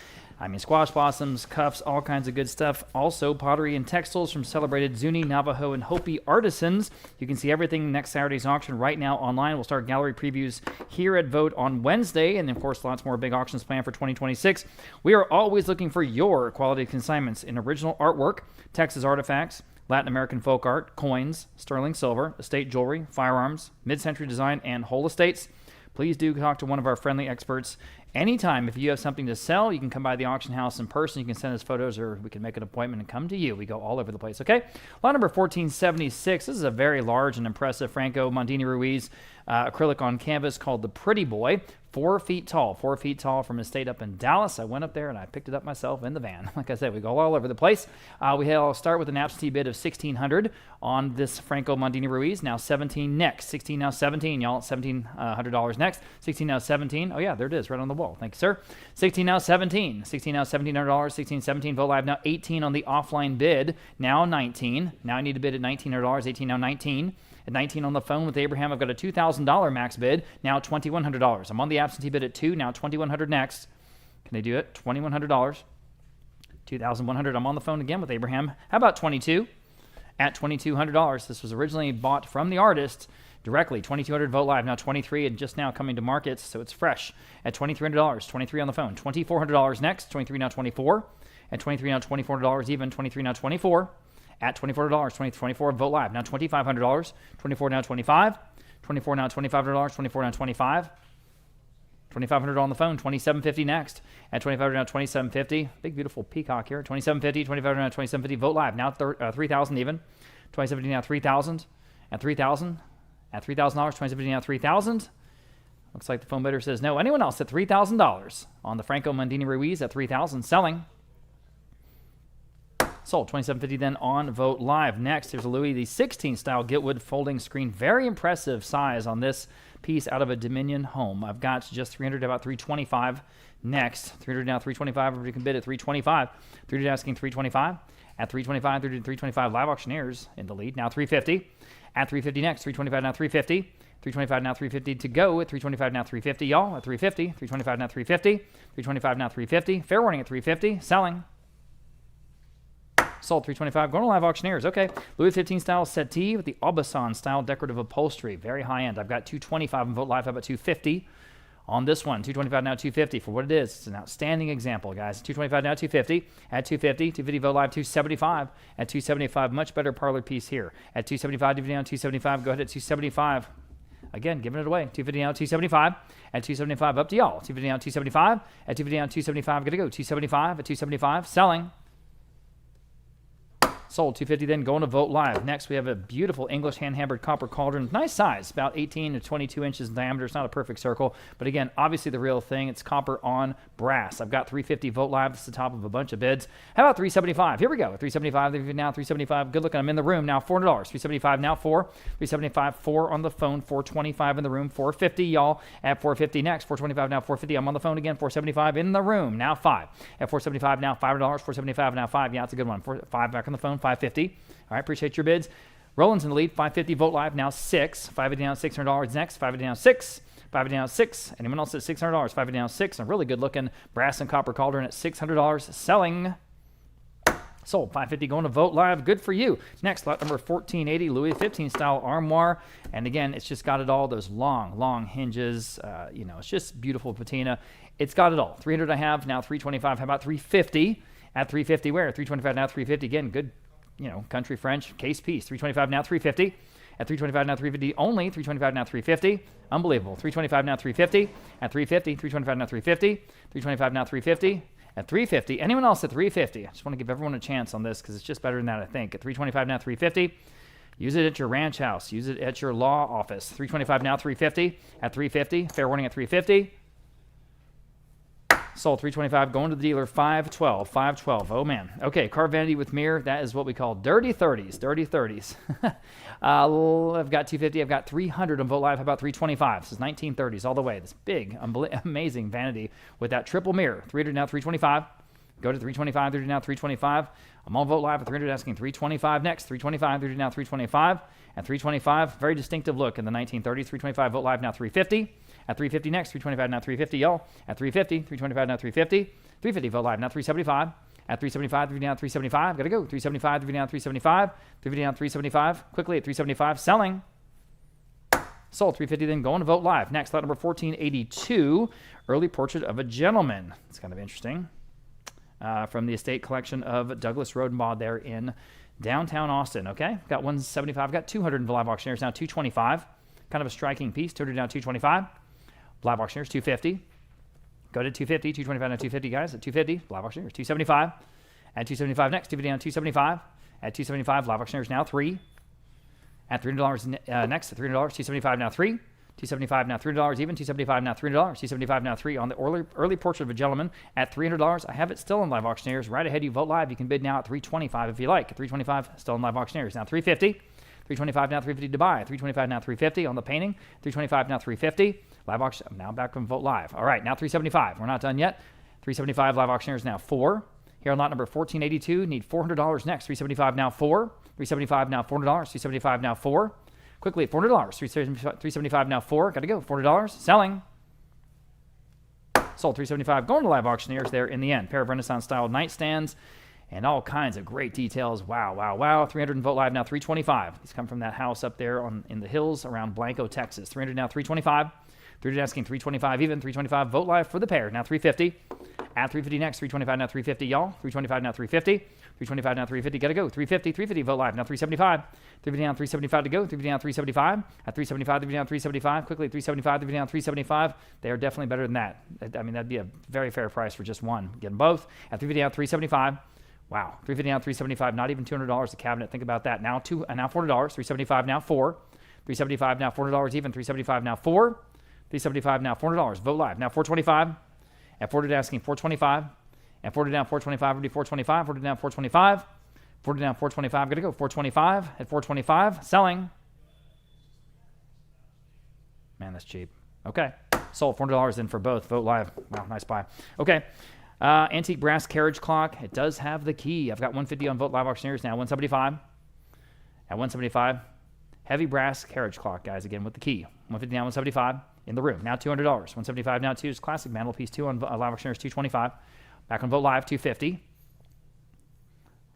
Squash blossoms, cuffs, all kinds of good stuff. Also, pottery and textiles from celebrated Zuni, Navajo, and Hopi artisans. You can see everything next Saturday's auction right now online. We'll start gallery previews here at Vote on Wednesday, and of course, lots more big auctions planned for 2026. We are always looking for your quality consignments in original artwork, Texas artifacts, Latin American folk art, coins, sterling silver, estate jewelry, firearms, mid-century design, and whole estates. Please do talk to one of our friendly experts anytime. If you have something to sell, you can come by the auction house in person. You can send us photos, or we can make an appointment and come to you. We go all over the place, okay? Lot number 1476. This is a very large and impressive Franco Mondini Ruiz acrylic on canvas called the Pretty Boy. 4 feet tall, 4 feet tall, from an estate up in Dallas. I went up there and I picked it up myself in the van. Like I said, we go all over the place. We'll start with an absentee bid of $1,600 on this Franco Mondini Ruiz. Now 17 next. 16 now 17. Y'all, $1,700 next. 16 now 17. Oh yeah, there it is, right on the wall. Thank you, sir. 16 now 17. 16 now $1,700. 16, 17. Vote live now 18 on the offline bid. Now 19. Now I need to bid at $1,900. 18 now 19. At 19 on the phone with Abraham, I've got a $2,000 max bid, now $2,100. I'm on the absentee bid at 2, now $2,100 next. Can I do it? $2,100. $2,100. I'm on the phone again with Abraham. How about 22? At $2,200. This was originally bought from the artist directly. $2,200 vote live, now 23, and just now coming to market, so it's fresh. At $2,300, 23 on the phone. $2,400 next, 23 now 24. At 23 now $2,400 even, 23 now 24. At $24, 24, vote live. Now $2,500, 24 now 25, 24 now $2,500, 24 now 25, $2,500 on the phone, $2,750 next. At $2,500 now $2,750, big beautiful peacock here. $2,750, $2,500 now $2,750, vote live. Now $3,000 even, $2,750 now $3,000, at $3,000, at $3,000, $2,750 now $3,000. Looks like the phone bidder says no. Anyone else at $3,000 on the Franco Mondini Ruiz at $3,000, selling. Sold. $2,750 then on Vote Live. Next, here's a Louis XVI style Giltwood folding screen. Very impressive size on this piece out of a Dominion home. I've got just $300 to about $325 next. $300 now $325. Everybody can bid at $325. $300 asking $325. At $325, $300 to $325. Live auctioneers in the lead. Now $350. At $350 next. $325 now $350. $325 now $350 to go. At $325 now $350. Y'all at $350. $325 now $350. $325 now $350. Fair warning at $350. Selling. Sold. $325. Going to live auctioneers. Okay. Louis XV style settee with the Aubusson style decorative upholstery. Very high end. I've got $225 on Vote Live. How about $250 on this one? $225 now $250 for what it is. It's an outstanding example, guys. $225 now $250. At $250. $250 Vote Live. $275. At $275. Much better parlor piece here. At $275. $250 now $275. Go ahead at $275. Again, giving it away. $250 now $275. At $275. Up to y'all. $250 now $275. At $250 now $275. Gotta go. $275 at $275. Selling. Sold. $250 then going to Vote Live. Next, we have a beautiful English hand-hammered copper cauldron. Nice size, about 18 to 22 inches in diameter. It's not a perfect circle, but again, obviously the real thing. It's copper on brass. I've got $350 Vote Live. This is the top of a bunch of bids. How about $375? Here we go. $375 now $375. Good looking. I'm in the room now. $400. $375 now $4. $375 $4 on the phone. $425 in the room. $450 y'all at $450 next. $425 now $450. I'm on the phone again. $475 in the room now $5. At $475 now $500. $475 now $5. Yeah, it's a good one. $5 back on the phone. $550. All right, appreciate your bids. Roland's in the lead. $550 Vote Live now $6. $550 down $600 next. $550 down $6. $550 down $6. Anyone else at $600? $550 down $6. A really good looking brass and copper cauldron at $600. Selling. Sold. $550 going to Vote Live. Good for you. Next, lot number 1480 Louis XV style armoire. And again, it's just got it all. Those long hinges. It's just beautiful patina. It's got it all. $300 I have now $325. How about $350? At $350 where? $325 now $350. Again, good. Country French case piece. $325 now $350. At $325 now $350 only. $325 now $350. Unbelievable. $325 now $350. At $350. $325 now $350. $325 now $350. At $350. Anyone else at $350? I just want to give everyone a chance on this because it's just better than that, I think. At $325 now $350. Use it at your ranch house. Use it at your law office. $325 now $350. At $350. Fair warning at $350. Sold. $325 going to the dealer. $512. $512. Oh man. Okay, car vanity with mirror. That is what we call dirty 30s. Dirty 30s. I've got $250. I've got $300 on Vote Live. How about $325? This is 1930s all the way. This big, amazing vanity with that triple mirror. $300 now $325. Go to $325. $300 now $325. I'm on Vote Live at $300 asking $325 next. $325. $300 now $325. At $325. Very distinctive look in the 1930s. $325 Vote Live now $350. At $350 next, $325 now $350, y'all. At $350, $325 now $350. $350 Vote Live now $375. At $375, $350 now $375. Gotta go. $375, $350 now $375. $350 now $375. Quickly at $375. Selling. Sold. $350 then going to Vote Live. Next, lot number 1482. Early Portrait of a Gentleman. It's kind of interesting. From the estate collection of Douglas Rodenbaugh there in Downtown Austin, okay? Got 175. Got 200 in live auctioneers now, 225. Kind of a striking piece. 200 now, 225. Live auctioneers, 250. Go to 250. 225 now, 250, guys. At 250, live auctioneers, 275. At 275 next, 250 down, 275. At 275, live auctioneers now, 3. At $300 next, at $300, 275 now, 3. 275 now, $300 even. 275 now, $300. 275 now, 3 on the early portrait of a gentleman at $300. I have it still in live auctioneers. Right ahead, you vote live. You can bid now at $325 if you like. At $325, still in live auctioneers. Now $350. $325 now, $350 to buy. $325 now, $350 on the painting. $325 now, $350. Live auction. Now back from vote live. All right, now $375. We're not done yet. $375 live auctioneers now 4. Here on lot number 1482, need $400 next. $375 now 4. $375 now $400. $375 now 4. Quickly, $400. $375 now 4. Got to go. $400. Selling. Sold. $375. Going to live auctioneers there in the end. Pair of Renaissance-style nightstands and all kinds of great details. Wow, wow, wow. 300 in vote live now. $325. These come from that house up there in the hills around Blanco, Texas. 300 now. $325. 300 asking. $325 even. $325 vote live for the pair. Now $350. At $350 next. $325 now. $350 y'all. $325 now. $350. $325 now, $350, got to go. $350, vote live. Now $375. $350 down, $375 to go. $350 down, $375. At $375, $350 down, $375. Quickly, $375, $350 down, $375. They are definitely better than that. I mean, that'd be a very fair price for just one. Get them both. At $350 down, $375. Wow. $350 down, $375. Not even $200 a cabinet. Think about that. Now $400. $375 now, 4. $375 now, $400 even. $375 now, 4. $375 now, $400. Vote live. Now $425. At $400 asking, $425. And 40 down, 425, already 425, 40 down, 425, 40 down, 425, got to go, 425, at 425, selling. Man, that's cheap. Okay, sold, $400 in for both, vote live. Wow, nice buy. Okay, antique brass carriage clock, it does have the key. I've got 150 on vote live auctioneers now, 175. At 175, heavy brass carriage clock, guys, again with the key. 150 now, 175 in the room. Now $200, 175 now, 2 is classic mantelpiece, 2 on live auctioneers, 225. Back on vote live, 250.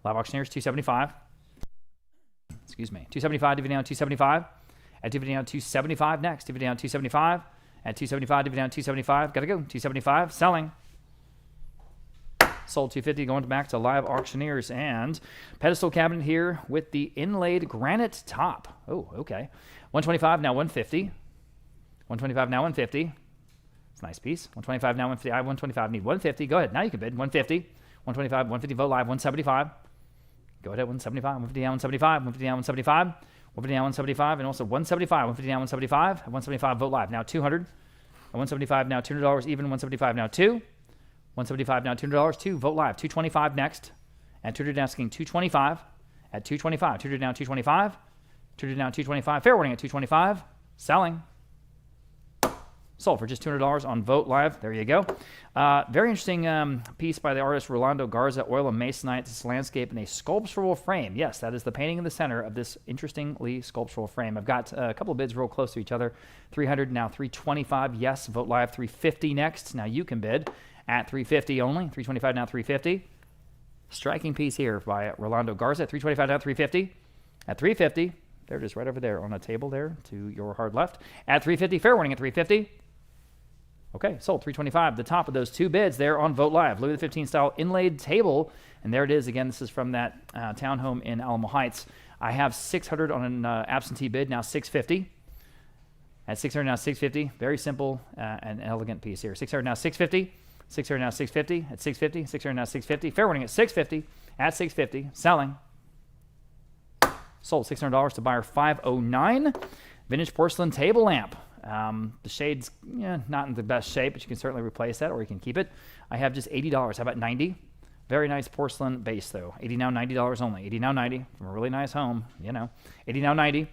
Live auctioneers, 275. Excuse me. 275, divvy down, 275. At divvy down, 275 next. Divvy down, 275. At 275, divvy down, 275. Got to go. 275, selling. Sold 250, going back to live auctioneers. And pedestal cabinet here with the inlaid granite top. Oh, okay. 125, now 150. 125, now 150. Nice piece. 125 now, 150. I have 125. Need 150. Go ahead. Now you can bid. 150. 125. 150 vote live. 175. Go ahead. 175. 150 down. 175. 150 down. 175. 150 down. 175. And also 175. 150 down. 175. 175 vote live. Now 200. 175 now. $200 even. 175 now 2. 175 now. $200. 2 vote live. 225 next. And 200 asking 225. At 225. 200 down. 225. 200 down. 225. Fair warning at 225. Selling. Sold for just $200 on Vote Live. There you go. Very interesting piece by the artist Rolando Garza, oil and masonite. This landscape in a sculptural frame. Yes, that is the painting in the center of this interestingly sculptural frame. I've got a couple of bids real close to each other. 300 now, 325. Yes, Vote Live. 350 next. Now you can bid at 350 only. 325 now, 350. Striking piece here by Rolando Garza. 325 now, 350. At 350. There it is right over there on a table there to your hard left. At 350. Fair warning at 350. Okay, sold 325. The top of those two bids there on Vote Live. Louis XV style inlaid table. And there it is. Again, this is from that townhome in Alamo Heights. I have 600 on an absentee bid, now 650. At 600 now 650. Very simple and elegant piece here. 600 now 650. 600 now 650. At 650. 600 now 650. Fair warning at 650. At 650. Selling. Sold $600 to buyer 509. Vintage porcelain table lamp. The shade's not in the best shape, but you can certainly replace that or you can keep it. I have just $80. How about 90? Very nice porcelain base though. 80 now, $90 only. 80 now, 90 from a really nice home, 80 now, 90.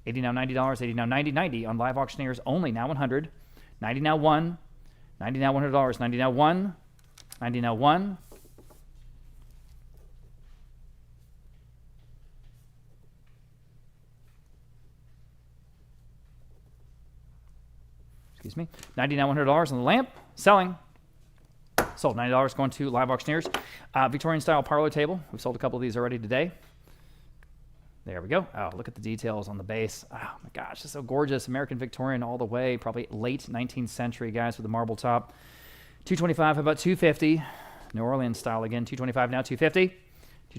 80 now, $90. 80 now, 90. 90 on live auctioneers only. Now 100. 90 now, 1. 90 now, $100. 90 now, 1. 90 now, 1. Excuse me. 90 now, $100 on the lamp. Selling. Sold $90 going to live auctioneers. Victorian style parlor table. We've sold a couple of these already today. There we go. Oh, look at the details on the base. Oh my gosh, it's so gorgeous. American Victorian all the way. Probably late 19th century, guys, with the marble top. 225, about 250. New Orleans style again. 225 now, 250.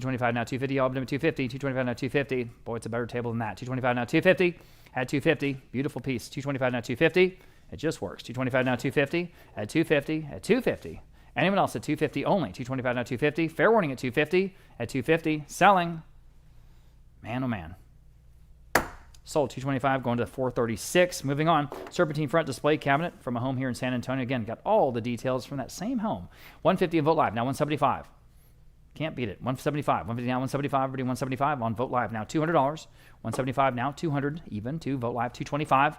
225 now 250. All but 250. 225 now 250. Boy, it's a better table than that. 225 now 250. At 250. Beautiful piece. 225 now 250. It just works. 225 now 250. At 250. At 250. Anyone else at 250 only? 225 now 250. Fair warning at 250. At 250. Selling. Man, oh man. Sold 225, going to 436. Moving on, serpentine front display cabinet from a home here in San Antonio. Again, got all the details from that same home. 150 on Vote Live, now 175. Can't beat it. 175. 150 now 175. Everybody 175 on Vote Live. Now $200. 175 now 200 even to Vote Live 225.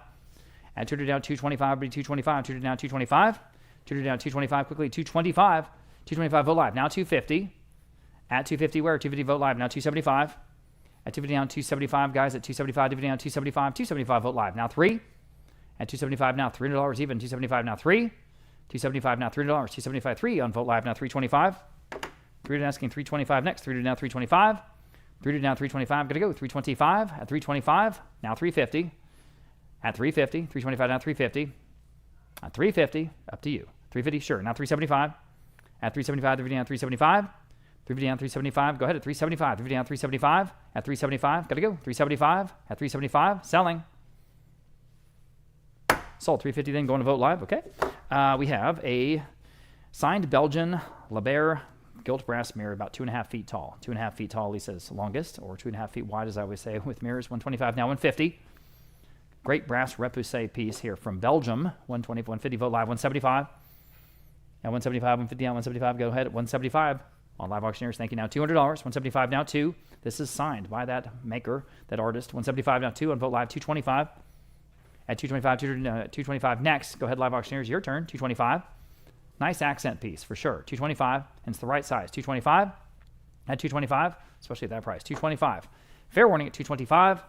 Add 200 down 225. Everybody 225. 200 down 225. 200 down 225 quickly 225. 225 Vote Live now 250. At 250 where? 250 Vote Live now 275. At 250 down 275 guys at 275. 250 down 275. 275 Vote Live now 3. At 275 now $300 even. 275 now 3. 275 now $300. 275 3 on Vote Live now 325. 300 asking 325 next. 300 now 325. 300 now 325. Gonna go 325 at 325. Now 350. At 350. 325 now 350. At 350. Up to you. 350 sure. Now 375. At 375. 350 down 375. 350 down 375. Go ahead at 375. 350 down 375. At 375. Gotta go. 375. At 375. Selling. Sold 350 then going to Vote Live. Okay. We have a signed Belgian Laber gilt brass mirror about 2.5 feet tall. 2.5 feet tall, he says longest, or 2.5 feet wide, as I always say with mirrors. 125 now 150. Great brass repoussé piece here from Belgium. 120, 150 Vote Live 175. Now 175, 150 now 175. Go ahead at 175 on Live Auctioneers. Thank you. Now $200. 175 now 2. This is signed by that maker, that artist. 175 now 2 on Vote Live 225. At 225, 225 next. Go ahead, Live Auctioneers. Your turn. 225. Nice accent piece for sure. 225, and it's the right size. 225 at 225, especially at that price. 225. Fair warning at 225.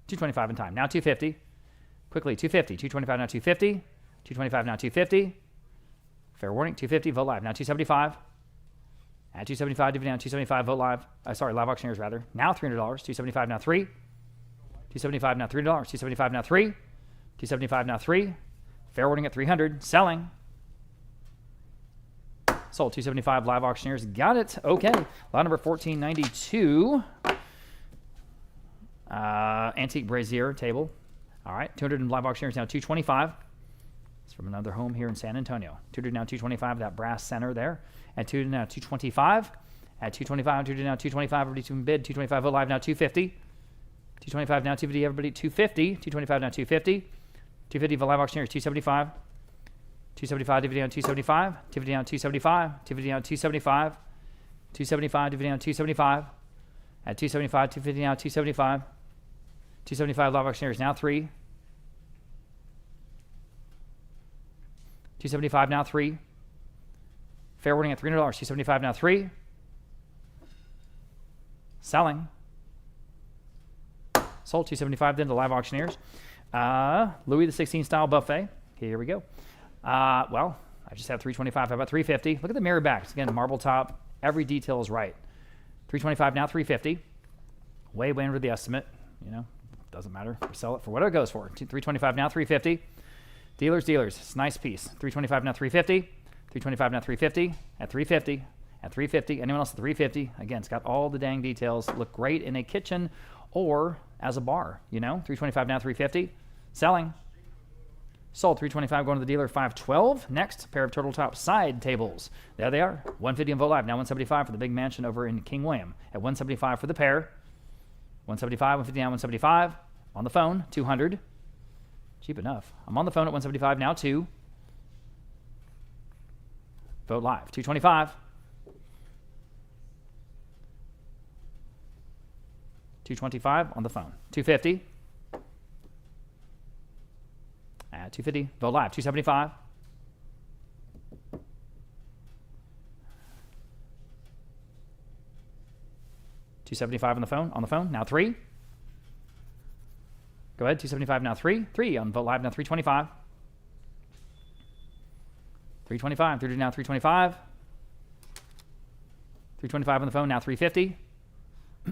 225 in time. Now 250. Quickly, 250. 225 now 250. 225 now 250. Fair warning, 250. Vote Live now 275. At 275, dividend down 275. Vote Live. Live Auctioneers rather. Now $300. 275 now 3. 275 now $300. 275 now 3. 275 now 3. Fair warning at 300. Selling. Sold 275 Live Auctioneers. Got it. Okay. Lot number 1492. Antique brazier table. All right. 200 in Live Auctioneers now 225. It's from another home here in San Antonio. 200 now 225. That brass center there. At 200 now 225. At 225. 200 now 225. Everybody to bid. 225 Vote Live now 250. 225 now 250. Everybody 250. 225 now 250. 250 for Live Auctioneers 275. 275 dividend on 275, dividend on 275, dividend on 275, 275 dividend on 275, at 275, 250 now 275, 275 Live Auctioneers now 3, 275 now 3, fair warning at $300, 275 now 3, selling, sold 275 then to Live Auctioneers, Louis XVI style buffet, here we go. Well, I just have 325. How about 350? Look at the mirror backs. Again, marble top. Every detail is right. 325 now 350. Way under the estimate. You know, doesn't matter. We sell it for what it goes for. 325 now 350. Dealers. It's a nice piece. 325 now 350. 325 now 350. At 350. At 350. Anyone else at 350? Again, it's got all the dang details. Look great in a kitchen or as a bar. You know, 325 now 350. Selling. Sold 325 going to the dealer 512. Next, pair of turtle top side tables. There they are. 150 on Vote Live. Now 175 for the big mansion over in King William. At 175 for the pair. 175, 150 now 175. On the phone, 200. Cheap enough. I'm on the phone at 175 now 2. Vote Live. 225. 225 on the phone. 250. At 250, Vote Live, 275. 275 on the phone, now 3. Go ahead, 275 now 3. 3 on Vote Live, now 325. 325, 300 now 325. 325 on the phone, now 350.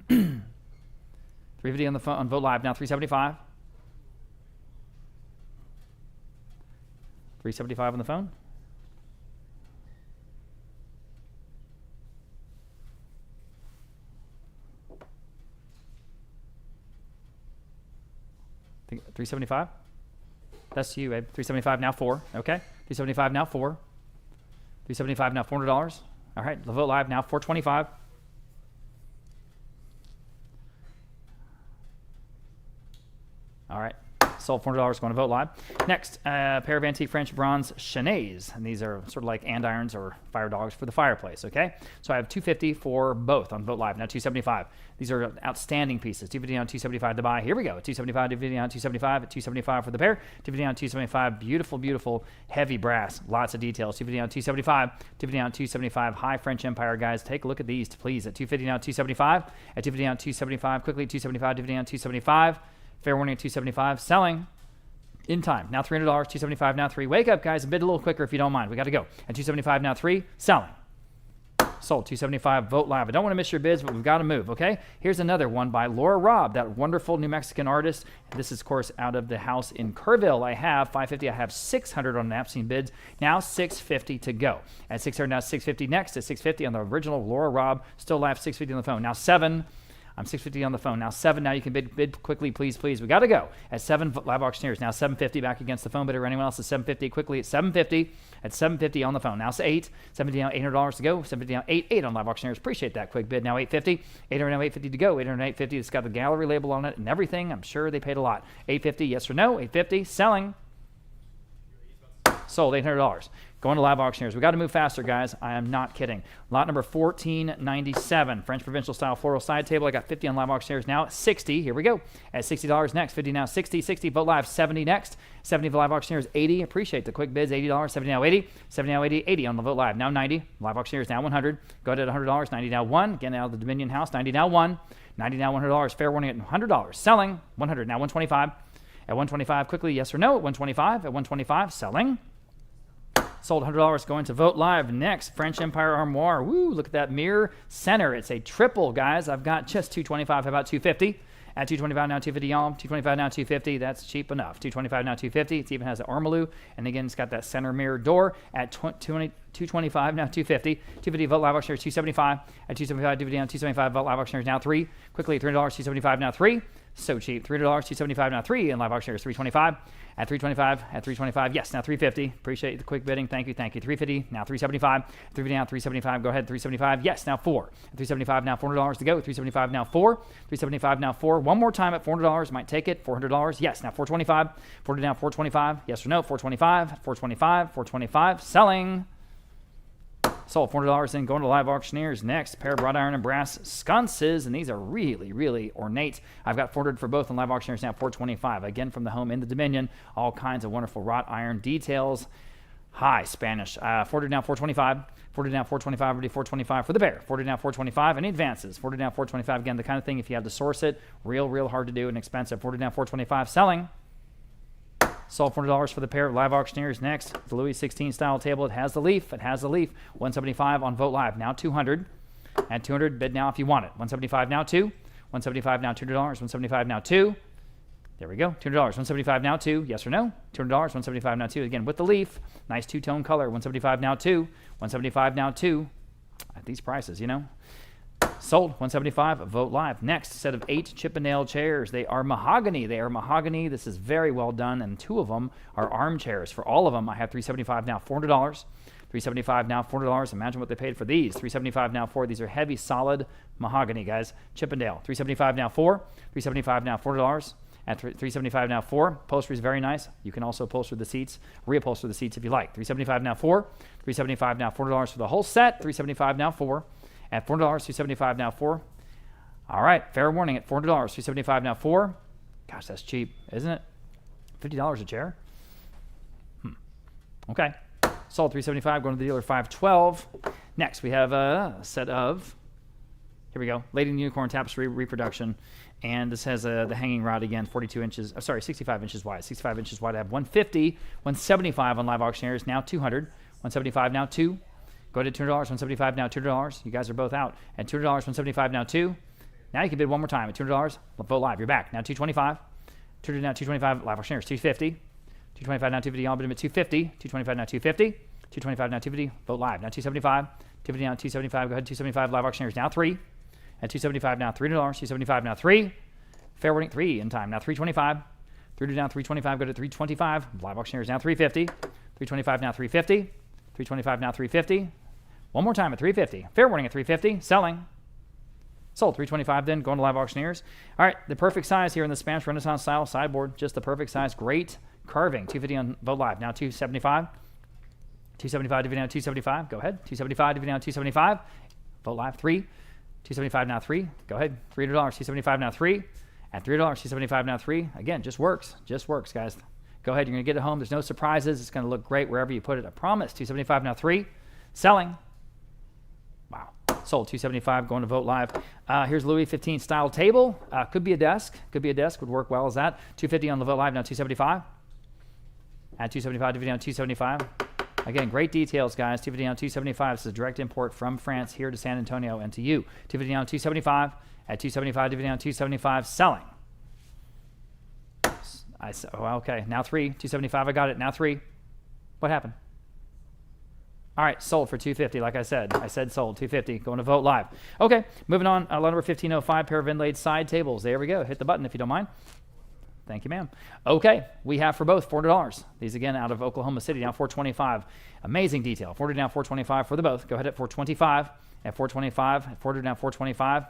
350 on the phone on Vote Live, now 375. 375 on the phone. 375. That's you, babe. 375 now 4. Okay. 375 now 4. 375 now $400. All right. The vote live now 425. All right. Sold $400, going to vote live. Next, a pair of antique French bronze chenets. And these are sort of like andirons or fire dogs for the fireplace, okay? So I have $250 for both on vote live. Now $275. These are outstanding pieces. $250 on $275 to buy. Here we go. $275, $250 on $275, $275 for the pair. $250 on $275. Beautiful, beautiful, heavy brass. Lots of details. $250 on $275. $250 on $275. High French Empire, guys. Take a look at these, please. At $250 now $275. At $250 on $275. Quickly, $275, $250 on $275. Fair warning at $275. Selling in time. Now $300. $275 now 3. Wake up, guys. A bid a little quicker if you don't mind. We got to go. At $275 now 3. Selling. Sold. $275. Vote live. I don't want to miss your bids, but we've got to move, okay? Here's another one by Laura Robb, that wonderful New Mexican artist. This is, of course, out of the house in Kerrville. I have $550. I have $600 on Napstein bids. Now $650 to go. At $600 now $650 next. At $650 on the original Laura Robb. Still live. $650 on the phone. Now 7. I'm $650 on the phone. Now 7. Now you can bid quickly, please. We got to go. At 7, live auctioneers. Now $750 back against the phone bidder. Anyone else at $750 quickly at $750. At $750 on the phone. Now it's 8. $750 now $800 to go. $750 now 8 on live auctioneers. Appreciate that quick bid. Now $850. $800 now $850 to go. $800 $850. It's got the gallery label on it and everything. I'm sure they paid a lot. $850. Yes or no? $850. Selling. Sold. $800. Going to live auctioneers. We got to move faster, guys. I am not kidding. Lot number 1497. French provincial style floral side table. I got 50 on live auctioneers now. 60. Here we go. At $60 next. 50 now 60. 60. Vote live. 70 next. 70 for live auctioneers. 80. Appreciate the quick bids. $80. 70 now 80. 70 now 80. 80 on the vote live. Now 90. Live auctioneers now 100. Go ahead at $100. 90 now 1. Again out of the Dominion house. 90 now 1. 90 now $100. Fair warning at $100. Selling. 100 now 125. At 125 quickly. Yes or no? At 125. At 125. Selling. Sold $100. Going to vote live next. French Empire Armoire. Woo, look at that mirror center. It's a triple, guys. I've got just $225. How about $250? At $225 now $250 on. $225 now $250. That's cheap enough. $225 now $250. It even has an ormolu. And again, it's got that center mirror door. At $225 now $250. $250 vote live auctioneers $275. At $275 $250 on $275 vote live auctioners now 3. Quickly $300. $275 now 3. So cheap. $300. $275 now 3. And live auctioners $325. At $325, yes, now $350. Appreciate the quick bidding. Thank you. $350, now $375. $350 now $375. Go ahead, $375. Yes, now 4. At $375 now $400 to go. $375 now 4. $375 now 4. One more time at $400. Might take it. $400. Yes, now $425. $400 now $425. Yes or no? $425. $425. $425. Selling. Sold $400. Then going to live auctioneers next. A pair of wrought iron and brass sconces, and these are really, really ornate. I've got $400 for both on live auctioneers now $425. Again from the home in the Dominion. All kinds of wonderful wrought iron details. High Spanish. $400 now $425. $400 now $425. Already $425 for the pair. $400 now $425. Any advances? $400 now $425. Again, the kind of thing if you have to source it, real hard to do and expensive. $400 now $425. Selling. Sold $400 for the pair of live auctioneers next. The Louis XVI style table. It has the leaf. $175 on vote live. Now $200. At $200, bid now if you want it. $175 now 2. $175 now $200. $175 now 2. There we go. $200. $175 now 2. Yes or no? $200. $175 now 2. Again with the leaf. Nice two-tone color. $175 now 2. $175 now 2. At these prices, you know. Sold. $175. Vote live. Next set of 8 Chippendale chairs. They are mahogany. This is very well done, and 2 of them are armchairs. For all of them, I have $375 now $400. $375 now $400. Imagine what they paid for these. $375 now 4. These are heavy, solid mahogany, guys. Chippendale. $375 now 4. $375 now $400. At $375 now 4. Upholstery is very nice. You can also upholster the seats, reupholster the seats if you like. $375 now 4. $375 now $400 for the whole set. $375 now 4. At $400, $275 now 4. All right, fair warning at $400, $275 now 4. Gosh, that's cheap, isn't it? $50 a chair? Okay. Sold $375, going to the dealer $512. Next, we have a set of, here we go, Lady and Unicorn Tapestry reproduction. And this has the hanging rod again, 65 inches wide. 65 inches wide. I have $150, $175 on live auctioneers, now $200. $175 now 2. Go ahead at $200, $175 now $200. You guys are both out. At $200, $175 now 2. Now you can bid one more time at $200. Vote live. You're back. Now $225. $200 now $225. Live auctioneers $250. $225 now $250. I'll bid him at $250. $225 now $250. $225 now $250. Vote live. Now $275. $250 now $275. Go ahead $275. Live auctioneers now 3. At $275 now $300. $275 now 3. Fair warning 3 in time. Now $325. 3 down, 325, go to 325. Live auctioneers now 350. 325 now 350. 325 now 350. One more time at 350. Fair warning at 350. Selling. Sold. 325 then, going to live auctioneers. All right, the perfect size here in the Spanish Renaissance style sideboard. Just the perfect size. Great carving. 250 on Vote Live. Now 275. 275 divided down 275. Go ahead. 275 divided down 275. Vote Live. 3. 275 now 3. Go ahead. $300. 275 now 3. At $3. 275 now 3. Again, just works. Just works, guys. Go ahead. You're going to get it home. There's no surprises. It's going to look great wherever you put it. I promise. 275 now 3. Selling. Wow. Sold. 275 going to Vote Live. Here's Louis 15 style table. Could be a desk. Could be a desk. Would work well as that. 250 on the Vote Live. Now 275. At 275 divided down 275. Again, great details, guys. 250 down 275. This is a direct import from France here to San Antonio and to you. 250 down 275. At 275 divided down 275. Selling. Okay. Now 3. 275. I got it. Now 3. What happened? All right, sold for 250. Like I said sold 250. Going to Vote Live. Okay, moving on. Lot number 1505, pair of inlaid side tables. There we go. Hit the button if you don't mind. Thank you, ma'am. Okay, we have for both $400. These again out of Oklahoma City, now $425. Amazing detail. 40 down $425 for the both. Go ahead at $425. At $425. At 40 down $425.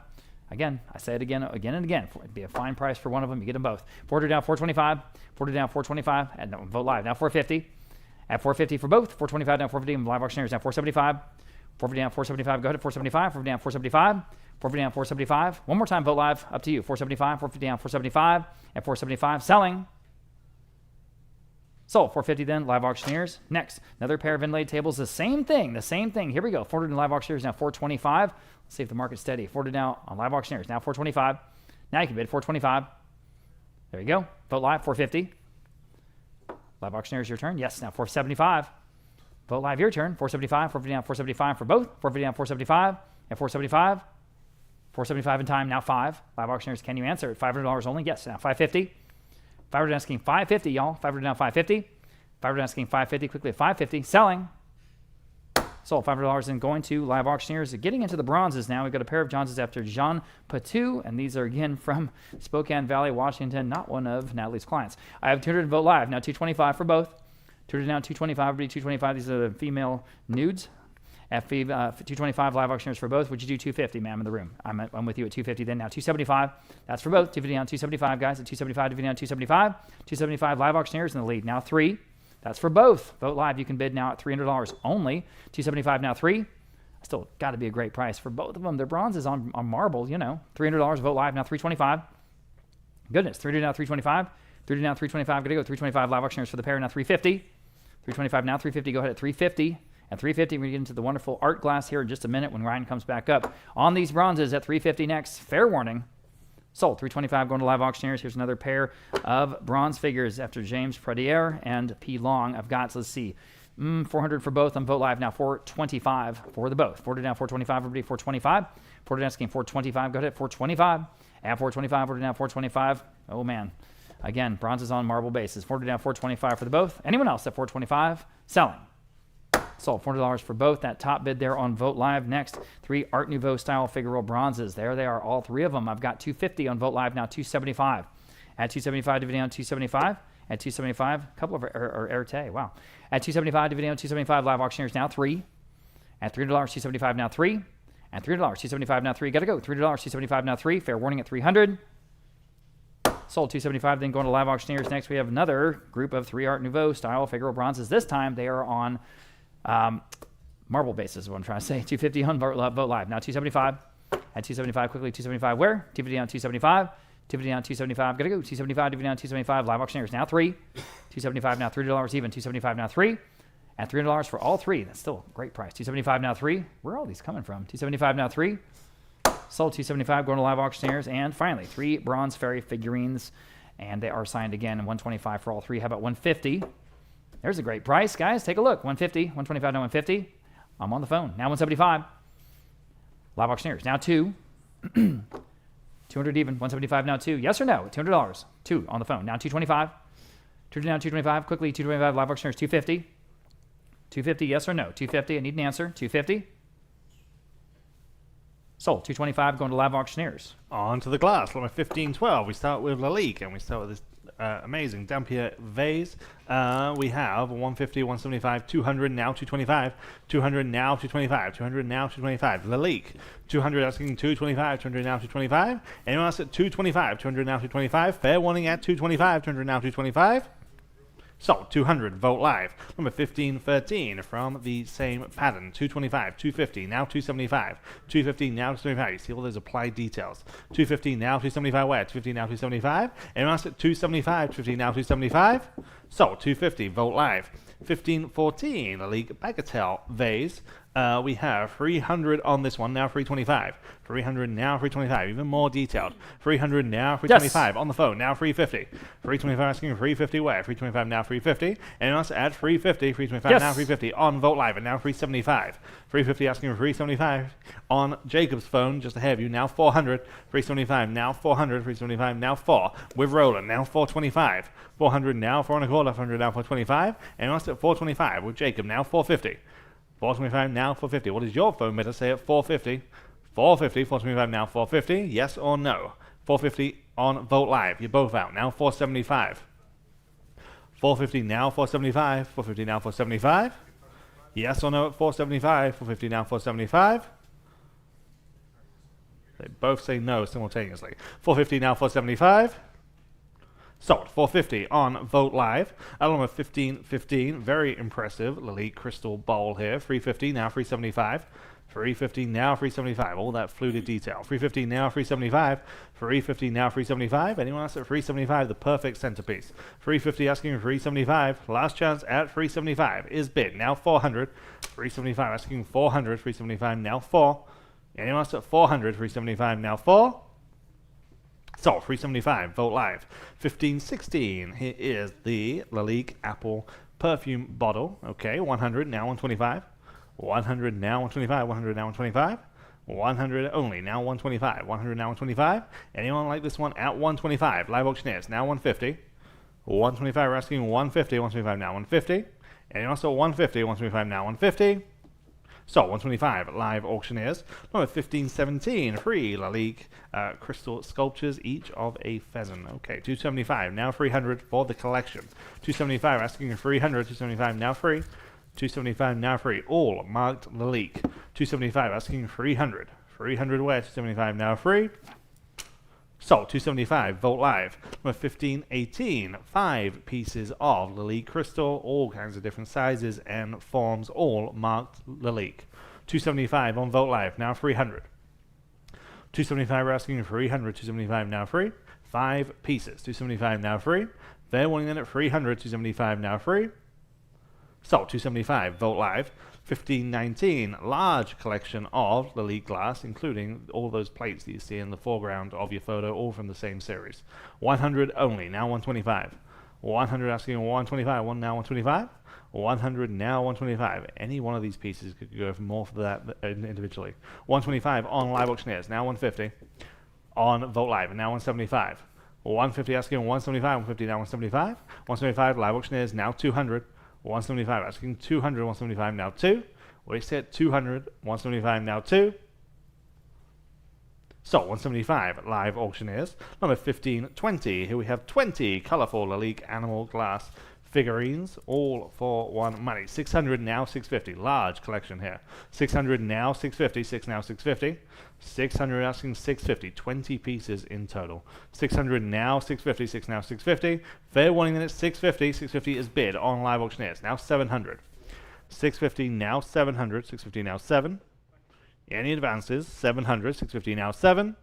Again, I say it again and again. It'd be a fine price for one of them. You get them both. 40 down $425. 40 down $425. And no, Vote Live now $450. At $450 for both. $425 down $450. Live auctioneers now $475. $450 down $475. Go ahead at $475. $450 down $475. $450 down $475. One more time, Vote Live. Up to you. $475. $450 down $475. At $475. Selling. Sold. $450 then. Live auctioneers. Next, another pair of inlaid tables. The same thing. Here we go. 40 in live auctioneers now $425. Let's see if the market's steady. 40 now on live auctioneers now $425. Now you can bid $425. There you go. Vote Live $450. Live auctioneers, your turn. Yes, now $475. Vote Live, your turn. $475. $450 down $475 for both. $450 down $475. At $475. $475 in time, now 5. Live auctioneers, can you answer? $500 only? Yes, now $550. $500 asking $550, y'all. $500 down $550. $500 asking $550, quickly at $550. Selling. Sold. $500 and going to live auctioneers. Getting into the bronzes now. We've got a pair of Johnsons after Jean Patou, and these are again from Spokane Valley, Washington, not one of Natalie's clients. I have 200 Vote Live. Now $225 for both. 200 down $225, everybody $225. These are the female nudes. At $225 live auctioneers for both. Would you do $250, ma'am, in the room? I'm with you at $250 then. Now $275. That's for both. $250 down $275, guys. At $275, $250 down $275. $275 live auctioneers in the lead. Now 3. That's for both. Vote Live. You can bid now at $300 only. $275 now 3. Still got to be a great price for both of them. They're bronzes on marble, you know. $300. Vote Live now $325. Goodness. $300 now $325. $300 now $325. Got to go $325 live auctioneers for the pair now $350. $325 now $350. Go ahead at $350. At $350, we're going to get into the wonderful art glass here in just a minute when Ryan comes back up. On these bronzes at $350 next. Fair warning. Sold. $325 going to live auctioneers. Here's another pair of bronze figures after James Pradier and P. Long. I've got, let's see, $400 for both on Vote Live. Now $425 for the both. 40 down $425, everybody $425. 40 down asking $425. Go ahead at $425. At $425, 40 down $425. Oh, man. Again, bronzes on marble bases. 40 down $425 for the both. Anyone else at $425? Selling. Sold. $400 for both. That top bid there on Vote Live. Next, 3 Art Nouveau style figural bronzes. There they are, all 3 of them. I've got $250 on Vote Live now, $275. At $275, dividend on $275. At $275, a couple of Erte. Wow. At $275, dividend on $275, live auctioneers now 3. At $300, $275 now 3. At $300, $275 now 3. Got to go. $300, $275 now 3. Fair warning at $300. Sold. $275. Then going to live auctioneers. Next, we have another group of 3 Art Nouveau style figural bronzes. This time they are on marble basis is what I'm trying to say. $250 on Vote Live. Now $275. At $275 quickly. $275 where? $250 down $275. $250 down $275. Gotta go. $275. $250 down $275. Live auctioneers now 3. $275 now $3 even. $275 now 3. At $300 for all 3. That's still a great price. $275 now 3. Where are all these coming from? $275 now 3. Sold. $275 going to live auctioneers. And finally, 3 bronze fairy figurines. And they are signed again. And $125 for all 3. How about $150? There's a great price, guys. Take a look. $150, $125 now $150. I'm on the phone. Now $175. Live auctioneers. Now 2. $200 even. $175 now 2. Yes or no? $200. 2 on the phone. Now $225. $200 now $225. Quickly. $225. Live auctioneers. $250. $250. Yes or no? $250. I need an answer. $250. Sold. $225 going to live auctioneers. On to the glass. Number 1512. We start with Lalique, and we start with this amazing Dampier vase. We have 150, 175, 200, now 225, 200, now 225, 200, now 225. Lalique, 200 asking 225, 200, now 225. Anyone else at 225, 200, now 225. Fair warning at 225, 200, now 225. So, 200, Vogt Live. Number 1513 from the same pattern. 225, 250, now 275. 250, now 275. You see all those applied details. 250, now 275 where? 250, now 275. Anyone else at 275, 250, now 275. So, 250, Vogt Live. 1514, a League Bagatelle vase. We have 300 on this one, now 325. 300 now 325, even more detailed. 300 now 325 Yes. on the phone, now 350. 325 asking 350 where? 325 now 350. Anyone else at 350, 325 Yes. now 350 on Vogt Live and now 375. 350 asking 375 on Jacob's phone, just ahead of you, now 400. 375 now 400. 375 now 4. With Roland, now 425. 400 now 4 and a quarter. 400 now 425. Anyone else at 425 with Jacob, now 450. 425 now 450. What does your phone better say at 450? 450, 425 now 450. Yes or no? 450 on Vogt Live. You're both out. Now 475. 450 now 475. 450 now 475. Yes or no at 475? 450 now 475. They both say no simultaneously. 450 now 475. Sold. 450 on Vogt Live. Number 1515, very impressive. Lalique Crystal Bowl here. 350 now 375. 350 now 375. All that fluted detail. 350 now 375. 350 now 375. Anyone else at 375? The perfect centerpiece. 350 asking for 375. Last chance at 375 is bid. Now 400. 375 asking 400. 375 now 4. Anyone else at 400? 375 now 4. So, 375, Vogt Live. 1516, here is the Lalique Apple perfume bottle. Okay, 100, now 125. 100, now 125. 100, now 125. 100 only, now 125. 100, now 125. Anyone like this one at 125? Live auctioneers, now 150. 125, we're asking 150. 125, now 150. Anyone also 150. 125, now 150. So, 125 live auctioneers. Number 1517, free Lalique crystal sculptures, each of a pheasant. Okay, 275, now 300 for the collection. 275 asking for 300, 275 now free. 275 now free, all marked Lalique. 275 asking 300. 300 where? 275 now free. So, 275, Vogt Live. Number 1518, 5 pieces of Lalique crystal, all kinds of different sizes and forms, all marked Lalique. 275 on Vogt Live, now 300. 275 we're asking 300, 275 now free. 5 pieces, 275 now free. Fair warning then at 300, 275 now free. So, 275, Vogt Live. 1519, large collection of Lalique glass, including all those plates that you see in the foreground of your photo, all from the same series. 100 only, now 125. 100 asking 125, one now 125. 100 now 125. Any one of these pieces could go for more for that individually. 125 on live auctioneers, now 150. On Vogt Live, and now 175. 150 asking 175, 150 now 175. 175 live auctioneers, now 200. 175 asking 200, 175 now 2. We said 200, 175 now 2. So 175 live auctioneers. Number 1520. Here we have 20 colorful Lalique animal glass figurines, all for one money. 600 now 650. Large collection here. 600 now 650. 6 now 650. 600 asking 650. 20 pieces in total. 600 now 650. 6 now 650. Fair warning that it's 650. 650 is bid on live auctioneers. Now 700. 650 now 700. 650 now 7. Any advances? 700. 650 now 7.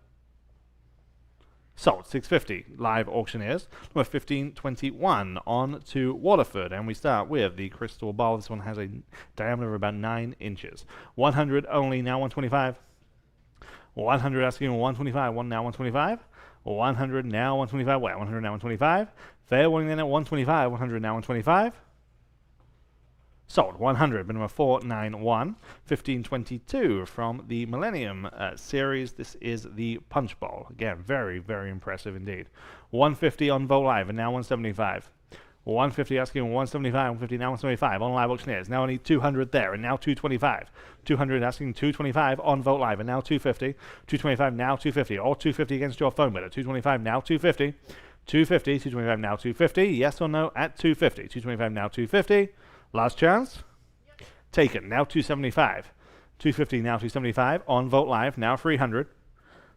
Sold. 650 live auctioneers. Number 1521 on to Waterford, and we start with the crystal ball. This one has a diameter of about 9 inches. 100 only, now 125. 100 asking 125, one now 125. 100 now 125, where? 100 now 125. Fair warning then at 125, 100 now 125. Sold. 100, but number 491. 1522 from the Millennium series. This is the Punch Bowl. Again, very, very impressive indeed. 150 on Vogt Live, and now 175. 150 asking 175, 150 now 175 on live auctioneers. Now only 200 there, and now 225. 200 asking 225 on Vogt Live, and now 250. 225 now 250. All 250 against your phone bidder. 225 now 250. 250, 225 now 250. Yes or no at 250. 225 now 250. Last chance. Taken. Now 275. 250 now 275. On Vote Live now 300.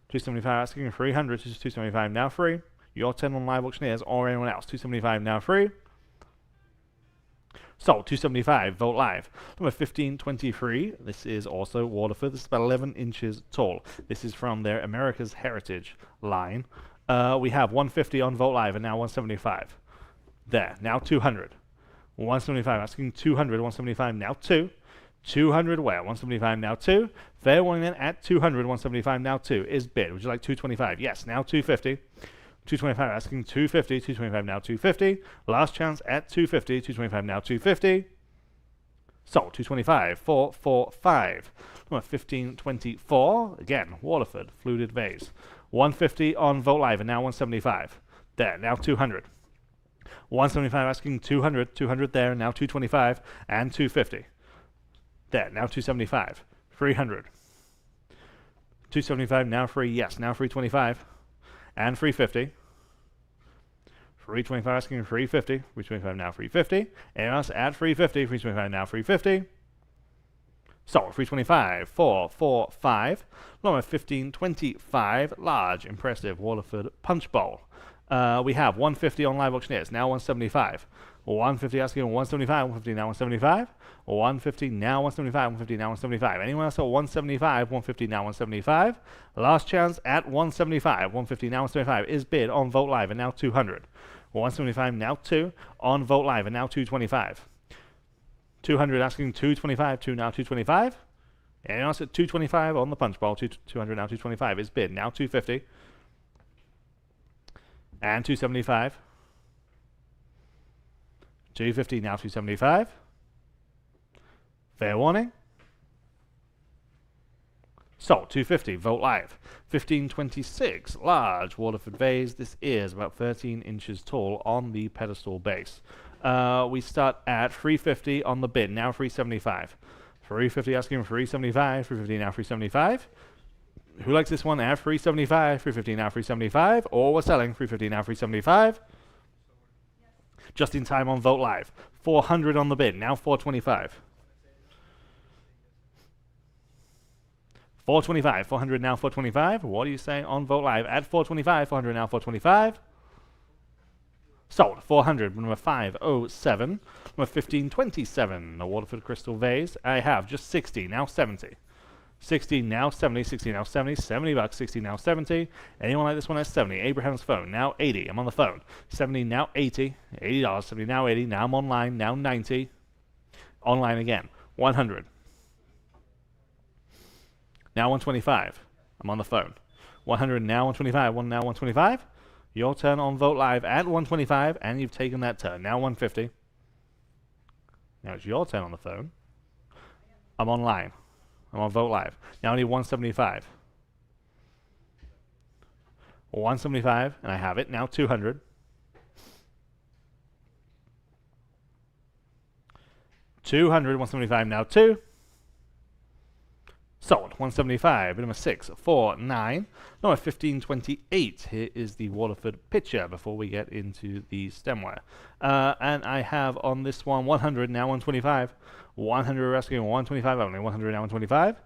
275 asking 300. 275 now free. Your 10 on live auctioneers or anyone else. 275 now free. Sold. 275. Vote Live. Number 1523. This is also Waterford. This is about 11 inches tall. This is from their America's Heritage line. We have 150 on Vote Live and now 175. There. Now 200. 175 asking 200. 175 now 2. 200 where? 175 now 2. Fair warning then at 200. 175 now 2 is bid. Would you like 225? Yes. Now 250. 225 asking 250. 225 now 250. Last chance at 250. 225 now 250. Sold. 225. 445. Number 1524. Again, Waterford. Fluted vase. 150 on Vote Live and now 175. There. Now 200. 175 asking 200. 200 there. Now 225 and 250. There. Now 275. 300. 275 now free. Yes. Now 325. And 350. 325 asking 350. 325 now 350. And us at 350. 325 now 350. So 325. 445. Number 1525. Large, impressive Waterford punch bowl. We have 150 on live auctioneers. Now 175. 150 asking 175. 150 now 175. 150 now 175. 150 now 175. Anyone else at 175? 150 now 175. Last chance at 175. 150 now 175 is bid on Vote Live and now 200. 175 now 2 on Vote Live and now 225. 200 asking 225. 2 now 225. Anyone else at 225 on the punch bowl? 200 now 225 is bid. Now 250. And 275. 250 now 275. Fair warning. Sold. 250. Vote Live. 1526. Large Waterford vase. This is about 13 inches tall on the pedestal base. We start at 350 on the bid. Now 375. 350 asking 375. 350 now 375. Who likes this one at 375? 350 now 375. Or we're selling 350 now 375. Just in time on Vote Live. 400 on the bid. Now 425. 425. 400 now 425. What do you say on Vote Live? At 425. 400 now 425. Sold. 400. Number 507. Number 1527. The Waterford Crystal Vase. I have just 60. Now 70. 60 now 70, 60 now 70, 70 bucks, 60 now 70. Anyone like this one at 70? Abraham's phone, now 80. I'm on the phone. 70 now 80, $80, 70 now 80. Now I'm online, now 90. Online again, 100. Now 125. I'm on the phone. 100 now 125, one now 125. Your turn on Vote Live at 125, and you've taken that turn. Now 150. Now it's your turn on the phone. I'm online. I'm on Vote Live. Now I need 175. 175, and I have it. Now 200. 200, 175, now 2. Sold. 175. Number 649. Number 1528. Here is the Waterford picture before we get into the stemware. And I have on this one 100, now 125. 100 asking 125 only. 100 now 125.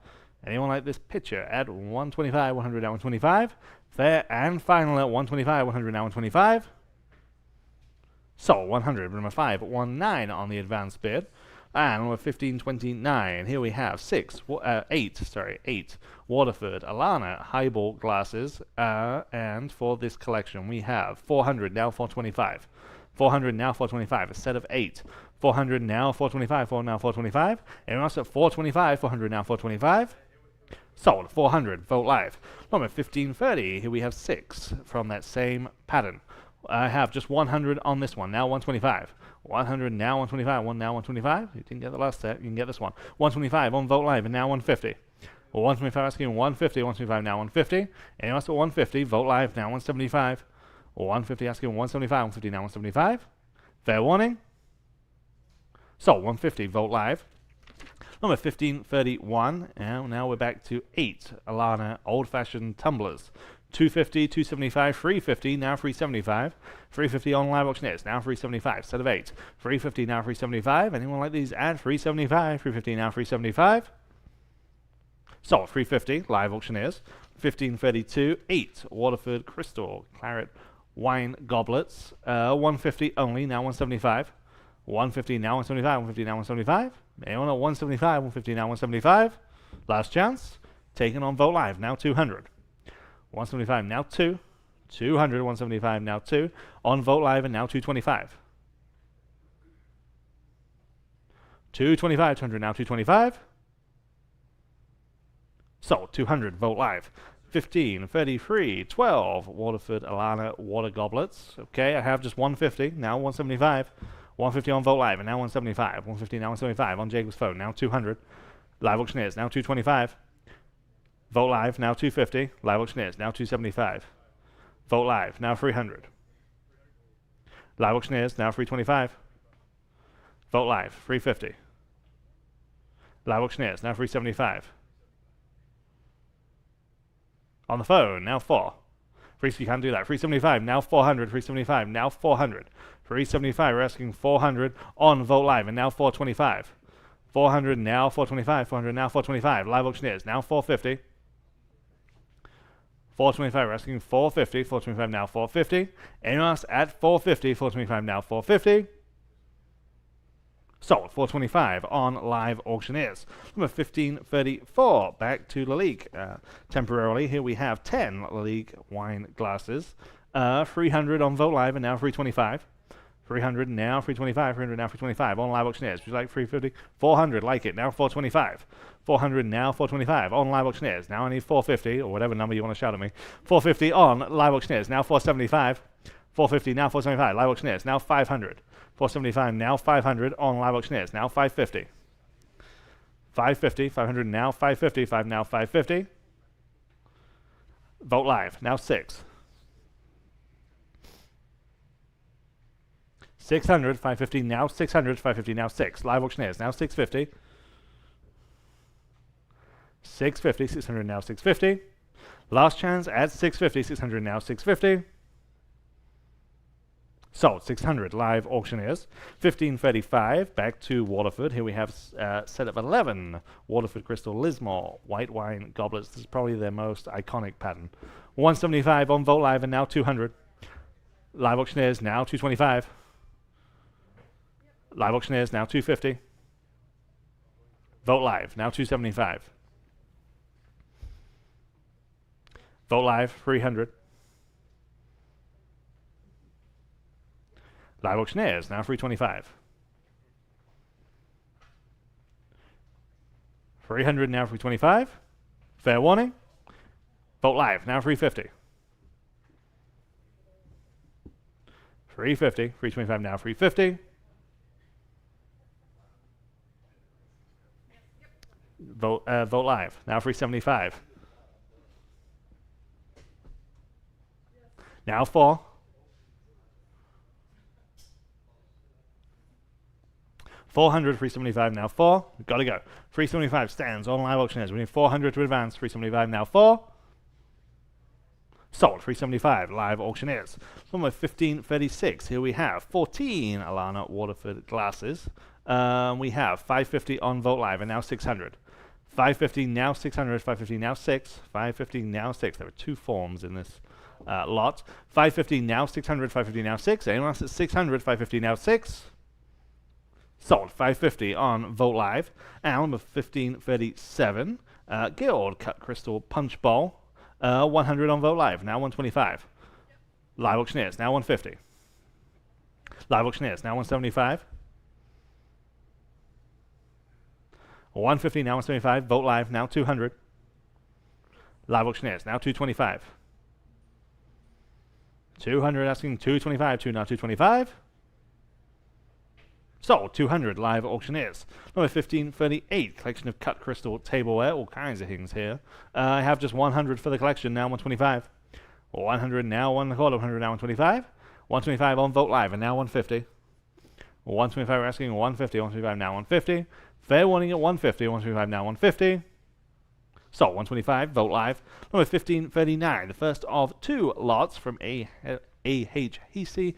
Anyone like this picture at 125, 100 now 125. Fair and final at 125, 100 now 125. Sold. 100. Number 519 on the advanced bid. And number 1529, here we have 8 Waterford Alana highball glasses. And for this collection, we have 400, now 425. 400, now 425, a set of 8. 400, now 425, 4 now 425. Anyone else at 425, 400, now 425. Sold. 400, Vote Live. Number 1530, here we have 6 from that same pattern. I have just 100 on this one, now 125. 100 now 125, 1 now 125. You didn't get the last set, you can get this one. 125 on Vote Live and now 150. 125 asking 150, 125 now 150. Anyone else at 150, Vote Live now 175. 150 asking 175, 150 now 175. Fair warning. So 150, Vote Live. Number 1531, and now we're back to 8 Alana old-fashioned tumblers. 250, 275, 350, now 375. 350 on live auctioneers, now 375, set of 8. 350, now 375. Anyone like these at 375? 350, now 375. So 350, live auctioneers. 1532, 8 Waterford Crystal Claret Wine Goblets. 150 only, now 175. 150, now 175, 150, now 175. Anyone at 175, 150, now 175. Last chance. Taken on Vote Live, now 200. 175, now 2. 200, 175, now 2. On Vote Live, and now 225. 225, 200, now 225. So, 200, Vote Live. 15, 33, 12, Waterford Alana Water Goblets. Okay, I have just 150, now 175. 150 on Vote Live, and now 175. 150, now 175 on Jacob's phone, now 200. Live auctioneers, now 225. Vote Live, now 250. Live auctioneers, now 275. Vote Live, now 300. Live auctioneers, now 325. Vote Live, 350. Live auctioneers, now 375. On the phone, now 4. You can't do that. 375, now 400. 375, now 400. 375, we're asking 400 on Vote Live, and now 425. 400, now 425. 400, now 425. Live auctioneers, now 450. 425, we're asking 450. 425, now 450. Anyone else at 450? 425, now 450. Sold 425 on live auctioneers. Number 1534, back to La Ligue. Temporarily, here we have 10 La Ligue wine glasses. 300 on Vote Live, and now 325. 300, now 325. 300, now 325 on live auctioneers. Would you like 350? 400, like it, now 425. 400, now 425 on live auctioneers. Now I need 450, or whatever number you want to shout at me. 450 on live auctioneers, now 475. 450, now 475, live auctioneers, now 500. 475, now 500 on live auctioneers, now 550. 550, 500, now 550, 5 now 550. Vote Live, now 6. 600, 550, now 600, 550, now 6. Live auctioneers, now 650. 650, 600, now 650. Last chance at 650, 600, now 650. Sold 600 live auctioneers. 1535 back to Waterford. Here we have a set of 11 Waterford Crystal Lismore white wine goblets. This is probably their most iconic pattern. 175 on Vote Live, and now 200. Live auctioneers, now 225. Live auctioneers, now 250. Vote Live, now 275. Vote Live, 300. Live auctioneers, now 325. 300, now 325. Fair warning. Vote Live, now 350. 350, 325, now 350. Vote Live, now 375. Now 4. 400, 375, now 4. Gotta go. 375 stands on live auctioneers. We need 400 to advance. 375, now 4. Sold. 375, live auctioneers. Number 1536. Here we have 14 Alana Waterford glasses. We have 550 on Vote Live, and now 600. 550, now 600. 550, now 6. 550, now 6. There are 2 forms in this lot. 550, now 600. 550, now 6. Anyone else at 600? 550, now 6. Sold 550 on Vote Live. And number 1537, Guild Cut Crystal Punch Bowl. 100 on Vote Live, now 125. Live auctioneers, now 150. Live auctioneers, now 175. 150, now 175. Vote Live, now 200. Live auctioneers, now 225. 200 asking 225, 2 now 225. Sold 200 live auctioneers. Number 1538, collection of cut crystal tableware, all kinds of things here. I have just 100 for the collection, now 125. 100 now 1 quarter, 100 now 125. 125 on Vote Live, and now 150. 125 we're asking 150, 125 now 150. Fair warning at 150, 125 now 150. So 125, Vogt Live. Number 1539, the first of 2 lots from AHEC.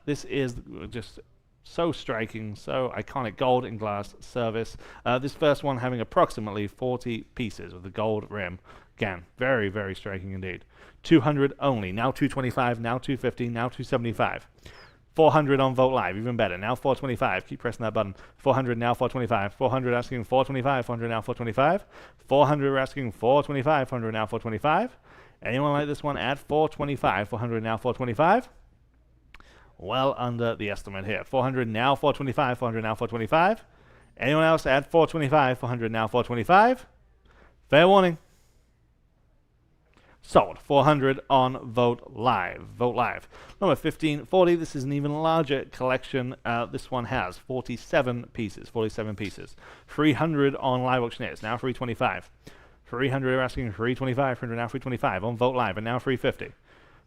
This is just so striking, so iconic gold and glass service. This first one having approximately 40 pieces with the gold rim. Again, very, very striking indeed. 200 only, now 225, now 250, now 275. 400 on Vogt Live, even better. Now 425. Keep pressing that button. 400 now 425. 400 asking 425. 400 now 425. 400 asking 425. 400 now 425. Anyone like this one at 425? 400 now 425. Well under the estimate here. 400 now 425. 400 now 425. Anyone else at 425? 400 now 425. Fair warning. Sold. 400 on Vogt Live. Vogt Live. Number 1540. This is an even larger collection. This one has 47 pieces. 47 pieces. 300 on Live Auctioneers. Now 325. 300 are asking 325. 300 now 325 on Vogt Live, and now 350.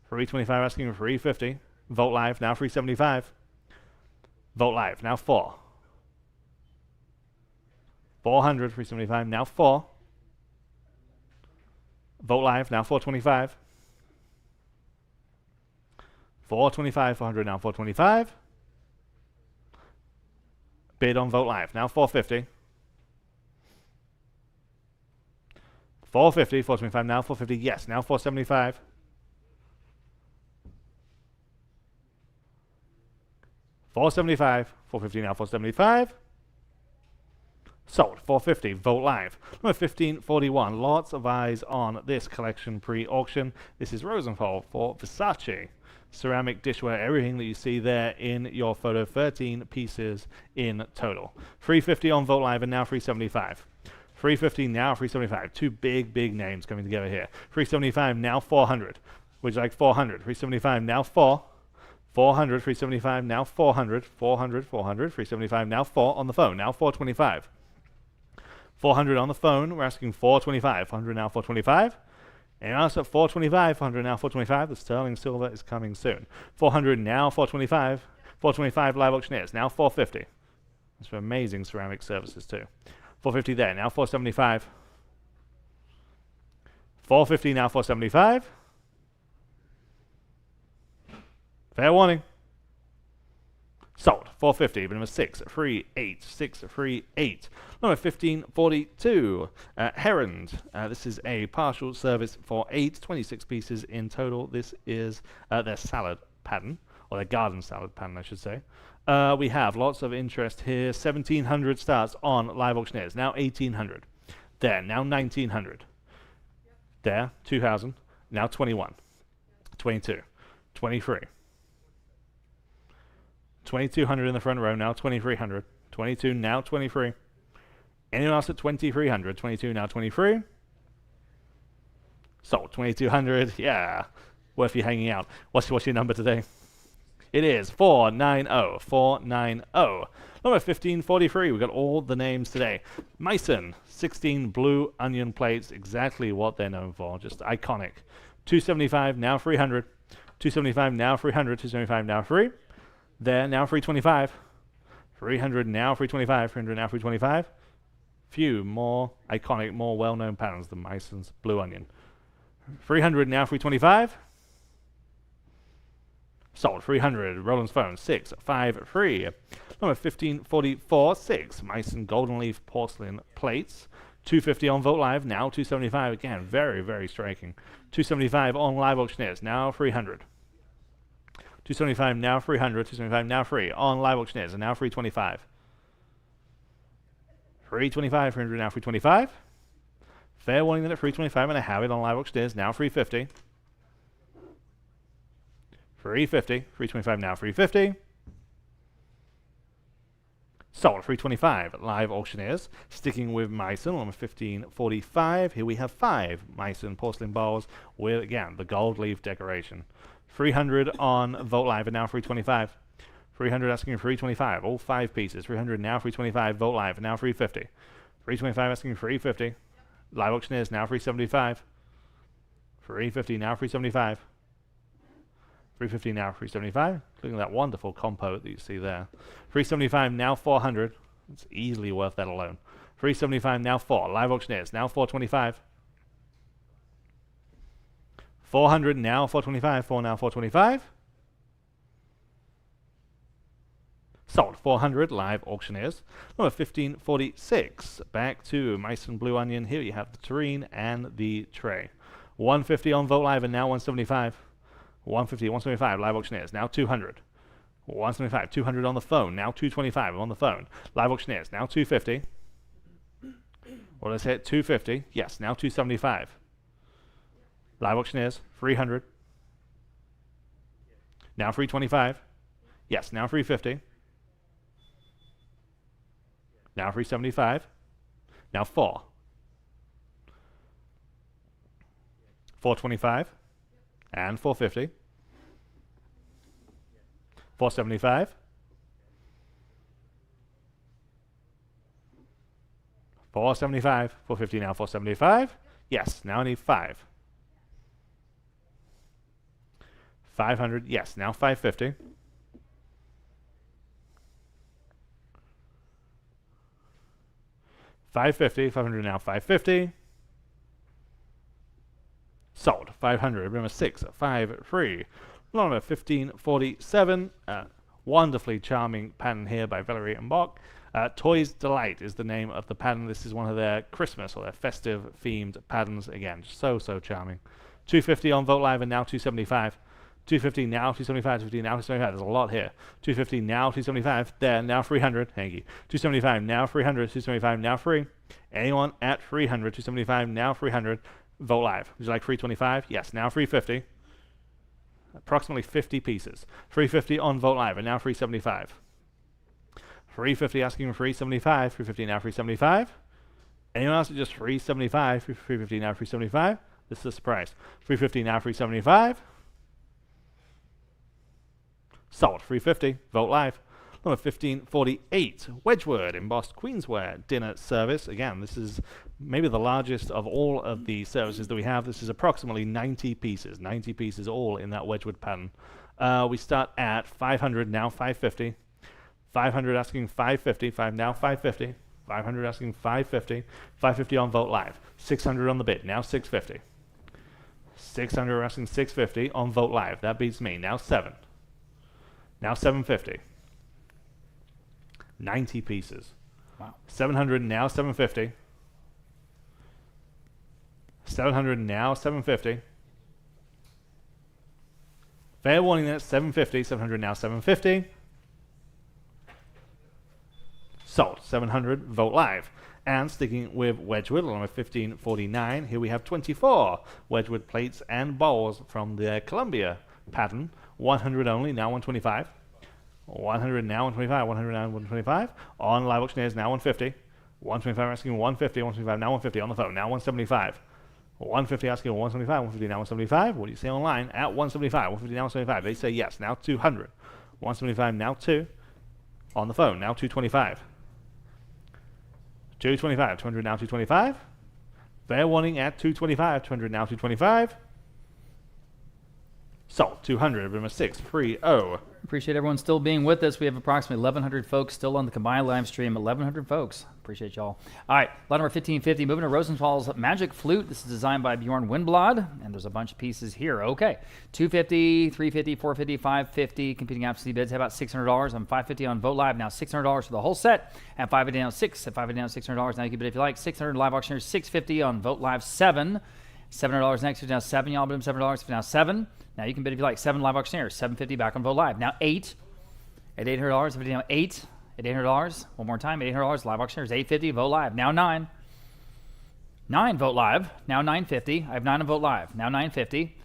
325 asking 350. Vogt Live now 375. Vogt Live now 4. 400. 375 now 4. Vogt Live, now 425. 425, 400, now 425. Bid on Vogt Live, now 450. 450, 425, now 450, yes, now 475. 475, 450, now 475. Sold. 450. Vogt Live. Number 1541. Lots of eyes on this collection pre-auction. This is Rosenthal for Versace. Ceramic dishware, everything that you see there in your photo. 13 pieces in total. 350 on Vogt Live, and now 375. 350 now 375. Two big names coming together here. 375 now 400. Would you like 400? 375 now 4. 400. 375 now 400. 400. 400. 375 now 4 on the phone. Now 425. 400 on the phone, we're asking 425. 400 now 425. And also at 425, 400 now 425. The sterling silver is coming soon. 400 now 425. 425 Live Auctioneers, now 450. That's for amazing ceramic services too. 450 there, now 475. 450 now 475. Fair warning. Sold. 450, but number 638. 638. Number 1542. Herond. This is a partial service for 8, 26 pieces in total. This is their salad pattern, or their garden salad pattern, I should say. We have lots of interest here. 1700 starts on Live Auctioneers. Now 1800. There, now 1900. There, 2000. Now 21. 22. 23. 2200 in the front row, now 2300. 22, now 23. Anyone else at 2300? 22, now 23. Sold. 2200, yeah. Worth you hanging out. What's your number today? It is 490. 490. Number 1543. We've got all the names today. Meissen, 16 blue onion plates, exactly what they're known for. Just iconic. 275, now 300. 275, now 300. 275, now 3. There, now 325. 300 now 325. 300 now 325. Few more iconic, more well-known patterns than Meissen's Blue Onion. 300 now 325. Sold. 300. Roland's Phone 653. Number 1544. 6 Meissen Golden Leaf Porcelain Plates. 250 on Vogt Live. Now 275. Again, very striking. 275 on Live Auctioneers. Now 300. 275 now 300, 275 now 3 on Live Auctioneers, and now 325. 325, 300 now 325. Fair warning that at 325, and I have it on Live Auctioneers, now 350. 350, 325 now 350. Sold. 325 at Live Auctioneers. Sticking with Meissen on 1545. Here we have 5 Meissen porcelain bowls with, again, the gold leaf decoration. 300 on Vogt Live, and now 325. 300 asking 325. All 5 pieces. 300 now 325. Vogt Live, and now 350. 325 asking 350. Live Auctioneers now 375. 350 now 375. 350 now 375. Look at that wonderful compo that you see there. 375 now 400. It's easily worth that alone. 375 now 4. Live Auctioneers now 425. 400 now, 425. 4 now, 425. Sold. 400 live auctioneers. Number 1546. Back to Mice and Blue Onion. Here you have the tureen and the tray. 150 on Vote Live and now 175. 150, 175 live auctioneers. Now 200. 175, 200 on the phone. Now 225 on the phone. Live auctioneers. Now 250. Or let's hit 250. Yes, now 275. Live auctioneers. 300. Now 325. Yes, now 350. Now 375. Now 4. 425. And 450. 475. 475. 450 now, 475. Yes, now I need 5. 500. Yes, now 550. 550. 500 now, 550. Sold. 500. Remember 6, 5, 3. Number 1547. Wonderfully charming pattern here by Valerie and Bock. Toys Delight is the name of the pattern. This is one of their Christmas or their festive themed patterns. Again, so charming. 250 on Vote Live and now 275. 250 now, 275, 250 now, 275. There's a lot here. 250 now, 275. There, now 300. Thank you. 275 now, 300. 275 now, 3. Anyone at 300. 275 now, 300. Vote Live. Would you like 325? Yes, now 350. Approximately 50 pieces. 350 on Vote Live and now 375. 350 asking for 375. 350 now, 375. Anyone else at just 375? 350 now, 375. This is a surprise. 350 now, 375. Sold. 350. Vote Live. Number 1548. Wedgwood embossed Queensware dinner service. Again, this is maybe the largest of all of the services that we have. This is approximately 90 pieces. 90 pieces all in that Wedgwood pattern. We start at 500, now 550. 500 asking 550. 5 now, 550. 500 asking 550. 550 on Vote Live. 600 on the bid. Now 650. 600 asking 650 on Vote Live. That beats me. Now 7. Now 750. 90 pieces. Wow. 700 now, 750. 700 now, 750. Fair warning that's 750. 700 now, 750. Sold. 700. Vote Live. And sticking with Wedgwood, along with 1549, here we have 24 Wedgwood plates and bowls from the Columbia pattern. 100 only, now 125. 100 now, 125. 100 now, 125. On live auctioneers, now 150. 125 asking 150. 125 now, 150 on the phone, now 175. 150 asking 175. 150 now, 175. What do you say online? At 175. 150 now, 175. They say yes, now 200. 175 now, 2. On the phone, now 225. 225. 200 now, 225. Fair warning at 225. 200 now, 225. Sold. 200. Remember 630. Appreciate everyone still being with us. We have approximately 1,100 folks still on the combined live stream. 1,100 folks. Appreciate y'all. All right, lot number 1550. Moving to Rosenthal's Magic Flute. This is designed by Bjorn Windblad, and there's a bunch of pieces here. Okay, 250, 350, 450, 550. Competing absentee bids. How about $600 on 550 on Vote Live? Now $600 for the whole set. At 550 down 6. At 550 down $600. Now you can bid if you like. 600 live auctioneers. 650 on Vote Live 7. $700 next. Now 7. Y'all bid them $7. Now 7. Now you can bid if you like. 7 live auctioneers. 750 back on Vote Live. Now 8. At $800. Now 8. At $800. One more time. At $800. Live auctioneers. 850. Vote Live. Now 9. 9. Vote Live. Now 950. I have 9 on Vote Live. Now 950.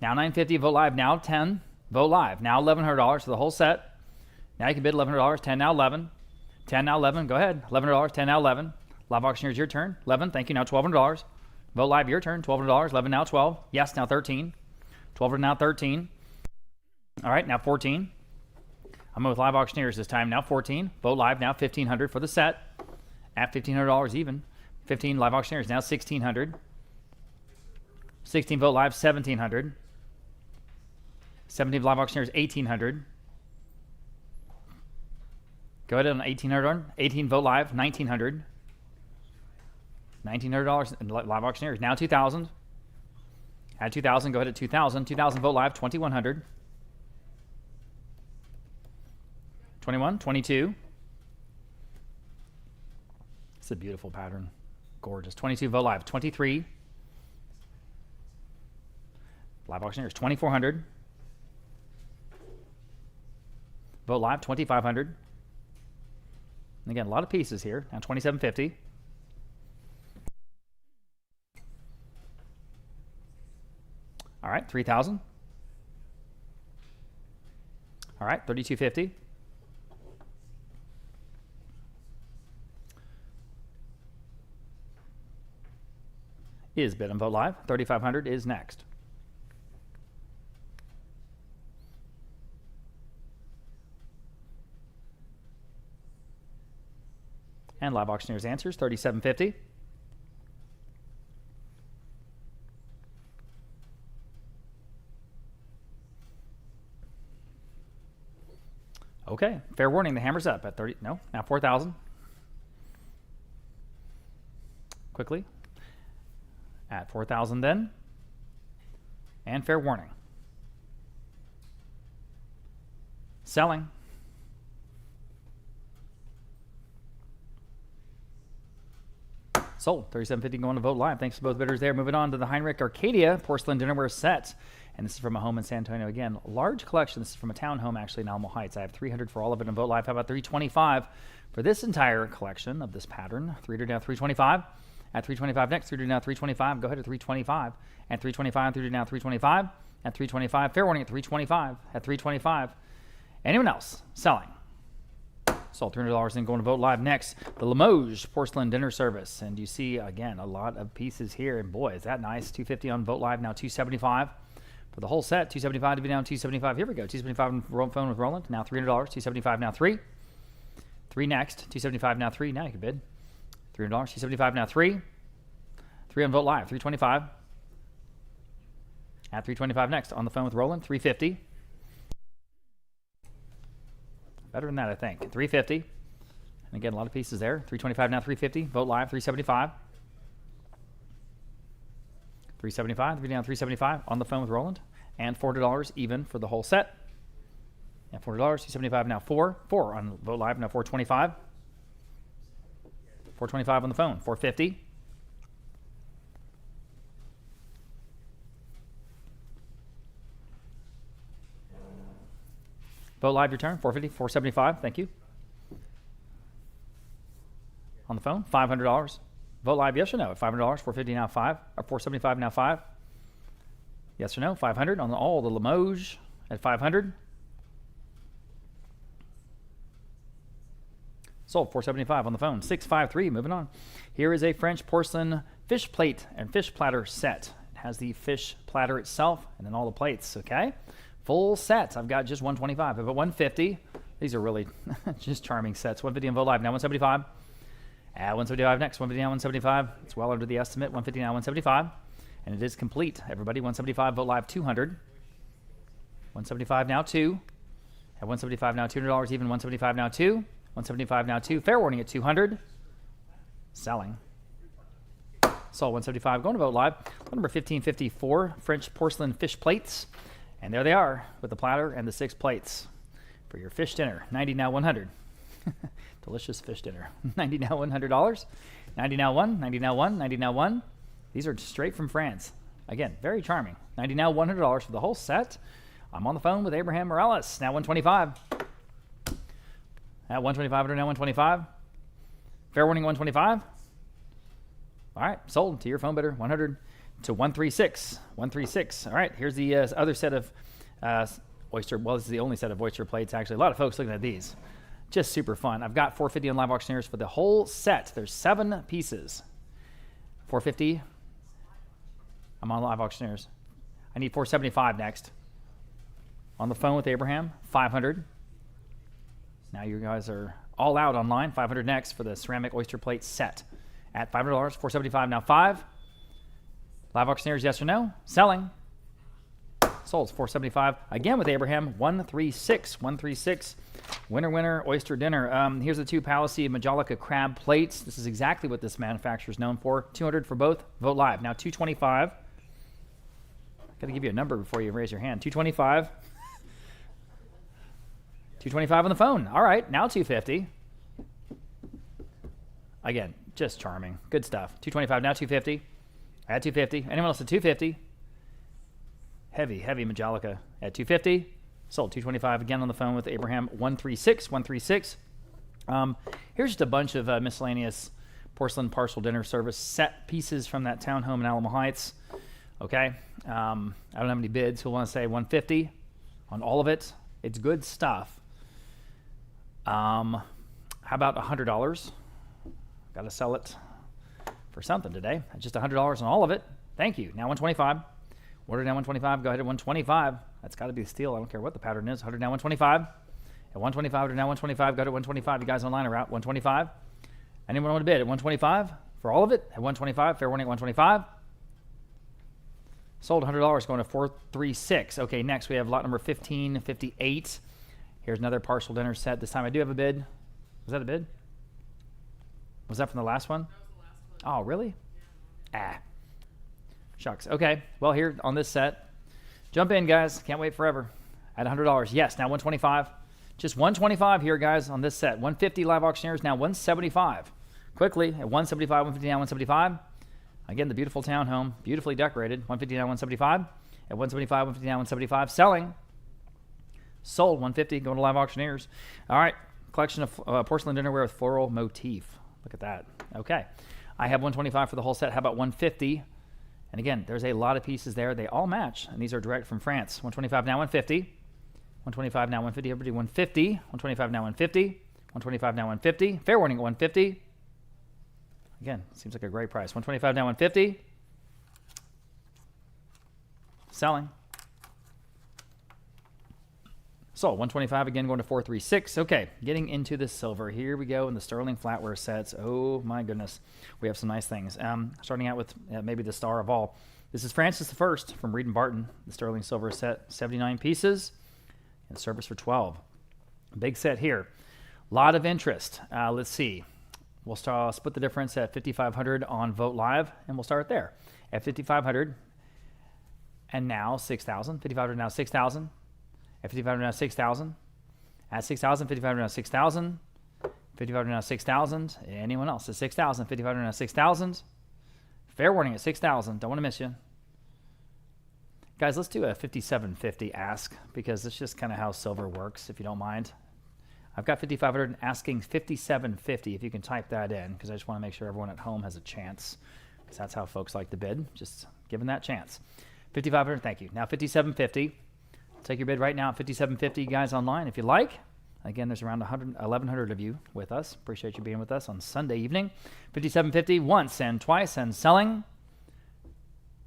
Now 950. Vote Live. Now 10. Vote Live. Now $1,100 for the whole set. Now you can bid $1,100. 10 now 11. 10 now 11. Go ahead. $1,100. 10 now 11. Live auctioneers, your turn. 11. Thank you. Now $1,200. Vote Live, your turn. $1,200. 11 now 12. Yes. Now 13. 12 now 13. All right. Now 14. I'm with live auctioneers this time. Now 14. Vote Live. Now $1,500 for the set. At $1,500 even. 15 live auctioneers. Now $1,600. 16 Vote Live. $1,700. 17 live auctioneers. $1,800. Go ahead on 1,800. 18 Vote Live. $1,900. $1,900 in live auctioneers. Now 2,000. At 2,000, go ahead at 2,000. 2,000, vote live, 2,100. 21, 22. It's a beautiful pattern. Gorgeous. 22, vote live, 23. Live auctioneers, 2,400. Vote live, 2,500. And again, a lot of pieces here. Now 2,750. All right, 3,000. All right, 3,250. Is bid on vote live. 3,500 is next. And live auctioneers answers 3,750. Okay, fair warning, the hammer's up at 30. No, now 4,000. Quickly. At 4,000 then. And fair warning. Selling. Sold. 3,750 going to vote live. Thanks to both bidders there. Moving on to the Heinrich Arcadia porcelain dinnerware set. And this is from a home in San Antonio. Again, large collection. This is from a townhome actually in Alamo Heights. I have 300 for all of it on vote live. How about 325 for this entire collection of this pattern? 300 now 325. At 325 next, 300 now 325. Go ahead at 325. At 325, 300 now 325. At 325. Fair warning at 325. At 325. Anyone else selling? Sold. $300 in going to vote live next. The Limoges porcelain dinner service. And you see, again, a lot of pieces here. And boy, is that nice. 250 on vote live, now 275 for the whole set. 275 to be down 275. Here we go. 275 on phone with Roland. Now $300. 275 now 3. 3 next. 275 now 3. Now you can bid. $300. 275 now 3. 3 on vote live. 325. At 325 next. On the phone with Roland. 350. Better than that, I think. 350. And again, a lot of pieces there. 325 now 350. Vote live. 375. 375. 3 down 375. On the phone with Roland. And $400 even for the whole set. And $400. 275 now 4. 4 on vote live. Now 425. 425 on the phone. 450. Vote live, your turn. 450, 475. Thank you. On the phone, $500. Vote live, yes or no? At $500, 450 now 5, or 475 now 5. Yes or no? 500 on all the Limoges at 500. Sold. 475 on the phone. 653. Moving on. Here is a French porcelain fish plate and fish platter set. It has the fish platter itself and then all the plates. Okay. Full sets. I've got just 125. I've got 150. These are really just charming sets. 150 on vote live. Now 175. At 175 next. 150 now 175. It's well under the estimate. 150 now 175. And it is complete. Everybody, 175. Vote live 200. 175 now 2. At 175 now $200 even. 175 now 2. 175 now 2. Fair warning at 200. Selling. Sold. 175. Going to vote live. Number 1554. French porcelain fish plates. And there they are with the platter and the 6 plates for your fish dinner. 90 now 100. Delicious fish dinner. 90 now $100. 90 now 1. 90 now 1. 90 now 1. These are straight from France. Again, very charming. 90 now $100 for the whole set. I'm on the phone with Abraham Morales. Now 125. At 125 now 125. Fair warning 125. All right, sold to your phone bidder. 100 to 136. 136. All right, here's the other set of oyster. Well, this is the only set of oyster plates, actually. A lot of folks looking at these. Just super fun. I've got 450 on live auctioneers for the whole set. There's 7 pieces. 450. I'm on live auctioneers. I need 475 next. On the phone with Abraham, 500. Now you guys are all out online. 500 next for the ceramic oyster plate set. At $500, 475 now 5. Live auctioneers, yes or no? Selling. Sold. 475. Again with Abraham. 136. 136. Winner, winner, oyster dinner. Here's the 2 Palissy Majolica crab plates. This is exactly what this manufacturer is known for. 200 for both. Vote live. Now 225. Got to give you a number before you raise your hand. 225. 225 on the phone. All right, now 250. Again, just charming. Good stuff. 225, now 250. At 250. Anyone else at 250? Heavy Majolica at 250. Sold 225 again on the phone with Abraham. 136. Here's just a bunch of miscellaneous porcelain partial dinner service set pieces from that townhome in Alamo Heights. Okay. I don't have any bids. Who'll want to say 150 on all of it? It's good stuff. How about $100? Got to sell it for something today. Just $100 on all of it. Thank you. Now 125. Order now 125. Go ahead at 125. That's got to be a steal. I don't care what the pattern is. 100 now 125. At 125, order now 125. Go ahead at 125. You guys online are out. 125. Anyone want to bid at 125 for all of it? At 125. Fair warning at 125. Sold $100 going to 436. Okay, next we have lot number 1558. Here's another partial dinner set. This time I do have a bid. Was that a bid? Was that from the last one? That was the last one. Oh, really? Yeah. Shucks. Okay. Well, here on this set, jump in, guys. Can't wait forever. At $100. Yes, now 125. Just 125 here, guys, on this set. 150 live auctioneers, now 175. Quickly, at 175, 150 now 175. Again, the beautiful townhome, beautifully decorated. 150 now 175. At 175, 150 now 175. Selling. Sold 150, going to live auctioneers. All right. Collection of porcelain dinnerware with floral motif. Look at that. Okay. I have 125 for the whole set. How about 150? And again, there's a lot of pieces there. They all match, and these are direct from France. 125 now 150. 125 now 150. Everybody 150. 125 now 150. 125 now 150. Fair warning at 150. Again, seems like a great price. 125 now 150. Selling. So 125 again, going to 436. Okay, getting into the silver. Here we go in the sterling flatware sets. Oh my goodness, we have some nice things. Starting out with maybe the star of all. This is Francis I from Reed and Barton. The sterling silver set, 79 pieces, and service for 12. Big set here. Lot of interest. Let's see. We'll split the difference at 5,500 on Vote Live, and we'll start there at 5,500, and now 6,000. 5,500 now 6,000. At 5,500 now 6,000. At 6,000, 5,500 now 6,000. 5,500 now 6,000. Anyone else at 6,000? 5,500 now 6,000. Fair warning at 6,000. Don't want to miss you. Guys, let's do a 5,750 ask because it's just kind of how silver works, if you don't mind. I've got 5,500 asking 5,750 if you can type that in because I just want to make sure everyone at home has a chance because that's how folks like to bid, just giving that chance. 5,500, thank you. Now 5,750. Take your bid right now at 5,750, guys, online if you like. Again, there's around 1,100 of you with us. Appreciate you being with us on Sunday evening. 5,750 once and twice and selling.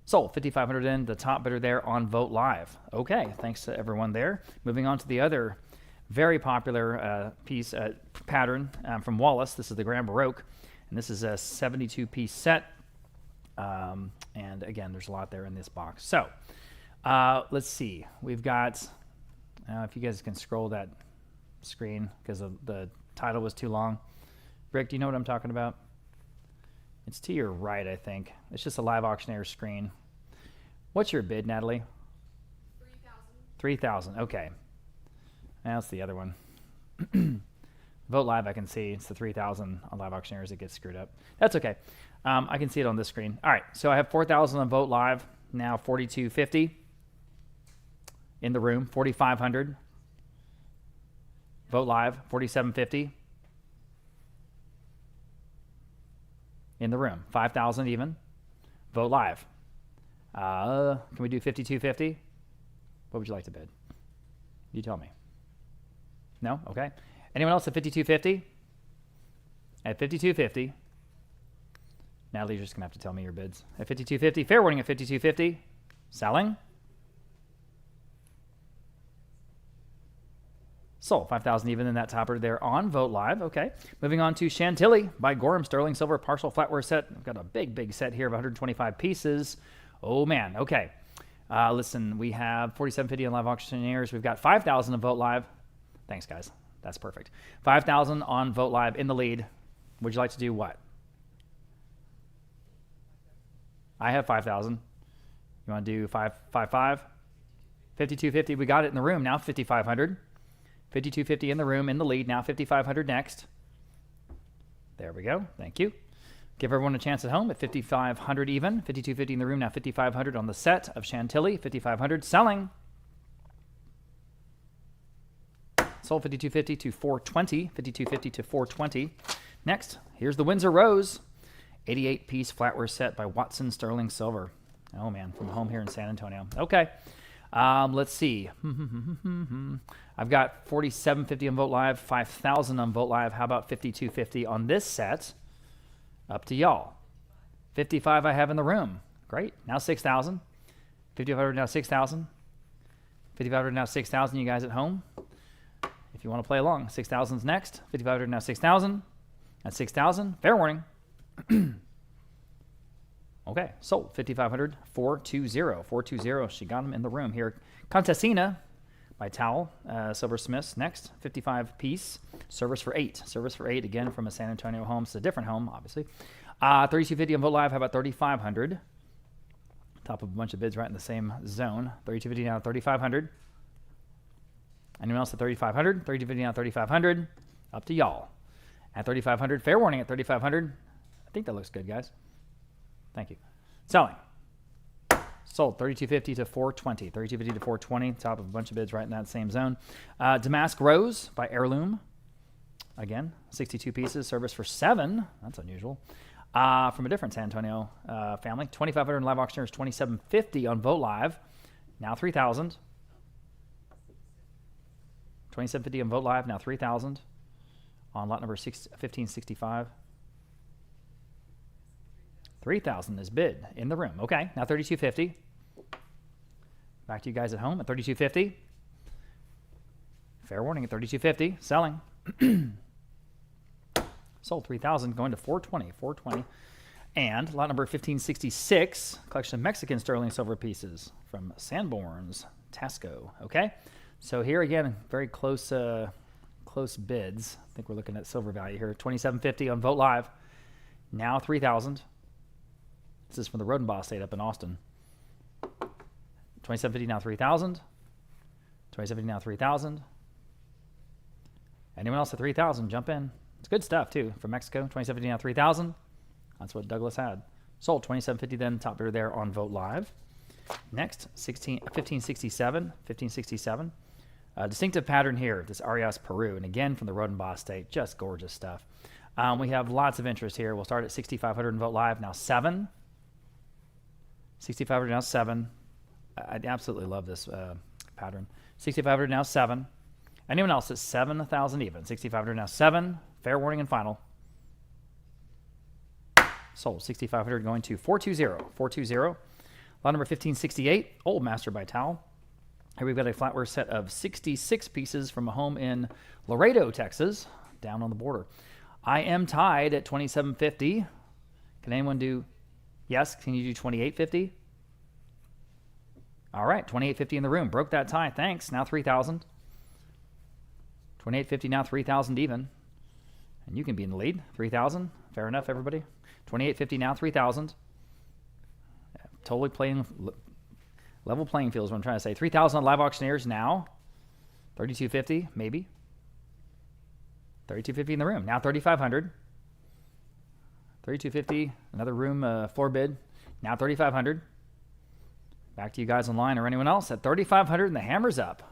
Sold 5,500 in, the top bidder there on Vote Live. Okay, thanks to everyone there. Moving on to the other very popular pattern from Wallace. This is the Grand Baroque, and this is a 72-piece set. And again, there's a lot there in this box. So let's see. We've got, if you guys can scroll that screen because the title was too long. Rick, do you know what I'm talking about? It's to your right, I think. It's just a live auctioneer screen. What's your bid, Natalie? 3,000. 3,000. Okay. That's the other one. Vote Live, I can see. It's the 3,000 on live auctioneers. It gets screwed up. That's okay. I can see it on this screen. All right. So I have 4,000 on Vote Live. Now 4,250 in the room. 4,500. Vote Live. 4,750 in the room. 5,000 even. Vote Live. Can we do 5,250? What would you like to bid? You tell me. No? Okay. Anyone else at 5,250? At 5,250. Natalie's just going to have to tell me your bids. At 5,250. Fair warning at 5,250. Selling. Sold. 5,000 even in that topper there on Vote Live. Okay. Moving on to Chantilly by Gorham Sterling Silver partial flatware set. I've got a big set here of 125 pieces. Oh, man. Okay. Listen, we have 4,750 on live auctioneers. We've got 5,000 on Vote Live. Thanks, guys. That's perfect. 5,000 on Vote Live in the lead. Would you like to do what? I have 5,000. You want to do 555? 5250. We got it in the room. Now 5500. 5250 in the room, in the lead. Now 5500 next. There we go. Thank you. Give everyone a chance at home at 5500 even. 5250 in the room. Now 5500 on the set of Chantilly. 5500 selling. Sold 5250 to 420. 5250 to 420. Next, here's the Windsor Rose. 88-piece flatware set by Watson Sterling Silver. Oh, man, from home here in San Antonio. Okay. Let's see. I've got 4750 on Vote Live, 5000 on Vote Live. How about 5250 on this set? Up to y'all. 55 I have in the room. Great. Now 6,000. 5500 now 6,000. 5500 now 6,000. You guys at home, if you want to play along, 6,000's next. 5500 now 6,000. That's 6,000. Fair warning. Okay, sold 5,500, 420, 420. She got them in the room here. Contessina by Towel, Silversmiths next, 55 piece. Service for 8. Service for 8 again from a San Antonio home. It's a different home, obviously. 3250 on Vote Live. How about 3,500? Top of a bunch of bids right in the same zone. 3250 now 3,500. Anyone else at 3,500? 3250 now 3,500. Up to y'all. At 3,500, fair warning at 3,500. I think that looks good, guys. Thank you. Selling. Sold 3,250 to 420. 3,250 to 420. Top of a bunch of bids right in that same zone. Damask Rose by Heirloom. Again, 62 pieces. Service for 7. That's unusual. From a different San Antonio family. 2,500 live auctioneers. 2,750 on Vote Live. Now 3,000. 2,750 on Vote Live. Now 3,000 on lot number 1565. 3,000 is bid in the room. Okay, now 3,250. Back to you guys at home at 3,250. Fair warning at 3,250. Selling. Sold 3,000, going to 420. 420. And lot number 1566, collection of Mexican sterling silver pieces from Sanborn's Tasco. Okay, so here again, very close bids. I think we're looking at silver value here. 2,750 on Vote Live. Now 3,000. This is from the Rodenbaugh Estate up in Austin. 2,750 now 3,000. 2,750 now 3,000. Anyone else at 3,000? Jump in. It's good stuff too from Mexico. 2,750 now 3,000. That's what Douglas had. Sold 2,750 then, top bidder there on Vote Live. Next, 1567. 1567. Distinctive pattern here. This Arias Peru, and again from the Rodenbaugh Estate. Just gorgeous stuff. We have lots of interest here. We'll start at 6,500 and Vote Live. Now 7. 6,500 now 7. I absolutely love this pattern. 6,500 now 7. Anyone else at 7,000 even? 6,500 now 7. Fair warning and final. Sold 6,500 going to 420. 420. Lot number 1568. Old Master by Towel. Here we've got a flatware set of 66 pieces from a home in Laredo, Texas, down on the border. I am tied at 2,750. Can anyone do? Yes. Can you do 2,850? All right, 2,850 in the room. Broke that tie. Thanks. Now 3,000. 2,850 now 3,000 even. And you can be in the lead. 3,000. Fair enough, everybody. 2,850 now 3,000. Totally playing level playing field is what I'm trying to say. 3,000 on live auctioneers now. 3,250 maybe. 3,250 in the room. Now 3,500. 3,250. Another room floor bid. Now 3,500. Back to you guys online or anyone else at 3,500 and the hammer's up.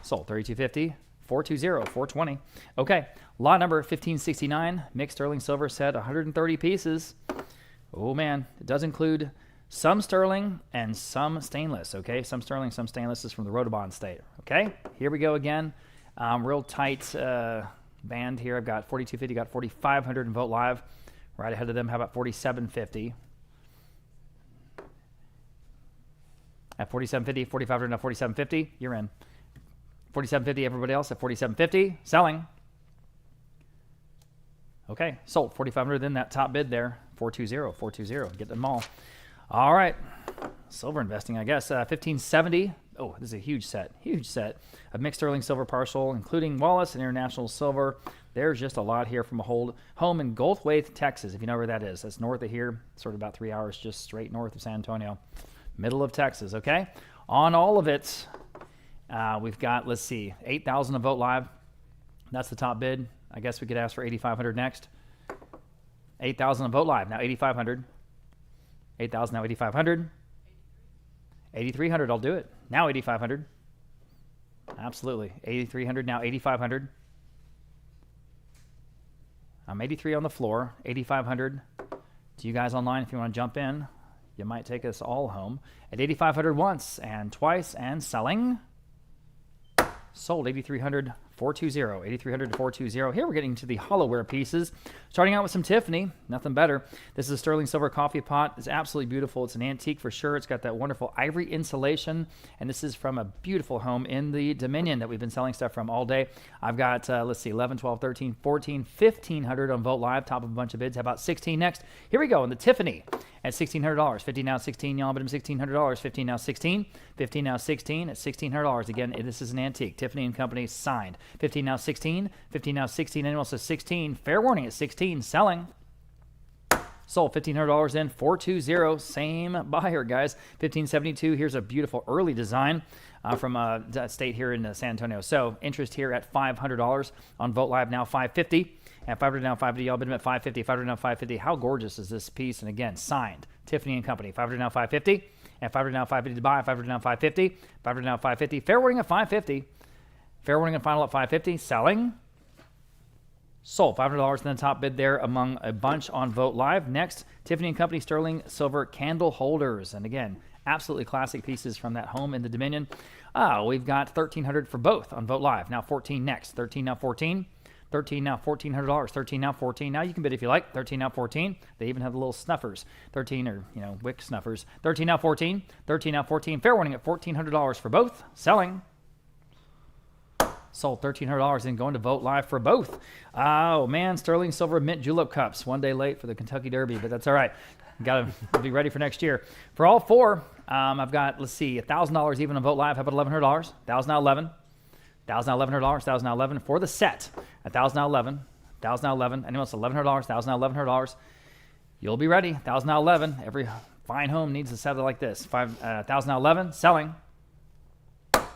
Sold 3,250. 420. 420. Okay. Lot number 1569. Mixed sterling silver set. 130 pieces. Oh man. It does include some sterling and some stainless. Okay. Some sterling, some stainless is from the Rodenbaugh Estate. Okay. Here we go again. Real tight band here. I've got 4,250, got 4,500 in Vote Live. Right ahead of them. How about 4,750? At 4,750, 4,500 now 4,750. You're in. 4,750. Everybody else at 4,750. Selling. Okay. Sold 4,500. Then that top bid there. 420. 420. Get them all. All right. Silver investing, I guess. 1570. Oh, this is a huge set of mixed sterling silver partial, including Wallace and International Silver. There's just a lot here from a home in Goldthwaite, Texas, if you know where that is. That's north of here, sort of about 3 hours just straight north of San Antonio, middle of Texas, okay? On all of it, we've got, let's see, 8,000 on Vote Live. That's the top bid. I guess we could ask for 8,500 next. 8,000 on Vote Live, now 8,500. 8,000, now 8,500. 8,300, I'll do it. Now 8,500. Absolutely. 8,300, now 8,500. I'm 83 on the floor, 8,500. To you guys online, if you want to jump in, you might take us all home. At 8,500 once and twice and selling. Sold 8,300, 420, 8,300 to 420. Here we're getting to the hollowware pieces. Starting out with some Tiffany, nothing better. This is a sterling silver coffee pot. It's absolutely beautiful. It's an antique for sure. It's got that wonderful ivory insulation, and this is from a beautiful home in the Dominion that we've been selling stuff from all day. I've got, let's see, 11, 12, 13, 14, 1,500 on Vote Live, top of a bunch of bids. How about 16 next? Here we go, in the Tiffany at $1,600. 15 now 16, y'all, but I'm $1,600. 15 now 16, 15 now 16 at $1,600. Again, this is an antique. Tiffany and Company signed. 15 now 16, 15 now 16, anyone else says 16. Fair warning at 16, selling. Sold $1,500 in, 420, same buyer, guys. 1572, here's a beautiful early design from a state here in San Antonio. So interest here at $500 on Vote Live, now $550. At $500 now $550, y'all bid them at $550, $500 now $550. How gorgeous is this piece? And again, signed, Tiffany and Company. $500 now $550. At $500 now $550 to buy, $500 now $550. $500 now $550. Fair warning at $550. Fair warning and final at $550. Selling. Sold $500 in the top bid there among a bunch on Vote Live. Next, Tiffany and Company sterling silver candle holders. And again, absolutely classic pieces from that home in the Dominion. We've got $1,300 for both on Vote Live. Now 14 next. 13 now 14. 13 now $1,400. 13 now 14. Now you can bid if you like. 13 now 14. They even have the little snuffers. 13 or, wick snuffers. 13 now 14. 13 now 14. Fair warning at $1,400 for both. Selling. Sold $1,300 and going to Vote Live for both. Oh, man, sterling silver mint julep cups. 1 day late for the Kentucky Derby, but that's all right. Got to be ready for next year. For all four, I've got, let's see, $1,000 even on Vote Live. How about $1,100? $1,000 now $11. $1,000 now $1,100. $1,000 now $11 for the set. $1,000 now $11. $1,000 now $11. Anyone else? $1,100. $1,000 now $1,100. You'll be ready. $1,000 now $11. Every fine home needs a set like this. $1,000 now $11. Selling.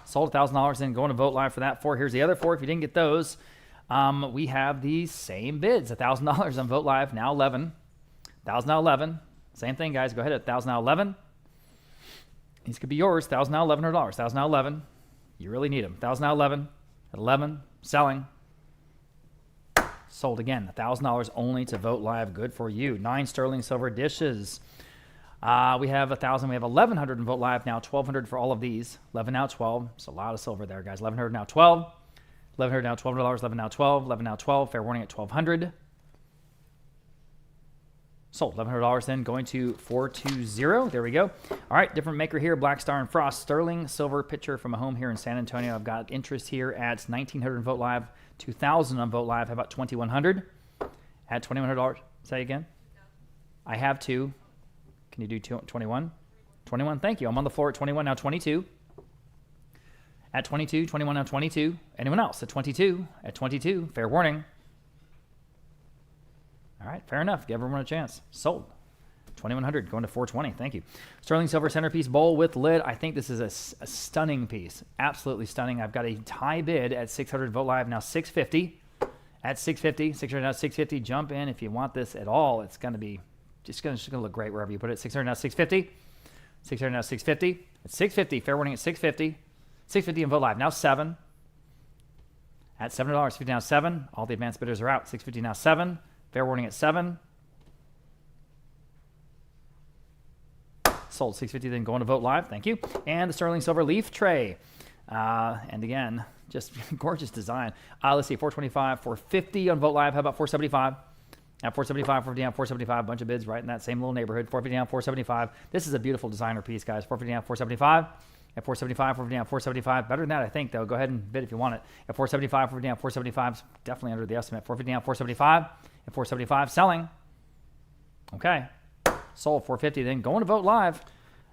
Sold $1,000 and going to Vote Live for that. Here's the other four. If you didn't get those, we have the same bids. $1,000 on Vote Live, now 11. $1,000 now 11. Same thing, guys. Go ahead at $1,000 now 11. These could be yours. $1,000 now $1,100. $1,000 now 11. You really need them. $1,000 now 11. At 11, selling. Sold again. $1,000 only to Vote Live. Good for you. 9 sterling silver dishes. We have 1,000. We have 1,100 in Vote Live now. 1,200 for all of these. 11 now 12. It's a lot of silver there, guys. 1,100 now 12. 1,100 now $12. 11 now 12. 11 now 12. Fair warning at 1,200. Sold $1,100 then going to 420. There we go. All right, different maker here. Black Star and Frost. Sterling silver pitcher from a home here in San Antonio. I've got interest here at 1,900 in Vote Live. 2,000 on Vote Live. How about 2,100? At $2,100. Say again. I have two. Can you do 21? 21, thank you. I'm on the floor at 21, now 22. At 22, 21, now 22. Anyone else? At 22, at 22. Fair warning. All right, fair enough. Give everyone a chance. Sold. 2,100, going to 420. Thank you. Sterling silver centerpiece bowl with lid. I think this is a stunning piece. Absolutely stunning. I've got a tie bid at 600 Vote Live, now 650. At 650, 600 now 650. Jump in if you want this at all. It's going to be just going to look great wherever you put it. 600 now 650. 600 now 650. At 650, fair warning at 650. 650 in Vote Live, now 7. At $7, 50 now 7. All the advanced bidders are out. 650 now 7. Fair warning at 7. Sold 650, then going to Vote Live. Thank you. And the sterling silver leaf tray. And again, just gorgeous design. Let's see, 425, 450 on Vote Live. How about 475? At 475, 450 down, 475. Bunch of bids right in that same little neighborhood. 450 down, 475. This is a beautiful designer piece, guys. 450 down, 475. At 475, 450 down, 475. Better than that, I think, though. Go ahead and bid if you want it. At 475, 450 down, 475. Is definitely under the estimate. 450 down, 475. At 475, selling. Okay. Sold 450, then going to Vote Live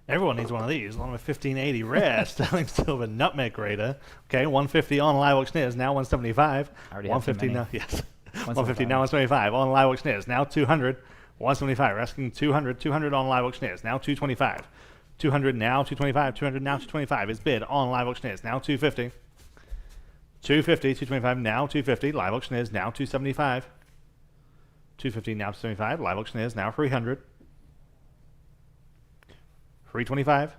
Everyone needs one of these. Along with 1580 rare sterling silver nutmeg grater. Okay, 150 on live auctioneers, now 175. I already have too 150 many. now, yes. 150 now 175 on live auctioneers, now 200. 175. We're asking 200. 200 on live auctioneers, now 225. 200 now 225. 200 now 225 is bid on live auctioneers, now 250. 250, 225 now 250. Live auctioneers now 275. 250 now 275. Live auctioneers now 300. 325.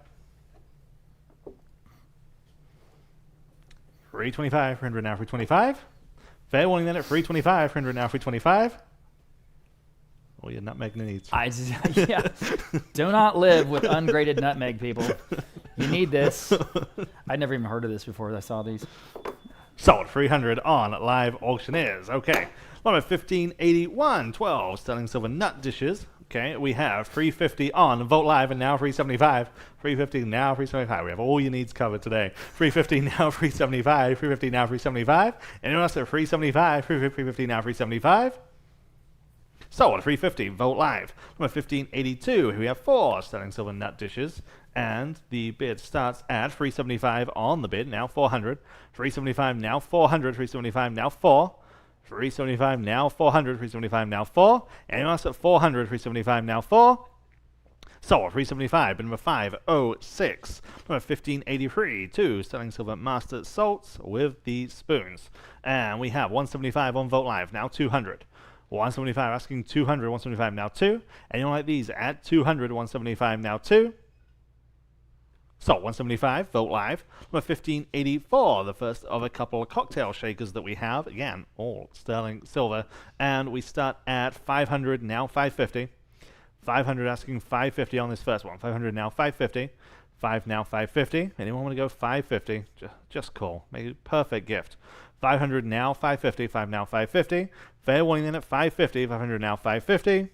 325. 300 now 325. Fair warning then at 325. 300 now 325. All your nutmeg needs. Yeah. Do not live with ungraded nutmeg, people. You need this. I'd never even heard of this before I saw these. Sold 300 on live auctioneers. Okay. Number 1581, 12 sterling silver nut dishes. Okay, we have 350 on Vote Live and now 375. 350 now 375. We have all your needs covered today. 350 now 375. 350 now 375. Anyone else at 375? 350 now 375. Sold 350. Vote Live. Number 1582. Here we have 4 sterling silver nut dishes. And the bid starts at 375 on the bid, now 400. 375 now 400. 375 now 4. 375 now 400. 375 now 4. Anyone else at 400? 375 now 4. Sold 375. Bid number 506. Number 1583. 2 sterling silver master salts with the spoons. And we have 175 on Vote Live, now 200. 175 asking 200. 175 now 2. Anyone like these at 200? 175 now 2. So 175, Vote Live. Number 1584, the first of a couple of cocktail shakers that we have. Again, all sterling silver. And we start at 500, now 550. 500 asking 550 on this first one. 500 now 550. 5 now 550. Anyone want to go 550? Just call. Make it a perfect gift. 500 now 550. 5 now 550. Fair warning then at 550. 500 now 550.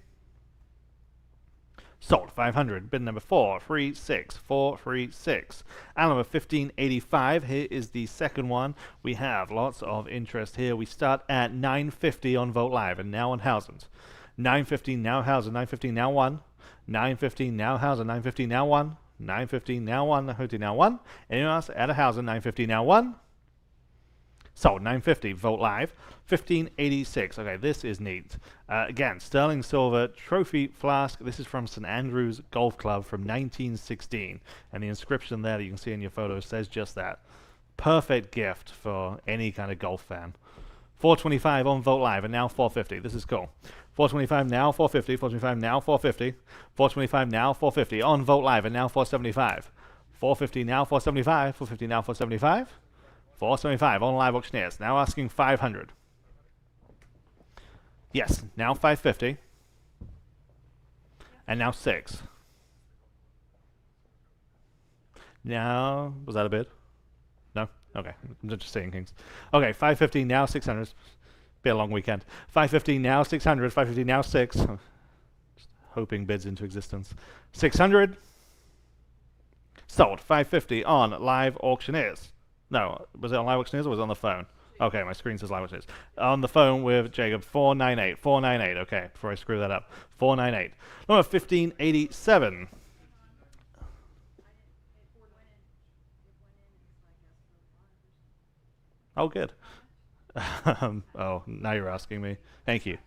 Sold 500. Bid number 436. 436. And number 1585. Here is the second one. We have lots of interest here. We start at 950 on Vote Live and now on Housens. 950 now Housen. 950 now 1. 950 now Housen. 950 now 1. 950 now 1. 950 now 1. Anyone else at a Housen? 950 now 1. Sold 950. Vote Live. 1586. Okay, this is neat. Again, sterling silver trophy flask. This is from St Andrew's Golf Club from 1916, and the inscription there that you can see in your photo says just that. Perfect gift for any kind of golf fan. 425 on Vote Live and now 450. This is cool. 425 now 450. 425 now 450. 425 now 450 on Vote Live and now 475. 450 now 475. 450 now 475. 475 on live auctioneers. Now asking 500. Yes, now 550. And now 6. Now, was that a bid? No? Okay, I'm just saying things. Okay, 550 now 600. Be a long weekend. 550 now 600. 550 now 6. Just hoping bids into existence. 600. Sold 550 on live auctioneers. No, was it on live auctioneers or was it on the phone? Okay, my screen says live auctioneers. On the phone with Jacob, 498. 498, okay, before I screw that up. 498. Number 1587. Oh, good. Oh, now you're asking me. Thank you.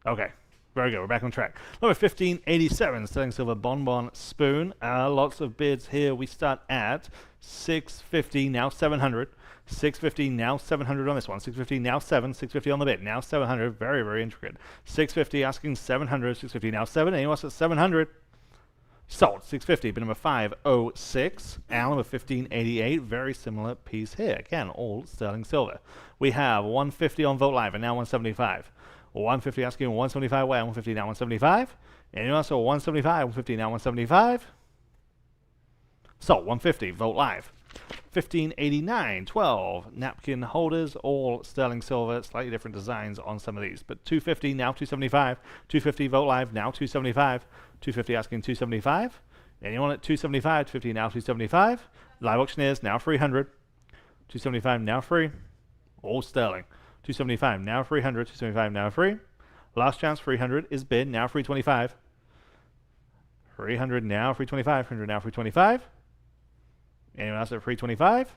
Okay. Very good. We're back on track. Number 1587, sterling silver bonbon spoon. Lots of bids here. We start at 650, now 700. 650, now 700 on this one. 650, now 7. 650 on the bid, now 700. Very, very intricate. 650 asking 700. 650, now 7. Anyone else at 700? Sold. 650, bid number 506. And number 1588, very similar piece here. Again, all sterling silver. We have 150 on Vote Live and now 175. 150 asking 175 where? 150 now 175. Anyone else? 175, 150 now 175. So 150, Vote Live. 1589, 12 napkin holders, all sterling silver, slightly different designs on some of these. But 250 now 275. 250 Vote Live now 275. 250 asking 275. Anyone at 275? 250 now 275. Live auctioneers now 300. 275 now free. All sterling. 275 now 300. 275 now free. Last chance 300 is bid now 325. 300 now, 325, 300 now, 325. Anyone else at 325?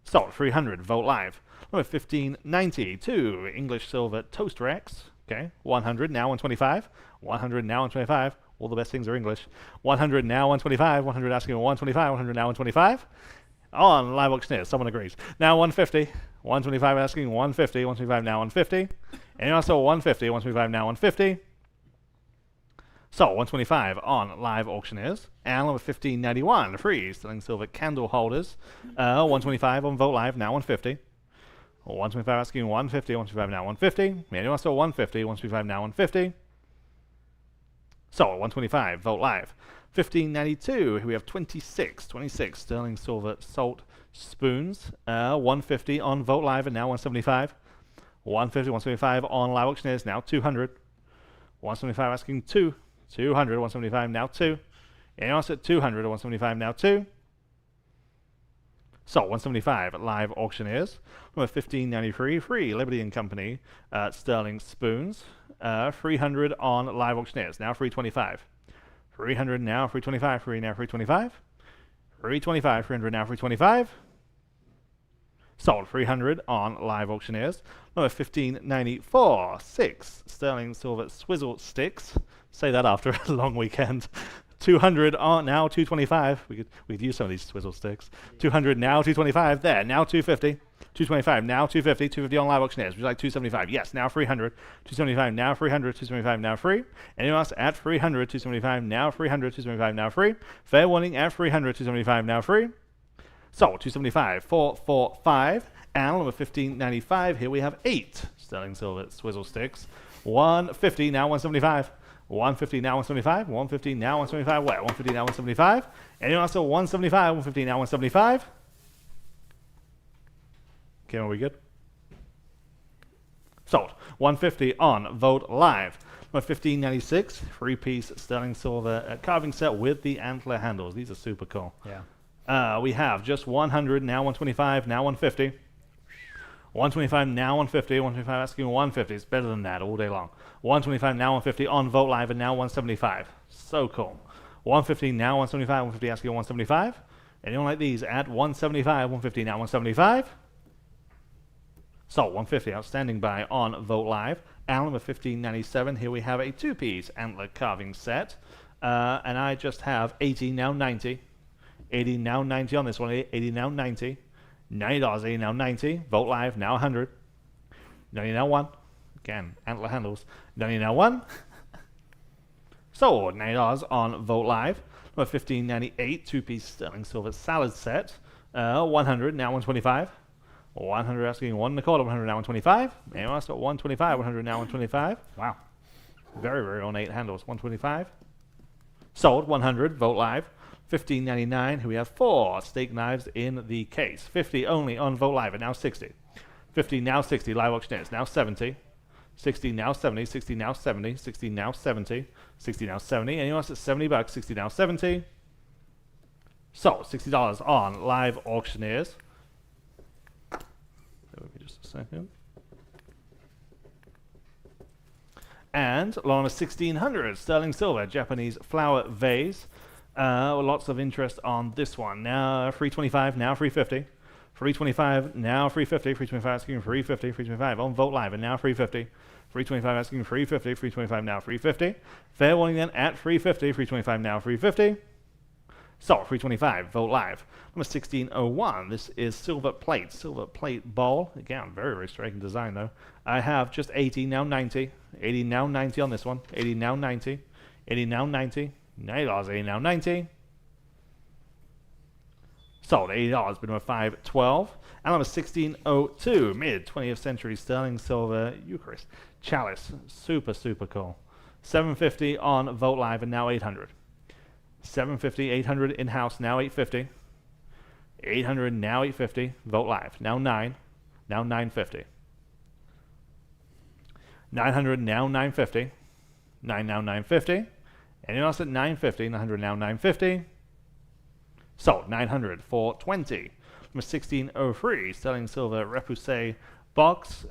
Sold. 300, Vogt Live. Number 1592, English silver toast racks. Okay, 100 now, 125. 100 now, 125. All the best things are English. 100 now, 125. 100 asking 125. 100 now, 125. On live auctioneer, someone agrees. Now 150. 125 asking 150. 125 now, 150. And also 150. 125 now, 150. So 125 on live auctioneers. And number 1591, free selling silver candle holders. 125 on Vogt Live, now 150. 125 asking 150. 125 now, 150. And also 150. 125 now, 150. So 125 Vogt Live. 1592, here we have 26 sterling silver salt spoons. 150 on Vogt Live and now 175. 150, 175 on live auctioneers, now 200. 175 asking 2. 200, 175 now 2. And also at 200, 175 now 2. So 175 at live auctioneers. Number 1593, free Liberty and Company sterling spoons. 300 on live auctioneers, now 325. 300 now, 325, 3 now, 325. 325, 300 now, 325. Sold. 300 on live auctioneers. Number 1594, 6 sterling silver swizzle sticks. Say that after a long weekend. 200 on now, 225. We could use some of these swizzle sticks. 200 now, 225. There, now 250. 225 now, 250. 250 on live auctioneers. Would you like 275? Yes, now 300. 275 now, 300. 275 now, free. Anyone else at 300? 275 now, 300. 275 now, free. Fair warning at 300. 275 now, free. So 275, 445. And number 1595. Here we have 8 sterling silver swizzle sticks. 150 now, 175. 150 now, 175. 150 now, 175. Where? 150 now, 175. Anyone else at 175? 150 now, 175. Okay, are we good? Sold. 150 on Vogt Live. Number 1596, 3-piece sterling silver carving set with the antler handles. These are super cool. Yeah. We have just 100 now, 125 now, 150. 125 now, 150. 125 asking 150. It's better than that all day long. 125 now, 150 on Vogt Live and now 175. So cool. 150 now, 175. 150 asking 175. Anyone like these at 175? 150 now, 175. So 150 outstanding buy on Vogt Live. And number 1597. Here we have a 2-piece antler carving set. And I just have 80 now, 90. 80 now, 90 on this one. 80 now, 90. $90, 80 now, 90. Vogt Live now 100. 90 now 1. Again, antler handles. 90 now 1. So $90 on Vogt Live. Number 1598, 2-piece sterling silver salad set. 100 now 125. 100 asking 1 and a quarter. 100 now 125. Anyone else at 125? 100 now 125. Wow. Very, very ornate handles. 125. Sold. 100 Vogt Live. 1599. Here we have 4 steak knives in the case. 50 only on Vogt Live, and now 60. 50 now 60. Live auctioneers now 70. 60 now 70. 60 now 70. 60 now 70. 60 now 70. Anyone else at $70? 60 now 70. So $60 on live auctioneers. Bear with me just a second. And along with 1600 sterling silver Japanese flower vase. Lots of interest on this one. Now 325, now 350. 325, now 350. 325 asking 350. 325 on Vogt Live and now 350. 325 asking 350. 325 now 350. Fair warning then at 350. 325 now 350. So 325 Vogt Live. Number 1601. This is silver plate bowl. Again, very, very striking design though. I have just 80 now 90. 80 now 90 on this one. 80 now 90. 80 now 90. $90, 80 now 90. Sold $80, bid number 512. And number 1602, mid 20th century sterling silver Eucharist chalice. Super, super cool. 750 on Vogt Live and now 800. 750, 800 in house, now 850. 800 now 850. Vogt Live, now 9. Now 950. 900 now 950. 9 now 950. Anyone else at 950? 900 now 950. Sold 900 for 20. Number 1603, sterling silver repoussé box.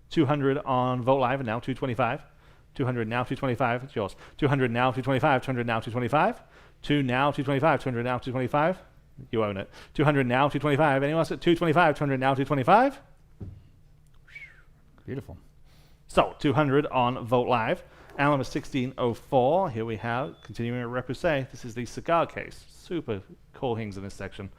200 on Vogt Live and now 225. 200 now, 225. It's yours. 200 now, 225. 200 now, 225. 2 now, 225. 200 now, 225. You own it. 200 now, 225. Anyone else at 225? 200 now, 225. Beautiful. So 200 on Vote Live. Allen was 1604. Here we have, continuing at Repoussé, this is the cigar case. Super cool things in this section.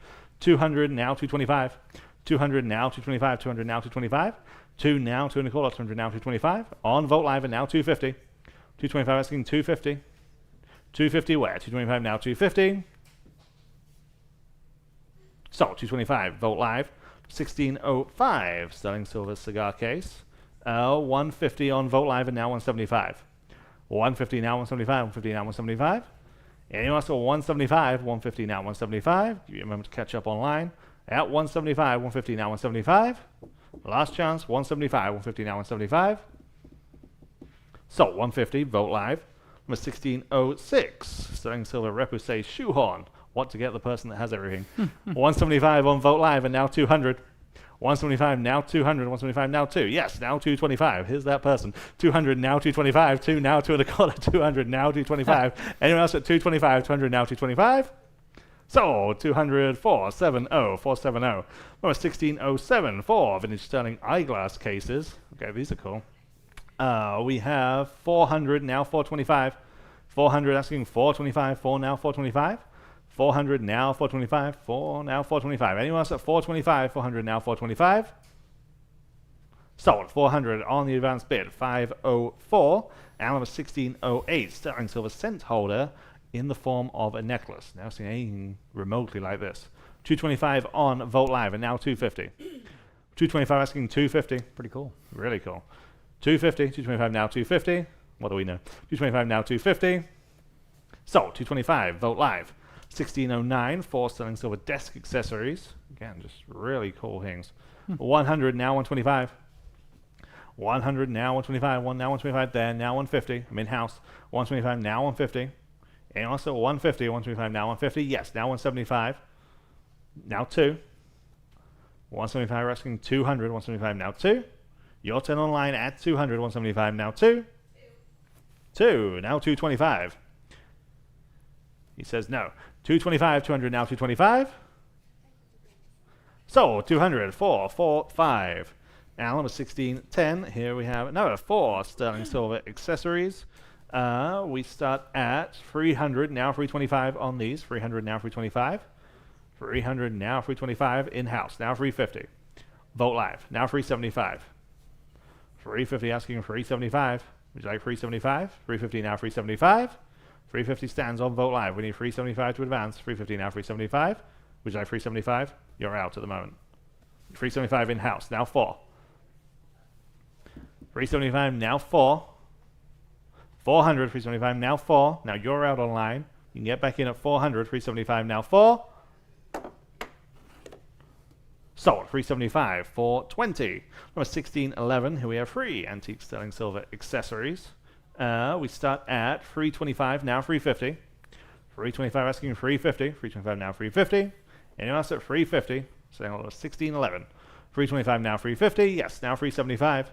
200 now, 225. 200 now, 225. 200 now, 225. 2 now, 2 and a quarter. 200 now, 225. On Vote Live and now 250. 225 asking 250. 250 where? 225 now, 250. So 225, Vote Live. 1605, sterling silver cigar case. 150 on Vote Live and now 175. 150 now 175, 150 now 175. Anyone else at 175, 150 now 175. Give you a moment to catch up online. At 175, 150 now 175. Last chance, 175, 150 now 175. So 150, Vote Live. Number 1606, sterling silver Repoussé shoehorn. What to get the person that has everything. 175 on Vote Live and now 200. 175 now 200, 175 now 2. Yes, now 225. Here's that person. 200 now 225, 2 now 2 and a quarter, 200 now 225. Anyone else at 225, 200 now 225? So 200, 470, 470. Number 1607 for vintage sterling eyeglass cases. Okay, these are cool. We have 400 now 425. 400 asking 425, 4 now 425. 400 now 425, 4 now 425. Anyone else at 425, 400 now 425? Sold. 400 on the advanced bid, 504. Allen was 1608, sterling silver cent holder in the form of a necklace. Never seen anything remotely like this. 225 on Vote Live and now 250. 225 asking 250. Pretty cool. Really cool. 250, 225 now 250. What do we know? 225 now 250. Sold. 225, Vote Live. 1609 for sterling silver desk accessories. Again, just really cool things. 100 now 125. 100 now 125. 1 now 125 there. Now 150. I'm in house. 125 now 150. And also 150. 125 now 150. Yes, now 175. Now 2. 175 asking 200. 175 now 2. Your turn online at 200. 175 now 2. 2. Now 225. He says no. 225, 200 now 225. So 200, 4, 4, 5. Allen was 1610. Here we have another 4 sterling silver accessories. We start at 300 now 325 on these. 300 now 325. 300 now 325 in house. Now 350. Vote Live. Now 375. 350 asking 375. Would you like 375? 350 now 375. 350 stands on Vote Live. We need 375 to advance. 350 now 375. Would you like 375? You're out at the moment. 375 in house. Now 4. 375 now 4. 400. 375 now 4. Now you're out online. You can get back in at 400. 375 now 4. Sold. 375 for 20. Number 1611. Here we have 3 antique sterling silver accessories. We start at 325 now 350. 325 asking 350. 325 now 350. Anyone else at 350? Saying 1611. 325 now 350. Yes, now 375.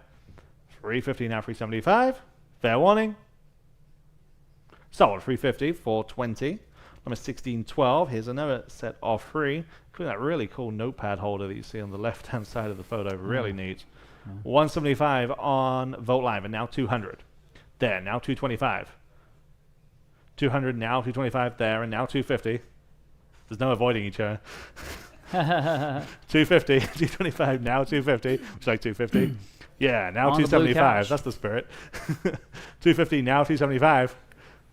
350 now 375. Fair warning. Sold. 350 for 20. Number 1612. Here's another set of 3. Including that really cool notepad holder that you see on the left-hand side of the photo. Really neat. 175 on Vote Live and now 200. There, now 225. 200 now 225 there and now 250. There's no avoiding each other. 250, 225 now 250. Which like 250? Yeah, now On the blue 275. couch. That's the spirit. 250 now 275.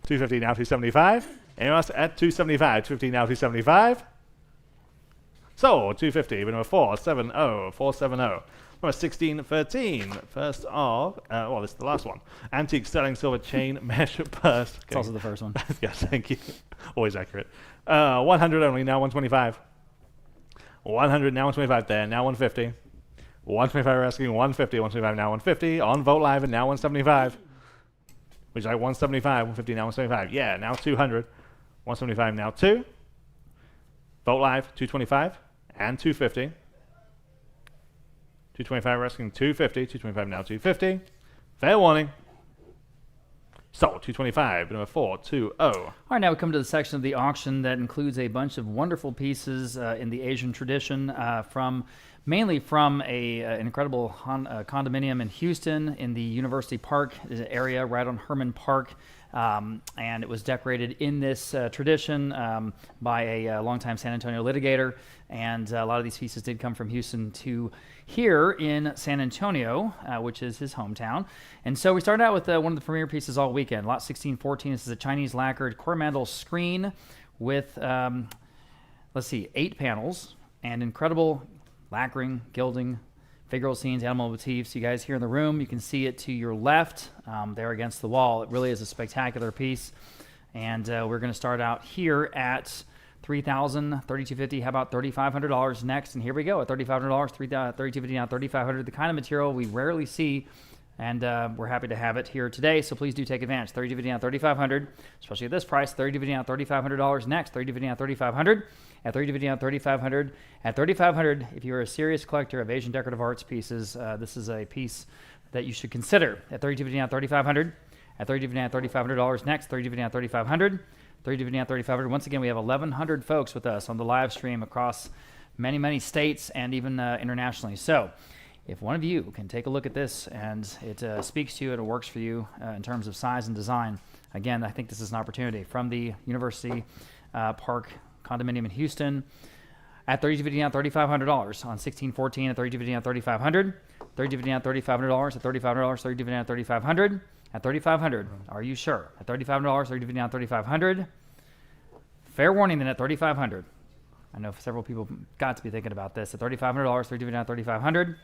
250 now 275. Anyone else at 275? 250 now 275. So 250, number 470, 470. Number 1613, first of, well, this is the last one. Antique sterling silver chain mesh purse. It's also the first one. Yes, thank you. Always accurate. 100 only, now 125. 100, now 125 there, now 150. 125, we're asking 150, 125, now 150. On Vote Live and now 175. Which is like 175, 150, now 175. Yeah, now 200. 175, now 2. Vote Live, 225 and 250. 225, we're asking 250. 225 now 250. Fair warning. Sold. 225. Number 420. All right, now we come to the section of the auction that includes a bunch of wonderful pieces in the Asian tradition mainly from an incredible condominium in Houston in the University Park area, right on Herman Park. And it was decorated in this tradition by a longtime San Antonio litigator. And a lot of these pieces did come from Houston to here in San Antonio, which is his hometown. And so we started out with one of the premier pieces all weekend, Lot 1614. This is a Chinese lacquered Coromandel screen with, 8 panels and incredible lacquering, gilding, figural scenes, animal motifs. You guys here in the room, you can see it to your left there against the wall. It really is a spectacular piece. And we're going to start out here at $3,000, $3,250. How about $3,500 next? And here we go at $3,500, $3,250 now, $3,500. The kind of material we rarely see, and we're happy to have it here today. So please do take advantage. $3,250 now, $3,500, especially at this price. $3,250 now, $3,500 next. $3,250 now, $3,500. At $3,250 now, $3,500. At $3,500, if you're a serious collector of Asian decorative arts pieces, this is a piece that you should consider. At $3,250 now, $3,500. At $3,250 now, $3,500 next. $3,250 now, $3,500. $3,250 now, $3,500. Once again, we have 1,100 folks with us on the live stream across many, many states and even internationally. So if one of you can take a look at this and it speaks to you and it works for you in terms of size and design, again, I think this is an opportunity from the University Park condominium in Houston. At $3,250 now, $3,500 on 1614. At $3,250 now, $3,500. $3,250 now, $3,500. At $3,500, $3,250 now, $3,500. At $3,500, are you sure? At $3,500, $3,250 now, $3,500. Fair warning then at $3,500. I know several people got to be thinking about this. At $3,500, $3,250 now, $3,500.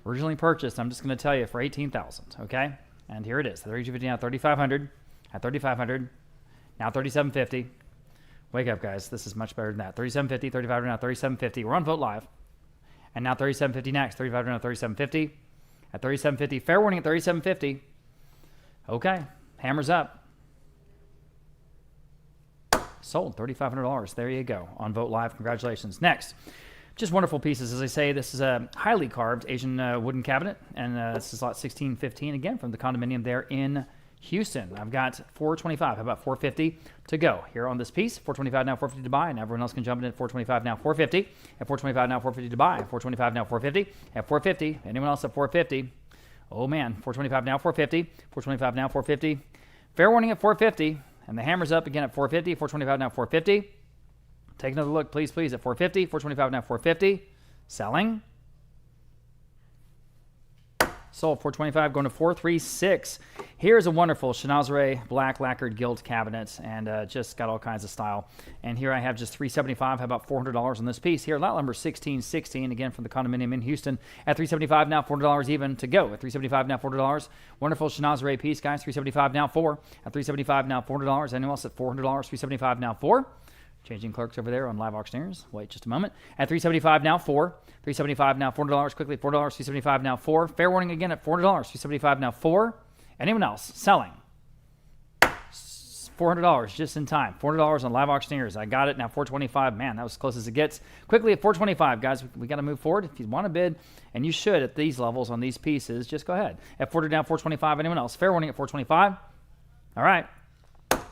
Originally purchased, I'm just going to tell you, for $18,000, okay? And here it is. At $3,250 now, $3,500. At $3,500, now $3,750. Wake up, guys. This is much better than that. $3,750, $3,500 now, $3,750. We're on Vote Live. And now $3,750 next. $3,500 now, $3,750. At $3,750. Fair warning at $3,750. Okay. Hammers up. Sold. $3,500. There you go. On Vote Live. Congratulations. Next. Just wonderful pieces. As I say, this is a highly carved Asian wooden cabinet. And this is lot 1615, again, from the condominium there in Houston. I've got $425. How about $450 to go here on this piece? $425 now, $450 to buy, and everyone else can jump in at $425 now, $450. At $425 now, $450 to buy. At $425 now, $450. At $450. Anyone else at $450? Oh man, $425 now, $450. $425 now, $450. Fair warning at $450, and the hammer's up again at $450. $425 now, $450. Take another look, please, at $450. $425 now, $450. Selling. Sold. $425 going to $436. Here's a wonderful Chinoiserie black lacquered gilt cabinet, and just got all kinds of style. And here I have just $375. How about $400 on this piece? Here, lot number 1616, again from the condominium in Houston. At $375 now, $400 even to go. At $375 now, $400. Wonderful Chinoiserie piece, guys. $375 now, $4. At $375 now, $400. Anyone else at $400? $375 now, $4. Changing clerks over there on Live Auctioneers. Wait just a moment. At $375 now, $4. $375 now, $400. Quickly, $4. $375 now, $4. Fair warning again at $400. $375 now, $4. Anyone else selling? $400 just in time. $400 on Live Auctioneers. I got it now. $425. Man, that was as close as it gets. Quickly at $425, guys. We got to move forward. If you want to bid, and you should at these levels on these pieces, just go ahead. At $400 now, $425. Anyone else? Fair warning at $425. All right.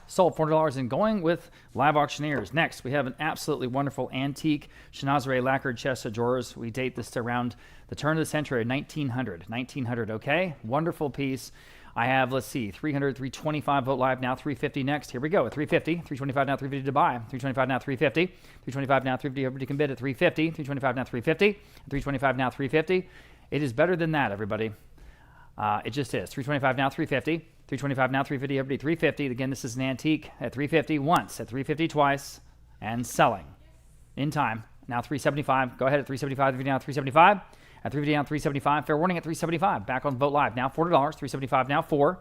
Sold. $400 and going with Live Auctioneers. Next, we have an absolutely wonderful antique Chinoiserie lacquered chest of drawers. We date this to around the turn of the century, 1900. 1900, okay? Wonderful piece. I have, let's see, 300, 325 Vote Live now, 350 next. Here we go at 350, 325 now, 350 to buy, 325 now, 350, 325 now, 350. Everybody can bid at 350, 325 now, 350, 325 now, 350. It is better than that, everybody. It just is. 325 now, 350. 325 now, 350, everybody 350. Again, this is an antique at 350 once, at 350 twice, and selling in time. Now 375. Go ahead at 375. Now 375. At 350 down 375. Fair warning at 375. Back on Vote Live. Now $400. 375 now 4.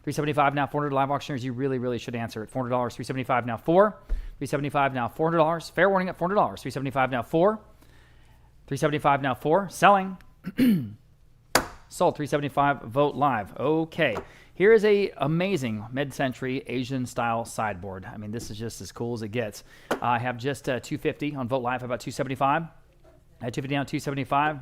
375 now 400. Live Auctioneers, you really, really should answer at $400. 375 now 4. 375 now $400. Fair warning at $400. 375 now 4. 375 now 4. Selling. Sold. 375. Vote Live. Okay. Here is a amazing mid-century Asian style sideboard. I mean, this is just as cool as it gets. I have just 250 on Vote Live. How about 275? At 250 down 275.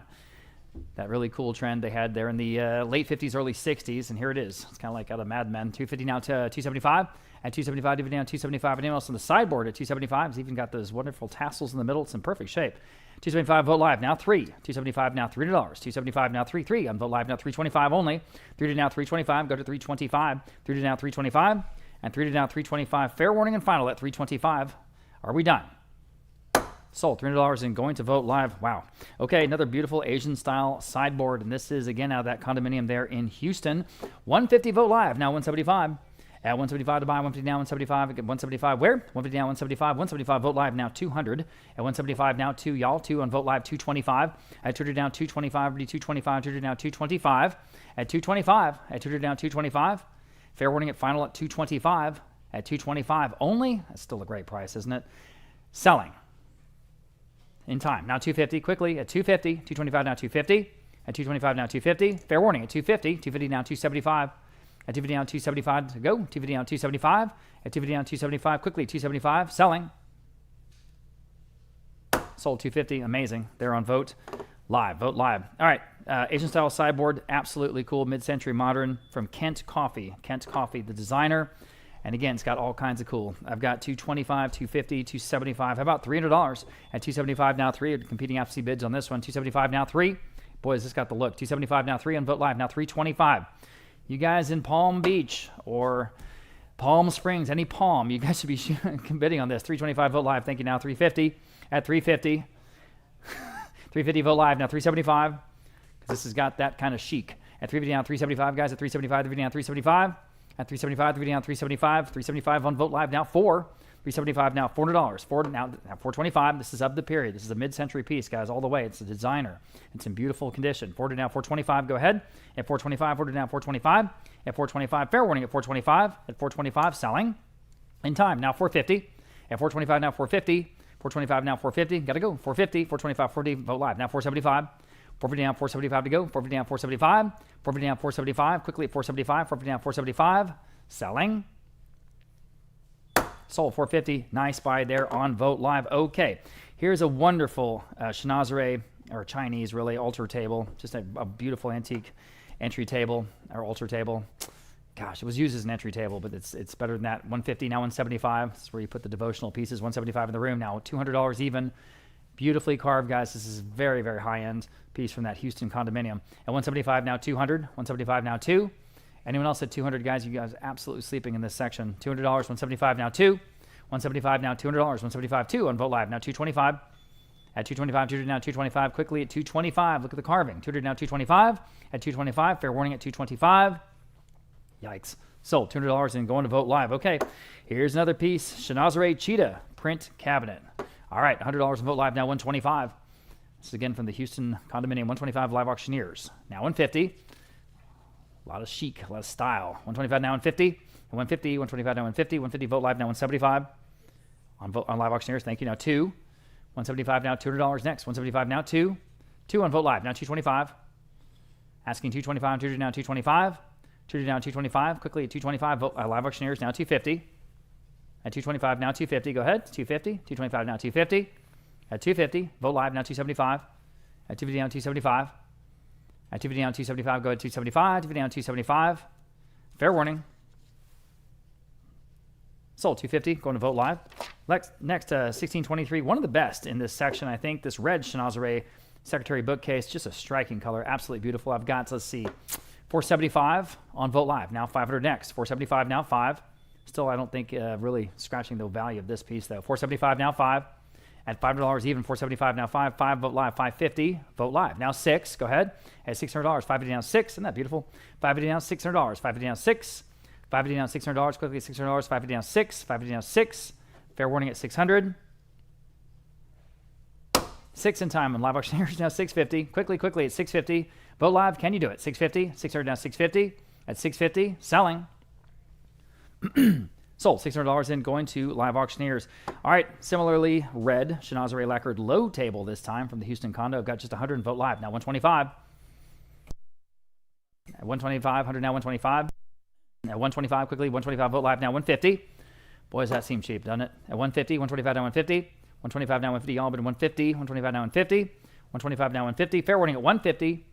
That really cool trend they had there in the late 50s, early 60s, and here it is. It's kind of like out of Mad Men. 250 now to 275. At 275, DVD on 275. Anyone else on the sideboard at 275? It's even got those wonderful tassels in the middle. It's in perfect shape. 275 Vote Live now 3. 275 now $3. 275 now 3 on Vote Live now 325 only. 3 to now 325. Go to 325. 3 to now 325. And 3 to now 325. Fair warning and final at 325. Are we done? Sold. $300 and going to Vote Live. Wow. Okay, another beautiful Asian style sideboard. And this is again out of that condominium there in Houston. 150 Vote Live. Now 175. At 175 to buy, 150 now, 175. At 175 where? 150 now, 175. 175 Vote Live now 200. At 175 now 2, y'all. 2 on Vote Live 225. At 200 now 225. 225. 200 now 225. At 225. At 200 now 225. Fair warning at final at 225. At 225 only. That's still a great price, isn't it? Selling. In time. Now 250 quickly at 250. 225 now 250. At 225 now 250. Fair warning at 250. 250 now 275. At 250 down 275 to go. 250 down 275. At 250 down 275 quickly. 275 selling. Sold 250. Amazing. They're on Vote Live. Vote Live. All right. Asian style sideboard. Absolutely cool. Mid-century modern from Kent Coffee. Kent Coffee, the designer. And again, it's got all kinds of cool. I've got 225, 250, 275. How about $300? At 275 now 3. Competing FC bids on this one. 275 now 3. Boy, has this got the look. 275 now 3 on Vote Live. Now 325. You guys in Palm Beach or Palm Springs, any Palm, you guys should be bidding on this. 325 Vote Live. Thank you. Now 350. At 350. 350 Vote Live. Now 375. Because this has got that kind of chic. At 350 now 375, guys. At 375, 350 now 375. At 375, 350 now 375. 375 on Vote Live. Now 4. 375 now $400. 4 now 425. This is of the period. This is a mid-century piece, guys, all the way. It's a designer. It's in beautiful condition. 4 to now 425. Go ahead. At 425, 4 to now 425. At 425, fair warning at 425. At 425, selling. In time, now 450. At 425, now 450. 425, now 450. Got to go. 450, 425, 40. Vote Live. Now 475. 450 down, 475 to go. 450 down, 475. 450 down, 475. Quickly at 475. 450 down, 475. Selling. Sold 450. Nice buy there on Vote Live. Okay, here's a wonderful Chinoiserie, or Chinese really, altar table. Just a beautiful antique entry table, or altar table. Gosh, it was used as an entry table, but it's better than that. 150, now 175. That's where you put the devotional pieces. 175 in the room. Now $200 even. Beautifully carved, guys. This is very, very high-end piece from that Houston condominium. At 175, now 200. 175, now 2. Anyone else at 200, guys? You guys are absolutely sleeping in this section. $200, 175, now 2. 175, now $200. 175, 2 on Vote Live. Now 225. At 225, 200 now 225. Quickly at 225. Look at the carving. 200 now 225. At 225, fair warning at 225. Yikes. Sold $200 and going to Vote Live. Okay, here's another piece. Chinoiserie Cheetah print cabinet. All right, $100 on Vote Live. Now 125. This is again from the Houston condominium. 125 live auctioneers. Now 150. A lot of chic, a lot of style. 125 now 150. 150, 125 now 150. 150 Vote Live now 175. On live auctioneers, thank you. Now 2. 175 now $200 next. 175 now 2. 2 on Vote Live. Now 225. Asking 225. 200 now 225. 200 now 225. Quickly at 225. Live auctioneers now 250. At 225 now 250. Go ahead. 250. 225 now 250. At 250. Vote Live now 275. At 250 down 275. At 250 down 275. Go ahead. 275. 250 down 275. Fair warning. Sold 250. Going to Vote Live. Next 1623. One of the best in this section, I think. This red Chinoiserie Secretary bookcase. Just a striking color. Absolutely beautiful. I've got, let's see, 475 on Vote Live. Now 500 next. 475 now 5. Still, I don't think really scratching the value of this piece, though. 475 now 5. At $500 even. 475 now 5. 5 Vote Live. 550 Vote Live. Now 6. Go ahead. At $600. 550 down 6. Isn't that beautiful? 550 down $600. 550 down 6. 550 down $600. Quickly at $600. 550 down 6. 550 down 6. Fair warning at 600. 6 in time on live auctioneers. Now 650. Quickly at 650. Vote Live. Can you do it? 650. 600 now 650. At 650. Selling. Sold $600 in going to live auctioneers. All right, similarly, red Chinoiserie lacquered low table this time from the Houston condo. I've got just 100 in Vote Live. Now 125. At 125, 100 now 125. At 125, quickly, 125 Vote Live. Now 150. Boy, does that seem cheap, doesn't it? At 150, 125 now 150. 125 now 150, all but 150. 125 now 150. 125 now 150. Fair warning at 150.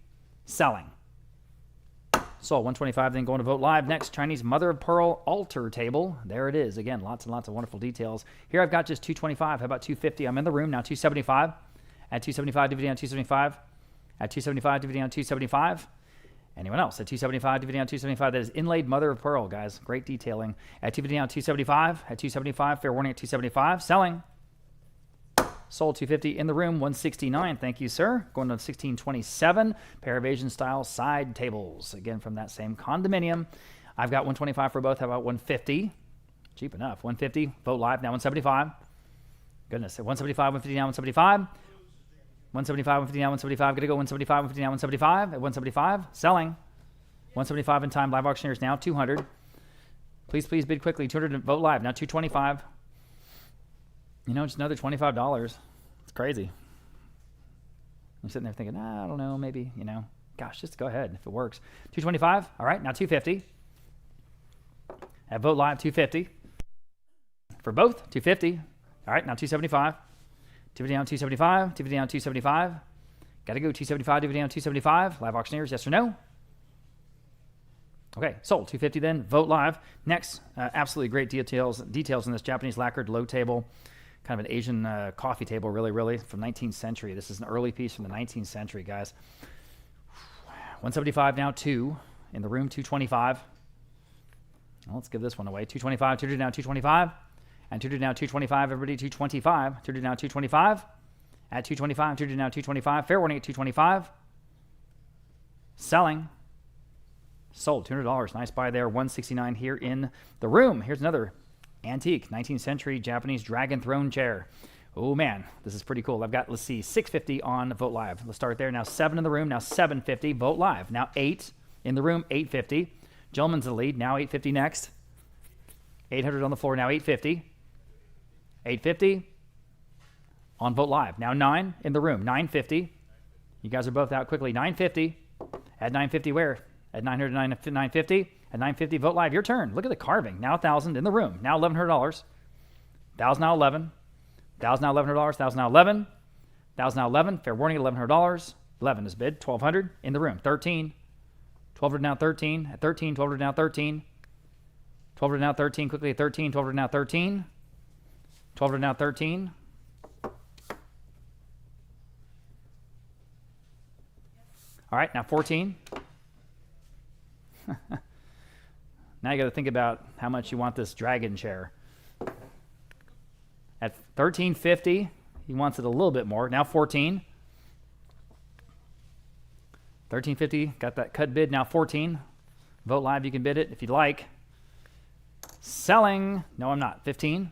Selling. Sold 125, then going to Vote Live. Next, Chinese mother of pearl altar table. There it is. Again, lots and lots of wonderful details. Here I've got just 225. How about 250? I'm in the room now. 275. At 275, DVD on 275. At 275, DVD on 275. Anyone else? At 275, DVD on 275. That is inlaid mother of pearl, guys. Great detailing. At 250 on 275. At 275, fair warning at 275. Selling. Sold 250 in the room, 169. Thank you, sir. Going to 1627. Pair of Asian style side tables. Again, from that same condominium. I've got 125 for both. How about 150? Cheap enough. 150. Vote Live now 175. Goodness. At 175, 150 now 175. 175, 150 now 175. Gonna go 175, 150 now 175. At 175. Selling. 175 in time. Live auctioneers now 200. Please bid quickly. 200 Vote Live now 225. You know, just another $25. It's crazy. I'm sitting there thinking, I don't know, maybe, you know. Gosh, just go ahead if it works. 225. All right, now 250. At Vote Live, 250. For both, 250. All right, now 275. 250 down 275. 250 down 275. Got to go 275, 250 down 275. Live auctioneers, yes or no? Okay, sold 250 then. Vote Live. Next, absolutely great details in this Japanese lacquered low table. Kind of an Asian coffee table, really, from 19th century. This is an early piece from the 19th century, guys. 175 now, 2. In the room, 225. Well, let's give this one away. 225, 200 now, 225. And 200 now, 225. Everybody, 225. 200 now, 225. At 225, 200 now, 225. Fair warning at 225. Selling. Sold, $200. Nice buy there. 169 here in the room. Here's another antique 19th century Japanese dragon throne chair. Oh man, this is pretty cool. I've got, let's see, 650 on Vote Live. Let's start there. Now 7 in the room, now 750. Vote Live. Now 8 in the room, 850. Gentleman's the lead, now 850 next. 800 on the floor, now 850. 850 on Vote Live. Now 9 in the room, 950. You guys are both out quickly. 950. At 950 where? At 900 950. At 950, Vote Live, your turn. Look at the carving. Now 1,000 in the room. Now $1,100. 1,000 now 11. 1,000 now $1,100. 1,000 now 11. 1,000 now 11. Fair warning, $1,100. 11 is bid. 1,200 in the room. 13. 1,200 now 13. At 13, 1,200 now 13. 1,200 now 13. Quickly at 13. 1,200 now 13. 1,200 now 13. All right, now 14. Now you got to think about how much you want this dragon chair. At $1,350, he wants it a little bit more. Now 14. $1,350, got that cut bid. Now 14. Vote Live, you can bid it if you'd like. Selling. No, I'm not. 15.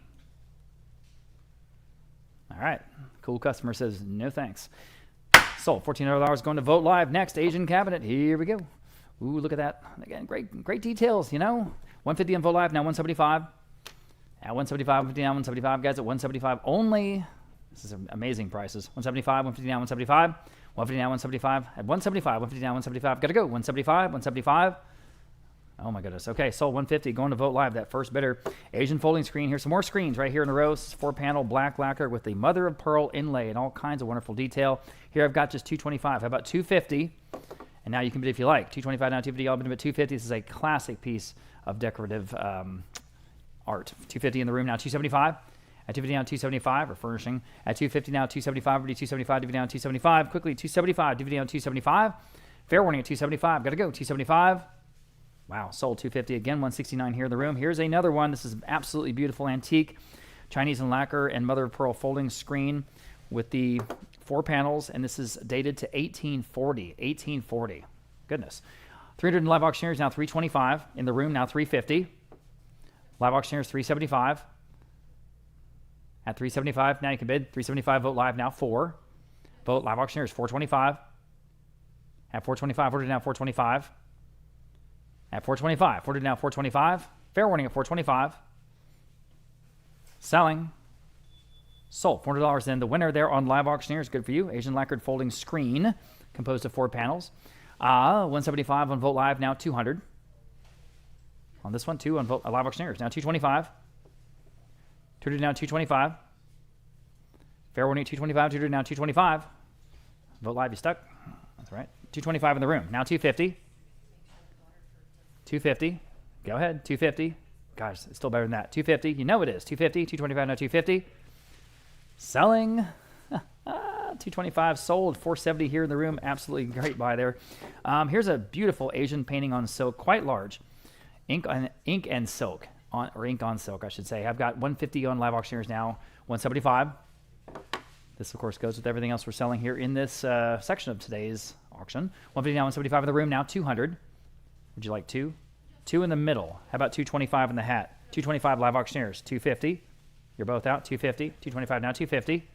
All right. Cool customer says no thanks. Sold. $1,400 going to Vote Live. Next, Asian cabinet. Here we go. Ooh, look at that. Again, great details, you know. 150 on Vote Live, now 175. At 175, 150 now, 175. Guys, at 175 only. This is amazing prices. 175, 150 now, 175. 150 now, 175. At 175, 150 now, 175. Got to go. 175, 175. Oh, my goodness. Okay, sold 150. Going to Vote Live, that first bidder. Asian folding screen. Here's some more screens right here in a row. 4-panel black lacquer with the mother of pearl inlay and all kinds of wonderful detail. Here I've got just 225. How about 250? And now you can bid if you like. 225 now, 250. I'll bid at 250. This is a classic piece of decorative art. 250 in the room now, 275. At 250 now, 275, or furnishing. At 250 now, 275. Already 275, DVD down 275. Quickly, 275, DVD down 275. Fair warning at 275. Got to go. 275. Wow, sold 250 again. 169 here in the room. Here's another one. This is absolutely beautiful antique Chinese and lacquer and mother of pearl folding screen with the 4 panels, and this is dated to 1840. 1840. Goodness. 300 in live auctioneers, now 325. In the room, now 350. Live auctioneers, 375. At 375, now you can bid. 375, Vote Live, now 4. Vote Live auctioneers, 425. At 425, ordered now 425. At 425, ordered now 425. Fair warning at 425. Selling. Sold. $400 then. The winner there on live auctioneers. Good for you. Asian lacquered folding screen composed of 4 panels. 175 on Vote Live, now 200. On this one, 2 on Vote Live auctioneers. Now 225. 200 now 225. Fair warning 225. 200 now 225. Vote live, you stuck? That's right. 225 in the room. Now 250. 250. Go ahead. 250. Gosh, it's still better than that. 250. You know it is. 250. 225 now 250. Selling. 225 sold. 470 here in the room. Absolutely great buy there. Here's a beautiful Asian painting on silk, quite large. Ink and silk. Or ink on silk, I should say. I've got 150 on live auctioneers now. 175. This, of course, goes with everything else we're selling here in this section of today's auction. 150 now, 175 in the room. Now 200. Would you like two? Two in the middle. How about 225 in the hat? 225 live auctioneers. 250. You're both out. 250. 225 now 250.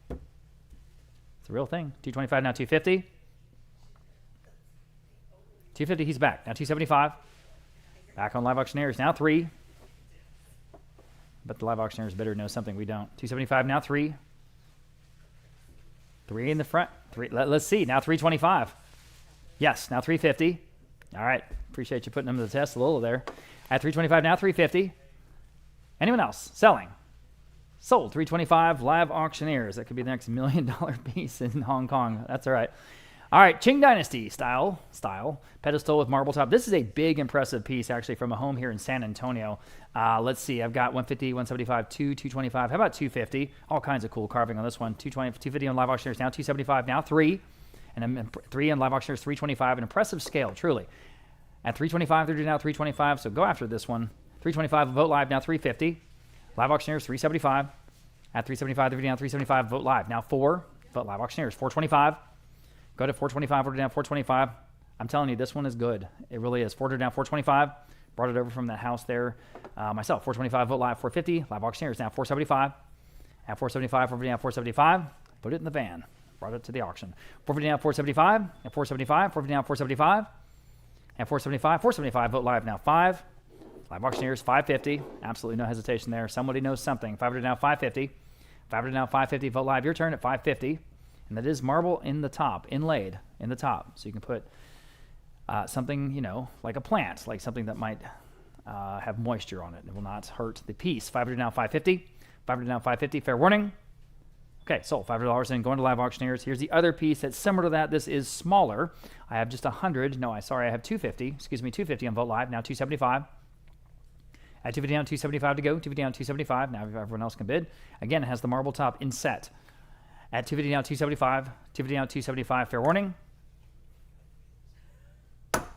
It's a real thing. 225 now 250. 250, he's back. Now 275. Back on live auctioneers. Now 3. But the live auctioneers better know something we don't. 275 now 3. 3 in the front. 3. Let's see. Now 325. Yes. Now 350. All right. Appreciate you putting them to the test a little there. At 325 now 350. Anyone else? Selling. Sold. 325 live auctioneers. That could be the next $1 million piece in Hong Kong. That's all right. All right, Qing Dynasty style pedestal with marble top. This is a big, impressive piece, actually, from a home here in San Antonio. Let's see. I've got 150, 175, 225. How about 250? All kinds of cool carving on this one. 250 on live auctioneers now. 275 now. 3. And then 3 on live auctioneers. 325. An impressive scale, truly. At 325, they're now 325. So go after this one. 325. Vote live now. 350. Live auctioneers. 375. At 375, they're down 375. Vote live now. 4. Vote live auctioneers. 425. Go to 425, order down 425. I'm telling you, this one is good. It really is. Order down 425. Brought it over from that house there myself. 425, vote live 450. Live auctioneers now 475. At 475, order down 475. Put it in the van. Brought it to the auction. 450 down 475. At 475, 450 down 475. At 475, 475, vote live now 5. Live auctioneers 550. Absolutely no hesitation there. Somebody knows something. 500 now 550. 500 now 550. Vote live. Your turn at 550. And that is marble in the top, inlaid in the top. So you can put something, like a plant, like something that might have moisture on it. It will not hurt the piece. 500 now 550. 500 now 550. Fair warning. Okay, sold. $500 in. Going to live auctioneers. Here's the other piece that's similar to that. This is smaller. I have just 100. No, I have 250. Excuse me, 250 on Vote Live. Now 275. At 250 down, 275 to go. 250 down, 275. Now everyone else can bid. Again, it has the marble top inset. At 250 down, 275. 250 down, 275. Fair warning.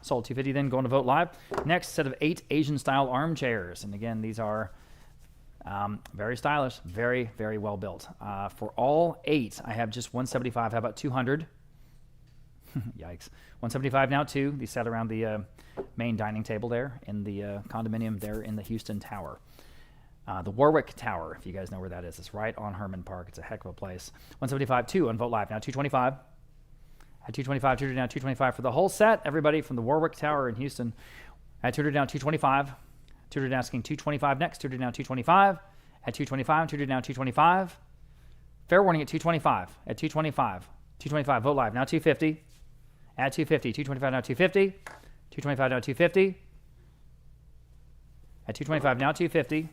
Sold. 250 then, going to Vote Live. Next, set of 8 Asian-style armchairs. And again, these are very stylish, very, very well built. For all 8, I have just 175. How about 200? Yikes. 175 now, 2. These sat around the main dining table there in the condominium there in the Houston Tower. The Warwick Tower, if you guys know where that is. It's right on Herman Park. It's a heck of a place. 175, 2 on Vote Live. Now 225. At 225, 200 down, 225 for the whole set. Everybody from the Warwick Tower in Houston. At 200 down, 225. 200 asking 225 next. 200 down, 225. At 225, 200 down, 225. Fair warning at 225. At 225. 225, Vote Live. Now 250. At 250. 225 now 250. 225 now 250. At 225 now 250.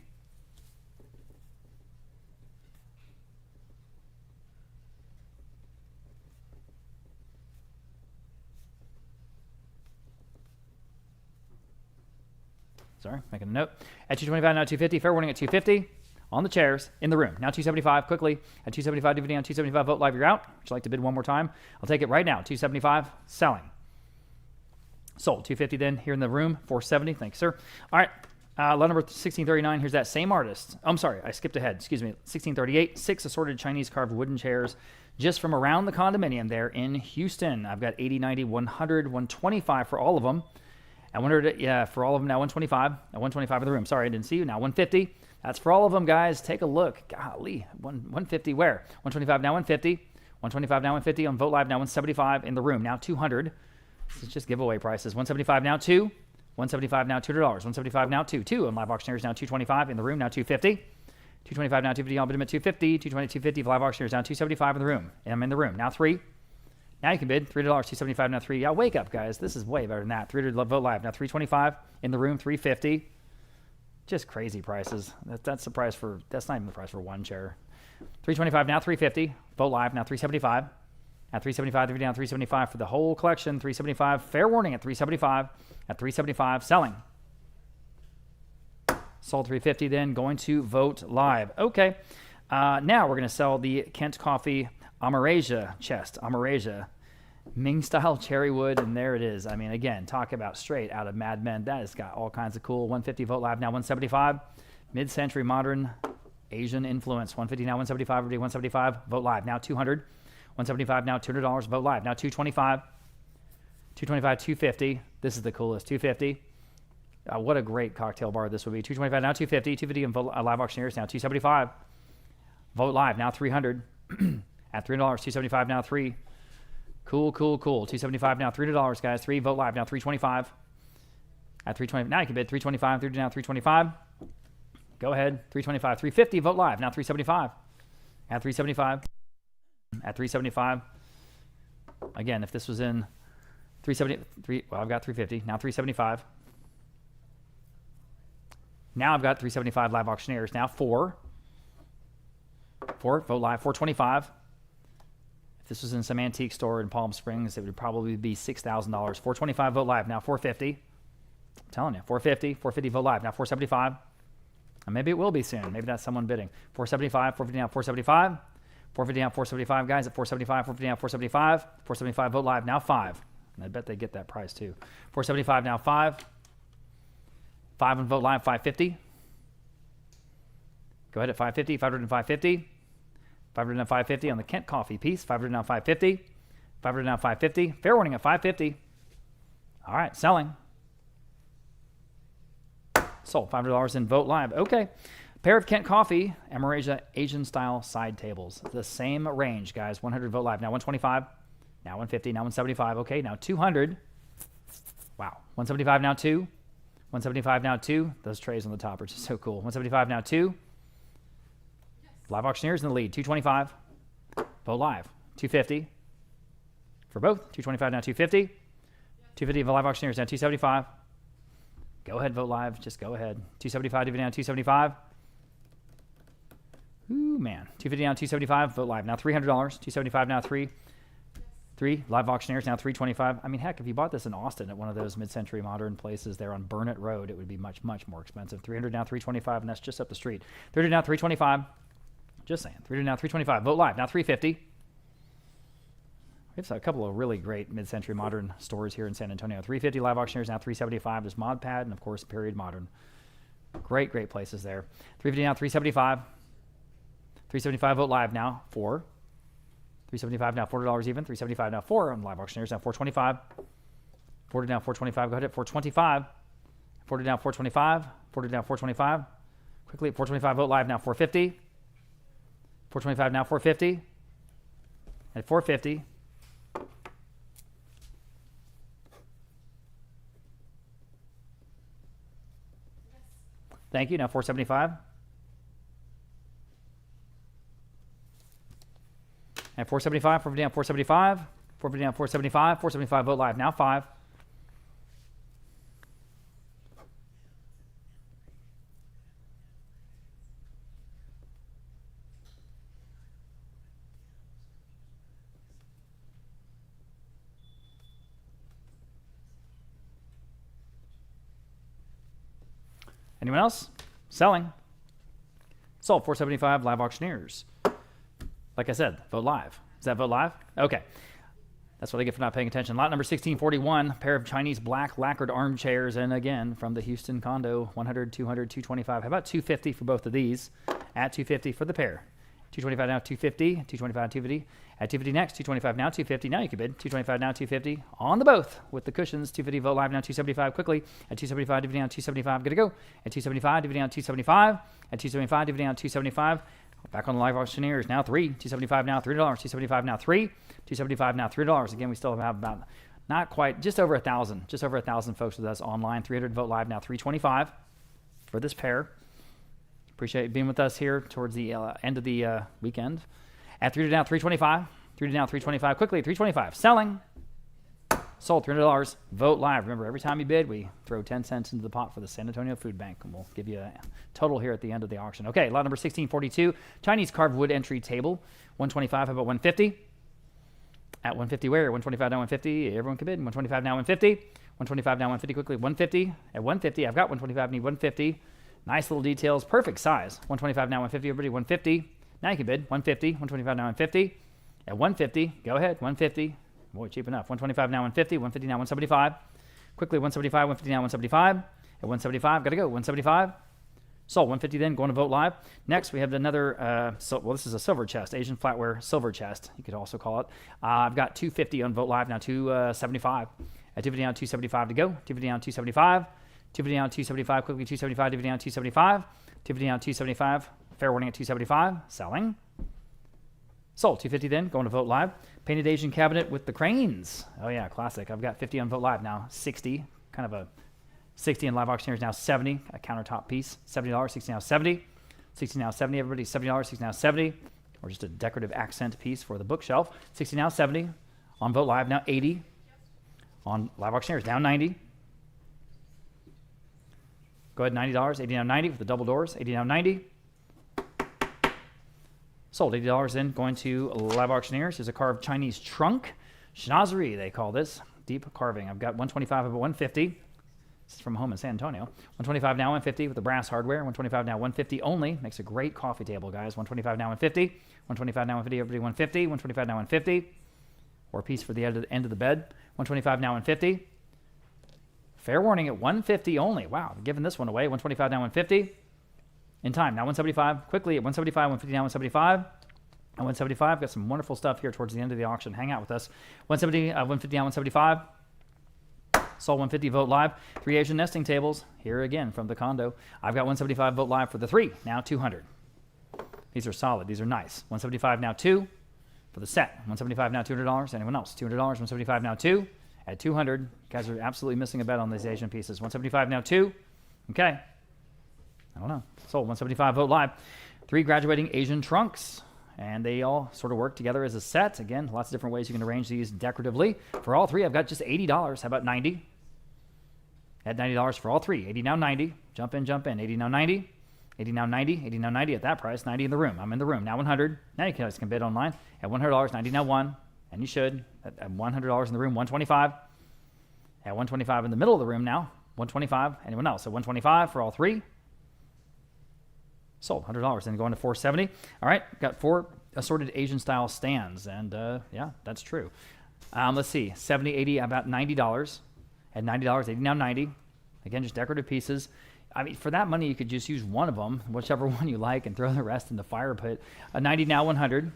Sorry, making a note. At 225, now 250. Fair warning at 250. On the chairs, in the room. Now 275, quickly. At 275, DVD on 275, Vote Live, you're out. Would you like to bid one more time? I'll take it right now. 275, selling. Sold. 250 then, here in the room. 470, thanks, sir. All right, lot number 1639. Here's that same artist. I'm sorry, I skipped ahead. Excuse me. 1638, 6 assorted Chinese carved wooden chairs just from around the condominium there in Houston. I've got 80, 90, 100, 125 for all of them. I wondered, for all of them now 125. At 125 in the room. Sorry, I didn't see you. Now 150. That's for all of them, guys. Take a look. Golly, 150 where? 125 now 150. 125 now 150 on Vote Live. Now 175 in the room. Now 200. This is just giveaway prices. 175 now 2. 175 now $200. 175 now 2. 2 on live auctioneers now 225 in the room. Now 250. 225 now 250 on bid at 250. 220 250 for live auctioneers now 275 in the room. And I'm in the room. Now 3. Now you can bid $3, 275 now 3. Yeah, wake up, guys. This is way better than that. $300 Vote Live. Now 325 in the room. 350. Just crazy prices. That's the price for. That's not even the price for one chair. 325 now 350. Vote Live now 375. at 375, 350 down, 375 for the whole collection, 375. Fair warning at 375, at 375, selling. Sold 350, then going to Vogt Live. Okay, now we're going to sell the Kent Coffee Amarasia chest. Amarasia, Ming style cherry wood, and there it is. I mean, again, talk about straight out of Mad Men. That has got all kinds of cool. 150 Vogt Live, now 175. Mid-century modern Asian influence. 150 now 175, 175. Vogt Live, now 200. 175 now $200. Vogt Live, now 225. 225, 250. This is the coolest. 250. What a great cocktail bar this would be. 225 now 250. 250 in Live Auctioneers now 275. Vogt Live now 300. At $3. 275 now 3. Cool, cool, cool. 275 now $3, guys. 3. Vogt Live now 325. At 320 now you can bid 325. 30 now 325. Go ahead. 325. 350. Vogt Live now 375. At 375. At 375. Again, if this was in 373, well, I've got 350. Now 375. Now I've got 375 Live Auctioneers. Now 4. Vogt Live, 425. If this was in some antique store in Palm Springs, it would probably be $6,000. 425 Vogt Live, now 450. I'm telling you, 450. 450 Vogt Live, now 475. And maybe it will be soon. Maybe that's someone bidding. 475, 450 now 475. 450 now 475, guys, at 475, 450 now 475. 475 Vogt Live, now 5. And I bet they get that price too. 475 now 5. 5 on Vogt Live, 550. Go ahead at 550, 500 and 550. 500 and 550 on the Kent Coffee piece. 500 now 550. 500 now 550. Fair warning at 550. All right, selling. Sold. $500 in Vogt Live. Okay. Pair of Kent Coffee, Amarasia Asian style side tables. The same range, guys. 100 Vogt Live. Now 125. Now 150. Now 175. Okay, now 200. Wow. 175 now 2. 175 now 2. Those trays on the top are just so cool. 175 now 2. Live Auctioneers in the lead. 225. Vogt Live. 250. For both. 225 now 250. 250 for Live Auctioneers now 275. Go ahead, Vogt Live. Just go ahead. 275 now 275. Ooh, man. 250 now 275. Vogt Live now $300. 275 now 3. 3. Live Auctioneers now 325. I mean, heck, if you bought this in Austin at one of those mid-century modern places there on Burnett Road, it would be much, much more expensive. 300 now 325, and that's just up the street. 300 now 325. Just saying. 300 now 325. Vogt Live now 350. We have a couple of really great mid-century modern stores here in San Antonio. 350 Live Auctioneers now 375. There's Mod Pad and, of course, Period Modern. Great, great places there. 350 now 375. 375 Vogt Live now 4. 375 now $40 even. 375 now 4 on Live Auctioneers now 425. 40 now 425. Go ahead at 425. 40 now 425. 40 now 425. Quickly at 425 Vogt Live now 450. 425 now 450. At 450. Thank you. Now 475. And 475, 450 down 475, 450 down 475, 475 Vogt Live, now 5. Anyone else? Selling. Sold. 475 Live Auctioneers. Like I said, Vogt Live. Is that Vogt Live? Okay. That's what I get for not paying attention. Lot number 1641, pair of Chinese black lacquered armchairs. And again, from the Houston condo, 100, 200, 225. How about 250 for both of these? At 250 for the pair. 225 now 250, 225 250. At 250 next, 225 now 250. Now you can bid. 225 now 250 on the both with the cushions. 250 Vogt Live now 275 quickly. At 275 dividend down 275. Good to go. At 275 dividend down 275. At 275 dividend down 275. Back on the Live Auctioneers, now 3. 275 now $3. 275 now 3. 275 now $3. Again, we still have about not quite, just over 1,000. Just over 1,000 folks with us online. 300 Vogt Live now 325 for this pair. Appreciate you being with us here towards the end of the weekend. At 3 to down 325. 3 to down 325 quickly. 325 selling. Sold $300. Vogt Live. Remember, every time you bid, we throw 10 cents into the pot for the San Antonio Food Bank, and we'll give you a total here at the end of the auction. Okay, lot number 1642, Chinese carved wood entry table, 125. How about 150? At 150 where? 125 now 150. Everyone can bid. 125 now 150. 125 now 150 quickly. 150. At 150, I've got 125. Need 150. Nice little details. Perfect size. 125 now 150. Everybody 150. Now you can bid. 150. 125 now 150. At 150, go ahead. 150. Boy, cheap enough. 125 now 150. 150 now 175. Quickly 175. 150 now 175. At 175, got to go. 175. Sold. 150 then, going to Vote Live. Next, we have another, this is a silver chest, Asian flatware silver chest, you could also call it. I've got 250 on Vote Live, now 275. At 250 down, 275 to go. 250 down, 275. 250 down, 275, quickly 275. 250 down, 275. 250 down, 275. Fair warning at 275. Selling. Sold. 250 then, going to Vote Live. Painted Asian cabinet with the cranes. Oh yeah, classic. I've got 50 on Vote Live now. 60, kind of a 60 in live auctioneers now 70, a countertop piece, $70, 60 now 70, 60 now 70, everybody, $70, 60 now 70, or just a decorative accent piece for the bookshelf, 60 now 70, on Vote Live now 80, on live auctioneers now 90, go ahead, $90, 80 now 90 with the double doors, 80 now 90, sold, $80 in, going to live auctioneers. Here's a carved Chinese trunk, schnozery they call this, deep carving. I've got 125 about 150. This is from home in San Antonio. 125 now 150 with the brass hardware. 125 now 150 only. Makes a great coffee table, guys. 125 now 150. 125 now 150. Everybody 150. 125 now 150. Or a piece for the end of the bed. 125 now 150. Fair warning at 150 only. Wow, giving this one away. 125 now 150. In time. Now 175. Quickly at 175. 150 now 175. And 175. Got some wonderful stuff here towards the end of the auction. Hang out with us. 170. 150 now 175. Sold 150, Vote Live. 3 Asian nesting tables, here again from the condo. I've got 175, Vote Live for the 3, now 200. These are solid, these are nice. 175 now 2 for the set. 175 now $200. Anyone else? $200, 175 now 2. At 200, you guys are absolutely missing a bet on these Asian pieces. 175 now 2. Okay. I don't know. Sold 175, Vote Live. 3 graduating Asian trunks. And they all sort of work together as a set. Again, lots of different ways you can arrange these decoratively. For all 3, I've got just $80. How about 90? At $90 for all 3. 80 now 90. Jump in, jump in. 80 now 90. 80 now 90. 80 now 90 at that price. 90 in the room. I'm in the room. Now 100. Now you guys can bid online. At $100, 90 now 1. And you should. At $100 in the room, 125. At 125 in the middle of the room now. 125. Anyone else? At 125 for all 3. Sold $100. Then going to 470. All right, got 4 assorted Asian style stands, and yeah, that's true. Let's see, 70, 80, about $90. At $90, 80 now 90. Again, just decorative pieces. I mean, for that money, you could just use one of them, whichever one you like, and throw the rest in the fire pit. 90 now 100.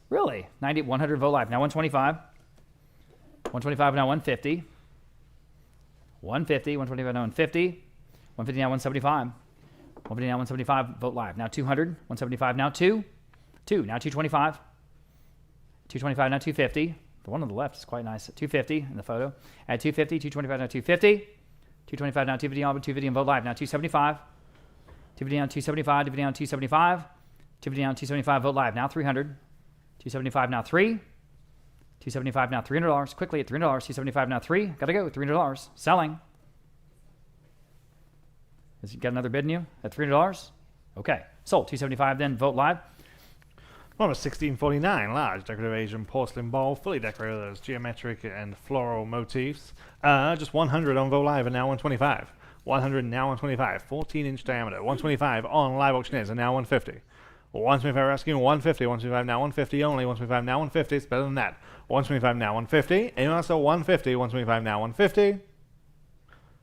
Really? 90, 100 Vote Live. Now 125. 125 now 150. 150, 125 now 150. 150 now 175. 150 now 175, Vote Live. Now 200, 175 now 2. 2, now 225. 225 now 250. The one on the left is quite nice. 250 in the photo. At 250, 225 now 250. 225 now 250 on 250 and Vote Live. Now 275. 250 down 275. 250 down 275. 250 down 275, Vote Live. Now 300. 275 now 3. 275 now $300. Quickly at $300. 275 now 3. Gotta go. $300. Selling. Has you got another bid in you at $300? Okay. Sold. 275 then. Vote Live. One was 1649, large decorative Asian porcelain bowl, fully decorated with geometric and floral motifs. Just 100 on Vote Live and now 125. 100 now 125. 14-inch diameter. 125 on live auctioneers and now 150. 125 we're asking 150. 125 now 150 only. 125 now 150. It's better than that. 125 now 150. Anyone else at 150? 125 now 150.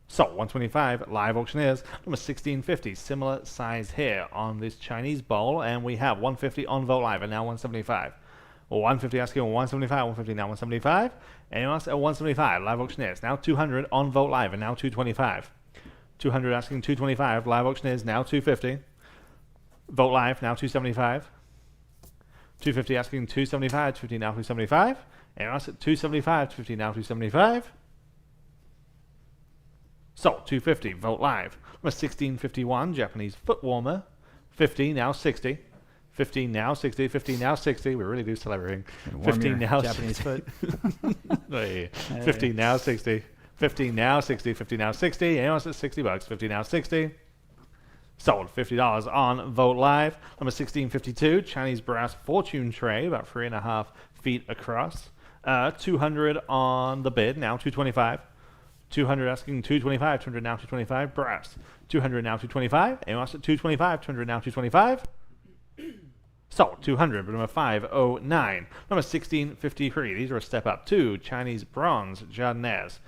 So 125 live auctioneers, number 1650, similar size here on this Chinese bowl, and we have 150 on Vote Live and now 175. 150 asking 175, 150 now 175. Anyone else at 175 live auctioneers, now 200 on Vote Live and now 225. 200 asking 225 live auctioneers, now 250. Vote Live now 275. 250 asking 275, 250 now 275. Anyone else at 275, 250 now 275. So, 250, Vote Live. Number 1651, Japanese foot warmer. 50, now 60. 15 now 60, 15 now 60. We really do sell everything. 15 now Japanese foot. 15 now 60. 15 now 60, 50 now 60. Anyone else at $60? 50 now 60. Sold $50 on Vote Live. Number 1652, Chinese brass fortune tray, about 3.5 feet across. 200 on the bid, now 225. 200 asking 225, 200 now 225. Brass. 200 now 225. Anyone else at 225, 200 now 225. So, 200, number 509. Number 1653. These are a step up. 2, Chinese bronze, Jardinez.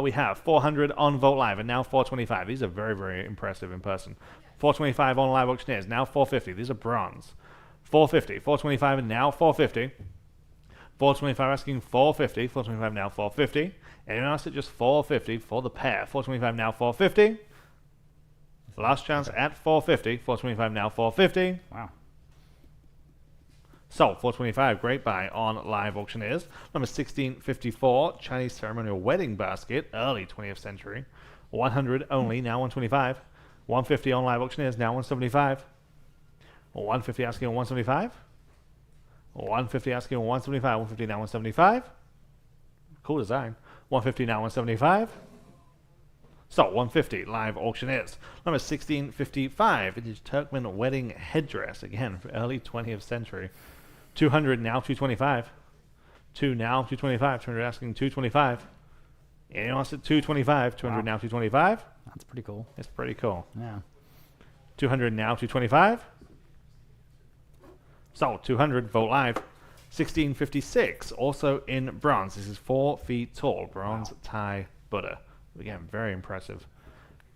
We have 400 on Vote Live and now 425. These are very, very impressive in person. 425 on Live Auctioneers, now 450. These are bronze. 450, 425 and now 450. 425 asking 450, 425 now 450. Anyone else at just 450 for the pair? 425 now 450. Last chance at 450. 425 now 450. Wow. So 425, great buy on Live Auctioneers. Number 1654, Chinese ceremonial wedding basket, early 20th century. 100 only, now 125. 150 on Live Auctioneers, now 175. 150 asking on 175. 150 asking on 175. 150 now 175. Cool design. 150 now 175. So 150 Live Auctioneers. Number 1655, vintage Turkmen wedding headdress, again for early 20th century. 200 now 225. 2 now 225. 200 asking 225. Anyone else at 225? 200 Wow. now 225. That's pretty cool. It's pretty cool. Yeah. 200 now 225. So 200 Vote Live. 1656, also in bronze. This is 4 feet tall, bronze Thai Buddha. Again, very impressive.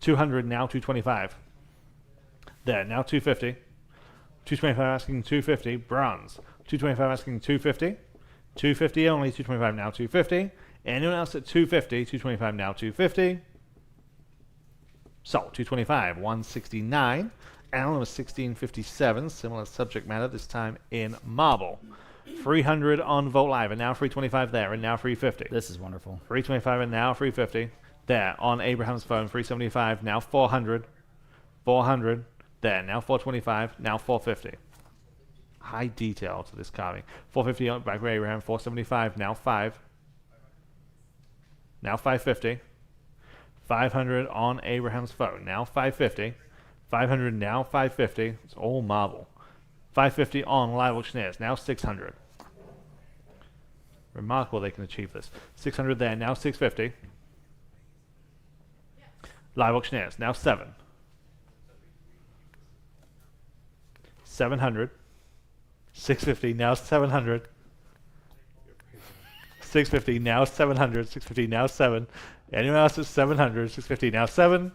200 now 225. There, now 250. 225 asking 250, bronze. 225 asking 250. 250 only, 225 now 250. Anyone else at 250, 225 now 250. So, 225, 169. Allen was 1657, similar subject matter, this time in marble. 300 on Vote Live, and now 325 there, and now 350. This is wonderful. 325 and now 350. There, on Abraham's phone, 375, now 400. 400. There, now 425, now 450. High detail to this carving. 450 on back for Abraham, 475, now 5. Now 550. 500 on Abraham's phone, now 550. 500, now 550. It's all marble. 550 on Live Auctioneers, now 600. Remarkable they can achieve this. 600 there, now 650. Live Auctioneers, now 7. 700. 650, now 700. 650, now 700. 650, now 7. Anyone else is 700. 650, now 7.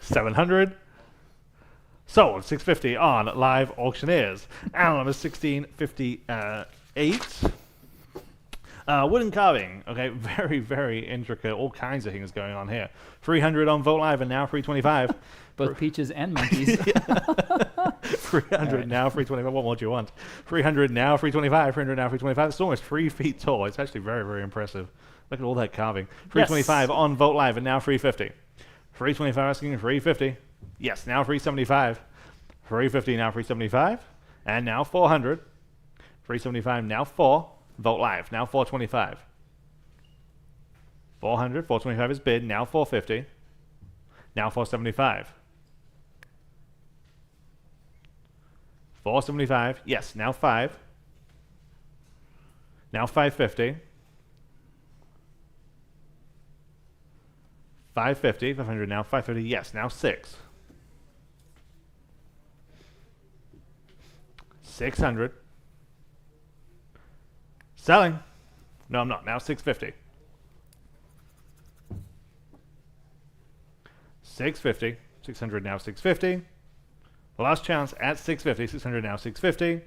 700. So, 650 on Live Auctioneers. Allen was 1658. Wooden carving. Okay, very, very intricate. All kinds of things going on here. 300 on Vote Live and now 325. Both peaches and monkeys. 300 now 325. What more do you want? 300 now 325. 300 now 325. It's almost 3 feet tall. It's actually very, very impressive. Look at all that carving. 325 on Vote Live and now 350. 325 asking 350. Yes, now 375. 350 now 375. And now 400. 375 now 4. Vote Live, now 425. 400, 425 is bid, now 450. Now 475. 475, yes, now 5. Now 550. 550, 500 now 550, yes, now 6. 600. Selling. No, I'm not. Now 650. 650. 600 now 650. Last chance at 650. 600 now 650.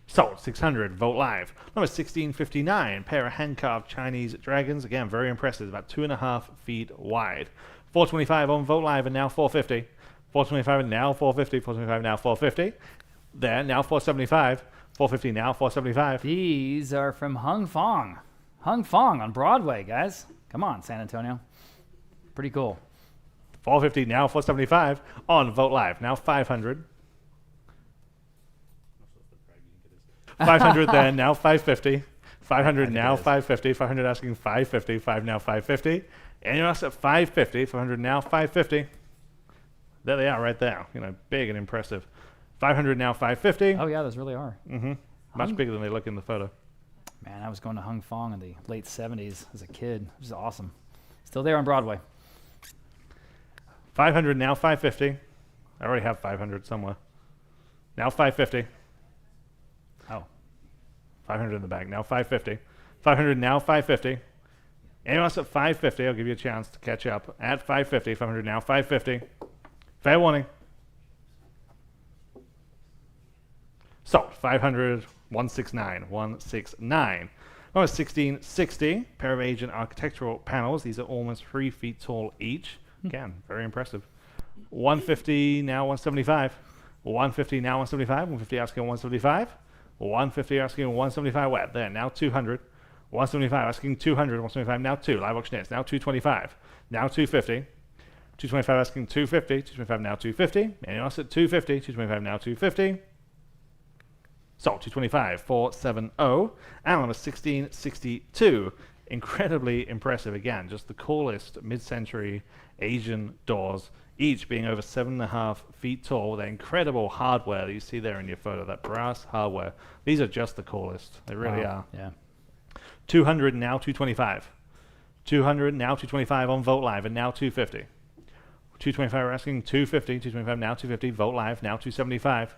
Sold. 600. Vote Live. Number 1659. Pair of hand-carved Chinese dragons. Again, very impressive. About 2.5 feet wide. 425 on Vote Live and now 450. 425 and now 450. 425 now 450. There, now 475. 450 now, 475. These are from Hung Fong. Hung Fong on Broadway, guys. Come on, San Antonio. Pretty cool. 450 now, 475 on Vote Live. Now 500. 500 then, now 550. 500 now, 550. 500 asking 550. 5 now, 550. Anyone else at 550. 500 now, 550. There they are right there. You know, big and impressive. 500 now 550. Oh yeah, those really are. Much bigger than they look in the photo. Man, I was going to Hung Fong in the late 70s as a kid. It was awesome. Still there on Broadway. 500 now 550. I already have 500 somewhere. Now 550. Oh. 500 in the bag. Now 550. 500 now 550. Anyone else at 550? I'll give you a chance to catch up. At 550. 500 now 550. Fair warning. So 500, 169, 169. Oh, 1660. Pair of Asian architectural panels. These are almost 3 feet tall each. Again, very impressive. 150 now 175. 150 now 175. 150 asking 175. 150 asking 175. Wet there. Now 200. 175 asking 200. 175 now 2. Live auctioneers now 225. Now 250. 225 asking 250. 225 now 250. Anyone else at 250? 225 now 250. So 225, 470, and on a 1662. Incredibly impressive again, just the coolest mid-century Asian doors, each being over 7.5 feet tall with that incredible hardware that you see there in your photo, that brass hardware. These are just the coolest. They really are. Yeah. 200 now 225. 200 now 225 on Vogt Live and now 250. 225 we're asking 250. 225 now 250. Vogt Live now 275.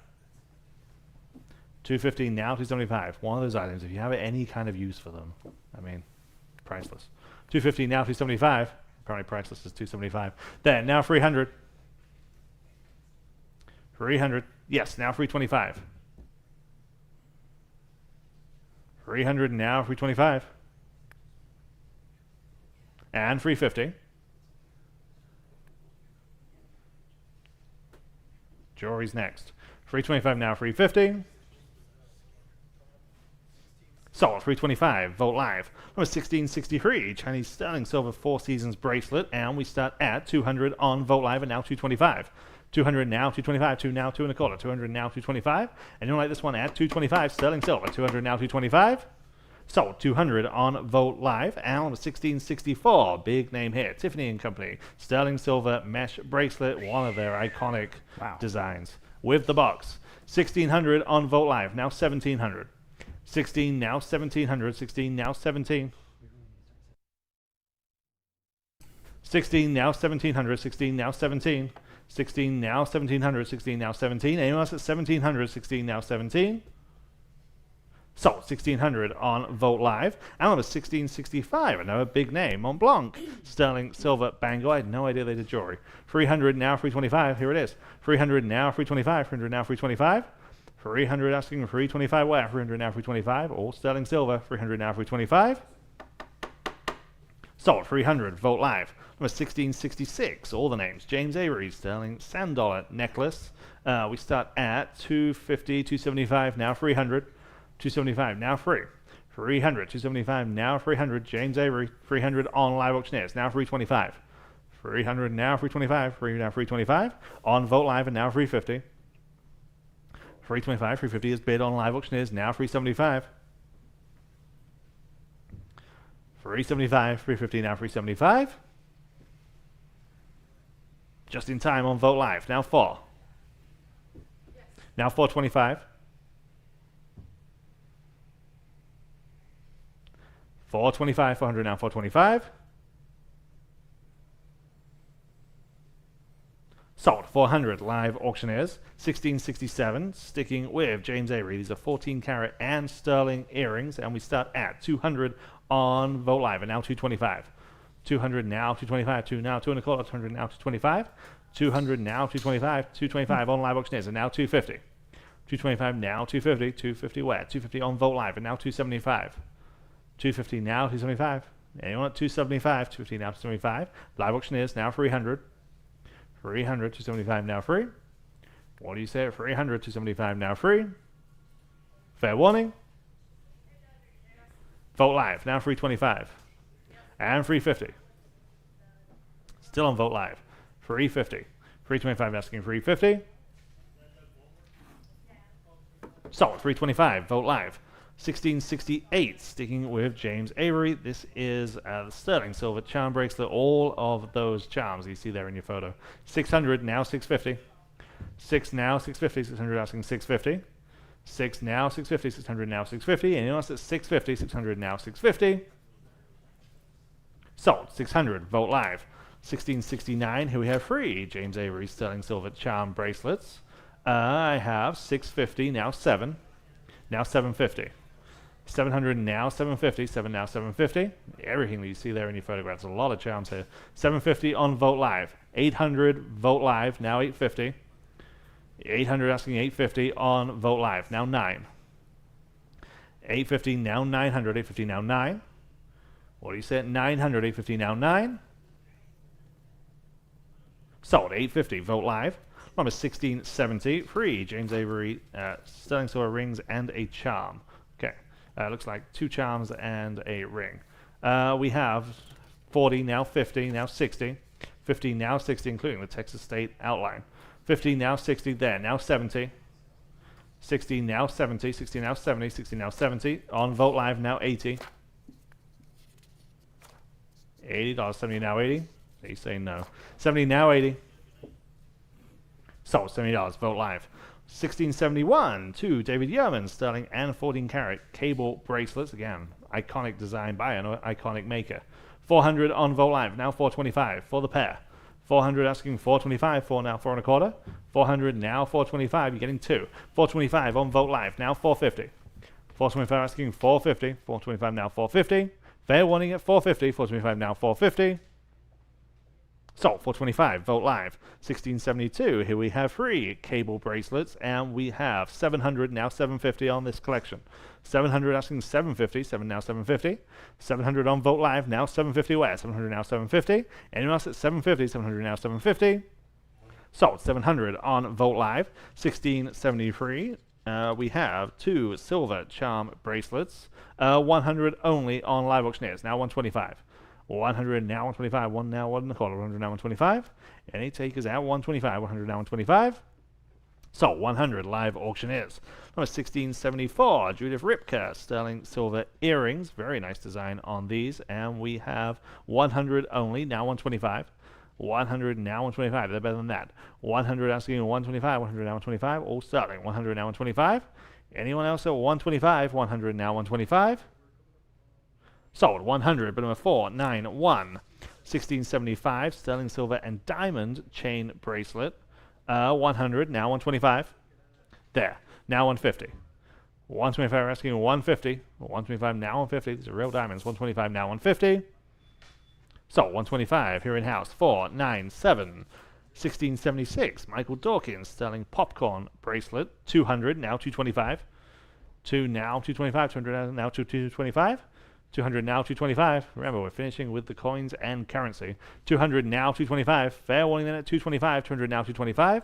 250 now 275. One of those items, if you have any kind of use for them, I mean, priceless. 250 now 275. Apparently priceless is 275. Then now 300. 300. Yes, now 325. 300 now 325. And 350. Jewelry's next. 325 now 350. So, 325, Vogt Live. Number 1663, Chinese sterling silver Four Seasons bracelet, and we start at 200 on Vogt Live and now 225. 200 now 225, 2 now 2 1/4, 200 now 225, and you'll like this one at 225 sterling silver. 200 now 225. So, 200 on Vogt Live, and on the 1664, big name here, Tiffany & Company, sterling silver mesh bracelet, one of their iconic designs, with the box. 1600 on Vogt Live, now 1700. 16 now 1700. 16 now 17. 16 now 1700. 16 now 17. 16 now 1700. 16 now 17. Anyone else at 1700? 16 now 17. So 1600 on Vogt Live, and on a 1665, another big name, Mont Blanc, sterling silver bangle. I had no idea they did jewelry. 300 now 325. Here it is. 300 now 325. 300 now 325. 300 asking 325. Where? 300 now 325. All sterling silver. 300 now 325. Sold 300. Vogt Live. Number 1666. All the names. James Avery sterling sand dollar necklace. We start at 250, 275. Now 300. 275. Now free. 300. 275. Now 300. James Avery. 300 on Live Auctioneers. Now 325. 300 now 325. 300 now 325 on Vogt Live and now 350. 325, 350 is bid on Live Auctioneers, now 375. 375, 350, now 375. Just in time on Vogt Live, now 4. Yes. Now 425. 425, 400, now 425. Sold 400 Live Auctioneers, 1667, sticking with James Avery. These are 14 karat and sterling earrings, and we start at 200 on Vogt Live, and now 225. 200 now 225, 2 now 2 1/4, 200 now 225, 200 now 225, 225 on Live Auctioneers, and now 250. 225 now 250, 250 where? 250 on Vogt Live, and now 275. 250 now 275. Anyone at 275, 250 now 275. Live Auctioneers now 300. 300, 275 now free. What do you say at 300, 275 now free? Fair warning. Vogt Live, now 325. And 350. Still on Vogt Live. 350. 325 asking 350. So, 325, Vogt Live. 1668, sticking with James Avery. This is the sterling silver charm bracelet. All of those charms you see there in your photo. 600, now 650. 6 now, 650, 600 asking 650. 6 now, 650, 600 now, 650. Anyone else at 650, 600 now, 650. Sold. 600. Vote live. 1669. Here we have free. James Avery sterling silver charm bracelets. I have 650 now 7. Now 750. 700 now 750. 7 now 750. Everything that you see there in your photographs. A lot of charms here. 750 on Vote Live. 800 Vote Live. Now 850. 800 asking 850 on Vote Live. Now 9. 850 now 900. 850 now 9. What do you say at 900? 850 now 9. Sold. 850. Vote Live. Number 1670. Free. James Avery sterling silver rings and a charm. Okay. Looks like 2 charms and a ring. We have 40 now 50 now 60. 50 now 60 including the Texas State outline. 50 now 60 there. Now 70. 60 now 70. 60 now 70. 60 now 70. On Vote Live now 80. $80. 70 now 80. They say no. 70 now 80. Sold. $70. Vote Live. 1671. 2 David Yerman sterling and 14 karat cable bracelets. Again, iconic design by an iconic maker. 400 on Vote Live. Now 425 for the pair. 400 asking 425. 4 now 4 1/4. 400 now 425. You're getting 2. 425 on Vote Live. Now 450. 425 asking 450. 425 now 450. Fair warning at 450. 425 now 450. Sold. 425. Vote Live. 1672. Here we have free cable bracelets, and we have 700 now 750 on this collection. 700 asking 750. 7 now 750. 700 on Vote Live. Now 750 where? 700 now 750. Anyone else at 750? 700 now 750. Sold. 700 on Vote Live. 1673. We have 2 silver charm bracelets. 100 only on Live Auctioneers. Now 125. 100 now 125. 1 now 1 1/4. 100 now 125. Any takers out 125. 100 now 125. So 100 Live Auctioneers. Number 1674. Judith Ripka sterling silver earrings. Very nice design on these. And we have 100 only. Now 125. 100 now 125. They're better than that. 100 asking 125. 100 now 125. All sterling. 100 now 125. Anyone else at 125? 100 now 125. Sold. 100. But number 491. 1675 sterling silver and diamond chain bracelet. 100 now 125. There. Now 150. 125 asking 150. 125 now 150. These are real diamonds. 125 now 150. So 125 here in house. 497. 1676 Michael Dawkins sterling popcorn bracelet. 200 now 225. 2 now 225. 200 now 225. 200 now 225. Remember, we're finishing with the coins and currency. 200 now 225. Fair warning then at 225. 200 now 225.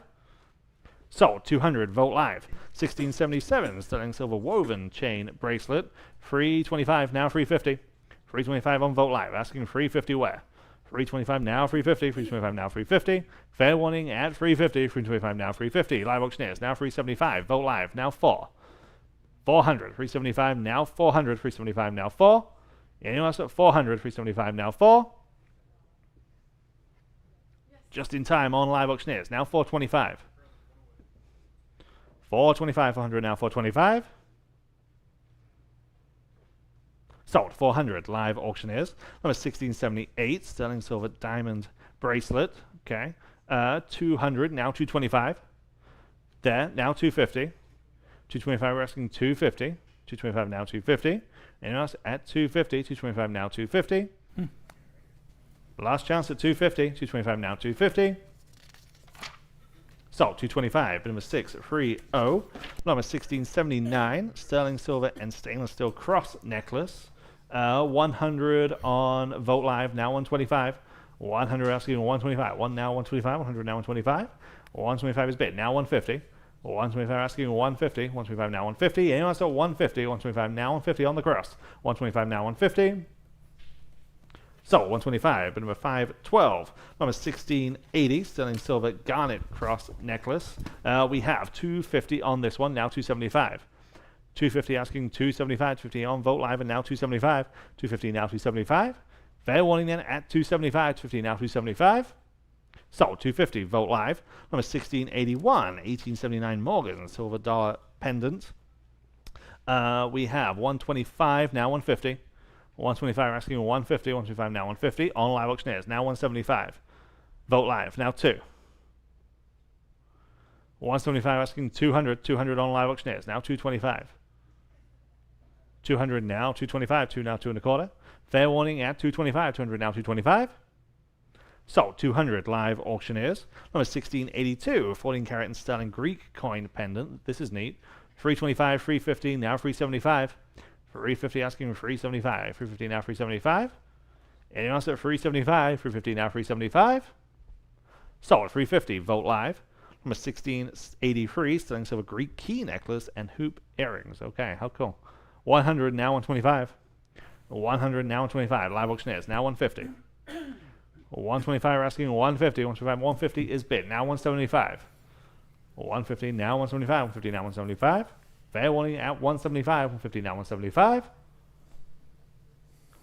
Sold. 200. Vote Live. 1677 sterling silver woven chain bracelet. 325 now 350. 325 on Vote Live. Asking 350 where? 325 now 350. 325 now 350. Fair warning at 350. 325 now 350. Live Auctioneers now 375. Vote Live now 4. 400. 375 now 400. 375 now 4. Anyone else at 400? 375 now 4. Yes. Just in time on Live Auctioneers. Now 425. 425. 400 now 425. Sold. 400 Live Auctioneers. Number 1678 sterling silver diamond bracelet. Okay. 200 now 225. There. Now 250. 225 we're asking 250. 225 now 250. Anyone else at 250? 225 now 250. Last chance at 250. 225 now 250. Sold. 225. Number 630. Number 1679 sterling silver and stainless steel cross necklace. 100 on Vote Live. Now 125. 100 asking 125. 1 now 125. 100 now 125. 125 is bid. Now 150. 125 asking 150. 125 now 150. Anyone else at 150? 125 now 150 on the cross. 125 now 150. So 125. But number 512. Number 1680 sterling silver garnet cross necklace. We have 250 on this one. Now 275. 250 asking 275. 250 on Vote Live and now 275. 250 now 275. Fair warning then at 275. 250 now 275. Sold. 250. Vote live. Number 1681, 1879 Morgan silver dollar pendant. We have 125, now 150. 125, asking 150, 125, now 150. On live auctioneers, now 175. Vote live, now 2. 175, asking 200, 200 on live auctioneers, now 225. 200 now, 225, 2 now, 2 and a quarter. Fair warning at 225, 200 now, 225. Sold. 200 live auctioneers. Number 1682, 14 karat and sterling Greek coin pendant. This is neat. 325, 350, now 375. 350 asking 375. 350 now 375. Anyone else at 375? 350 now 375. Sold. 350. Vote live. Number 1683, sterling silver Greek key necklace and hoop earrings. Okay, how cool. 100 now 125. 100 now 125. Live auctioneers now 150. 125 asking 150. 125. 150 is bid. Now 175. 150 now 175. 150 now 175. Fair warning at 175. 150 now 175.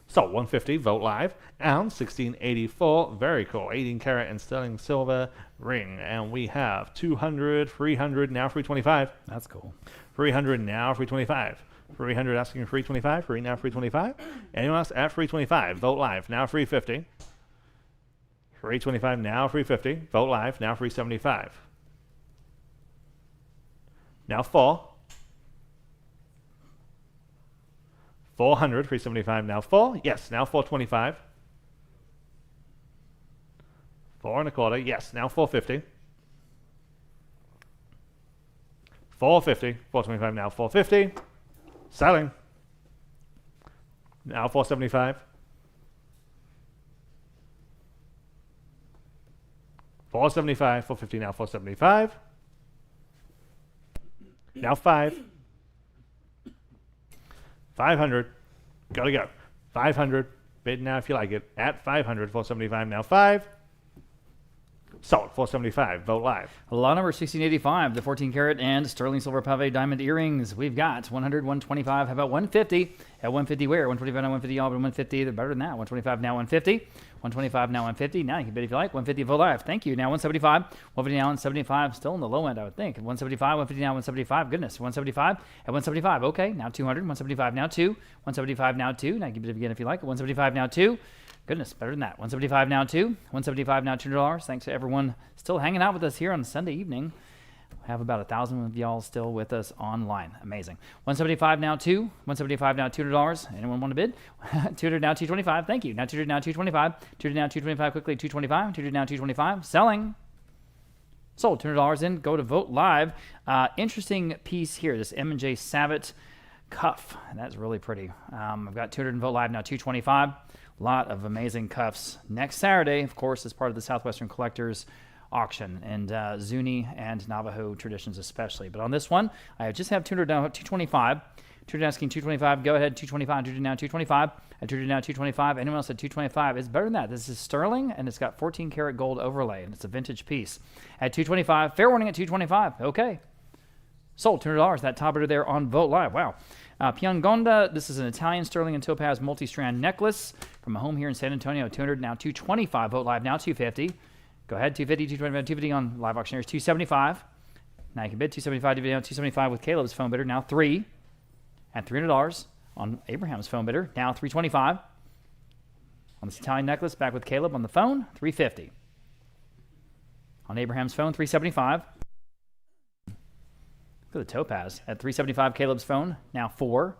So 150. Vote live. And 1684. Very cool. 18 karat and sterling silver ring. And we have 200, 300 now 325. That's cool. 300 now 325. 300 asking 325. 3 now 325. Anyone else at 325? Vote live. Now 350. 325 now 350. Vote live. Now 375. Now 4. 400. 375 now 4. Yes, now 425. 4 and a quarter. Yes, now 450. 450. 425 now 450. Selling. Now 475. 475. 450 now 475. Now 5. 500. Gotta go. 500. Bid now if you like it. At 500. 475 now 5. Sold. 475. Vote live. Lot number 1685, the 14 karat and sterling silver pave diamond earrings. We've got 100, 125. How about 150? At 150 where? 125 now 150, all but 150. They're better than that. 125 now 150. 125 now 150. Now you can bid if you like. 150 vote live. Thank you. Now 175. 150 now 175. Still in the low end, I would think. 175. 150 now 175. Goodness. 175 at 175. Okay. Now 200. 175 now 2. 175 now 2. Now you can bid again if you like. 175 now 2. Goodness, better than that. 175 now 2. 175 now $200. Thanks to everyone still hanging out with us here on Sunday evening. We have about 1,000 of y'all still with us online. Amazing. 175 now 2. 175 now $200. Anyone want to bid? 200 now 225. Thank you. Now 200 now 225. 200 now 225 quickly. 225. 200 now 225. Selling. Sold. $200 in. Go to Vote Live. Interesting piece here. This M&J Savitt cuff. That's really pretty. I've got 200 in Vote Live now 225. Lot of amazing cuffs. Next Saturday, of course, as part of the Southwestern Collectors Auction and Zuni and Navajo traditions especially. But on this one, I just have 200 now 225. 200 asking 225. Go ahead, 225. 200 now 225. At 200 now 225. Anyone else at 225? It's better than that. This is sterling, and it's got 14 karat gold overlay, and it's a vintage piece. At 225. Fair warning at 225. Okay. Sold. $200. That top bidder there on Vote Live. Wow. Piangonda, this is an Italian sterling and topaz multi-strand necklace from a home here in San Antonio. 200 now 225. Vote Live now 250. Go ahead, 250, 225, 250 on live auctioneers. 275. Now you can bid 275, 275 with Caleb's phone bidder. Now 3 at $300 on Abraham's phone bidder. Now 325 on this Italian necklace. Back with Caleb on the phone. 350 on Abraham's phone. 375. Look at the topaz at 375. Caleb's phone now 4.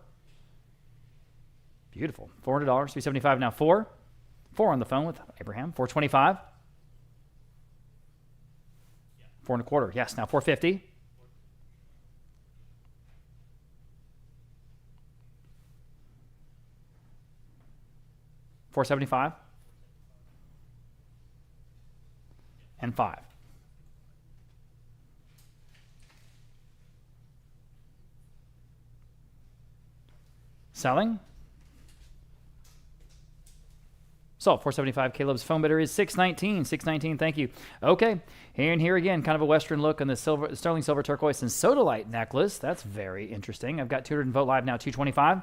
Beautiful. $400. 375 now 4. 4 on the phone with Abraham. 425. 4 and a quarter. Yes. Now 450. 475. And 5. Selling. So 475. Caleb's phone bidder is 619. 619. Thank you. Okay. Here and here again, kind of a Western look on the sterling silver turquoise and sodalite necklace. That's very interesting. I've got 200 in Vote Live now 225.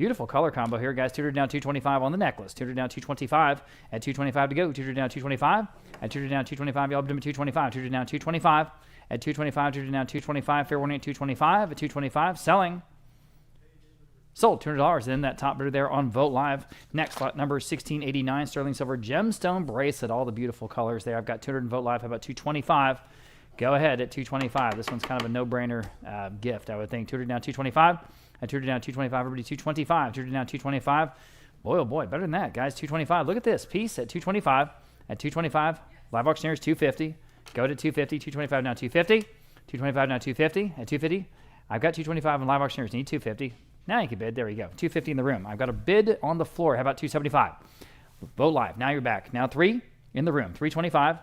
Beautiful color combo here, guys. Tutored down 225 on the necklace. Tutored down 225 at 225 to go. Tutored down 225 at tutored down 225. Y'all up to 225. Tutored down 225 at 225. Tutored down 225. Fair warning at 225 at 225. Selling. Sold $200. Then that top bidder there on Vote Live. Next lot number 1689 sterling silver gemstone bracelet. All the beautiful colors there. I've got 200 in Vote Live. How about 225? Go ahead at 225. This one's kind of a no-brainer gift, I would think. Tutored down 225. I tutored down 225. Everybody 225. Tutored down 225. Boy, oh boy, better than that, guys. 225. Look at this piece at 225. At 225. Live auctioneers 250. Go to 250. 225 now 250. 225 now 250. At 250. I've got 225 and live auctioneers need 250. Now you can bid. There we go. 250 in the room. I've got a bid on the floor. How about 275? Vote Live. Now you're back. Now 3 in the room. 325.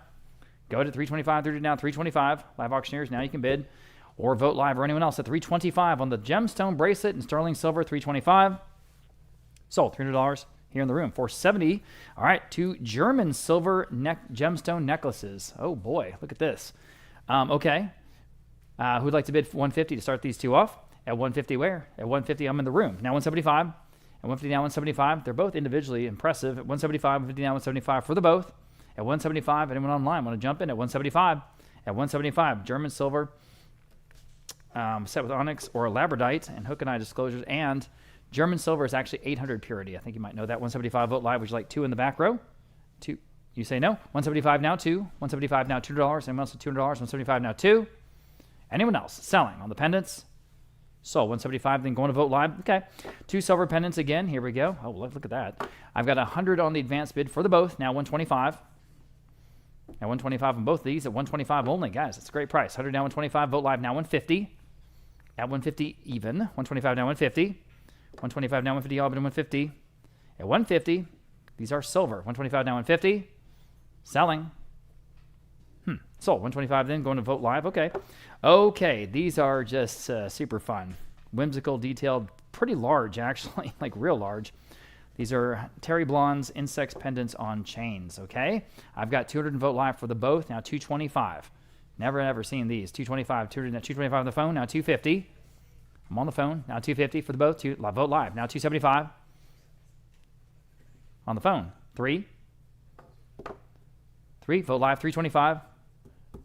Go to 325. Through to now 325. Live auctioneers. Now you can bid. Or Vote Live or anyone else at 325 on the gemstone bracelet and sterling silver. 325. Sold. $300 here in the room. 470. All right. 2 German silver gemstone necklaces. Oh boy. Look at this. Okay. Who'd like to bid 150 to start these two off? At 150 where? At 150 I'm in the room. Now 175. At 150 now 175. They're both individually impressive. At 175, 150 now 175 for the both. At 175, anyone online want to jump in? At 175. At 175, German silver set with onyx or labradite and hook and eye disclosures. And German silver is actually 800 purity. I think you might know that. 175 Vote Live. Would you like 2 in the back row? 2. You say no. 175 now 2. 175 now $200. Anyone else with $200? 175 now 2. Anyone else selling on the pendants? So 175, then going to Vote Live. Okay. 2 silver pendants again. Here we go. Oh, look at that. I've got 100 on the advanced bid for the both. Now 125. At 125 on both of these. At 125 only. Guys, it's a great price. 100 now 125. Vote Live now 150. At 150 even. 125 now 150. 125 now 150. All but 150. At 150, these are silver. 125 now 150. Selling. Sold. 125 then, going to Vote Live. Okay. Okay, these are just super fun. Whimsical, detailed, pretty large actually, like real large. These are Terry Blonde's insects pendants on chains, okay? I've got 200 in Vote Live for the both, now 225. Never ever seen these. 225, 225 on the phone, now 250. I'm on the phone, now 250 for the both. Vote Live, now 275. On the phone, 3. Vote Live, 325.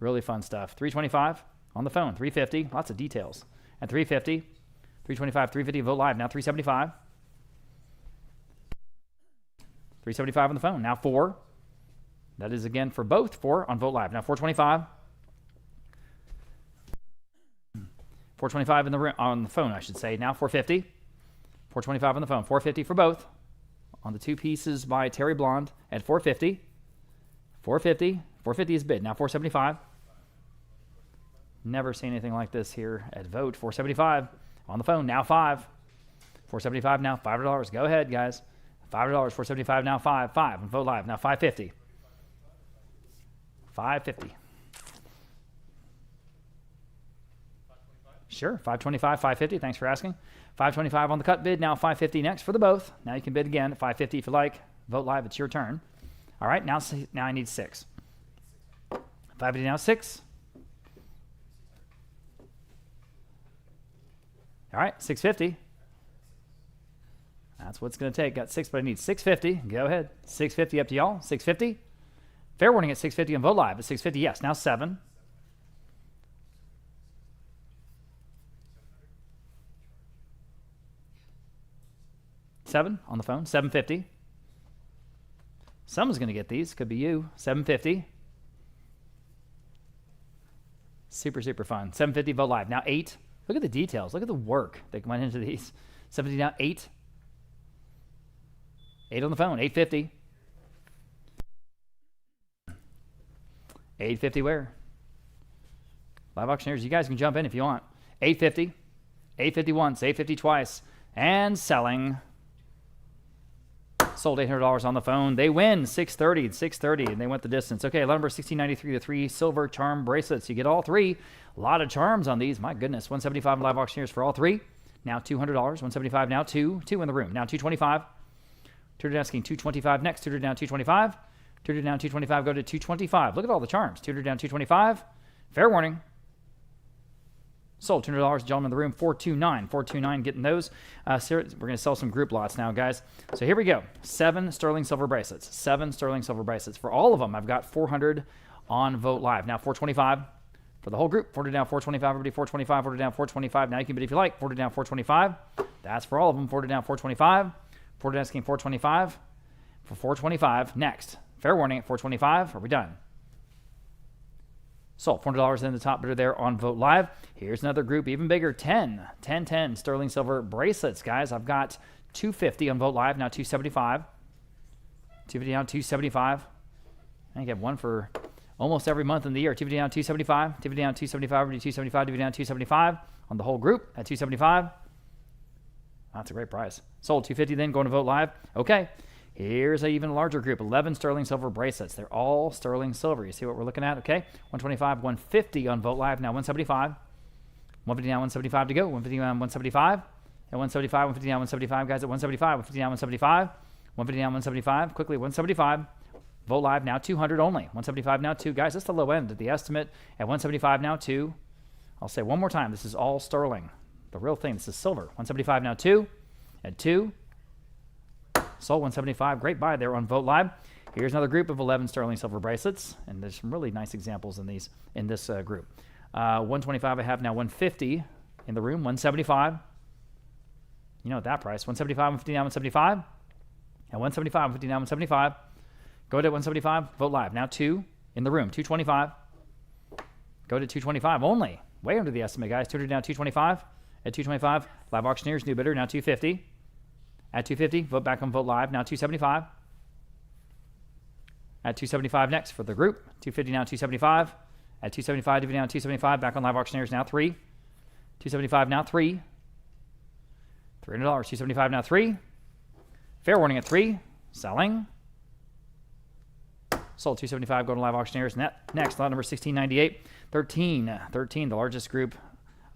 Really fun stuff. 325 on the phone. 350. Lots of details. At 350. 325, 350. Vote Live. Now 375. 375 on the phone. Now 4. That is again for both. 4 on Vote Live. Now 425. 425 in the on the phone, I should say. Now 450. 425 on the phone. 450 for both. On the 2 pieces by Terry Blonde at 450. 450. 450 is bid. Now 475. Never seen anything like this here at Vote. 475 on the phone. Now 5. 475 now $5. Go ahead, guys. $5. 475 now 5. 5 on Vote Live. Now 550. 550. Sure. 525, 550. Thanks for asking. 525 on the cut bid. Now 550 next for the both. Now you can bid again at 550 if you like. Vote Live. It's your turn. All right. Now I need 6. 550 now 6. All right, 650. That's what it's going to take. Got 6, but I need 650. Go ahead. 650 up to y'all. 650. Fair warning at 650 on Vote Live. At 650, yes. Now 7. 7 on the phone. 750. Someone's going to get these. Could be you. 750. Super, super fun. 750 Vote Live. Now 8. Look at the details. Look at the work that went into these. 750 now 8. 8 on the phone. 850. 850 where? Live auctioneers, you guys can jump in if you want. 850. 850 once. 850 twice. And selling. Sold $800 on the phone. They win 630, 630, and they went the distance. Okay, lot number 1693, the 3 silver charm bracelets. You get all 3. A lot of charms on these. My goodness, 175 live auctioneers for all 3. Now $200. 175 now 2. 2 in the room. Now 225. Tutored asking 225 next. Tutored down 225. Tutored down 225. Go to 225. Look at all the charms. Tutored down 225. Fair warning. Sold. $200. Gentlemen in the room. 429. 429. Getting those. We're going to sell some group lots now, guys. So here we go. 7 sterling silver bracelets. 7 sterling silver bracelets. For all of them, I've got 400 on Vote Live. Now 425 for the whole group. 40 down, 425. Everybody 425. 40 down, 425. Now you can bid if you like. 40 down, 425. That's for all of them. 40 down, 425. 40 down, asking 425. For 425. Next. Fair warning at 425. Are we done? Sold. $400 in the top bidder there on Vote Live. Here's another group, even bigger. 10 sterling silver bracelets, guys. I've got 250 on Vote Live, now 275. 250 down, 275. I think I have one for almost every month in the year. 250 down, 275. 250 down, 275. 275. 250 down, 275 on the whole group at 275. That's a great price. Sold. 250 then, going to Vote Live. Okay. Here's an even larger group, 11 sterling silver bracelets. They're all sterling silver. You see what we're looking at? Okay, 125, 150 on Vote Live. Now 175. 150 down, 175 to go. 150 down, 175. At 175, 150 down, 175. Guys, at 175, 150 down, 175. 150 down, 175. Quickly, 175. Vote Live now 200 only. 175 now 2. Guys, that's the low end of the estimate. At 175 now 2. I'll say one more time. This is all sterling. The real thing. This is silver. 175 now 2. At 2. Sold. 175. Great buy there on Vote Live. Here's another group of 11 sterling silver bracelets, and there's some really nice examples in this group. 125 I have now. 150 in the room. 175. You know at that price. 175. 150 down. 175. And 175. 150 down. 175. Go to 175. Vote Live now 2 in the room. 225. Go to 225 only. Way under the estimate, guys. 200 down. 225. At 225. Live auctioneers new bidder now 250. At 250, vote back on Vote Live, now 275. At 275 next for the group, 250 now 275. At 275, dividend down 275, back on Live Auctioneers now 3. 275 now 3. $300, 275 now 3. Fair warning at 3. Selling. Sold. 275, going to Live Auctioneers. Next, lot number 1698. 13, the largest group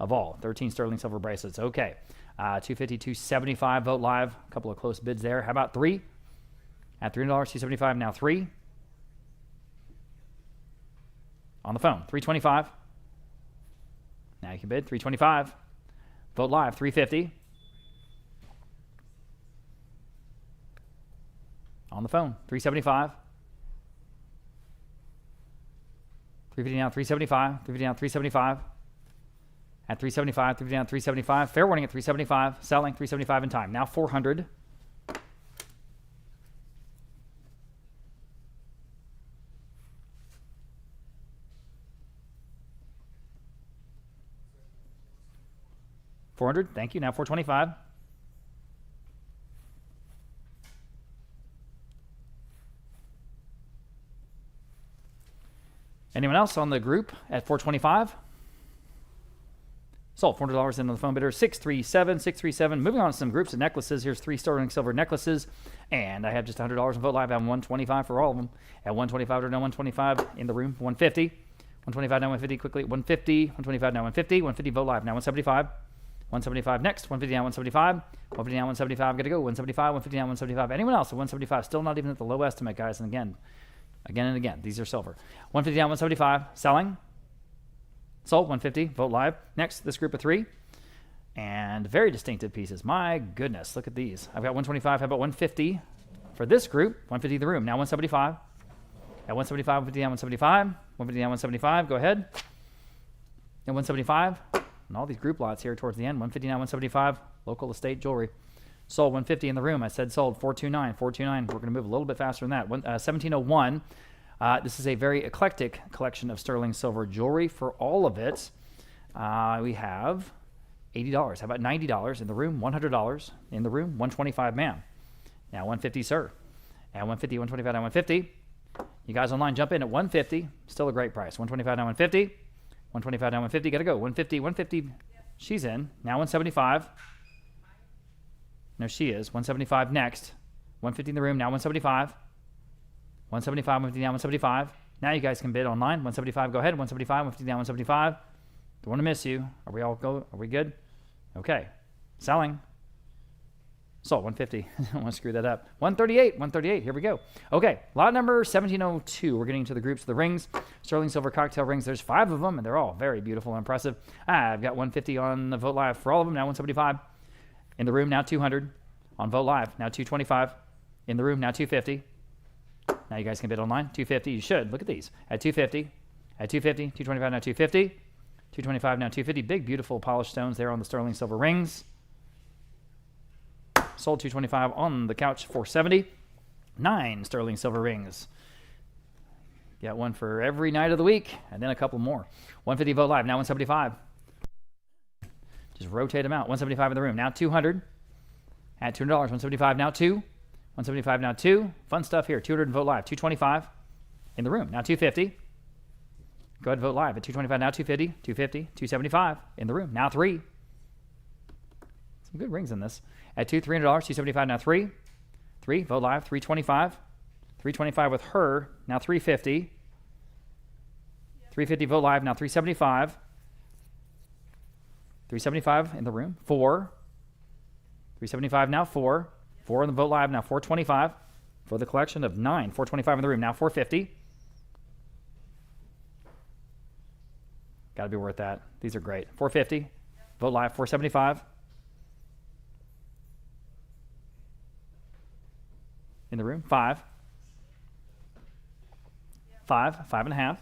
of all. 13 sterling silver bracelets. Okay. 250, 275, Vote Live. A couple of close bids there. How about 3? At $300, 275, now 3. On the phone, 325. Now you can bid, 325. Vote Live, 350. On the phone, 375. 350 now, 375. 350 down, 375. At 375, 350 down, 375. Fair warning at 375. Selling, 375 in time. Now 400. $400. Thank you. Now 425. Anyone else on the group at 425? Sold. $400 into the phone bidder. 637, 637. Moving on to some groups of necklaces. Here's 3 sterling silver necklaces. And I have just $100 in Vote Live. I have 125 for all of them. At 125 or no 125 in the room. 150. 125 now 150 quickly. 150. 125 now 150. 150 Vote Live now 175. 175 next. 150 down 175. 150 down 175. Got to go. 175. 150 down 175. Anyone else at 175? Still not even at the low estimate, guys. And again and again, these are silver. 150 down 175. Selling. Sold. 150. Vote Live. Next, this group of 3. And very distinctive pieces. My goodness, look at these. I've got 125. How about 150 for this group? 150 the room. Now 175. At 175, 150 down 175. 150 down 175. Go ahead. And 175. And all these group lots here towards the end. 150 down 175. Local estate jewelry. Sold. 150 in the room. I said sold. 429. 429. We're going to move a little bit faster than that. 1701. This is a very eclectic collection of sterling silver jewelry. For all of it, we have $80. How about $90 in the room? $100 in the room? $125, ma'am. Now 150, sir. At 150, 125, now 150. You guys online, jump in at 150. Still a great price. 125, now 150. 125, now 150. Got to go. 150, 150. She's in. Now 175. No, she is. 175 next. 150 in the room. Now 175. 175, 150 down, 175. Now you guys can bid online. 175, go ahead. 175, 150 down, 175. Don't want to miss you. Are we good? Okay. Selling. Sold. 150. I don't want to screw that up. 138. 138. Here we go. Okay. Lot number 1702. We're getting to the groups of the rings. Sterling silver cocktail rings. There's 5 of them, and they're all very beautiful and impressive. I've got 150 on the Vote Live for all of them. Now 175. In the room, now 200. On Vote Live, now 225. In the room, now 250. Now you guys can bid online. 250. You should. Look at these. At 250. At 250. 225. Now 250. 225. Now 250. Big, beautiful polished stones there on the sterling silver rings. Sold. 225 on the couch. 470. 9 sterling silver rings. Got one for every night of the week, and then a couple more. 150 Vote Live. Now 175. Just rotate them out. 175 in the room. Now 200. At $200. 175. Now 2. 175. Now 2. Fun stuff here. 200 Vote Live. 225 in the room. Now 250. Go ahead and Vote Live at 225. Now 250. 250. 275 in the room. Now 3. Some good rings in this. At $300. 275. Now 3. 3. Vote Live. 325. 325 with her. Now 350. 350 Vote Live. Now 375. 375 in the room. 4. 375 now 4. 4 in the Vote Live. Now 425 for the collection of 9. 425 in the room. Now 450. Got to be worth that. These are great. 450. Vote Live. 475. In the room. 5. 5. 5.5.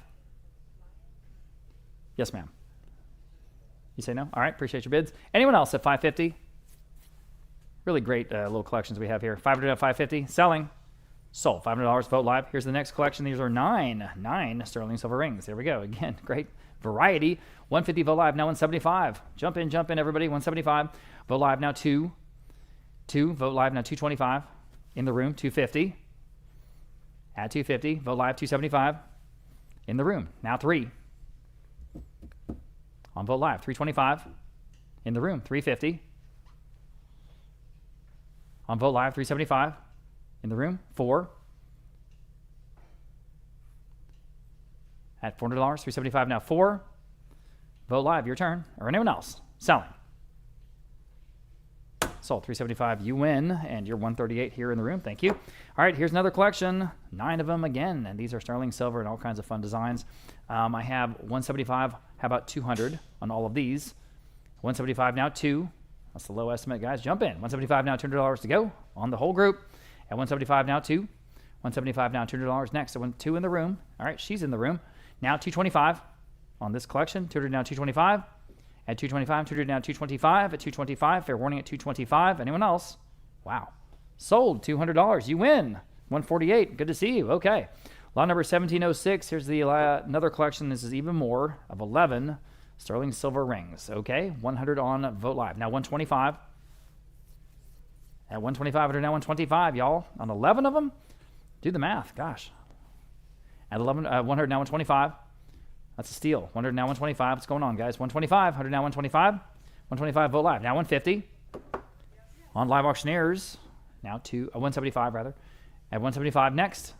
Yes, ma'am. You say no? All right. Appreciate your bids. Anyone else at 550? Really great little collections we have here. 500 at 550. Selling. Sold. $500. Vote Live. Here's the next collection. These are 9 sterling silver rings. There we go. Again, great variety. 150 Vote Live. Now 175. Jump in, everybody. 175. Vote Live. Now 2. 2. Vote Live. Now 225. In the room. 250. At 250. Vote Live. 275. In the room. Now 3. On Vote Live. 325. In the room. 350. On Vote Live. 375. In the room. 4. At $400. 375. Now 4. Vote Live. Your turn. Or anyone else. Selling. Sold. 375. You win. And you're 138 here in the room. Thank you. All right. Here's another collection. 9 of them again. And these are sterling silver and all kinds of fun designs. I have 175. How about 200 on all of these? 175 now 2. That's the low estimate, guys. Jump in. 175 now, $200 to go on the whole group. At 175 now 2. 175 now, $200 next. So 2 in the room. All right, she's in the room. Now 225 on this collection. 200 now 225. At 225, 200 now 225. At 225, fair warning at 225. Anyone else? Wow. Sold. $200. You win. 148. Good to see you. Okay. Lot number 1706. Here's the another collection. This is even more of 11 sterling silver rings. Okay. 100 on Vote Live. Now 125. At 125, 100 now 125, y'all. On 11 of them? Do the math. Gosh. At 100 now 125. That's a steal. 100 now 125. What's going on, guys? 125. 100 now 125. 125 Vote Live. Now 150. On Live Auctioneers. Now 175 rather. At 175 next.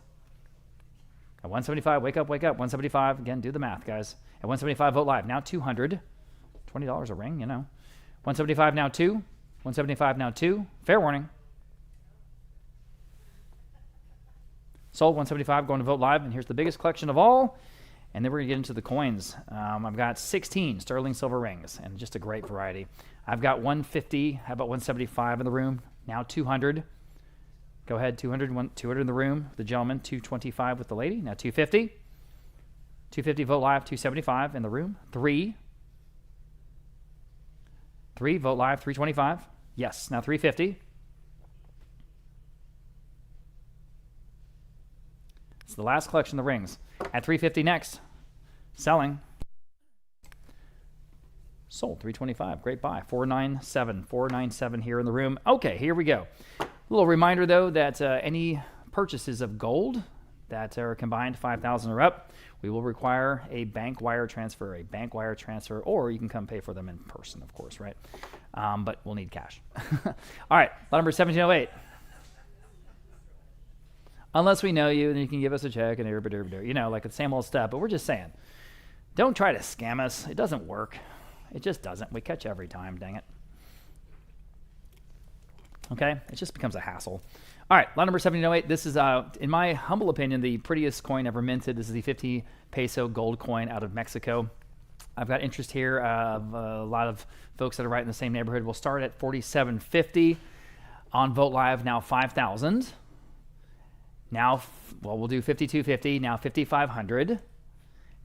At 175, wake up. 175, again, do the math, guys. At 175, Vote Live. Now 200. $20 a ring, you know. 175 now 2. 175 now 2. Fair warning. Sold. 175 going to Vote Live. And here's the biggest collection of all. And then we're going to get into the coins. I've got 16 sterling silver rings and just a great variety. I've got 150. How about 175 in the room? Now 200. Go ahead, 200 in the room, the gentleman, 225 with the lady. Now 250. 250 Vote Live, 275 in the room. 3. 3 Vote Live, 325. Yes, now 350. It's the last collection of the rings. At 350 next. Selling. Sold, 325. Great buy. 497. 497 here in the room. Okay, here we go. A little reminder, though, that any purchases of gold that are combined 5,000 or up, we will require a bank wire transfer. Or you can come pay for them in person, of course, right? But we'll need cash. All right, lot number 1708. Unless we know you, then you can give us a check and you know, like the same old stuff. But we're just saying, don't try to scam us. It doesn't work. It just doesn't. We catch every time, dang it. Okay, it just becomes a hassle. All right, lot number 1708. This is, in my humble opinion, the prettiest coin ever minted. This is the 50 peso gold coin out of Mexico. I've got interest here of a lot of folks that are right in the same neighborhood. We'll start at 47.50 on Vote Live. Now 5,000. Now, well, we'll do 52.50. Now 5,500.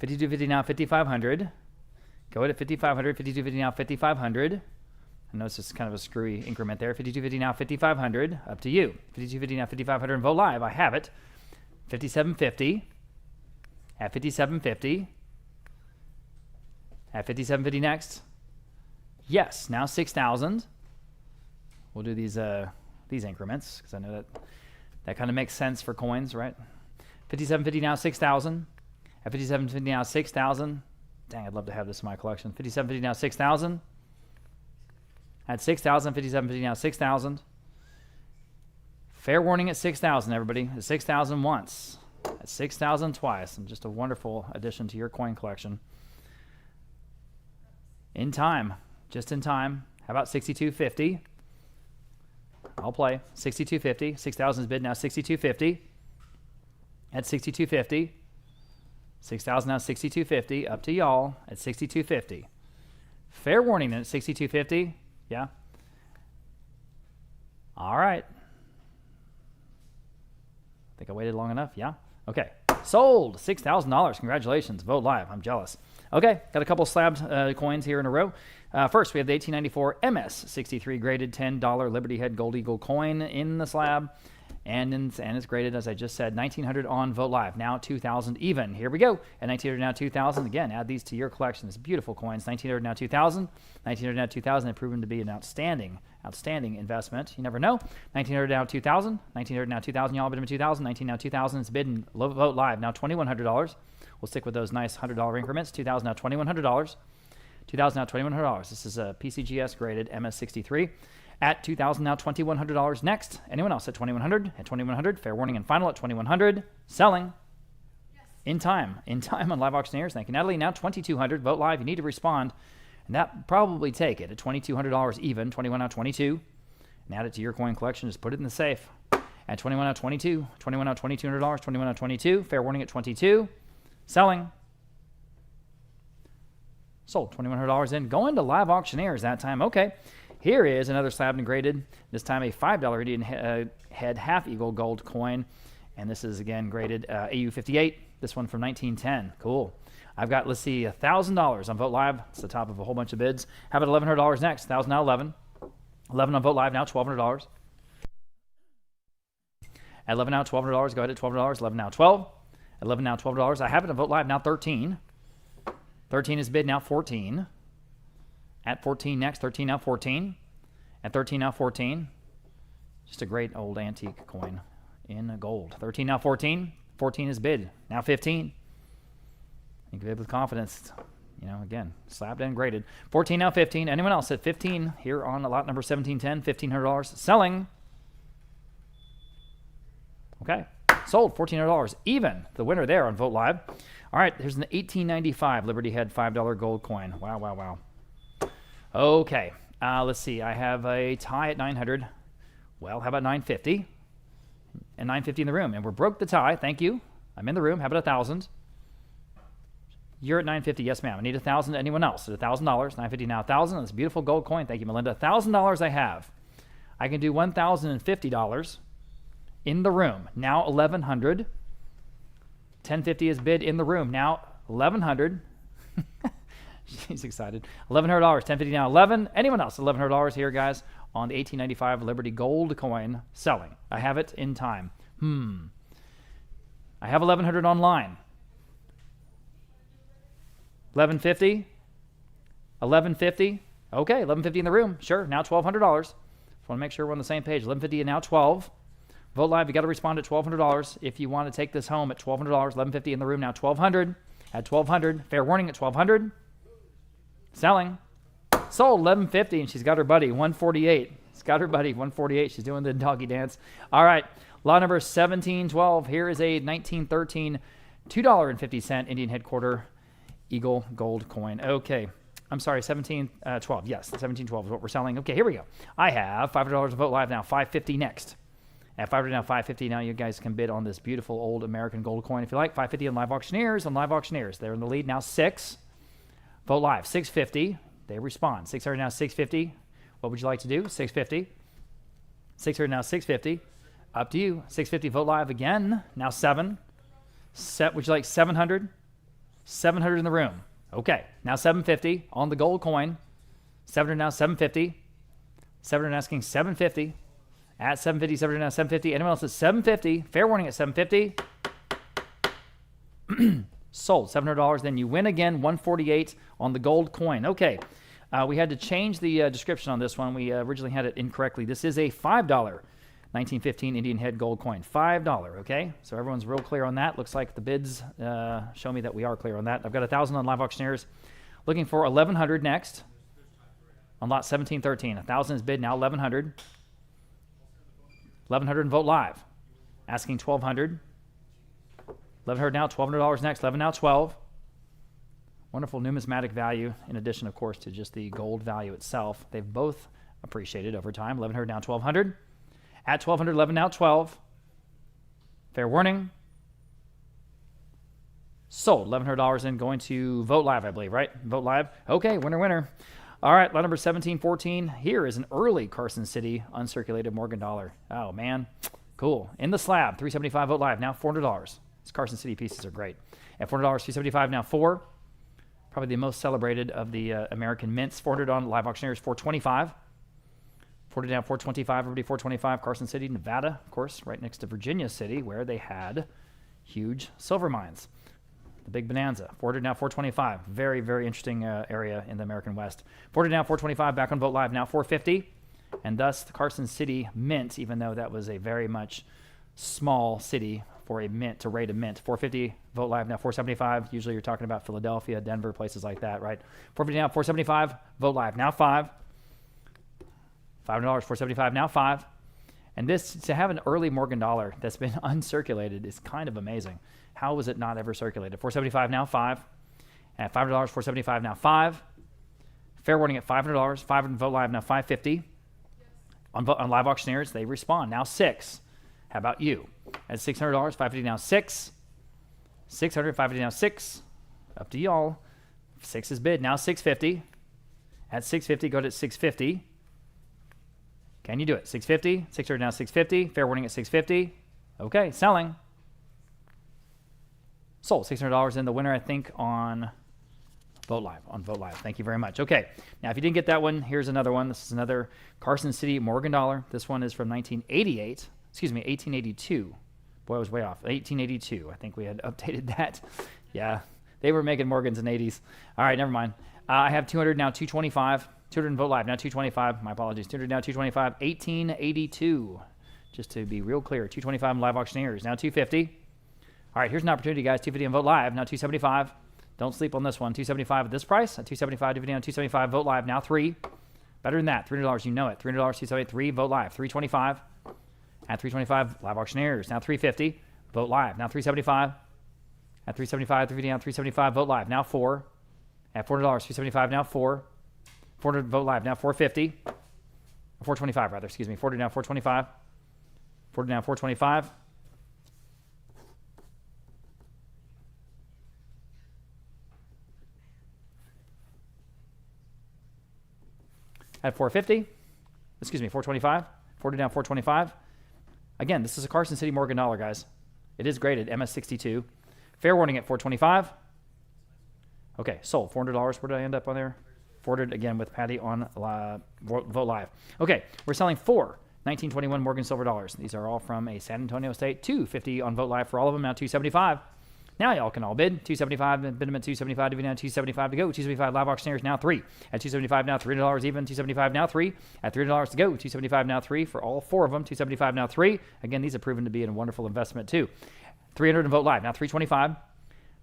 52.50 now 5,500. Go ahead at 5,500. 52.50 now 5,500. I know it's just kind of a screwy increment there. 52.50 now 5,500. Up to you. 52.50 now 5,500 and Vote Live. I have it. 57.50. At 57.50. At 57.50 next. Yes. Now 6,000. We'll do these increments because I know that kind of makes sense for coins, right? 57.50 now 6,000. At 57.50 now 6,000. Dang, I'd love to have this in my collection. 57.50 now 6,000. At 6,000. 57.50 now 6,000. Fair warning at 6,000, everybody. At 6,000 once. At 6,000 twice. And just a wonderful addition to your coin collection. In time. Just in time. How about 62.50? I'll play. 62.50. 6,000 is bid now 62.50. At 62.50. 6,000 now 62.50. Up to y'all at 62.50. Fair warning then at 62.50. Yeah. All right. I think I waited long enough. Yeah. Okay. Sold. $6,000. Congratulations. Vote Live. I'm jealous. Okay. Got a couple slabbed coins here in a row. First, we have the 1894 MS63 graded $10 Liberty Head Gold Eagle coin in the slab. And it's graded, as I just said, 1,900 on Vote Live. Now 2,000 even. Here we go. At 1,900 now 2,000. Again, add these to your collection. It's beautiful coins. 1,900 now 2,000. 1,900 now 2,000. They've proven to be an outstanding investment. You never know. 1,900 now 2,000. 1,900 now 2,000. Y'all bid them 2,000. 19 now 2,000. It's bid in Vote Live. Now $2,100. We'll stick with those nice $100 increments. 2,000 now $2,100. 2,000 now $2,100. This is a PCGS graded MS63. At 2,000 now $2,100 next. Anyone else at 2,100? At 2,100. Fair warning and final at 2,100. Selling. Yes. In time on Live Auctioneers. Thank you, Natalie. Now 2,200. Vote Live. You need to respond. And that probably take it at $2,200 even. 21 now 22. And add it to your coin collection. Just put it in the safe. At 21 now 22. 21 now $2,200. 21 now 22. Fair warning at 22. Selling. Sold. $2,100 in. Going to Live Auctioneers that time. Okay. Here is another slabbed and graded, this time a $5 Indian head half eagle gold coin. And this is, again, graded AU58, this one from 1910. Cool. I've got, let's see, $1,000 on Vote Live. It's the top of a whole bunch of bids. How about $1,100 next? 1,000 now 11. 11 on Vote Live now, $1,200. At 11 now, $1,200. Go ahead at $1,200. 11 now, 12. At 11 now, $12. I have it on Vote Live now, 13. 13 is bid now, 14. At 14 next, 13 now 14. At 13 now 14. Just a great old antique coin in gold. 13 now 14. 14 is bid. Now 15. You can bid with confidence. You know, again, slabbed and graded. 14 now 15. Anyone else at 15 here on lot number 1710? $1,500. Selling. Okay. Sold. $1,400. Even. The winner there on Vote Live. All right. Here's an 1895 Liberty Head $5 gold coin. Wow, wow, wow. Okay, let's see. I have a tie at 900. Well, how about 950? And 950 in the room. And we're broke the tie. Thank you. I'm in the room. How about 1,000? You're at 950. Yes, ma'am. I need 1,000. Anyone else? At $1,000. 950 now 1,000. That's a beautiful gold coin. Thank you, Melinda. $1,000 I have. I can do $1,050 in the room. Now 1,100. 1050 is bid in the room. Now 1,100. She's excited. $1,100. 1050 now 11. Anyone else? $1,100 here, guys, on the 1895 Liberty Gold coin selling. I have it in time. I have 1,100 online. 1,150. 1,150. Okay, 1,150 in the room. Sure. Now $1,200. Just want to make sure we're on the same page. 1,150 and now 12. Vote Live. You got to respond at $1,200 if you want to take this home at $1,200. 1,150 in the room. Now 1,200. At 1,200. Fair warning at 1,200. Selling. Sold. 1,150, and she's got her buddy 148. She's got her buddy 148. She's doing the doggy dance. All right. Lot number 1712. Here is a 1913 $2.50 Indian headquarter Eagle gold coin. Okay. I'm sorry, 1712. Yes, 1712 is what we're selling. Okay, here we go. I have $500 to Vote Live now. 550 next. At $500 now, 550 now. You guys can bid on this beautiful old American gold coin if you like. 550 on Live Auctioneers. On Live Auctioneers, they're in the lead now. 6. Vote Live. 650. They respond. 600 now. 650. What would you like to do? 650. 600 now. 650. Up to you. 650. Vote Live again. Now 7. Would you like 700? 700 in the room. Okay, now 750 on the gold coin. 700 now, 750. 700 asking 750. At 750, 700 now, 750. Anyone else at 750? Fair warning at 750. Sold, $700. Then you win again, 148 on the gold coin. Okay, we had to change the description on this one. We originally had it incorrectly. This is a $5 1915 Indian head gold coin. $5, okay? So everyone's real clear on that. Looks like the bids show me that we are clear on that. I've got 1,000 on Live Auctioneers. Looking for 1,100 next on lot 1713. 1,000 is bid now, 1,100. 1,100 in Vote Live. Asking 1,200. 1,100 now, $1,200 next. 11 now, 12. Wonderful numismatic value, in addition, of course, to just the gold value itself. They've both appreciated over time. 1,100 now, 1,200. At 1,200, 11 now, 12. Fair warning. Sold. $1,100 in, going to Vote Live, I believe, right? Vote Live. Okay, winner, winner. All right, lot number 1714. Here is an early Carson City uncirculated Morgan dollar. Oh, man. Cool. In the slab, $375. Vote Live. Now $400. These Carson City pieces are great. At $400, $375. Now 4. Probably the most celebrated of the American mints. 400 on Live Auctioneers. $425. 40 down, 425, everybody 425, Carson City, Nevada, of course, right next to Virginia City, where they had huge silver mines. The big bonanza. 400 now, 425. Very, very interesting area in the American West. 400 now, 425, back on Vote Live, now 450. And thus, the Carson City Mint, even though that was a very much small city for a mint, to rate a mint. 450, Vote Live, now 475. Usually you're talking about Philadelphia, Denver, places like that, right? 450 now, 475, Vote Live, now 5. $500, 475 now 5. And this, to have an early Morgan dollar that's been uncirculated is kind of amazing. How was it not ever circulated? 475 now 5. At $500, 475 now 5. Fair warning at $500. 500 Vote Live now 550. On Live Auctioneers, they respond now 6. How about you? At $600, 550 now 6. 600, 550 now 6. Up to y'all. 6 is bid now 650. At 650, go to 650. Can you do it? 650, 600 now 650. Fair warning at 650. Okay, selling. Sold. $600 in. The winner, I think, on Vote Live. On Vote Live. Thank you very much. Okay, now if you didn't get that one, here's another one. This is another Carson City Morgan dollar. This one is from 1988. Excuse me, 1882. Boy, I was way off. 1882. I think we had updated that. Yeah, they were making Morgans in the 80s. All right, never mind. I have 200 now, 225. 200 in Vote Live, now 225. My apologies. 200 now, 225. 1882. Just to be real clear, 225 in Live Auctioneers, now 250. All right, here's an opportunity, guys. 250 in Vote Live, now 275. Don't sleep on this one. 275 at this price. At 275, 250 on 275. Vote Live, now 3. Better than that. $300, you know it. $300, 273. Vote Live, 325. At 325, Live Auctioneers, now 350. Vote Live, now 375. At 375, 350 on 375. Vote Live, now 4. At $400, 375, now 4. 400 Vote Live, now 450. 425, rather, excuse me. 40 now, 425. 40 now, 425. At 450. Excuse me, 425. 40 down, 425. Again, this is a Carson City Morgan dollar, guys. It is graded MS62. Fair warning at 425. Okay, sold. $400. Where did I end up on there? 400 again with Patty on Vote Live. Okay, we're selling 4 1921 Morgan silver dollars. These are all from a San Antonio state. 250 on Vote Live for all of them. Now 275. Now y'all can all bid. 275, bid them at 275 to be now 275 to go. 275 Live Auctioneers now 3. At 275 now $300 even. 275 now 3. At $300 to go. 275 now 3 for all 4 of them. 275 now 3. Again, these have proven to be a wonderful investment too. 300 and Vote Live now 325.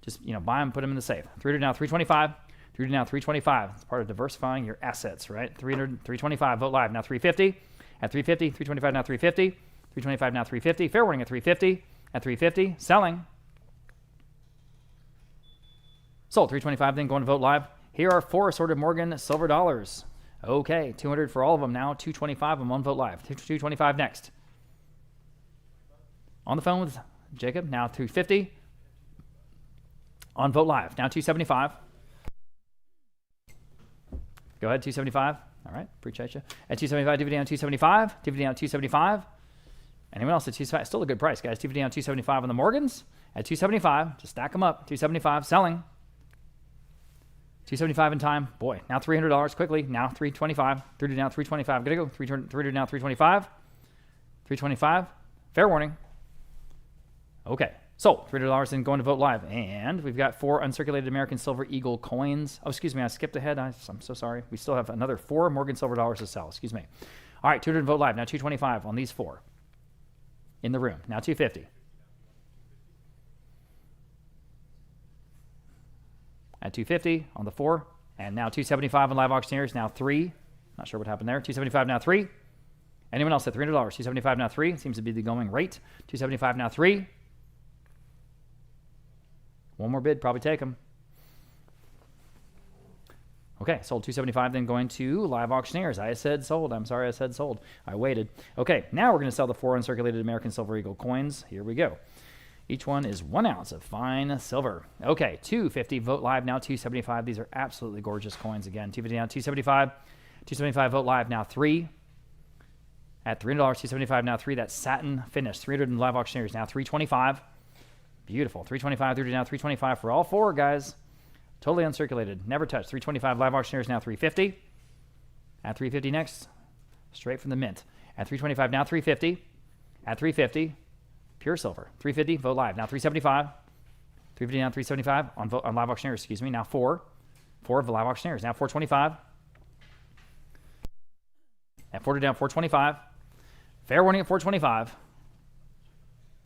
Just buy them, put them in the safe. 300 now 325. 300 now 325. It's part of diversifying your assets, right? 300, 325 Vote Live now 350. At 350, 325 now 350. 325 now 350. Fair warning at 350. At 350, selling. Sold. 325 then going to Vote Live. Here are 4 assorted Morgan silver dollars. Okay, 200 for all of them now. 225 on One Vote Live. 225 next. On the phone with Jacob. Now 250 on Vote Live. Now 275. Go ahead, 275. All right, appreciate you. At 275, DVD on 275. DVD on 275. Anyone else at 275? Still a good price, guys. DVD on 275 on the Morgans. At 275, just stack them up. 275, selling. 275 in time. Boy, now $300 quickly. Now 325. 30 now 325. Gotta go. 300 now 325. 325. Fair warning. Okay. Sold. $300 and going to Vote Live. And we've got 4 uncirculated American Silver Eagle coins. Oh, excuse me. I skipped ahead. I'm so sorry. We still have another 4 Morgan Silver dollars to sell. Excuse me. All right. 200 Vote Live. Now 225 on these 4. In the room. Now 250. At 250 on the 4. And now 275 on Live Auctioneers. Now 3. Not sure what happened there. 275 now 3. Anyone else at $300? 275 now 3. Seems to be the going rate. 275 now 3. One more bid, probably take them. Okay, sold 275, then going to Live Auctioneers. I said sold. I'm sorry I said sold. I waited. Okay, now we're going to sell the 4 uncirculated American Silver Eagle coins. Here we go. Each one is 1 ounce of fine silver. Okay, 250 Vote Live, now 275. These are absolutely gorgeous coins again. 250 now 275. 275 Vote Live, now 3. At $300, 275 now 3. That's satin finish. 300 in Live Auctioneers, now 325. Beautiful. 325, 30 now 325 for all 4, guys. Totally uncirculated. Never touched. 325 Live Auctioneers, now 350. At 350 next. Straight from the mint. At 325 now 350. At 350. Pure silver. 350 Vote Live. Now 375. 350 now 375 on Live Auctioneers. Excuse me. Now 4. 4 of the Live Auctioneers. Now 425. At 40 down 425. Fair warning at 425.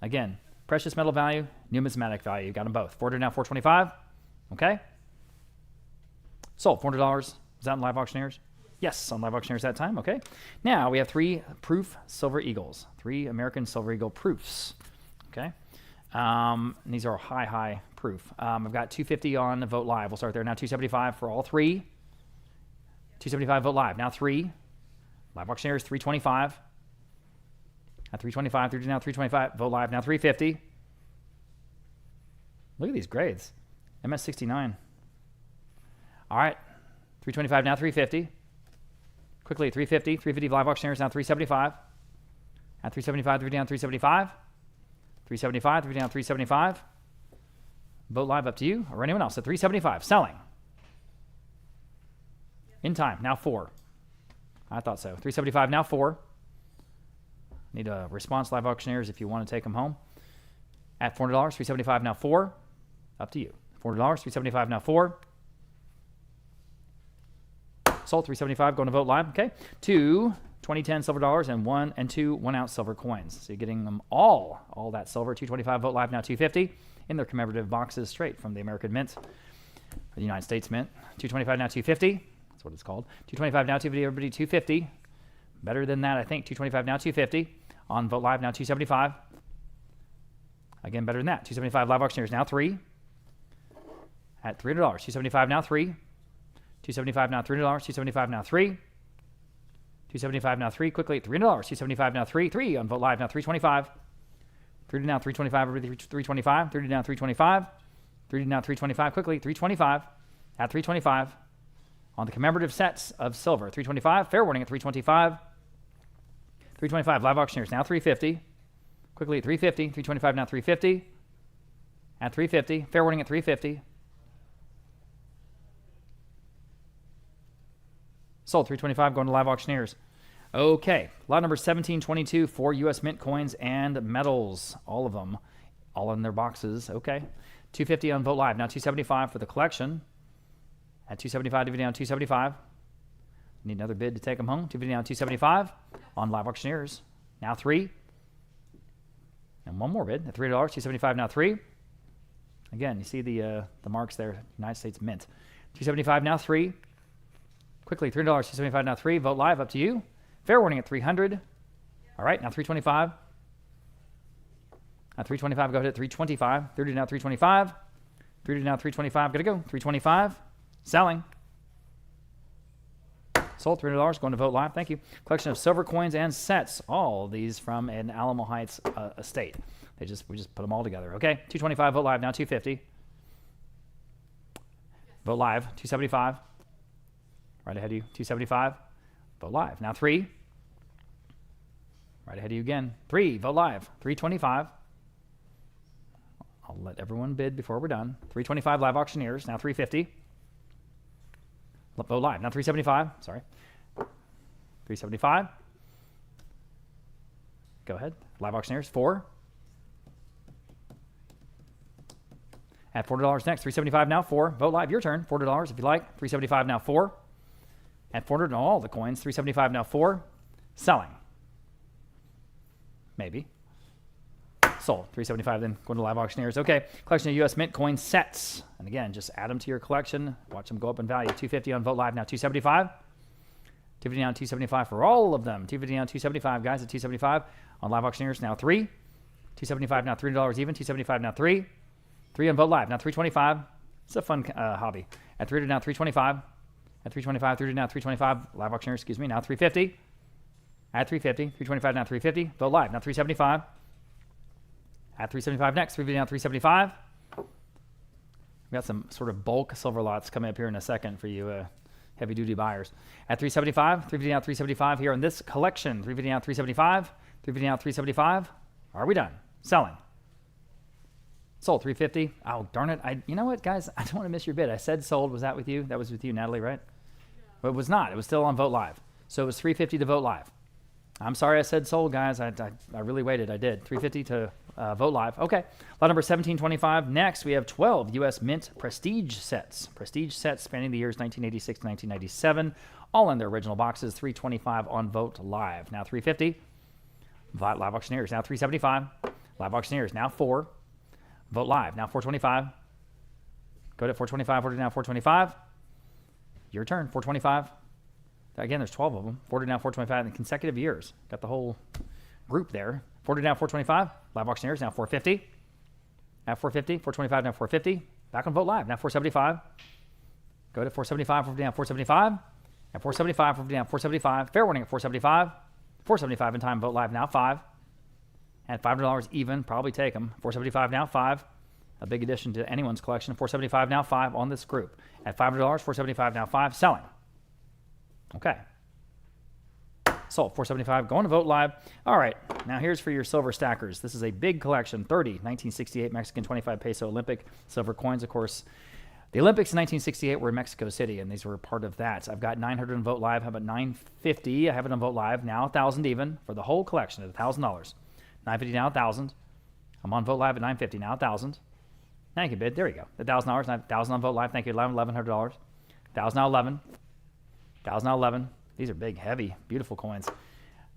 Again, precious metal value, numismatic value. You've got them both. 400 now 425. Okay. Sold. $400. Is that on Live Auctioneers? Yes, on Live Auctioneers that time. Okay. Now we have 3 proof Silver Eagles. 3 American Silver Eagle proofs. Okay. And these are high proof. I've got 250 on Vote Live. We'll start there. Now 275 for all 3. 275 Vote Live. Now 3. Live Auctioneers 325. At 325, 30 now 325. Vote Live now 350. Look at these grades. MS69. All right. 325 now 350. Quickly 350. 350 Live Auctioneers now 375. At 375, 30 down 375. 375, 30 down 375. Vote Live up to you or anyone else at 375. Selling. In time. Now 4. I thought so. 375 now 4. Need a response, Live Auctioneers, if you want to take them home. At $400, 375 now 4. Up to you. $400, 375 now 4. Sold 375, going to Vote Live. Okay. 2 2010 silver dollars and 2 1 ounce silver coins. So you're getting them all that silver. 225 Vote Live now 250 in their commemorative boxes straight from the American Mint, or the United States Mint. 225 now 250. That's what it's called. 225 now 250. Everybody 250. Better than that, I think. 225 now 250. On Vote Live now 275. Again, better than that. 275 Live Auctioneers now 3. At $300. 275 now 3. 275 now $300. 275 now 3. 275 now 3. Quickly at $300. 275 now 3. 3 on Vote Live now 325. 30 now 325. Everybody 325. 30 now 325. 30 now 325. Quickly 325. At 325. On the commemorative sets of silver. 325. Fair warning at 325. 325 Live Auctioneers now 350. Quickly at 350. 325 now 350. At 350. Fair warning at 350. Sold 325 going to Live Auctioneers. Okay, lot number 1722 for U.S. Mint coins and medals. All of them. All in their boxes. Okay. 250 on Vote Live. Now 275 for the collection. At 275, DVD down 275. Need another bid to take them home. 250 down 275 on Live Auctioneers. Now 3. And one more bid at $3. 275 now 3. Again, you see the marks there. United States Mint. 275 now 3. Quickly $3. 275 now 3. Vote Live up to you. Fair warning at 300. All right, now 325. At 325, go ahead at 325. 30 now 325. 30 now 325. Gotta go. 325. Selling. Sold. $300. Going to Vote Live. Thank you. Collection of silver coins and sets. All of these from an Alamo Heights estate. We just put them all together. Okay. $225. Vote Live. Now $250. Vote Live. $275. Right ahead of you. $275. Vote Live. Now $3. Right ahead of you again. $3. Vote Live. $325. I'll let everyone bid before we're done. $325. Live auctioneers. Now $350. Vote Live. Now $375. Sorry. $375. Go ahead. Live auctioneers. $4. At $400 next. $375 now. $4. Vote Live. Your turn. $400 if you like. $375 now. $4. At $400 all the coins. $375 now. $4. Selling. Maybe. Sold. $375 then. Going to Live auctioneers. Okay. Collection of U.S. Mint coin sets. And again, just add them to your collection. Watch them go up in value. $250 on Vote Live now. $275. $250 down. $275 for all of them. $250 down. $275 guys at $275 on Live auctioneers now. $3. $275 now. $3 even. $275 now. $3. $3 on Vote Live now. $325. It's a fun hobby. At $300 now. $325. At $325. $300 now. $325. Live auctioneers. Excuse me. Now $350. At $350. $325 now. $350. Vote Live now. $375. At $375 next. $350 now. $375. We got some sort of bulk silver lots coming up here in a second for you heavy duty buyers. At $375. $350 now. $375 here on this collection. $350 now. $375. $350 now. $375. Are we done? Selling. Sold. $350. Oh, darn it. You know what, guys? I don't want to miss your bid. I said sold. Was that with you? That was with you, Natalie, right? No. But it was not. It was still on Vote Live. So it was $350 to Vote Live. I'm sorry I said sold, guys. I really waited. I did. $350 to Vote Live. Okay. Lot number 1725. Next, we have 12 U.S. Mint Prestige sets. Prestige sets spanning the years 1986 to 1997. All in their original boxes. $325 on Vote Live. Now $350. Live auctioneers. Now $375. Live auctioneers. Now $4. Vote Live. Now $425. Go to $425. Order now $425. Your turn. $425. Again, there's 12 of them. 40 now, 425 in consecutive years. Got the whole group there. 40 now, 425. Live auctioneers now 450. At 450, 425 now 450. Back on Vote Live now 475. Go to 475, 450 now 475. At 475, 450 now 475. Fair warning at 475. 475 in time. Vote Live now 5. At $500 even, probably take them. 475 now 5. A big addition to anyone's collection. 475 now 5 on this group. At $500, 475 now 5. Selling. Okay. Sold. $475. Going to Vote Live. All right. Now here's for your silver stackers. This is a big collection. 30 1968 Mexican 25 peso Olympic silver coins. Of course, the Olympics in 1968 were in Mexico City, and these were part of that. I've got 900 on Vote Live. How about 950? I have it on Vote Live. Now 1,000 even for the whole collection at $1,000. 950 now 1,000. I'm on Vote Live at 950 now 1,000. Now you can bid. There you go. $1,000. 1,000 on Vote Live. Thank you. $1,100. 1,000 now 11. 1,000 now 11. These are big, heavy, beautiful coins.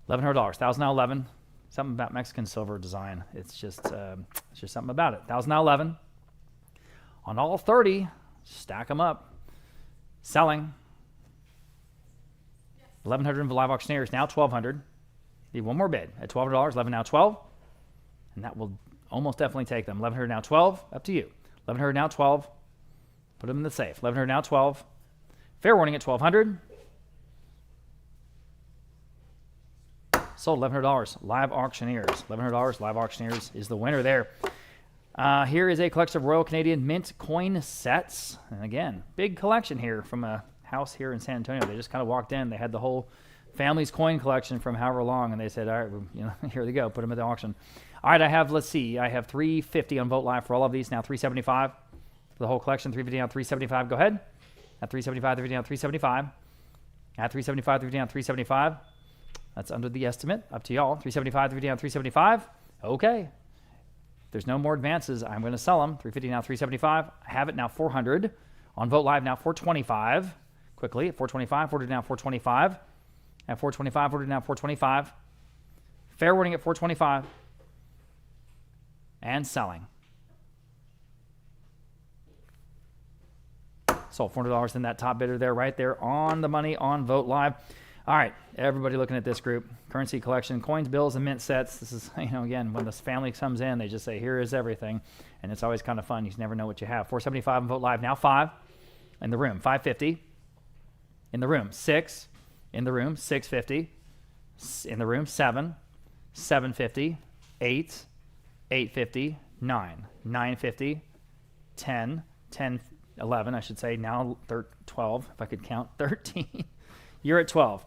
$1,100. 1,000 now 11. Something about Mexican silver design. It's just something about it. 1,000 now 11. On all 30, stack them up. Selling. 1,100 for Live auctioneers. Now 1,200. Need one more bid at $1,200. 11 now 12. And that will almost definitely take them. 1,100 now 12. Up to you. 1,100 now 12. Put them in the safe. 1,100 now 12. Fair warning at 1,200. Sold $1,100. Live auctioneers. $1,100. Live auctioneers is the winner there. Here is a collection of Royal Canadian Mint coin sets. And again, big collection here from a house here in San Antonio. They just kind of walked in. They had the whole family's coin collection from however long, and they said, all right, well, here they go. Put them at the auction. All right, I have 350 on Vote Live for all of these. Now 375 for the whole collection. 350 now 375. Go ahead. At 375, 350 down 375. At 375, 350 down 375. That's under the estimate. Up to y'all. 375, 350 down 375. Okay. If there's no more advances, I'm going to sell them. 350 now 375. I have it now 400. On Vote Live now 425. Quickly at 425, 40 now 425. At 425, 40 now 425. Fair warning at 425. And selling. Sold $400 in that top bidder there, right there on the money on Vote Live. All right, everybody looking at this group. Currency collection, coins, bills, and mint sets. This is, again, when this family comes in, they just say, here is everything. And it's always kind of fun. You never know what you have. 475 on Vote Live, now 5 in the room. 550 in the room. 6 In the room, 650. In the room, 7. 750. 8. 850. 9. 950. 10. 10. 11, I should say. Now 12, if I could count. 13. You're at 12.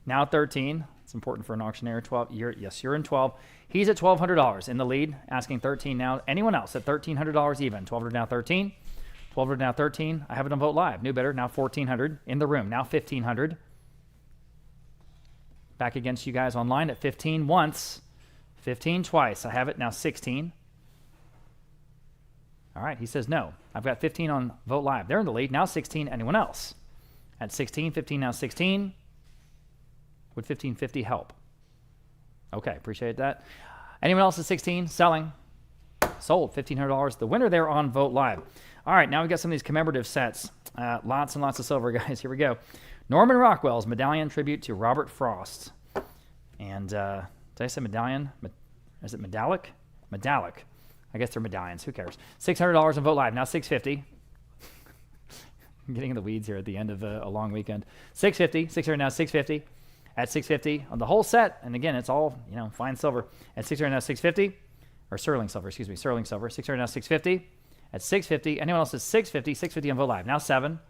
Now 13. It's important for an auctioneer. 12. Yes, you're in 12. He's at $1,200 in the lead, asking 13 now. Anyone else at $1,300 even? 1,200 now 13. 1,200 now 13. I have it on Vote Live. New bidder now 1,400 in the room. Now 1,500. Back against you guys online at 15 once, 15 twice. I have it now 16. All right, he says no. I've got 15 on Vote Live. They're in the lead. Now 16. Anyone else? At 16, 15 now 16. Would 1550 help? Okay, appreciate that. Anyone else at 16? Selling. Sold. $1,500. The winner there on Vote Live. All right, now we've got some of these commemorative sets. Lots and lots of silver, guys. Here we go. Norman Rockwell's medallion tribute to Robert Frost. And did I say medallion? Is it medallic? Medallic. I guess they're medallions. Who cares? $600 on Vote Live. Now $650. I'm getting in the weeds here at the end of a long weekend. $650. $600 now $650. At $650 on the whole set. And again, it's all, fine silver. At $600 now $650. Or sterling silver, excuse me. Sterling silver. $600 now $650. At $650. Anyone else at $650? $650 on Vote Live. Now $7.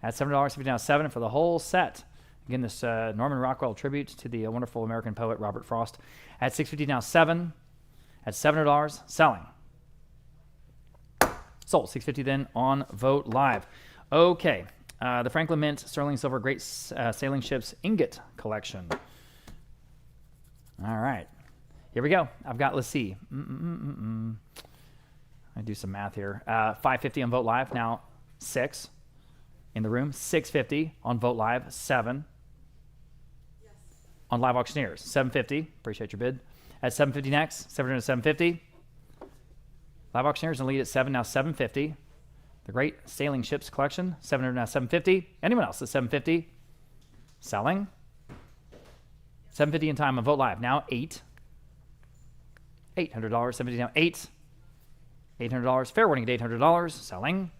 At $7, now $7 for the whole set. Again, this Norman Rockwell tribute to the wonderful American poet Robert Frost. At $650 now $7. At $700, selling. Sold. $650 then on Vote Live. Okay, the Franklin Mint Sterling Silver Great Sailing Ships Ingot Collection. All right, here we go. I've got, let's see. I do some math here. $550 on Vote Live, now 6. In the room, $650 on Vote Live, 7. Yes. On Live Auctioneers, $750. Appreciate your bid. At $750 next, $700 $750. Live Auctioneers in the lead at 7, now $750. The Great Sailing Ships Collection, $700 now $750. Anyone else at $750? Selling. $750 in time on Vote Live, now 8. $800, $750 now 8. $800, fair warning at $800, selling.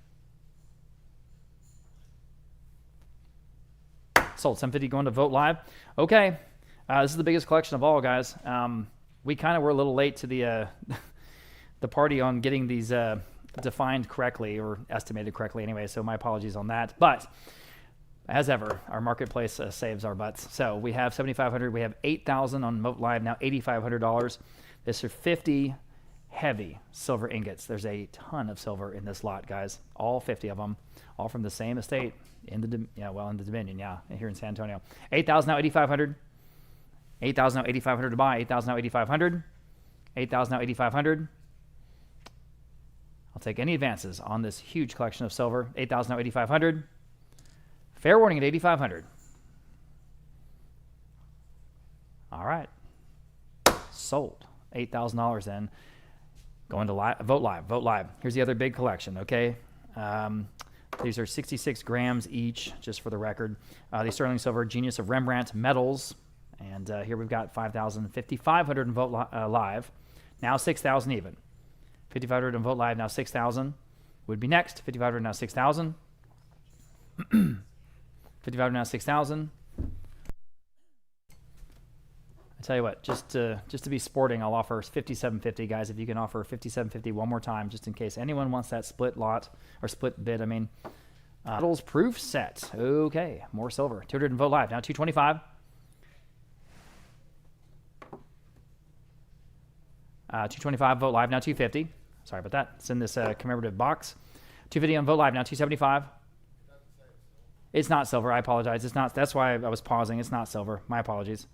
Sold. $750 going to Vote Live. Okay, this is the biggest collection of all, guys. We kind of were a little late to the the party on getting these defined correctly, or estimated correctly anyway, so my apologies on that. But as ever, our marketplace saves our butts. So we have $7,500. We have $8,000 on Vote Live, now $8,500. This are 50 heavy silver ingots. There's a ton of silver in this lot, guys. All 50 of them, all from the same estate in the in the Dominion, here in San Antonio. $8,000 now $8,500. $8,000 now $8,500 to buy. $8,000 now $8,500. $8,000 now $8,500. I'll take any advances on this huge collection of silver. $8,000 now $8,500. Fair warning at $8,500. All right. Sold. $8,000 then. Going to Vote Live. Vote Live. Here's the other big collection, okay? These are 66 grams each, just for the record. The sterling silver Genius of Rembrandt medals. And here we've got 5,500 in Vote Live. Now 6,000 even. 5,500 in Vote Live, now 6,000. Would be next. 5,500 now 6,000. 5,500 now 6,000. I tell you what, just to be sporting, I'll offer 5,750, guys. If you can offer 5,750 one more time, just in case anyone wants that split lot or split bid. I mean, metals proof set. Okay, more silver. 200 in Vote Live, now 225. 225 Vote Live, now 250. Sorry about that. It's in this commemorative box. 250 on Vote Live, now 275. It's not silver. I apologize. It's not. That's why I was pausing. It's not silver. My apologies.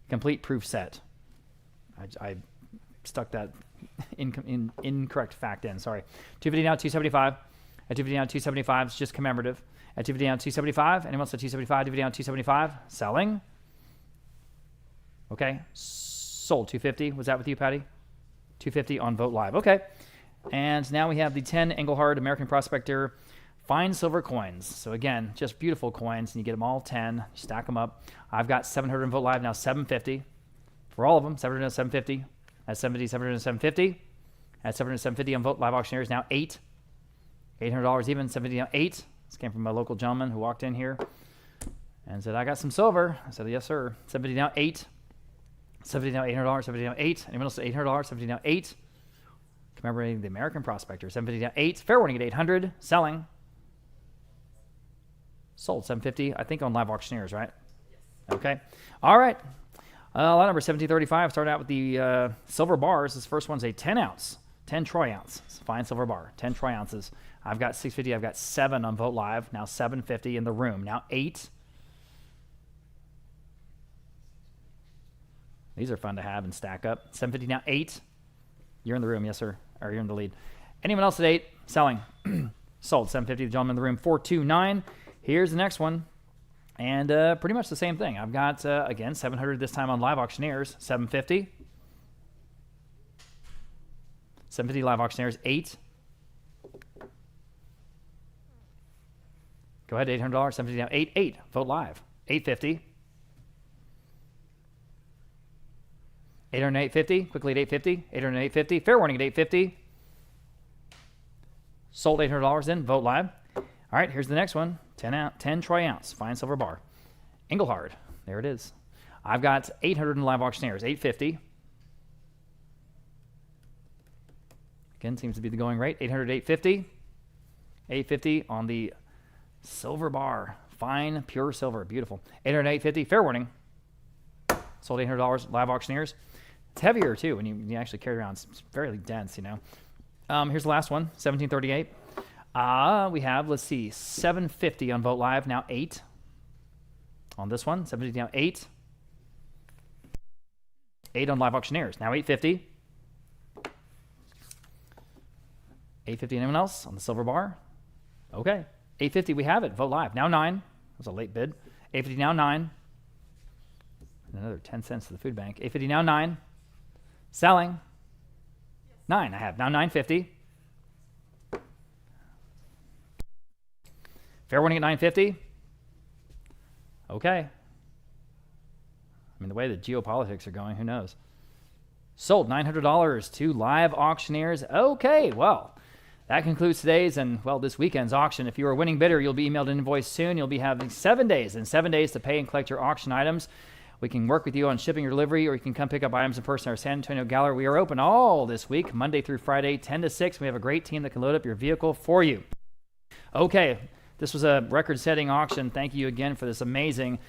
Complete proof set. I stuck that incorrect fact in. Sorry. 250 now 275. At 250 now 275. It's just commemorative. At 250 now 275. Anyone else at 275? 250 now 275. Selling. Okay. Sold. 250. Was that with you, Patty? 250 on Vote Live. Okay. And now we have the 10 Engelhard American Prospector fine silver coins. So again, just beautiful coins, and you get them all 10. You stack them up. I've got 700 in Vote Live, now 750. For all of them, 700 and 750. At 750, 700 and 750. At 700 and 750 on Vote Live Auctioneers, now 8. $800 even, 750 now 8. This came from a local gentleman who walked in here. and said, I got some silver. I said, yes, sir. 750 now, 8. 750 now, $800. 750 now, 8. Anyone else at $800? 750 now, 8. Commemorating the American Prospector. 750 now, 8. Fair warning at 800. Selling. Sold 750. I think on live auctioneers, right? Yes. Okay. All right. Lot number 1735. Start out with the silver bars. This first one's a 10 ounce, 10 troy ounce. It's a fine silver bar, 10 troy ounces. I've got 650. I've got 7 on Vote Live. Now 750 in the room. Now 8. These are fun to have and stack up. 750 now 8. You're in the room, yes, sir. Or you're in the lead. Anyone else at 8? Selling. Sold. 750. The gentleman in the room. 429. Here's the next one. And pretty much the same thing. I've got, again, 700 this time on live auctioneers. 750. 750 live auctioneers. 8. Go ahead, $800. 750 now. 8. 8. Vote live. 850. 800 850. Quickly at 850. 800 850. Fair warning at 850. Sold $800 in. Vote live. All right, here's the next one. 10 troy ounce. Fine silver bar. Engelhard. There it is. I've got 800 in live auctioneers. 850. Again, seems to be the going rate. 800 850. 850 on the silver bar. Fine, pure silver. Beautiful. 800 850. Fair warning. Sold $800 live auctioneers. It's heavier, too, when you actually carry it around. It's fairly dense, you know. Here's the last one, 1738. We have, let's see, 750 on Vote Live, now 8. On this one, 750 now 8. 8 on live auctioneers, now 850. 850, anyone else on the silver bar? Okay, 850, we have it. Vote Live, now 9. That was a late bid. 850 now 9. Another 10 cents to the food bank. 850 now 9. Selling. 9 I have. Now 950. Fair warning at 950. Okay. I mean, the way the geopolitics are going, who knows? Sold $900 to live auctioneers. Okay, well, that concludes today's and, well, this weekend's auction. If you are a winning bidder, you'll be emailed an invoice soon. You'll be having 7 days and 7 days to pay and collect your auction items. We can work with you on shipping or delivery, or you can come pick up items in person at our San Antonio gallery. We are open all this week, Monday through Friday, 10 to 6. We have a great team that can load up your vehicle for you. Okay, this was a record-setting auction. Thank you again for this amazing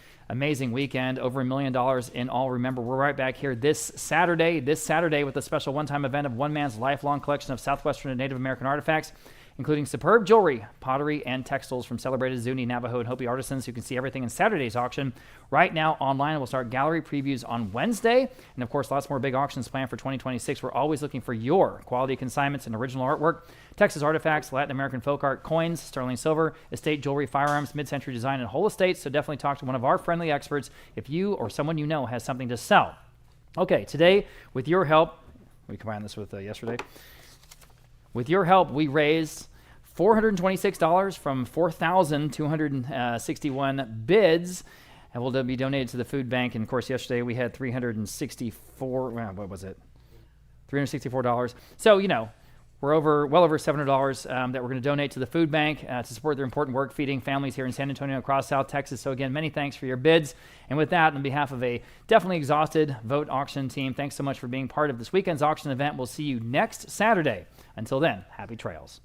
weekend. Over $1 million in all. Remember, we're right back here this Saturday with a special one-time event of one man's lifelong collection of Southwestern and Native American artifacts, including superb jewelry, pottery, and textiles from celebrated Zuni, Navajo, and Hopi artisans. You can see everything in Saturday's auction right now online. We'll start gallery previews on Wednesday. And, of course, lots more big auctions planned for 2026. We're always looking for your quality consignments and original artwork, Texas artifacts, Latin American folk art, coins, sterling silver, estate jewelry, firearms, mid-century design, and whole estates. So definitely talk to one of our friendly experts if you or someone you know has something to sell. Okay, today, with your help, we combined this with yesterday. With your help, we raised $426 from 4,261 bids, and will be donated to the food bank. And of course, yesterday we had $364. So, you know, we're well over $700 that we're going to donate to the food bank to support their important work feeding families here in San Antonio across South Texas. So again, many thanks for your bids. And with that, on behalf of a definitely exhausted Vogt Auction team, thanks so much for being part of this weekend's auction event. We'll see you next Saturday. Until then, happy trails.